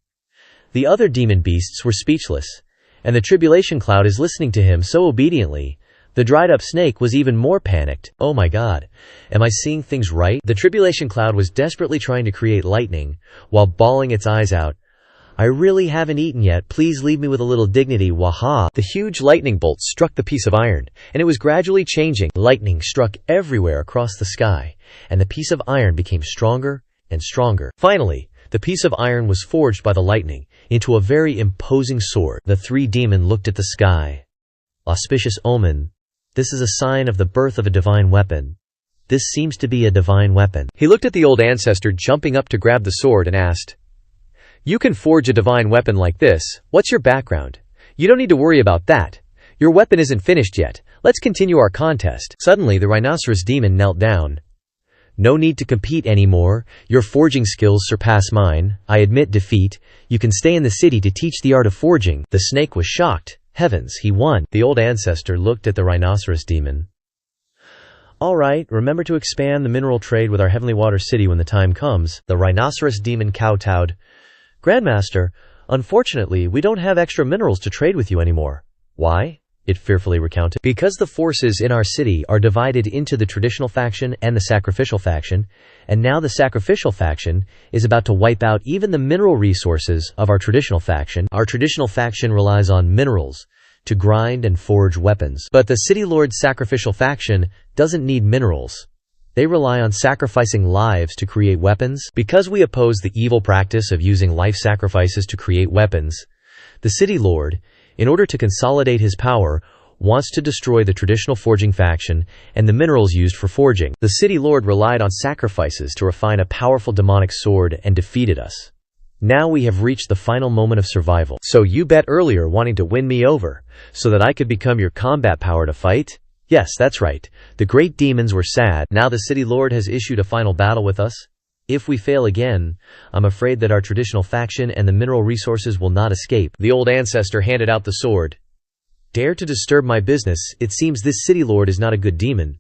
The other demon beasts were speechless, and the tribulation cloud is listening to him so obediently. The dried-up snake was even more panicked. Oh my god, am I seeing things right? The tribulation cloud was desperately trying to create lightning, while bawling its eyes out. I really haven't eaten yet, please leave me with a little dignity, waha. The huge lightning bolt struck the piece of iron, and it was gradually changing. Lightning struck everywhere across the sky, and the piece of iron became stronger and stronger. Finally, the piece of iron was forged by the lightning into a very imposing sword. The three demons looked at the sky. Auspicious omen. This is a sign of the birth of a divine weapon. This seems to be a divine weapon. He looked at the old ancestor jumping up to grab the sword and asked, You can forge a divine weapon like this. What's your background? You don't need to worry about that. Your weapon isn't finished yet. Let's continue our contest. Suddenly, the rhinoceros demon knelt down. No need to compete anymore. Your forging skills surpass mine. I admit defeat. You can stay in the city to teach the art of forging. The snake was shocked. Heavens, he won. The old ancestor looked at the rhinoceros demon. Alright, remember to expand the mineral trade with our heavenly water city when the time comes. The rhinoceros demon kowtowed. Grandmaster, unfortunately, we don't have extra minerals to trade with you anymore. Why? It fearfully recounted. Because the forces in our city are divided into the traditional faction and the sacrificial faction, and now the sacrificial faction is about to wipe out even the mineral resources of our traditional faction. Our traditional faction relies on minerals to grind and forge weapons. But the City Lord's sacrificial faction doesn't need minerals. They rely on sacrificing lives to create weapons. Because we oppose the evil practice of using life sacrifices to create weapons, the City Lord, in order to consolidate his power, wants to destroy the traditional forging faction and the minerals used for forging. The City Lord relied on sacrifices to refine a powerful demonic sword and defeated us. Now we have reached the final moment of survival. So you bet earlier wanting to win me over, so that I could become your combat power to fight? Yes, that's right. The great demons were sad. Now the City Lord has issued a final battle with us. If we fail again, I'm afraid that our traditional faction and the mineral resources will not escape. The old ancestor handed out the sword. Dare to disturb my business, it seems this City Lord is not a good demon.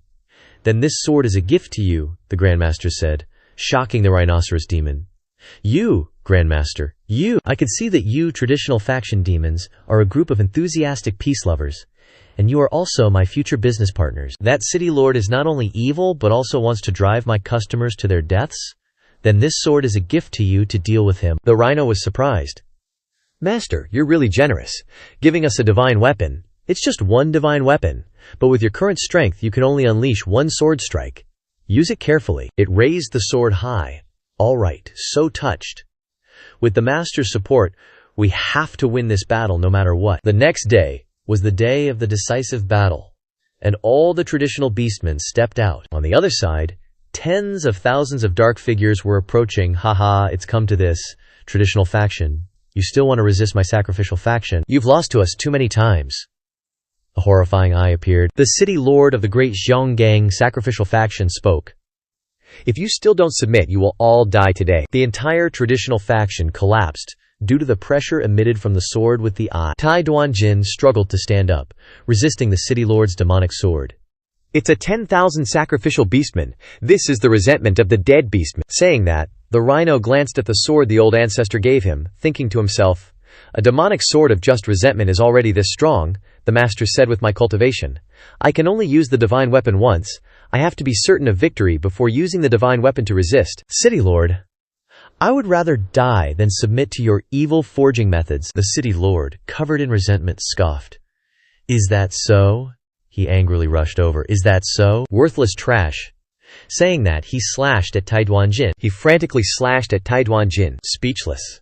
Then this sword is a gift to you, the Grandmaster said, shocking the rhinoceros demon. You, Grandmaster, you! I can see that you, traditional faction demons, are a group of enthusiastic peace lovers, and you are also my future business partners. That City Lord is not only evil, but also wants to drive my customers to their deaths? Then this sword is a gift to you to deal with him." The rhino was surprised. Master, you're really generous, giving us a divine weapon. "It's just one divine weapon, but with your current strength you can only unleash one sword strike. Use it carefully." It raised the sword high. "All right, so touched. With the master's support, we have to win this battle no matter what." The next day was the day of the decisive battle, and all the traditional beastmen stepped out. On the other side, tens of thousands of dark figures were approaching. "Haha, it's come to this. Traditional faction. You still want to resist my sacrificial faction? You've lost to us too many times." A horrifying eye appeared. The city lord of the great Xionggang sacrificial faction spoke. "If you still don't submit, you will all die today." The entire traditional faction collapsed due to the pressure emitted from the sword with the eye. Tai Duanjin struggled to stand up, resisting the city lord's demonic sword. "It's a 10,000 sacrificial beastman. This is the resentment of the dead beastman." Saying that, the rhino glanced at the sword the old ancestor gave him, thinking to himself, "A demonic sword of just resentment is already this strong," the master said with my cultivation. "I can only use the divine weapon once. I have to be certain of victory before using the divine weapon to resist." "City lord, I would rather die than submit to your evil forging methods," the city lord, covered in resentment, scoffed. "Is that so?" He angrily rushed over. "Is that so? Worthless trash." Saying that, he slashed at Tai Duanjin. He frantically slashed at Tai Duanjin, speechless.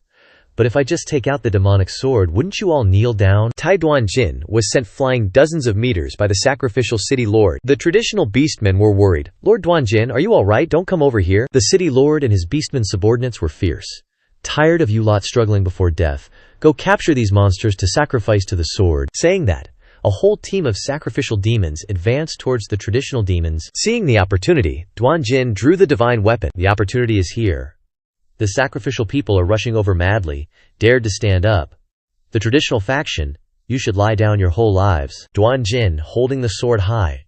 "But if I just take out the demonic sword, wouldn't you all kneel down?" Tai Duanjin was sent flying dozens of meters by the sacrificial city lord. The traditional beastmen were worried. "Lord Duanjin, are you all right? Don't come over here." The city lord and his beastmen subordinates were fierce. "Tired of you lot struggling before death? Go capture these monsters to sacrifice to the sword." Saying that, a whole team of sacrificial demons advanced towards the traditional demons. Seeing the opportunity, Duanjin drew the divine weapon. "The opportunity is here. The sacrificial people are rushing over madly, dared to stand up. The traditional faction, you should lie down your whole lives." Duanjin, holding the sword high.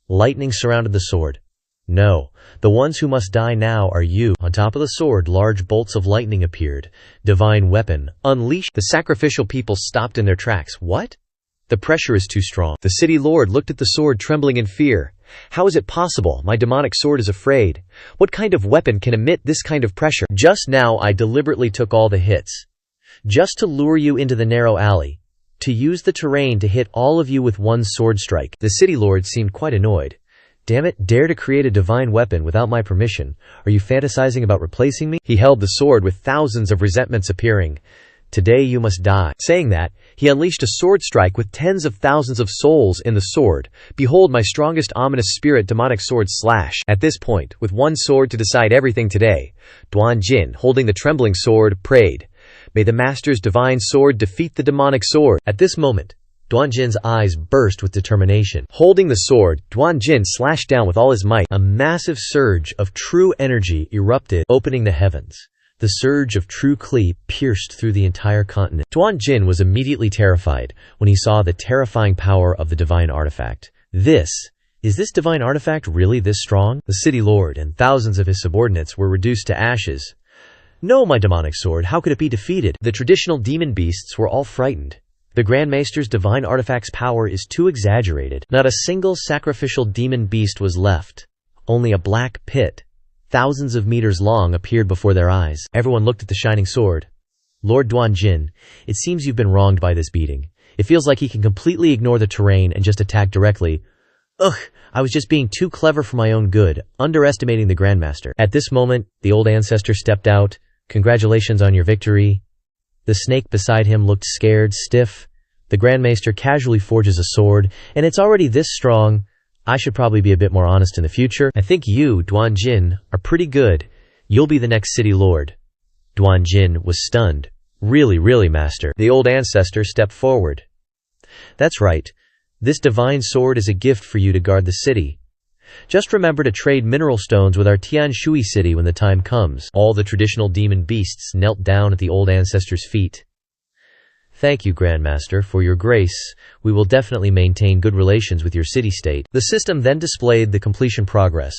Lightning surrounded the sword. "No, the ones who must die now are you." On top of the sword, large bolts of lightning appeared. "Divine weapon, unleash." The sacrificial people stopped in their tracks. "What? The pressure is too strong." The city lord looked at the sword, trembling in fear. "How is it possible? My demonic sword is afraid. What kind of weapon can emit this kind of pressure?" "Just now I deliberately took all the hits, just to lure you into the narrow alley, to use the terrain to hit all of you with one sword strike." The city lord seemed quite annoyed. "Damn it, dare to create a divine weapon without my permission. Are you fantasizing about replacing me?" He held the sword with thousands of resentments appearing. "Today you must die." Saying that, he unleashed a sword strike with tens of thousands of souls in the sword. "Behold my strongest ominous spirit demonic sword slash." At this point, with one sword to decide everything today, Duanjin, holding the trembling sword, prayed, "May the master's divine sword defeat the demonic sword." At this moment, Duanjin's eyes burst with determination. Holding the sword, Duanjin slashed down with all his might. A massive surge of true energy erupted, opening the heavens. The surge of true Qi pierced through the entire continent. Duanjin was immediately terrified when he saw the terrifying power of the divine artifact. Is this divine artifact really this strong? The city lord and thousands of his subordinates were reduced to ashes. "No, my demonic sword, how could it be defeated?" The traditional demon beasts were all frightened. The Grand Maester's divine artifact's power is too exaggerated. Not a single sacrificial demon beast was left. Only a black pit, thousands of meters long, appeared before their eyes. Everyone looked at the shining sword. "Lord Duanjin, it seems you've been wronged by this beating. It feels like he can completely ignore the terrain and just attack directly." "Ugh, I was just being too clever for my own good, underestimating the Grandmaster." At this moment, the old ancestor stepped out. "Congratulations on your victory." The snake beside him looked scared, stiff. "The Grandmaster casually forges a sword, and it's already this strong. I should probably be a bit more honest in the future. I think you, Duanjin, are pretty good. You'll be the next city lord." Duanjin was stunned. Really, master." The old ancestor stepped forward. "That's right. This divine sword is a gift for you to guard the city. Just remember to trade mineral stones with our Tian Shui city when the time comes." All the traditional demon beasts knelt down at the old ancestor's feet. "Thank you, Grandmaster, for your grace. We will definitely maintain good relations with your city-state." The system then displayed the completion progress.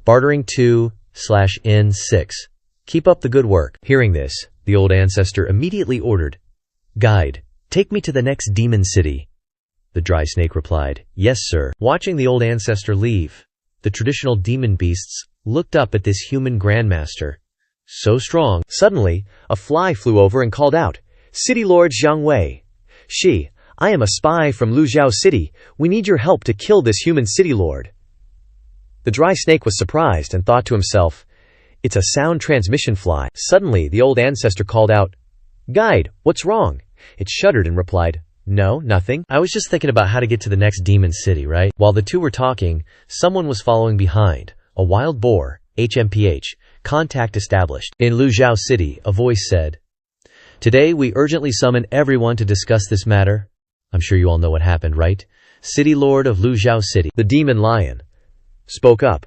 Bartering 2/N6. "Keep up the good work." Hearing this, the old ancestor immediately ordered, "Guide, take me to the next demon city." The dry snake replied, "Yes, sir." Watching the old ancestor leave, the traditional demon beasts looked up at this human Grandmaster. So strong. Suddenly, a fly flew over and called out, "City Lord Zhang Wei. I am a spy from Luzhou City. We need your help to kill this human city lord." The dry snake was surprised and thought to himself, "It's a sound transmission fly." Suddenly, the old ancestor called out, "Guide, what's wrong?" It shuddered and replied, "No, nothing. I was just thinking about how to get to the next demon city, right?" While the two were talking, someone was following behind. A wild boar, HMPH, contact established. In Luzhou City, a voice said, "Today we urgently summon everyone to discuss this matter." I'm sure you all know what happened, right? City Lord of Luzhou City, the demon lion, spoke up.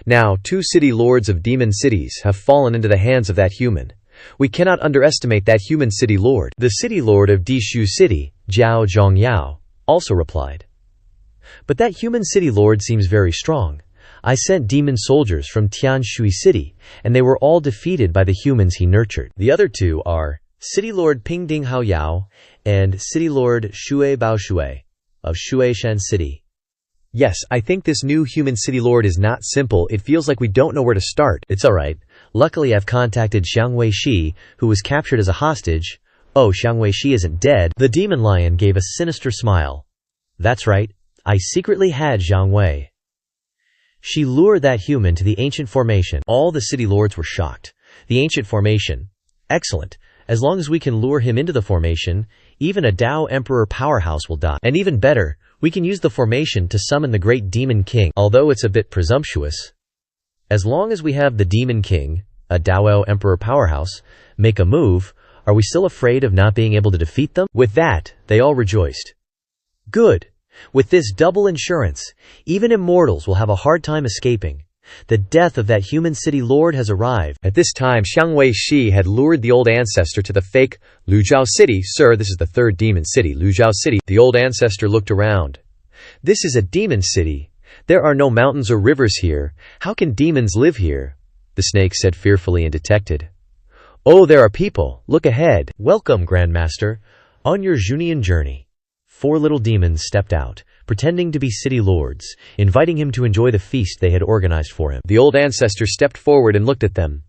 "Now, 2 city lords of demon cities have fallen into the hands of that human. We cannot underestimate that human city lord." The city lord of Dishu City, Zhao Zhongyao, also replied, "But that human city lord seems very strong. I sent demon soldiers from Tianshui City, and they were all defeated by the humans he nurtured." The other two are City Lord Pingding Haoyao and City Lord Shui Baoshui of Shuishan City. "Yes, I think this new human city lord is not simple. It feels like we don't know where to start." "It's alright. Luckily I've contacted Xiang Weishi, who was captured as a hostage." "Oh, Xiang Weishi isn't dead." The demon lion gave a sinister smile. "That's right. I secretly had Zhang Wei. She lured that human to the ancient formation." All the city lords were shocked. The ancient formation. Excellent. As long as we can lure him into the formation, even a Dao Emperor powerhouse will die. And even better, we can use the formation to summon the great Demon King, although it's a bit presumptuous. As long as we have the Demon King, a Dao Emperor powerhouse, make a move, are we still afraid of not being able to defeat them? With that, they all rejoiced. Good. With this double insurance, even immortals will have a hard time escaping. The death of that human city lord has arrived. At this time, Xiang Weishi had lured the old ancestor to the fake Luzhou City. "Sir, this is the 3rd demon city, Luzhou City." The old ancestor looked around. "This is a demon city. There are no mountains or rivers here. How can demons live here?" the snake said fearfully and detected. "Oh, there are people. Look ahead." "Welcome, Grandmaster, on your Junian journey." 4 little demons stepped out, pretending to be city lords, inviting him to enjoy the feast they had organized for him. The old ancestor stepped forward and looked at them.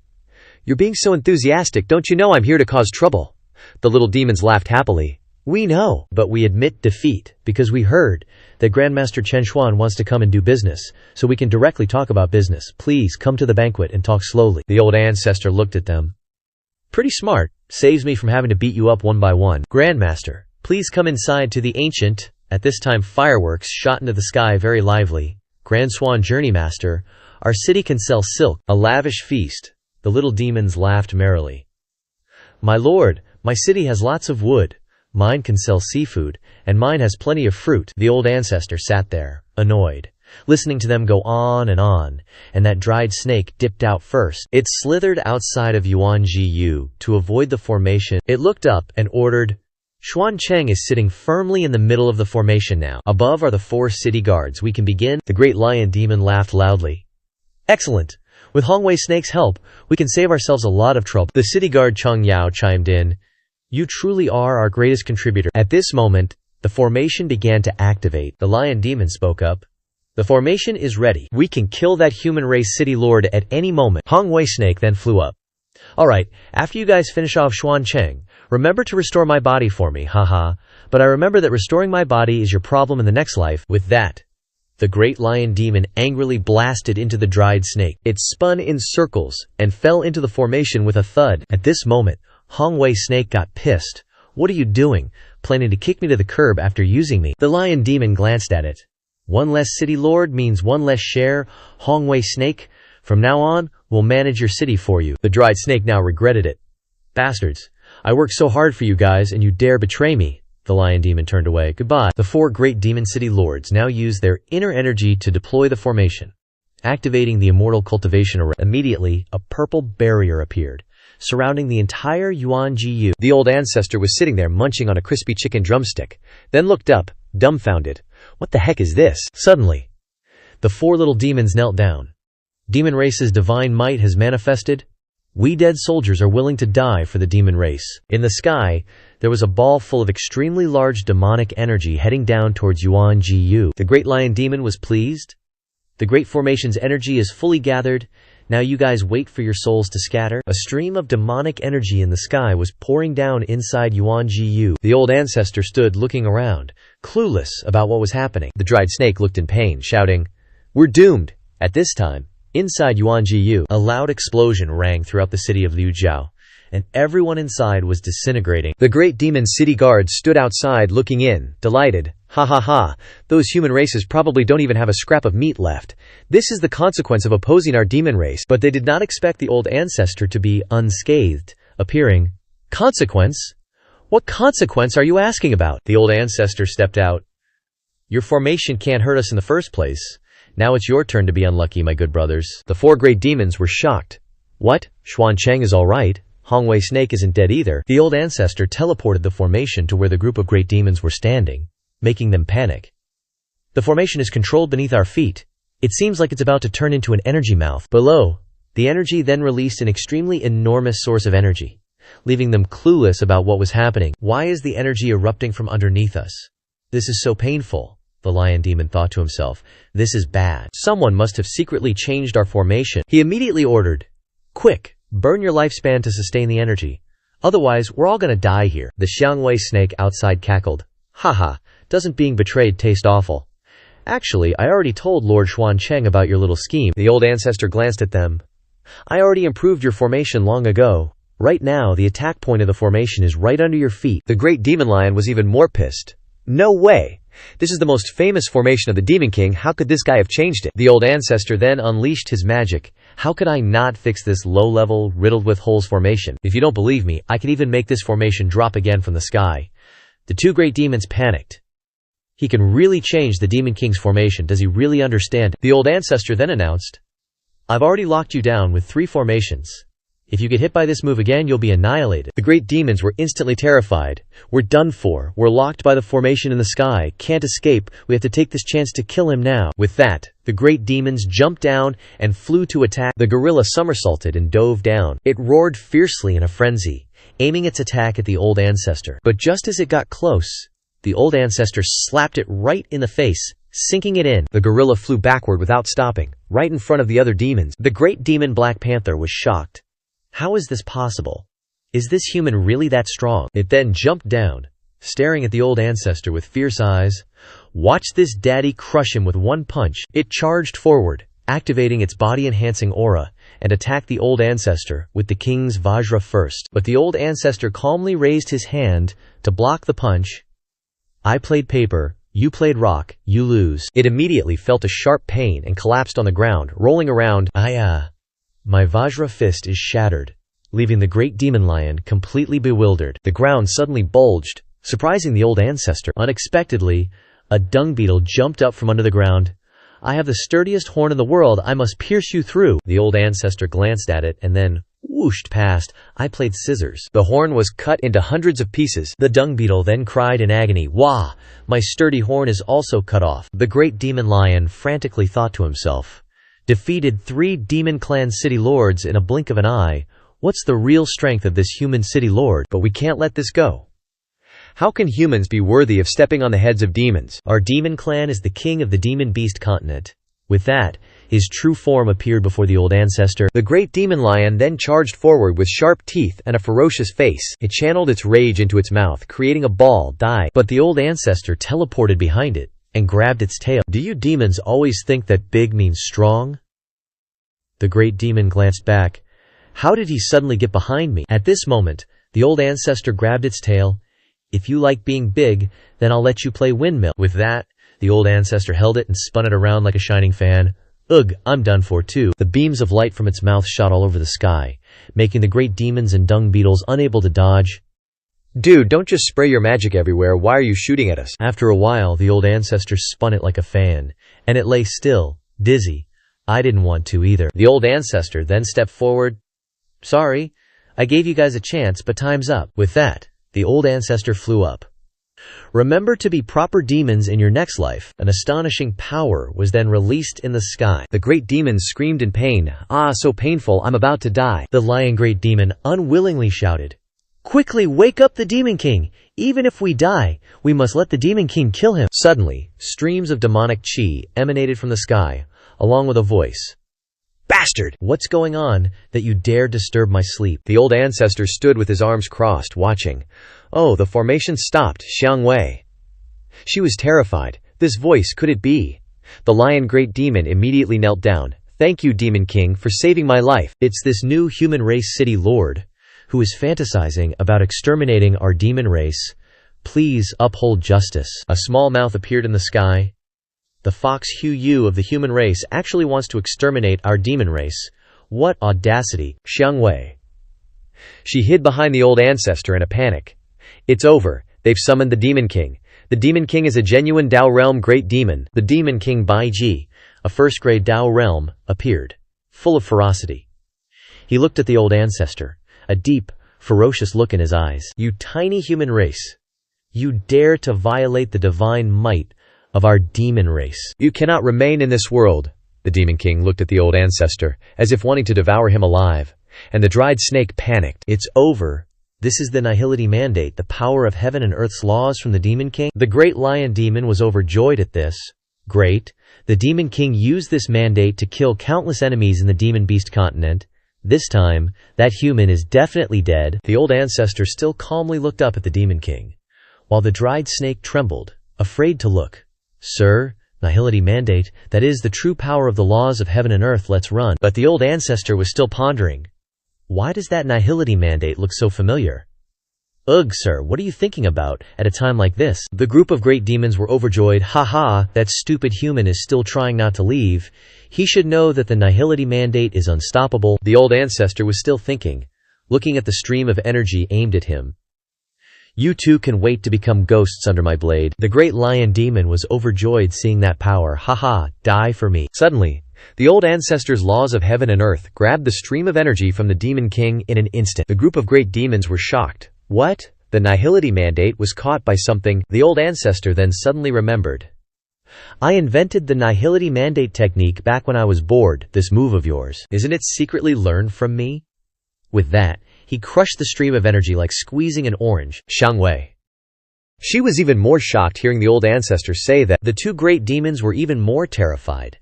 "You're being so enthusiastic. Don't you know I'm here to cause trouble?" The little demons laughed happily. "We know, but we admit defeat, because we heard that Grandmaster Chen Xuan wants to come and do business, so we can directly talk about business. Please come to the banquet and talk slowly." The old ancestor looked at them. "Pretty smart. Saves me from having to beat you up one by one. Grandmaster, please come inside to the ancient." At this time fireworks shot into the sky very lively. "Grand Swan Journeymaster, our city can sell silk, a lavish feast." The little demons laughed merrily. "My lord, my city has lots of wood. Mine can sell seafood, and mine has plenty of fruit." The old ancestor sat there, annoyed, listening to them go on, and that dried snake dipped out first. It slithered outside of Yuanjiyu to avoid the formation. It looked up and ordered, "Xuan Cheng is sitting firmly in the middle of the formation now. Above are the 4 city guards. We can begin." The great lion demon laughed loudly. "Excellent. With Hongwei Snake's help, we can save ourselves a lot of trouble." The city guard Cheng Yao chimed in, "You truly are our greatest contributor." At this moment, the formation began to activate. The lion demon spoke up. "The formation is ready. We can kill that human race city lord at any moment." Hongwei Snake then flew up. "Alright, after you guys finish off Xuan Cheng, remember to restore my body for me, haha. But I remember that restoring my body is your problem in the next life." With that, the great lion demon angrily blasted into the dried snake. It spun in circles and fell into the formation with a thud. At this moment, Hongwei Snake got pissed. "What are you doing? Planning to kick me to the curb after using me?" The lion demon glanced at it. "One less city lord means one less share, Hongwei Snake. From now on, we'll manage your city for you." The dried snake now regretted it. "Bastards. I worked so hard for you guys and you dare betray me." The lion demon turned away. "Goodbye." The 4 great demon city lords now used their inner energy to deploy the formation, activating the immortal cultivation array. Immediately, a purple barrier appeared, surrounding the entire Yuanjiyu. The old ancestor was sitting there munching on a crispy chicken drumstick, then looked up, dumbfounded. "What the heck is this?" Suddenly, the 4 little demons knelt down. "Demon race's divine might has manifested. We dead soldiers are willing to die for the demon race." In the sky, there was a ball full of extremely large demonic energy heading down towards Yuanjiyu. The great lion demon was pleased. "The great formation's energy is fully gathered. Now you guys wait for your souls to scatter." A stream of demonic energy in the sky was pouring down inside Yuan Jiyu. The old ancestor stood looking around, clueless about what was happening. The dried snake looked in pain, shouting, "We're doomed!" At this time, inside Yuan Jiyu, a loud explosion rang throughout the city of Liujiao, and everyone inside was disintegrating. The great demon city guards stood outside looking in, delighted. "Ha ha ha, those human races probably don't even have a scrap of meat left. This is the consequence of opposing our demon race." But they did not expect the old ancestor to be unscathed, appearing. "Consequence? What consequence are you asking about?" The old ancestor stepped out. "Your formation can't hurt us in the first place. Now it's your turn to be unlucky, my good brothers." The 4 great demons were shocked. "What? Xuancheng is all right. Hongwei Snake isn't dead either." The old ancestor teleported the formation to where the group of great demons were standing, making them panic. "The formation is controlled beneath our feet. It seems like it's about to turn into an energy mouth." Below, the energy then released an extremely enormous source of energy, leaving them clueless about what was happening. "Why is the energy erupting from underneath us? This is so painful," the lion demon thought to himself. "This is bad. Someone must have secretly changed our formation." He immediately ordered, "Quick, burn your lifespan to sustain the energy. Otherwise, we're all gonna die here." The Xiangwei snake outside cackled. "Haha, doesn't being betrayed taste awful? Actually, I already told Lord Xuancheng about your little scheme." The old ancestor glanced at them. "I already improved your formation long ago. Right now, the attack point of the formation is right under your feet." The great demon lion was even more pissed. "No way! This is the most famous formation of the Demon King. How could this guy have changed it?" The old ancestor then unleashed his magic. "How could I not fix this low-level, riddled with holes formation? If you don't believe me, I could even make this formation drop again from the sky." The 2 great demons panicked. "He can really change the Demon King's formation. Does he really understand?" The old ancestor then announced, "I've already locked you down with 3 formations. If you get hit by this move again, you'll be annihilated." The great demons were instantly terrified. "We're done for. We're locked by the formation in the sky. Can't escape. We have to take this chance to kill him now." With that, the great demons jumped down and flew to attack. The gorilla somersaulted and dove down. It roared fiercely in a frenzy, aiming its attack at the old ancestor. But just as it got close, the old ancestor slapped it right in the face, sinking it in. The gorilla flew backward without stopping, right in front of the other demons. The great demon Black Panther was shocked. How is this possible? Is this human really that strong? It then jumped down, staring at the old ancestor with fierce eyes. "Watch this daddy crush him with one punch." It charged forward, activating its body-enhancing aura, and attacked the old ancestor with the king's Vajra first. But the old ancestor calmly raised his hand to block the punch. "I played paper, you played rock, you lose." It immediately felt a sharp pain and collapsed on the ground, rolling around. My Vajra fist is shattered," leaving the great demon lion completely bewildered. The ground suddenly bulged, surprising the old ancestor. Unexpectedly, a dung beetle jumped up from under the ground. "I have the sturdiest horn in the world. I must pierce you through." The old ancestor glanced at it and then whooshed past. "I played scissors." The horn was cut into hundreds of pieces. The dung beetle then cried in agony, "Wah! My sturdy horn is also cut off." The great demon lion frantically thought to himself, "Defeated 3 demon clan city lords in a blink of an eye. What's the real strength of this human city lord? But we can't let this go. How can humans be worthy of stepping on the heads of demons? Our demon clan is the king of the demon beast continent." With that, his true form appeared before the old ancestor. The great demon lion then charged forward with sharp teeth and a ferocious face. It channeled its rage into its mouth, creating a ball die. But the old ancestor teleported behind it and grabbed its tail. "Do you demons always think that big means strong?" The great demon glanced back. How did he suddenly get behind me? At this moment, the old ancestor grabbed its tail. "If you like being big, then I'll let you play windmill." With that, the old ancestor held it and spun it around like a shining fan. "Ugh, I'm done for too." The beams of light from its mouth shot all over the sky, making the great demons and dung beetles unable to dodge. "Dude, don't just spray your magic everywhere. Why are you shooting at us?" After a while, the old ancestor spun it like a fan, and it lay still, dizzy. I didn't want to either. The old ancestor then stepped forward. "Sorry, I gave you guys a chance, but time's up." With that, the old ancestor flew up. Remember to be proper demons in your next life. An astonishing power was then released in the sky. The great demons screamed in pain. "Ah, so painful, I'm about to die." The lion great demon unwillingly shouted, "Quickly wake up the Demon King! Even if we die, we must let the Demon King kill him." Suddenly, streams of demonic chi emanated from the sky, along with a voice. Bastard! What's going on, that you dare disturb my sleep? The old ancestor stood with his arms crossed, watching. Oh, the formation stopped, Xiang Wei. She was terrified. This voice, could it be? The lion great demon immediately knelt down. Thank you, Demon King, for saving my life. It's this new human race city lord, who is fantasizing about exterminating our demon race. Please uphold justice. A small mouth appeared in the sky. The fox Hu Yu of the human race actually wants to exterminate our demon race. What audacity. Xiang Wei. She hid behind the old ancestor in a panic. It's over. They've summoned the Demon King. The Demon King is a genuine Dao Realm great demon. The Demon King Bai Ji, a first-grade Dao Realm, appeared, full of ferocity. He looked at the old ancestor, a deep, ferocious look in his eyes. You tiny human race. You dare to violate the divine might of our demon race. You cannot remain in this world. The Demon King looked at the old ancestor, as if wanting to devour him alive. And the dried snake panicked. It's over. This is the nihility mandate, the power of heaven and earth's laws from the Demon King. The great lion demon was overjoyed at this. Great. The Demon King used this mandate to kill countless enemies in the demon beast continent. This time, that human is definitely dead. The old ancestor still calmly looked up at the Demon King, while the dried snake trembled, afraid to look. Sir, nihility mandate, that is the true power of the laws of heaven and earth, let's run. But the old ancestor was still pondering. Why does that nihility mandate look so familiar? Ugh, sir, what are you thinking about, at a time like this? The group of great demons were overjoyed. Ha ha, that stupid human is still trying not to leave. He should know that the nihility mandate is unstoppable. The old ancestor was still thinking, looking at the stream of energy aimed at him. You too can wait to become ghosts under my blade. The great lion demon was overjoyed seeing that power. Ha ha, die for me. Suddenly, the old ancestor's laws of heaven and earth grabbed the stream of energy from the Demon King in an instant. The group of great demons were shocked. What? The nihility mandate was caught by something. The old ancestor then suddenly remembered. I invented the nihility mandate technique back when I was bored. This move of yours, isn't it secretly learned from me? With that, he crushed the stream of energy like squeezing an orange. Xiang Wei. She was even more shocked hearing the old ancestor say that. The two great demons were even more terrified.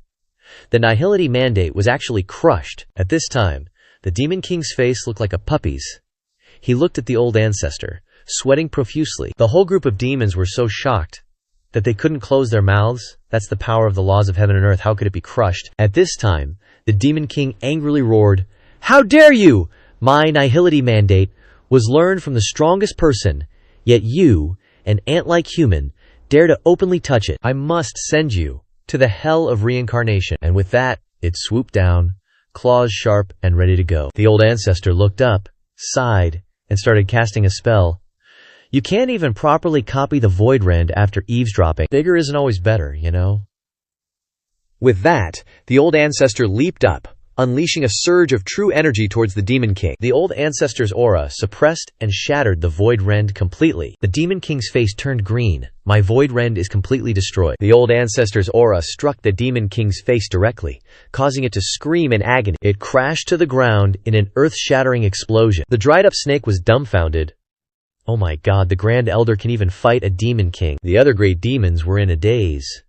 The nihility mandate was actually crushed. At this time, the Demon King's face looked like a puppy's. He looked at the old ancestor, sweating profusely. The whole group of demons were so shocked that they couldn't close their mouths. That's the power of the laws of heaven and earth. How could it be crushed? At this time, the Demon King angrily roared, "How dare you! My nihility mandate was learned from the strongest person, yet you, an ant-like human, dare to openly touch it. I must send you to the hell of reincarnation." And with that, it swooped down, claws sharp and ready to go. The old ancestor looked up, sighed, and started casting a spell. You can't even properly copy the void rend after eavesdropping. Bigger isn't always better, you know? With that, the old ancestor leaped up, unleashing a surge of true energy towards the Demon King. The old ancestor's aura suppressed and shattered the void rend completely. The Demon King's face turned green. My void rend is completely destroyed. The old ancestor's aura struck the Demon King's face directly, causing it to scream in agony. It crashed to the ground in an earth-shattering explosion. The dried-up snake was dumbfounded. Oh my god, the Grand Elder can even fight a Demon King. The other great demons were in a daze.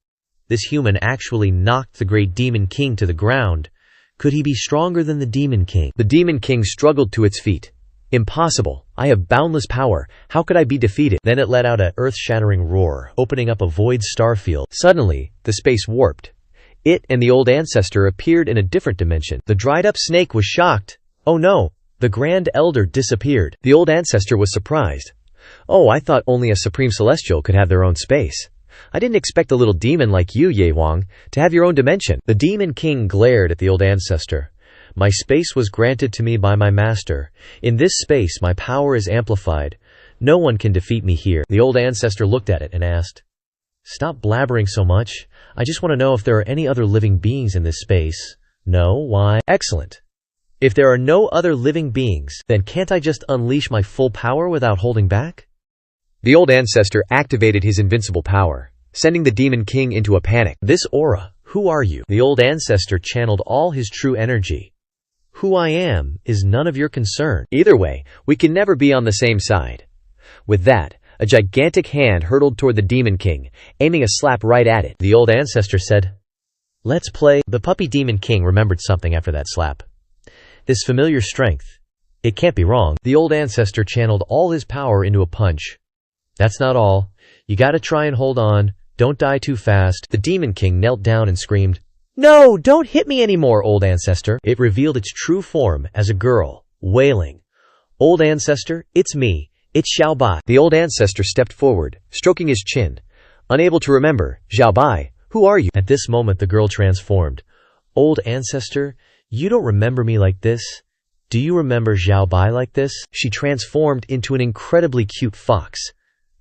This human actually knocked the great Demon King to the ground. Could he be stronger than the Demon King? The Demon King struggled to its feet. Impossible. I have boundless power. How could I be defeated? Then it let out an earth-shattering roar, opening up a void starfield. Suddenly, the space warped. It and the old ancestor appeared in a different dimension. The dried-up snake was shocked. Oh no, the Grand Elder disappeared. The old ancestor was surprised. Oh, I thought only a Supreme Celestial could have their own space. I didn't expect a little demon like you, Ye Wang, to have your own dimension. The Demon King glared at the old ancestor. My space was granted to me by my master. In this space, my power is amplified. No one can defeat me here. The old ancestor looked at it and asked, "Stop blabbering so much. I just want to know if there are any other living beings in this space." No? Why? Excellent. If there are no other living beings, then can't I just unleash my full power without holding back? The old ancestor activated his invincible power, sending the Demon King into a panic. This aura, who are you? The old ancestor channeled all his true energy. Who I am is none of your concern. Either way, we can never be on the same side. With that, a gigantic hand hurtled toward the Demon King, aiming a slap right at it. The old ancestor said, Let's play. The puppy demon king remembered something after that slap. This familiar strength. It can't be wrong. The old ancestor channeled all his power into a punch. That's not all. You gotta try and hold on. Don't die too fast. The demon king knelt down and screamed, "No, don't hit me anymore, old ancestor." It revealed its true form as a girl, wailing, "Old ancestor, it's me. It's Xiao Bai." The old ancestor stepped forward, stroking his chin. Unable to remember, "Xiao Bai, who are you?" At this moment the girl transformed. "Old ancestor, you don't remember me like this? Do you remember Xiao Bai like this?" She transformed into an incredibly cute fox.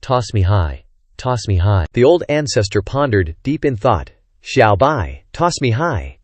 "Toss me high. Toss me high." The old ancestor pondered, deep in thought. "Xiao Bai, toss me high."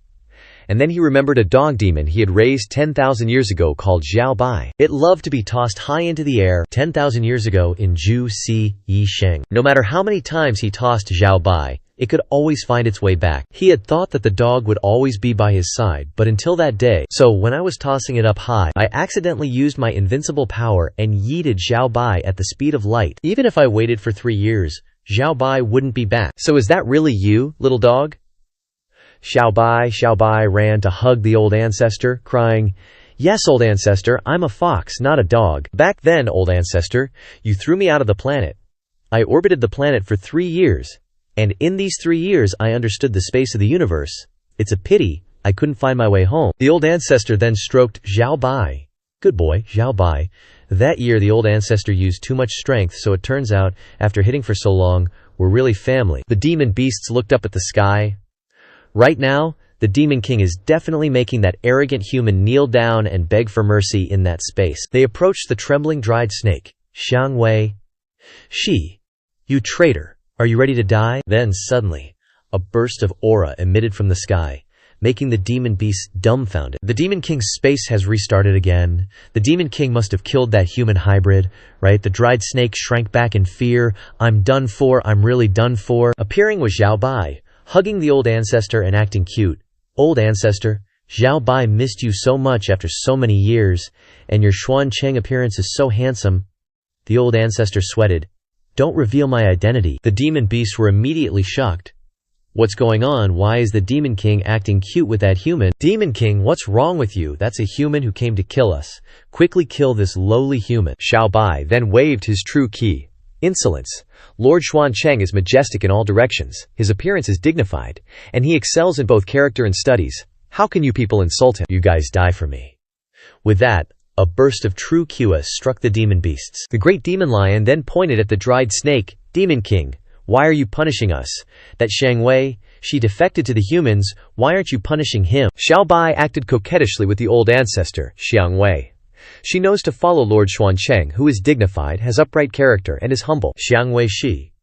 And then he remembered a dog demon he had raised 10,000 years ago called Xiao Bai. It loved to be tossed high into the air 10,000 years ago in Zhu Si Yi Sheng. No matter how many times he tossed Xiao Bai, it could always find its way back. He had thought that the dog would always be by his side, but until that day. So when I was tossing it up high, I accidentally used my invincible power and yeeted Xiao Bai at the speed of light. Even if I waited for 3 years, Xiao Bai wouldn't be back. "So is that really you, little dog?" Xiao Bai ran to hug the old ancestor, crying, "Yes, old ancestor, I'm a fox, not a dog. Back then, old ancestor, you threw me out of the planet. I orbited the planet for 3 years, and in these 3 years I understood the space of the universe. It's a pity I couldn't find my way home." The old ancestor then stroked Xiao Bai. "Good boy, Xiao Bai." That year the old ancestor used too much strength, so it turns out, after hitting for so long, we're really family. The demon beasts looked up at the sky. Right now, the demon king is definitely making that arrogant human kneel down and beg for mercy in that space. They approached the trembling dried snake. "Xiang Wei. She. You traitor. Are you ready to die?" Then suddenly, a burst of aura emitted from the sky, making the demon beasts dumbfounded. The demon king's space has restarted again. The demon king must have killed that human hybrid, right? The dried snake shrank back in fear. "I'm done for. I'm really done for." Appearing was Xiao Bai, hugging the old ancestor and acting cute. "Old ancestor, Xiao Bai missed you so much after so many years, and your Xuan Cheng appearance is so handsome." The old ancestor sweated. "Don't reveal my identity." The demon beasts were immediately shocked. "What's going on? Why is the demon king acting cute with that human?" "Demon king, what's wrong with you? That's a human who came to kill us. Quickly kill this lowly human." Xiao Bai then waved his true key. "Insolence. Lord Xuan Cheng is majestic in all directions, his appearance is dignified, and he excels in both character and studies. How can you people insult him? You guys die for me." With that, a burst of true QS struck the demon beasts. The great demon lion then pointed at the dried snake. "Demon king, why are you punishing us? That Xiang Wei, she defected to the humans, why aren't you punishing him?" Xiao Bai acted coquettishly with the old ancestor, Xiang Wei. "She knows to follow Lord Xuan Cheng, who is dignified, has upright character, and is humble." Xiang Wei Shi.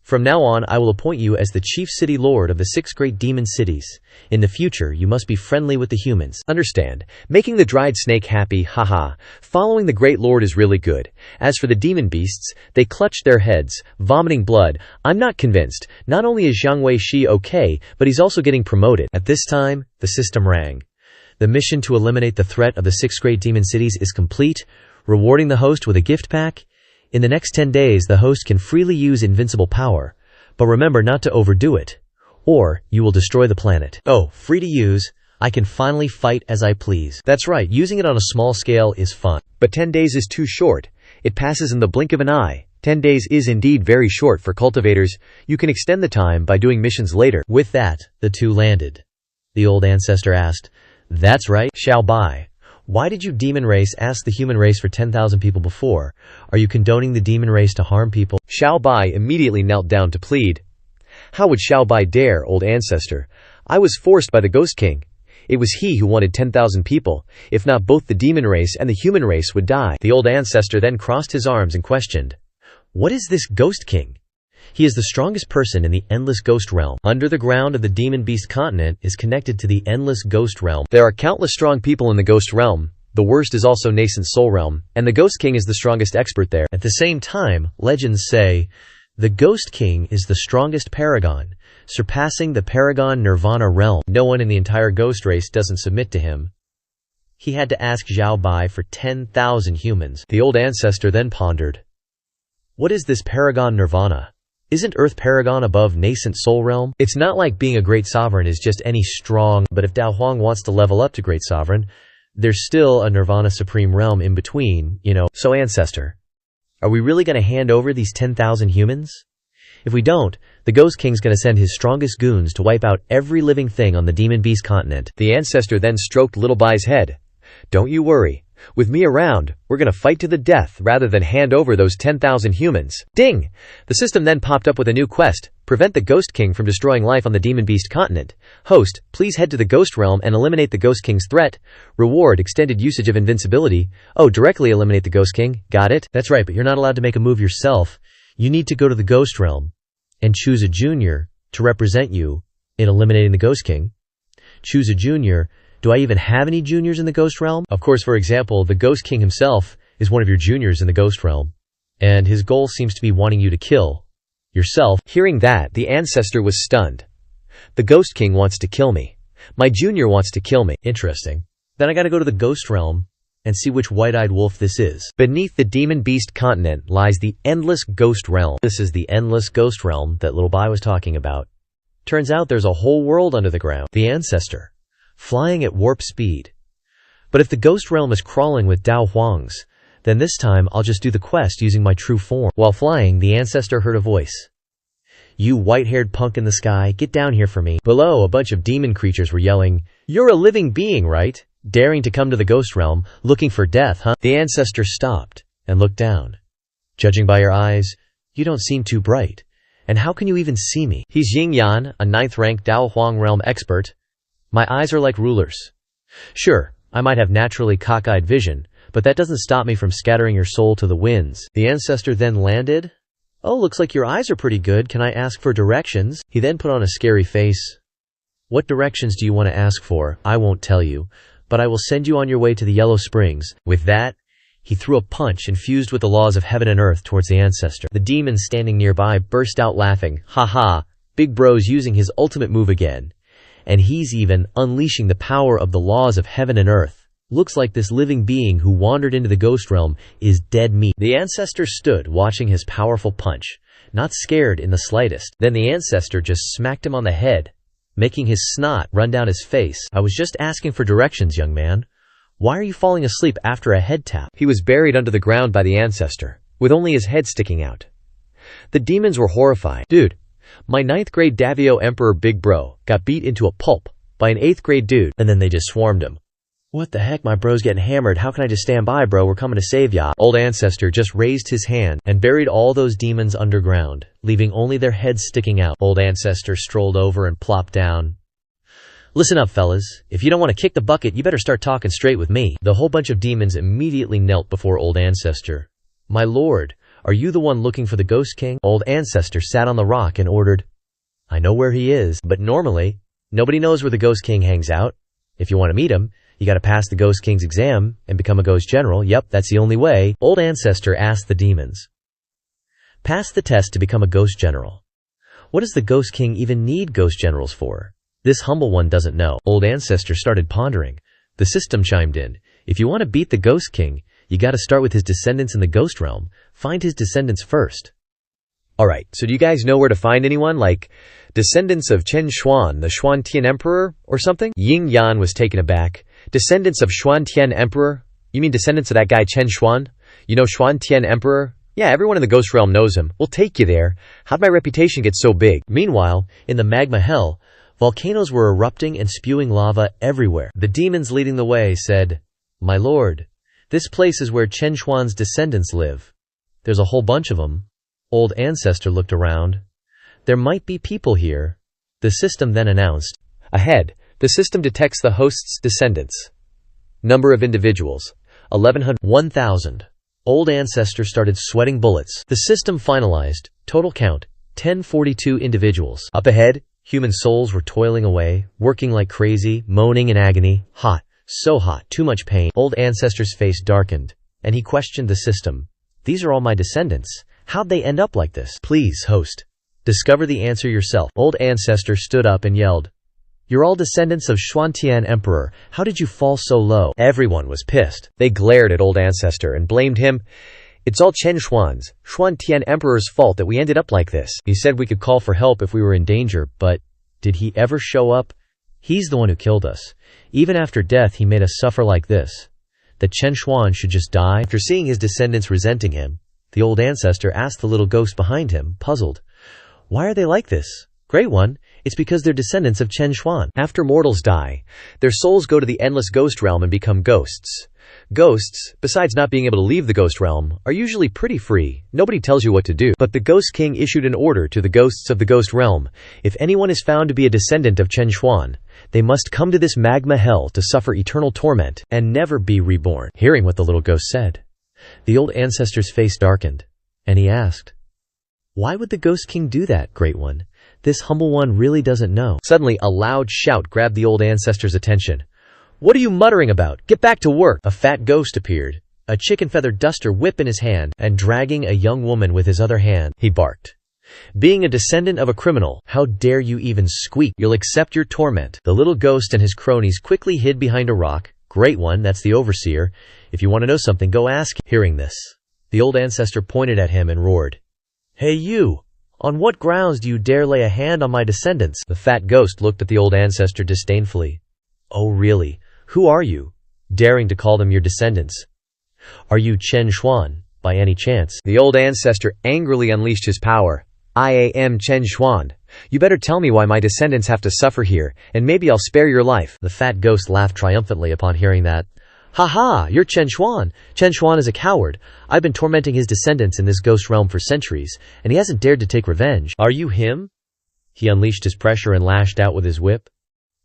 "From now on I will appoint you as the chief city lord of the 6 great demon cities. In the future you must be friendly with the humans." Understand, making the dried snake happy, haha. Following the great lord is really good. As for the demon beasts, they clutched their heads, vomiting blood. "I'm not convinced. Not only is Xiang Wei Shi okay, but he's also getting promoted." At this time, the system rang. The mission to eliminate the threat of the 6 great demon cities is complete, rewarding the host with a gift pack. In the next 10 days, the host can freely use invincible power, but remember not to overdo it, or you will destroy the planet. Oh, free to use. I can finally fight as I please. That's right, using it on a small scale is fun. But 10 days is too short. It passes in the blink of an eye. 10 days is indeed very short for cultivators. You can extend the time by doing missions later. With that, the two landed. The old ancestor asked, "That's right, Xiao Bai. Why did you demon race ask the human race for 10,000 people before? Are you condoning the demon race to harm people?" Xiao Bai immediately knelt down to plead. "How would Xiao Bai dare, old ancestor? I was forced by the Ghost King. It was he who wanted 10,000 people. If not, both the demon race and the human race would die." The old ancestor then crossed his arms and questioned, "What is this Ghost King?" "He is the strongest person in the endless ghost realm. Under the ground of the demon beast continent is connected to the endless ghost realm. There are countless strong people in the ghost realm. The worst is also nascent soul realm, and the Ghost King is the strongest expert there." At the same time, legends say, the Ghost King is the strongest paragon, surpassing the paragon nirvana realm. No one in the entire ghost race doesn't submit to him. He had to ask Xiao Bai for 10,000 humans. The old ancestor then pondered. What is this paragon nirvana? Isn't Earth Paragon above nascent Soul Realm? It's not like being a great sovereign is just any strong, but if Dao Huang wants to level up to great sovereign, there's still a Nirvana Supreme Realm in between, you know. So Ancestor, are we really going to hand over these 10,000 humans? If we don't, the Ghost King's going to send his strongest goons to wipe out every living thing on the Demon Beast continent. The Ancestor then stroked Little Bai's head. Don't you worry. With me around, we're gonna fight to the death rather than hand over those 10,000 humans. Ding! The system then popped up with a new quest. Prevent the Ghost King from destroying life on the Demon Beast continent. Host, please head to the Ghost Realm and eliminate the Ghost King's threat. Reward, extended usage of invincibility. Oh, directly eliminate the Ghost King. Got it? That's right, but you're not allowed to make a move yourself. You need to go to the Ghost Realm and choose a junior to represent you in eliminating the Ghost King. Choose a junior. Do I even have any juniors in the Ghost Realm? Of course, for example, the Ghost King himself is one of your juniors in the Ghost Realm, and his goal seems to be wanting you to kill yourself. Hearing that, the Ancestor was stunned. The Ghost King wants to kill me. My junior wants to kill me. Interesting. Then I gotta go to the Ghost Realm and see which white-eyed wolf this is. Beneath the Demon Beast continent lies the Endless Ghost Realm. This is the Endless Ghost Realm that Little Bai was talking about. Turns out there's a whole world under the ground. The Ancestor, flying at warp speed. But if the Ghost Realm is crawling with Dao Huang's, then this time I'll just do the quest using my true form. While flying, the Ancestor heard a voice. You white-haired punk in the sky, get down here for me. Below, a bunch of demon creatures were yelling, You're a living being, right? Daring to come to the Ghost Realm, looking for death, huh? The Ancestor stopped and looked down. Judging by your eyes, you don't seem too bright. And how can you even see me? He's Ying Yan, a 9th-rank Dao Huang Realm expert. My eyes are like rulers. Sure, I might have naturally cockeyed vision, but that doesn't stop me from scattering your soul to the winds. The Ancestor then landed. Oh, looks like your eyes are pretty good. Can I ask for directions? He then put on a scary face. What directions do you want to ask for? I won't tell you, but I will send you on your way to the Yellow Springs. With that, he threw a punch infused with the laws of heaven and earth towards the Ancestor. The demon standing nearby burst out laughing. Ha ha, Big Bro's using his ultimate move again. And he's even unleashing the power of the laws of heaven and earth. Looks like this living being who wandered into the Ghost Realm is dead meat. The Ancestor stood watching his powerful punch, not scared in the slightest. Then the Ancestor just smacked him on the head, making his snot run down his face. I was just asking for directions, young man. Why are you falling asleep after a head tap? He was buried under the ground by the Ancestor, with only his head sticking out. The demons were horrified. Dude, my 9th grade Davio Emperor Big Bro got beat into a pulp by an 8th grade dude, and then they just swarmed him. What the heck, my bro's getting hammered. How can I just stand by, bro? We're coming to save ya. Old Ancestor just raised his hand and buried all those demons underground, leaving only their heads sticking out. Old Ancestor strolled over and plopped down. Listen up, fellas. If you don't want to kick the bucket, you better start talking straight with me. The whole bunch of demons immediately knelt before Old Ancestor. My lord, are you the one looking for the Ghost King? Old Ancestor sat on the rock and ordered, I know where he is, but normally, nobody knows where the Ghost King hangs out. If you want to meet him, you gotta pass the Ghost King's exam and become a Ghost General. Yep, that's the only way. Old Ancestor asked the demons. Pass the test to become a Ghost General. What does the Ghost King even need Ghost Generals for? This humble one doesn't know. Old Ancestor started pondering. The system chimed in. If you want to beat the Ghost King, you gotta start with his descendants in the Ghost Realm. Find his descendants first. Alright, so do you guys know where to find anyone, like descendants of Chen Xuan, the Xuantian Emperor, or something? Ying Yan was taken aback. Descendants of Xuantian Emperor? You mean descendants of that guy Chen Xuan? You know Xuantian Emperor? Yeah, everyone in the Ghost Realm knows him. We'll take you there. How'd my reputation get so big? Meanwhile, in the magma hell, volcanoes were erupting and spewing lava everywhere. The demons leading the way said, My lord, this place is where Chen Xuan's descendants live. There's a whole bunch of them. Old Ancestor looked around. There might be people here. The system then announced. Ahead, the system detects the host's descendants. Number of individuals, 1100. 1,000. Old Ancestor started sweating bullets. The system finalized. Total count, 1042 individuals. Up ahead, human souls were toiling away, working like crazy, moaning in agony. Hot, so hot, too much pain. Old Ancestor's face darkened, and he questioned the system. These are all my descendants. How'd they end up like this? Please, host, discover the answer yourself. Old Ancestor stood up and yelled, You're all descendants of Xuantian Emperor. How did you fall so low? Everyone was pissed. They glared at Old Ancestor and blamed him. It's all Chen Xuan's, Xuan Tian Emperor's fault that we ended up like this. He said we could call for help if we were in danger, but did he ever show up? He's the one who killed us. Even after death, he made us suffer like this. That Chen Xuan should just die? After seeing his descendants resenting him, the old ancestor asked the little ghost behind him, puzzled. Why are they like this? Great One, it's because they're descendants of Chen Xuan. After mortals die, their souls go to the endless ghost realm and become ghosts. Ghosts, besides not being able to leave the ghost realm, are usually pretty free. Nobody tells you what to do. But the Ghost King issued an order to the ghosts of the ghost realm. If anyone is found to be a descendant of Chen Xuan, they must come to this magma hell to suffer eternal torment and never be reborn. Hearing what the little ghost said, the old ancestor's face darkened, and he asked, Why would the Ghost King do that, Great One? This humble one really doesn't know. Suddenly, a loud shout grabbed the old ancestor's attention. What are you muttering about? Get back to work! A fat ghost appeared, a chicken feather duster whip in his hand, and dragging a young woman with his other hand, he barked. Being a descendant of a criminal, how dare you even squeak? You'll accept your torment. The little ghost and his cronies quickly hid behind a rock. Great One, that's the overseer. If you want to know something, go ask him. Hearing this, the old ancestor pointed at him and roared, Hey you! On what grounds do you dare lay a hand on my descendants? The fat ghost looked at the old ancestor disdainfully. Oh really? Who are you, daring to call them your descendants? Are you Chen Xuan, by any chance? The old ancestor angrily unleashed his power. I am Chen Xuan. You better tell me why my descendants have to suffer here, and maybe I'll spare your life. The fat ghost laughed triumphantly upon hearing that. Ha ha, you're Chen Xuan. Chen Xuan is a coward. I've been tormenting his descendants in this ghost realm for centuries, and he hasn't dared to take revenge. Are you him? He unleashed his pressure and lashed out with his whip.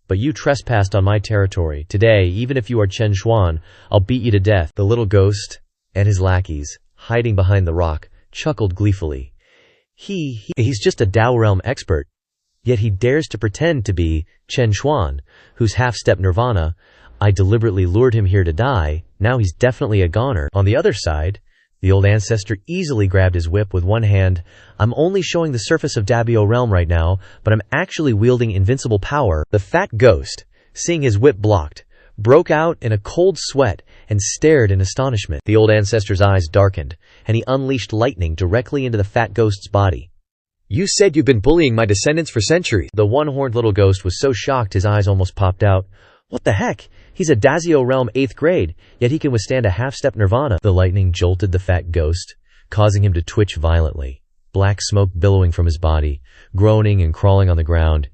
But you trespassed on my territory. Today, even if you are Chen Xuan, I'll beat you to death. The little ghost and his lackeys, hiding behind the rock, chuckled gleefully. He's just a Dao realm expert. Yet he dares to pretend to be Chen Xuan, whose half-step nirvana. I deliberately lured him here to die. Now he's definitely a goner. On the other side, the old ancestor easily grabbed his whip with one hand. I'm only showing the surface of Dabio realm right now, but I'm actually wielding invincible power. The fat ghost, seeing his whip blocked, broke out in a cold sweat and stared in astonishment. The old ancestor's eyes darkened, and he unleashed lightning directly into the fat ghost's body. You said you've been bullying my descendants for centuries. The one-horned little ghost was so shocked his eyes almost popped out. What the heck? He's a Dazio realm 8th grade, yet he can withstand a half-step nirvana. The lightning jolted the fat ghost, causing him to twitch violently, black smoke billowing from his body, groaning and crawling on the ground.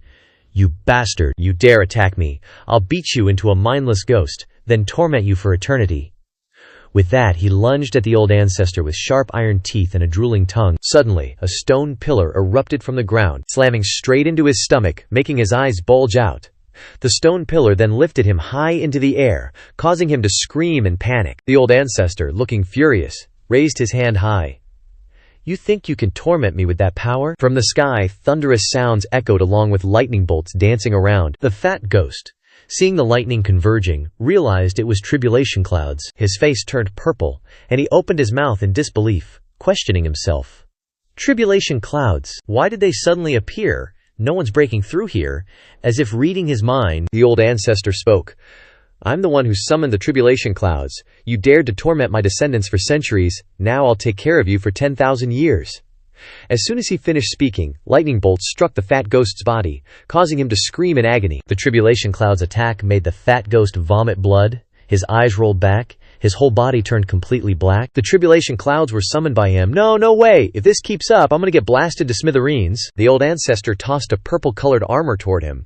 You bastard! You dare attack me! I'll beat you into a mindless ghost, then torment you for eternity. With that, he lunged at the old ancestor with sharp iron teeth and a drooling tongue. Suddenly, a stone pillar erupted from the ground, slamming straight into his stomach, making his eyes bulge out. The stone pillar then lifted him high into the air, causing him to scream in panic. The old ancestor, looking furious, raised his hand high. You think you can torment me with that power? From the sky, thunderous sounds echoed along with lightning bolts dancing around. The fat ghost, seeing the lightning converging, realized it was tribulation clouds. His face turned purple, and he opened his mouth in disbelief, questioning himself. Tribulation clouds, why did they suddenly appear? No one's breaking through here. As if reading his mind, the old ancestor spoke. I'm the one who summoned the tribulation clouds. You dared to torment my descendants for centuries. Now I'll take care of you for 10,000 years. As soon as he finished speaking, lightning bolts struck the fat ghost's body, causing him to scream in agony. The tribulation cloud's attack made the fat ghost vomit blood. His eyes rolled back. His whole body turned completely black. The tribulation clouds were summoned by him. No way! If this keeps up, I'm gonna get blasted to smithereens. The old ancestor tossed a purple-colored armor toward him.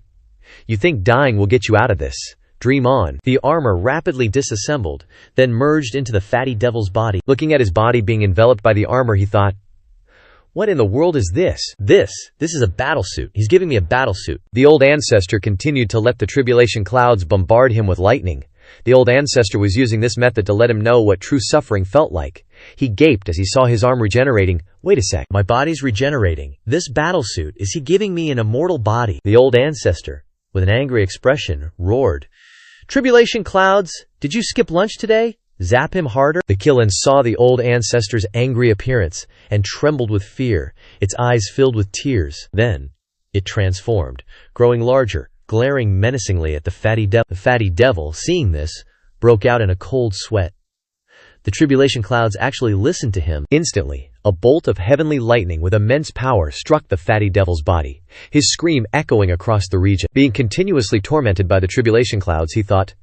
You think dying will get you out of this? Dream on. The armor rapidly disassembled, then merged into the fatty devil's body. Looking at his body being enveloped by the armor, he thought, what in the world is this? This is a battlesuit. He's giving me a battlesuit. The old ancestor continued to let the tribulation clouds bombard him with lightning. The old ancestor was using this method to let him know what true suffering felt like. He gaped as he saw his arm regenerating. Wait a sec. My body's regenerating. This battlesuit, is he giving me an immortal body? The old ancestor, with an angry expression, roared. Tribulation clouds, did you skip lunch today? Zap him harder. The Killin saw the old ancestor's angry appearance and trembled with fear, its eyes filled with tears. Then, it transformed, growing larger, glaring menacingly at the fatty devil. The fatty devil, seeing this, broke out in a cold sweat. The tribulation clouds actually listened to him. Instantly, a bolt of heavenly lightning with immense power struck the fatty devil's body, his scream echoing across the region. Being continuously tormented by the tribulation clouds, he thought,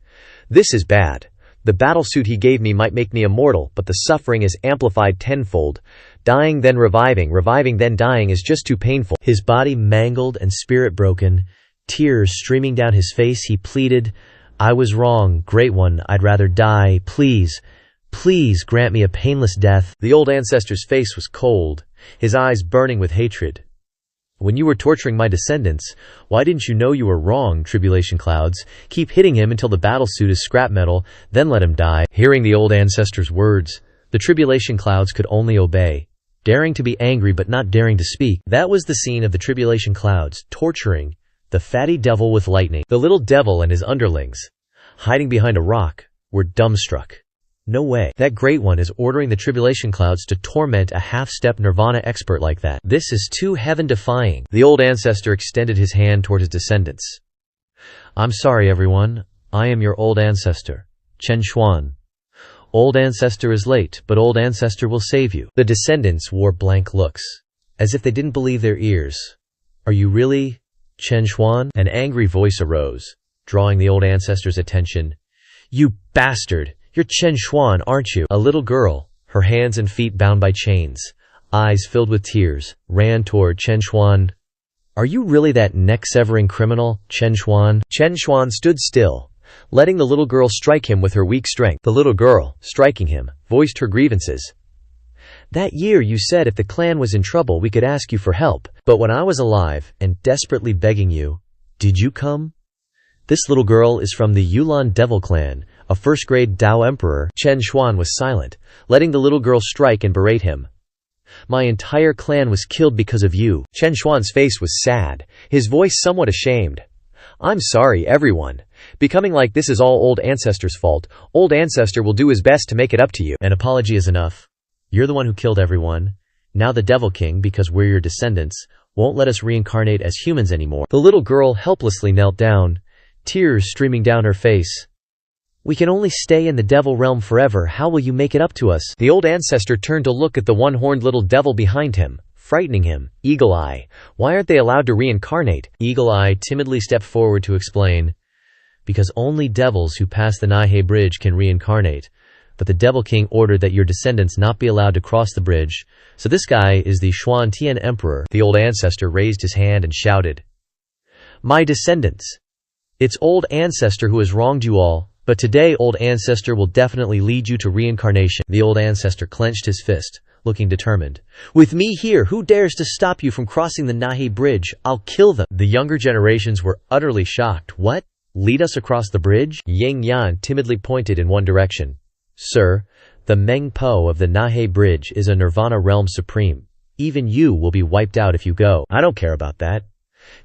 "This is bad. The battlesuit he gave me might make me immortal, but the suffering is amplified tenfold. Dying then reviving, reviving then dying is just too painful." His body mangled and spirit broken, tears streaming down his face, he pleaded, "I was wrong, Great One, I'd rather die. Please, please grant me a painless death." The old ancestor's face was cold, his eyes burning with hatred. "When you were torturing my descendants, why didn't you know you were wrong, tribulation clouds? Keep hitting him until the battlesuit is scrap metal, then let him die." Hearing the old ancestor's words, the tribulation clouds could only obey, daring to be angry but not daring to speak. That was the scene of the tribulation clouds torturing the fatty devil with lightning. The little devil and his underlings, hiding behind a rock, were dumbstruck. No way. That Great One is ordering the tribulation clouds to torment a half-step nirvana expert like that. This is too heaven-defying. The old ancestor extended his hand toward his descendants. "I'm sorry, everyone. I am your old ancestor, Chen Xuan. Old ancestor is late, but old ancestor will save you." The descendants wore blank looks, as if they didn't believe their ears. "Are you really Chen Xuan?" An angry voice arose, drawing the old ancestor's attention. "You bastard! You're Chen Xuan, aren't you?" A little girl, her hands and feet bound by chains, eyes filled with tears, ran toward Chen Xuan. "Are you really that neck-severing criminal, Chen Xuan?" Chen Xuan stood still, letting the little girl strike him with her weak strength. The little girl, striking him, voiced her grievances. "That year you said if the clan was in trouble we could ask you for help, but when I was alive and desperately begging you, did you come? This little girl is from the Yulan Devil Clan, a first-grade Dao Emperor." Chen Xuan was silent, letting the little girl strike and berate him. "My entire clan was killed because of you." Chen Xuan's face was sad, his voice somewhat ashamed. "I'm sorry, everyone. Becoming like this is all Old Ancestor's fault. Old Ancestor will do his best to make it up to you." "An apology is enough. You're the one who killed everyone. Now the Devil King, because we're your descendants, won't let us reincarnate as humans anymore." The little girl helplessly knelt down, tears streaming down her face. "We can only stay in the devil realm forever. How will you make it up to us?" The old ancestor turned to look at the one-horned little devil behind him, frightening him. "Eagle Eye, why aren't they allowed to reincarnate?" Eagle Eye timidly stepped forward to explain, "Because only devils who pass the Nihei Bridge can reincarnate, but the Devil King ordered that your descendants not be allowed to cross the bridge, so this guy is the Xuan Tian Emperor." The old ancestor raised his hand and shouted, "My descendants! It's Old Ancestor who has wronged you all, but today Old Ancestor will definitely lead you to reincarnation." The old ancestor clenched his fist, looking determined. "With me here, who dares to stop you from crossing the Nihei Bridge? I'll kill them." The younger generations were utterly shocked. "What? Lead us across the bridge?" Ying Yan timidly pointed in one direction. "Sir, the Meng Po of the Nihei Bridge is a Nirvana realm supreme. Even you will be wiped out if you go." "I don't care about that.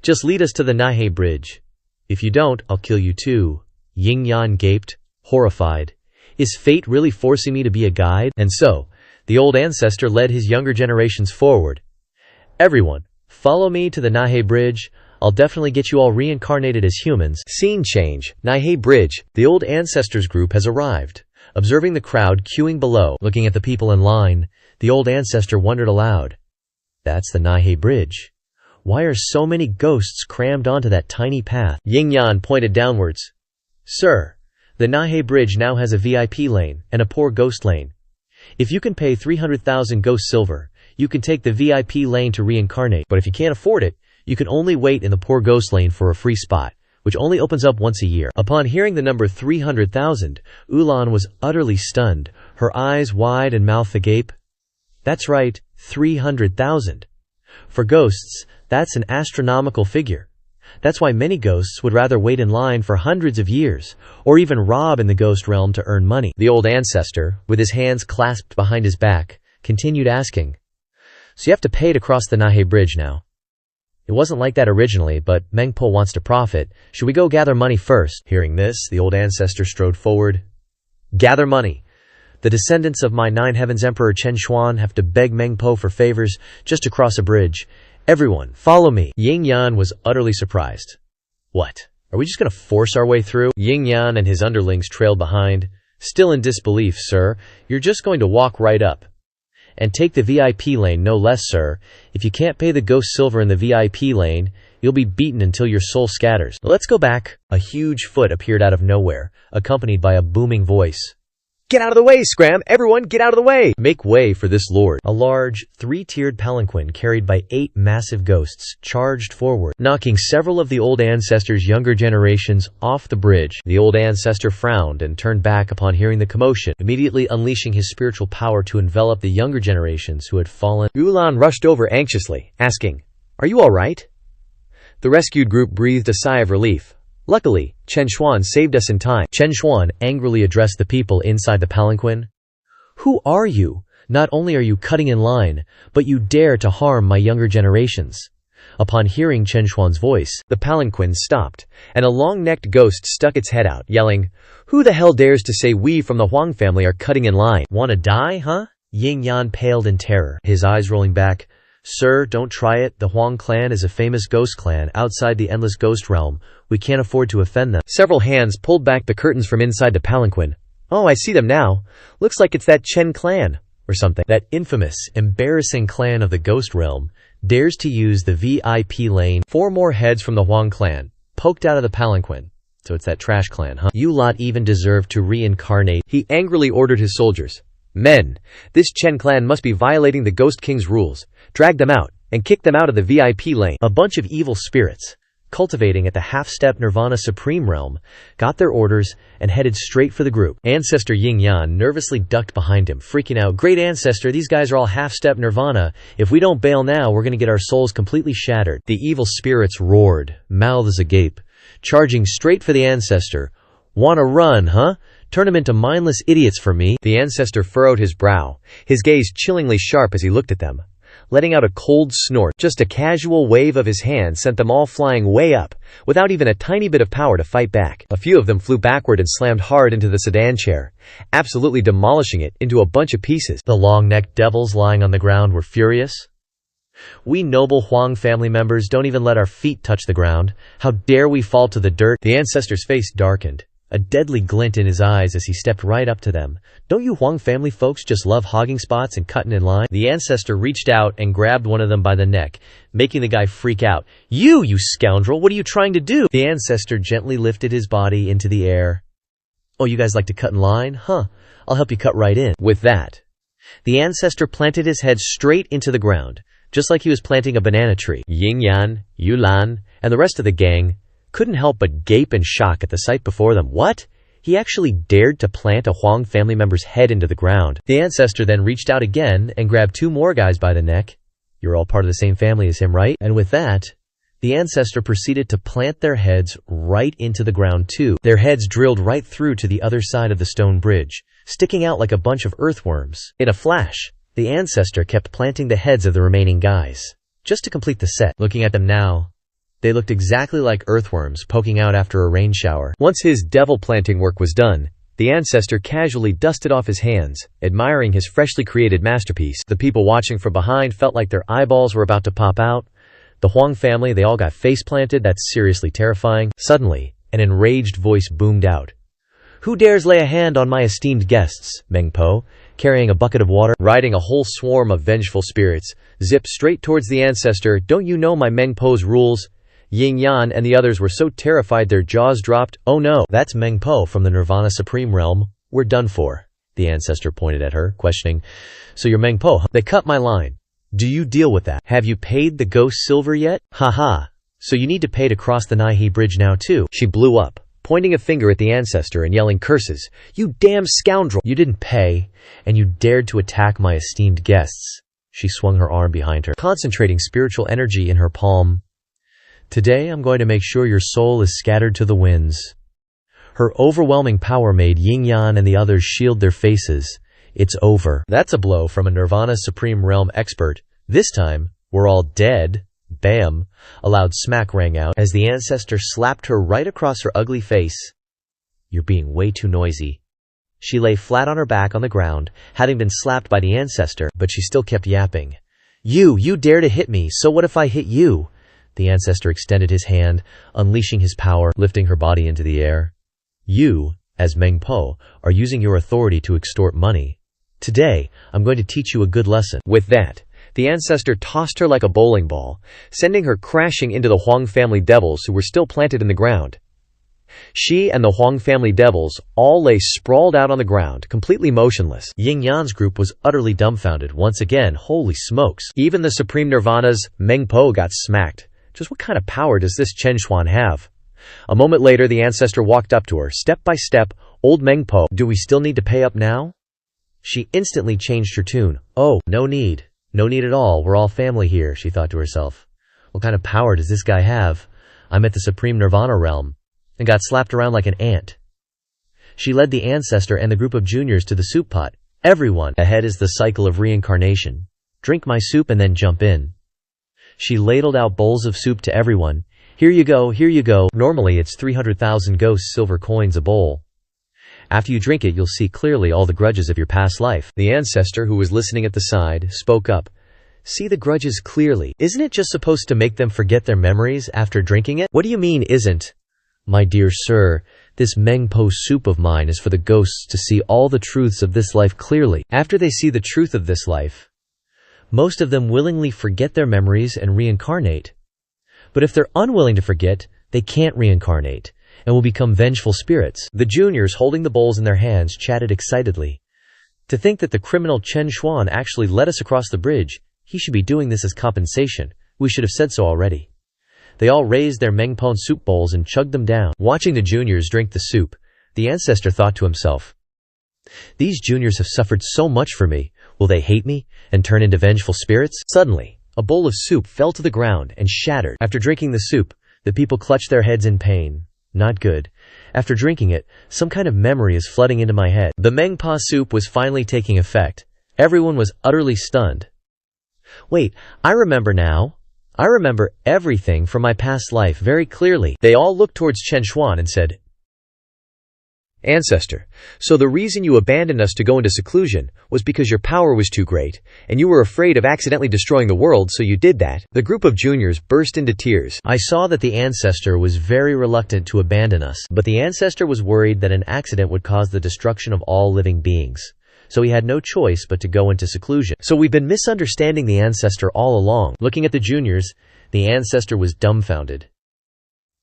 Just lead us to the Nihei Bridge. If you don't, I'll kill you too." Ying Yan gaped, horrified. "Is fate really forcing me to be a guide?" And so, the old ancestor led his younger generations forward. "Everyone, follow me to the Nihei Bridge. I'll definitely get you all reincarnated as humans." Scene change. Nihei Bridge. The old ancestors group has arrived. Observing the crowd queuing below, looking at the people in line, the old ancestor wondered aloud. "That's the Nihei Bridge. Why are so many ghosts crammed onto that tiny path?" Ying Yan pointed downwards. "Sir, the Nihei Bridge now has a VIP lane and a poor ghost lane. If you can pay 300,000 ghost silver, you can take the VIP lane to reincarnate, but if you can't afford it, you can only wait in the poor ghost lane for a free spot, which only opens up once a year." Upon hearing the number 300,000, Ulan was utterly stunned, her eyes wide and mouth agape. "That's right, 300,000. For ghosts, that's an astronomical figure. That's why many ghosts would rather wait in line for hundreds of years, or even rob in the ghost realm to earn money." The old ancestor, with his hands clasped behind his back, continued asking, "So you have to pay to cross the Nihei Bridge now? It wasn't like that originally, but Meng Po wants to profit. Should we go gather money first?" Hearing this, the old ancestor strode forward. "Gather money. The descendants of my Nine Heavens Emperor Chen Xuan have to beg Meng Po for favors just to cross a bridge. Everyone, follow me." Ying Yan was utterly surprised. "What? Are we just going to force our way through?" Ying Yan and his underlings trailed behind, Still in disbelief, sir. You're just going to walk right up and take the VIP lane, no less, sir. If you can't pay the ghost silver in the VIP lane, you'll be beaten until your soul scatters. Let's go back. A huge foot appeared out of nowhere, accompanied by a booming voice. Get out of the way, Scram! Everyone, get out of the way! Make way for this lord. A large, three-tiered palanquin carried by 8 massive ghosts charged forward, knocking several of the old ancestors' younger generations off the bridge. The old ancestor frowned and turned back upon hearing the commotion, immediately unleashing his spiritual power to envelop the younger generations who had fallen. Ulan rushed over anxiously, asking, "Are you all right?" The rescued group breathed a sigh of relief. Luckily, Chen Xuan saved us in time. Chen Xuan angrily addressed the people inside the palanquin. Who are you? Not only are you cutting in line, but you dare to harm my younger generations. Upon hearing Chen Xuan's voice, the palanquin stopped, and a long-necked ghost stuck its head out, yelling, "Who the hell dares to say we from the Huang family are cutting in line? Wanna die, huh?" Ying Yan paled in terror, his eyes rolling back. Sir, don't try it. The Huang clan is a famous ghost clan outside the endless ghost realm. We can't afford to offend them. Several hands pulled back the curtains from inside the palanquin. Oh, I see them now. Looks like it's that Chen clan, or something. That infamous, embarrassing clan of the ghost realm dares to use the VIP lane. 4 more heads from the Huang clan poked out of the palanquin. So it's that trash clan, huh? You lot even deserve to reincarnate. He angrily ordered his soldiers. Men, this Chen clan must be violating the Ghost King's rules. Drag them out, and kick them out of the VIP lane. A bunch of evil spirits, cultivating at the half-step Nirvana Supreme realm, got their orders and headed straight for the group. Ancestor Ying Yan nervously ducked behind him, freaking out. Great Ancestor, these guys are all half-step Nirvana. If we don't bail now, we're gonna get our souls completely shattered. The evil spirits roared, mouths agape, charging straight for the Ancestor. Wanna run, huh? Turn them into mindless idiots for me. The Ancestor furrowed his brow, his gaze chillingly sharp as he looked at them. Letting out a cold snort, just a casual wave of his hand sent them all flying way up, without even a tiny bit of power to fight back. A few of them flew backward and slammed hard into the sedan chair, absolutely demolishing it into a bunch of pieces. The long-necked devils lying on the ground were furious. We noble Huang family members don't even let our feet touch the ground. How dare we fall to the dirt? The Ancestor's face darkened, a deadly glint in his eyes as he stepped right up to them. Don't you Huang family folks just love hogging spots and cutting in line? The Ancestor reached out and grabbed one of them by the neck, making the guy freak out. You scoundrel, what are you trying to do? The Ancestor gently lifted his body into the air. Oh, you guys like to cut in line? Huh, I'll help you cut right in. With that, the Ancestor planted his head straight into the ground, just like he was planting a banana tree. Ying Yan, Yulan, and the rest of the gang couldn't help but gape in shock at the sight before them. What? He actually dared to plant a Huang family member's head into the ground. The Ancestor then reached out again and grabbed 2 more guys by the neck. You're all part of the same family as him, right? And with that, the Ancestor proceeded to plant their heads right into the ground too. Their heads drilled right through to the other side of the stone bridge, sticking out like a bunch of earthworms. In a flash, the Ancestor kept planting the heads of the remaining guys, just to complete the set. Looking at them now, they looked exactly like earthworms poking out after a rain shower. Once his devil planting work was done, the Ancestor casually dusted off his hands, admiring his freshly created masterpiece. The people watching from behind felt like their eyeballs were about to pop out. The Huang family, they all got face planted. That's seriously terrifying. Suddenly, an enraged voice boomed out. Who dares lay a hand on my esteemed guests? Meng Po, carrying a bucket of water, riding a whole swarm of vengeful spirits, zipped straight towards the Ancestor. Don't you know my Meng Po's rules? Ying Yan and the others were so terrified their jaws dropped. Oh no, that's Meng Po from the Nirvana Supreme realm. We're done for. The Ancestor pointed at her, questioning. So you're Meng Po, huh? They cut my line. Do you deal with that? Have you paid the ghost silver yet? Haha. So you need to pay to cross the Naihe bridge now too. She blew up, pointing a finger at the Ancestor and yelling curses. You damn scoundrel! You didn't pay, and you dared to attack my esteemed guests. She swung her arm behind her, concentrating spiritual energy in her palm. Today I'm going to make sure your soul is scattered to the winds. Her overwhelming power made Ying Yan and the others shield their faces. It's over. That's a blow from a Nirvana Supreme Realm expert. This time, we're all dead. Bam! A loud smack rang out as the Ancestor slapped her right across her ugly face. You're being way too noisy. She lay flat on her back on the ground, having been slapped by the Ancestor, but she still kept yapping. You dare to hit me, so what if I hit you? The Ancestor extended his hand, unleashing his power, lifting her body into the air. You, as Meng Po, are using your authority to extort money. Today, I'm going to teach you a good lesson." With that, the ancestor tossed her like a bowling ball, sending her crashing into the Huang family devils who were still planted in the ground. She and the Huang family devils all lay sprawled out on the ground, completely motionless. Ying Yan's group was utterly dumbfounded. Once again, holy smokes. Even the Supreme Nirvana's Meng Po got smacked. Just what kind of power does this Chen Xuan have? A moment later, the ancestor walked up to her, step by step. "Old Meng Po, do we still need to pay up now?" She instantly changed her tune. "Oh, no need. No need at all. We're all family here," she thought to herself. What kind of power does this guy have? I'm at the Supreme Nirvana realm, and got slapped around like an ant. She led the ancestor and the group of juniors to the soup pot. "Everyone, ahead is the cycle of reincarnation. Drink my soup and then jump in." She ladled out bowls of soup to everyone. Here you go, here you go. Normally it's 300,000 ghost silver coins a bowl. After you drink it, you'll see clearly all the grudges of your past life. The ancestor, who was listening at the side, spoke up. "See the grudges clearly. Isn't it just supposed to make them forget their memories after drinking it?" "What do you mean, isn't?" "My dear sir, this Meng Po soup of mine is for the ghosts to see all the truths of this life clearly. After they see the truth of this life, most of them willingly forget their memories and reincarnate. But if they're unwilling to forget, they can't reincarnate, and will become vengeful spirits." The juniors, holding the bowls in their hands, chatted excitedly. "To think that the criminal Chen Xuan actually led us across the bridge. He should be doing this as compensation. We should have said so already." They all raised their Meng Po soup bowls and chugged them down. Watching the juniors drink the soup, the ancestor thought to himself, "These juniors have suffered so much for me. Will they hate me and turn into vengeful spirits?" Suddenly, a bowl of soup fell to the ground and shattered. After drinking the soup, the people clutched their heads in pain. Not good. After drinking it, some kind of memory is flooding into my head. The Meng Po soup was finally taking effect. Everyone was utterly stunned. "Wait, I remember now. I remember everything from my past life very clearly." They all looked towards Chen Xuan and said, "Ancestor, so the reason you abandoned us to go into seclusion was because your power was too great, and you were afraid of accidentally destroying the world, so you did that?" The group of juniors burst into tears. I saw that the ancestor was very reluctant to abandon us, but the ancestor was worried that an accident would cause the destruction of all living beings. So he had no choice but to go into seclusion. So we've been misunderstanding the ancestor all along. Looking at the juniors, the ancestor was dumbfounded.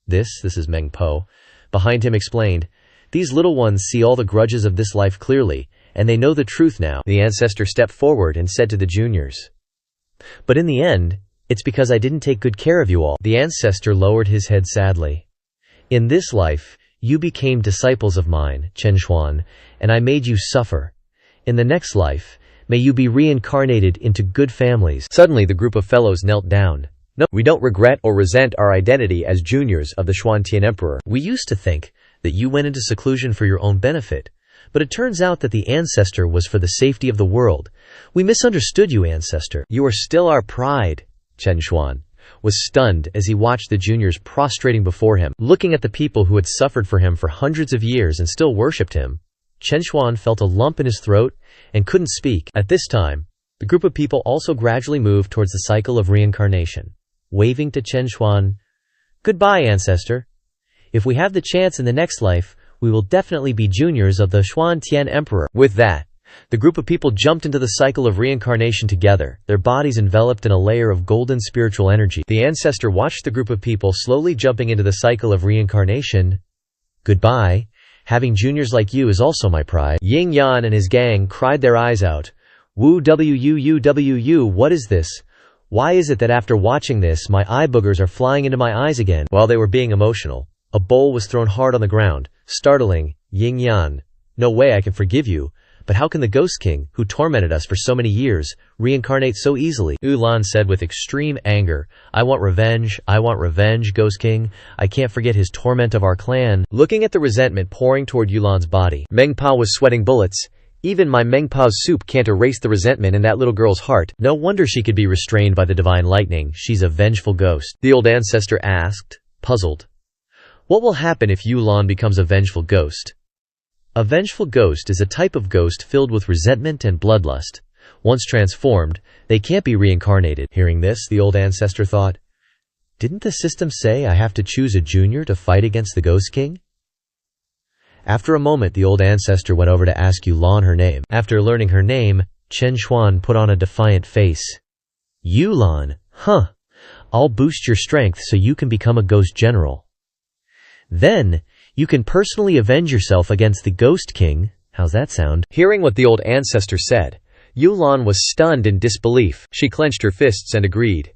This is Meng Po. Behind him explained, "These little ones see all the grudges of this life clearly, and they know the truth now." The ancestor stepped forward and said to the juniors, "But in the end, it's because I didn't take good care of you all." The ancestor lowered his head sadly. "In this life, you became disciples of mine, Chen Xuan, and I made you suffer. In the next life, may you be reincarnated into good families." Suddenly the group of fellows knelt down. "No, we don't regret or resent our identity as juniors of the Xuantian Emperor. We used to think that you went into seclusion for your own benefit, but it turns out that the ancestor was for the safety of the world. We misunderstood you, ancestor. You are still our pride." Chen Xuan was stunned as he watched the juniors prostrating before him. Looking at the people who had suffered for him for hundreds of years and still worshipped him, Chen Xuan felt a lump in his throat and couldn't speak. At this time, the group of people also gradually moved towards the cycle of reincarnation. Waving to Chen Xuan, "Goodbye, ancestor. If we have the chance in the next life, we will definitely be juniors of the Xuantian Emperor." With that, the group of people jumped into the cycle of reincarnation together, their bodies enveloped in a layer of golden spiritual energy. The ancestor watched the group of people slowly jumping into the cycle of reincarnation. "Goodbye. Having juniors like you is also my pride." Ying Yan and his gang cried their eyes out. "Woo wuu, what is this? Why is it that after watching this, my eye boogers are flying into my eyes again?" While they were being emotional, a bowl was thrown hard on the ground, startling Ying Yan. "No way I can forgive you, but how can the Ghost King, who tormented us for so many years, reincarnate so easily?" Ulan said with extreme anger, I want revenge, Ghost King. I can't forget his torment of our clan." Looking at the resentment pouring toward Yulan's body, Meng Po was sweating bullets. "Even my Meng Po's soup can't erase the resentment in that little girl's heart. No wonder she could be restrained by the divine lightning. She's a vengeful ghost." The old ancestor asked, puzzled, "What will happen if Yulan becomes a vengeful ghost?" A vengeful ghost is a type of ghost filled with resentment and bloodlust. Once transformed, they can't be reincarnated. Hearing this, the old ancestor thought, "Didn't the system say I have to choose a junior to fight against the Ghost King?" After a moment, the old ancestor went over to ask Yulan her name. After learning her name, Chen Xuan put on a defiant face. Yulan, huh? I'll boost your strength so you can become a ghost general. Then, you can personally avenge yourself against the Ghost King. How's that sound? Hearing what the old ancestor said, Yulan was stunned in disbelief. She clenched her fists and agreed.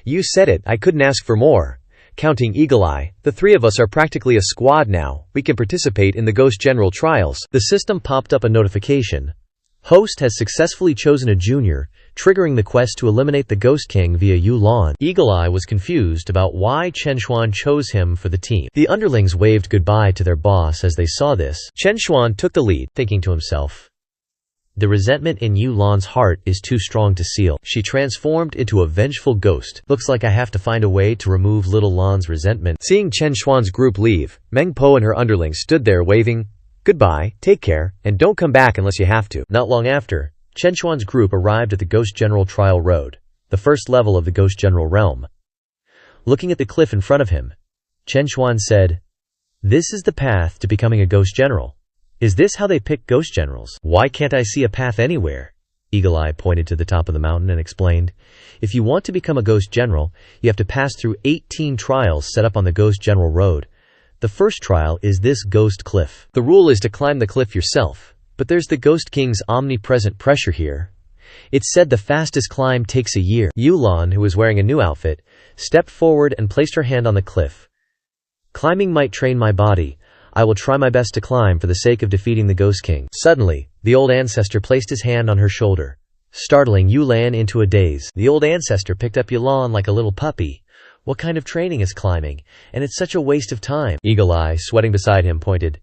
You said it, I couldn't ask for more. Counting Eagle Eye, the three of us are practically a squad now. We can participate in the Ghost General trials. The system popped up a notification. Host has successfully chosen a junior, triggering the quest to eliminate the Ghost King via Yulan. Eagle Eye was confused about why Chen Xuan chose him for the team. The underlings waved goodbye to their boss as they saw this. Chen Xuan took the lead, thinking to himself, the resentment in Yulan's heart is too strong to seal. She transformed into a vengeful ghost. Looks like I have to find a way to remove little Lan's resentment. Seeing Chen Xuan's group leave, Meng Po and her underlings stood there waving, goodbye, take care, and don't come back unless you have to. Not long after, Chen Xuan's group arrived at the Ghost General Trial Road, the first level of the Ghost General realm. Looking at the cliff in front of him, Chen Xuan said, this is the path to becoming a Ghost General. Is this how they pick Ghost Generals? Why can't I see a path anywhere? Eagle Eye pointed to the top of the mountain and explained, if you want to become a Ghost General, you have to pass through 18 trials set up on the Ghost General Road. The first trial is this Ghost Cliff. The rule is to climb the cliff yourself, but there's the Ghost King's omnipresent pressure here. It's said the fastest climb takes a year. Yulan, who was wearing a new outfit, stepped forward and placed her hand on the cliff. Climbing might train my body. I will try my best to climb for the sake of defeating the Ghost King. Suddenly, the old ancestor placed his hand on her shoulder, startling Yulan into a daze. The old ancestor picked up Yulan like a little puppy. What kind of training is climbing? And it's such a waste of time. Eagle Eye, sweating beside him, pointed.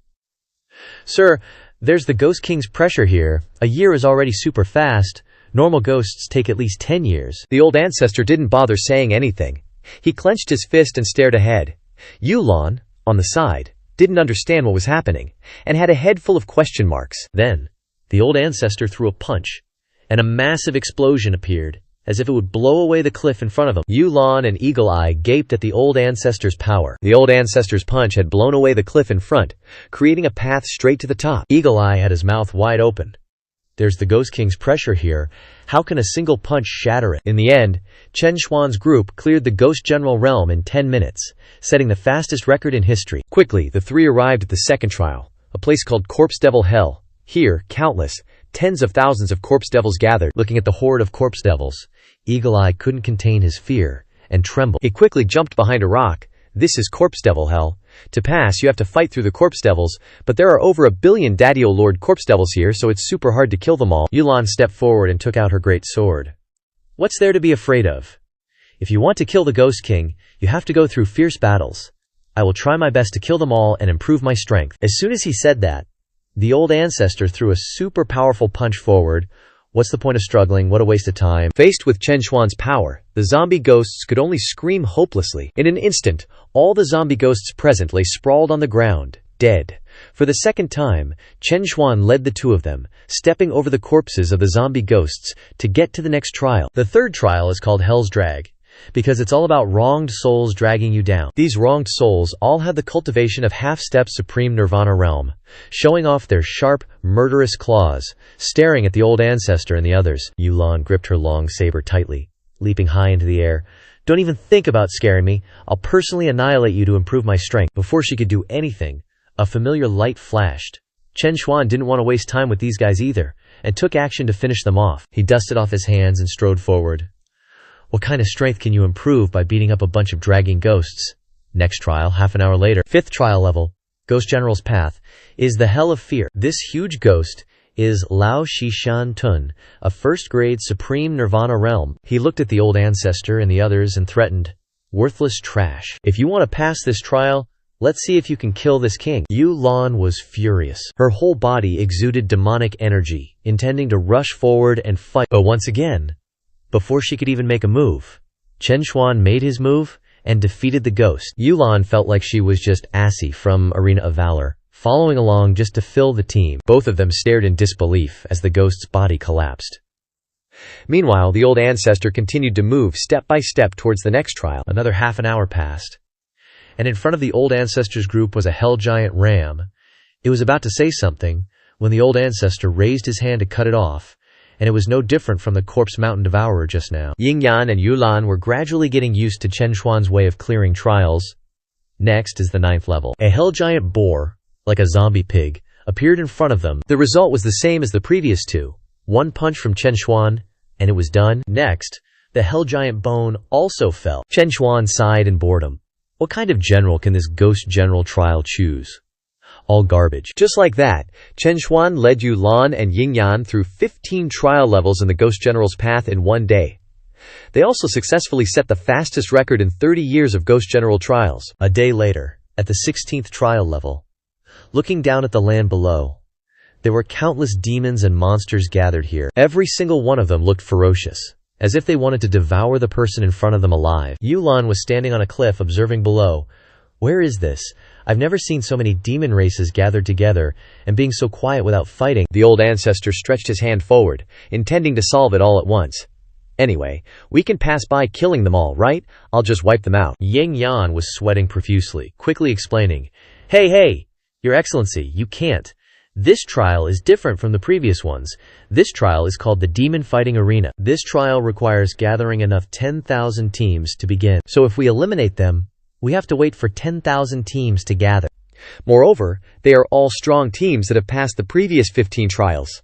Sir, there's the Ghost King's pressure here. A year is already super fast. Normal ghosts take at least 10 years. The old ancestor didn't bother saying anything. He clenched his fist and stared ahead. Yulan, on the side, didn't understand what was happening, and had a head full of question marks. Then, the old ancestor threw a punch, and a massive explosion appeared, as if it would blow away the cliff in front of them. Yulan and Eagle Eye gaped at the old ancestor's power. The old ancestor's punch had blown away the cliff in front, creating a path straight to the top. Eagle Eye had his mouth wide open. There's the Ghost King's pressure here. How can a single punch shatter it? In the end, Chen Xuan's group cleared the Ghost General realm in 10 minutes, setting the fastest record in history. Quickly, the three arrived at the second trial, a place called Corpse Devil Hell. Here, tens of thousands of corpse devils gathered. Looking at the horde of corpse devils, Eagle Eye couldn't contain his fear and trembled. He quickly jumped behind a rock. This is Corpse Devil Hell. To pass, you have to fight through the corpse devils, but there are over 1 billion Daddy-O-Lord corpse devils here, so it's super hard to kill them all. Yulan stepped forward and took out her great sword. What's there to be afraid of? If you want to kill the Ghost King, you have to go through fierce battles. I will try my best to kill them all and improve my strength. As soon as he said that, the old ancestor threw a super powerful punch forward. What's the point of struggling? What a waste of time. Faced with Chen Xuan's power, the zombie ghosts could only scream hopelessly. In an instant, all the zombie ghosts present lay sprawled on the ground, dead. For the second time, Chen Xuan led the two of them, stepping over the corpses of the zombie ghosts to get to the next trial. The third trial is called Hell's Drag, because it's all about wronged souls dragging you down. These wronged souls all had the cultivation of half-step supreme nirvana realm, showing off their sharp, murderous claws, staring at the old ancestor and the others. Yulan gripped her long saber tightly, leaping high into the air. Don't even think about scaring me. I'll personally annihilate you to improve my strength. Before she could do anything, a familiar light flashed. Chen Xuan didn't want to waste time with these guys either, and took action to finish them off. He dusted off his hands and strode forward. What kind of strength can you improve by beating up a bunch of dragging ghosts? Next trial, half an hour later. Fifth trial level, Ghost General's Path, is the Hell of Fear. This huge ghost is Lao Shishan Tun, a first-grade supreme nirvana realm. He looked at the old ancestor and the others and threatened, worthless trash. If you want to pass this trial, let's see if you can kill this king. Yulan was furious. Her whole body exuded demonic energy, intending to rush forward and fight. But once again, before she could even make a move, Chen Xuan made his move and defeated the ghost. Yulan felt like she was just Assy from Arena of Valor, following along just to fill the team. Both of them stared in disbelief as the ghost's body collapsed. Meanwhile, the old ancestor continued to move step by step towards the next trial. Another half an hour passed, and in front of the old ancestor's group was a hell giant ram. It was about to say something when the old ancestor raised his hand to cut it off, and it was no different from the corpse mountain devourer just now. Yingyan and Yulan were gradually getting used to Chen Xuan's way of clearing trials. Next is the 9th level. A hell giant boar, like a zombie pig, appeared in front of them. The result was the same as the previous two. One punch from Chen Xuan, and it was done. Next, the hell giant bone also fell. Chen Xuan sighed in boredom. What kind of general can this ghost general trial choose? All garbage. Just like that, Chen Xuan led Yu Lan and Yingyan through 15 trial levels in the Ghost General's path in one day. They also successfully set the fastest record in 30 years of Ghost General trials. A day later, at the 16th trial level, looking down at the land below, there were countless demons and monsters gathered here. Every single one of them looked ferocious, as if they wanted to devour the person in front of them alive. Yu Lan was standing on a cliff observing below. Where is this? I've never seen so many demon races gathered together and being so quiet without fighting. The old ancestor stretched his hand forward, intending to solve it all at once. Anyway, we can pass by killing them all, right? I'll just wipe them out. Ying Yan was sweating profusely, quickly explaining, Hey, Your Excellency, you can't. This trial is different from the previous ones. This trial is called the Demon Fighting Arena. This trial requires gathering enough 10,000 teams to begin. So if we eliminate them, we have to wait for 10,000 teams to gather. Moreover, they are all strong teams that have passed the previous 15 trials.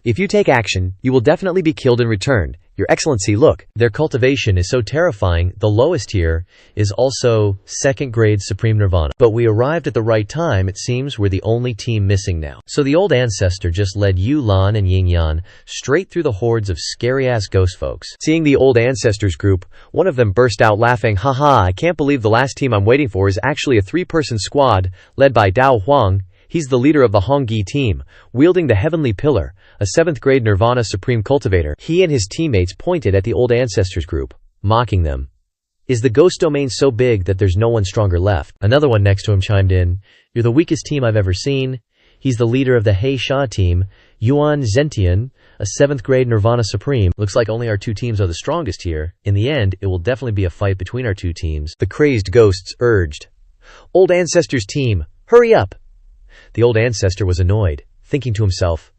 If you take action, you will definitely be killed in return. Your Excellency, look. Their cultivation is so terrifying. The lowest here is also 2nd grade Supreme Nirvana. But we arrived at the right time. It seems we're the only team missing now. So the old ancestor just led Yu Lan and Ying Yan straight through the hordes of scary-ass ghost folks. Seeing the old ancestors group, one of them burst out laughing, Haha, I can't believe the last team I'm waiting for is actually a 3-person squad led by Dao Huang. He's the leader of the Hongyi team, wielding the Heavenly Pillar, a 7th grade Nirvana Supreme Cultivator. He and his teammates pointed at the old ancestors group, mocking them. Is the ghost domain so big that there's no one stronger left? Another one next to him chimed in, You're the weakest team I've ever seen. He's the leader of the Hei Sha team, Yuan Zentian, a 7th grade Nirvana Supreme. Looks like only our 2 teams are the strongest here. In the end, it will definitely be a fight between our 2 teams. The crazed ghosts urged. Old ancestors team, hurry up! The old ancestor was annoyed, thinking to himself,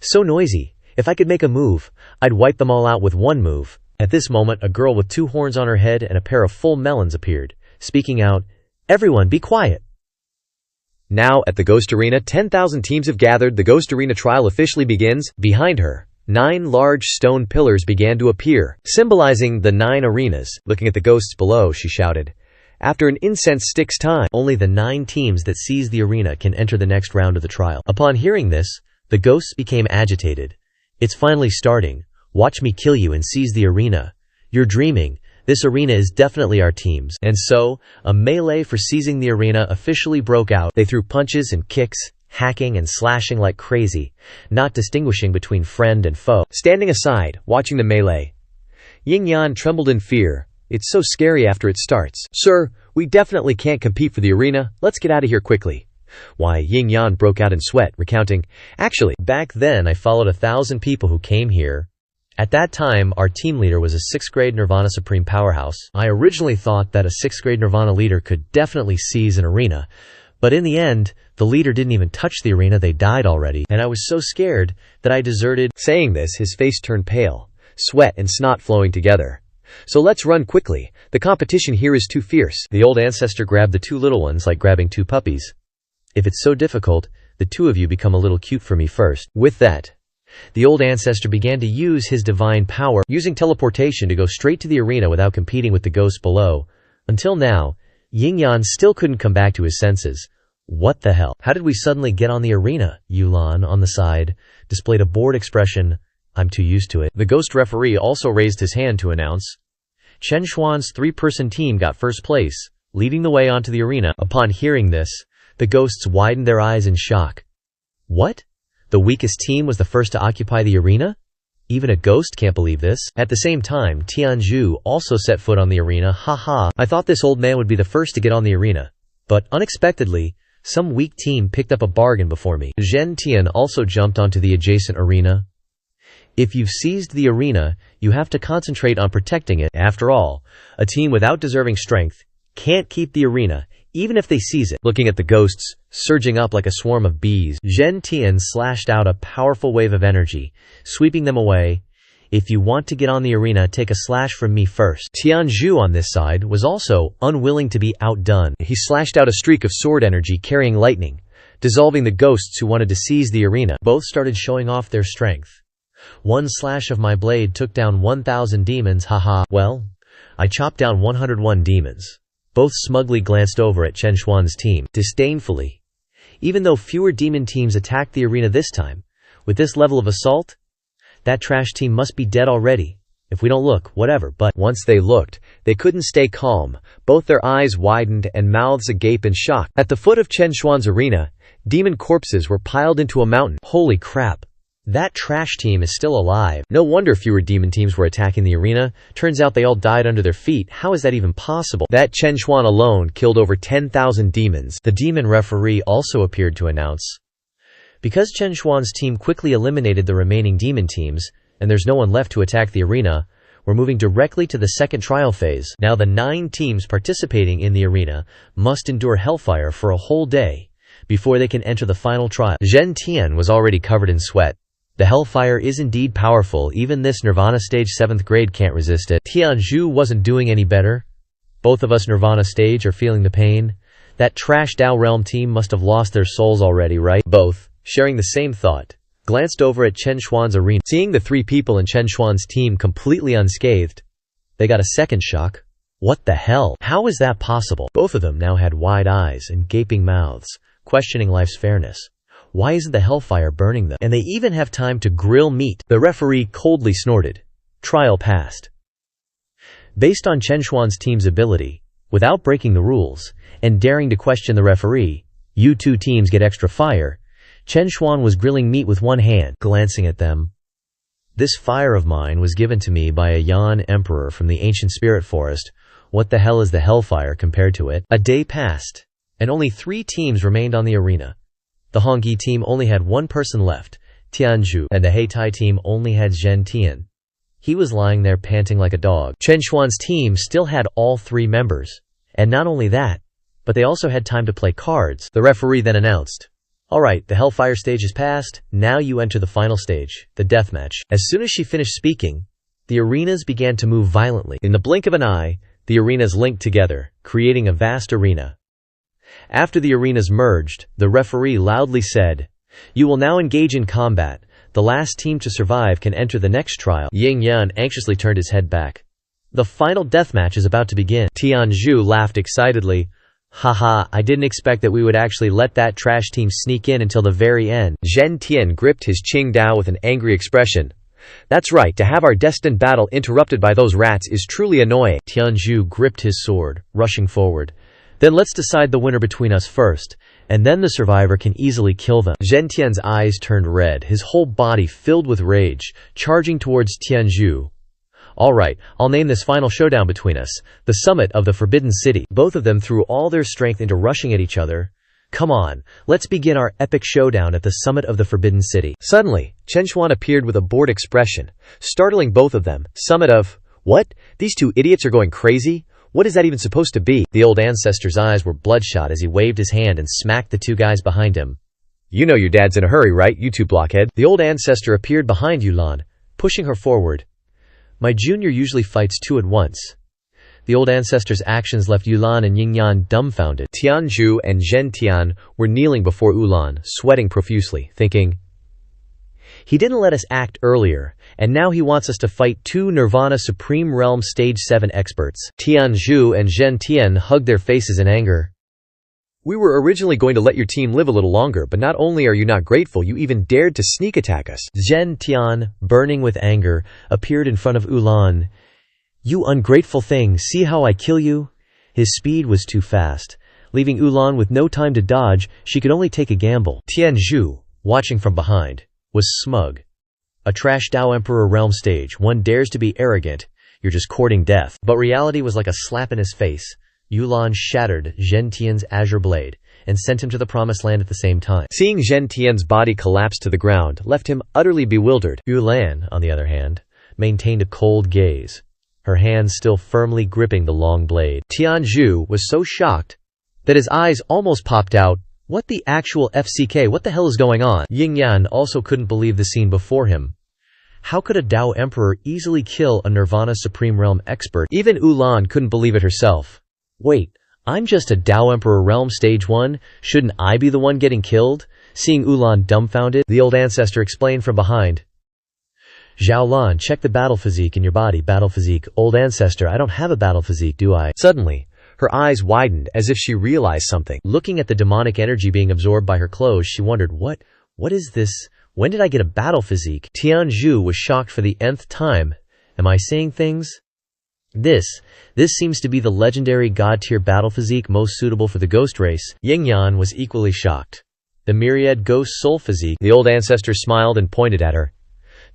So noisy. If I could make a move, I'd wipe them all out with one move. At this moment, a girl with 2 horns on her head and a pair of full melons appeared, speaking out, Everyone, be quiet. Now, at the Ghost Arena, 10,000 teams have gathered. The Ghost Arena trial officially begins. Behind her, 9 large stone pillars began to appear, symbolizing the 9 arenas. Looking at the ghosts below, she shouted, After an incense sticks time, only the 9 teams that seize the arena can enter the next round of the trial. Upon hearing this, the ghosts became agitated. It's finally starting. Watch me kill you and seize the arena. You're dreaming. This arena is definitely our team's. And so, a melee for seizing the arena officially broke out. They threw punches and kicks, hacking and slashing like crazy, not distinguishing between friend and foe. Standing aside, watching the melee, Ying Yan trembled in fear. It's so scary after it starts. Sir, we definitely can't compete for the arena. Let's get out of here quickly. Why, Ying Yan broke out in sweat, recounting, Actually, back then I followed 1,000 people who came here. At that time, our team leader was a 6th grade Nirvana Supreme powerhouse. I originally thought that a 6th grade Nirvana leader could definitely seize an arena, but in the end, the leader didn't even touch the arena, they died already, and I was so scared that I deserted. Saying this, his face turned pale, sweat and snot flowing together. So let's run quickly. The competition here is too fierce. The old ancestor grabbed the 2 little ones like grabbing 2 puppies. If it's so difficult, the 2 of you become a little cute for me first. With that, the old ancestor began to use his divine power, using teleportation to go straight to the arena without competing with the ghosts below. Until now, Ying Yan still couldn't come back to his senses. What the hell? How did we suddenly get on the arena? Yulan, on the side, displayed a bored expression. I'm too used to it. The ghost referee also raised his hand to announce, Chen Xuan's 3-person team got first place, leading the way onto the arena. Upon hearing this, the ghosts widened their eyes in shock. What? The weakest team was the first to occupy the arena? Even a ghost can't believe this. At the same time, Tianzhu also set foot on the arena. Haha, I thought this old man would be the first to get on the arena. But unexpectedly, some weak team picked up a bargain before me. Zhen Tian also jumped onto the adjacent arena. If you've seized the arena, you have to concentrate on protecting it. After all, a team without deserving strength can't keep the arena, even if they seize it. Looking at the ghosts, surging up like a swarm of bees, Zhen Tian slashed out a powerful wave of energy, sweeping them away. If you want to get on the arena, take a slash from me first. Tianzhu on this side was also unwilling to be outdone. He slashed out a streak of sword energy carrying lightning, dissolving the ghosts who wanted to seize the arena. Both started showing off their strength. One slash of my blade took down 1,000 demons, haha. Well, I chopped down 101 demons. Both smugly glanced over at Chen Xuan's team, disdainfully. Even though fewer demon teams attacked the arena this time, with this level of assault, that trash team must be dead already. If we don't look, whatever, but once they looked, they couldn't stay calm. Both their eyes widened and mouths agape in shock. At the foot of Chen Xuan's arena, demon corpses were piled into a mountain. Holy crap. That trash team is still alive. No wonder fewer demon teams were attacking the arena. Turns out they all died under their feet. How is that even possible? That Chen Xuan alone killed over 10,000 demons. The demon referee also appeared to announce. Because Chen Xuan's team quickly eliminated the remaining demon teams, and there's no one left to attack the arena, we're moving directly to the second trial phase. Now the 9 teams participating in the arena must endure hellfire for a whole day before they can enter the final trial. Zhen Tian was already covered in sweat. The hellfire is indeed powerful. Even this Nirvana stage 7th grade can't resist it. Tianzhu wasn't doing any better. Both of us Nirvana stage are feeling the pain. That trash Dao Realm team must have lost their souls already, right? Both, sharing the same thought, glanced over at Chen Xuan's arena. Seeing the 3 people in Chen Xuan's team completely unscathed, they got a second shock. What the hell? How is that possible? Both of them now had wide eyes and gaping mouths, questioning life's fairness. Why isn't the hellfire burning them? And they even have time to grill meat. The referee coldly snorted. Trial passed. Based on Chen Xuan's team's ability, without breaking the rules, and daring to question the referee, you 2 teams get extra fire. Chen Xuan was grilling meat with one hand, glancing at them. This fire of mine was given to me by a Yan emperor from the ancient spirit forest. What the hell is the hellfire compared to it? A day passed, and only 3 teams remained on the arena. The Hongyi team only had 1 person left, Tianzhu, and the Heitai team only had Zhen Tian. He was lying there panting like a dog. Chen Xuan's team still had all 3 members. And not only that, but they also had time to play cards. The referee then announced, "Alright, the hellfire stage is passed, now you enter the final stage, the deathmatch." As soon as she finished speaking, the arenas began to move violently. In the blink of an eye, the arenas linked together, creating a vast arena. After the arenas merged, the referee loudly said, "You will now engage in combat. The last team to survive can enter the next trial." Ying Yan anxiously turned his head back. The final deathmatch is about to begin. Tianzhu laughed excitedly. Haha, I didn't expect that we would actually let that trash team sneak in until the very end. Zhen Tian gripped his Qing Dao with an angry expression. That's right, to have our destined battle interrupted by those rats is truly annoying. Tianzhu gripped his sword, rushing forward. Then let's decide the winner between us first, and then the survivor can easily kill them. Zhen Tian's eyes turned red, his whole body filled with rage, charging towards Tianzhu. Alright, I'll name this final showdown between us, the summit of the Forbidden City. Both of them threw all their strength into rushing at each other. Come on, let's begin our epic showdown at the summit of the Forbidden City. Suddenly, Chen Xuan appeared with a bored expression, startling both of them. Summit of... What? These 2 idiots are going crazy? What is that even supposed to be? The old ancestor's eyes were bloodshot as he waved his hand and smacked the 2 guys behind him. You know your dad's in a hurry, right, you 2 blockhead? The old ancestor appeared behind Yulan, pushing her forward. My junior usually fights 2 at once. The old ancestor's actions left Yulan and Yingyan dumbfounded. Tianzhu and Zhen Tian were kneeling before Yulan, sweating profusely, thinking, he didn't let us act earlier, and now he wants us to fight 2 Nirvana Supreme Realm Stage 7 experts. Tianzhu and Zhen Tian hugged their faces in anger. We were originally going to let your team live a little longer, but not only are you not grateful, you even dared to sneak attack us. Zhen Tian, burning with anger, appeared in front of Yulan. You ungrateful thing, see how I kill you? His speed was too fast. Leaving Yulan with no time to dodge, she could only take a gamble. Tianzhu, watching from behind, was smug. A trash Dao Emperor realm stage, one dares to be arrogant. You're just courting death. But reality was like a slap in his face. Yulan shattered Zhen Tian's azure blade and sent him to the promised land at the same time. Seeing Zhen Tian's body collapse to the ground left him utterly bewildered. Yulan, on the other hand, maintained a cold gaze, her hands still firmly gripping the long blade. Tianzhu was so shocked that his eyes almost popped out. What the actual FCK? What the hell is going on? Yin Yan also couldn't believe the scene before him. How could a Dao Emperor easily kill a Nirvana Supreme Realm expert? Even Ulan couldn't believe it herself. Wait, I'm just a Dao Emperor Realm Stage 1? Shouldn't I be the one getting killed? Seeing Ulan dumbfounded, the old ancestor explained from behind. Xiaolan, check the battle physique in your body. Battle physique. Old ancestor, I don't have a battle physique, do I? Suddenly, her eyes widened as if she realized something. Looking at the demonic energy being absorbed by her clothes, she wondered, what is this? When did I get a battle physique? Tianzhu was shocked for the nth time. Am I saying things? This seems to be the legendary god-tier battle physique most suitable for the ghost race. Yingyan was equally shocked. The myriad ghost soul physique. The old ancestor smiled and pointed at her.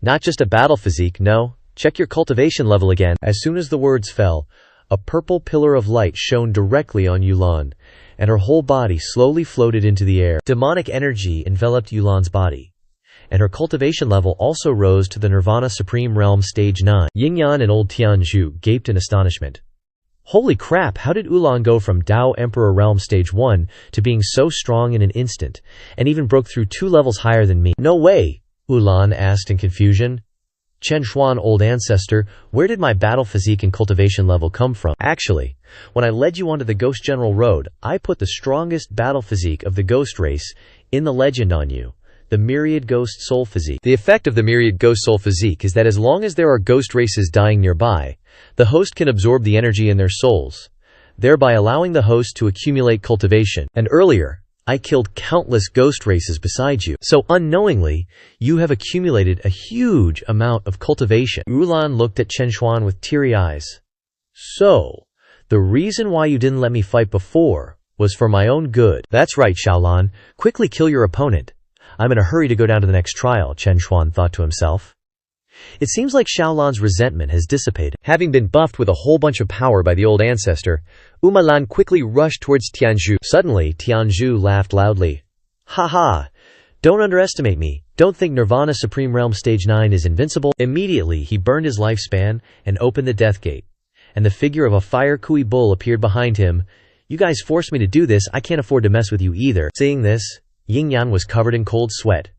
Not just a battle physique, no. Check your cultivation level again. As soon as the words fell, a purple pillar of light shone directly on Yulan, and her whole body slowly floated into the air. Demonic energy enveloped Yulan's body, and her cultivation level also rose to the Nirvana Supreme Realm Stage 9. Yingyan and old Tianzhu gaped in astonishment. Holy crap, how did Ulan go from Dao Emperor Realm Stage 1 to being so strong in an instant, and even broke through 2 levels higher than me? No way! Ulan asked in confusion. Chen Xuan, old ancestor, where did my battle physique and cultivation level come from? Actually, when I led you onto the Ghost General Road, I put the strongest battle physique of the ghost race in the legend on you, the Myriad Ghost Soul Physique. The effect of the Myriad Ghost Soul Physique is that as long as there are ghost races dying nearby, the host can absorb the energy in their souls, thereby allowing the host to accumulate cultivation. And earlier, I killed countless ghost races beside you, so unknowingly, you have accumulated a huge amount of cultivation. Ulan looked at Chen Xuan with teary eyes. So, the reason why you didn't let me fight before was for my own good. That's right, Xiaolan. Quickly kill your opponent. I'm in a hurry to go down to the next trial, Chen Xuan thought to himself. It seems like Xiaolan's resentment has dissipated. Having been buffed with a whole bunch of power by the old ancestor, Umalan quickly rushed towards Tianzhu. Suddenly, Tianzhu laughed loudly. Ha ha! Don't underestimate me. Don't think Nirvana Supreme Realm Stage 9 is invincible. Immediately, he burned his lifespan and opened the death gate, and the figure of a fire kui bull appeared behind him. You guys forced me to do this, I can't afford to mess with you either. Seeing this, Yingyan was covered in cold sweat.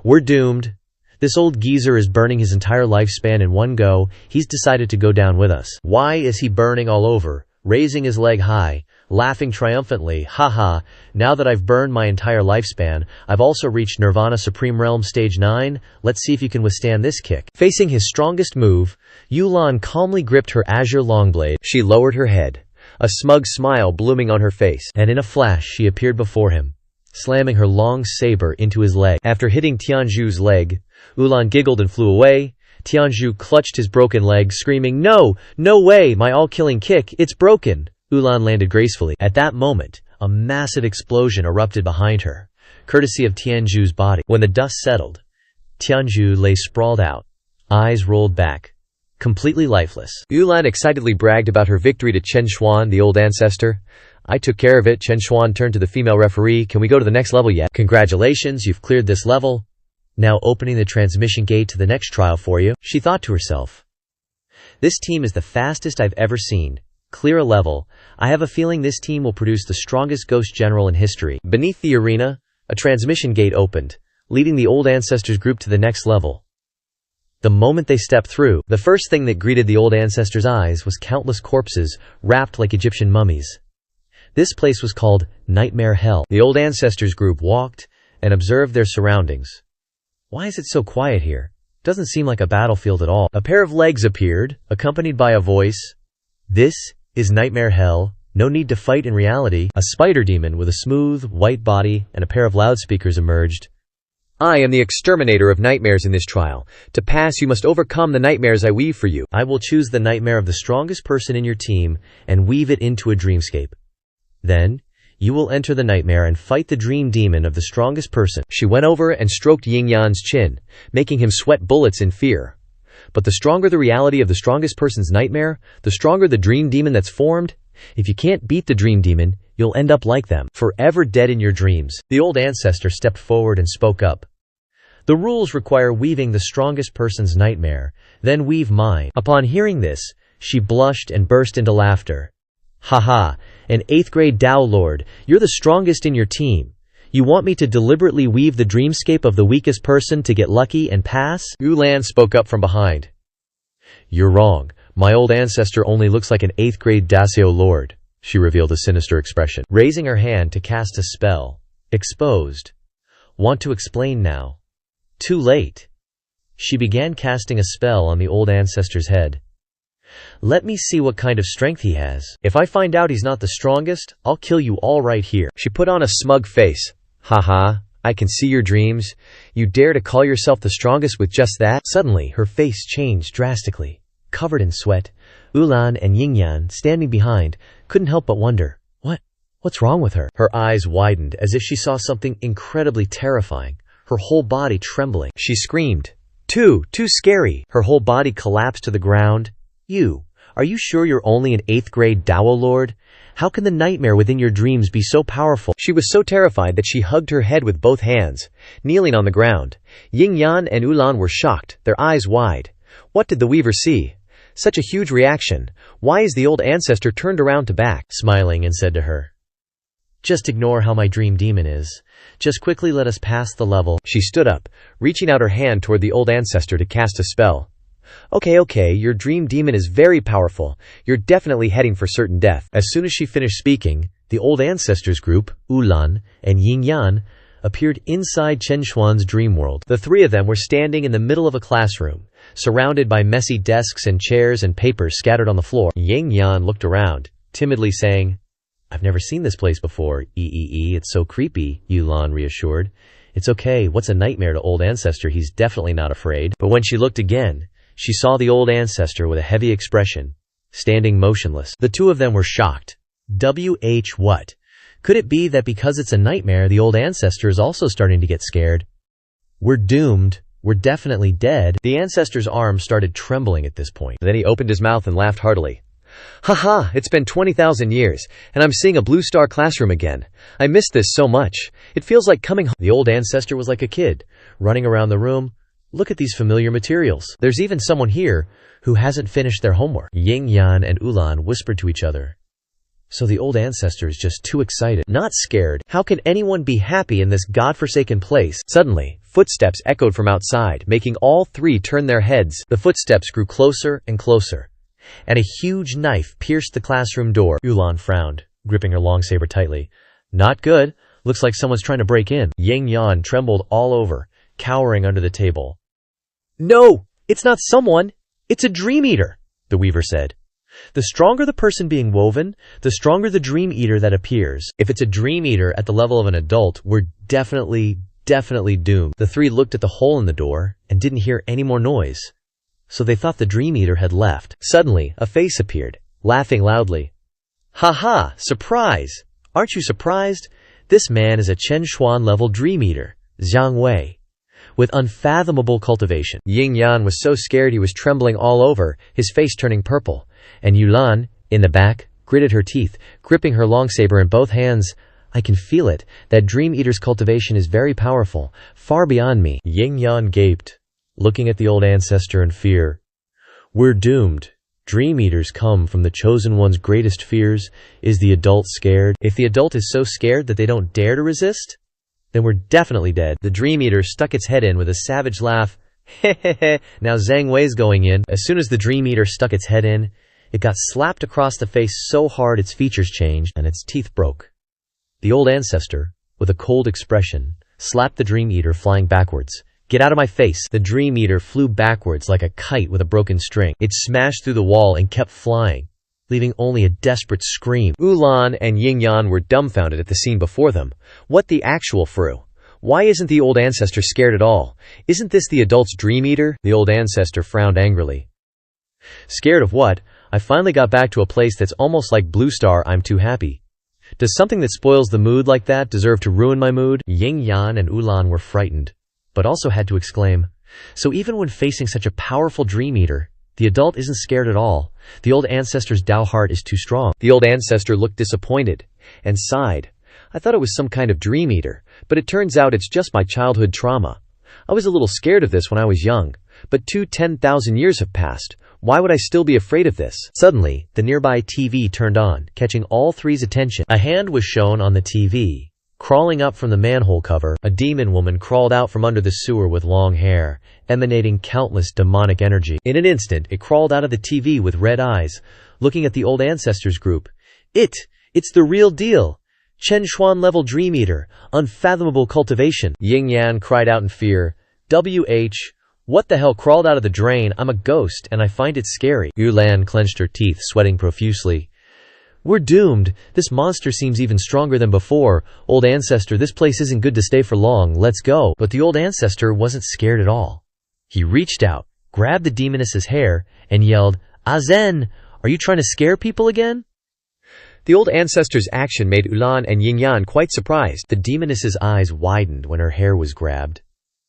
We're doomed. This old geezer is burning his entire lifespan in one go. He's decided to go down with us. Why is he burning all over, raising his leg high, laughing triumphantly? Haha, now that I've burned my entire lifespan, I've also reached Nirvana Supreme Realm Stage 9. Let's see if you can withstand this kick. Facing his strongest move, Yulan calmly gripped her azure longblade. She lowered her head, a smug smile blooming on her face, and in a flash she appeared before him, slamming her long saber into his leg. After hitting Tianzhu's leg, Ulan giggled and flew away. Tianzhu clutched his broken leg, screaming, No way, my all-killing kick, it's broken. Ulan landed gracefully. At that moment, a massive explosion erupted behind her, courtesy of Tianzhu's body. When the dust settled, Tianzhu lay sprawled out, eyes rolled back, completely lifeless. Ulan excitedly bragged about her victory to Chen Xuan, the old ancestor. I took care of it. Chen Xuan turned to the female referee. Can we go to the next level yet? Congratulations, you've cleared this level. Now opening the transmission gate to the next trial for you, she thought to herself. This team is the fastest I've ever seen. Clear a level. I have a feeling this team will produce the strongest ghost general in history. Beneath the arena, a transmission gate opened, leading the old ancestors group to the next level. The moment they stepped through, the first thing that greeted the old ancestors' eyes was countless corpses, wrapped like Egyptian mummies. This place was called Nightmare Hell. The old ancestors group walked and observed their surroundings. Why is it so quiet here? Doesn't seem like a battlefield at all. A pair of legs appeared, accompanied by a voice. This is Nightmare Hell. No need to fight in reality. A spider demon with a smooth, white body and a pair of loudspeakers emerged. I am the exterminator of nightmares in this trial. To pass, you must overcome the nightmares I weave for you. I will choose the nightmare of the strongest person in your team and weave it into a dreamscape. Then, you will enter the nightmare and fight the dream demon of the strongest person. She went over and stroked Yingyan's chin, making him sweat bullets in fear. But the stronger the reality of the strongest person's nightmare, the stronger the dream demon that's formed. If you can't beat the dream demon, you'll end up like them, forever dead in your dreams. The old ancestor stepped forward and spoke up. The rules require weaving the strongest person's nightmare, then weave mine. Upon hearing this, she blushed and burst into laughter. Haha, An 8th grade Tao Lord, you're the strongest in your team. You want me to deliberately weave the dreamscape of the weakest person to get lucky and pass? Ulan spoke up from behind. You're wrong. My old ancestor only looks like an 8th grade Daseo Lord, she revealed a sinister expression, raising her hand to cast a spell. Exposed. Want to explain now? Too late. She began casting a spell on the old ancestor's head. Let me see what kind of strength he has. If I find out he's not the strongest, I'll kill you all right here. She put on a smug face. Haha, I can see your dreams. You dare to call yourself the strongest with just that? Suddenly, her face changed drastically. Covered in sweat, Ulan and Yingyan, standing behind, couldn't help but wonder, what's wrong with her? Her eyes widened as if she saw something incredibly terrifying, her whole body trembling. She screamed. Too scary. Her whole body collapsed to the ground. Are you sure you're only an 8th grade Dao Lord? How can the nightmare within your dreams be so powerful? She was so terrified that she hugged her head with both hands, kneeling on the ground. Yingyan and Ulan were shocked, their eyes wide. What did the weaver see? Such a huge reaction. Why is the old ancestor turned around to back, smiling, and said to her, Just ignore how my dream demon is. Just quickly let us pass the level. She stood up, reaching out her hand toward the old ancestor to cast a spell. Okay, your dream demon is very powerful. You're definitely heading for certain death. As soon as she finished speaking, the old ancestors group, Ulan and Yingyan, appeared inside Chen Xuan's dream world. The three of them were standing in the middle of a classroom, surrounded by messy desks and chairs and papers scattered on the floor. Yingyan looked around, timidly saying, I've never seen this place before. It's so creepy, Ulan reassured. It's okay, what's a nightmare to old ancestor? He's definitely not afraid. But when she looked again, she saw the old ancestor with a heavy expression, standing motionless. The two of them were shocked. What? Could it be that because it's a nightmare, the old ancestor is also starting to get scared? We're doomed. We're definitely dead. The ancestor's arm started trembling at this point. Then he opened his mouth and laughed heartily. Haha, it's been 20,000 years, and I'm seeing a blue star classroom again. I missed this so much. It feels like coming home. The old ancestor was like a kid, running around the room. Look at these familiar materials. There's even someone here who hasn't finished their homework. Yingyan and Ulan whispered to each other. So the old ancestor is just too excited, not scared. How can anyone be happy in this godforsaken place? Suddenly, footsteps echoed from outside, making all three turn their heads. The footsteps grew closer and closer, and a huge knife pierced the classroom door. Ulan frowned, gripping her long saber tightly. Not good. Looks like someone's trying to break in. Yingyan trembled all over, cowering under the table. No, it's not someone. It's a dream eater, the weaver said. The stronger the person being woven, the stronger the dream eater that appears. If it's a dream eater at the level of an adult, we're definitely doomed. The three looked at the hole in the door and didn't hear any more noise, so they thought the dream eater had left. Suddenly, a face appeared, laughing loudly. Ha, surprise! Aren't you surprised? This man is a Chen Xuan level dream eater, Zhang Wei, with unfathomable cultivation. Yingyan was so scared he was trembling all over, his face turning purple, and Ulan, in the back, gritted her teeth, gripping her long saber in both hands. I can feel it. That dream eater's cultivation is very powerful, far beyond me. Yingyan gaped, looking at the old ancestor in fear. We're doomed. Dream eaters come from the chosen one's greatest fears. Is the adult scared? If the adult is so scared that they don't dare to resist, then we're definitely dead. The dream eater stuck its head in with a savage laugh. Hehehe, now Zhang Wei's going in. As soon as the dream eater stuck its head in, it got slapped across the face so hard its features changed and its teeth broke. The old ancestor, with a cold expression, slapped the dream eater, flying backwards. Get out of my face! The dream eater flew backwards like a kite with a broken string. It smashed through the wall and kept flying, leaving only a desperate scream. Ulan and Yingyan were dumbfounded at the scene before them. What the actual fru? Why isn't the old ancestor scared at all? Isn't this the adult's dream eater? The old ancestor frowned angrily. Scared of what? I finally got back to a place that's almost like Blue Star. I'm too happy. Does something that spoils the mood like that deserve to ruin my mood? Yingyan and Ulan were frightened, but also had to exclaim. So even when facing such a powerful dream eater, the adult isn't scared at all. The old ancestor's Dao heart is too strong. The old ancestor looked disappointed and sighed. I thought it was some kind of dream eater, but it turns out it's just my childhood trauma. I was a little scared of this when I was young, but 10,000 years have passed. Why would I still be afraid of this? Suddenly, the nearby TV turned on, catching all three's attention. A hand was shown on the TV. Crawling up from the manhole cover, a demon woman crawled out from under the sewer with long hair, emanating countless demonic energy. In an instant, it crawled out of the TV with red eyes, looking at the old ancestors group. It's the real deal. Chen Xuan level Dream Eater, unfathomable cultivation. Yin Yan cried out in fear. What the hell crawled out of the drain? I'm a ghost, and I find it scary. Yulan clenched her teeth, sweating profusely. We're doomed. This monster seems even stronger than before. Old ancestor, this place isn't good to stay for long. Let's go. But the old ancestor wasn't scared at all. He reached out, grabbed the demoness's hair, and yelled, Azen, are you trying to scare people again? The old ancestor's action made Ulan and Yingyan quite surprised. The demoness's eyes widened when her hair was grabbed.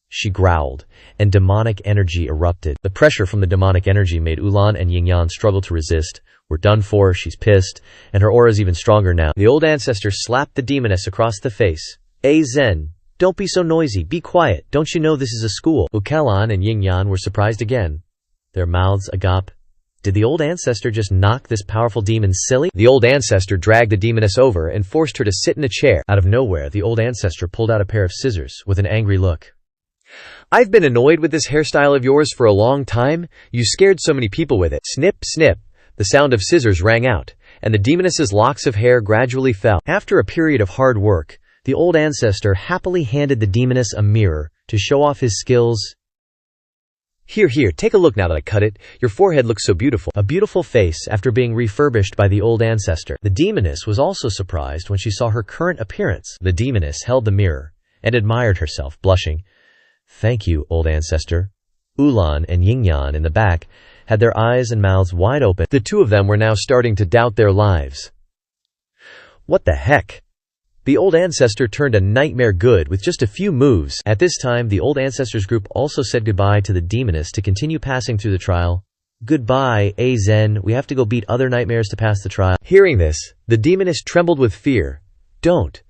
She growled, and demonic energy erupted. The pressure from the demonic energy made Ulan and Yingyan struggle to resist. We're done for, she's pissed, and her aura's even stronger now. The old ancestor slapped the demoness across the face. Zen, don't be so noisy, be quiet, don't you know this is a school? Ukelan and Yingyan were surprised again. Their mouths agape. Did the old ancestor just knock this powerful demon silly? The old ancestor dragged the demoness over and forced her to sit in a chair. Out of nowhere, the old ancestor pulled out a pair of scissors with an angry look. I've been annoyed with this hairstyle of yours for a long time. You scared so many people with it. Snip, snip. The sound of scissors rang out, and the demoness's locks of hair gradually fell. After a period of hard work, the old ancestor happily handed the demoness a mirror to show off his skills. Here, take a look now that I cut it. Your forehead looks so beautiful. A beautiful face after being refurbished by the old ancestor. The demoness was also surprised when she saw her current appearance. The demoness held the mirror and admired herself, blushing. Thank you, old ancestor. Ulan and Yingyan in the back had their eyes and mouths wide open. The two of them were now starting to doubt their lives. What the heck? The old ancestor turned a nightmare good with just a few moves. At this time, the old ancestors group also said goodbye to the demoness to continue passing through the trial. Goodbye, Zen, we have to go beat other nightmares to pass the trial. Hearing this, the demoness trembled with fear. Don't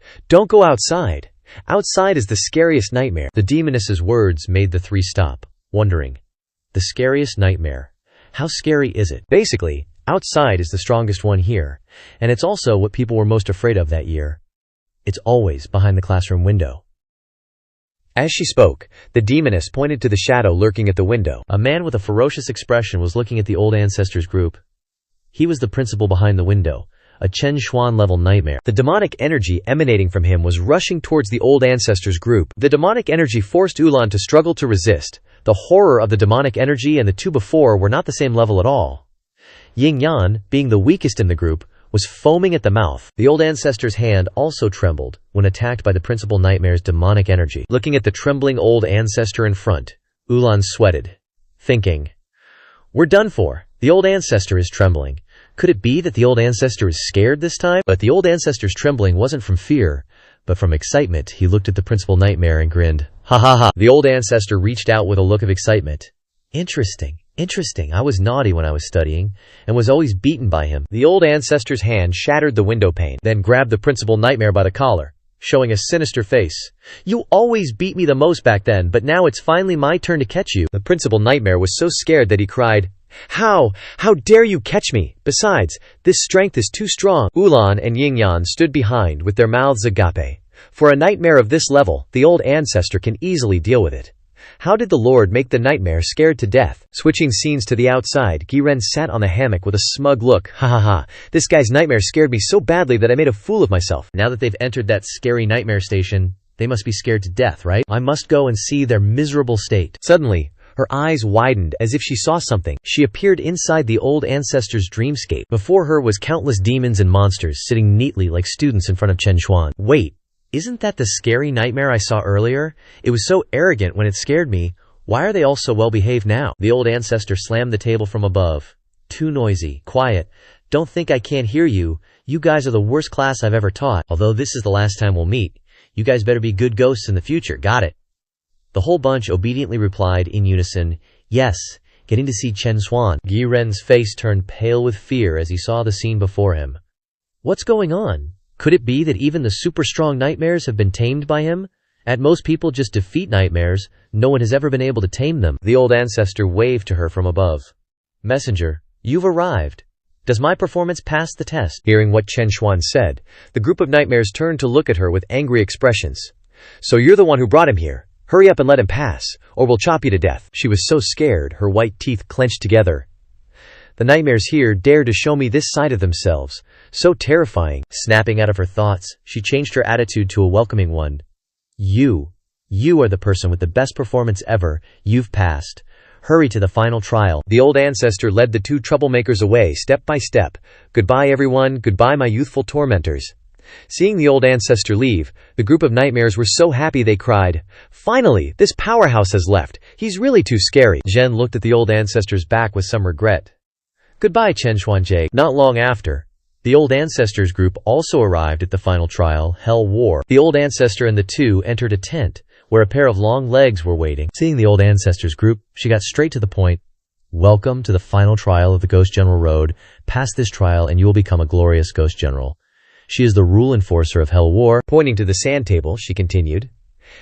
go outside. Outside is the scariest nightmare. The demoness's words made the three stop, wondering. The scariest nightmare. How scary is it? Basically, outside is the strongest one here, and it's also what people were most afraid of that year. It's always behind the classroom window. As she spoke, the demoness pointed to the shadow lurking at the window. A man with a ferocious expression was looking at the old ancestors group. He was the principal behind the window, a Chen Xuan level nightmare. The demonic energy emanating from him was rushing towards the old ancestors group. The demonic energy forced Ulan to struggle to resist. The horror of the demonic energy and the two before were not the same level at all. Yingyan, being the weakest in the group, was foaming at the mouth. The old ancestor's hand also trembled when attacked by the principal nightmare's demonic energy. Looking at the trembling old ancestor in front, Ulan sweated, thinking, we're done for. The old ancestor is trembling. Could it be that the old ancestor is scared this time? But the old ancestor's trembling wasn't from fear, but from excitement. He looked at the principal nightmare and grinned. Ha ha ha. The old ancestor reached out with a look of excitement. Interesting. I was naughty when I was studying, and was always beaten by him. The old ancestor's hand shattered the window pane, then grabbed the principal nightmare by the collar, showing a sinister face. You always beat me the most back then, but now it's finally my turn to catch you. The principal nightmare was so scared that he cried, How dare you catch me? Besides, this strength is too strong. Ulan and Yingyan stood behind with their mouths agape. For a nightmare of this level, the old ancestor can easily deal with it. How did the Lord make the nightmare scared to death? Switching scenes to the outside, Giren sat on the hammock with a smug look. Ha ha ha, this guy's nightmare scared me so badly that I made a fool of myself. Now that they've entered that scary nightmare station, they must be scared to death, right? I must go and see their miserable state. Suddenly, her eyes widened as if she saw something. She appeared inside the old ancestor's dreamscape. Before her was countless demons and monsters sitting neatly like students in front of Chen Xuan. Wait. Isn't that the scary nightmare I saw earlier? It was so arrogant when it scared me. Why are they all so well behaved now? The old ancestor slammed the table from above. Too noisy. Quiet. Don't think I can't hear you. You guys are the worst class I've ever taught. Although this is the last time we'll meet. You guys better be good ghosts in the future. Got it? The whole bunch obediently replied in unison, yes, getting to see Chen Xuan. Giren's face turned pale with fear as he saw the scene before him. What's going on? Could it be that even the super strong nightmares have been tamed by him? At most people just defeat nightmares. No one has ever been able to tame them. The old ancestor waved to her from above. Messenger, you've arrived. Does my performance pass the test? Hearing what Chen Xuan said, the group of nightmares turned to look at her with angry expressions. So you're the one who brought him here. Hurry up and let him pass, or we'll chop you to death. She was so scared, her white teeth clenched together. The nightmares here dared to show me this side of themselves. So terrifying. Snapping out of her thoughts, she changed her attitude to a welcoming one. You are the person with the best performance ever. You've passed. Hurry to the final trial. The old ancestor led the two troublemakers away step by step. Goodbye everyone, goodbye my youthful tormentors. Seeing the old ancestor leave, the group of nightmares were so happy they cried, "Finally, this powerhouse has left. He's really too scary." Zhen looked at the old ancestor's back with some regret. Goodbye Chen Xuanjie. Not long after, the old ancestors group also arrived at the final trial, Hell War. The old ancestor and the two entered a tent, where a pair of long legs were waiting. Seeing the old ancestors group, she got straight to the point. Welcome to the final trial of the Ghost General Road. Pass this trial and you will become a glorious Ghost General. She is the rule enforcer of Hell War. Pointing to the sand table, she continued.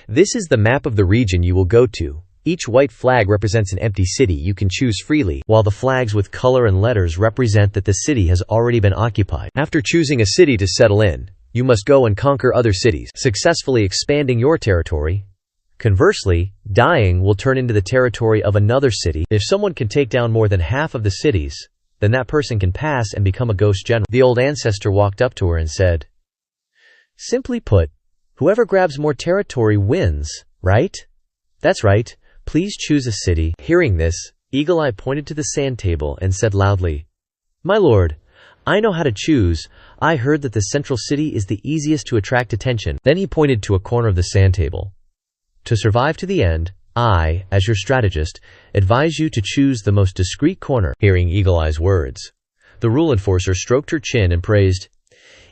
This is the map of the region you will go to. Each white flag represents an empty city you can choose freely, while the flags with color and letters represent that the city has already been occupied. After choosing a city to settle in, you must go and conquer other cities, successfully expanding your territory. Conversely, dying will turn into the territory of another city. If someone can take down more than half of the cities, then that person can pass and become a ghost general. The old ancestor walked up to her and said, Simply put, whoever grabs more territory wins, right? That's right. Please choose a city. Hearing this, Eagle Eye pointed to the sand table and said loudly, My lord, I know how to choose. I heard that the central city is the easiest to attract attention. Then he pointed to a corner of the sand table. To survive to the end, I, as your strategist, advise you to choose the most discreet corner. Hearing Eagle Eye's words, the rule enforcer stroked her chin and praised,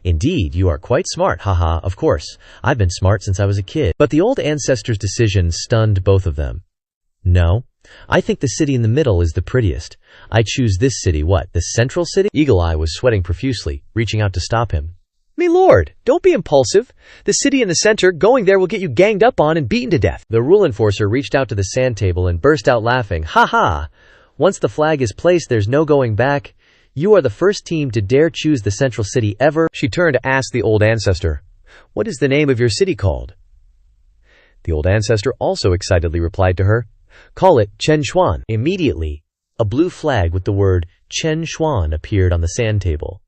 Indeed, you are quite smart, haha, of course. I've been smart since I was a kid. But the old ancestor's decision stunned both of them. No, I think the city in the middle is the prettiest. I choose this city. What, the central city? Eagle Eye was sweating profusely, reaching out to stop him. Me lord, don't be impulsive. The city in the center, going there will get you ganged up on and beaten to death. The rule enforcer reached out to the sand table and burst out laughing. Ha ha! Once the flag is placed, there's no going back. You are the first team to dare choose the central city ever. She turned to ask the old ancestor, What is the name of your city called? The old ancestor also excitedly replied to her, Call it Chen Xuan. Immediately, a blue flag with the word Chen Xuan appeared on the sand table.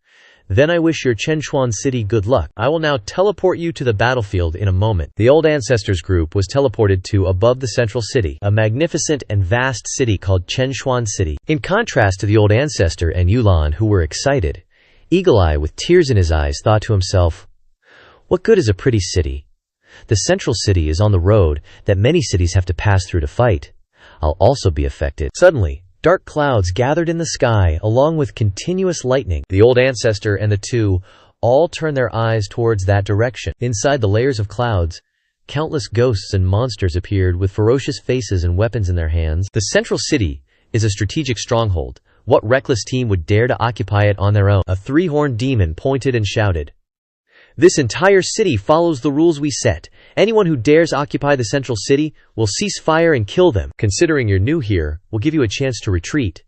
Then I wish your Chen Xuan city good luck. I will now teleport you to the battlefield in a moment. The old ancestors group was teleported to above the central city, a magnificent and vast city called Chen Xuan City. In contrast to the old ancestor and Yulan, who were excited, Eagle Eye, with tears in his eyes, thought to himself, What good is a pretty city? The central city is on the road that many cities have to pass through to fight. I'll also be affected. Suddenly, dark clouds gathered in the sky, along with continuous lightning. The old ancestor and the two all turned their eyes towards that direction. Inside the layers of clouds, countless ghosts and monsters appeared with ferocious faces and weapons in their hands. The central city is a strategic stronghold. What reckless team would dare to occupy it on their own? A three-horned demon pointed and shouted, This entire city follows the rules we set. Anyone who dares occupy the central city will cease fire and kill them. Considering you're new here, we'll give you a chance to retreat.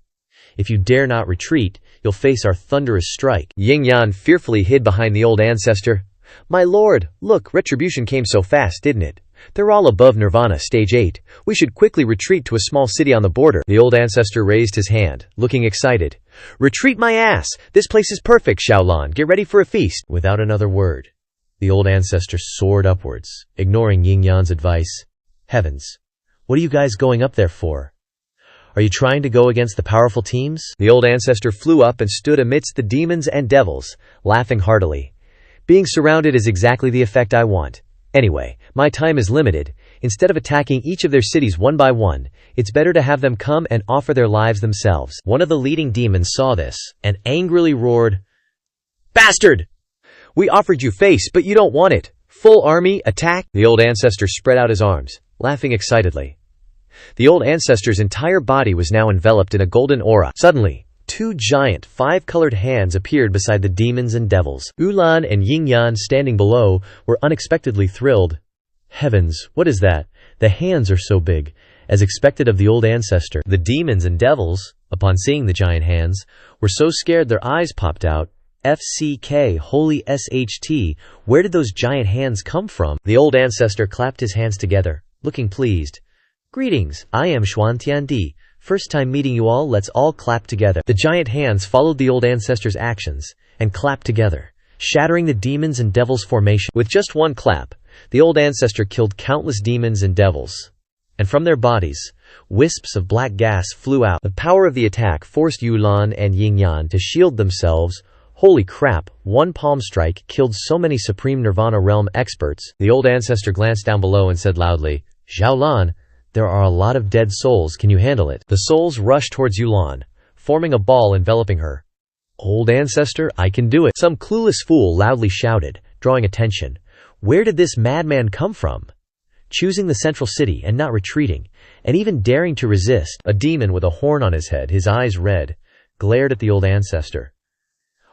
If you dare not retreat, you'll face our thunderous strike. Ying Yan fearfully hid behind the old ancestor. My lord, look, retribution came so fast, didn't it? They're all above Nirvana, stage 8. We should quickly retreat to a small city on the border. The old ancestor raised his hand, looking excited. Retreat my ass! This place is perfect, Xiaolan. Get ready for a feast. Without another word, the old ancestor soared upwards, ignoring Ying Yan's advice. Heavens, what are you guys going up there for? Are you trying to go against the powerful teams? The old ancestor flew up and stood amidst the demons and devils, laughing heartily. Being surrounded is exactly the effect I want. Anyway, my time is limited. Instead of attacking each of their cities one by one, it's better to have them come and offer their lives themselves. One of the leading demons saw this, and angrily roared, Bastard! We offered you face, but you don't want it. Full army, attack! The old ancestor spread out his arms, laughing excitedly. The old ancestor's entire body was now enveloped in a golden aura. Suddenly, two giant, five-colored hands appeared beside the demons and devils. Ulan and Yingyan, standing below, were unexpectedly thrilled. Heavens, what is that? The hands are so big, As expected of the old ancestor, the demons and devils, upon seeing the giant hands, were so scared their eyes popped out. FCK, holy SHT, where did those giant hands come from? The old ancestor clapped his hands together, looking pleased. Greetings, I am Xuantiandi. First time meeting you all, let's all clap together. The giant hands followed the old ancestor's actions and clapped together, shattering the demons and devils formation. With just one clap, the old ancestor killed countless demons and devils, and from their bodies, wisps of black gas flew out. The power of the attack forced Yulan and Yingyan to shield themselves. Holy crap, one palm strike killed so many Supreme Nirvana Realm experts. The old ancestor glanced down below and said loudly, Xiaolan, there are a lot of dead souls, can you handle it? The souls rushed towards Yulan, forming a ball enveloping her. Old ancestor, I can do it. Some clueless fool loudly shouted, drawing attention. Where did this madman come from? Choosing the central city and not retreating, and even daring to resist. A demon with a horn on his head, his eyes red, glared at the old ancestor.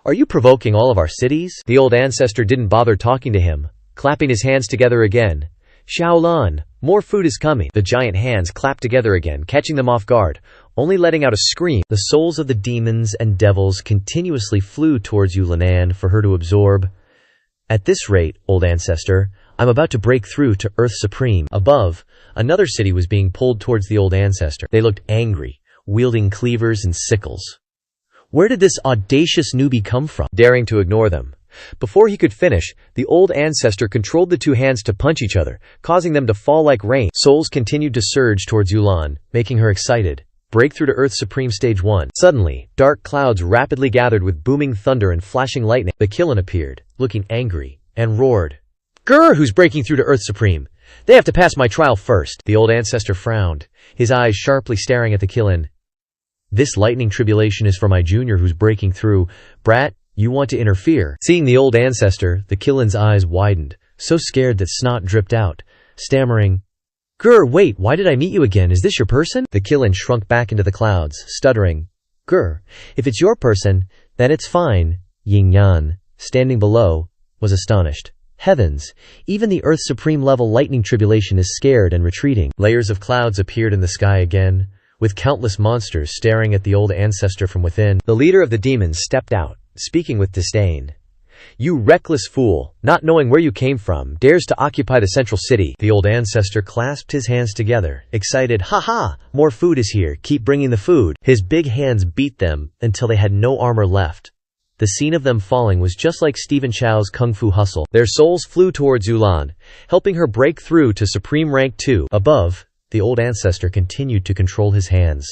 Are you provoking all of our cities? The old ancestor didn't bother talking to him, clapping his hands together again. Xiaolan, more food is coming. The giant hands clapped together again, catching them off guard, only letting out a scream. The souls of the demons and devils continuously flew towards Yulanan for her to absorb. At this rate, old ancestor, I'm about to break through to Earth Supreme. Above, another city was being pulled towards the old ancestor. They looked angry, wielding cleavers and sickles. Where did this audacious newbie come from? Daring to ignore them. Before he could finish, the old ancestor controlled the two hands to punch each other, causing them to fall like rain. Souls continued to surge towards Yulan, making her excited. Breakthrough to Earth Supreme Stage 1. Suddenly, dark clouds rapidly gathered with booming thunder and flashing lightning. The Killen appeared, looking angry, and roared. Grr, who's breaking through to Earth Supreme? They have to pass my trial first. The old ancestor frowned, his eyes sharply staring at the Killen. This lightning tribulation is for my junior who's breaking through. Brat, you want to interfere? Seeing the old ancestor, the Killen's eyes widened, so scared that snot dripped out, stammering, Grr, wait, why did I meet you again? Is this your person? The Killen shrunk back into the clouds, stuttering. Grr, if it's your person, then it's fine. Yingyan, standing below, was astonished. Heavens, even the Earth Supreme level lightning tribulation is scared and retreating. Layers of clouds appeared in the sky again, with countless monsters staring at the old ancestor from within. The leader of the demons stepped out, speaking with disdain. You reckless fool, not knowing where you came from, dares to occupy the central city. The old ancestor clasped his hands together, excited. Ha ha, more food is here, keep bringing the food. His big hands beat them until they had no armor left. The scene of them falling was just like Stephen Chow's Kung Fu Hustle. Their souls flew towards Yulan, helping her break through to Supreme Rank 2. Above, the old ancestor continued to control his hands,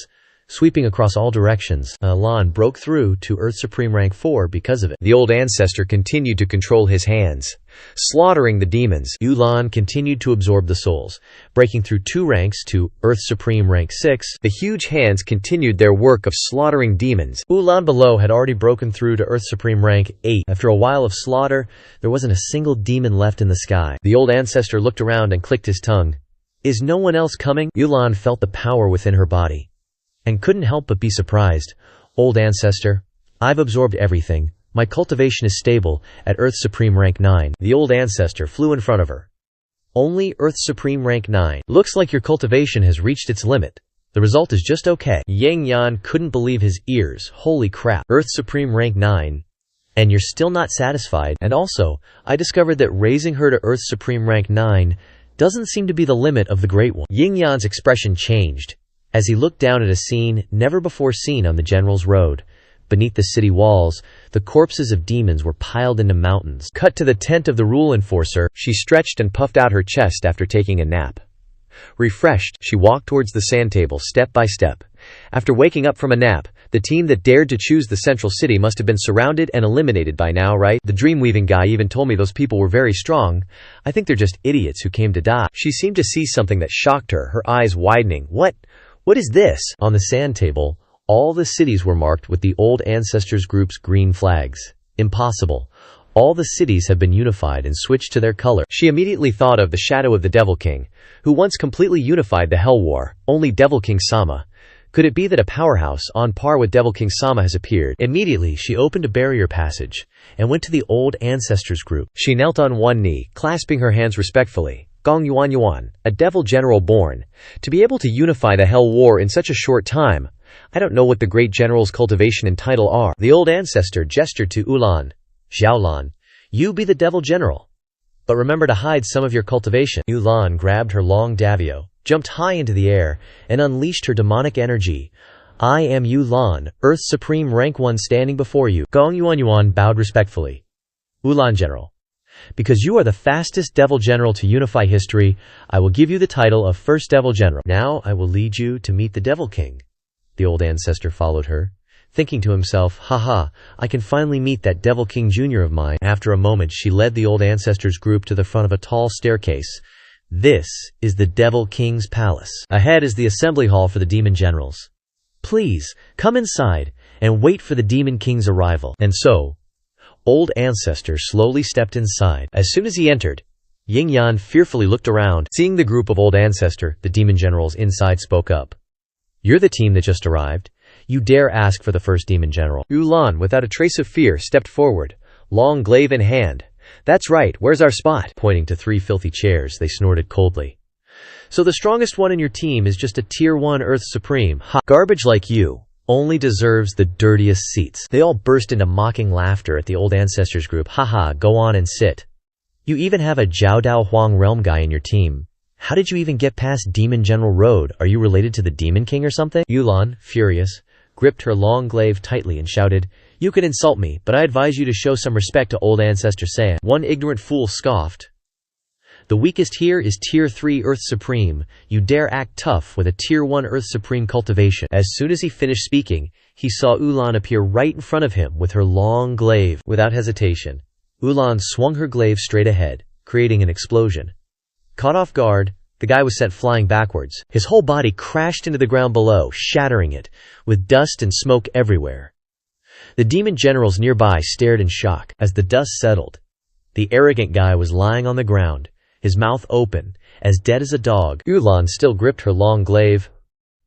sweeping across all directions. Yulan broke through to Earth Supreme Rank 4 because of it. The old ancestor continued to control his hands, slaughtering the demons. Yulan continued to absorb the souls, breaking through 2 ranks to Earth Supreme Rank 6. The huge hands continued their work of slaughtering demons. Yulan below had already broken through to Earth Supreme Rank 8. After a while of slaughter, there wasn't a single demon left in the sky. The old ancestor looked around and clicked his tongue. Is no one else coming? Yulan felt the power within her body, and couldn't help but be surprised. Old ancestor, I've absorbed everything. My cultivation is stable at Earth Supreme Rank 9. The old ancestor flew in front of her. Only Earth Supreme Rank 9. Looks like your cultivation has reached its limit. The result is just okay. Yang Yan couldn't believe his ears. Holy crap. Earth Supreme Rank 9. And you're still not satisfied. And also, I discovered that raising her to Earth Supreme Rank 9 doesn't seem to be the limit of the Great One. Yin Yan's expression changed as he looked down at a scene never before seen on the General's Road. Beneath the city walls, the corpses of demons were piled into mountains. Cut to the tent of the rule enforcer, she stretched and puffed out her chest after taking a nap. Refreshed, she walked towards the sand table step by step. After waking up from a nap, the team that dared to choose the central city must have been surrounded and eliminated by now, right? The dream-weaving guy even told me those people were very strong. I think they're just idiots who came to die. She seemed to see something that shocked her, her eyes widening. What is this? On the sand table, all the cities were marked with the old ancestors group's green flags. Impossible. All the cities have been unified and switched to their color. She immediately thought of the shadow of the Devil King, who once completely unified the Hell War. Only Devil King Sama. Could it be that a powerhouse on par with Devil King Sama has appeared? Immediately, she opened a barrier passage and went to the old ancestors group. She knelt on one knee, clasping her hands respectfully. Gong Yuan Yuan, a devil general born. To be able to unify the Hell War in such a short time. I don't know what the great general's cultivation and title are. The old ancestor gestured to Ulan. Xiaolan, you be the devil general. But remember to hide some of your cultivation. Ulan grabbed her long davio, jumped high into the air, and unleashed her demonic energy. I am Ulan, Earth's supreme rank 1 standing before you. Gong Yuan Yuan bowed respectfully. Ulan General. Because you are the fastest devil general to unify history, I will give you the title of First Devil General. Now I will lead you to meet the Devil King. The old ancestor followed her, thinking to himself, haha, I can finally meet that Devil King Jr. of mine. After a moment she led the old ancestor's group to the front of a tall staircase. This is the Devil King's palace. Ahead is the assembly hall for the demon generals. Please, come inside, and wait for the Demon King's arrival. And so, old ancestor slowly stepped inside. As soon as he entered, Ying Yan fearfully looked around. Seeing the group of old ancestor, the demon generals inside spoke up. You're the team that just arrived. You dare ask for the first demon general. Ulan, without a trace of fear, stepped forward, long glaive in hand. That's right, where's our spot? Pointing to 3 filthy chairs, they snorted coldly. So the strongest one in your team is just a Tier 1 Earth Supreme. Ha! Garbage like you only deserves the dirtiest seats. They all burst into mocking laughter at the old ancestors group. Haha, go on and sit. You even have a Jiao Dao Huang realm guy in your team. How did you even get past Demon General Road? Are you related to the Demon King or something? Ulan, furious, gripped her long glaive tightly and shouted, You can insult me, but I advise you to show some respect to old ancestor Saiyan. One ignorant fool scoffed. The weakest here is Tier 3 Earth Supreme. You dare act tough with a Tier 1 Earth Supreme cultivation. As soon as he finished speaking, he saw Ulan appear right in front of him with her long glaive. Without hesitation, Ulan swung her glaive straight ahead, creating an explosion. Caught off guard, the guy was sent flying backwards. His whole body crashed into the ground below, shattering it, with dust and smoke everywhere. The demon generals nearby stared in shock. As the dust settled, the arrogant guy was lying on the ground, his mouth open, as dead as a dog. Ulan still gripped her long glaive.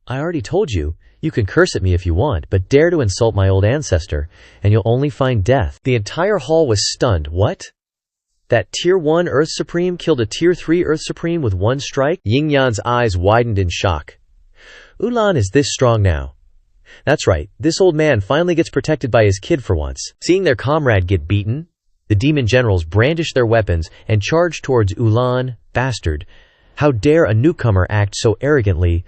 I already told you, you can curse at me if you want, but dare to insult my old ancestor, and you'll only find death. The entire hall was stunned. What? That Tier 1 Earth Supreme killed a Tier 3 Earth Supreme with one strike? Ying Yan's eyes widened in shock. Ulan is this strong now. That's right, this old man finally gets protected by his kid for once. Seeing their comrade get beaten, the demon generals brandished their weapons and charged towards Ulan. Bastard. How dare a newcomer act so arrogantly?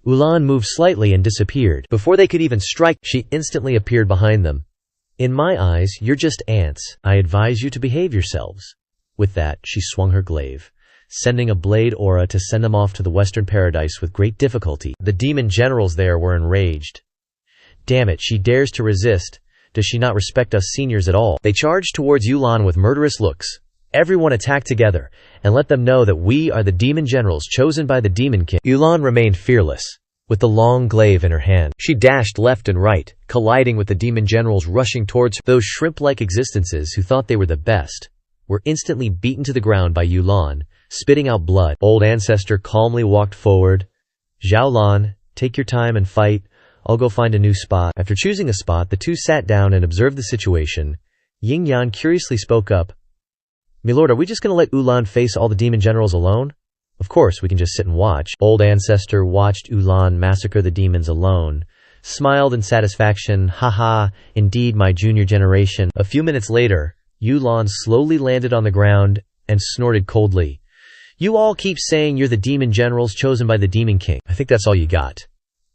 Ulan moved slightly and disappeared. Before they could even strike, she instantly appeared behind them. In my eyes, you're just ants. I advise you to behave yourselves. With that, she swung her glaive, sending a blade aura to send them off to the western paradise with great difficulty. The demon generals there were enraged. Damn it, she dares to resist. Does she not respect us seniors at all? They charged towards Ulan with murderous looks. Everyone attack together, and let them know that we are the demon generals chosen by the Demon King. Ulan remained fearless, with the long glaive in her hand. She dashed left and right, colliding with the demon generals rushing towards her. Those shrimp-like existences who thought they were the best were instantly beaten to the ground by Ulan, spitting out blood. Old ancestor calmly walked forward. Xiaolan, take your time and fight. I'll go find a new spot. After choosing a spot, the two sat down and observed the situation. Ying Yan curiously spoke up. Milord, are we just going to let Ulan face all the demon generals alone? Of course, we can just sit and watch. Old ancestor watched Ulan massacre the demons alone, smiled in satisfaction. Haha, indeed my junior generation. A few minutes later, Ulan slowly landed on the ground and snorted coldly. You all keep saying you're the demon generals chosen by the Demon King. I think that's all you got.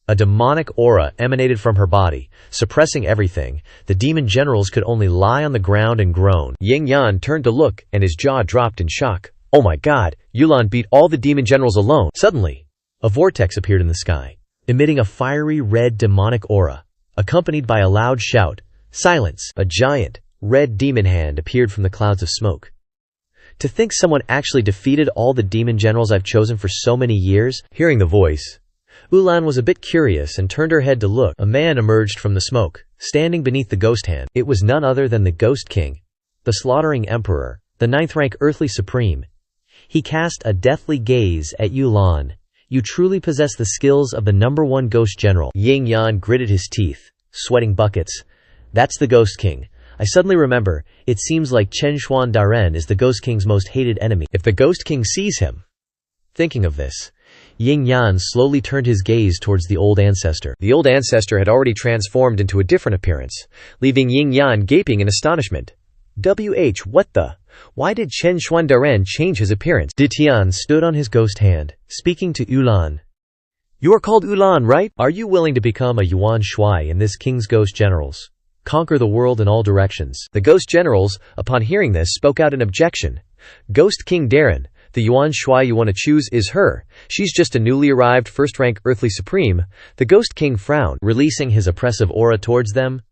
A demonic aura emanated from her body, suppressing everything. The demon generals could only lie on the ground and groan. Ying Yan turned to look, and his jaw dropped in shock. Oh my god, Ulan beat all the demon generals alone. Suddenly, a vortex appeared in the sky, emitting a fiery red demonic aura, accompanied by a loud shout. Silence! A giant, red demon hand appeared from the clouds of smoke. To think someone actually defeated all the demon generals I've chosen for so many years? Hearing the voice, Ulan was a bit curious and turned her head to look. A man emerged from the smoke, standing beneath the ghost hand. It was none other than the Ghost King, the slaughtering emperor, the 9th rank earthly supreme. He cast a deathly gaze at Ulan. You truly possess the skills of the #1 ghost general. Ying Yan gritted his teeth, sweating buckets. That's the Ghost King. I suddenly remember, it seems like Chen Xuan Daren is the Ghost King's most hated enemy. If the Ghost King sees him, Thinking of this, Ying Yan slowly turned his gaze towards the old ancestor. The old ancestor had already transformed into a different appearance, leaving Ying Yan gaping in astonishment. What the? Why did Chen Xuandaren change his appearance? Ditian stood on his ghost hand, speaking to Ulan. You are called Ulan, right? Are you willing to become a Yuan Shui in this king's ghost generals? Conquer the world in all directions. The ghost generals, upon hearing this, spoke out in objection. Ghost King Darren, the Yuan Shui you want to choose is her. She's just a newly arrived first-rank earthly supreme. The Ghost King frowned, releasing his oppressive aura towards them.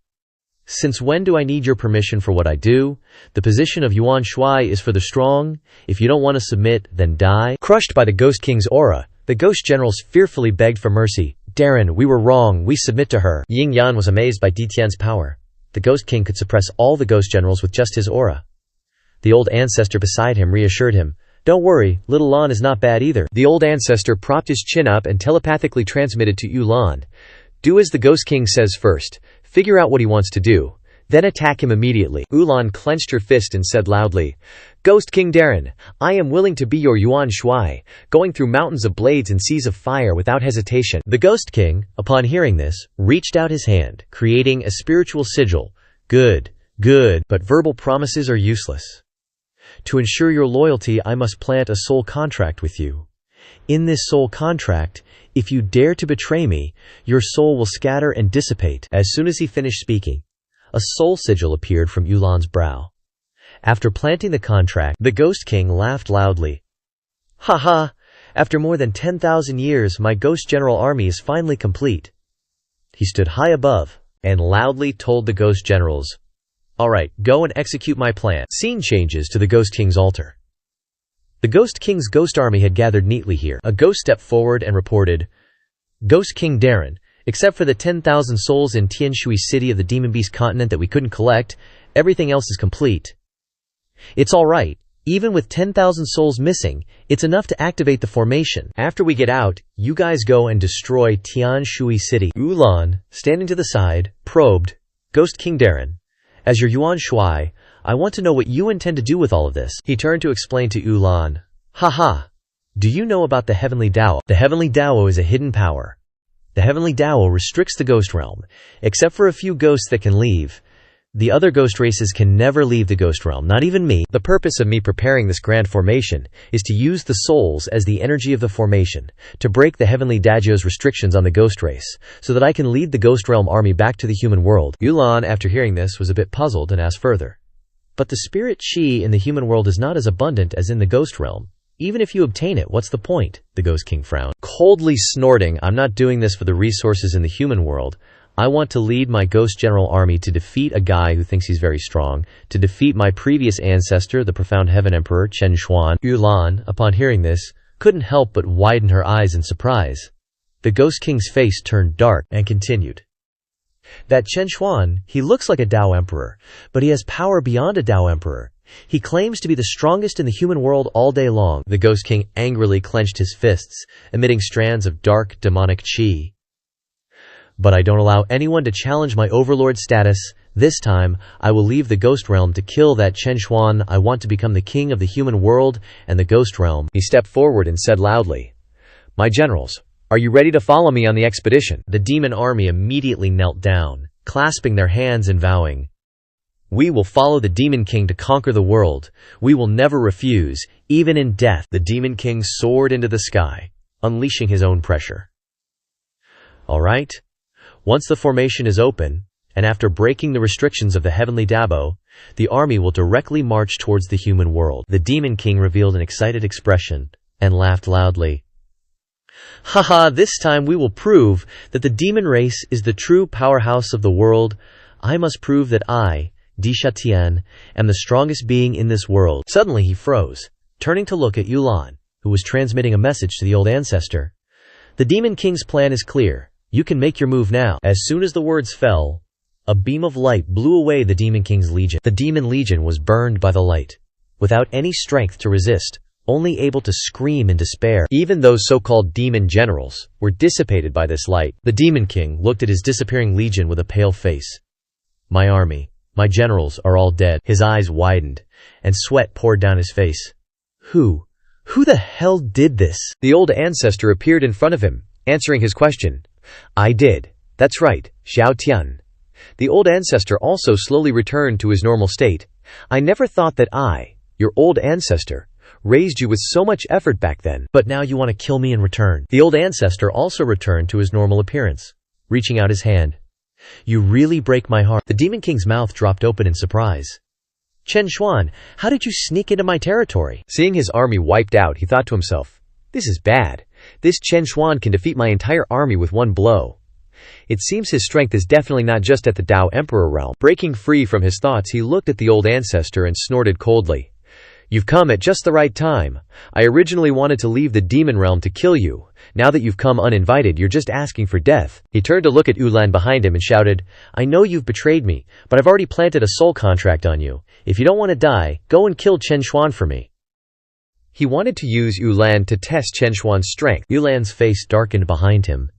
Since when do I need your permission for what I do? The position of Yuan Shui is for the strong. If you don't want to submit, then die. Crushed by the Ghost King's aura, the ghost generals fearfully begged for mercy. Darren, we were wrong. We submit to her. Ying Yan was amazed by Ditian's power. The Ghost King could suppress all the ghost generals with just his aura. The old ancestor beside him reassured him. Don't worry, little Lan is not bad either. The old ancestor propped his chin up and telepathically transmitted to Ulan. Do as the Ghost King says first. Figure out what he wants to do. Then attack him immediately. Ulan clenched her fist and said loudly, Ghost King Darren, I am willing to be your Yuan Shui, going through mountains of blades and seas of fire without hesitation. The Ghost King, upon hearing this, reached out his hand, creating a spiritual sigil. Good, but verbal promises are useless. To ensure your loyalty, I must plant a soul contract with you. In this soul contract, if you dare to betray me, your soul will scatter and dissipate. As soon as he finished speaking, a soul sigil appeared from Ulan's brow. After planting the contract, the Ghost King laughed loudly. Ha ha! After more than 10,000 years, my ghost general army is finally complete. He stood high above and loudly told the ghost generals, Alright, go and execute my plan. Scene changes to the Ghost King's altar. The Ghost King's ghost army had gathered neatly here. A ghost stepped forward and reported, Ghost King Darren, except for the 10,000 souls in Tianshui City of the Demon Beast continent that we couldn't collect, everything else is complete. It's alright. Even with 10,000 souls missing, it's enough to activate the formation. After we get out, you guys go and destroy Tianshui City. Ulan, standing to the side, probed, Ghost King Darren, as your Yuan Shui, I want to know what you intend to do with all of this. He turned to explain to Ulan. Haha. Do you know about the Heavenly Dao? The Heavenly Dao is a hidden power. The Heavenly Dao restricts the ghost realm, except for a few ghosts that can leave. The other ghost races can never leave the ghost realm, not even me. The purpose of me preparing this grand formation is to use the souls as the energy of the formation, to break the Heavenly Dajo's restrictions on the ghost race, so that I can lead the ghost realm army back to the human world. Ulan, after hearing this, was a bit puzzled and asked further. But the spirit chi in the human world is not as abundant as in the ghost realm. Even if you obtain it, what's the point? The Ghost King frowned, coldly snorting, I'm not doing this for the resources in the human world. I want to lead my ghost general army to defeat a guy who thinks he's very strong, to defeat my previous ancestor, the profound heaven emperor Chen Xuan. Ulan, upon hearing this, couldn't help but widen her eyes in surprise. The Ghost King's face turned dark and continued. That Chen Xuan, he looks like a Dao emperor, but he has power beyond a Dao emperor. He claims to be the strongest in the human world all day long. The Ghost King angrily clenched his fists, emitting strands of dark, demonic chi. But I don't allow anyone to challenge my overlord status. This time, I will leave the ghost realm to kill that Chen Xuan. I want to become the king of the human world and the ghost realm. He stepped forward and said loudly, My generals, are you ready to follow me on the expedition? The demon army immediately knelt down, clasping their hands and vowing, We will follow the Demon King to conquer the world. We will never refuse, even in death. The Demon King soared into the sky, unleashing his own pressure. Alright. Once the formation is open, and after breaking the restrictions of the Heavenly Dabo, the army will directly march towards the human world. The Demon King revealed an excited expression and laughed loudly. Haha, this time we will prove that the demon race is the true powerhouse of the world. I must prove that I, Disha Tian, am the strongest being in this world. Suddenly he froze, turning to look at Ulan, who was transmitting a message to the old ancestor. The Demon King's plan is clear. You can make your move now. As soon as the words fell, a beam of light blew away the Demon King's legion. The Demon Legion was burned by the light, without any strength to resist, only able to scream in despair. Even those so-called demon generals were dissipated by this light. The Demon King looked at his disappearing legion with a pale face. My army, my generals are all dead. His eyes widened, and sweat poured down his face. Who Who the hell did this? The old ancestor appeared in front of him, answering his question. I did. That's right, Xiao Tian. The old ancestor also slowly returned to his normal state. I never thought that I, your old ancestor, raised you with so much effort back then. But now you want to kill me in return. The old ancestor also returned to his normal appearance, reaching out his hand. You really break my heart. The Demon King's mouth dropped open in surprise. Chen Xuan, how did you sneak into my territory? Seeing his army wiped out, he thought to himself, this is bad. This Chen Xuan can defeat my entire army with one blow. It seems his strength is definitely not just at the Tao Emperor realm. Breaking free from his thoughts, he looked at the old ancestor and snorted coldly. You've come at just the right time. I originally wanted to leave the demon realm to kill you. Now that you've come uninvited, you're just asking for death. He turned to look at Yulan behind him and shouted, I know you've betrayed me, but I've already planted a soul contract on you. If you don't want to die, go and kill Chen Xuan for me. He wanted to use Yulan to test Chen Xuan's strength. Yulan's face darkened behind him,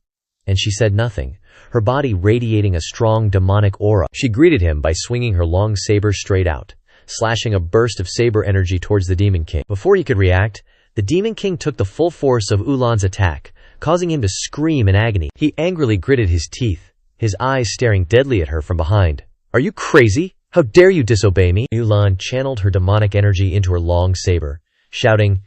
and she said nothing, her body radiating a strong demonic aura. She greeted him by swinging her long saber straight out, slashing a burst of saber energy towards the Demon King. Before he could react, the Demon King took the full force of Yulan's attack, causing him to scream in agony. He angrily gritted his teeth, his eyes staring deadly at her from behind. Are you crazy? How dare you disobey me? Yulan channeled her demonic energy into her long saber, shouting,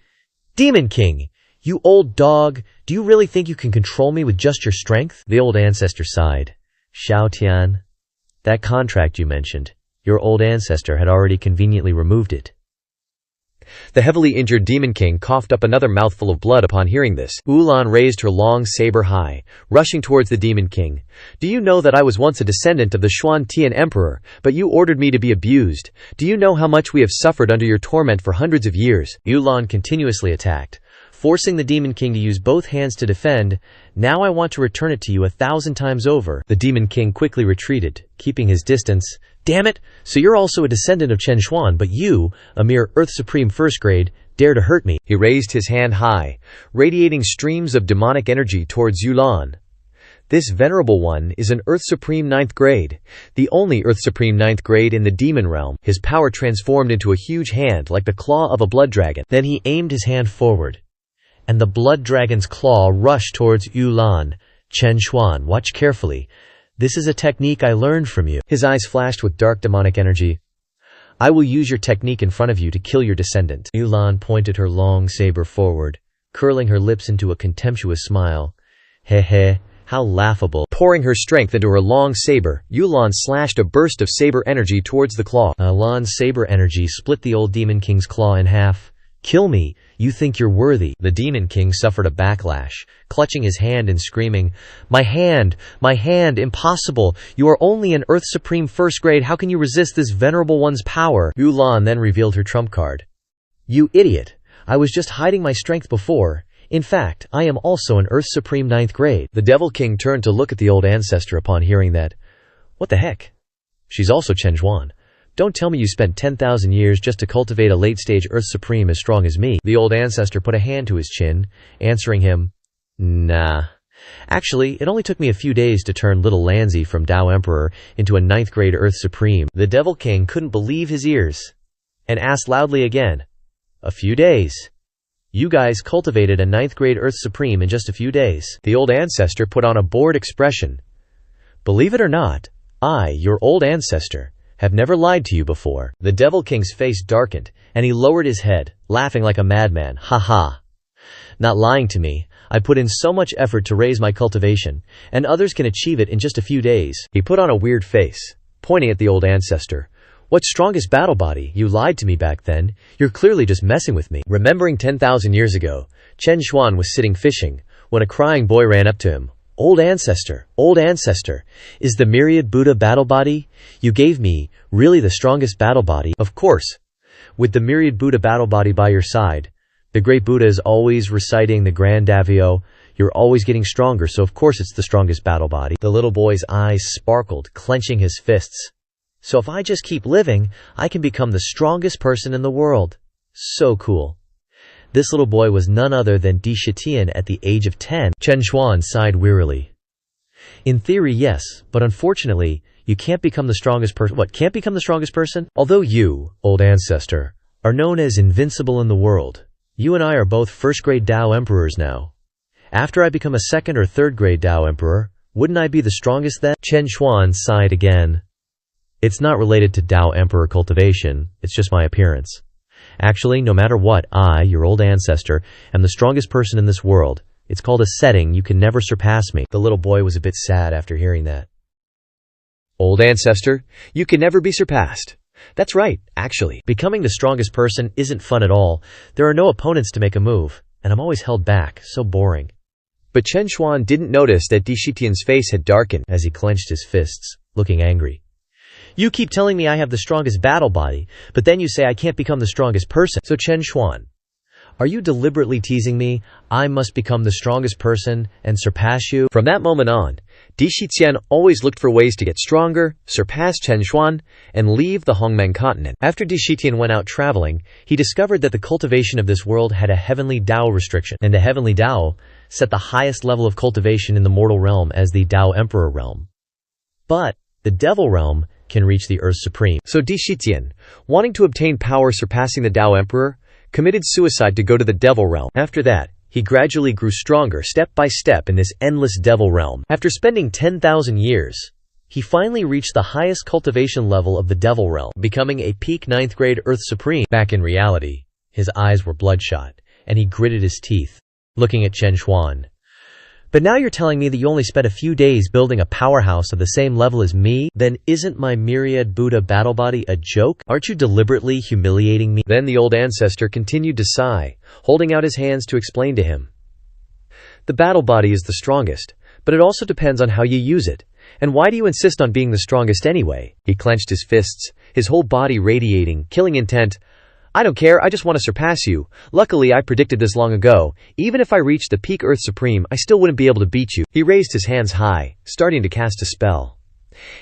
Demon King, you old dog, do you really think you can control me with just your strength? The old ancestor sighed. Xiao Tian, that contract you mentioned, your old ancestor had already conveniently removed it. The heavily injured Demon King coughed up another mouthful of blood upon hearing this. Yulan raised her long saber high, rushing towards the Demon King. Do you know that I was once a descendant of the Xuan Tian Emperor, but you ordered me to be abused? Do you know how much we have suffered under your torment for hundreds of years? Yulan continuously attacked, forcing the Demon King to use both hands to defend. Now I want to return it to you 1,000 times over. The Demon King quickly retreated, keeping his distance. Damn it! So you're also a descendant of Chen Xuan, but you, a mere Earth Supreme first grade, dare to hurt me. He raised his hand high, radiating streams of demonic energy towards Yulan. This venerable one is an Earth Supreme 9th grade, the only Earth Supreme 9th grade in the demon realm. His power transformed into a huge hand like the claw of a blood dragon. Then he aimed his hand forward, and the blood dragon's claw rushed towards Yulan. Chen Xuan, watch carefully. This is a technique I learned from you. His eyes flashed with dark demonic energy. I will use your technique in front of you to kill your descendant. Yulan pointed her long saber forward, curling her lips into a contemptuous smile. Heh heh, how laughable. Pouring her strength into her long saber, Yulan slashed a burst of saber energy towards the claw. Yulan's saber energy split the old Demon King's claw in half. Kill me, you think you're worthy. The Demon King suffered a backlash, clutching his hand and screaming, my hand, impossible. You are only an Earth Supreme first grade, how can you resist this venerable one's power? Yulan then revealed her trump card. You idiot, I was just hiding my strength before. In fact, I am also an Earth Supreme 9th grade. The Devil King turned to look at the old ancestor upon hearing that. What the heck? She's also Chen Xuan. Don't tell me you spent 10,000 years just to cultivate a late-stage Earth Supreme as strong as me. The old ancestor put a hand to his chin, answering him, Nah. Actually, it only took me a few days to turn little Lanzi from Tao Emperor into a 9th grade Earth Supreme. The Devil King couldn't believe his ears, and asked loudly again, A few days? You guys cultivated a 9th grade Earth Supreme in just a few days. The old ancestor put on a bored expression. Believe it or not, I, your old ancestor, have never lied to you before. The Devil King's face darkened, and he lowered his head, laughing like a madman. Ha ha. Not lying to me. I put in so much effort to raise my cultivation, and others can achieve it in just a few days. He put on a weird face, pointing at the old ancestor. What strongest battle body? You lied to me back then. You're clearly just messing with me. Remembering 10,000 years ago, Chen Xuan was sitting fishing, when a crying boy ran up to him. Old ancestor, is the myriad Buddha battle body you gave me really the strongest battle body? Of course. With the myriad Buddha battle body by your side, the great Buddha is always reciting the Grand Davio. You're always getting stronger, so of course it's the strongest battle body. The little boy's eyes sparkled, clenching his fists. So if I just keep living, I can become the strongest person in the world. So cool. This little boy was none other than Di Shitian at the age of 10. Chen Xuan sighed wearily. In theory, yes, but unfortunately, you can't become the strongest person. What, can't become the strongest person? Although you, old ancestor, are known as invincible in the world, You and I are both first-grade Dao Emperors now. After I become a second or third-grade Dao Emperor, wouldn't I be the strongest then? Chen Xuan sighed again. It's not related to Dao Emperor cultivation, it's just my appearance. Actually, no matter what, I, your old ancestor, am the strongest person in this world. It's called a setting, you can never surpass me. The little boy was a bit sad after hearing that. Old ancestor, you can never be surpassed. That's right, actually. Becoming the strongest person isn't fun at all. There are no opponents to make a move, and I'm always held back. So boring. But Chen Xuan didn't notice that Di Shitian's face had darkened as he clenched his fists, looking angry. You keep telling me I have the strongest battle body, but then you say I can't become the strongest person. So Chen Xuan, are you deliberately teasing me? I must become the strongest person and surpass you? From that moment on, Di Shitian always looked for ways to get stronger, surpass Chen Xuan, and leave the Hongmeng continent. After Di Shitian went out traveling, he discovered that the cultivation of this world had a heavenly Dao restriction, and the heavenly Dao set the highest level of cultivation in the mortal realm as the Dao Emperor realm. But the devil realm can reach the Earth Supreme. So Di Shitian, wanting to obtain power surpassing the Dao Emperor, committed suicide to go to the devil realm. After that, he gradually grew stronger step by step in this endless devil realm. After spending 10,000 years, he finally reached the highest cultivation level of the devil realm, becoming a peak 9th grade Earth Supreme. Back in reality, his eyes were bloodshot, and he gritted his teeth, looking at Chen Xuan. But now you're telling me that you only spent a few days building a powerhouse of the same level as me? Then isn't my myriad Buddha battle body a joke? Aren't you deliberately humiliating me? Then the old ancestor continued to sigh, holding out his hands to explain to him. The battle body is the strongest, but it also depends on how you use it. And why do you insist on being the strongest anyway? He clenched his fists, his whole body radiating, killing intent. I don't care, I just want to surpass you. Luckily, I predicted this long ago. Even if I reached the peak Earth Supreme, I still wouldn't be able to beat you. He raised his hands high, starting to cast a spell.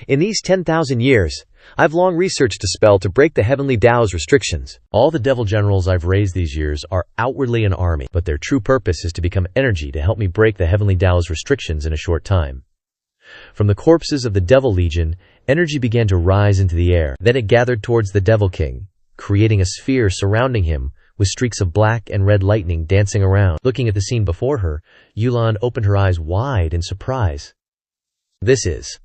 In these 10,000 years, I've long researched a spell to break the heavenly Dao's restrictions. All the devil generals I've raised these years are outwardly an army, but their true purpose is to become energy to help me break the heavenly Dao's restrictions in a short time. From the corpses of the Devil Legion, energy began to rise into the air. Then it gathered towards the Devil King, creating a sphere surrounding him, with streaks of black and red lightning dancing around. Looking at the scene before her, Yulan opened her eyes wide in surprise. This is...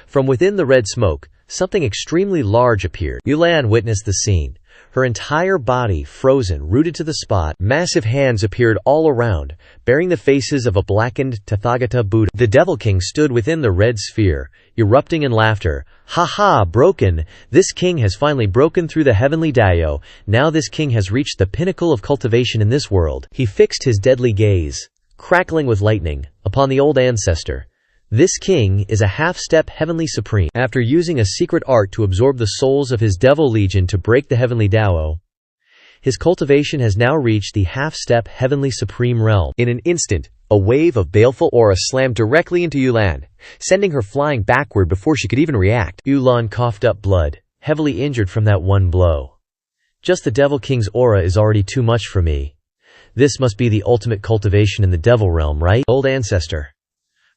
From within the red smoke, something extremely large appeared. Yulan witnessed the scene. Her entire body frozen, rooted to the spot. Massive hands appeared all around, bearing the faces of a blackened Tathagata Buddha. The Devil King stood within the red sphere, erupting in laughter. Ha ha, broken! This king has finally broken through the heavenly Dao. Now this king has reached the pinnacle of cultivation in this world. He fixed his deadly gaze, crackling with lightning, upon the old ancestor. This king is a half-step heavenly supreme. After using a secret art to absorb the souls of his devil legion to break the heavenly Dao, his cultivation has now reached the half-step heavenly supreme realm. In an instant, a wave of baleful aura slammed directly into Yulan, sending her flying backward before she could even react. Yulan coughed up blood, heavily injured from that one blow. Just the Devil King's aura is already too much for me. This must be the ultimate cultivation in the devil realm, right? Old ancestor.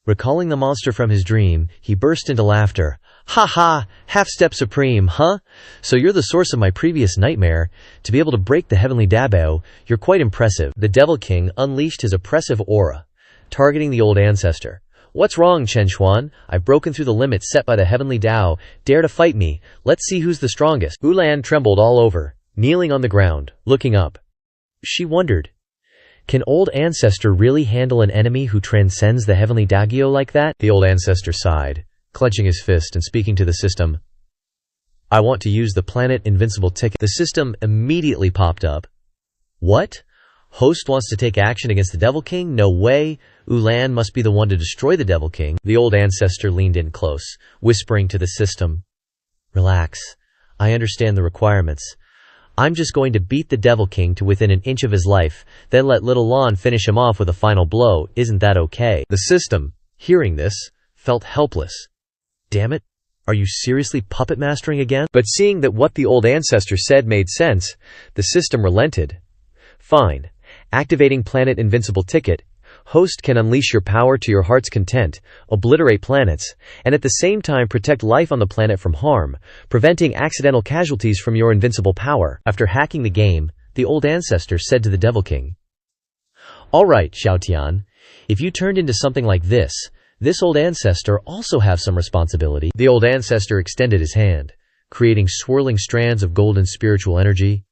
Recalling the monster from his dream, he burst into laughter. Ha ha! Half-step supreme, huh? So you're the source of my previous nightmare. To be able to break the heavenly Dao, you're quite impressive. The Devil King unleashed his oppressive aura, targeting the old ancestor. What's wrong, Chen Xuan? I've broken through the limits set by the heavenly Dao. Dare to fight me. Let's see who's the strongest. Yulan trembled all over, kneeling on the ground, looking up. She wondered. Can old ancestor really handle an enemy who transcends the heavenly Dagyo like that? The old ancestor sighed, clenching his fist and speaking to the system. I want to use the planet invincible ticket. The system immediately popped up. What? Host wants to take action against the Devil King? No way. Yulan must be the one to destroy the Devil King. The old ancestor leaned in close, whispering to the system. Relax. I understand the requirements. I'm just going to beat the Devil King to within an inch of his life, then let little Lon finish him off with a final blow. Isn't that okay? The system, hearing this, felt helpless. Damn it, are you seriously puppet mastering again? But seeing that what the old ancestor said made sense, the system relented. Fine. Activating Planet Invincible Ticket, Host can unleash your power to your heart's content, obliterate planets, and at the same time protect life on the planet from harm, preventing accidental casualties from your invincible power. After hacking the game, the old ancestor said to the Devil King. "All right, Xiaotian, if you turned into something like this old ancestor also have some responsibility." The old ancestor extended his hand, creating swirling strands of golden spiritual energy.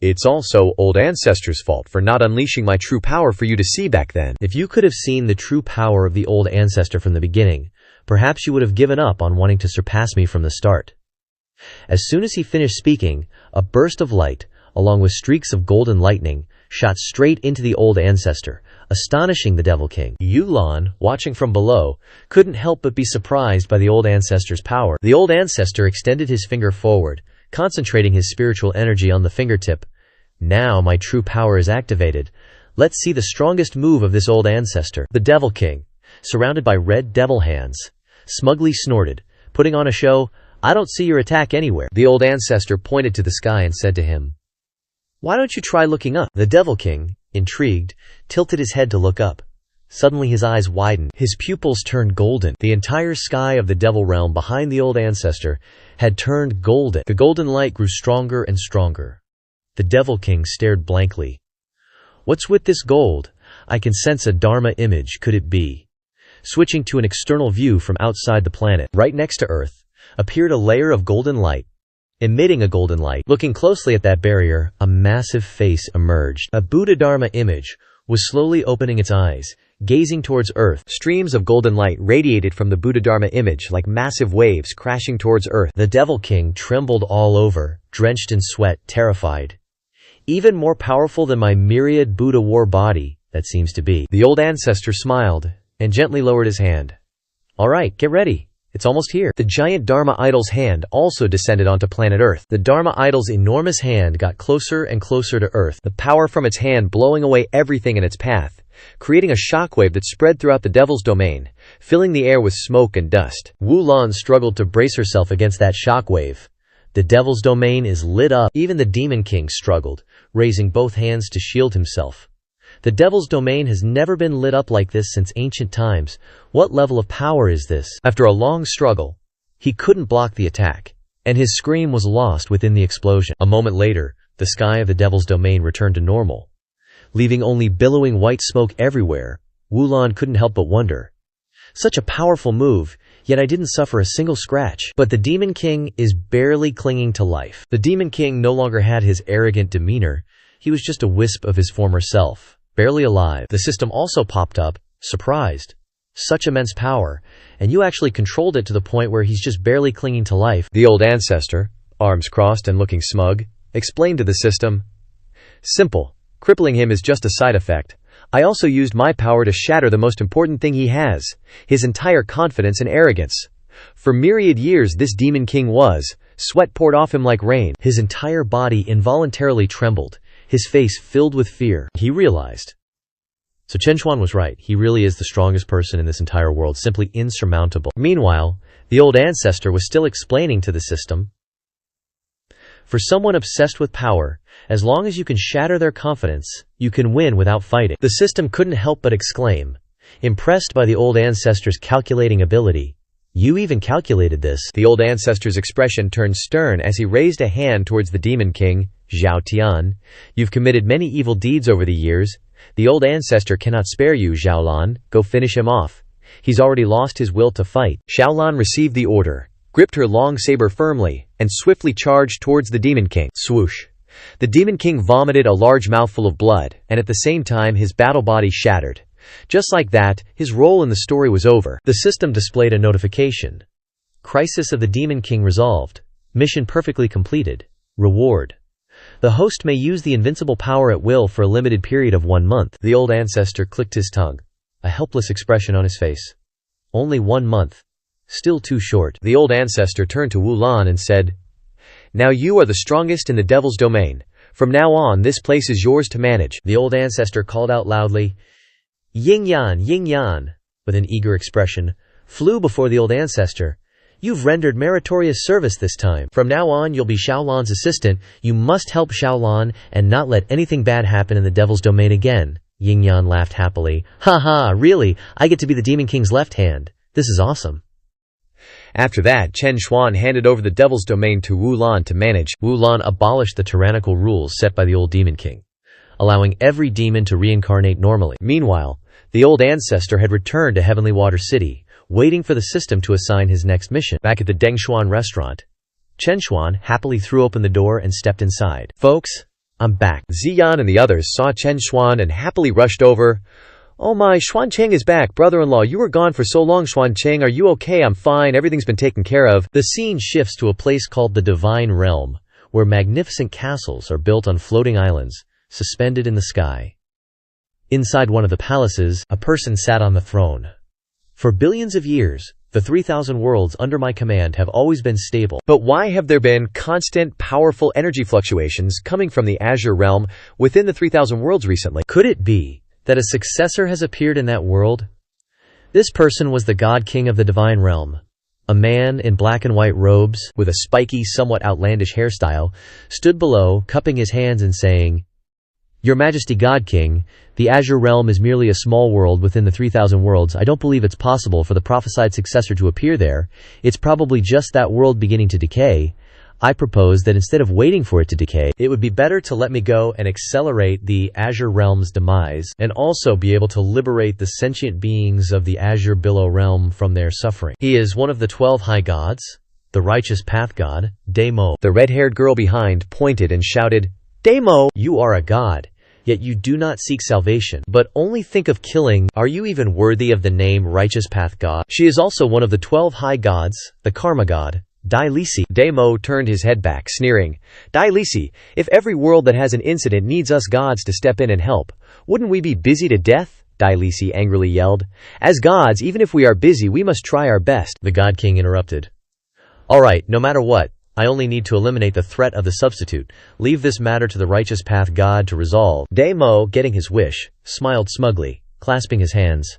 "It's also old ancestor's fault for not unleashing my true power for you to see back then." If you could have seen the true power of the old ancestor from the beginning, perhaps you would have given up on wanting to surpass me from the start. As soon as he finished speaking, a burst of light, along with streaks of golden lightning, shot straight into the old ancestor, astonishing the Devil King. Yulan, watching from below, couldn't help but be surprised by the old ancestor's power. The old ancestor extended his finger forward, concentrating his spiritual energy on the fingertip. "Now my true power is activated. Let's see the strongest move of this old ancestor." The Devil King, surrounded by red devil hands, smugly snorted, putting on a show. "I don't see your attack anywhere." The old ancestor pointed to the sky and said to him, "Why don't you try looking up?" The Devil King, intrigued, tilted his head to look up. Suddenly his eyes widened. His pupils turned golden. The entire sky of the Devil Realm behind the old ancestor had turned golden. The golden light grew stronger and stronger. The Devil King stared blankly. "What's with this gold? I can sense a Dharma image. Could it be?" Switching to an external view from outside the planet, right next to Earth, appeared a layer of golden light. Emitting a golden light. Looking closely at that barrier, a massive face emerged. A Buddha Dharma image was slowly opening its eyes, gazing towards Earth. Streams of golden light radiated from the Buddha Dharma image like massive waves crashing towards Earth. The Devil King trembled all over, drenched in sweat, terrified. "Even more powerful than my myriad Buddha war body, that seems to be." The old ancestor smiled and gently lowered his hand. "All right, get ready. It's almost here." The giant Dharma idol's hand also descended onto planet Earth. The Dharma idol's enormous hand got closer and closer to Earth, the power from its hand blowing away everything in its path, creating a shockwave that spread throughout the Devil's domain, filling the air with smoke and dust. Wu Lan struggled to brace herself against that shockwave. The Devil's domain is lit up. Even the Demon King struggled, raising both hands to shield himself. The Devil's domain has never been lit up like this since ancient times. What level of power is this? After a long struggle, he couldn't block the attack, and his scream was lost within the explosion. A moment later, the sky of the Devil's domain returned to normal, leaving only billowing white smoke everywhere. Wu Lan couldn't help but wonder. Such a powerful move, yet I didn't suffer a single scratch. But the Demon King is barely clinging to life. The Demon King no longer had his arrogant demeanor. He was just a wisp of his former self, barely alive. The system also popped up, surprised. Such immense power, and you actually controlled it to the point where he's just barely clinging to life. The old ancestor, arms crossed and looking smug, explained to the system, "Simple. Crippling him is just a side effect. I also used my power to shatter the most important thing he has, his entire confidence and arrogance. For myriad years this Demon King sweat poured off him like rain." His entire body involuntarily trembled, his face filled with fear. He realized. So Chen Chuan was right. He really is the strongest person in this entire world, simply insurmountable. Meanwhile, the old ancestor was still explaining to the system. For someone obsessed with power, as long as you can shatter their confidence, you can win without fighting. The system couldn't help but exclaim, impressed by the old ancestor's calculating ability. "You even calculated this." The old ancestor's expression turned stern as he raised a hand towards the Demon King. "Zhao Tian, you've committed many evil deeds over the years. The old ancestor cannot spare you, Xiaolan. Go finish him off. He's already lost his will to fight." Xiaolan received the order, gripped her long saber firmly, and swiftly charged towards the Demon King. Swoosh! The Demon King vomited a large mouthful of blood, and at the same time his battle body shattered. Just like that, his role in the story was over. The system displayed a notification. Crisis of the Demon King resolved. Mission perfectly completed. Reward. The host may use the invincible power at will for a limited period of 1 month. The old ancestor clicked his tongue, a helpless expression on his face. Only 1 month. Still too short. The old ancestor turned to Wu Lan and said, "Now you are the strongest in the Devil's domain. From now on this place is yours to manage." The old ancestor called out loudly, "Ying Yan," with an eager expression, flew before the old ancestor. "You've rendered meritorious service this time. From now on you'll be Xiaolan's assistant. You must help Xiaolan and not let anything bad happen in the Devil's domain again." Ying Yan laughed happily. "Ha ha, really? I get to be the Demon King's left hand. This is awesome." After that, Chen Xuan handed over the Devil's Domain to Wu Lan to manage. Wu Lan abolished the tyrannical rules set by the old Demon King, allowing every demon to reincarnate normally. Meanwhile, the old ancestor had returned to Heavenly Water City, waiting for the system to assign his next mission. Back at the Deng Xuan restaurant, Chen Xuan happily threw open the door and stepped inside. "Folks, I'm back." Ziyan and the others saw Chen Xuan and happily rushed over. "Oh my, Xuancheng is back, brother-in-law. You were gone for so long, Xuancheng. Are you okay?" "I'm fine. Everything's been taken care of." The scene shifts to a place called the Divine Realm, where magnificent castles are built on floating islands, suspended in the sky. Inside one of the palaces, a person sat on the throne. "For billions of years, the 3,000 worlds under my command have always been stable. But why have there been constant, powerful energy fluctuations coming from the Azure Realm within the 3,000 worlds recently? Could it be that a successor has appeared in that world?" This person was the God King of the Divine Realm. A man in black and white robes, with a spiky, somewhat outlandish hairstyle, stood below, cupping his hands and saying, "Your Majesty God King, the Azure Realm is merely a small world within the 3,000 worlds. I don't believe it's possible for the prophesied successor to appear there. It's probably just that world beginning to decay. I propose that instead of waiting for it to decay, it would be better to let me go and accelerate the Azure Realm's demise, and also be able to liberate the sentient beings of the Azure Billow Realm from their suffering. He is one of the 12 high gods, the righteous path god, Demo." The red-haired girl behind pointed and shouted, "Demo! "You are a god, yet you do not seek salvation, but only think of killing. Are you even worthy of the name Righteous Path God?" She is also one of the 12 high gods, the Karma god, Dai Lisi." Demo turned his head back, sneering. "Dai Lisi, if every world that has an incident needs us gods to step in and help, wouldn't we be busy to death?" Dai Lisi angrily yelled. "As gods, even if we are busy, we must try our best." The God King interrupted. "All right, no matter what, I only need to eliminate the threat of the substitute. Leave this matter to the Righteous Path God to resolve." Demo, getting his wish, smiled smugly, clasping his hands.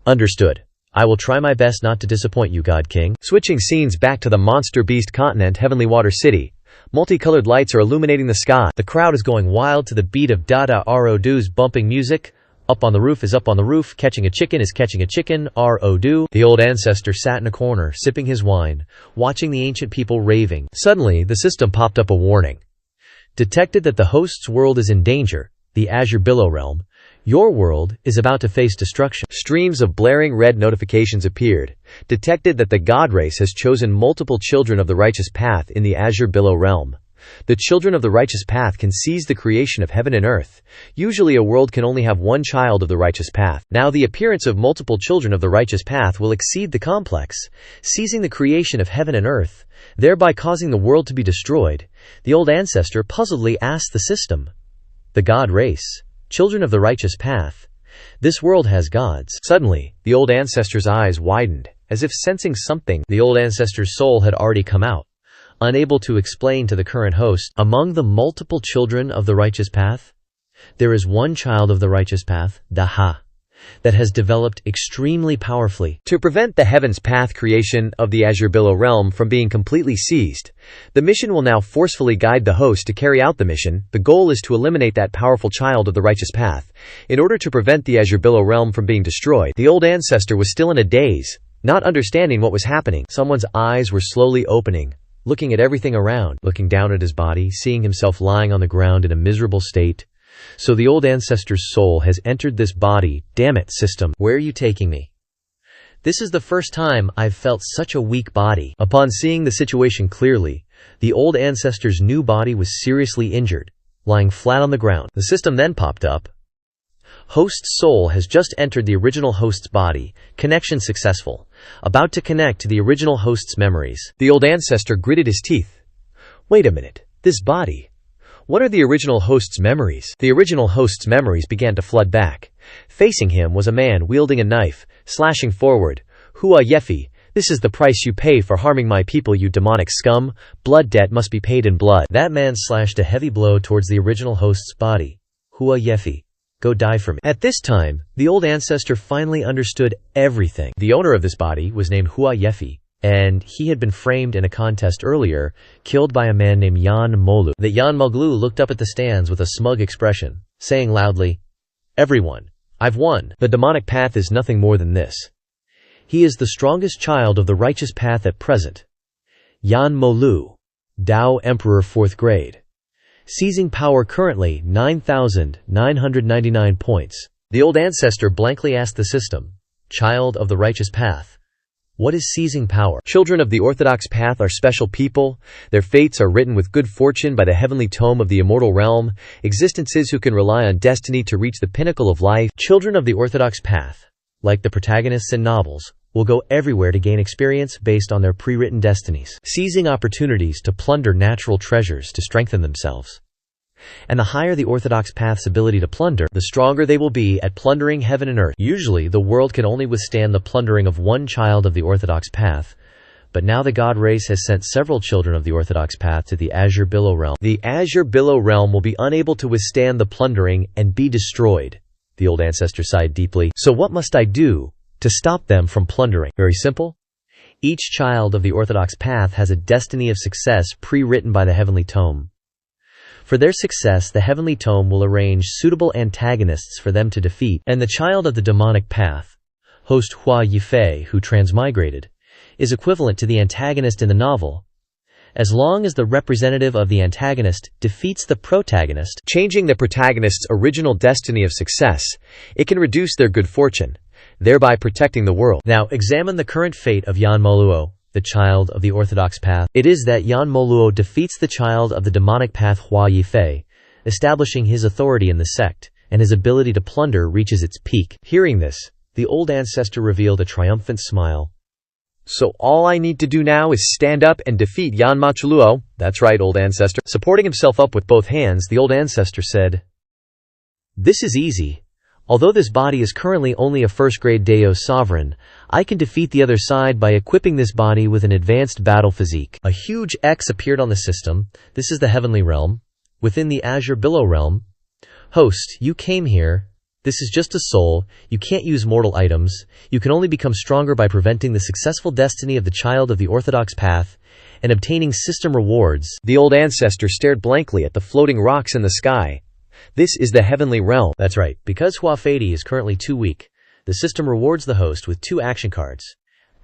"Understood. I will try my best not to disappoint you, God King." Switching scenes back to the Monster Beast continent, Heavenly Water City. Multicolored lights are illuminating the sky. The crowd is going wild to the beat of Dada Ro-Do's bumping music. Up on the roof is up on the roof, catching a chicken is catching a chicken, Ro-Do. The old ancestor sat in a corner, sipping his wine, watching the ancient people raving. Suddenly, the system popped up a warning. Detected that the host's world is in danger, the Azure Billow Realm. Your world is about to face destruction. Streams of blaring red notifications appeared. Detected that the God race has chosen multiple children of the righteous path in the Azure Billow Realm. The children of the righteous path can seize the creation of heaven and earth. Usually a world can only have one child of the righteous path. Now the appearance of multiple children of the righteous path will exceed the complex, seizing the creation of heaven and earth, thereby causing the world to be destroyed. The old ancestor puzzledly asked the system, "The God race, children of the righteous path, this world has gods." Suddenly, the old ancestor's eyes widened, as if sensing something. The old ancestor's soul had already come out, unable to explain to the current host, "Among the multiple children of the righteous path, there is one child of the righteous path, Daha, that has developed extremely powerfully." To prevent the heavens path creation of the Azure Billow Realm from being completely seized, the mission will now forcefully guide the host to carry out the mission. The goal is to eliminate that powerful child of the righteous path, in order to prevent the Azure Billow Realm from being destroyed. The old ancestor was still in a daze, not understanding what was happening. Someone's eyes were slowly opening, looking at everything around, looking down at his body, seeing himself lying on the ground in a miserable state. So the old ancestor's soul has entered this body. Damn it, system. Where are you taking me? This is the first time I've felt such a weak body. Upon seeing the situation clearly, the old ancestor's new body was seriously injured, lying flat on the ground. The system then popped up. Host's soul has just entered the original host's body. Connection successful. About to connect to the original host's memories. The old ancestor gritted his teeth. Wait a minute. This body. What are the original host's memories? The original host's memories began to flood back. Facing him was a man wielding a knife, slashing forward. Hua Yefi, this is the price you pay for harming my people, you demonic scum. Blood debt must be paid in blood. That man slashed a heavy blow towards the original host's body. Hua Yefi, go die for me. At this time, the old ancestor finally understood everything. The owner of this body was named Hua Yefi, and he had been framed in a contest earlier, killed by a man named Yan Molu. The Yan Moglu looked up at the stands with a smug expression, saying loudly, "Everyone, I've won. The demonic path is nothing more than this. He is the strongest child of the righteous path at present. Yan Molu, Dao Emperor 4th grade. Seizing power currently 9,999 points. The old ancestor blankly asked the system, child of the righteous path, what is seizing power? Children of the orthodox path are special people. Their fates are written with good fortune by the heavenly tome of the immortal realm, existences who can rely on destiny to reach the pinnacle of life. Children of the orthodox path, like the protagonists in novels, will go everywhere to gain experience based on their pre-written destinies, seizing opportunities to plunder natural treasures to strengthen themselves. And the higher the orthodox path's ability to plunder, the stronger they will be at plundering heaven and earth. Usually, the world can only withstand the plundering of one child of the orthodox path, but now the god race has sent several children of the orthodox path to the Azure Billow realm. The Azure Billow realm will be unable to withstand the plundering and be destroyed. The old ancestor sighed deeply. So what must I do to stop them from plundering? Very simple. Each child of the orthodox path has a destiny of success pre-written by the heavenly tome. For their success, the heavenly tome will arrange suitable antagonists for them to defeat, and the child of the demonic path, host Hua Yifei, who transmigrated, is equivalent to the antagonist in the novel, as long as the representative of the antagonist defeats the protagonist, changing the protagonist's original destiny of success. It can reduce their good fortune, thereby protecting the world. Now examine the current fate of Yan Moluo, the child of the orthodox path. It is that Yan Moluo defeats the child of the demonic path Hua Yifei, establishing his authority in the sect, and his ability to plunder reaches its peak. Hearing this, the old ancestor revealed a triumphant smile. So all I need to do now is stand up and defeat Yan Moluo. That's right, old ancestor. Supporting himself up with both hands, the old ancestor said, this is easy. Although this body is currently only a first-grade Dayo sovereign, I can defeat the other side by equipping this body with an advanced battle physique. A huge X appeared on the system. This is the heavenly realm. Within the Azure Billow realm. Host, you came here. This is just a soul. You can't use mortal items. You can only become stronger by preventing the successful destiny of the child of the orthodox path and obtaining system rewards. The old ancestor stared blankly at the floating rocks in the sky. This is the heavenly realm. That's right. Because Hua Fei is currently too weak, the system rewards the host with 2 action cards.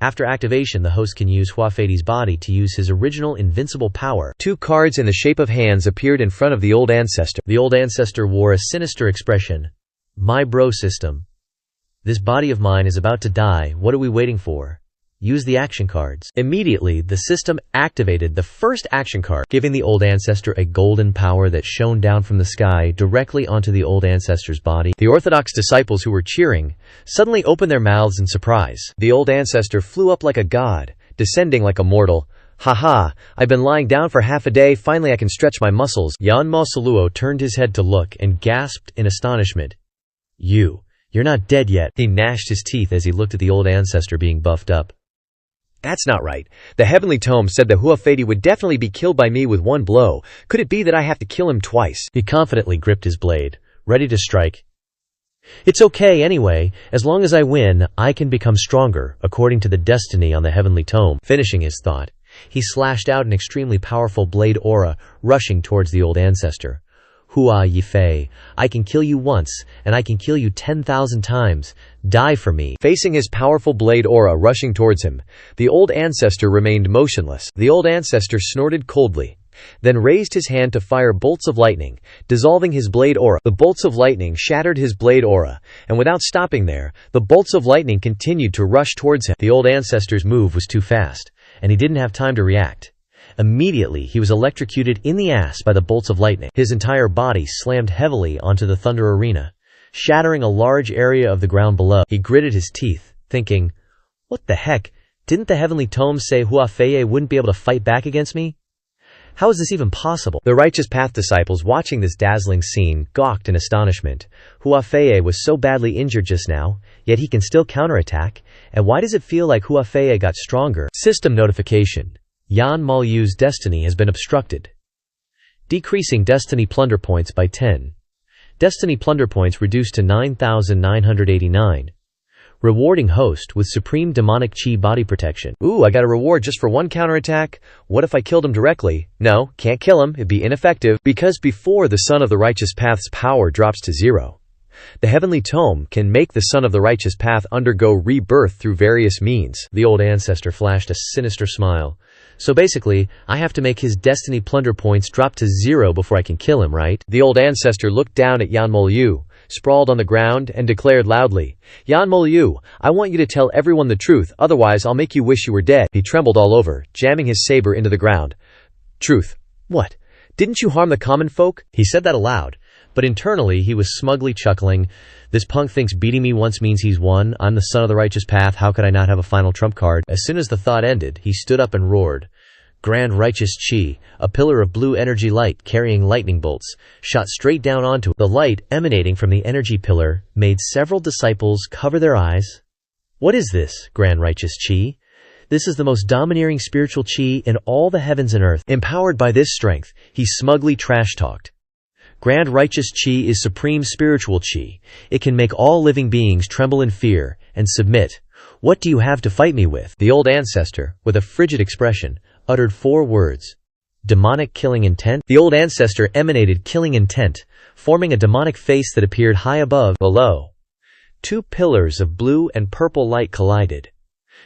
After activation, the host can use Hua Fei's body to use his original invincible power. 2 cards in the shape of hands appeared in front of the old ancestor. The old ancestor wore a sinister expression. My bro system. This body of mine is about to die. What are we waiting for? Use the action cards. Immediately, the system activated the first action card, giving the old ancestor a golden power that shone down from the sky directly onto the old ancestor's body. The orthodox disciples who were cheering suddenly opened their mouths in surprise. The old ancestor flew up like a god, descending like a mortal. Haha, I've been lying down for half a day, finally I can stretch my muscles. Yan Moluo turned his head to look and gasped in astonishment. You're not dead yet. He gnashed his teeth as he looked at the old ancestor being buffed up. That's not right. The heavenly tome said that Hua Fei would definitely be killed by me with one blow. Could it be that I have to kill him twice? He confidently gripped his blade, ready to strike. It's okay anyway. As long as I win, I can become stronger, according to the destiny on the heavenly tome. Finishing his thought, he slashed out an extremely powerful blade aura, rushing towards the old ancestor. Hua Yifei, I can kill you once, and I can kill you 10,000 times. Die for me. Facing his powerful blade aura rushing towards him, the old ancestor remained motionless. The old ancestor snorted coldly, then raised his hand to fire bolts of lightning, dissolving his blade aura. The bolts of lightning shattered his blade aura, and without stopping there, the bolts of lightning continued to rush towards him. The old ancestor's move was too fast, and he didn't have time to react. Immediately, he was electrocuted in the ass by the bolts of lightning. His entire body slammed heavily onto the thunder arena, shattering a large area of the ground below. He gritted his teeth, thinking, what the heck? Didn't the heavenly tome say Hua Fei wouldn't be able to fight back against me? How is this even possible? The righteous path disciples watching this dazzling scene gawked in astonishment. Hua Fei was so badly injured just now, yet he can still counterattack. And why does it feel like Hua Fei got stronger? System notification. Yan Moluo's destiny has been obstructed. Decreasing destiny plunder points by 10. Destiny plunder points reduced to 9,989. Rewarding host with supreme demonic chi body protection. Ooh, I got a reward just for one counterattack. What if I killed him directly? No, can't kill him, it'd be ineffective, because before the son of the righteous path's power drops to 0. The heavenly tome can make the son of the righteous path undergo rebirth through various means. The old ancestor flashed a sinister smile. So basically, I have to make his destiny plunder points drop to 0 before I can kill him, right? The old ancestor looked down at Yanmolyu, sprawled on the ground, and declared loudly, "Yanmolyu, I want you to tell everyone the truth, otherwise I'll make you wish you were dead." He trembled all over, jamming his saber into the ground. "Truth? What? Didn't you harm the common folk?" He said that aloud, but internally he was smugly chuckling. This punk thinks beating me once means he's won. I'm the son of the righteous path. How could I not have a final trump card? As soon as the thought ended, he stood up and roared. Grand righteous chi, a pillar of blue energy light carrying lightning bolts, shot straight down onto it. The light emanating from the energy pillar made several disciples cover their eyes. What is this, Grand righteous chi? This is the most domineering spiritual chi in all the heavens and earth. Empowered by this strength, he smugly trash-talked. Grand righteous chi is supreme spiritual chi. It can make all living beings tremble in fear and submit. What do you have to fight me with? The old ancestor, with a frigid expression, uttered 4 words. Demonic killing intent? The old ancestor emanated killing intent, forming a demonic face that appeared high above. Below, 2 pillars of blue and purple light collided,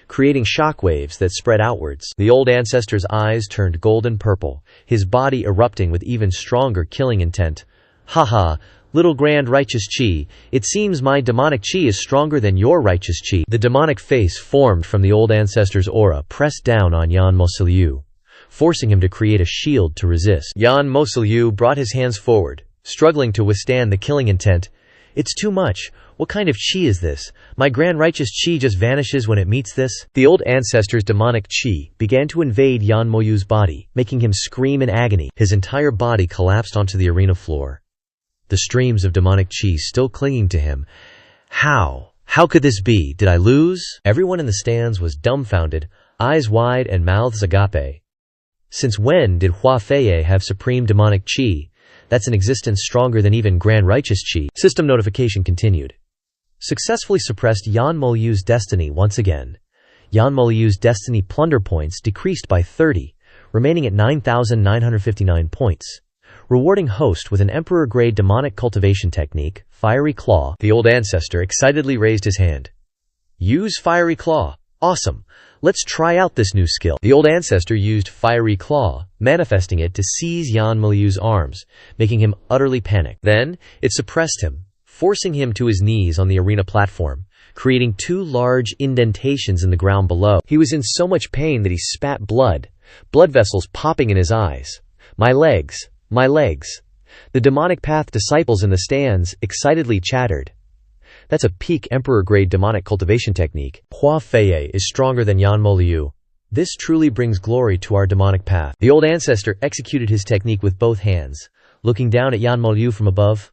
creating shockwaves that spread outwards. The old ancestor's eyes turned golden purple, his body erupting with even stronger killing intent. Haha, little grand righteous chi, it seems my demonic chi is stronger than your righteous chi. The demonic face formed from the old ancestor's aura pressed down on Yanmolyu, forcing him to create a shield to resist. Yanmolyu brought his hands forward, struggling to withstand the killing intent. It's too much. What kind of chi is this? My grand righteous chi just vanishes when it meets this. The old ancestor's demonic chi began to invade Yanmolyu's body, making him scream in agony. His entire body collapsed onto the arena floor, the streams of demonic chi still clinging to him. How? How could this be? Did I lose? Everyone in the stands was dumbfounded, eyes wide and mouths agape. Since when did Hua Feiye have supreme demonic chi? That's an existence stronger than even grand righteous chi. System notification continued. Successfully suppressed Yanmolyu's destiny once again. Yanmolyu's destiny plunder points decreased by 30, remaining at 9,959 points. Rewarding host with an emperor-grade demonic cultivation technique, Fiery Claw. The old ancestor excitedly raised his hand. Use Fiery Claw. Awesome. Let's try out this new skill. The old ancestor used Fiery Claw, manifesting it to seize Yanmolyu's arms, making him utterly panicked. Then, it suppressed him, forcing him to his knees on the arena platform, creating 2 large indentations in the ground below. He was in so much pain that he spat blood vessels popping in his eyes. My legs. My legs. The demonic path disciples in the stands excitedly chattered. That's a peak emperor-grade demonic cultivation technique. Hua Feiye is stronger than Yanmolyu. This truly brings glory to our demonic path. The old ancestor executed his technique with both hands, looking down at Yanmolyu from above.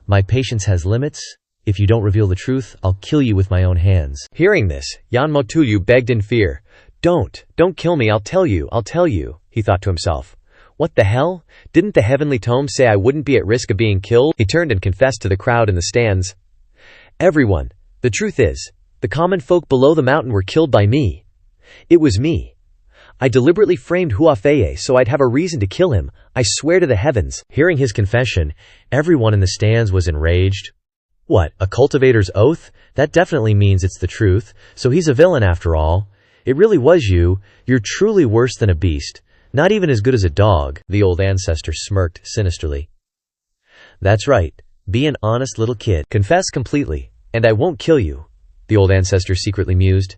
My patience has limits. If you don't reveal the truth, I'll kill you with my own hands. Hearing this, Yanmolyu begged in fear. Don't kill me, I'll tell you, he thought to himself. What the hell? Didn't the heavenly tome say I wouldn't be at risk of being killed? He turned and confessed to the crowd in the stands. Everyone, the truth is, the common folk below the mountain were killed by me. It was me. I deliberately framed Hua Feiye so I'd have a reason to kill him. I swear to the heavens. Hearing his confession, everyone in the stands was enraged. What, a cultivator's oath? That definitely means it's the truth. So he's a villain after all. It really was you. You're truly worse than a beast. Not even as good as a dog. The old ancestor smirked sinisterly. That's right. Be an honest little kid. Confess completely, and I won't kill you, the old ancestor secretly mused.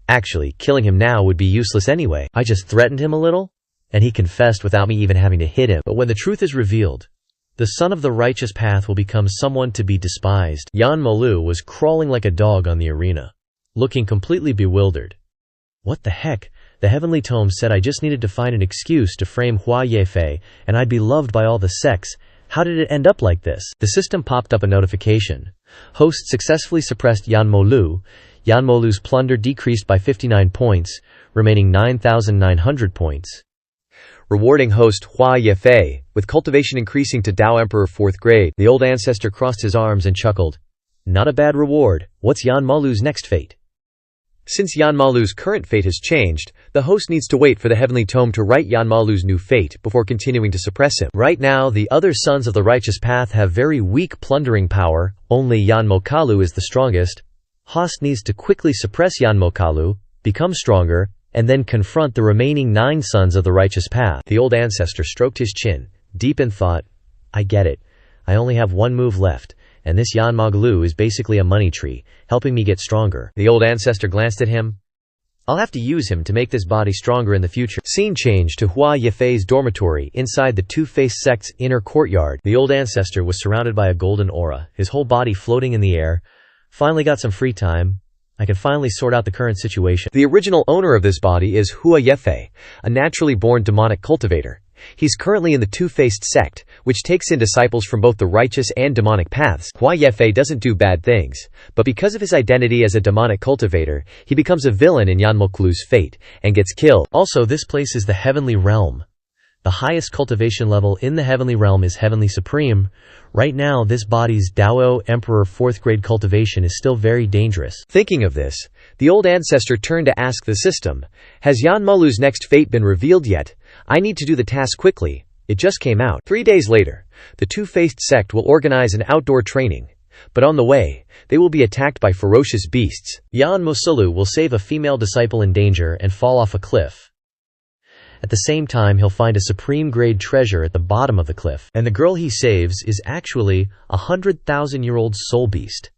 Actually, killing him now would be useless anyway. I just threatened him a little, and he confessed without me even having to hit him. But when the truth is revealed, the son of the righteous path will become someone to be despised. Yanmolyu was crawling like a dog on the arena, looking completely bewildered. What the heck? The heavenly tome said I just needed to find an excuse to frame Hua Yefei, and I'd be loved by all the sects. How did it end up like this? The system popped up a notification. Host successfully suppressed Yanmolyu. Yanmolu's plunder decreased by 59 points, remaining 9,900 points. Rewarding host Hua Yefei, with cultivation increasing to Dao Emperor 4th grade. The old ancestor crossed his arms and chuckled. Not a bad reward. What's Yanmolu's next fate? Since Yanmalu's current fate has changed, the host needs to wait for the heavenly tome to write Yanmalu's new fate before continuing to suppress him. Right now, the other sons of the righteous path have very weak plundering power. Only Yanmokalu is the strongest. Host needs to quickly suppress Yanmokalu, become stronger, and then confront the remaining 9 sons of the righteous path. The old ancestor stroked his chin, deep in thought. I get it. I only have one move left, and this Yanmokalu is basically a money tree, helping me get stronger. The old ancestor glanced at him. I'll have to use him to make this body stronger in the future. Scene change to Hua Yefei's dormitory inside the Two-Faced sect's inner courtyard. The old ancestor was surrounded by a golden aura, his whole body floating in the air. Finally got some free time. I can finally sort out the current situation. The original owner of this body is Hua Yefei, a naturally born demonic cultivator. He's currently in the Two-Faced sect, which takes in disciples from both the righteous and demonic paths. Hua Yefei doesn't do bad things, but because of his identity as a demonic cultivator, he becomes a villain in Yanmokalu's fate, and gets killed. Also, this place is the heavenly realm. The highest cultivation level in the heavenly realm is Heavenly Supreme. Right now, this body's Dao Emperor 4th grade cultivation is still very dangerous. Thinking of this, the old ancestor turned to ask the system, has Yanmalu's next fate been revealed yet? I need to do the task quickly. It just came out. 3 days later, the Two-Faced sect will organize an outdoor training. But on the way, they will be attacked by ferocious beasts. Yanmokalu will save a female disciple in danger and fall off a cliff. At the same time, he'll find a supreme-grade treasure at the bottom of the cliff. And the girl he saves is actually a 100,000-year-old soul beast.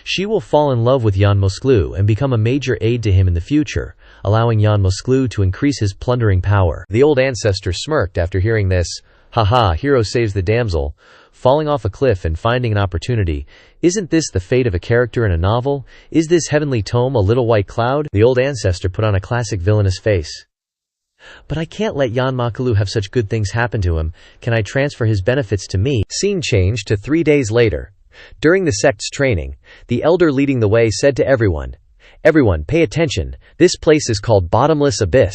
She will fall in love with Yanmokalu and become a major aid to him in the future, allowing Yanmokalu to increase his plundering power. The old ancestor smirked after hearing this. Haha, hero saves the damsel, falling off a cliff and finding an opportunity. Isn't this the fate of a character in a novel? Is this heavenly tome a little white cloud? The old ancestor put on a classic villainous face. But I can't let Yanmokalu have such good things happen to him. Can I transfer his benefits to me? Scene change to 3 days later. During the sect's training, the elder leading the way said to everyone, "Everyone, pay attention. This place is called Bottomless Abyss.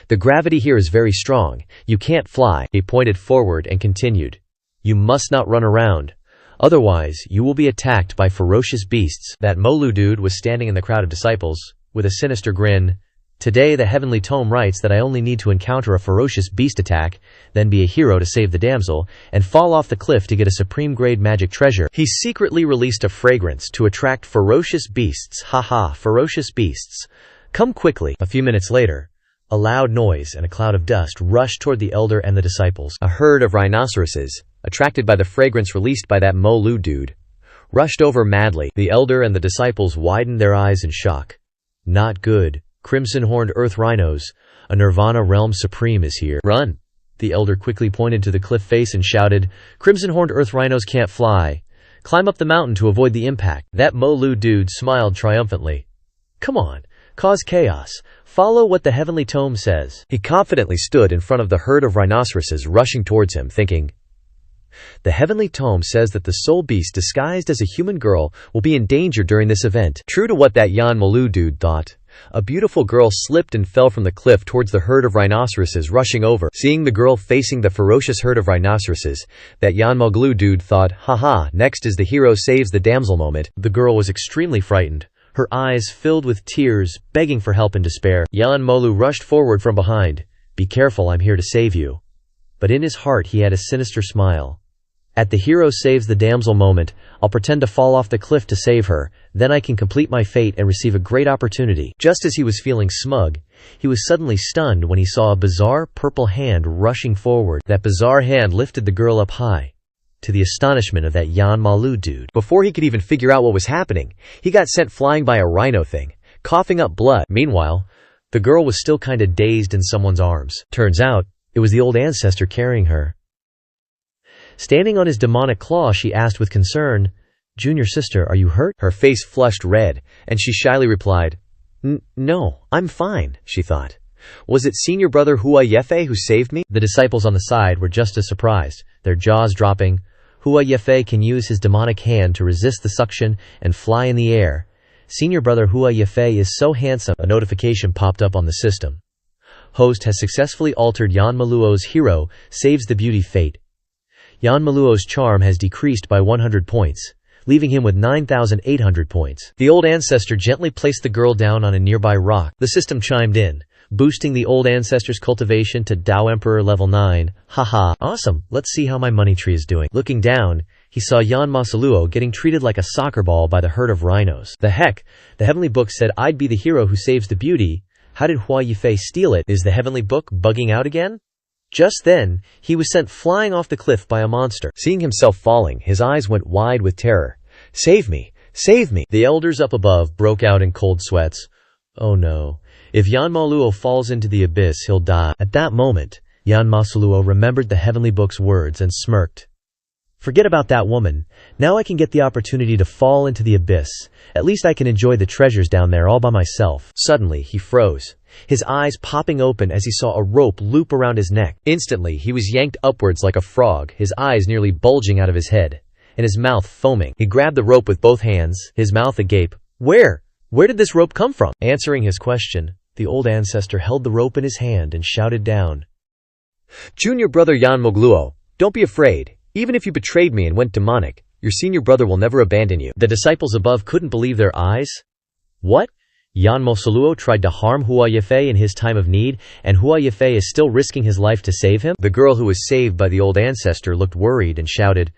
The gravity here is very strong. You can't fly." He pointed forward and continued, "You must not run around. Otherwise, you will be attacked by ferocious beasts." That Molu dude was standing in the crowd of disciples, with a sinister grin. Today the heavenly tome writes that I only need to encounter a ferocious beast attack, then be a hero to save the damsel, and fall off the cliff to get a supreme-grade magic treasure. He secretly released a fragrance to attract ferocious beasts. Haha, ferocious beasts. Come quickly. A few minutes later, a loud noise and a cloud of dust rushed toward the elder and the disciples. A herd of rhinoceroses, attracted by the fragrance released by that Molu dude, rushed over madly. The elder and the disciples widened their eyes in shock. Not good. Crimson-horned earth rhinos, a Nirvana realm supreme is here. Run! The elder quickly pointed to the cliff face and shouted, "Crimson-horned earth rhinos can't fly. Climb up the mountain to avoid the impact." That Molu dude smiled triumphantly. "Come on, cause chaos. Follow what the heavenly tome says." He confidently stood in front of the herd of rhinoceroses rushing towards him, thinking, the heavenly tome says that the soul beast disguised as a human girl will be in danger during this event. True to what that Yanmalu dude thought, a beautiful girl slipped and fell from the cliff towards the herd of rhinoceroses rushing over. Seeing the girl facing the ferocious herd of rhinoceroses, that Yanmalu dude thought, haha, next is the hero saves the damsel moment. The girl was extremely frightened, her eyes filled with tears, begging for help in despair. Yanmalu rushed forward from behind. "Be careful, I'm here to save you." But in his heart he had a sinister smile. At the hero saves the damsel moment, I'll pretend to fall off the cliff to save her, then I can complete my fate and receive a great opportunity. Just as he was feeling smug, he was suddenly stunned when he saw a bizarre purple hand rushing forward. That bizarre hand lifted the girl up high, to the astonishment of that Yanmalu dude. Before he could even figure out what was happening, he got sent flying by a rhino thing, coughing up blood. Meanwhile, the girl was still kinda dazed in someone's arms. Turns out, it was the old ancestor carrying her. Standing on his demonic claw, she asked with concern, "Junior sister, are you hurt?" Her face flushed red, and she shyly replied, No, I'm fine," she thought. Was it senior brother Hua Yefei who saved me? The disciples on the side were just as surprised, their jaws dropping. Hua Yefei can use his demonic hand to resist the suction and fly in the air. Senior brother Hua Yefei is so handsome. A notification popped up on the system. Host has successfully altered Yanmaluo's hero, saves the beauty fate. Yanmaluo's charm has decreased by 100 points. leaving him with 9,800 points. The old ancestor gently placed the girl down on a nearby rock. The system chimed in, boosting the old ancestor's cultivation to Tao Emperor level 9. Haha, awesome, let's see how my money tree is doing. Looking down, he saw Yan Masaluo getting treated like a soccer ball by the herd of rhinos. The heck, the heavenly book said I'd be the hero who saves the beauty. How did Hua Yifei steal it? Is the heavenly book bugging out again? Just then, he was sent flying off the cliff by a monster. Seeing himself falling, his eyes went wide with terror. Save me! Save me! The elders up above broke out in cold sweats. Oh no. If Yan Maluo falls into the abyss, he'll die. At that moment, Yan Masaluo remembered the heavenly book's words and smirked. Forget about that woman. Now I can get the opportunity to fall into the abyss. At least I can enjoy the treasures down there all by myself. Suddenly, he froze, his eyes popping open as he saw a rope loop around his neck. Instantly, he was yanked upwards like a frog, his eyes nearly bulging out of his head, and his mouth foaming. He grabbed the rope with both hands, his mouth agape. Where did this rope come from? Answering his question, the old ancestor held the rope in his hand and shouted down. Junior brother Yan Mogluo, don't be afraid. Even if you betrayed me and went demonic, your senior brother will never abandon you. The disciples above couldn't believe their eyes. What? Yan Masaluo tried to harm Hua Yifei in his time of need, and Hua Yifei is still risking his life to save him? The girl who was saved by the old ancestor looked worried and shouted,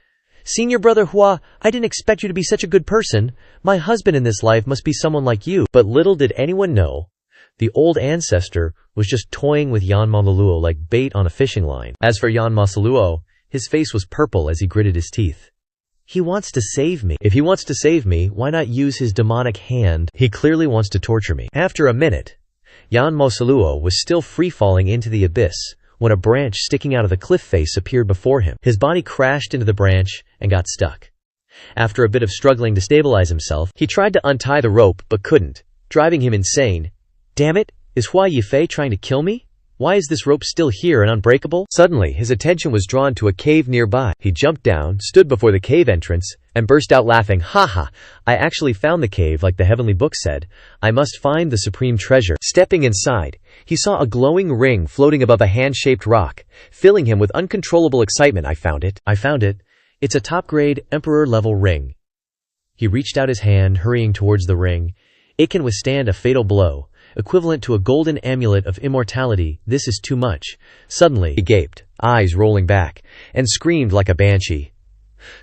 Senior brother Hua, I didn't expect you to be such a good person. My husband in this life must be someone like you. But little did anyone know, the old ancestor was just toying with Yan Masaluo like bait on a fishing line. As for Yan Masaluo, his face was purple as he gritted his teeth. He wants to save me. If he wants to save me, why not use his demonic hand? He clearly wants to torture me. After a minute, Yan Masaluo was still free-falling into the abyss when a branch sticking out of the cliff face appeared before him. His body crashed into the branch and got stuck. After a bit of struggling to stabilize himself, he tried to untie the rope but couldn't, driving him insane. Damn it, is Hua Yifei trying to kill me? Why is this rope still here and unbreakable? Suddenly, his attention was drawn to a cave nearby. He jumped down, stood before the cave entrance, and burst out laughing. Haha, I actually found the cave like the heavenly book said. I must find the supreme treasure. Stepping inside, he saw a glowing ring floating above a hand-shaped rock, filling him with uncontrollable excitement. I found it. It's a top-grade, emperor-level ring. He reached out his hand, hurrying towards the ring. It can withstand a fatal blow, equivalent to a golden amulet of immortality. This is too much. Suddenly, he gaped, eyes rolling back, and screamed like a banshee.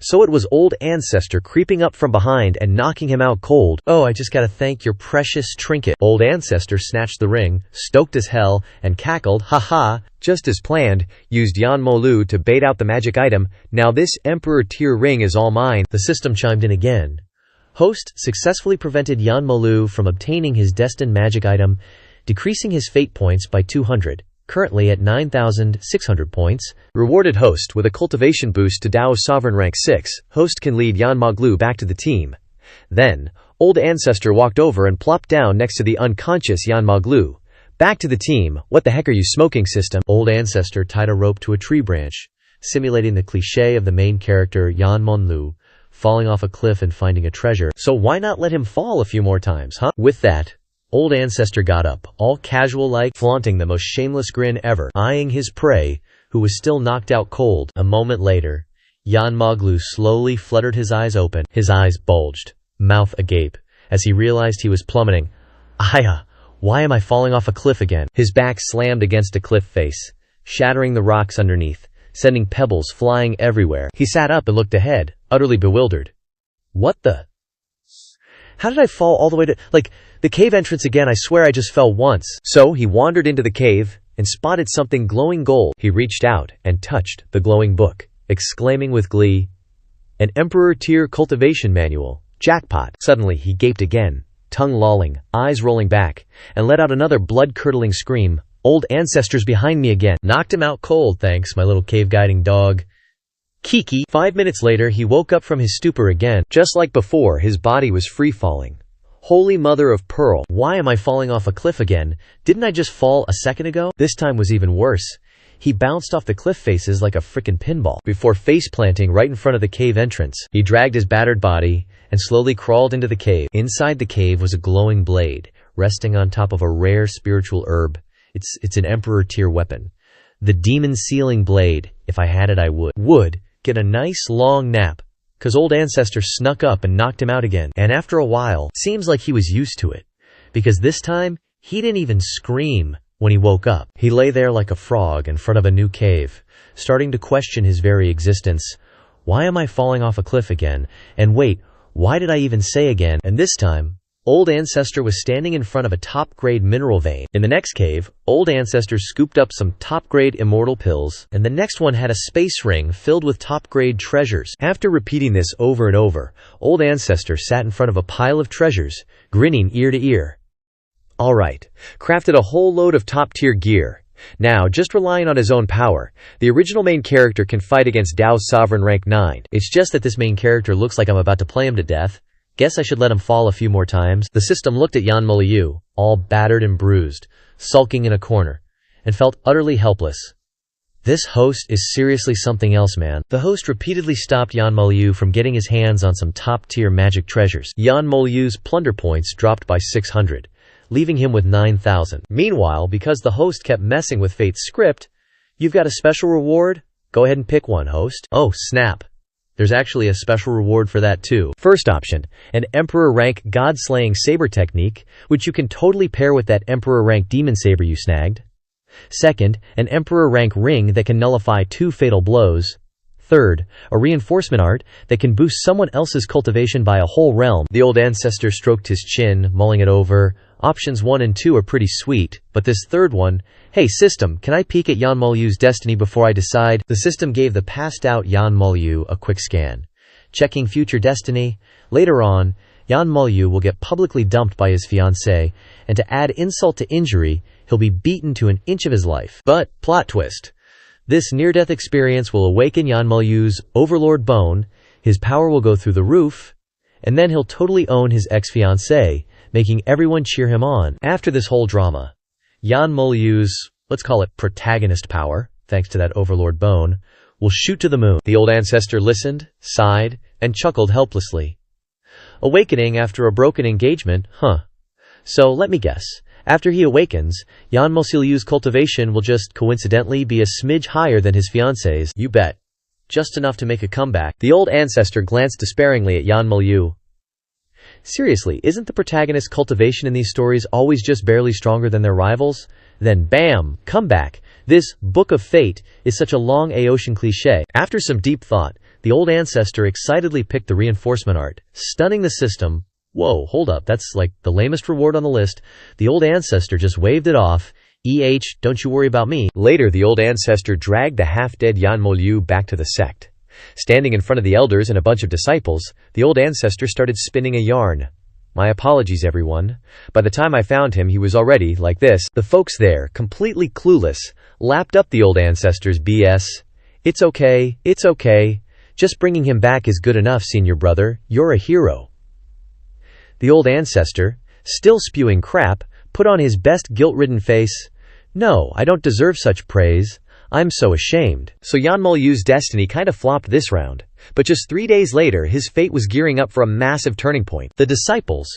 So it was old ancestor creeping up from behind and knocking him out cold. Oh, I just gotta thank your precious trinket. Old ancestor snatched the ring, stoked as hell, and cackled. Haha. Just as planned, used Yan Molu to bait out the magic item. Now this emperor tier ring is all mine. The system chimed in again. Host successfully prevented Yan Molu from obtaining his destined magic item, decreasing his fate points by 200, currently at 9,600 points. Rewarded host with a cultivation boost to Dao Sovereign rank 6. Host can lead Yan Moglu back to the team. Then, old ancestor walked over and plopped down next to the unconscious Yan Moglu. Back to the team. What the heck are you smoking, system? Old ancestor tied a rope to a tree branch, simulating the cliché of the main character Yan Monlu falling off a cliff and finding a treasure. So why not let him fall a few more times, huh? With that, old ancestor got up, all casual-like, flaunting the most shameless grin ever, eyeing his prey, who was still knocked out cold. A moment later, Yan Moglu slowly fluttered his eyes open. His eyes bulged, mouth agape, as he realized he was plummeting. Aya, why am I falling off a cliff again? His back slammed against a cliff face, shattering the rocks underneath, sending pebbles flying everywhere. He sat up and looked ahead, utterly bewildered. What the? How did I fall all the way to, the cave entrance again? I swear I just fell once. So he wandered into the cave and spotted something glowing gold. He reached out and touched the glowing book, exclaiming with glee, an Emperor Tier Cultivation Manual. Jackpot. Suddenly he gaped again, tongue lolling, eyes rolling back, and let out another blood-curdling scream. Old ancestors behind me again. Knocked him out cold, thanks, my little cave-guiding dog. Kiki. 5 minutes later, he woke up from his stupor again. Just like before, his body was free-falling. Holy mother of pearl. Why am I falling off a cliff again? Didn't I just fall a second ago? This time was even worse. He bounced off the cliff faces like a frickin' pinball, before face-planting right in front of the cave entrance. He dragged his battered body and slowly crawled into the cave. Inside the cave was a glowing blade, resting on top of a rare spiritual herb. It's an Emperor tier weapon. The demon sealing blade. If I had it, I would get a nice long nap. 'cause old ancestor snuck up and knocked him out again. And after a while, seems like he was used to it, because this time, he didn't even scream when he woke up. He lay there like a frog in front of a new cave, starting to question his very existence. Why am I falling off a cliff again? And wait, why did I even say again? And this time, old ancestor was standing in front of a top-grade mineral vein. In the next cave, old ancestor scooped up some top-grade immortal pills, and the next one had a space ring filled with top-grade treasures. After repeating this over and over, old ancestor sat in front of a pile of treasures, grinning ear to ear. Alright, crafted a whole load of top-tier gear. Now, just relying on his own power, the original main character can fight against Dao's Sovereign rank 9. It's just that this main character looks like I'm about to play him to death. Guess I should let him fall a few more times. The system looked at Yanmoliu, all battered and bruised, sulking in a corner, and felt utterly helpless. This host is seriously something else, man. The host repeatedly stopped Yanmoliu from getting his hands on some top-tier magic treasures. Yanmoliu's plunder points dropped by 600. Leaving him with 9,000. Meanwhile, because the host kept messing with Fate's script, you've got a special reward? Go ahead and pick one, host. Oh, snap. There's actually a special reward for that too. First option, an Emperor rank God-slaying saber technique, which you can totally pair with that Emperor rank demon saber you snagged. Second, an Emperor rank ring that can nullify 2 fatal blows. Third, a reinforcement art that can boost someone else's cultivation by a whole realm. The old ancestor stroked his chin, mulling it over. Options 1 and 2 are pretty sweet, but this third one, hey system, can I peek at Yanmoliu's destiny before I decide? The system gave the passed out Yanmoliu a quick scan. Checking future destiny. Later on, Yanmoliu will get publicly dumped by his fiancée, and to add insult to injury, he'll be beaten to an inch of his life. But, plot twist. This near-death experience will awaken Yanmoliu's overlord bone, his power will go through the roof, and then he'll totally own his ex-fiancée, making everyone cheer him on. After this whole drama, Yanmoliu's, let's call it protagonist power, thanks to that overlord bone, will shoot to the moon. The old ancestor listened, sighed, and chuckled helplessly. Awakening after a broken engagement, huh? So let me guess. After he awakens, Yanmoliu's cultivation will just coincidentally be a smidge higher than his fiancée's. You bet. Just enough to make a comeback. The old ancestor glanced despairingly at Yanmoliu. Seriously, isn't the protagonist's cultivation in these stories always just barely stronger than their rivals? Then bam, comeback. This Book of Fate is such a long Aocean cliché. After some deep thought, the old ancestor excitedly picked the reinforcement art, stunning the system. Whoa, hold up, that's like the lamest reward on the list. The old ancestor just waved it off. Don't you worry about me. Later, the old ancestor dragged the half-dead Yanmoliu back to the sect. Standing in front of the elders and a bunch of disciples, the old ancestor started spinning a yarn. My apologies, everyone. By the time I found him, he was already like this. The folks there, completely clueless, lapped up the old ancestor's BS. It's okay. Just bringing him back is good enough, senior brother. You're a hero. The old ancestor, still spewing crap, put on his best guilt-ridden face. No, I don't deserve such praise. I'm so ashamed. So Yanmoliu's destiny kind of flopped this round. But just 3 days later, his fate was gearing up for a massive turning point. The disciples,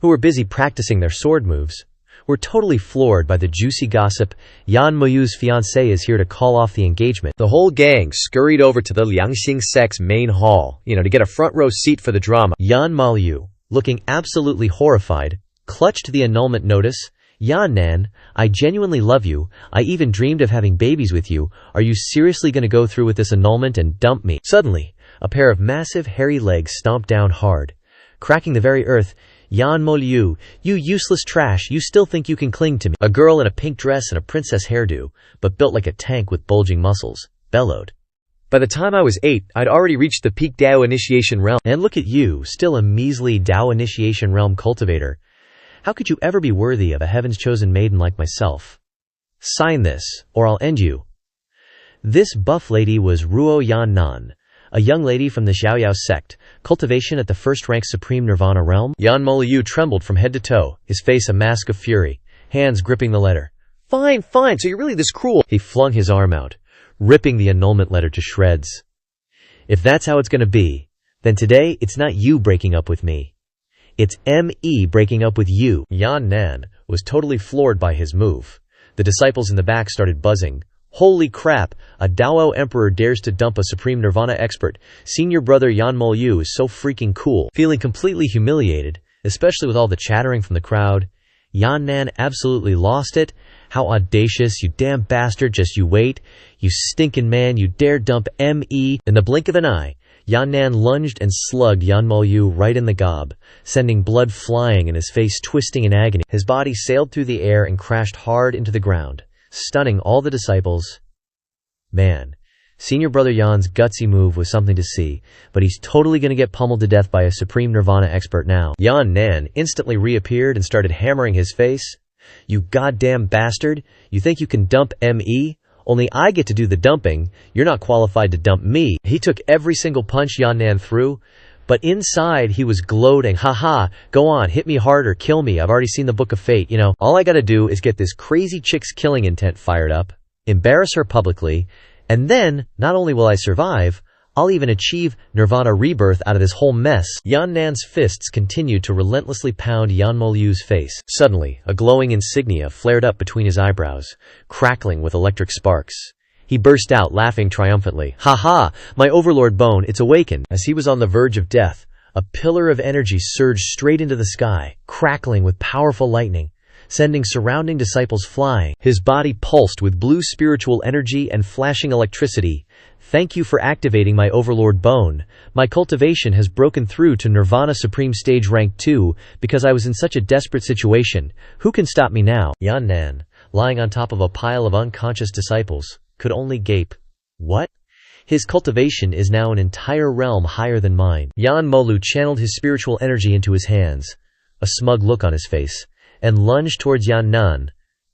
who were busy practicing their sword moves, were totally floored by the juicy gossip. Yanmoliu's fiancée is here to call off the engagement. The whole gang scurried over to the Liangxing sect's main hall, to get a front row seat for the drama. Yanmoliu, looking absolutely horrified, clutched the annulment notice. Yan-nan, I genuinely love you. I even dreamed of having babies with you. Are you seriously going to go through with this annulment and dump me? Suddenly, a pair of massive hairy legs stomped down hard, cracking the very earth. Yanmoliu, you useless trash, you still think you can cling to me? A girl in a pink dress and a princess hairdo, but built like a tank with bulging muscles, bellowed. By the time I was 8, I'd already reached the peak Dao initiation realm. And look at you, still a measly Dao initiation realm cultivator. How could you ever be worthy of a heaven's chosen maiden like myself? Sign this, or I'll end you. This buff lady was Ruo Yan-nan, a young lady from the Xiaoyao sect, cultivation at the first-rank supreme nirvana realm. Yanmoliu trembled from head to toe, his face a mask of fury, hands gripping the letter. Fine, so you're really this cruel. He flung his arm out, ripping the annulment letter to shreds. If that's how it's going to be, then today it's not you breaking up with me. It's me breaking up with you. Yan-nan was totally floored by his move. The disciples in the back started buzzing. Holy crap, a Dao Emperor dares to dump a Supreme Nirvana expert. Senior brother Yan Molyu is so freaking cool. Feeling completely humiliated, especially with all the chattering from the crowd, Yan Nan absolutely lost it. How audacious, you damn bastard, just you wait. You stinking man, you dare dump me. In the blink of an eye, Yan Nan lunged and slugged Yan Molyu right in the gob, sending blood flying and his face twisting in agony. His body sailed through the air and crashed hard into the ground, stunning all the disciples. Man, senior brother Yan's gutsy move was something to see, but he's totally gonna get pummeled to death by a Supreme Nirvana expert now. Yan Nan instantly reappeared and started hammering his face. You goddamn bastard, you think you can dump me? Only I get to do the dumping, you're not qualified to dump me. He took every single punch Yan Nan threw, but inside he was gloating. Haha, go on, hit me harder, kill me, I've already seen the Book of Fate, you know. All I gotta do is get this crazy chick's killing intent fired up, embarrass her publicly, and then, not only will I survive, I'll even achieve Nirvana rebirth out of this whole mess. Yan Nan's fists continued to relentlessly pound Yan Molyu's face. Suddenly, a glowing insignia flared up between his eyebrows, crackling with electric sparks. He burst out, laughing triumphantly. Ha ha! My overlord bone, it's awakened! As he was on the verge of death, a pillar of energy surged straight into the sky, crackling with powerful lightning, sending surrounding disciples flying. His body pulsed with blue spiritual energy and flashing electricity. Thank you for activating my overlord bone. My cultivation has broken through to Nirvana Supreme Stage Rank 2 because I was in such a desperate situation. Who can stop me now? Yan Nan, lying on top of a pile of unconscious disciples, could only gape. What? His cultivation is now an entire realm higher than mine. Yan Molyu channeled his spiritual energy into his hands, a smug look on his face, and lunged towards Yan Nan.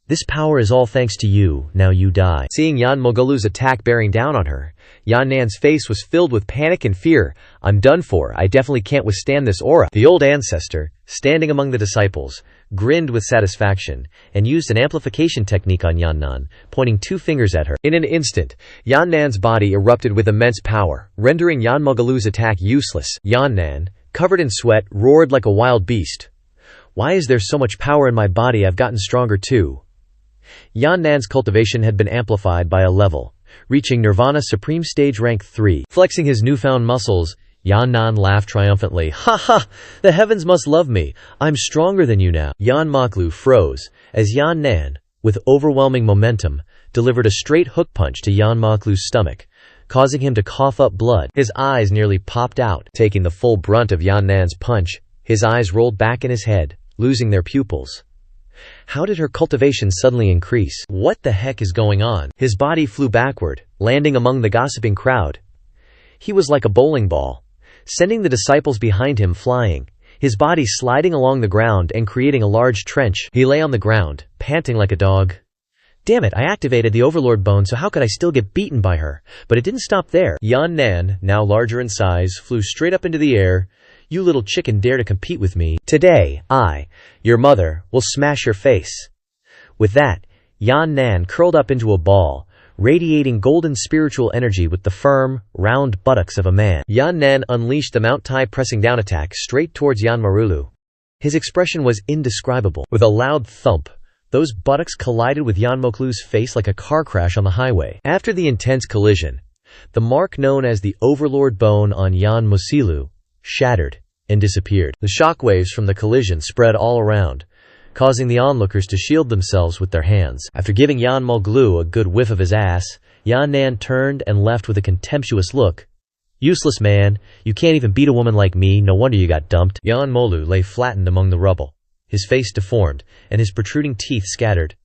This power is all thanks to you, now you die. Seeing Yan Mogulu's attack bearing down on her, Yan Nan's face was filled with panic and fear. I'm done for, I definitely can't withstand this aura. The old ancestor, standing among the disciples, grinned with satisfaction, and used an amplification technique on Yan Nan, pointing 2 fingers at her. In an instant, Yan Nan's body erupted with immense power, rendering Yan Mogulu's attack useless. Yan Nan, covered in sweat, roared like a wild beast. Why is there so much power in my body? I've gotten stronger too. Yan Nan's cultivation had been amplified by a level, reaching Nirvana Supreme Stage Rank 3. Flexing his newfound muscles, Yan Nan laughed triumphantly. Ha ha! The heavens must love me. I'm stronger than you now. Yan Mogulu froze as Yan Nan, with overwhelming momentum, delivered a straight hook punch to Yan Mogulu's stomach, causing him to cough up blood. His eyes nearly popped out. Taking the full brunt of Yan Nan's punch, his eyes rolled back in his head, losing their pupils. How did her cultivation suddenly increase? What the heck is going on? His body flew backward, landing among the gossiping crowd. He was like a bowling ball, sending the disciples behind him flying, his body sliding along the ground and creating a large trench. He lay on the ground, panting like a dog. Damn it, I activated the overlord bone, so how could I still get beaten by her? But it didn't stop there. Yan Nan, now larger in size, flew straight up into the air. You little chicken dare to compete with me. Today, I, your mother, will smash your face. With that, Yan Nan curled up into a ball, radiating golden spiritual energy with the firm, round buttocks of a man. Yan Nan unleashed the Mount Tai pressing down attack straight towards Yan Molyu. His expression was indescribable. With a loud thump, those buttocks collided with Yan Mogulu's face like a car crash on the highway. After the intense collision, the mark known as the overlord bone on Yan Molyu shattered and disappeared. The shockwaves from the collision spread all around, causing the onlookers to shield themselves with their hands. After giving Yan Molyu a good whiff of his ass, Yan Nan turned and left with a contemptuous look. Useless man, you can't even beat a woman like me, no wonder you got dumped. Yan Molyu lay flattened among the rubble, his face deformed, and his protruding teeth scattered.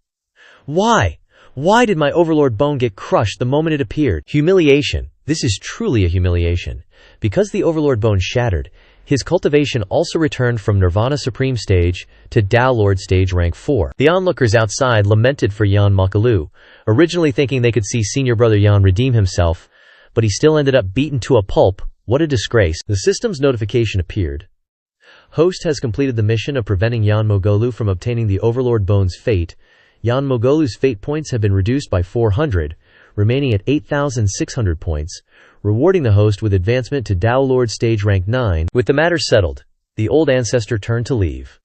Why? Why did my overlord bone get crushed the moment it appeared? Humiliation. This is truly a humiliation. Because the overlord bone shattered, his cultivation also returned from Nirvana Supreme Stage to Dao Lord Stage Rank 4. The onlookers outside lamented for Yan Molyu, originally thinking they could see senior brother Yan redeem himself, but he still ended up beaten to a pulp. What a disgrace. The system's notification appeared. Host has completed the mission of preventing Yan Molyu from obtaining the overlord bone's fate. Yan Mogulu's fate points have been reduced by 400, remaining at 8,600 points, rewarding the host with advancement to Dao Lord Stage Rank 9. With the matter settled, the old ancestor turned to leave.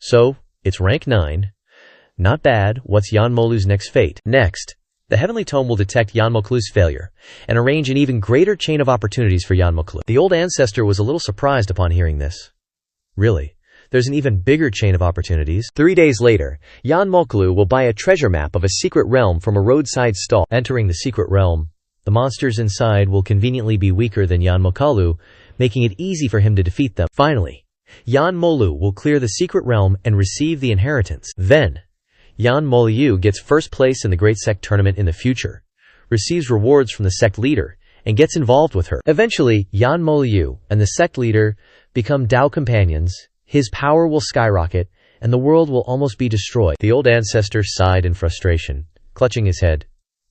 So, it's Rank 9. Not bad. What's Yan Molu's next fate? Next, The heavenly tome will detect Yanmoklu's failure and arrange an even greater chain of opportunities for Yanmoklu. The old ancestor was a little surprised upon hearing this. Really? There's an even bigger chain of opportunities? 3 days later, Yanmoklu will buy a treasure map of a secret realm from a roadside stall. Entering the secret realm, the monsters inside will conveniently be weaker than Yanmokalu, making it easy for him to defeat them. Finally, Yanmolu will clear the secret realm and receive the inheritance. Then, Yanmolu gets first place in the Great Sect tournament in the future, receives rewards from the sect leader, and gets involved with her. Eventually, Yanmolu and the sect leader become Dao companions, his power will skyrocket, and the world will almost be destroyed. The old ancestor sighed in frustration, clutching his head.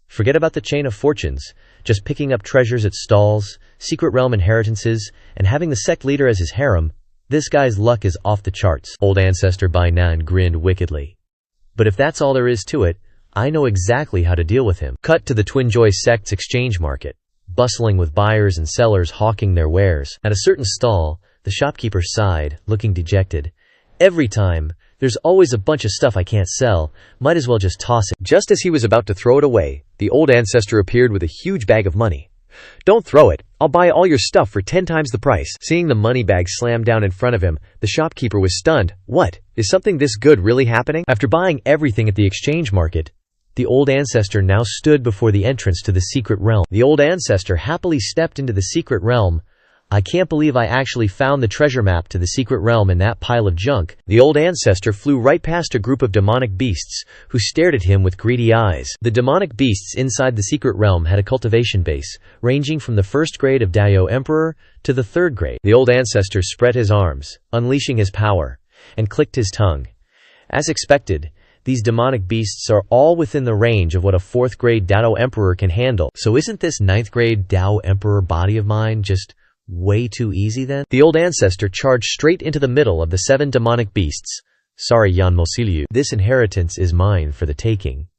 Forget about the chain of fortunes, just picking up treasures at stalls, secret realm inheritances, and having the sect leader as his harem. This guy's luck is off the charts. Old ancestor Bainan grinned wickedly. But if that's all there is to it, I know exactly how to deal with him. Cut to the Twin Joy sect's exchange market, bustling with buyers and sellers hawking their wares. At a certain stall, the shopkeeper sighed, looking dejected. Every time, there's always a bunch of stuff I can't sell, might as well just toss it. Just as he was about to throw it away, the old ancestor appeared with a huge bag of money. Don't throw it, I'll buy all your stuff for 10 times the price. Seeing the money bag slam down in front of him, the shopkeeper was stunned. What? Is something this good really happening? After buying everything at the exchange market, the old ancestor now stood before the entrance to the secret realm. The old ancestor happily stepped into the secret realm. I can't believe I actually found the treasure map to the secret realm in that pile of junk. The old ancestor flew right past a group of demonic beasts, who stared at him with greedy eyes. The demonic beasts inside the secret realm had a cultivation base, ranging from the 1st grade of Daio Emperor to the 3rd grade. The old ancestor spread his arms, unleashing his power, and clicked his tongue. As expected, these demonic beasts are all within the range of what a 4th grade Dao Emperor can handle. So isn't this 9th grade Dao Emperor body of mine just way too easy then? The old ancestor charged straight into the middle of the 7 demonic beasts. Sorry, Yanmosiliu. This inheritance is mine for the taking.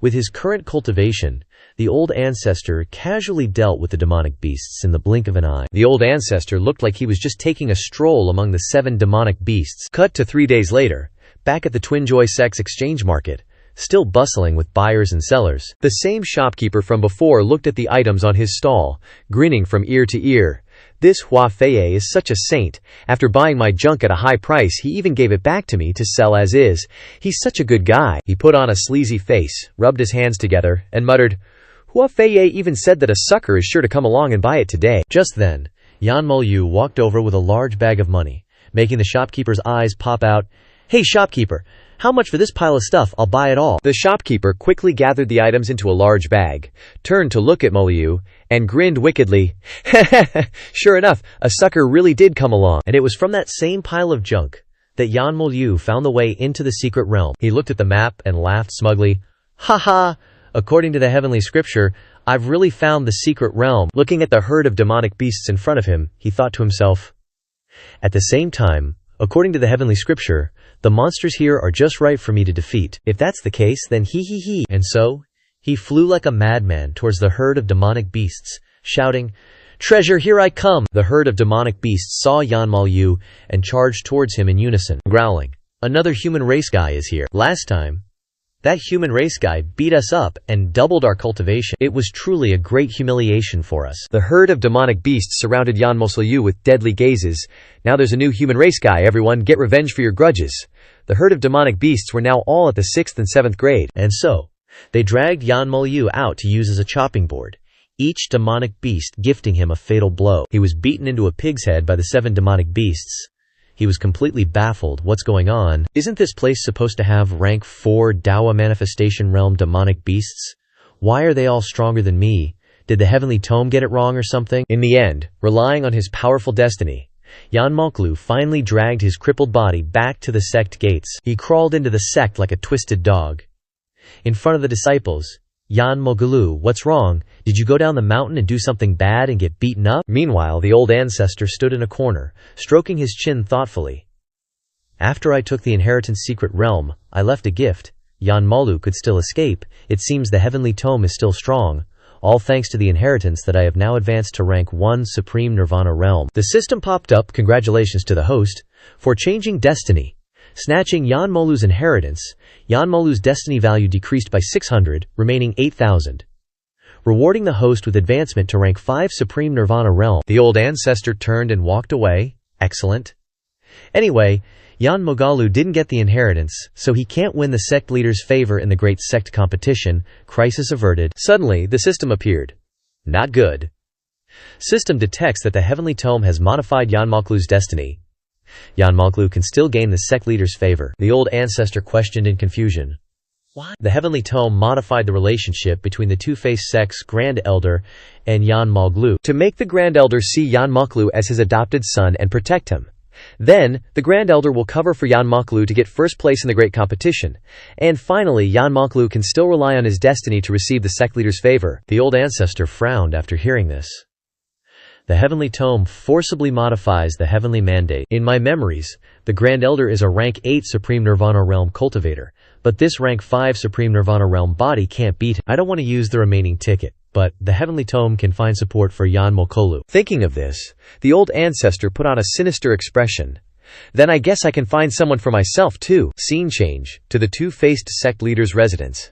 With his current cultivation, the old ancestor casually dealt with the demonic beasts in the blink of an eye. The old ancestor looked like he was just taking a stroll among the 7 demonic beasts. Cut to 3 days later, back at the Twin Joy Sect's exchange market, still bustling with buyers and sellers. The same shopkeeper from before looked at the items on his stall, grinning from ear to ear. This Hua Fei is such a saint. After buying my junk at a high price, he even gave it back to me to sell as is. He's such a good guy. He put on a sleazy face, rubbed his hands together, and muttered, Hua Fei even said that a sucker is sure to come along and buy it today. Just then, Yanmolu walked over with a large bag of money, making the shopkeeper's eyes pop out. Hey shopkeeper, how much for this pile of stuff? I'll buy it all. The shopkeeper quickly gathered the items into a large bag, turned to look at Moliu, and grinned wickedly. Sure enough, a sucker really did come along. And it was from that same pile of junk that Yanmolu found the way into the secret realm. He looked at the map and laughed smugly. Ha ha! According to the heavenly scripture, I've really found the secret realm. Looking at the herd of demonic beasts in front of him, he thought to himself. At the same time, according to the heavenly scripture, the monsters here are just right for me to defeat. If that's the case, then he. And so, he flew like a madman towards the herd of demonic beasts, shouting, Treasure, here I come! The herd of demonic beasts saw Yanmolu and charged towards him in unison, growling, Another human race guy is here. Last time, that human race guy beat us up and doubled our cultivation. It was truly a great humiliation for us. The herd of demonic beasts surrounded Yanmolu with deadly gazes. Now there's a new human race guy, everyone, get revenge for your grudges. The herd of demonic beasts were now all at the 6th and 7th grade. And so, they dragged Yanmolu out to use as a chopping board, each demonic beast gifting him a fatal blow. He was beaten into a pig's head by the 7 demonic beasts. He was completely baffled. What's going on? Isn't this place supposed to have rank 4 Dawa Manifestation Realm demonic beasts? Why are they all stronger than me? Did the heavenly tome get it wrong or something? In the end, relying on his powerful destiny, Yanmolu finally dragged his crippled body back to the sect gates. He crawled into the sect like a twisted dog. In front of the disciples, Yanmolu, what's wrong? Did you go down the mountain and do something bad and get beaten up? Meanwhile, the old ancestor stood in a corner, stroking his chin thoughtfully. After I took the inheritance secret realm, I left a gift. Yanmolu could still escape. It seems the heavenly tome is still strong. All thanks to the inheritance that I have now advanced to rank 1 Supreme Nirvana Realm. The system popped up. Congratulations to the host for changing destiny. Snatching Yanmolu's inheritance, Yanmolu's destiny value decreased by 600, remaining 8,000. Rewarding the host with advancement to rank 5 Supreme Nirvana Realm. The old ancestor turned and walked away. Excellent. Anyway, Yanmogalu didn't get the inheritance, so he can't win the sect leader's favor in the great sect competition. Crisis averted. Suddenly, the system appeared. Not good. System detects that the heavenly tome has modified Yanmoglu's destiny. Yanmoglu can still gain the sect leader's favor. The old ancestor questioned in confusion. What? The heavenly tome modified the relationship between the two-faced sect's Grand Elder and Yanmoglu to make the Grand Elder see Yanmoglu as his adopted son and protect him. Then, the Grand Elder will cover for Yanmoglu to get first place in the great competition. And finally, Yanmoglu can still rely on his destiny to receive the sect leader's favor. The old ancestor frowned after hearing this. The heavenly tome forcibly modifies the heavenly mandate. In my memories, the Grand Elder is a rank 8 Supreme Nirvana Realm cultivator, but this rank 5 Supreme Nirvana Realm body can't beat him. I don't want to use the remaining ticket, but the heavenly tome can find support for Yanmokolu. Thinking of this, the old ancestor put on a sinister expression. Then I guess I can find someone for myself too. Scene change to the two-faced sect leader's residence.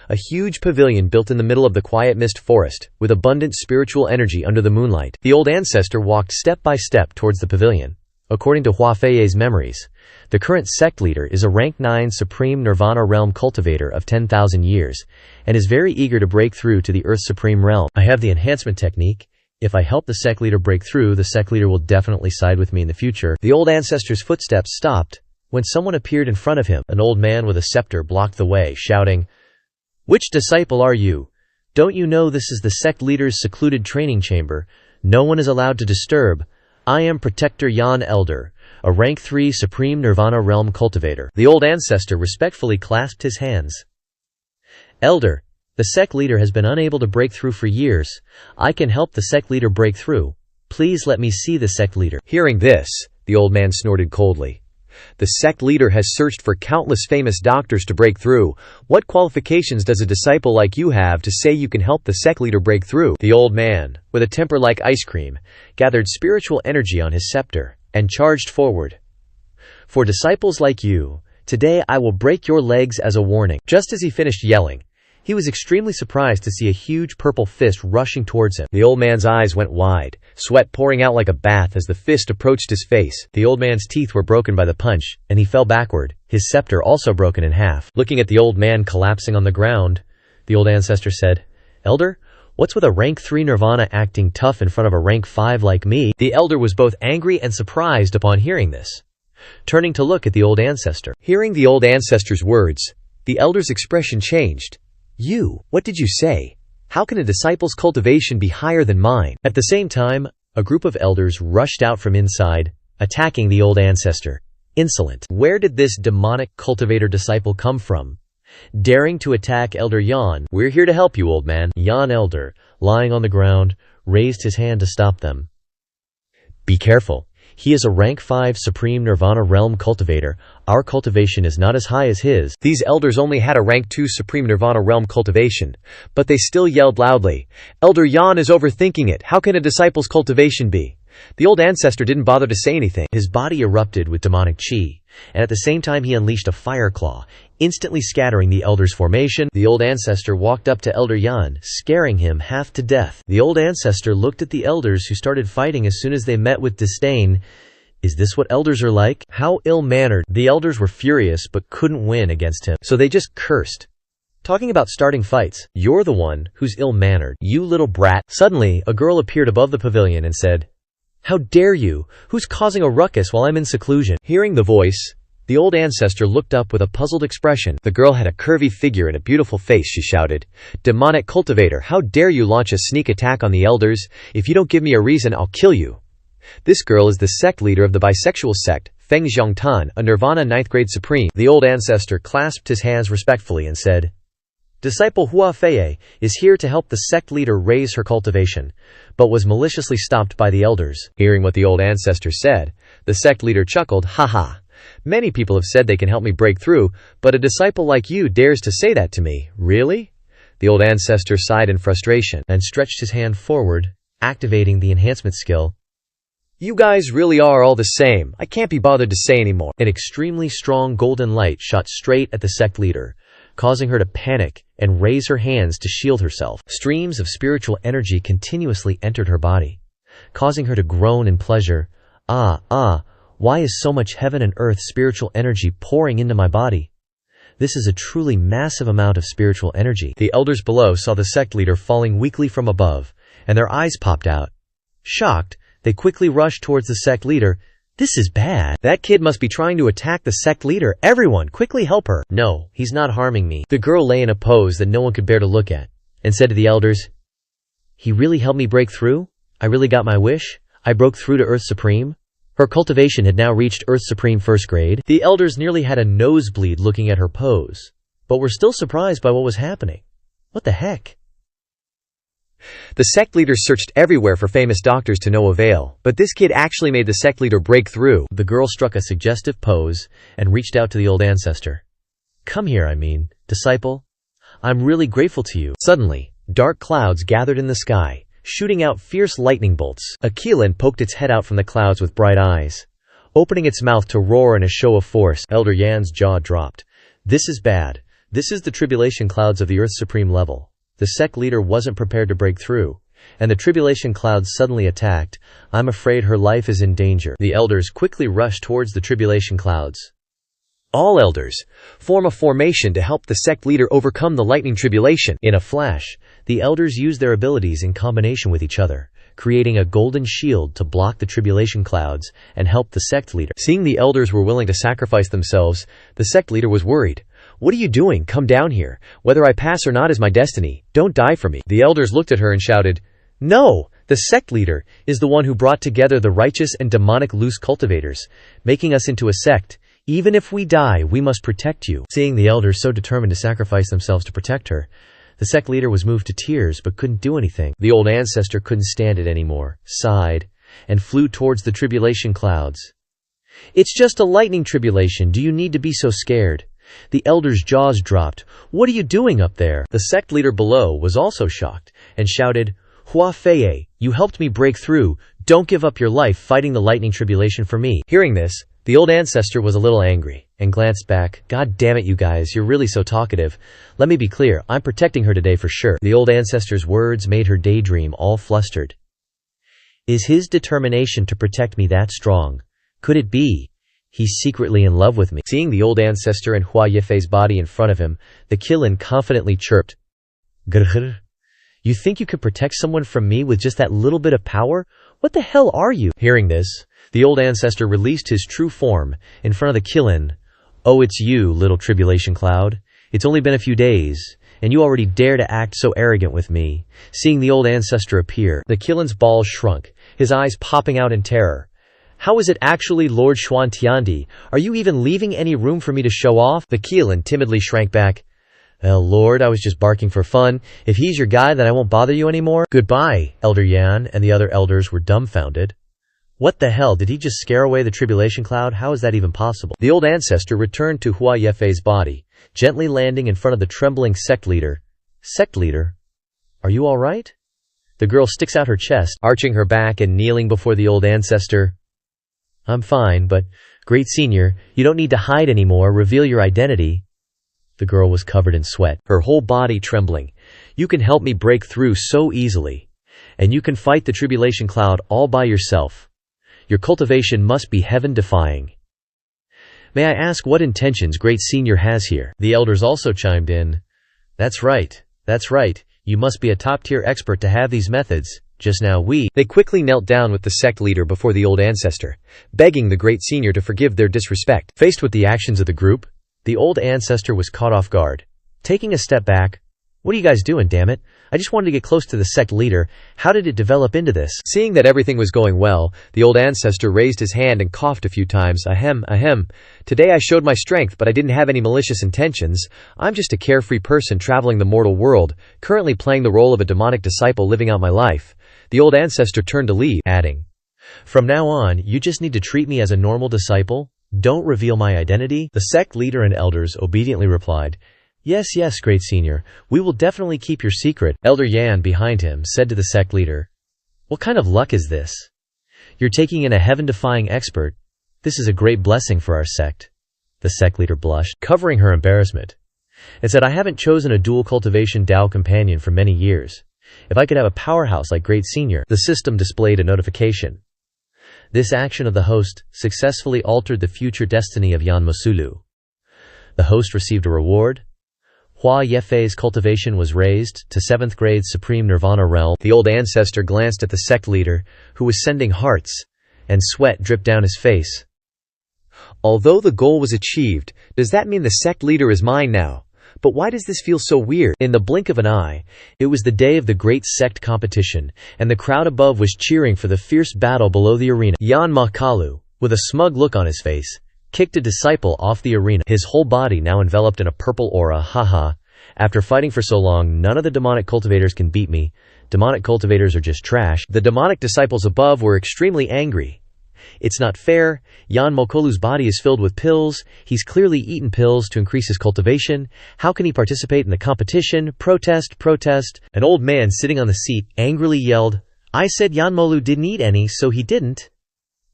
A huge pavilion built in the middle of the quiet mist forest, with abundant spiritual energy under the moonlight. The old ancestor walked step by step towards the pavilion. According to Hua Fei's memories, the current sect leader is a rank 9 Supreme Nirvana Realm cultivator of 10,000 years, and is very eager to break through to the Earth's Supreme Realm. I have the enhancement technique. If I help the sect leader break through, the sect leader will definitely side with me in the future. The old ancestor's footsteps stopped when someone appeared in front of him. An old man with a scepter blocked the way, shouting, "Which disciple are you? Don't you know this is the sect leader's secluded training chamber? No one is allowed to disturb. I am Protector Yan Elder, a rank 3 Supreme Nirvana Realm cultivator." The old ancestor respectfully clasped his hands. "Elder, the sect leader has been unable to break through for years. I can help the sect leader break through. Please let me see the sect leader." Hearing this, the old man snorted coldly. The sect leader has searched for countless famous doctors to break through. What qualifications does a disciple like you have to say you can help the sect leader break through? The old man, with a temper like ice cream, gathered spiritual energy on his scepter and charged forward. "For disciples like you, today I will break your legs as a warning." Just as he finished yelling, he was extremely surprised to see a huge purple fist rushing towards him. The old man's eyes went wide, sweat pouring out like a bath as the fist approached his face. The old man's teeth were broken by the punch, and he fell backward, his scepter also broken in half. Looking at the old man collapsing on the ground, the old ancestor said, "Elder, what's with a rank 3 Nirvana acting tough in front of a rank 5 like me?" The elder was both angry and surprised upon hearing this, turning to look at the old ancestor. Hearing the old ancestor's words, the elder's expression changed. "You, what did you say? How can a disciple's cultivation be higher than mine?" At the same time, a group of elders rushed out from inside, attacking the old ancestor. Insolent. Where did this demonic cultivator disciple come from? Daring to attack Elder Yan. "We're here to help you, old man." Yan Elder, lying on the ground, raised his hand to stop them. "Be careful. He is a rank 5 Supreme Nirvana Realm cultivator. Our cultivation is not as high as his." These elders only had a rank 2 Supreme Nirvana Realm cultivation, but they still yelled loudly, "Elder Yan is overthinking it. How can a disciple's cultivation be?" The old ancestor didn't bother to say anything. His body erupted with demonic chi, and at the same time he unleashed a fire claw, instantly scattering the elder's formation. The old ancestor walked up to Elder Yan, scaring him half to death. The old ancestor looked at the elders, who started fighting as soon as they met, with disdain. Is this what elders are like? How ill-mannered. The elders were furious but couldn't win against him, so they just cursed. Talking about starting fights, "You're the one who's ill-mannered, you little brat." Suddenly, a girl appeared above the pavilion and said, "How dare you? Who's causing a ruckus while I'm in seclusion?" Hearing the voice, the old ancestor looked up with a puzzled expression. The girl had a curvy figure and a beautiful face. She shouted, "Demonic cultivator, how dare you launch a sneak attack on the elders? If you don't give me a reason, I'll kill you." This girl is the sect leader of the bisexual sect, Feng Zhongtan, a Nirvana 9th grade supreme. The old ancestor clasped his hands respectfully and said, "Disciple Hua Fei is here to help the sect leader raise her cultivation," but was maliciously stopped by the elders. Hearing what the old ancestor said, the sect leader chuckled, "Haha. Many people have said they can help me break through, but a disciple like you dares to say that to me. Really?" The old ancestor sighed in frustration and stretched his hand forward, activating the enhancement skill. You guys really are all the same. I can't be bothered to say anymore. An extremely strong golden light shot straight at the sect leader, causing her to panic and raise her hands to shield herself. Streams of spiritual energy continuously entered her body, causing her to groan in pleasure. Why is so much heaven and earth spiritual energy pouring into my body? This is a truly massive amount of spiritual energy. The elders below saw the sect leader falling weakly from above, and their eyes popped out. Shocked, they quickly rushed towards the sect leader. This is bad. That kid must be trying to attack the sect leader. Everyone, quickly help her. No, he's not harming me. The girl lay in a pose that no one could bear to look at, and said to the elders, He really helped me break through? I really got my wish? I broke through to Earth Supreme? Her cultivation had now reached Earth Supreme first grade. The elders nearly had a nosebleed looking at her pose, but were still surprised by what was happening. What the heck? The sect leader searched everywhere for famous doctors to no avail, but this kid actually made the sect leader break through. The girl struck a suggestive pose and reached out to the old ancestor. Come here, disciple. I'm really grateful to you. Suddenly, dark clouds gathered in the sky, shooting out fierce lightning bolts. A Keelan poked its head out from the clouds with bright eyes, opening its mouth to roar in a show of force. Elder Yan's jaw dropped. This is bad. This is the tribulation clouds of the Earth Supreme level. The sect leader wasn't prepared to break through, and the tribulation clouds suddenly attacked. I'm afraid her life is in danger. The elders quickly rushed towards the tribulation clouds. All elders, form a formation to help the sect leader overcome the lightning tribulation. In a flash, the elders used their abilities in combination with each other, creating a golden shield to block the tribulation clouds and help the sect leader. Seeing the elders were willing to sacrifice themselves, the sect leader was worried. What are you doing? Come down here. Whether I pass or not is my destiny. Don't die for me. The elders looked at her and shouted, No! The sect leader is the one who brought together the righteous and demonic loose cultivators, making us into a sect. Even if we die, we must protect you. Seeing the elders so determined to sacrifice themselves to protect her, the sect leader was moved to tears but couldn't do anything. The old ancestor couldn't stand it anymore, sighed, and flew towards the tribulation clouds. It's just a lightning tribulation. Do you need to be so scared? The elders' jaws dropped. What are you doing up there? The sect leader below was also shocked and shouted, Hua Fei, you helped me break through. Don't give up your life fighting the lightning tribulation for me. Hearing this, the old ancestor was a little angry and glanced back. God damn it, you guys, you're really so talkative. Let me be clear, I'm protecting her today for sure. The old ancestor's words made her daydream all flustered. Is his determination to protect me that strong? Could it be he's secretly in love with me? Seeing the old ancestor and Hua Yefei's body in front of him, the Qilin confidently chirped, Grr. You think you could protect someone from me with just that little bit of power? What the hell are you? Hearing this, the old ancestor released his true form in front of the Qilin. Oh, it's you, little tribulation cloud. It's only been a few days, and you already dare to act so arrogant with me. Seeing the old ancestor appear, the Qilin's balls shrunk, his eyes popping out in terror. How is it actually Lord Xuan Tiandi? Are you even leaving any room for me to show off? The Qilin timidly shrank back. Well, Lord, I was just barking for fun. If he's your guy, then I won't bother you anymore. Goodbye. Elder Yan and the other elders were dumbfounded. What the hell, did he just scare away the tribulation cloud? How is that even possible? The old ancestor returned to Hua Yefei's body, gently landing in front of the trembling sect leader. Sect leader? Are you all right? The girl sticks out her chest, arching her back and kneeling before the old ancestor. I'm fine, but, great senior, you don't need to hide anymore. Reveal your identity. The girl was covered in sweat, her whole body trembling. You can help me break through so easily. And you can fight the tribulation cloud all by yourself. Your cultivation must be heaven-defying. May I ask what intentions Great Senior has here? The elders also chimed in. That's right. You must be a top-tier expert to have these methods. Just now They quickly knelt down with the sect leader before the old ancestor, begging the Great Senior to forgive their disrespect. Faced with the actions of the group, the old ancestor was caught off guard. Taking a step back, what are you guys doing, damn it? I just wanted to get close to the sect leader. How did it develop into this? Seeing that everything was going well, the old ancestor raised his hand and coughed a few times. Ahem. Today I showed my strength, but I didn't have any malicious intentions. I'm just a carefree person traveling the mortal world, currently playing the role of a demonic disciple living out my life. The old ancestor turned to leave, adding, From now on, you just need to treat me as a normal disciple. Don't reveal my identity. The sect leader and elders obediently replied, Yes, Great Senior. We will definitely keep your secret. Elder Yan behind him said to the sect leader, What kind of luck is this? You're taking in a heaven-defying expert. This is a great blessing for our sect." The sect leader blushed, covering her embarrassment, and said, "I haven't chosen a dual cultivation Dao companion for many years. If I could have a powerhouse like Great Senior." The system displayed a notification. This action of the host successfully altered the future destiny of Yan Mosulu. The host received a reward. Hua Yefei's cultivation was raised to 7th grade Supreme Nirvana realm. The old ancestor glanced at the sect leader, who was sending hearts, and sweat dripped down his face. Although the goal was achieved, does that mean the sect leader is mine now? But why does this feel so weird? In the blink of an eye, it was the day of the great sect competition, and the crowd above was cheering for the fierce battle below the arena. Yan Makalu, with a smug look on his face, kicked a disciple off the arena, his whole body now enveloped in a purple aura. Haha. After fighting for so long, none of the demonic cultivators can beat me. Demonic cultivators are just trash. The demonic disciples above were extremely angry. It's not fair. Yan Mokolu's body is filled with pills. He's clearly eaten pills to increase his cultivation. How can he participate in the competition? Protest, protest. An old man sitting on the seat angrily yelled, "I said Yan Molu didn't eat any, so he didn't."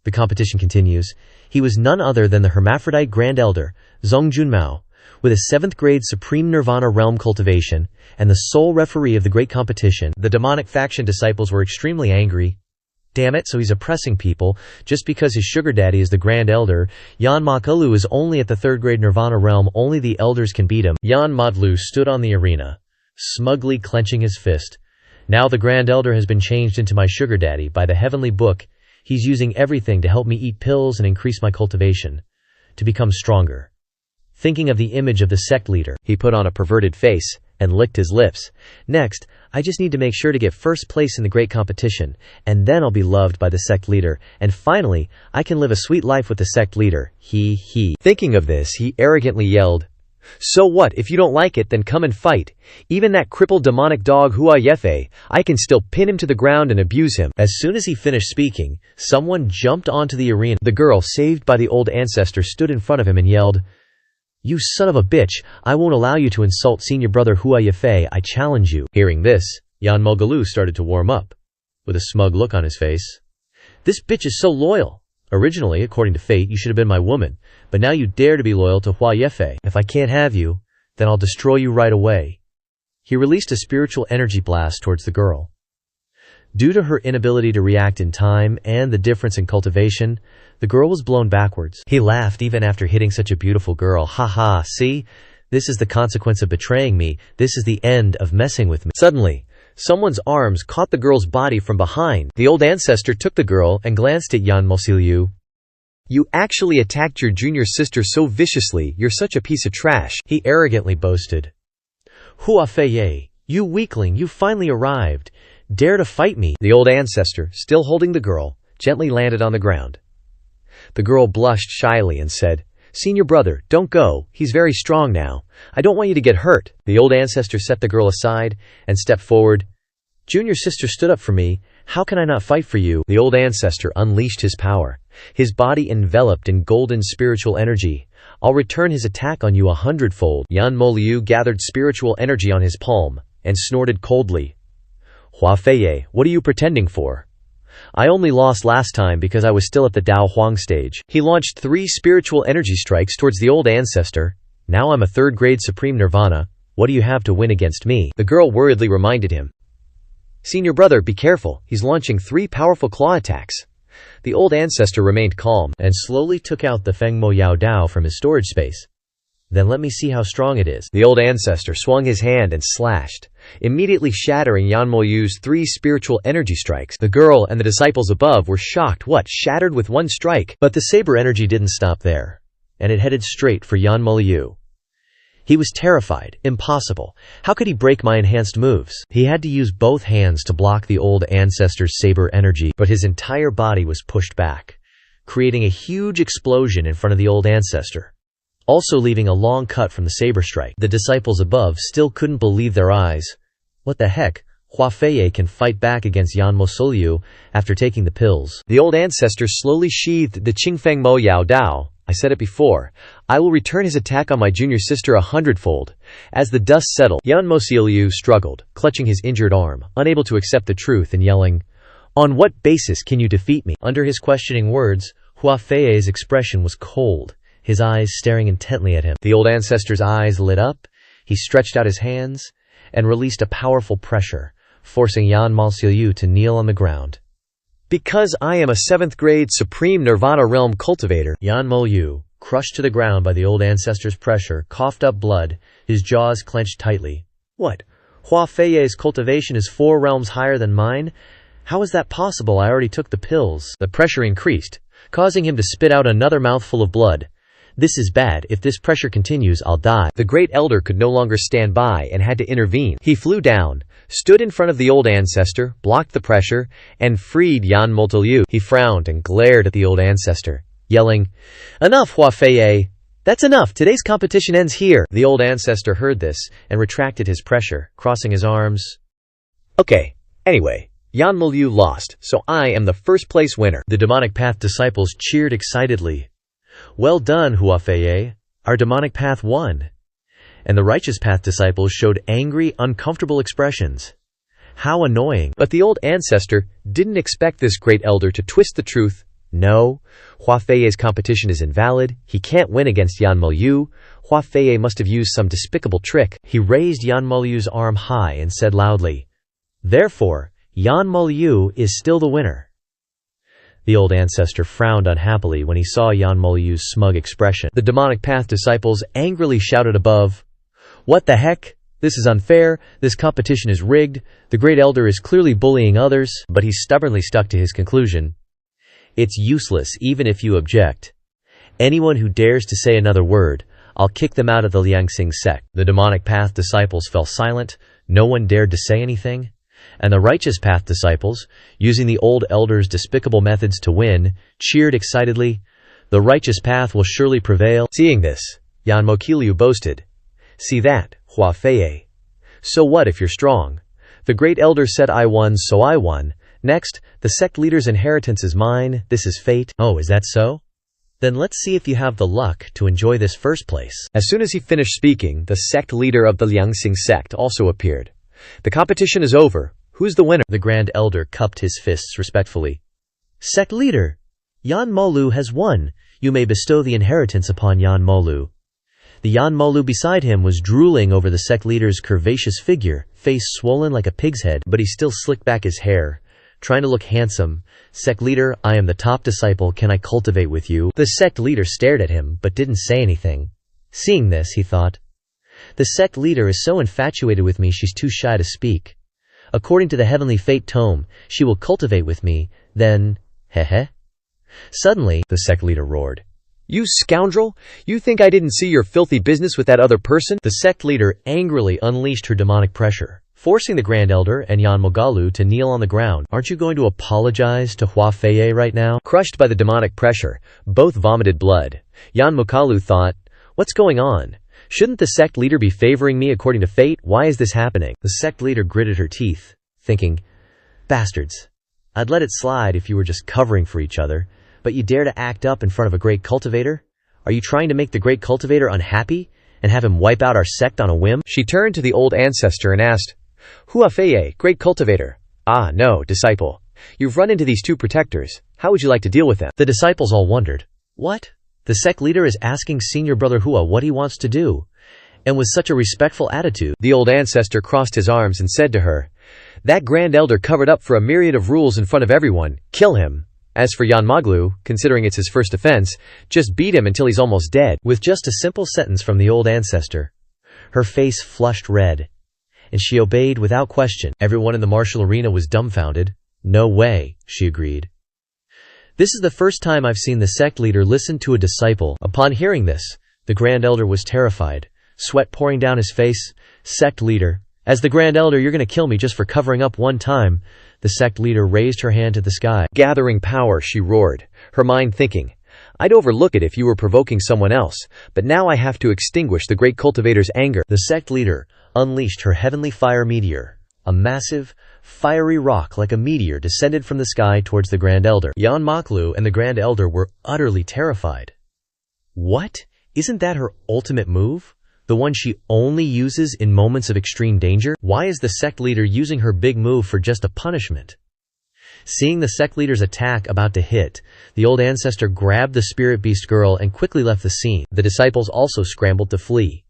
The competition continues. He was none other than the hermaphrodite Grand Elder, Zong Junmao, with a 7th grade Supreme Nirvana realm cultivation, and the sole referee of the great competition. The demonic faction disciples were extremely angry. Damn it, so he's oppressing people just because his sugar daddy is the Grand Elder. Yan Makalu is only at the 3rd grade Nirvana realm, only the elders can beat him. Yan Madlu stood on the arena, smugly clenching his fist. Now the Grand Elder has been changed into my sugar daddy by the heavenly book. He's using everything to help me eat pills and increase my cultivation, to become stronger. Thinking of the image of the sect leader, he put on a perverted face and licked his lips. Next, I just need to make sure to get first place in the great competition, and then I'll be loved by the sect leader, and finally, I can live a sweet life with the sect leader. He. Thinking of this, he arrogantly yelled, "So what, if you don't like it, then come and fight. Even that crippled demonic dog Hua Yefe, I can still pin him to the ground and abuse him." As soon as he finished speaking, someone jumped onto the arena. The girl, saved by the old ancestor, stood in front of him and yelled, "You son of a bitch, I won't allow you to insult senior brother Hua Yefe, I challenge you." Hearing this, Yan Mogalu started to warm up, with a smug look on his face. "This bitch is so loyal. Originally, according to fate, you should have been my woman, but now you dare to be loyal to Hua Yefe. If I can't have you, then I'll destroy you right away." He released a spiritual energy blast towards the girl. Due to her inability to react in time and the difference in cultivation, the girl was blown backwards. He laughed even after hitting such a beautiful girl. "Haha, see? This is the consequence of betraying me. This is the end of messing with me." Suddenly, someone's arms caught the girl's body from behind. The old ancestor took the girl and glanced at Yan Mosilyu. "You actually attacked your junior sister so viciously, you're such a piece of trash," he arrogantly boasted. "Hua Feye, you weakling, you finally arrived. Dare to fight me." The old ancestor, still holding the girl, gently landed on the ground. The girl blushed shyly and said, "Senior brother, don't go. He's very strong now. I don't want you to get hurt." The old ancestor set the girl aside and stepped forward. "Junior sister stood up for me. How can I not fight for you?" The old ancestor unleashed his power, his body enveloped in golden spiritual energy. "I'll return his attack on you 100-fold." Yan Moliu gathered spiritual energy on his palm and snorted coldly. "Hua Feye, what are you pretending for? I only lost last time because I was still at the Dao Huang stage." He launched 3 spiritual energy strikes towards the old ancestor. "Now I'm a 3rd grade Supreme Nirvana. What do you have to win against me?" The girl worriedly reminded him. "Senior brother, be careful. He's launching 3 powerful claw attacks." The old ancestor remained calm and slowly took out the Feng Mo Yao Dao from his storage space. "Then let me see how strong it is." The old ancestor swung his hand and slashed, immediately shattering Yan Moyu's 3 spiritual energy strikes. The girl and the disciples above were shocked. What, shattered with 1 strike? But the saber energy didn't stop there, and it headed straight for Yan Moyu. He was terrified. Impossible. How could he break my enhanced moves? He had to use both hands to block the old ancestor's saber energy, but his entire body was pushed back, creating a huge explosion in front of the old ancestor, also leaving a long cut from the saber strike. The disciples above still couldn't believe their eyes. What the heck? Hua Feye can fight back against Yan Mosolyu after taking the pills. The old ancestor slowly sheathed the Qingfeng Mo Yao Dao. "I said it before. I will return his attack on my junior sister 100-fold. As the dust settled, Yan Mosilyu struggled, clutching his injured arm, unable to accept the truth and yelling, On what basis can you defeat me? Under his questioning words, Hua Fei's expression was cold, his eyes staring intently at him. The old ancestor's eyes lit up, he stretched out his hands, and released a powerful pressure, forcing Yan Malsiu to kneel on the ground. Because I am a 7th grade Supreme Nirvana Realm cultivator. Yan Malsiu, crushed to the ground by the old ancestor's pressure, coughed up blood, his jaws clenched tightly. What? Hua Fei's cultivation is 4 realms higher than mine? How is that possible? I already took the pills. The pressure increased, causing him to spit out another mouthful of blood. This is bad. If this pressure continues, I'll die. The great elder could no longer stand by and had to intervene. He flew down, stood in front of the old ancestor, blocked the pressure, and freed Yan Malsiu. He frowned and glared at the old ancestor, yelling, "Enough, Hua Fei! That's enough! Today's competition ends here!" The old ancestor heard this and retracted his pressure, crossing his arms. Okay, anyway, Yan Malsiu lost, so I am the first place winner. The demonic path disciples cheered excitedly. Well done, Hua Fei. Our demonic path won. And the righteous path disciples showed angry, uncomfortable expressions. How annoying. But the old ancestor didn't expect this great elder to twist the truth. No, Hua Fei's competition is invalid. He can't win against Yan Malsiu. Hua Fei must have used some despicable trick. He raised Yan Malsiu's arm high and said loudly, "Therefore, Yan Malsiu is still the winner." The old ancestor frowned unhappily when he saw Yan Malsiu's smug expression. The demonic path disciples angrily shouted above, "What the heck? This is unfair. This competition is rigged. The great elder is clearly bullying others." But he stubbornly stuck to his conclusion. "It's useless even if you object. Anyone who dares to say another word, I'll kick them out of the Liangxing sect." The demonic path disciples fell silent. No one dared to say anything. And the righteous path disciples, using the old elder's despicable methods to win, cheered excitedly, "The righteous path will surely prevail." Seeing this, Yan Malsiu boasted, "See that, Hua Fei? So what if you're strong? The great elder said I won, so I won. Next, the sect leader's inheritance is mine. This is fate." "Oh, is that so? Then let's see if you have the luck to enjoy this first place." As soon as he finished speaking, the sect leader of the Liangxing sect also appeared. "The competition is over. Who's the winner?" The grand elder cupped his fists respectfully. "Sect leader, Yan Malsiu has won. You may bestow the inheritance upon Yan Malsiu." The Yan Malsiu beside him was drooling over the sect leader's curvaceous figure, face swollen like a pig's head, but he still slicked back his hair, trying to look handsome. "Sect leader, I am the top disciple. Can I cultivate with you?" The sect leader stared at him, but didn't say anything. Seeing this, he thought, "The sect leader is so infatuated with me she's too shy to speak. According to the heavenly fate tome, she will cultivate with me, then, heh." Suddenly, the sect leader roared, "You scoundrel! You think I didn't see your filthy business with that other person?" The sect leader angrily unleashed her demonic pressure, forcing the grand elder and Yan Malsiu to kneel on the ground. "Aren't you going to apologize to Hua Fei right now?" Crushed by the demonic pressure, both vomited blood. Yan Malsiu thought, "What's going on? Shouldn't the sect leader be favoring me according to fate? Why is this happening?" The sect leader gritted her teeth, thinking, "Bastards. I'd let it slide if you were just covering for each other, but you dare to act up in front of a great cultivator? Are you trying to make the great cultivator unhappy and have him wipe out our sect on a whim?" She turned to the old ancestor and asked, "Hua Fei, great cultivator." "Ah, no, disciple. You've run into these 2 protectors. How would you like to deal with them?" The disciples all wondered, "What? The sect leader is asking senior brother Hua what he wants to do, and with such a respectful attitude." The old ancestor crossed his arms and said to her, "That grand elder covered up for a myriad of rules in front of everyone. Kill him. As for Yan Malsiu, considering it's his first offense, just beat him until he's almost dead." With just a simple sentence from the old ancestor, her face flushed red, and she obeyed without question. Everyone in the martial arena was dumbfounded. "No way," she agreed. "This is the first time I've seen the sect leader listen to a disciple." Upon hearing this, the grand elder was terrified, sweat pouring down his face. "Sect leader, as the grand elder, you're going to kill me just for covering up one time." The sect leader raised her hand to the sky. Gathering power, she roared, her mind thinking, "I'd overlook it if you were provoking someone else, but now I have to extinguish the great cultivator's anger." The sect leader unleashed her heavenly fire meteor. A massive, fiery rock like a meteor descended from the sky towards the grand elder. Yan Malsiu and the grand elder were utterly terrified. What? Isn't that her ultimate move? The one she only uses in moments of extreme danger? Why is the sect leader using her big move for just a punishment? Seeing the sect leader's attack about to hit, the old ancestor grabbed the spirit beast girl and quickly left the scene. The disciples also scrambled to flee.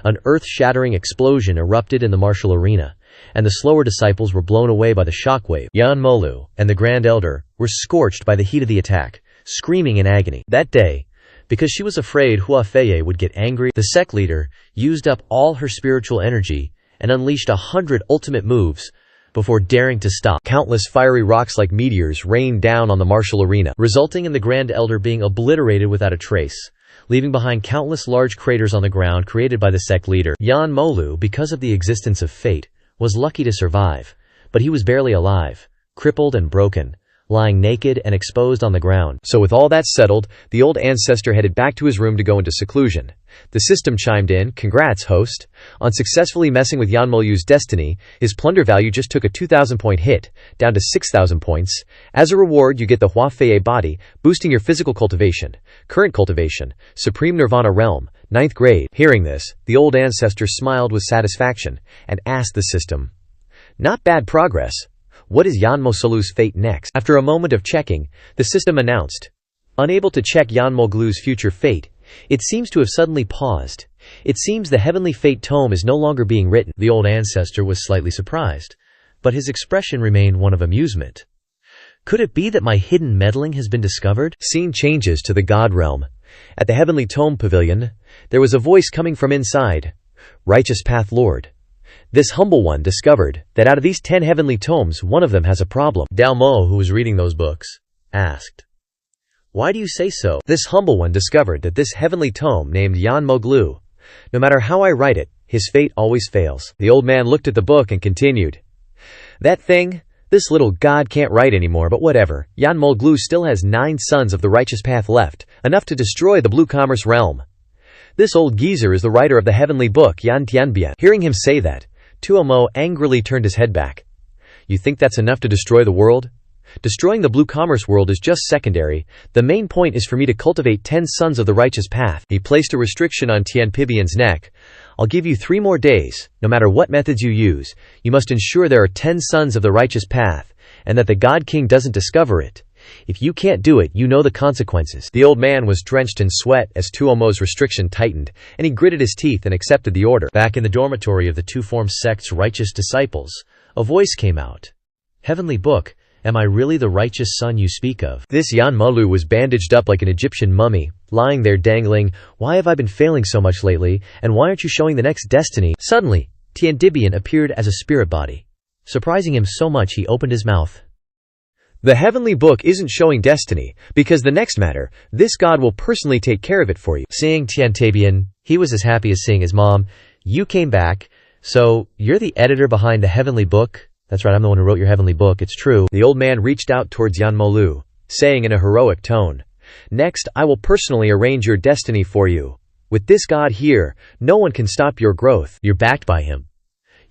An earth-shattering explosion erupted in the martial arena, and the slower disciples were blown away by the shockwave. Yanmolu and the Grand Elder were scorched by the heat of the attack, screaming in agony. That day, because she was afraid Huafei would get angry, the sect leader used up all her spiritual energy and unleashed 100 ultimate moves before daring to stop. Countless fiery rocks like meteors rained down on the martial arena, resulting in the Grand Elder being obliterated without a trace, leaving behind countless large craters on the ground created by the sect leader. Yanmolu, because of the existence of fate, was lucky to survive, but he was barely alive, crippled and broken, lying naked and exposed on the ground. So with all that settled, the old ancestor headed back to his room to go into seclusion. The system chimed in, "Congrats, host. On successfully messing with Yanmolu's destiny, his plunder value just took a 2,000-point hit, down to 6,000 points. As a reward, you get the Huafei body, boosting your physical cultivation. Current cultivation, Supreme Nirvana Realm, 9th grade." Hearing this, the old ancestor smiled with satisfaction and asked the system, "Not bad progress. What is Yanmolu's fate next?" After a moment of checking, the system announced, "Unable to check Yanmolu's future fate, it seems to have suddenly paused. It seems the heavenly fate tome is no longer being written." The old ancestor was slightly surprised, but his expression remained one of amusement. "Could it be that my hidden meddling has been discovered?" Scene changes to the God Realm. At the Heavenly Tome Pavilion, there was a voice coming from inside. "Righteous Path Lord. This humble one discovered that out of these 10 heavenly tomes, one of them has a problem." Dalmo, who was reading those books, asked, "Why do you say so?" "This humble one discovered that this heavenly tome named Yanmolu, no matter how I write it, his fate always fails." The old man looked at the book and continued, "That thing, this little god can't write anymore, but whatever. Yanmolu still has 9 sons of the righteous path left, enough to destroy the blue commerce realm. This old geezer is the writer of the heavenly book Yan Tianbian." Hearing him say that, Tuomo angrily turned his head back. "You think that's enough to destroy the world? Destroying the blue commerce world is just secondary. The main point is for me to cultivate 10 sons of the righteous path." He placed a restriction on Tianpibian's neck. "I'll give you 3 more days. No matter what methods you use, you must ensure there are 10 sons of the righteous path, and that the God King doesn't discover it. If you can't do it, you know the consequences." The old man was drenched in sweat as Tuomo's restriction tightened, and he gritted his teeth and accepted the order. Back in the dormitory of the two-form sect's righteous disciples, a voice came out. "Heavenly book, am I really the righteous son you speak of?" This Yanmolu was bandaged up like an Egyptian mummy, lying there dangling. "Why have I been failing so much lately, and why aren't you showing the next destiny?" Suddenly, Tiandibian appeared as a spirit body. Surprising him so much he opened his mouth. "The heavenly book isn't showing destiny, because the next matter, this god will personally take care of it for you." Seeing Tiantabian, he was as happy as seeing his mom. "You came back, so you're the editor behind the heavenly book?" "That's right, I'm the one who wrote your heavenly book, it's true." The old man reached out towards Yanmolu, saying in a heroic tone, "Next, I will personally arrange your destiny for you. With this god here, no one can stop your growth." "You're backed by him."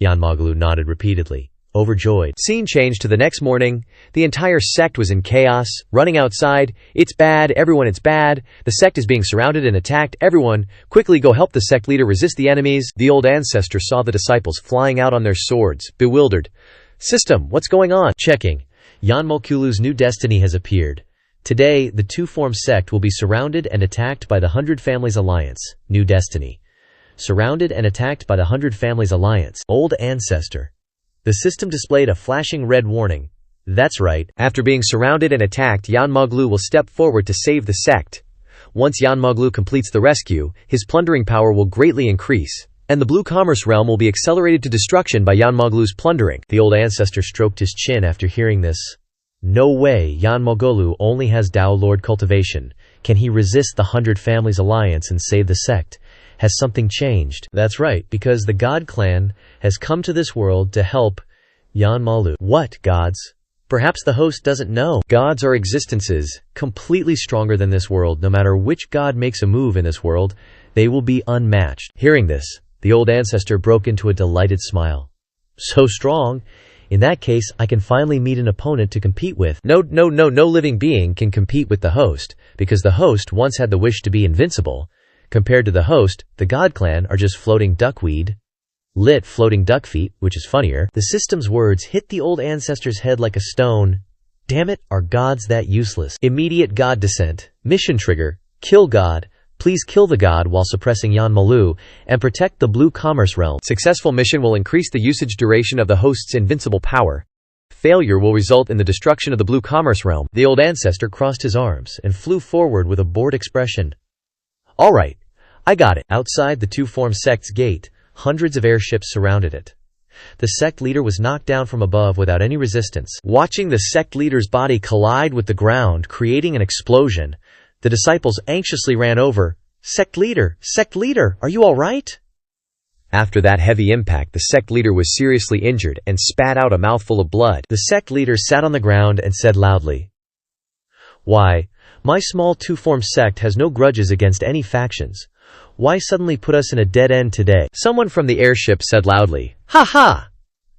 Yanmolu nodded repeatedly, overjoyed. Scene changed to the next morning. The entire sect was in chaos, running outside. "It's bad, everyone, it's bad. The sect is being surrounded and attacked. Everyone, quickly go help the sect leader resist the enemies." The old ancestor saw the disciples flying out on their swords, bewildered. "System, what's going on?" Checking. Yanmolu's new destiny has appeared. Today, the two-form sect will be surrounded and attacked by the 100 Families Alliance. New destiny. Surrounded and attacked by the 100 Families Alliance. Old ancestor. The system displayed a flashing red warning. That's right. After being surrounded and attacked, Yanmolu will step forward to save the sect. Once Yanmolu completes the rescue, his plundering power will greatly increase, and the blue commerce realm will be accelerated to destruction by Yanmolu's plundering. The old ancestor stroked his chin after hearing this. No way, Yanmolu only has Dao Lord cultivation. Can he resist the 100 Families Alliance and save the sect? Has something changed? That's right, because the God Clan has come to this world to help Yanmolu. What gods? Perhaps the host doesn't know. Gods are existences, completely stronger than this world. No matter which god makes a move in this world, they will be unmatched. Hearing this, the old ancestor broke into a delighted smile. So strong. In that case, I can finally meet an opponent to compete with. No living being can compete with the host, because the host once had the wish to be invincible. Compared to the host, the God Clan are just floating duckweed. Lit floating duck feet, which is funnier. The system's words hit the old ancestor's head like a stone. Damn it, are gods that useless? Immediate god descent. Mission trigger. Kill god. Please kill the god while suppressing Yanmalu and protect the blue commerce realm. Successful mission will increase the usage duration of the host's invincible power. Failure will result in the destruction of the blue commerce realm. The old ancestor crossed his arms and flew forward with a bored expression. Alright, I got it. Outside the two-form sect's gate, hundreds of airships surrounded it. The sect leader was knocked down from above without any resistance. Watching the sect leader's body collide with the ground, creating an explosion, the disciples anxiously ran over. Sect leader, are you all right? After that heavy impact, the sect leader was seriously injured and spat out a mouthful of blood. The sect leader sat on the ground and said loudly, "Why, my small two-form sect has no grudges against any factions. Why suddenly put us in a dead end today?" Someone from the airship said loudly, "Ha ha!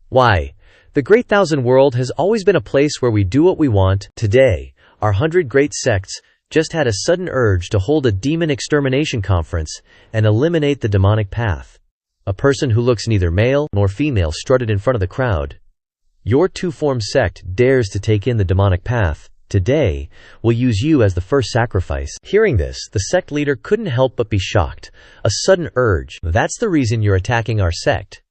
Why, the Great Thousand World has always been a place where we do what we want. Today, our 100 great sects just had a sudden urge to hold a demon extermination conference and eliminate the demonic path." A person who looks neither male nor female strutted in front of the crowd. "Your two-form sect dares to take in the demonic path. Today, we'll use you as the first sacrifice." Hearing this, the sect leader couldn't help but be shocked. A sudden urge. "That's the reason you're attacking our sect."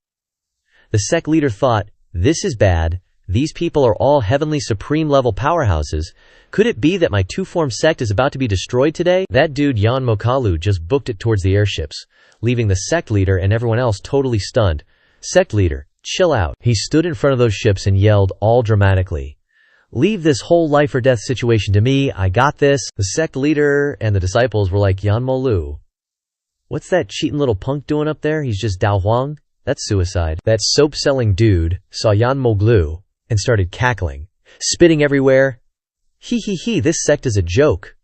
The sect leader thought, "This is bad. These people are all heavenly supreme level powerhouses. Could it be that my two-form sect is about to be destroyed today?" That dude Yan Mokalu just booked it towards the airships, leaving the sect leader and everyone else totally stunned. "Sect leader, chill out." He stood in front of those ships and yelled all dramatically, "Leave this whole life or death situation to me, I got this." The sect leader and the disciples were like, "Yanmolu, what's that cheating little punk doing up there? He's just Dao Huang? That's suicide." That soap-selling dude saw Yanmoglu and started cackling, spitting everywhere. He, this sect is a joke.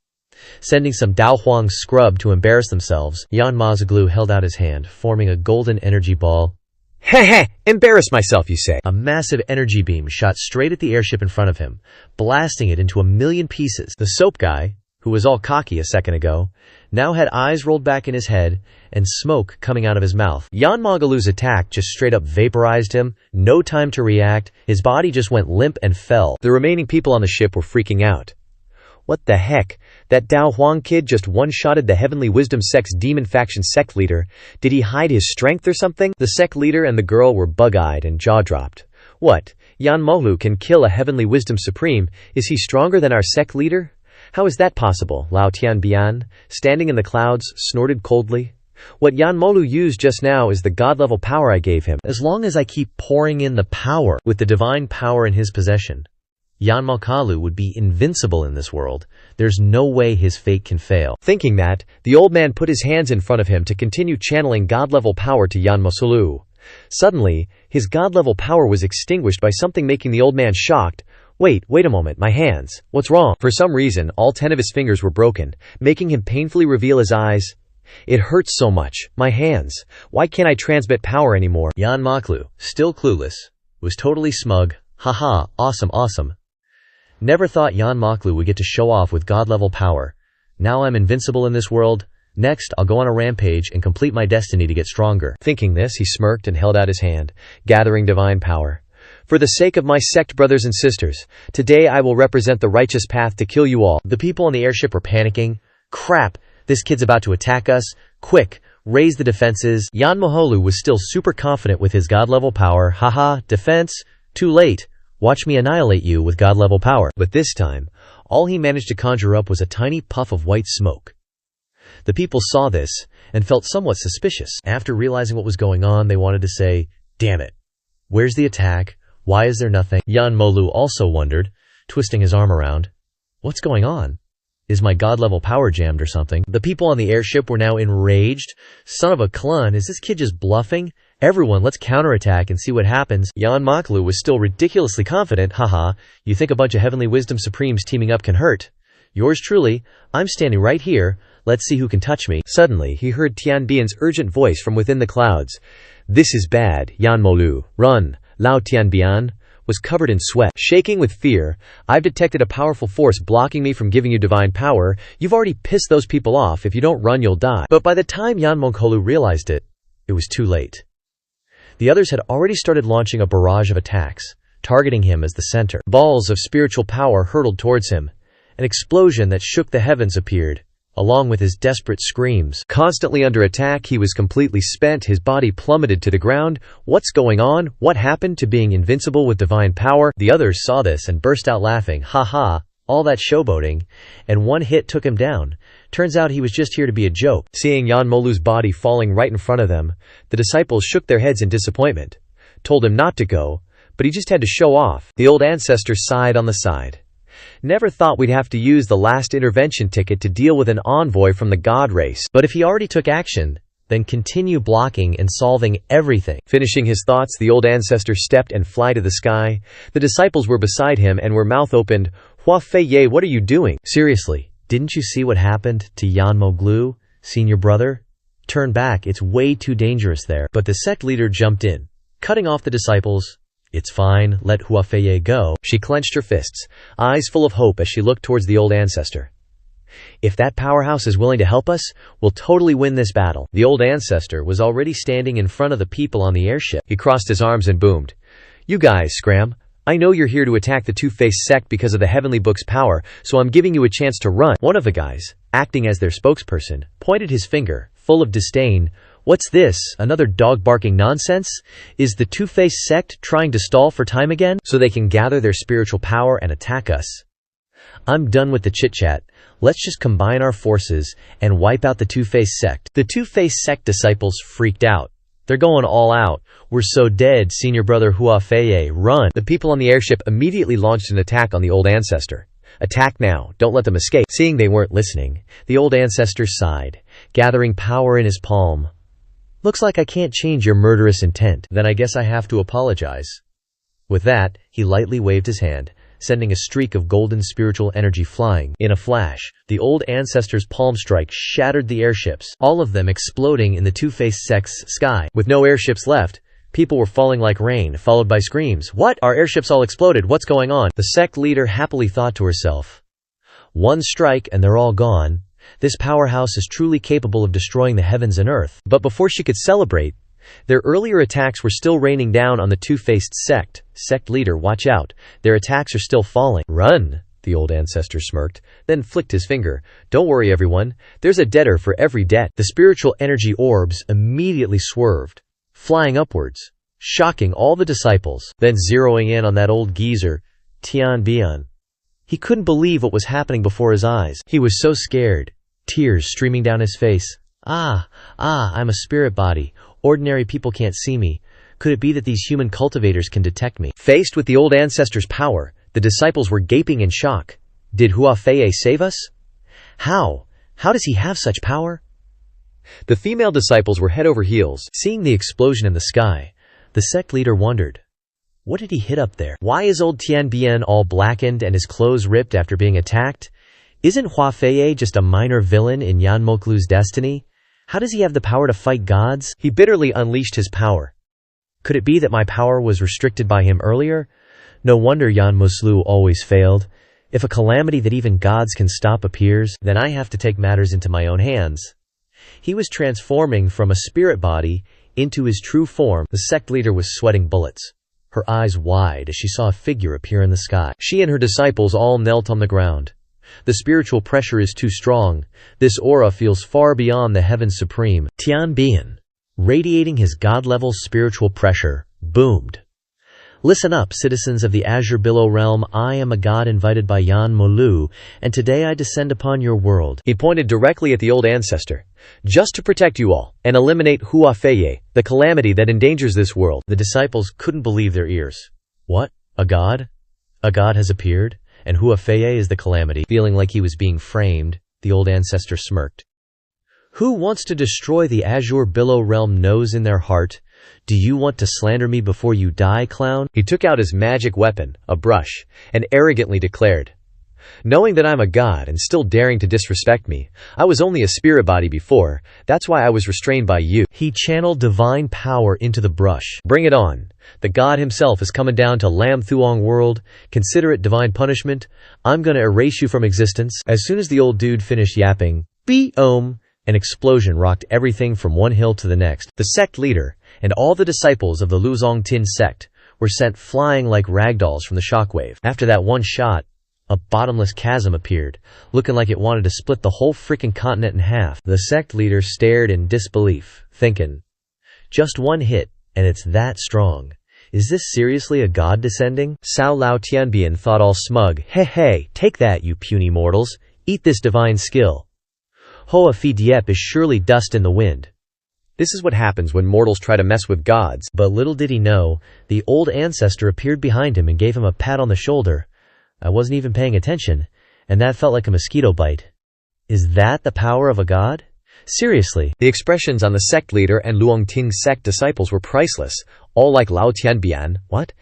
Sending some Dao Huang scrub to embarrass themselves, Yan Mazaglu held out his hand, forming a golden energy ball. Heh, embarrass myself, you say? A massive energy beam shot straight at the airship in front of him, blasting it into a million pieces. The soap guy, who was all cocky a second ago, now had eyes rolled back in his head and smoke coming out of his mouth. Yan Magalu's attack just straight up vaporized him. No time to react. His body just went limp and fell. The remaining people on the ship were freaking out. What the heck? That Dao Huang kid just one-shotted the Heavenly Wisdom Sect's demon faction sect leader. Did he hide his strength or something? The sect leader and the girl were bug-eyed and jaw-dropped. What? Yan Molu can kill a Heavenly Wisdom Supreme. Is he stronger than our sect leader? How is that possible? Lao Tianbian, standing in the clouds, snorted coldly. What Yan Molu used just now is the god-level power I gave him. As long as I keep pouring in the power with the divine power in his possession, Yan Makalu would be invincible in this world. There's no way his fate can fail. Thinking that, the old man put his hands in front of him to continue channeling god-level power to Yan Mosulu. Suddenly, his god-level power was extinguished by something making the old man shocked. Wait a moment, my hands. What's wrong? For some reason, all 10 of his fingers were broken, making him painfully reveal his eyes. It hurts so much. My hands. Why can't I transmit power anymore? Yan Maklu, still clueless, was totally smug. Haha, awesome. Never thought Yan Maklu would get to show off with god-level power. Now I'm invincible in this world. Next, I'll go on a rampage and complete my destiny to get stronger. Thinking this, he smirked and held out his hand, gathering divine power. For the sake of my sect brothers and sisters, today I will represent the righteous path to kill you all. The people on the airship were panicking. Crap, this kid's about to attack us. Quick, raise the defenses. Yan Moholu was still super confident with his god-level power. Haha, defense? Too late. Watch me annihilate you with god-level power. But this time, all he managed to conjure up was a tiny puff of white smoke. The people saw this and felt somewhat suspicious. After realizing what was going on, they wanted to say, "Damn it. Where's the attack? Why is there nothing?" Yan Molu also wondered, twisting his arm around. What's going on? Is my god-level power jammed or something? The people on the airship were now enraged. Son of a clun, is this kid just bluffing? Everyone, let's counterattack and see what happens. Yan Maklu was still ridiculously confident. Haha, you think a bunch of Heavenly Wisdom Supremes teaming up can hurt? Yours truly, I'm standing right here. Let's see who can touch me. Suddenly, he heard Tianbian's urgent voice from within the clouds. This is bad, Yan Molu. Run. Lao Tianbian was covered in sweat. Shaking with fear, I've detected a powerful force blocking me from giving you divine power. You've already pissed those people off. If you don't run, you'll die. But by the time Yan Mokolu realized it, it was too late. The others had already started launching a barrage of attacks. targeting him as the center. Balls of spiritual power hurtled towards him. An explosion that shook the heavens appeared, along with his desperate screams. Constantly under attack, he was completely spent, his body plummeted to the ground. What's going on? What happened to being invincible with divine power? The others saw this and burst out laughing. Ha ha, all that showboating, and one hit took him down. Turns out he was just here to be a joke. Seeing Yanmolu's body falling right in front of them, the disciples shook their heads in disappointment, told him not to go, but he just had to show off. The old ancestor sighed on the side. Never thought we'd have to use the last intervention ticket to deal with an envoy from the god race. But if he already took action, then continue blocking and solving everything. Finishing his thoughts, the old ancestor stepped and flew to the sky. The disciples were beside him and were mouth opened. Hua Fei, what are you doing? Seriously, didn't you see what happened to Yanmoglu, senior brother? Turn back, it's way too dangerous there. But the sect leader jumped in, cutting off the disciples. It's fine, let Hua Fei go. She clenched her fists, eyes full of hope as she looked towards the old ancestor. If that powerhouse is willing to help us, we'll totally win this battle. The old ancestor was already standing in front of the people on the airship. He crossed his arms and boomed. You guys, Scram. I know you're here to attack the Two-Faced sect because of the Heavenly Book's power, so I'm giving you a chance to run. One of the guys, acting as their spokesperson, pointed his finger, full of disdain. What's this, another dog-barking nonsense? Is the Two-Faced sect trying to stall for time again, so they can gather their spiritual power and attack us? I'm done with the chit-chat. Let's just combine our forces and wipe out the Two-Faced sect. The Two-Faced sect disciples freaked out. They're going all out. We're so dead, senior brother Hua Fei, run. The people on the airship immediately launched an attack on the old ancestor. Attack now, don't let them escape. Seeing they weren't listening, the old ancestor sighed, gathering power in his palm. Looks like I can't change your murderous intent. Then I guess I have to apologize. With that, he lightly waved his hand, sending a streak of golden spiritual energy flying. In a flash, the old ancestor's palm strike shattered the airships, all of them exploding in the Two-Faced sect's sky. With no airships left, people were falling like rain, followed by screams. What? Our airships all exploded, what's going on? The sect leader happily thought to herself. One strike and they're all gone. This powerhouse is truly capable of destroying the heavens and earth. But before she could celebrate, their earlier attacks were still raining down on the Two-Faced sect. Sect leader, watch out. Their attacks are still falling. Run, the old ancestor smirked, then flicked his finger. Don't worry, everyone. There's a debtor for every debt. The spiritual energy orbs immediately swerved, flying upwards, shocking all the disciples, then zeroing in on that old geezer, Tian Bian. He couldn't believe what was happening before his eyes. He was so scared, tears streaming down his face. I'm a spirit body. Ordinary people can't see me. Could it be that these human cultivators can detect me? Faced with the old ancestor's power, the disciples were gaping in shock. Did Hua Fei save us? How? How does he have such power? The female disciples were head over heels. Seeing the explosion in the sky, the sect leader wondered. What did he hit up there? Why is old Tian Bian all blackened and his clothes ripped after being attacked? Isn't Hua Fei just a minor villain in Yanmoklu's destiny? How does he have the power to fight gods? He bitterly unleashed his power. Could it be that my power was restricted by him earlier? No wonder Yanmoslu always failed. If a calamity that even gods can stop appears, then I have to take matters into my own hands. He was transforming from a spirit body into his true form. The sect leader was sweating bullets, her eyes wide as she saw a figure appear in the sky. She and her disciples all knelt on the ground. The spiritual pressure is too strong. This aura feels far beyond the heavens supreme. Tian Bian, radiating his god-level spiritual pressure, boomed. Listen up, citizens of the Azure Billow realm. I am a god invited by Yan Molu, and today I descend upon your world. He pointed directly at the old ancestor. Just to protect you all, and eliminate Hua Fei, the calamity that endangers this world. The disciples couldn't believe their ears. What? A god? A god has appeared? And Hua Fei is the calamity. Feeling like he was being framed, the old ancestor smirked. Who wants to destroy the Azure Billow realm knows in their heart? Do you want to slander me before you die, clown? He took out his magic weapon, a brush, and arrogantly declared, knowing that I'm a god and still daring to disrespect me. I was only a spirit body before, that's why I was restrained by you. He channeled divine power into the brush. Bring it on. The god himself is coming down to Lam Thuong world. Consider it divine punishment. I'm gonna erase you from existence. As soon as the old dude finished yapping, Be-om, an explosion rocked everything from one hill to the next. The sect leader and all the disciples of the Luzong Tin sect were sent flying like ragdolls from the shockwave. After that one shot, a bottomless chasm appeared, looking like it wanted to split the whole freaking continent in half. The sect leader stared in disbelief, thinking, just one hit, and it's that strong. Is this seriously a god descending? Cao Lao Tianbian thought all smug. Hey, take that, you puny mortals. Eat this divine skill. Hoa Phi Diep is surely dust in the wind. This is what happens when mortals try to mess with gods. But little did he know, the old ancestor appeared behind him and gave him a pat on the shoulder. I wasn't even paying attention, and that felt like a mosquito bite. Is that the power of a god? Seriously. The expressions on the sect leader and Luong Ting's sect disciples were priceless, all like Lao Tianbian. What?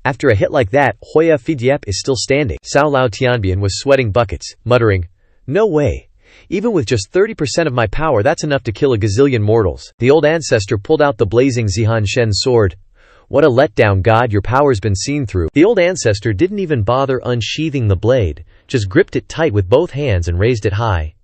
After a hit like that, Hoa Phi Diep is still standing. Cao Lao Tianbian was sweating buckets, muttering, no way. Even with just 30% of my power, that's enough to kill a gazillion mortals. The old ancestor pulled out the blazing Zihan Shen sword. What a letdown, god, your power's been seen through. The old ancestor didn't even bother unsheathing the blade, just gripped it tight with both hands and raised it high.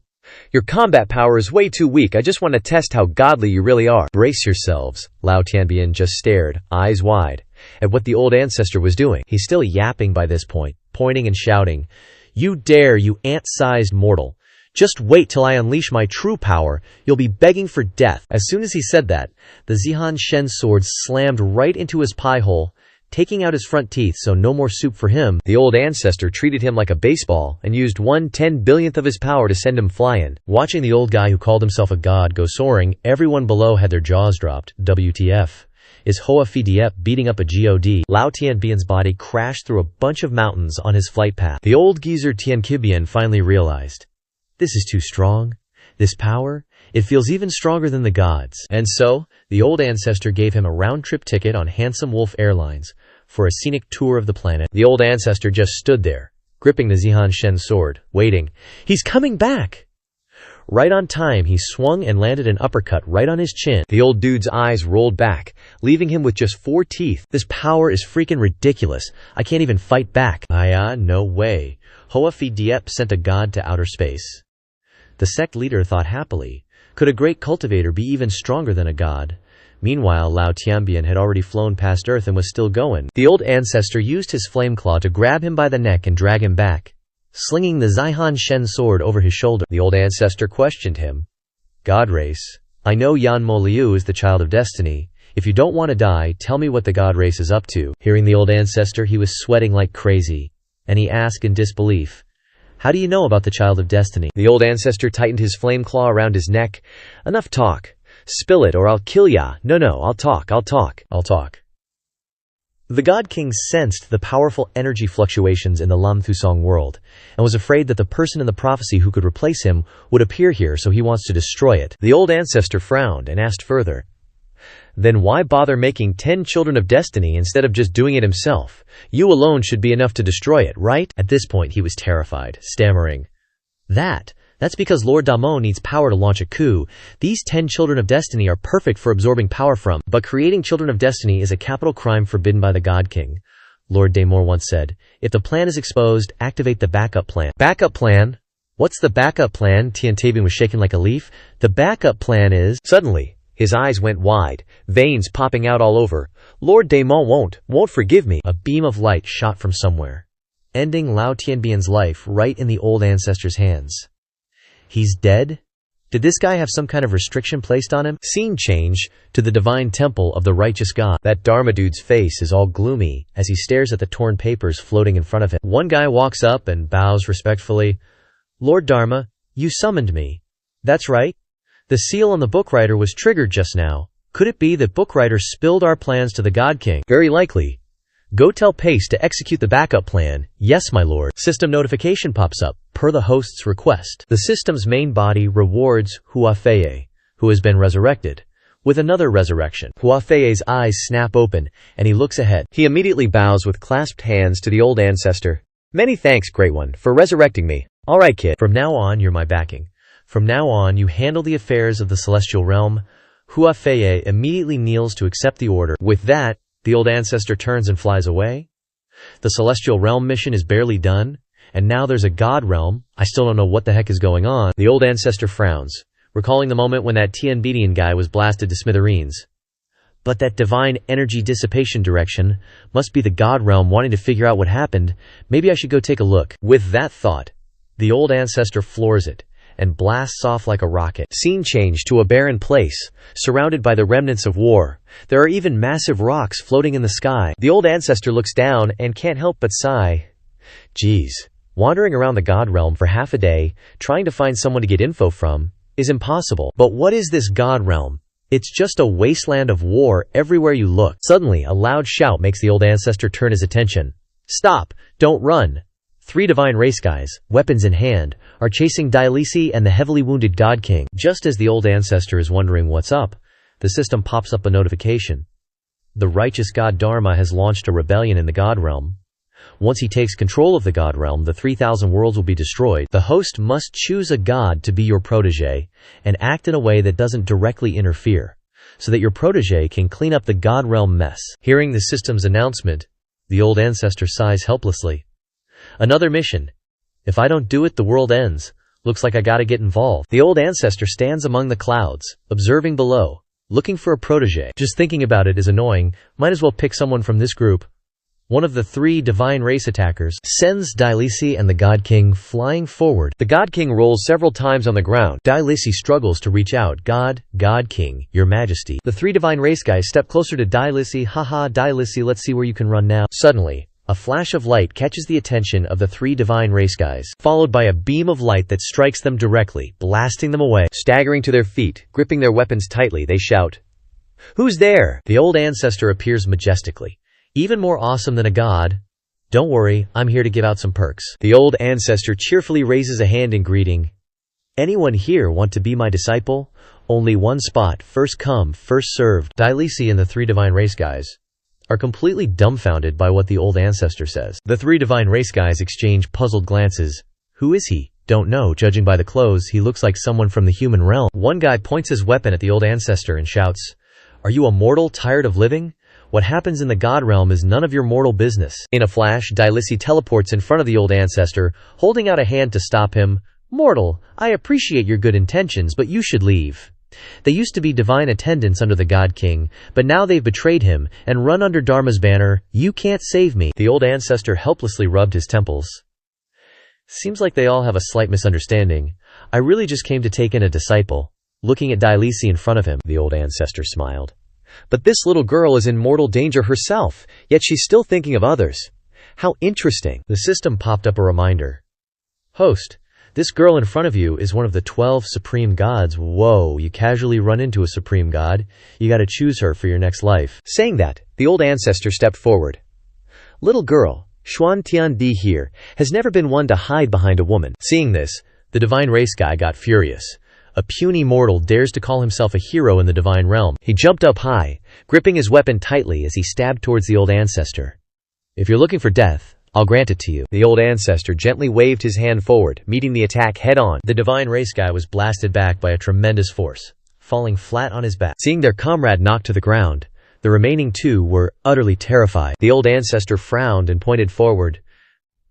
Your combat power is way too weak. I just want to test how godly you really are. Brace yourselves. Lao Tianbian just stared, eyes wide, at what the old ancestor was doing. He's still yapping by this point, pointing and shouting, you dare, you ant-sized mortal. Just wait till I unleash my true power. You'll be begging for death. As soon as he said that, the Zihan Shen sword slammed right into his pie hole, taking out his front teeth, so no more soup for him. The old ancestor treated him like a baseball and used 1/10 of his power to send him flying. Watching the old guy who called himself a god go soaring, everyone below had their jaws dropped. WTF. Is Hoa Phi Diep beating up a god? Lao Tianbian's body crashed through a bunch of mountains on his flight path. The old geezer Tianqibian finally realized, this is too strong. This power, it feels even stronger than the gods. And so, the old ancestor gave him a round-trip ticket on Handsome Wolf Airlines for a scenic tour of the planet. The old ancestor just stood there, gripping the Zihan Shen sword, waiting. He's coming back! Right on time, he swung and landed an uppercut right on his chin. The old dude's eyes rolled back, leaving him with just 4 teeth. This power is freaking ridiculous. I can't even fight back. No way. Hoa Phi Diep sent a god to outer space. The sect leader thought happily, could a great cultivator be even stronger than a god? Meanwhile, Lao Tianbian had already flown past Earth and was still going. The old ancestor used his flame claw to grab him by the neck and drag him back, slinging the Zihan Shen sword over his shoulder. The old ancestor questioned him. God race, I know Yan Mo Liu is the child of destiny. If you don't want to die, tell me what the god race is up to. Hearing the old ancestor, he was sweating like crazy, and he asked in disbelief, how do you know about the child of destiny? The old ancestor tightened his flame claw around his neck. Enough talk. Spill it or I'll kill ya. No, I'll talk. The God King sensed the powerful energy fluctuations in the Lam Thusong world, and was afraid that the person in the prophecy who could replace him would appear here, so he wants to destroy it. The old ancestor frowned and asked further, then why bother making 10 children of destiny instead of just doing it himself? You alone should be enough to destroy it, right? At this point he was terrified, stammering, That's because Lord Damo needs power to launch a coup. These 10 children of destiny are perfect for absorbing power from, but creating children of destiny is a capital crime forbidden by the God King. Lord Damore once said, if the plan is exposed, activate the backup plan. Backup plan? What's the backup plan? Tianqibian was shaking like a leaf. The backup plan is... Suddenly, his eyes went wide, veins popping out all over. Lord Damore won't forgive me. A beam of light shot from somewhere, ending Lao Tianbian's life right in the old ancestor's hands. He's dead? Did this guy have some kind of restriction placed on him? Scene change to the divine temple of the righteous god. That Dharma dude's face is all gloomy as he stares at the torn papers floating in front of him. One guy walks up and bows respectfully. Lord Dharma, you summoned me. That's right. The seal on the bookwriter was triggered just now. Could it be that bookwriter spilled our plans to the God King? Very likely. Go tell Pace to execute the backup plan. Yes, my lord. System notification pops up, per the host's request. The system's main body rewards Hua Fei, who has been resurrected, with another resurrection. Hua Fei's eyes snap open, and he looks ahead. He immediately bows with clasped hands to the old ancestor. Many thanks, Great One, for resurrecting me. All right, kid. From now on, you're my backing. From now on, you handle the affairs of the celestial realm. Hua Fei immediately kneels to accept the order. With that, the old ancestor turns and flies away. The celestial realm mission is barely done, and now there's a god realm. I still don't know what the heck is going on. The old ancestor frowns, recalling the moment when that Tianbian guy was blasted to smithereens. But that divine energy dissipation direction must be the god realm wanting to figure out what happened. Maybe I should go take a look. With that thought, the old ancestor floors it and blasts off like a rocket. Scene change to a barren place, surrounded by the remnants of war. There are even massive rocks floating in the sky. The old ancestor looks down and can't help but sigh. Geez, wandering around the god realm for half a day, trying to find someone to get info from, is impossible. But what is this god realm? It's just a wasteland of war everywhere you look. Suddenly, a loud shout makes the old ancestor turn his attention. Stop! Don't run! 3 divine race guys, weapons in hand, are chasing Dailisi and the heavily wounded God King. Just as the old ancestor is wondering what's up, the system pops up a notification. The righteous god Dharma has launched a rebellion in the god realm. Once he takes control of the god realm, the 3,000 worlds will be destroyed. The host must choose a god to be your protege and act in a way that doesn't directly interfere, so that your protege can clean up the god realm mess. Hearing the system's announcement, the old ancestor sighs helplessly. Another mission. If I don't do it, the world ends. Looks like I gotta get involved. The old ancestor stands among the clouds, observing below, looking for a protege. Just thinking about it is annoying. Might as well pick someone from this group. One of the 3 divine race attackers sends Dailisi and the God King flying forward. The God King rolls several times on the ground. Dailisi struggles to reach out. God King, your majesty. The 3 divine race guys step closer to Dailisi. Haha, Dailisi, let's see where you can run now. Suddenly, a flash of light catches the attention of the 3 divine race guys, followed by a beam of light that strikes them directly, blasting them away. Staggering to their feet, gripping their weapons tightly, they shout, "Who's there?" The old ancestor appears majestically, even more awesome than a god. "Don't worry, I'm here to give out some perks." The old ancestor cheerfully raises a hand in greeting. "Anyone here want to be my disciple? Only one spot, first come, first served." Dailisi and the 3 divine race guys are completely dumbfounded by what the old ancestor says. The 3 divine race guys exchange puzzled glances. Who is he? Don't know. Judging by the clothes, he looks like someone from the human realm. One guy points his weapon at the old ancestor and shouts, "Are you a mortal tired of living? What happens in the god realm is none of your mortal business." In a flash, Dailisi teleports in front of the old ancestor, holding out a hand to stop him. "Mortal, I appreciate your good intentions, but you should leave. They used to be divine attendants under the God King, but now they've betrayed him and run under Dharma's banner. You can't save me." The old ancestor helplessly rubbed his temples. Seems like they all have a slight misunderstanding. I really just came to take in a disciple. Looking at Dailisi in front of him, the old ancestor smiled. But this little girl is in mortal danger herself, yet she's still thinking of others. How interesting. The system popped up a reminder. Host, this girl in front of you is one of the 12 supreme gods. Whoa, you casually run into a supreme god. You gotta choose her for your next life. Saying that, the old ancestor stepped forward. Little girl, Xuan Tiandi here, has never been one to hide behind a woman. Seeing this, the divine race guy got furious. A puny mortal dares to call himself a hero in the divine realm. He jumped up high, gripping his weapon tightly as he stabbed towards the old ancestor. "If you're looking for death, I'll grant it to you." The old ancestor gently waved his hand forward, meeting the attack head-on. The divine race guy was blasted back by a tremendous force, falling flat on his back. Seeing their comrade knocked to the ground, the remaining 2 were utterly terrified. The old ancestor frowned and pointed forward.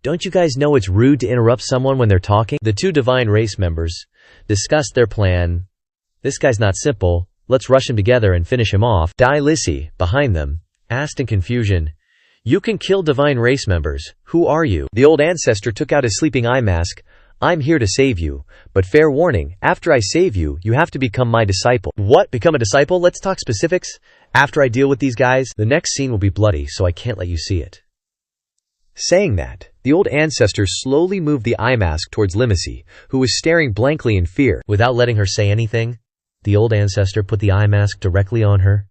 "Don't you guys know it's rude to interrupt someone when they're talking?" The 2 divine race members discussed their plan. "This guy's not simple. Let's rush him together and finish him off." Dailisi, behind them, asked in confusion, "You can kill divine race members. Who are you?" The old ancestor took out his sleeping eye mask. "I'm here to save you, but fair warning, after I save you, you have to become my disciple." "What? Become a disciple? Let's talk specifics. After I deal with these guys, the next scene will be bloody, so I can't let you see it." Saying that, the old ancestor slowly moved the eye mask towards Limisi, who was staring blankly in fear. Without letting her say anything, the old ancestor put the eye mask directly on her.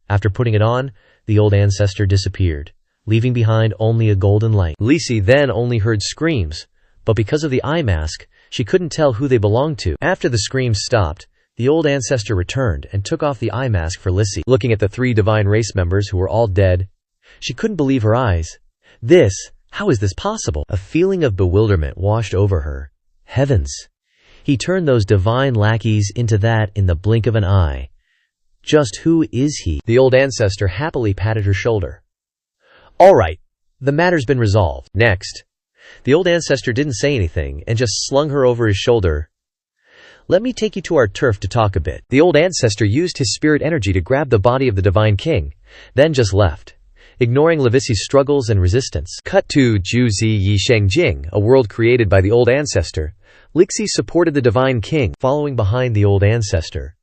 After putting it on, the old ancestor disappeared, leaving behind only a golden light. Lisi then only heard screams, but because of the eye mask, she couldn't tell who they belonged to. After the screams stopped, the old ancestor returned and took off the eye mask for Lisi. Looking at the 3 divine race members who were all dead, she couldn't believe her eyes. How is this possible? A feeling of bewilderment washed over her. Heavens! He turned those divine lackeys into that in the blink of an eye. Just who is he? The old ancestor happily patted her shoulder. "All right, the matter's been resolved. Next." The old ancestor didn't say anything and just slung her over his shoulder. Let me take you to our turf to talk a bit." The old ancestor used his spirit energy to grab the body of the divine king, then just left, ignoring Levisse's struggles and resistance. Cut to Ju Zi Yi Sheng Jing, a world created by the old ancestor. Lixi supported the divine king, following behind the old ancestor.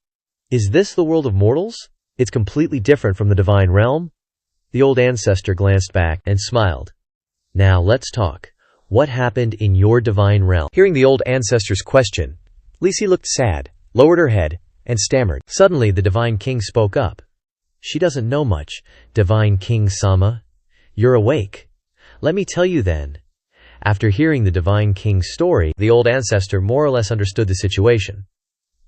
Is this the world of mortals? It's completely different from the divine realm? The old ancestor glanced back and smiled. Now let's talk. What happened in your divine realm? Hearing the old ancestor's question, Lixi looked sad, lowered her head, and stammered. Suddenly the divine king spoke up. She doesn't know much, Divine King Sama. You're awake. Let me tell you then. After hearing the divine king's story, the old ancestor more or less understood the situation.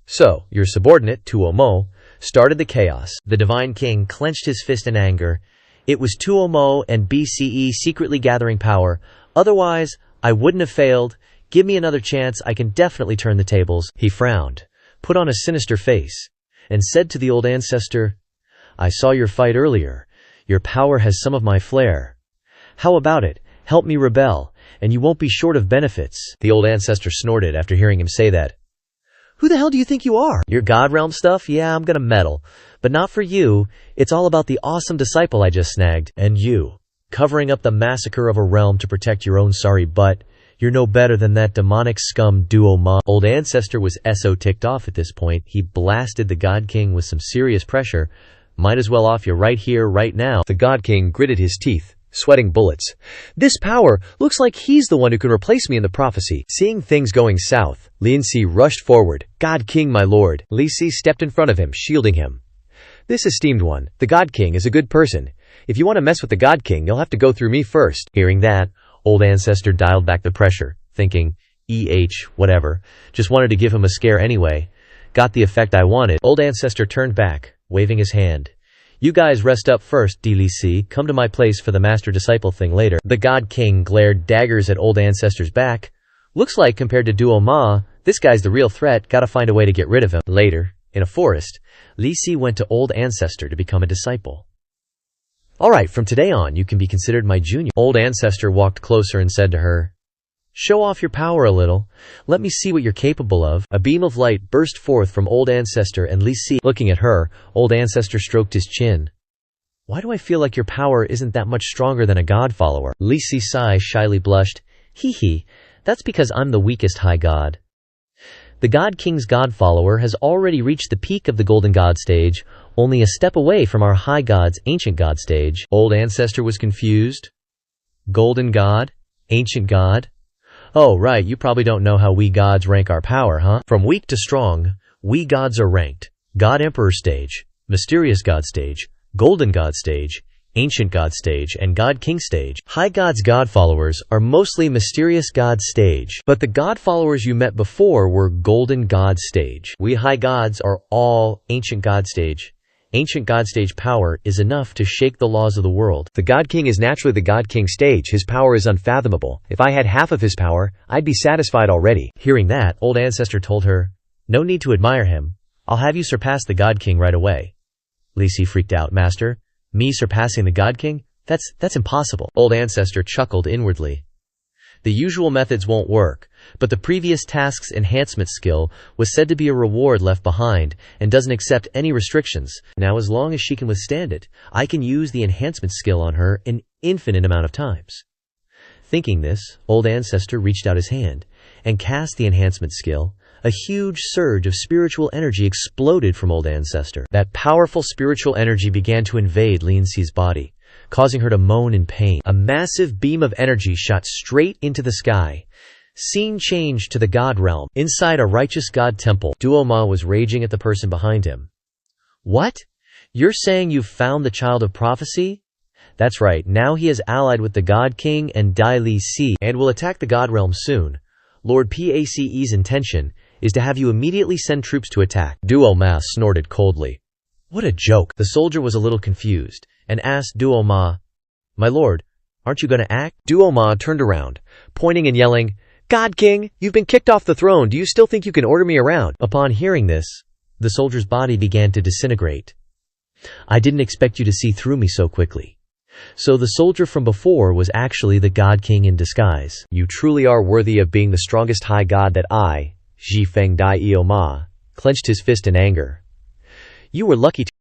So, your subordinate, Tuomo, started the chaos. The divine king clenched his fist in anger. It was Tuomo and BCE secretly gathering power. Otherwise, I wouldn't have failed. Give me another chance, I can definitely turn the tables. He frowned, put on a sinister face, and said to the old ancestor, I saw your fight earlier. Your power has some of my flair. How about it? Help me rebel, and you won't be short of benefits. The old ancestor snorted after hearing him say that. Who the hell do you think you are? Your God realm stuff? Yeah, I'm gonna meddle. But not for you. It's all about the awesome disciple I just snagged. And you, covering up the massacre of a realm to protect your own sorry butt. You're no better than that demonic scum Duo Ma. Old ancestor was so ticked off at this point, he blasted the God King with some serious pressure. Might as well off you right here, right now. The God King gritted his teeth, sweating bullets. This power looks like he's the one who can replace me in the prophecy. Seeing things going south, Lin Si rushed forward. God King, my lord. Li Si stepped in front of him, shielding him. This esteemed one, the God King, is a good person. If you want to mess with the God King, you'll have to go through me first. Hearing that, old ancestor dialed back the pressure, thinking, whatever. Just wanted to give him a scare anyway. Got the effect I wanted. Old ancestor turned back, waving his hand. You guys rest up first, Li. Come to my place for the master-disciple thing later. The God King glared daggers at old ancestor's back. Looks like compared to Duo Ma, this guy's the real threat. Gotta find a way to get rid of him. Later, in a forest, Li Si went to old ancestor to become a disciple. Alright, from today on, you can be considered my junior. Old ancestor walked closer and said to her, Show off your power a little. Let me see what you're capable of. A beam of light burst forth from old ancestor and Li Si. Looking at her, old ancestor stroked his chin. Why do I feel like your power isn't that much stronger than a god follower? Li Si shyly blushed. Hee, that's because I'm the weakest high god. The God King's god follower has already reached the peak of the golden god stage, only a step away from our high god's ancient god stage. Old ancestor was confused. Golden god? Ancient god? Oh, right, you probably don't know how we gods rank our power, huh? From weak to strong, we gods are ranked. God Emperor stage, Mysterious God stage, Golden God stage, Ancient God stage, and God King stage. High gods' god followers are mostly Mysterious God stage, but the god followers you met before were Golden God stage. We high gods are all Ancient God stage. Ancient God stage power is enough to shake the laws of the world. The God King is naturally the God King stage. His power is unfathomable. If I had half of his power, I'd be satisfied already. Hearing that, old ancestor told her, No need to admire him. I'll have you surpass the God King right away. Li Si freaked out. Master, me surpassing the God King? That's impossible. Old ancestor chuckled inwardly. The usual methods won't work, but the previous task's enhancement skill was said to be a reward left behind and doesn't accept any restrictions. Now as long as she can withstand it, I can use the enhancement skill on her an infinite amount of times. Thinking this, old ancestor reached out his hand and cast the enhancement skill. A huge surge of spiritual energy exploded from old ancestor. That powerful spiritual energy began to invade Lin Si's body, causing her to moan in pain. A massive beam of energy shot straight into the sky. Scene changed to the god realm. Inside a righteous god temple, Duo Ma was raging at the person behind him. What? You're saying you've found the child of prophecy? That's right, now he is allied with the God King and Dai Li Si and will attack the god realm soon. Lord Pace's intention is to have you immediately send troops to attack. Duo Ma snorted coldly. What a joke. The soldier was a little confused and asked Duo Ma, My lord, aren't you going to act? Duo Ma turned around, pointing and yelling, God King, you've been kicked off the throne. Do you still think you can order me around? Upon hearing this, the soldier's body began to disintegrate. I didn't expect you to see through me so quickly. So the soldier from before was actually the God King in disguise. You truly are worthy of being the strongest high god that I, Ji Feng Dai Io Ma, clenched his fist in anger. You were lucky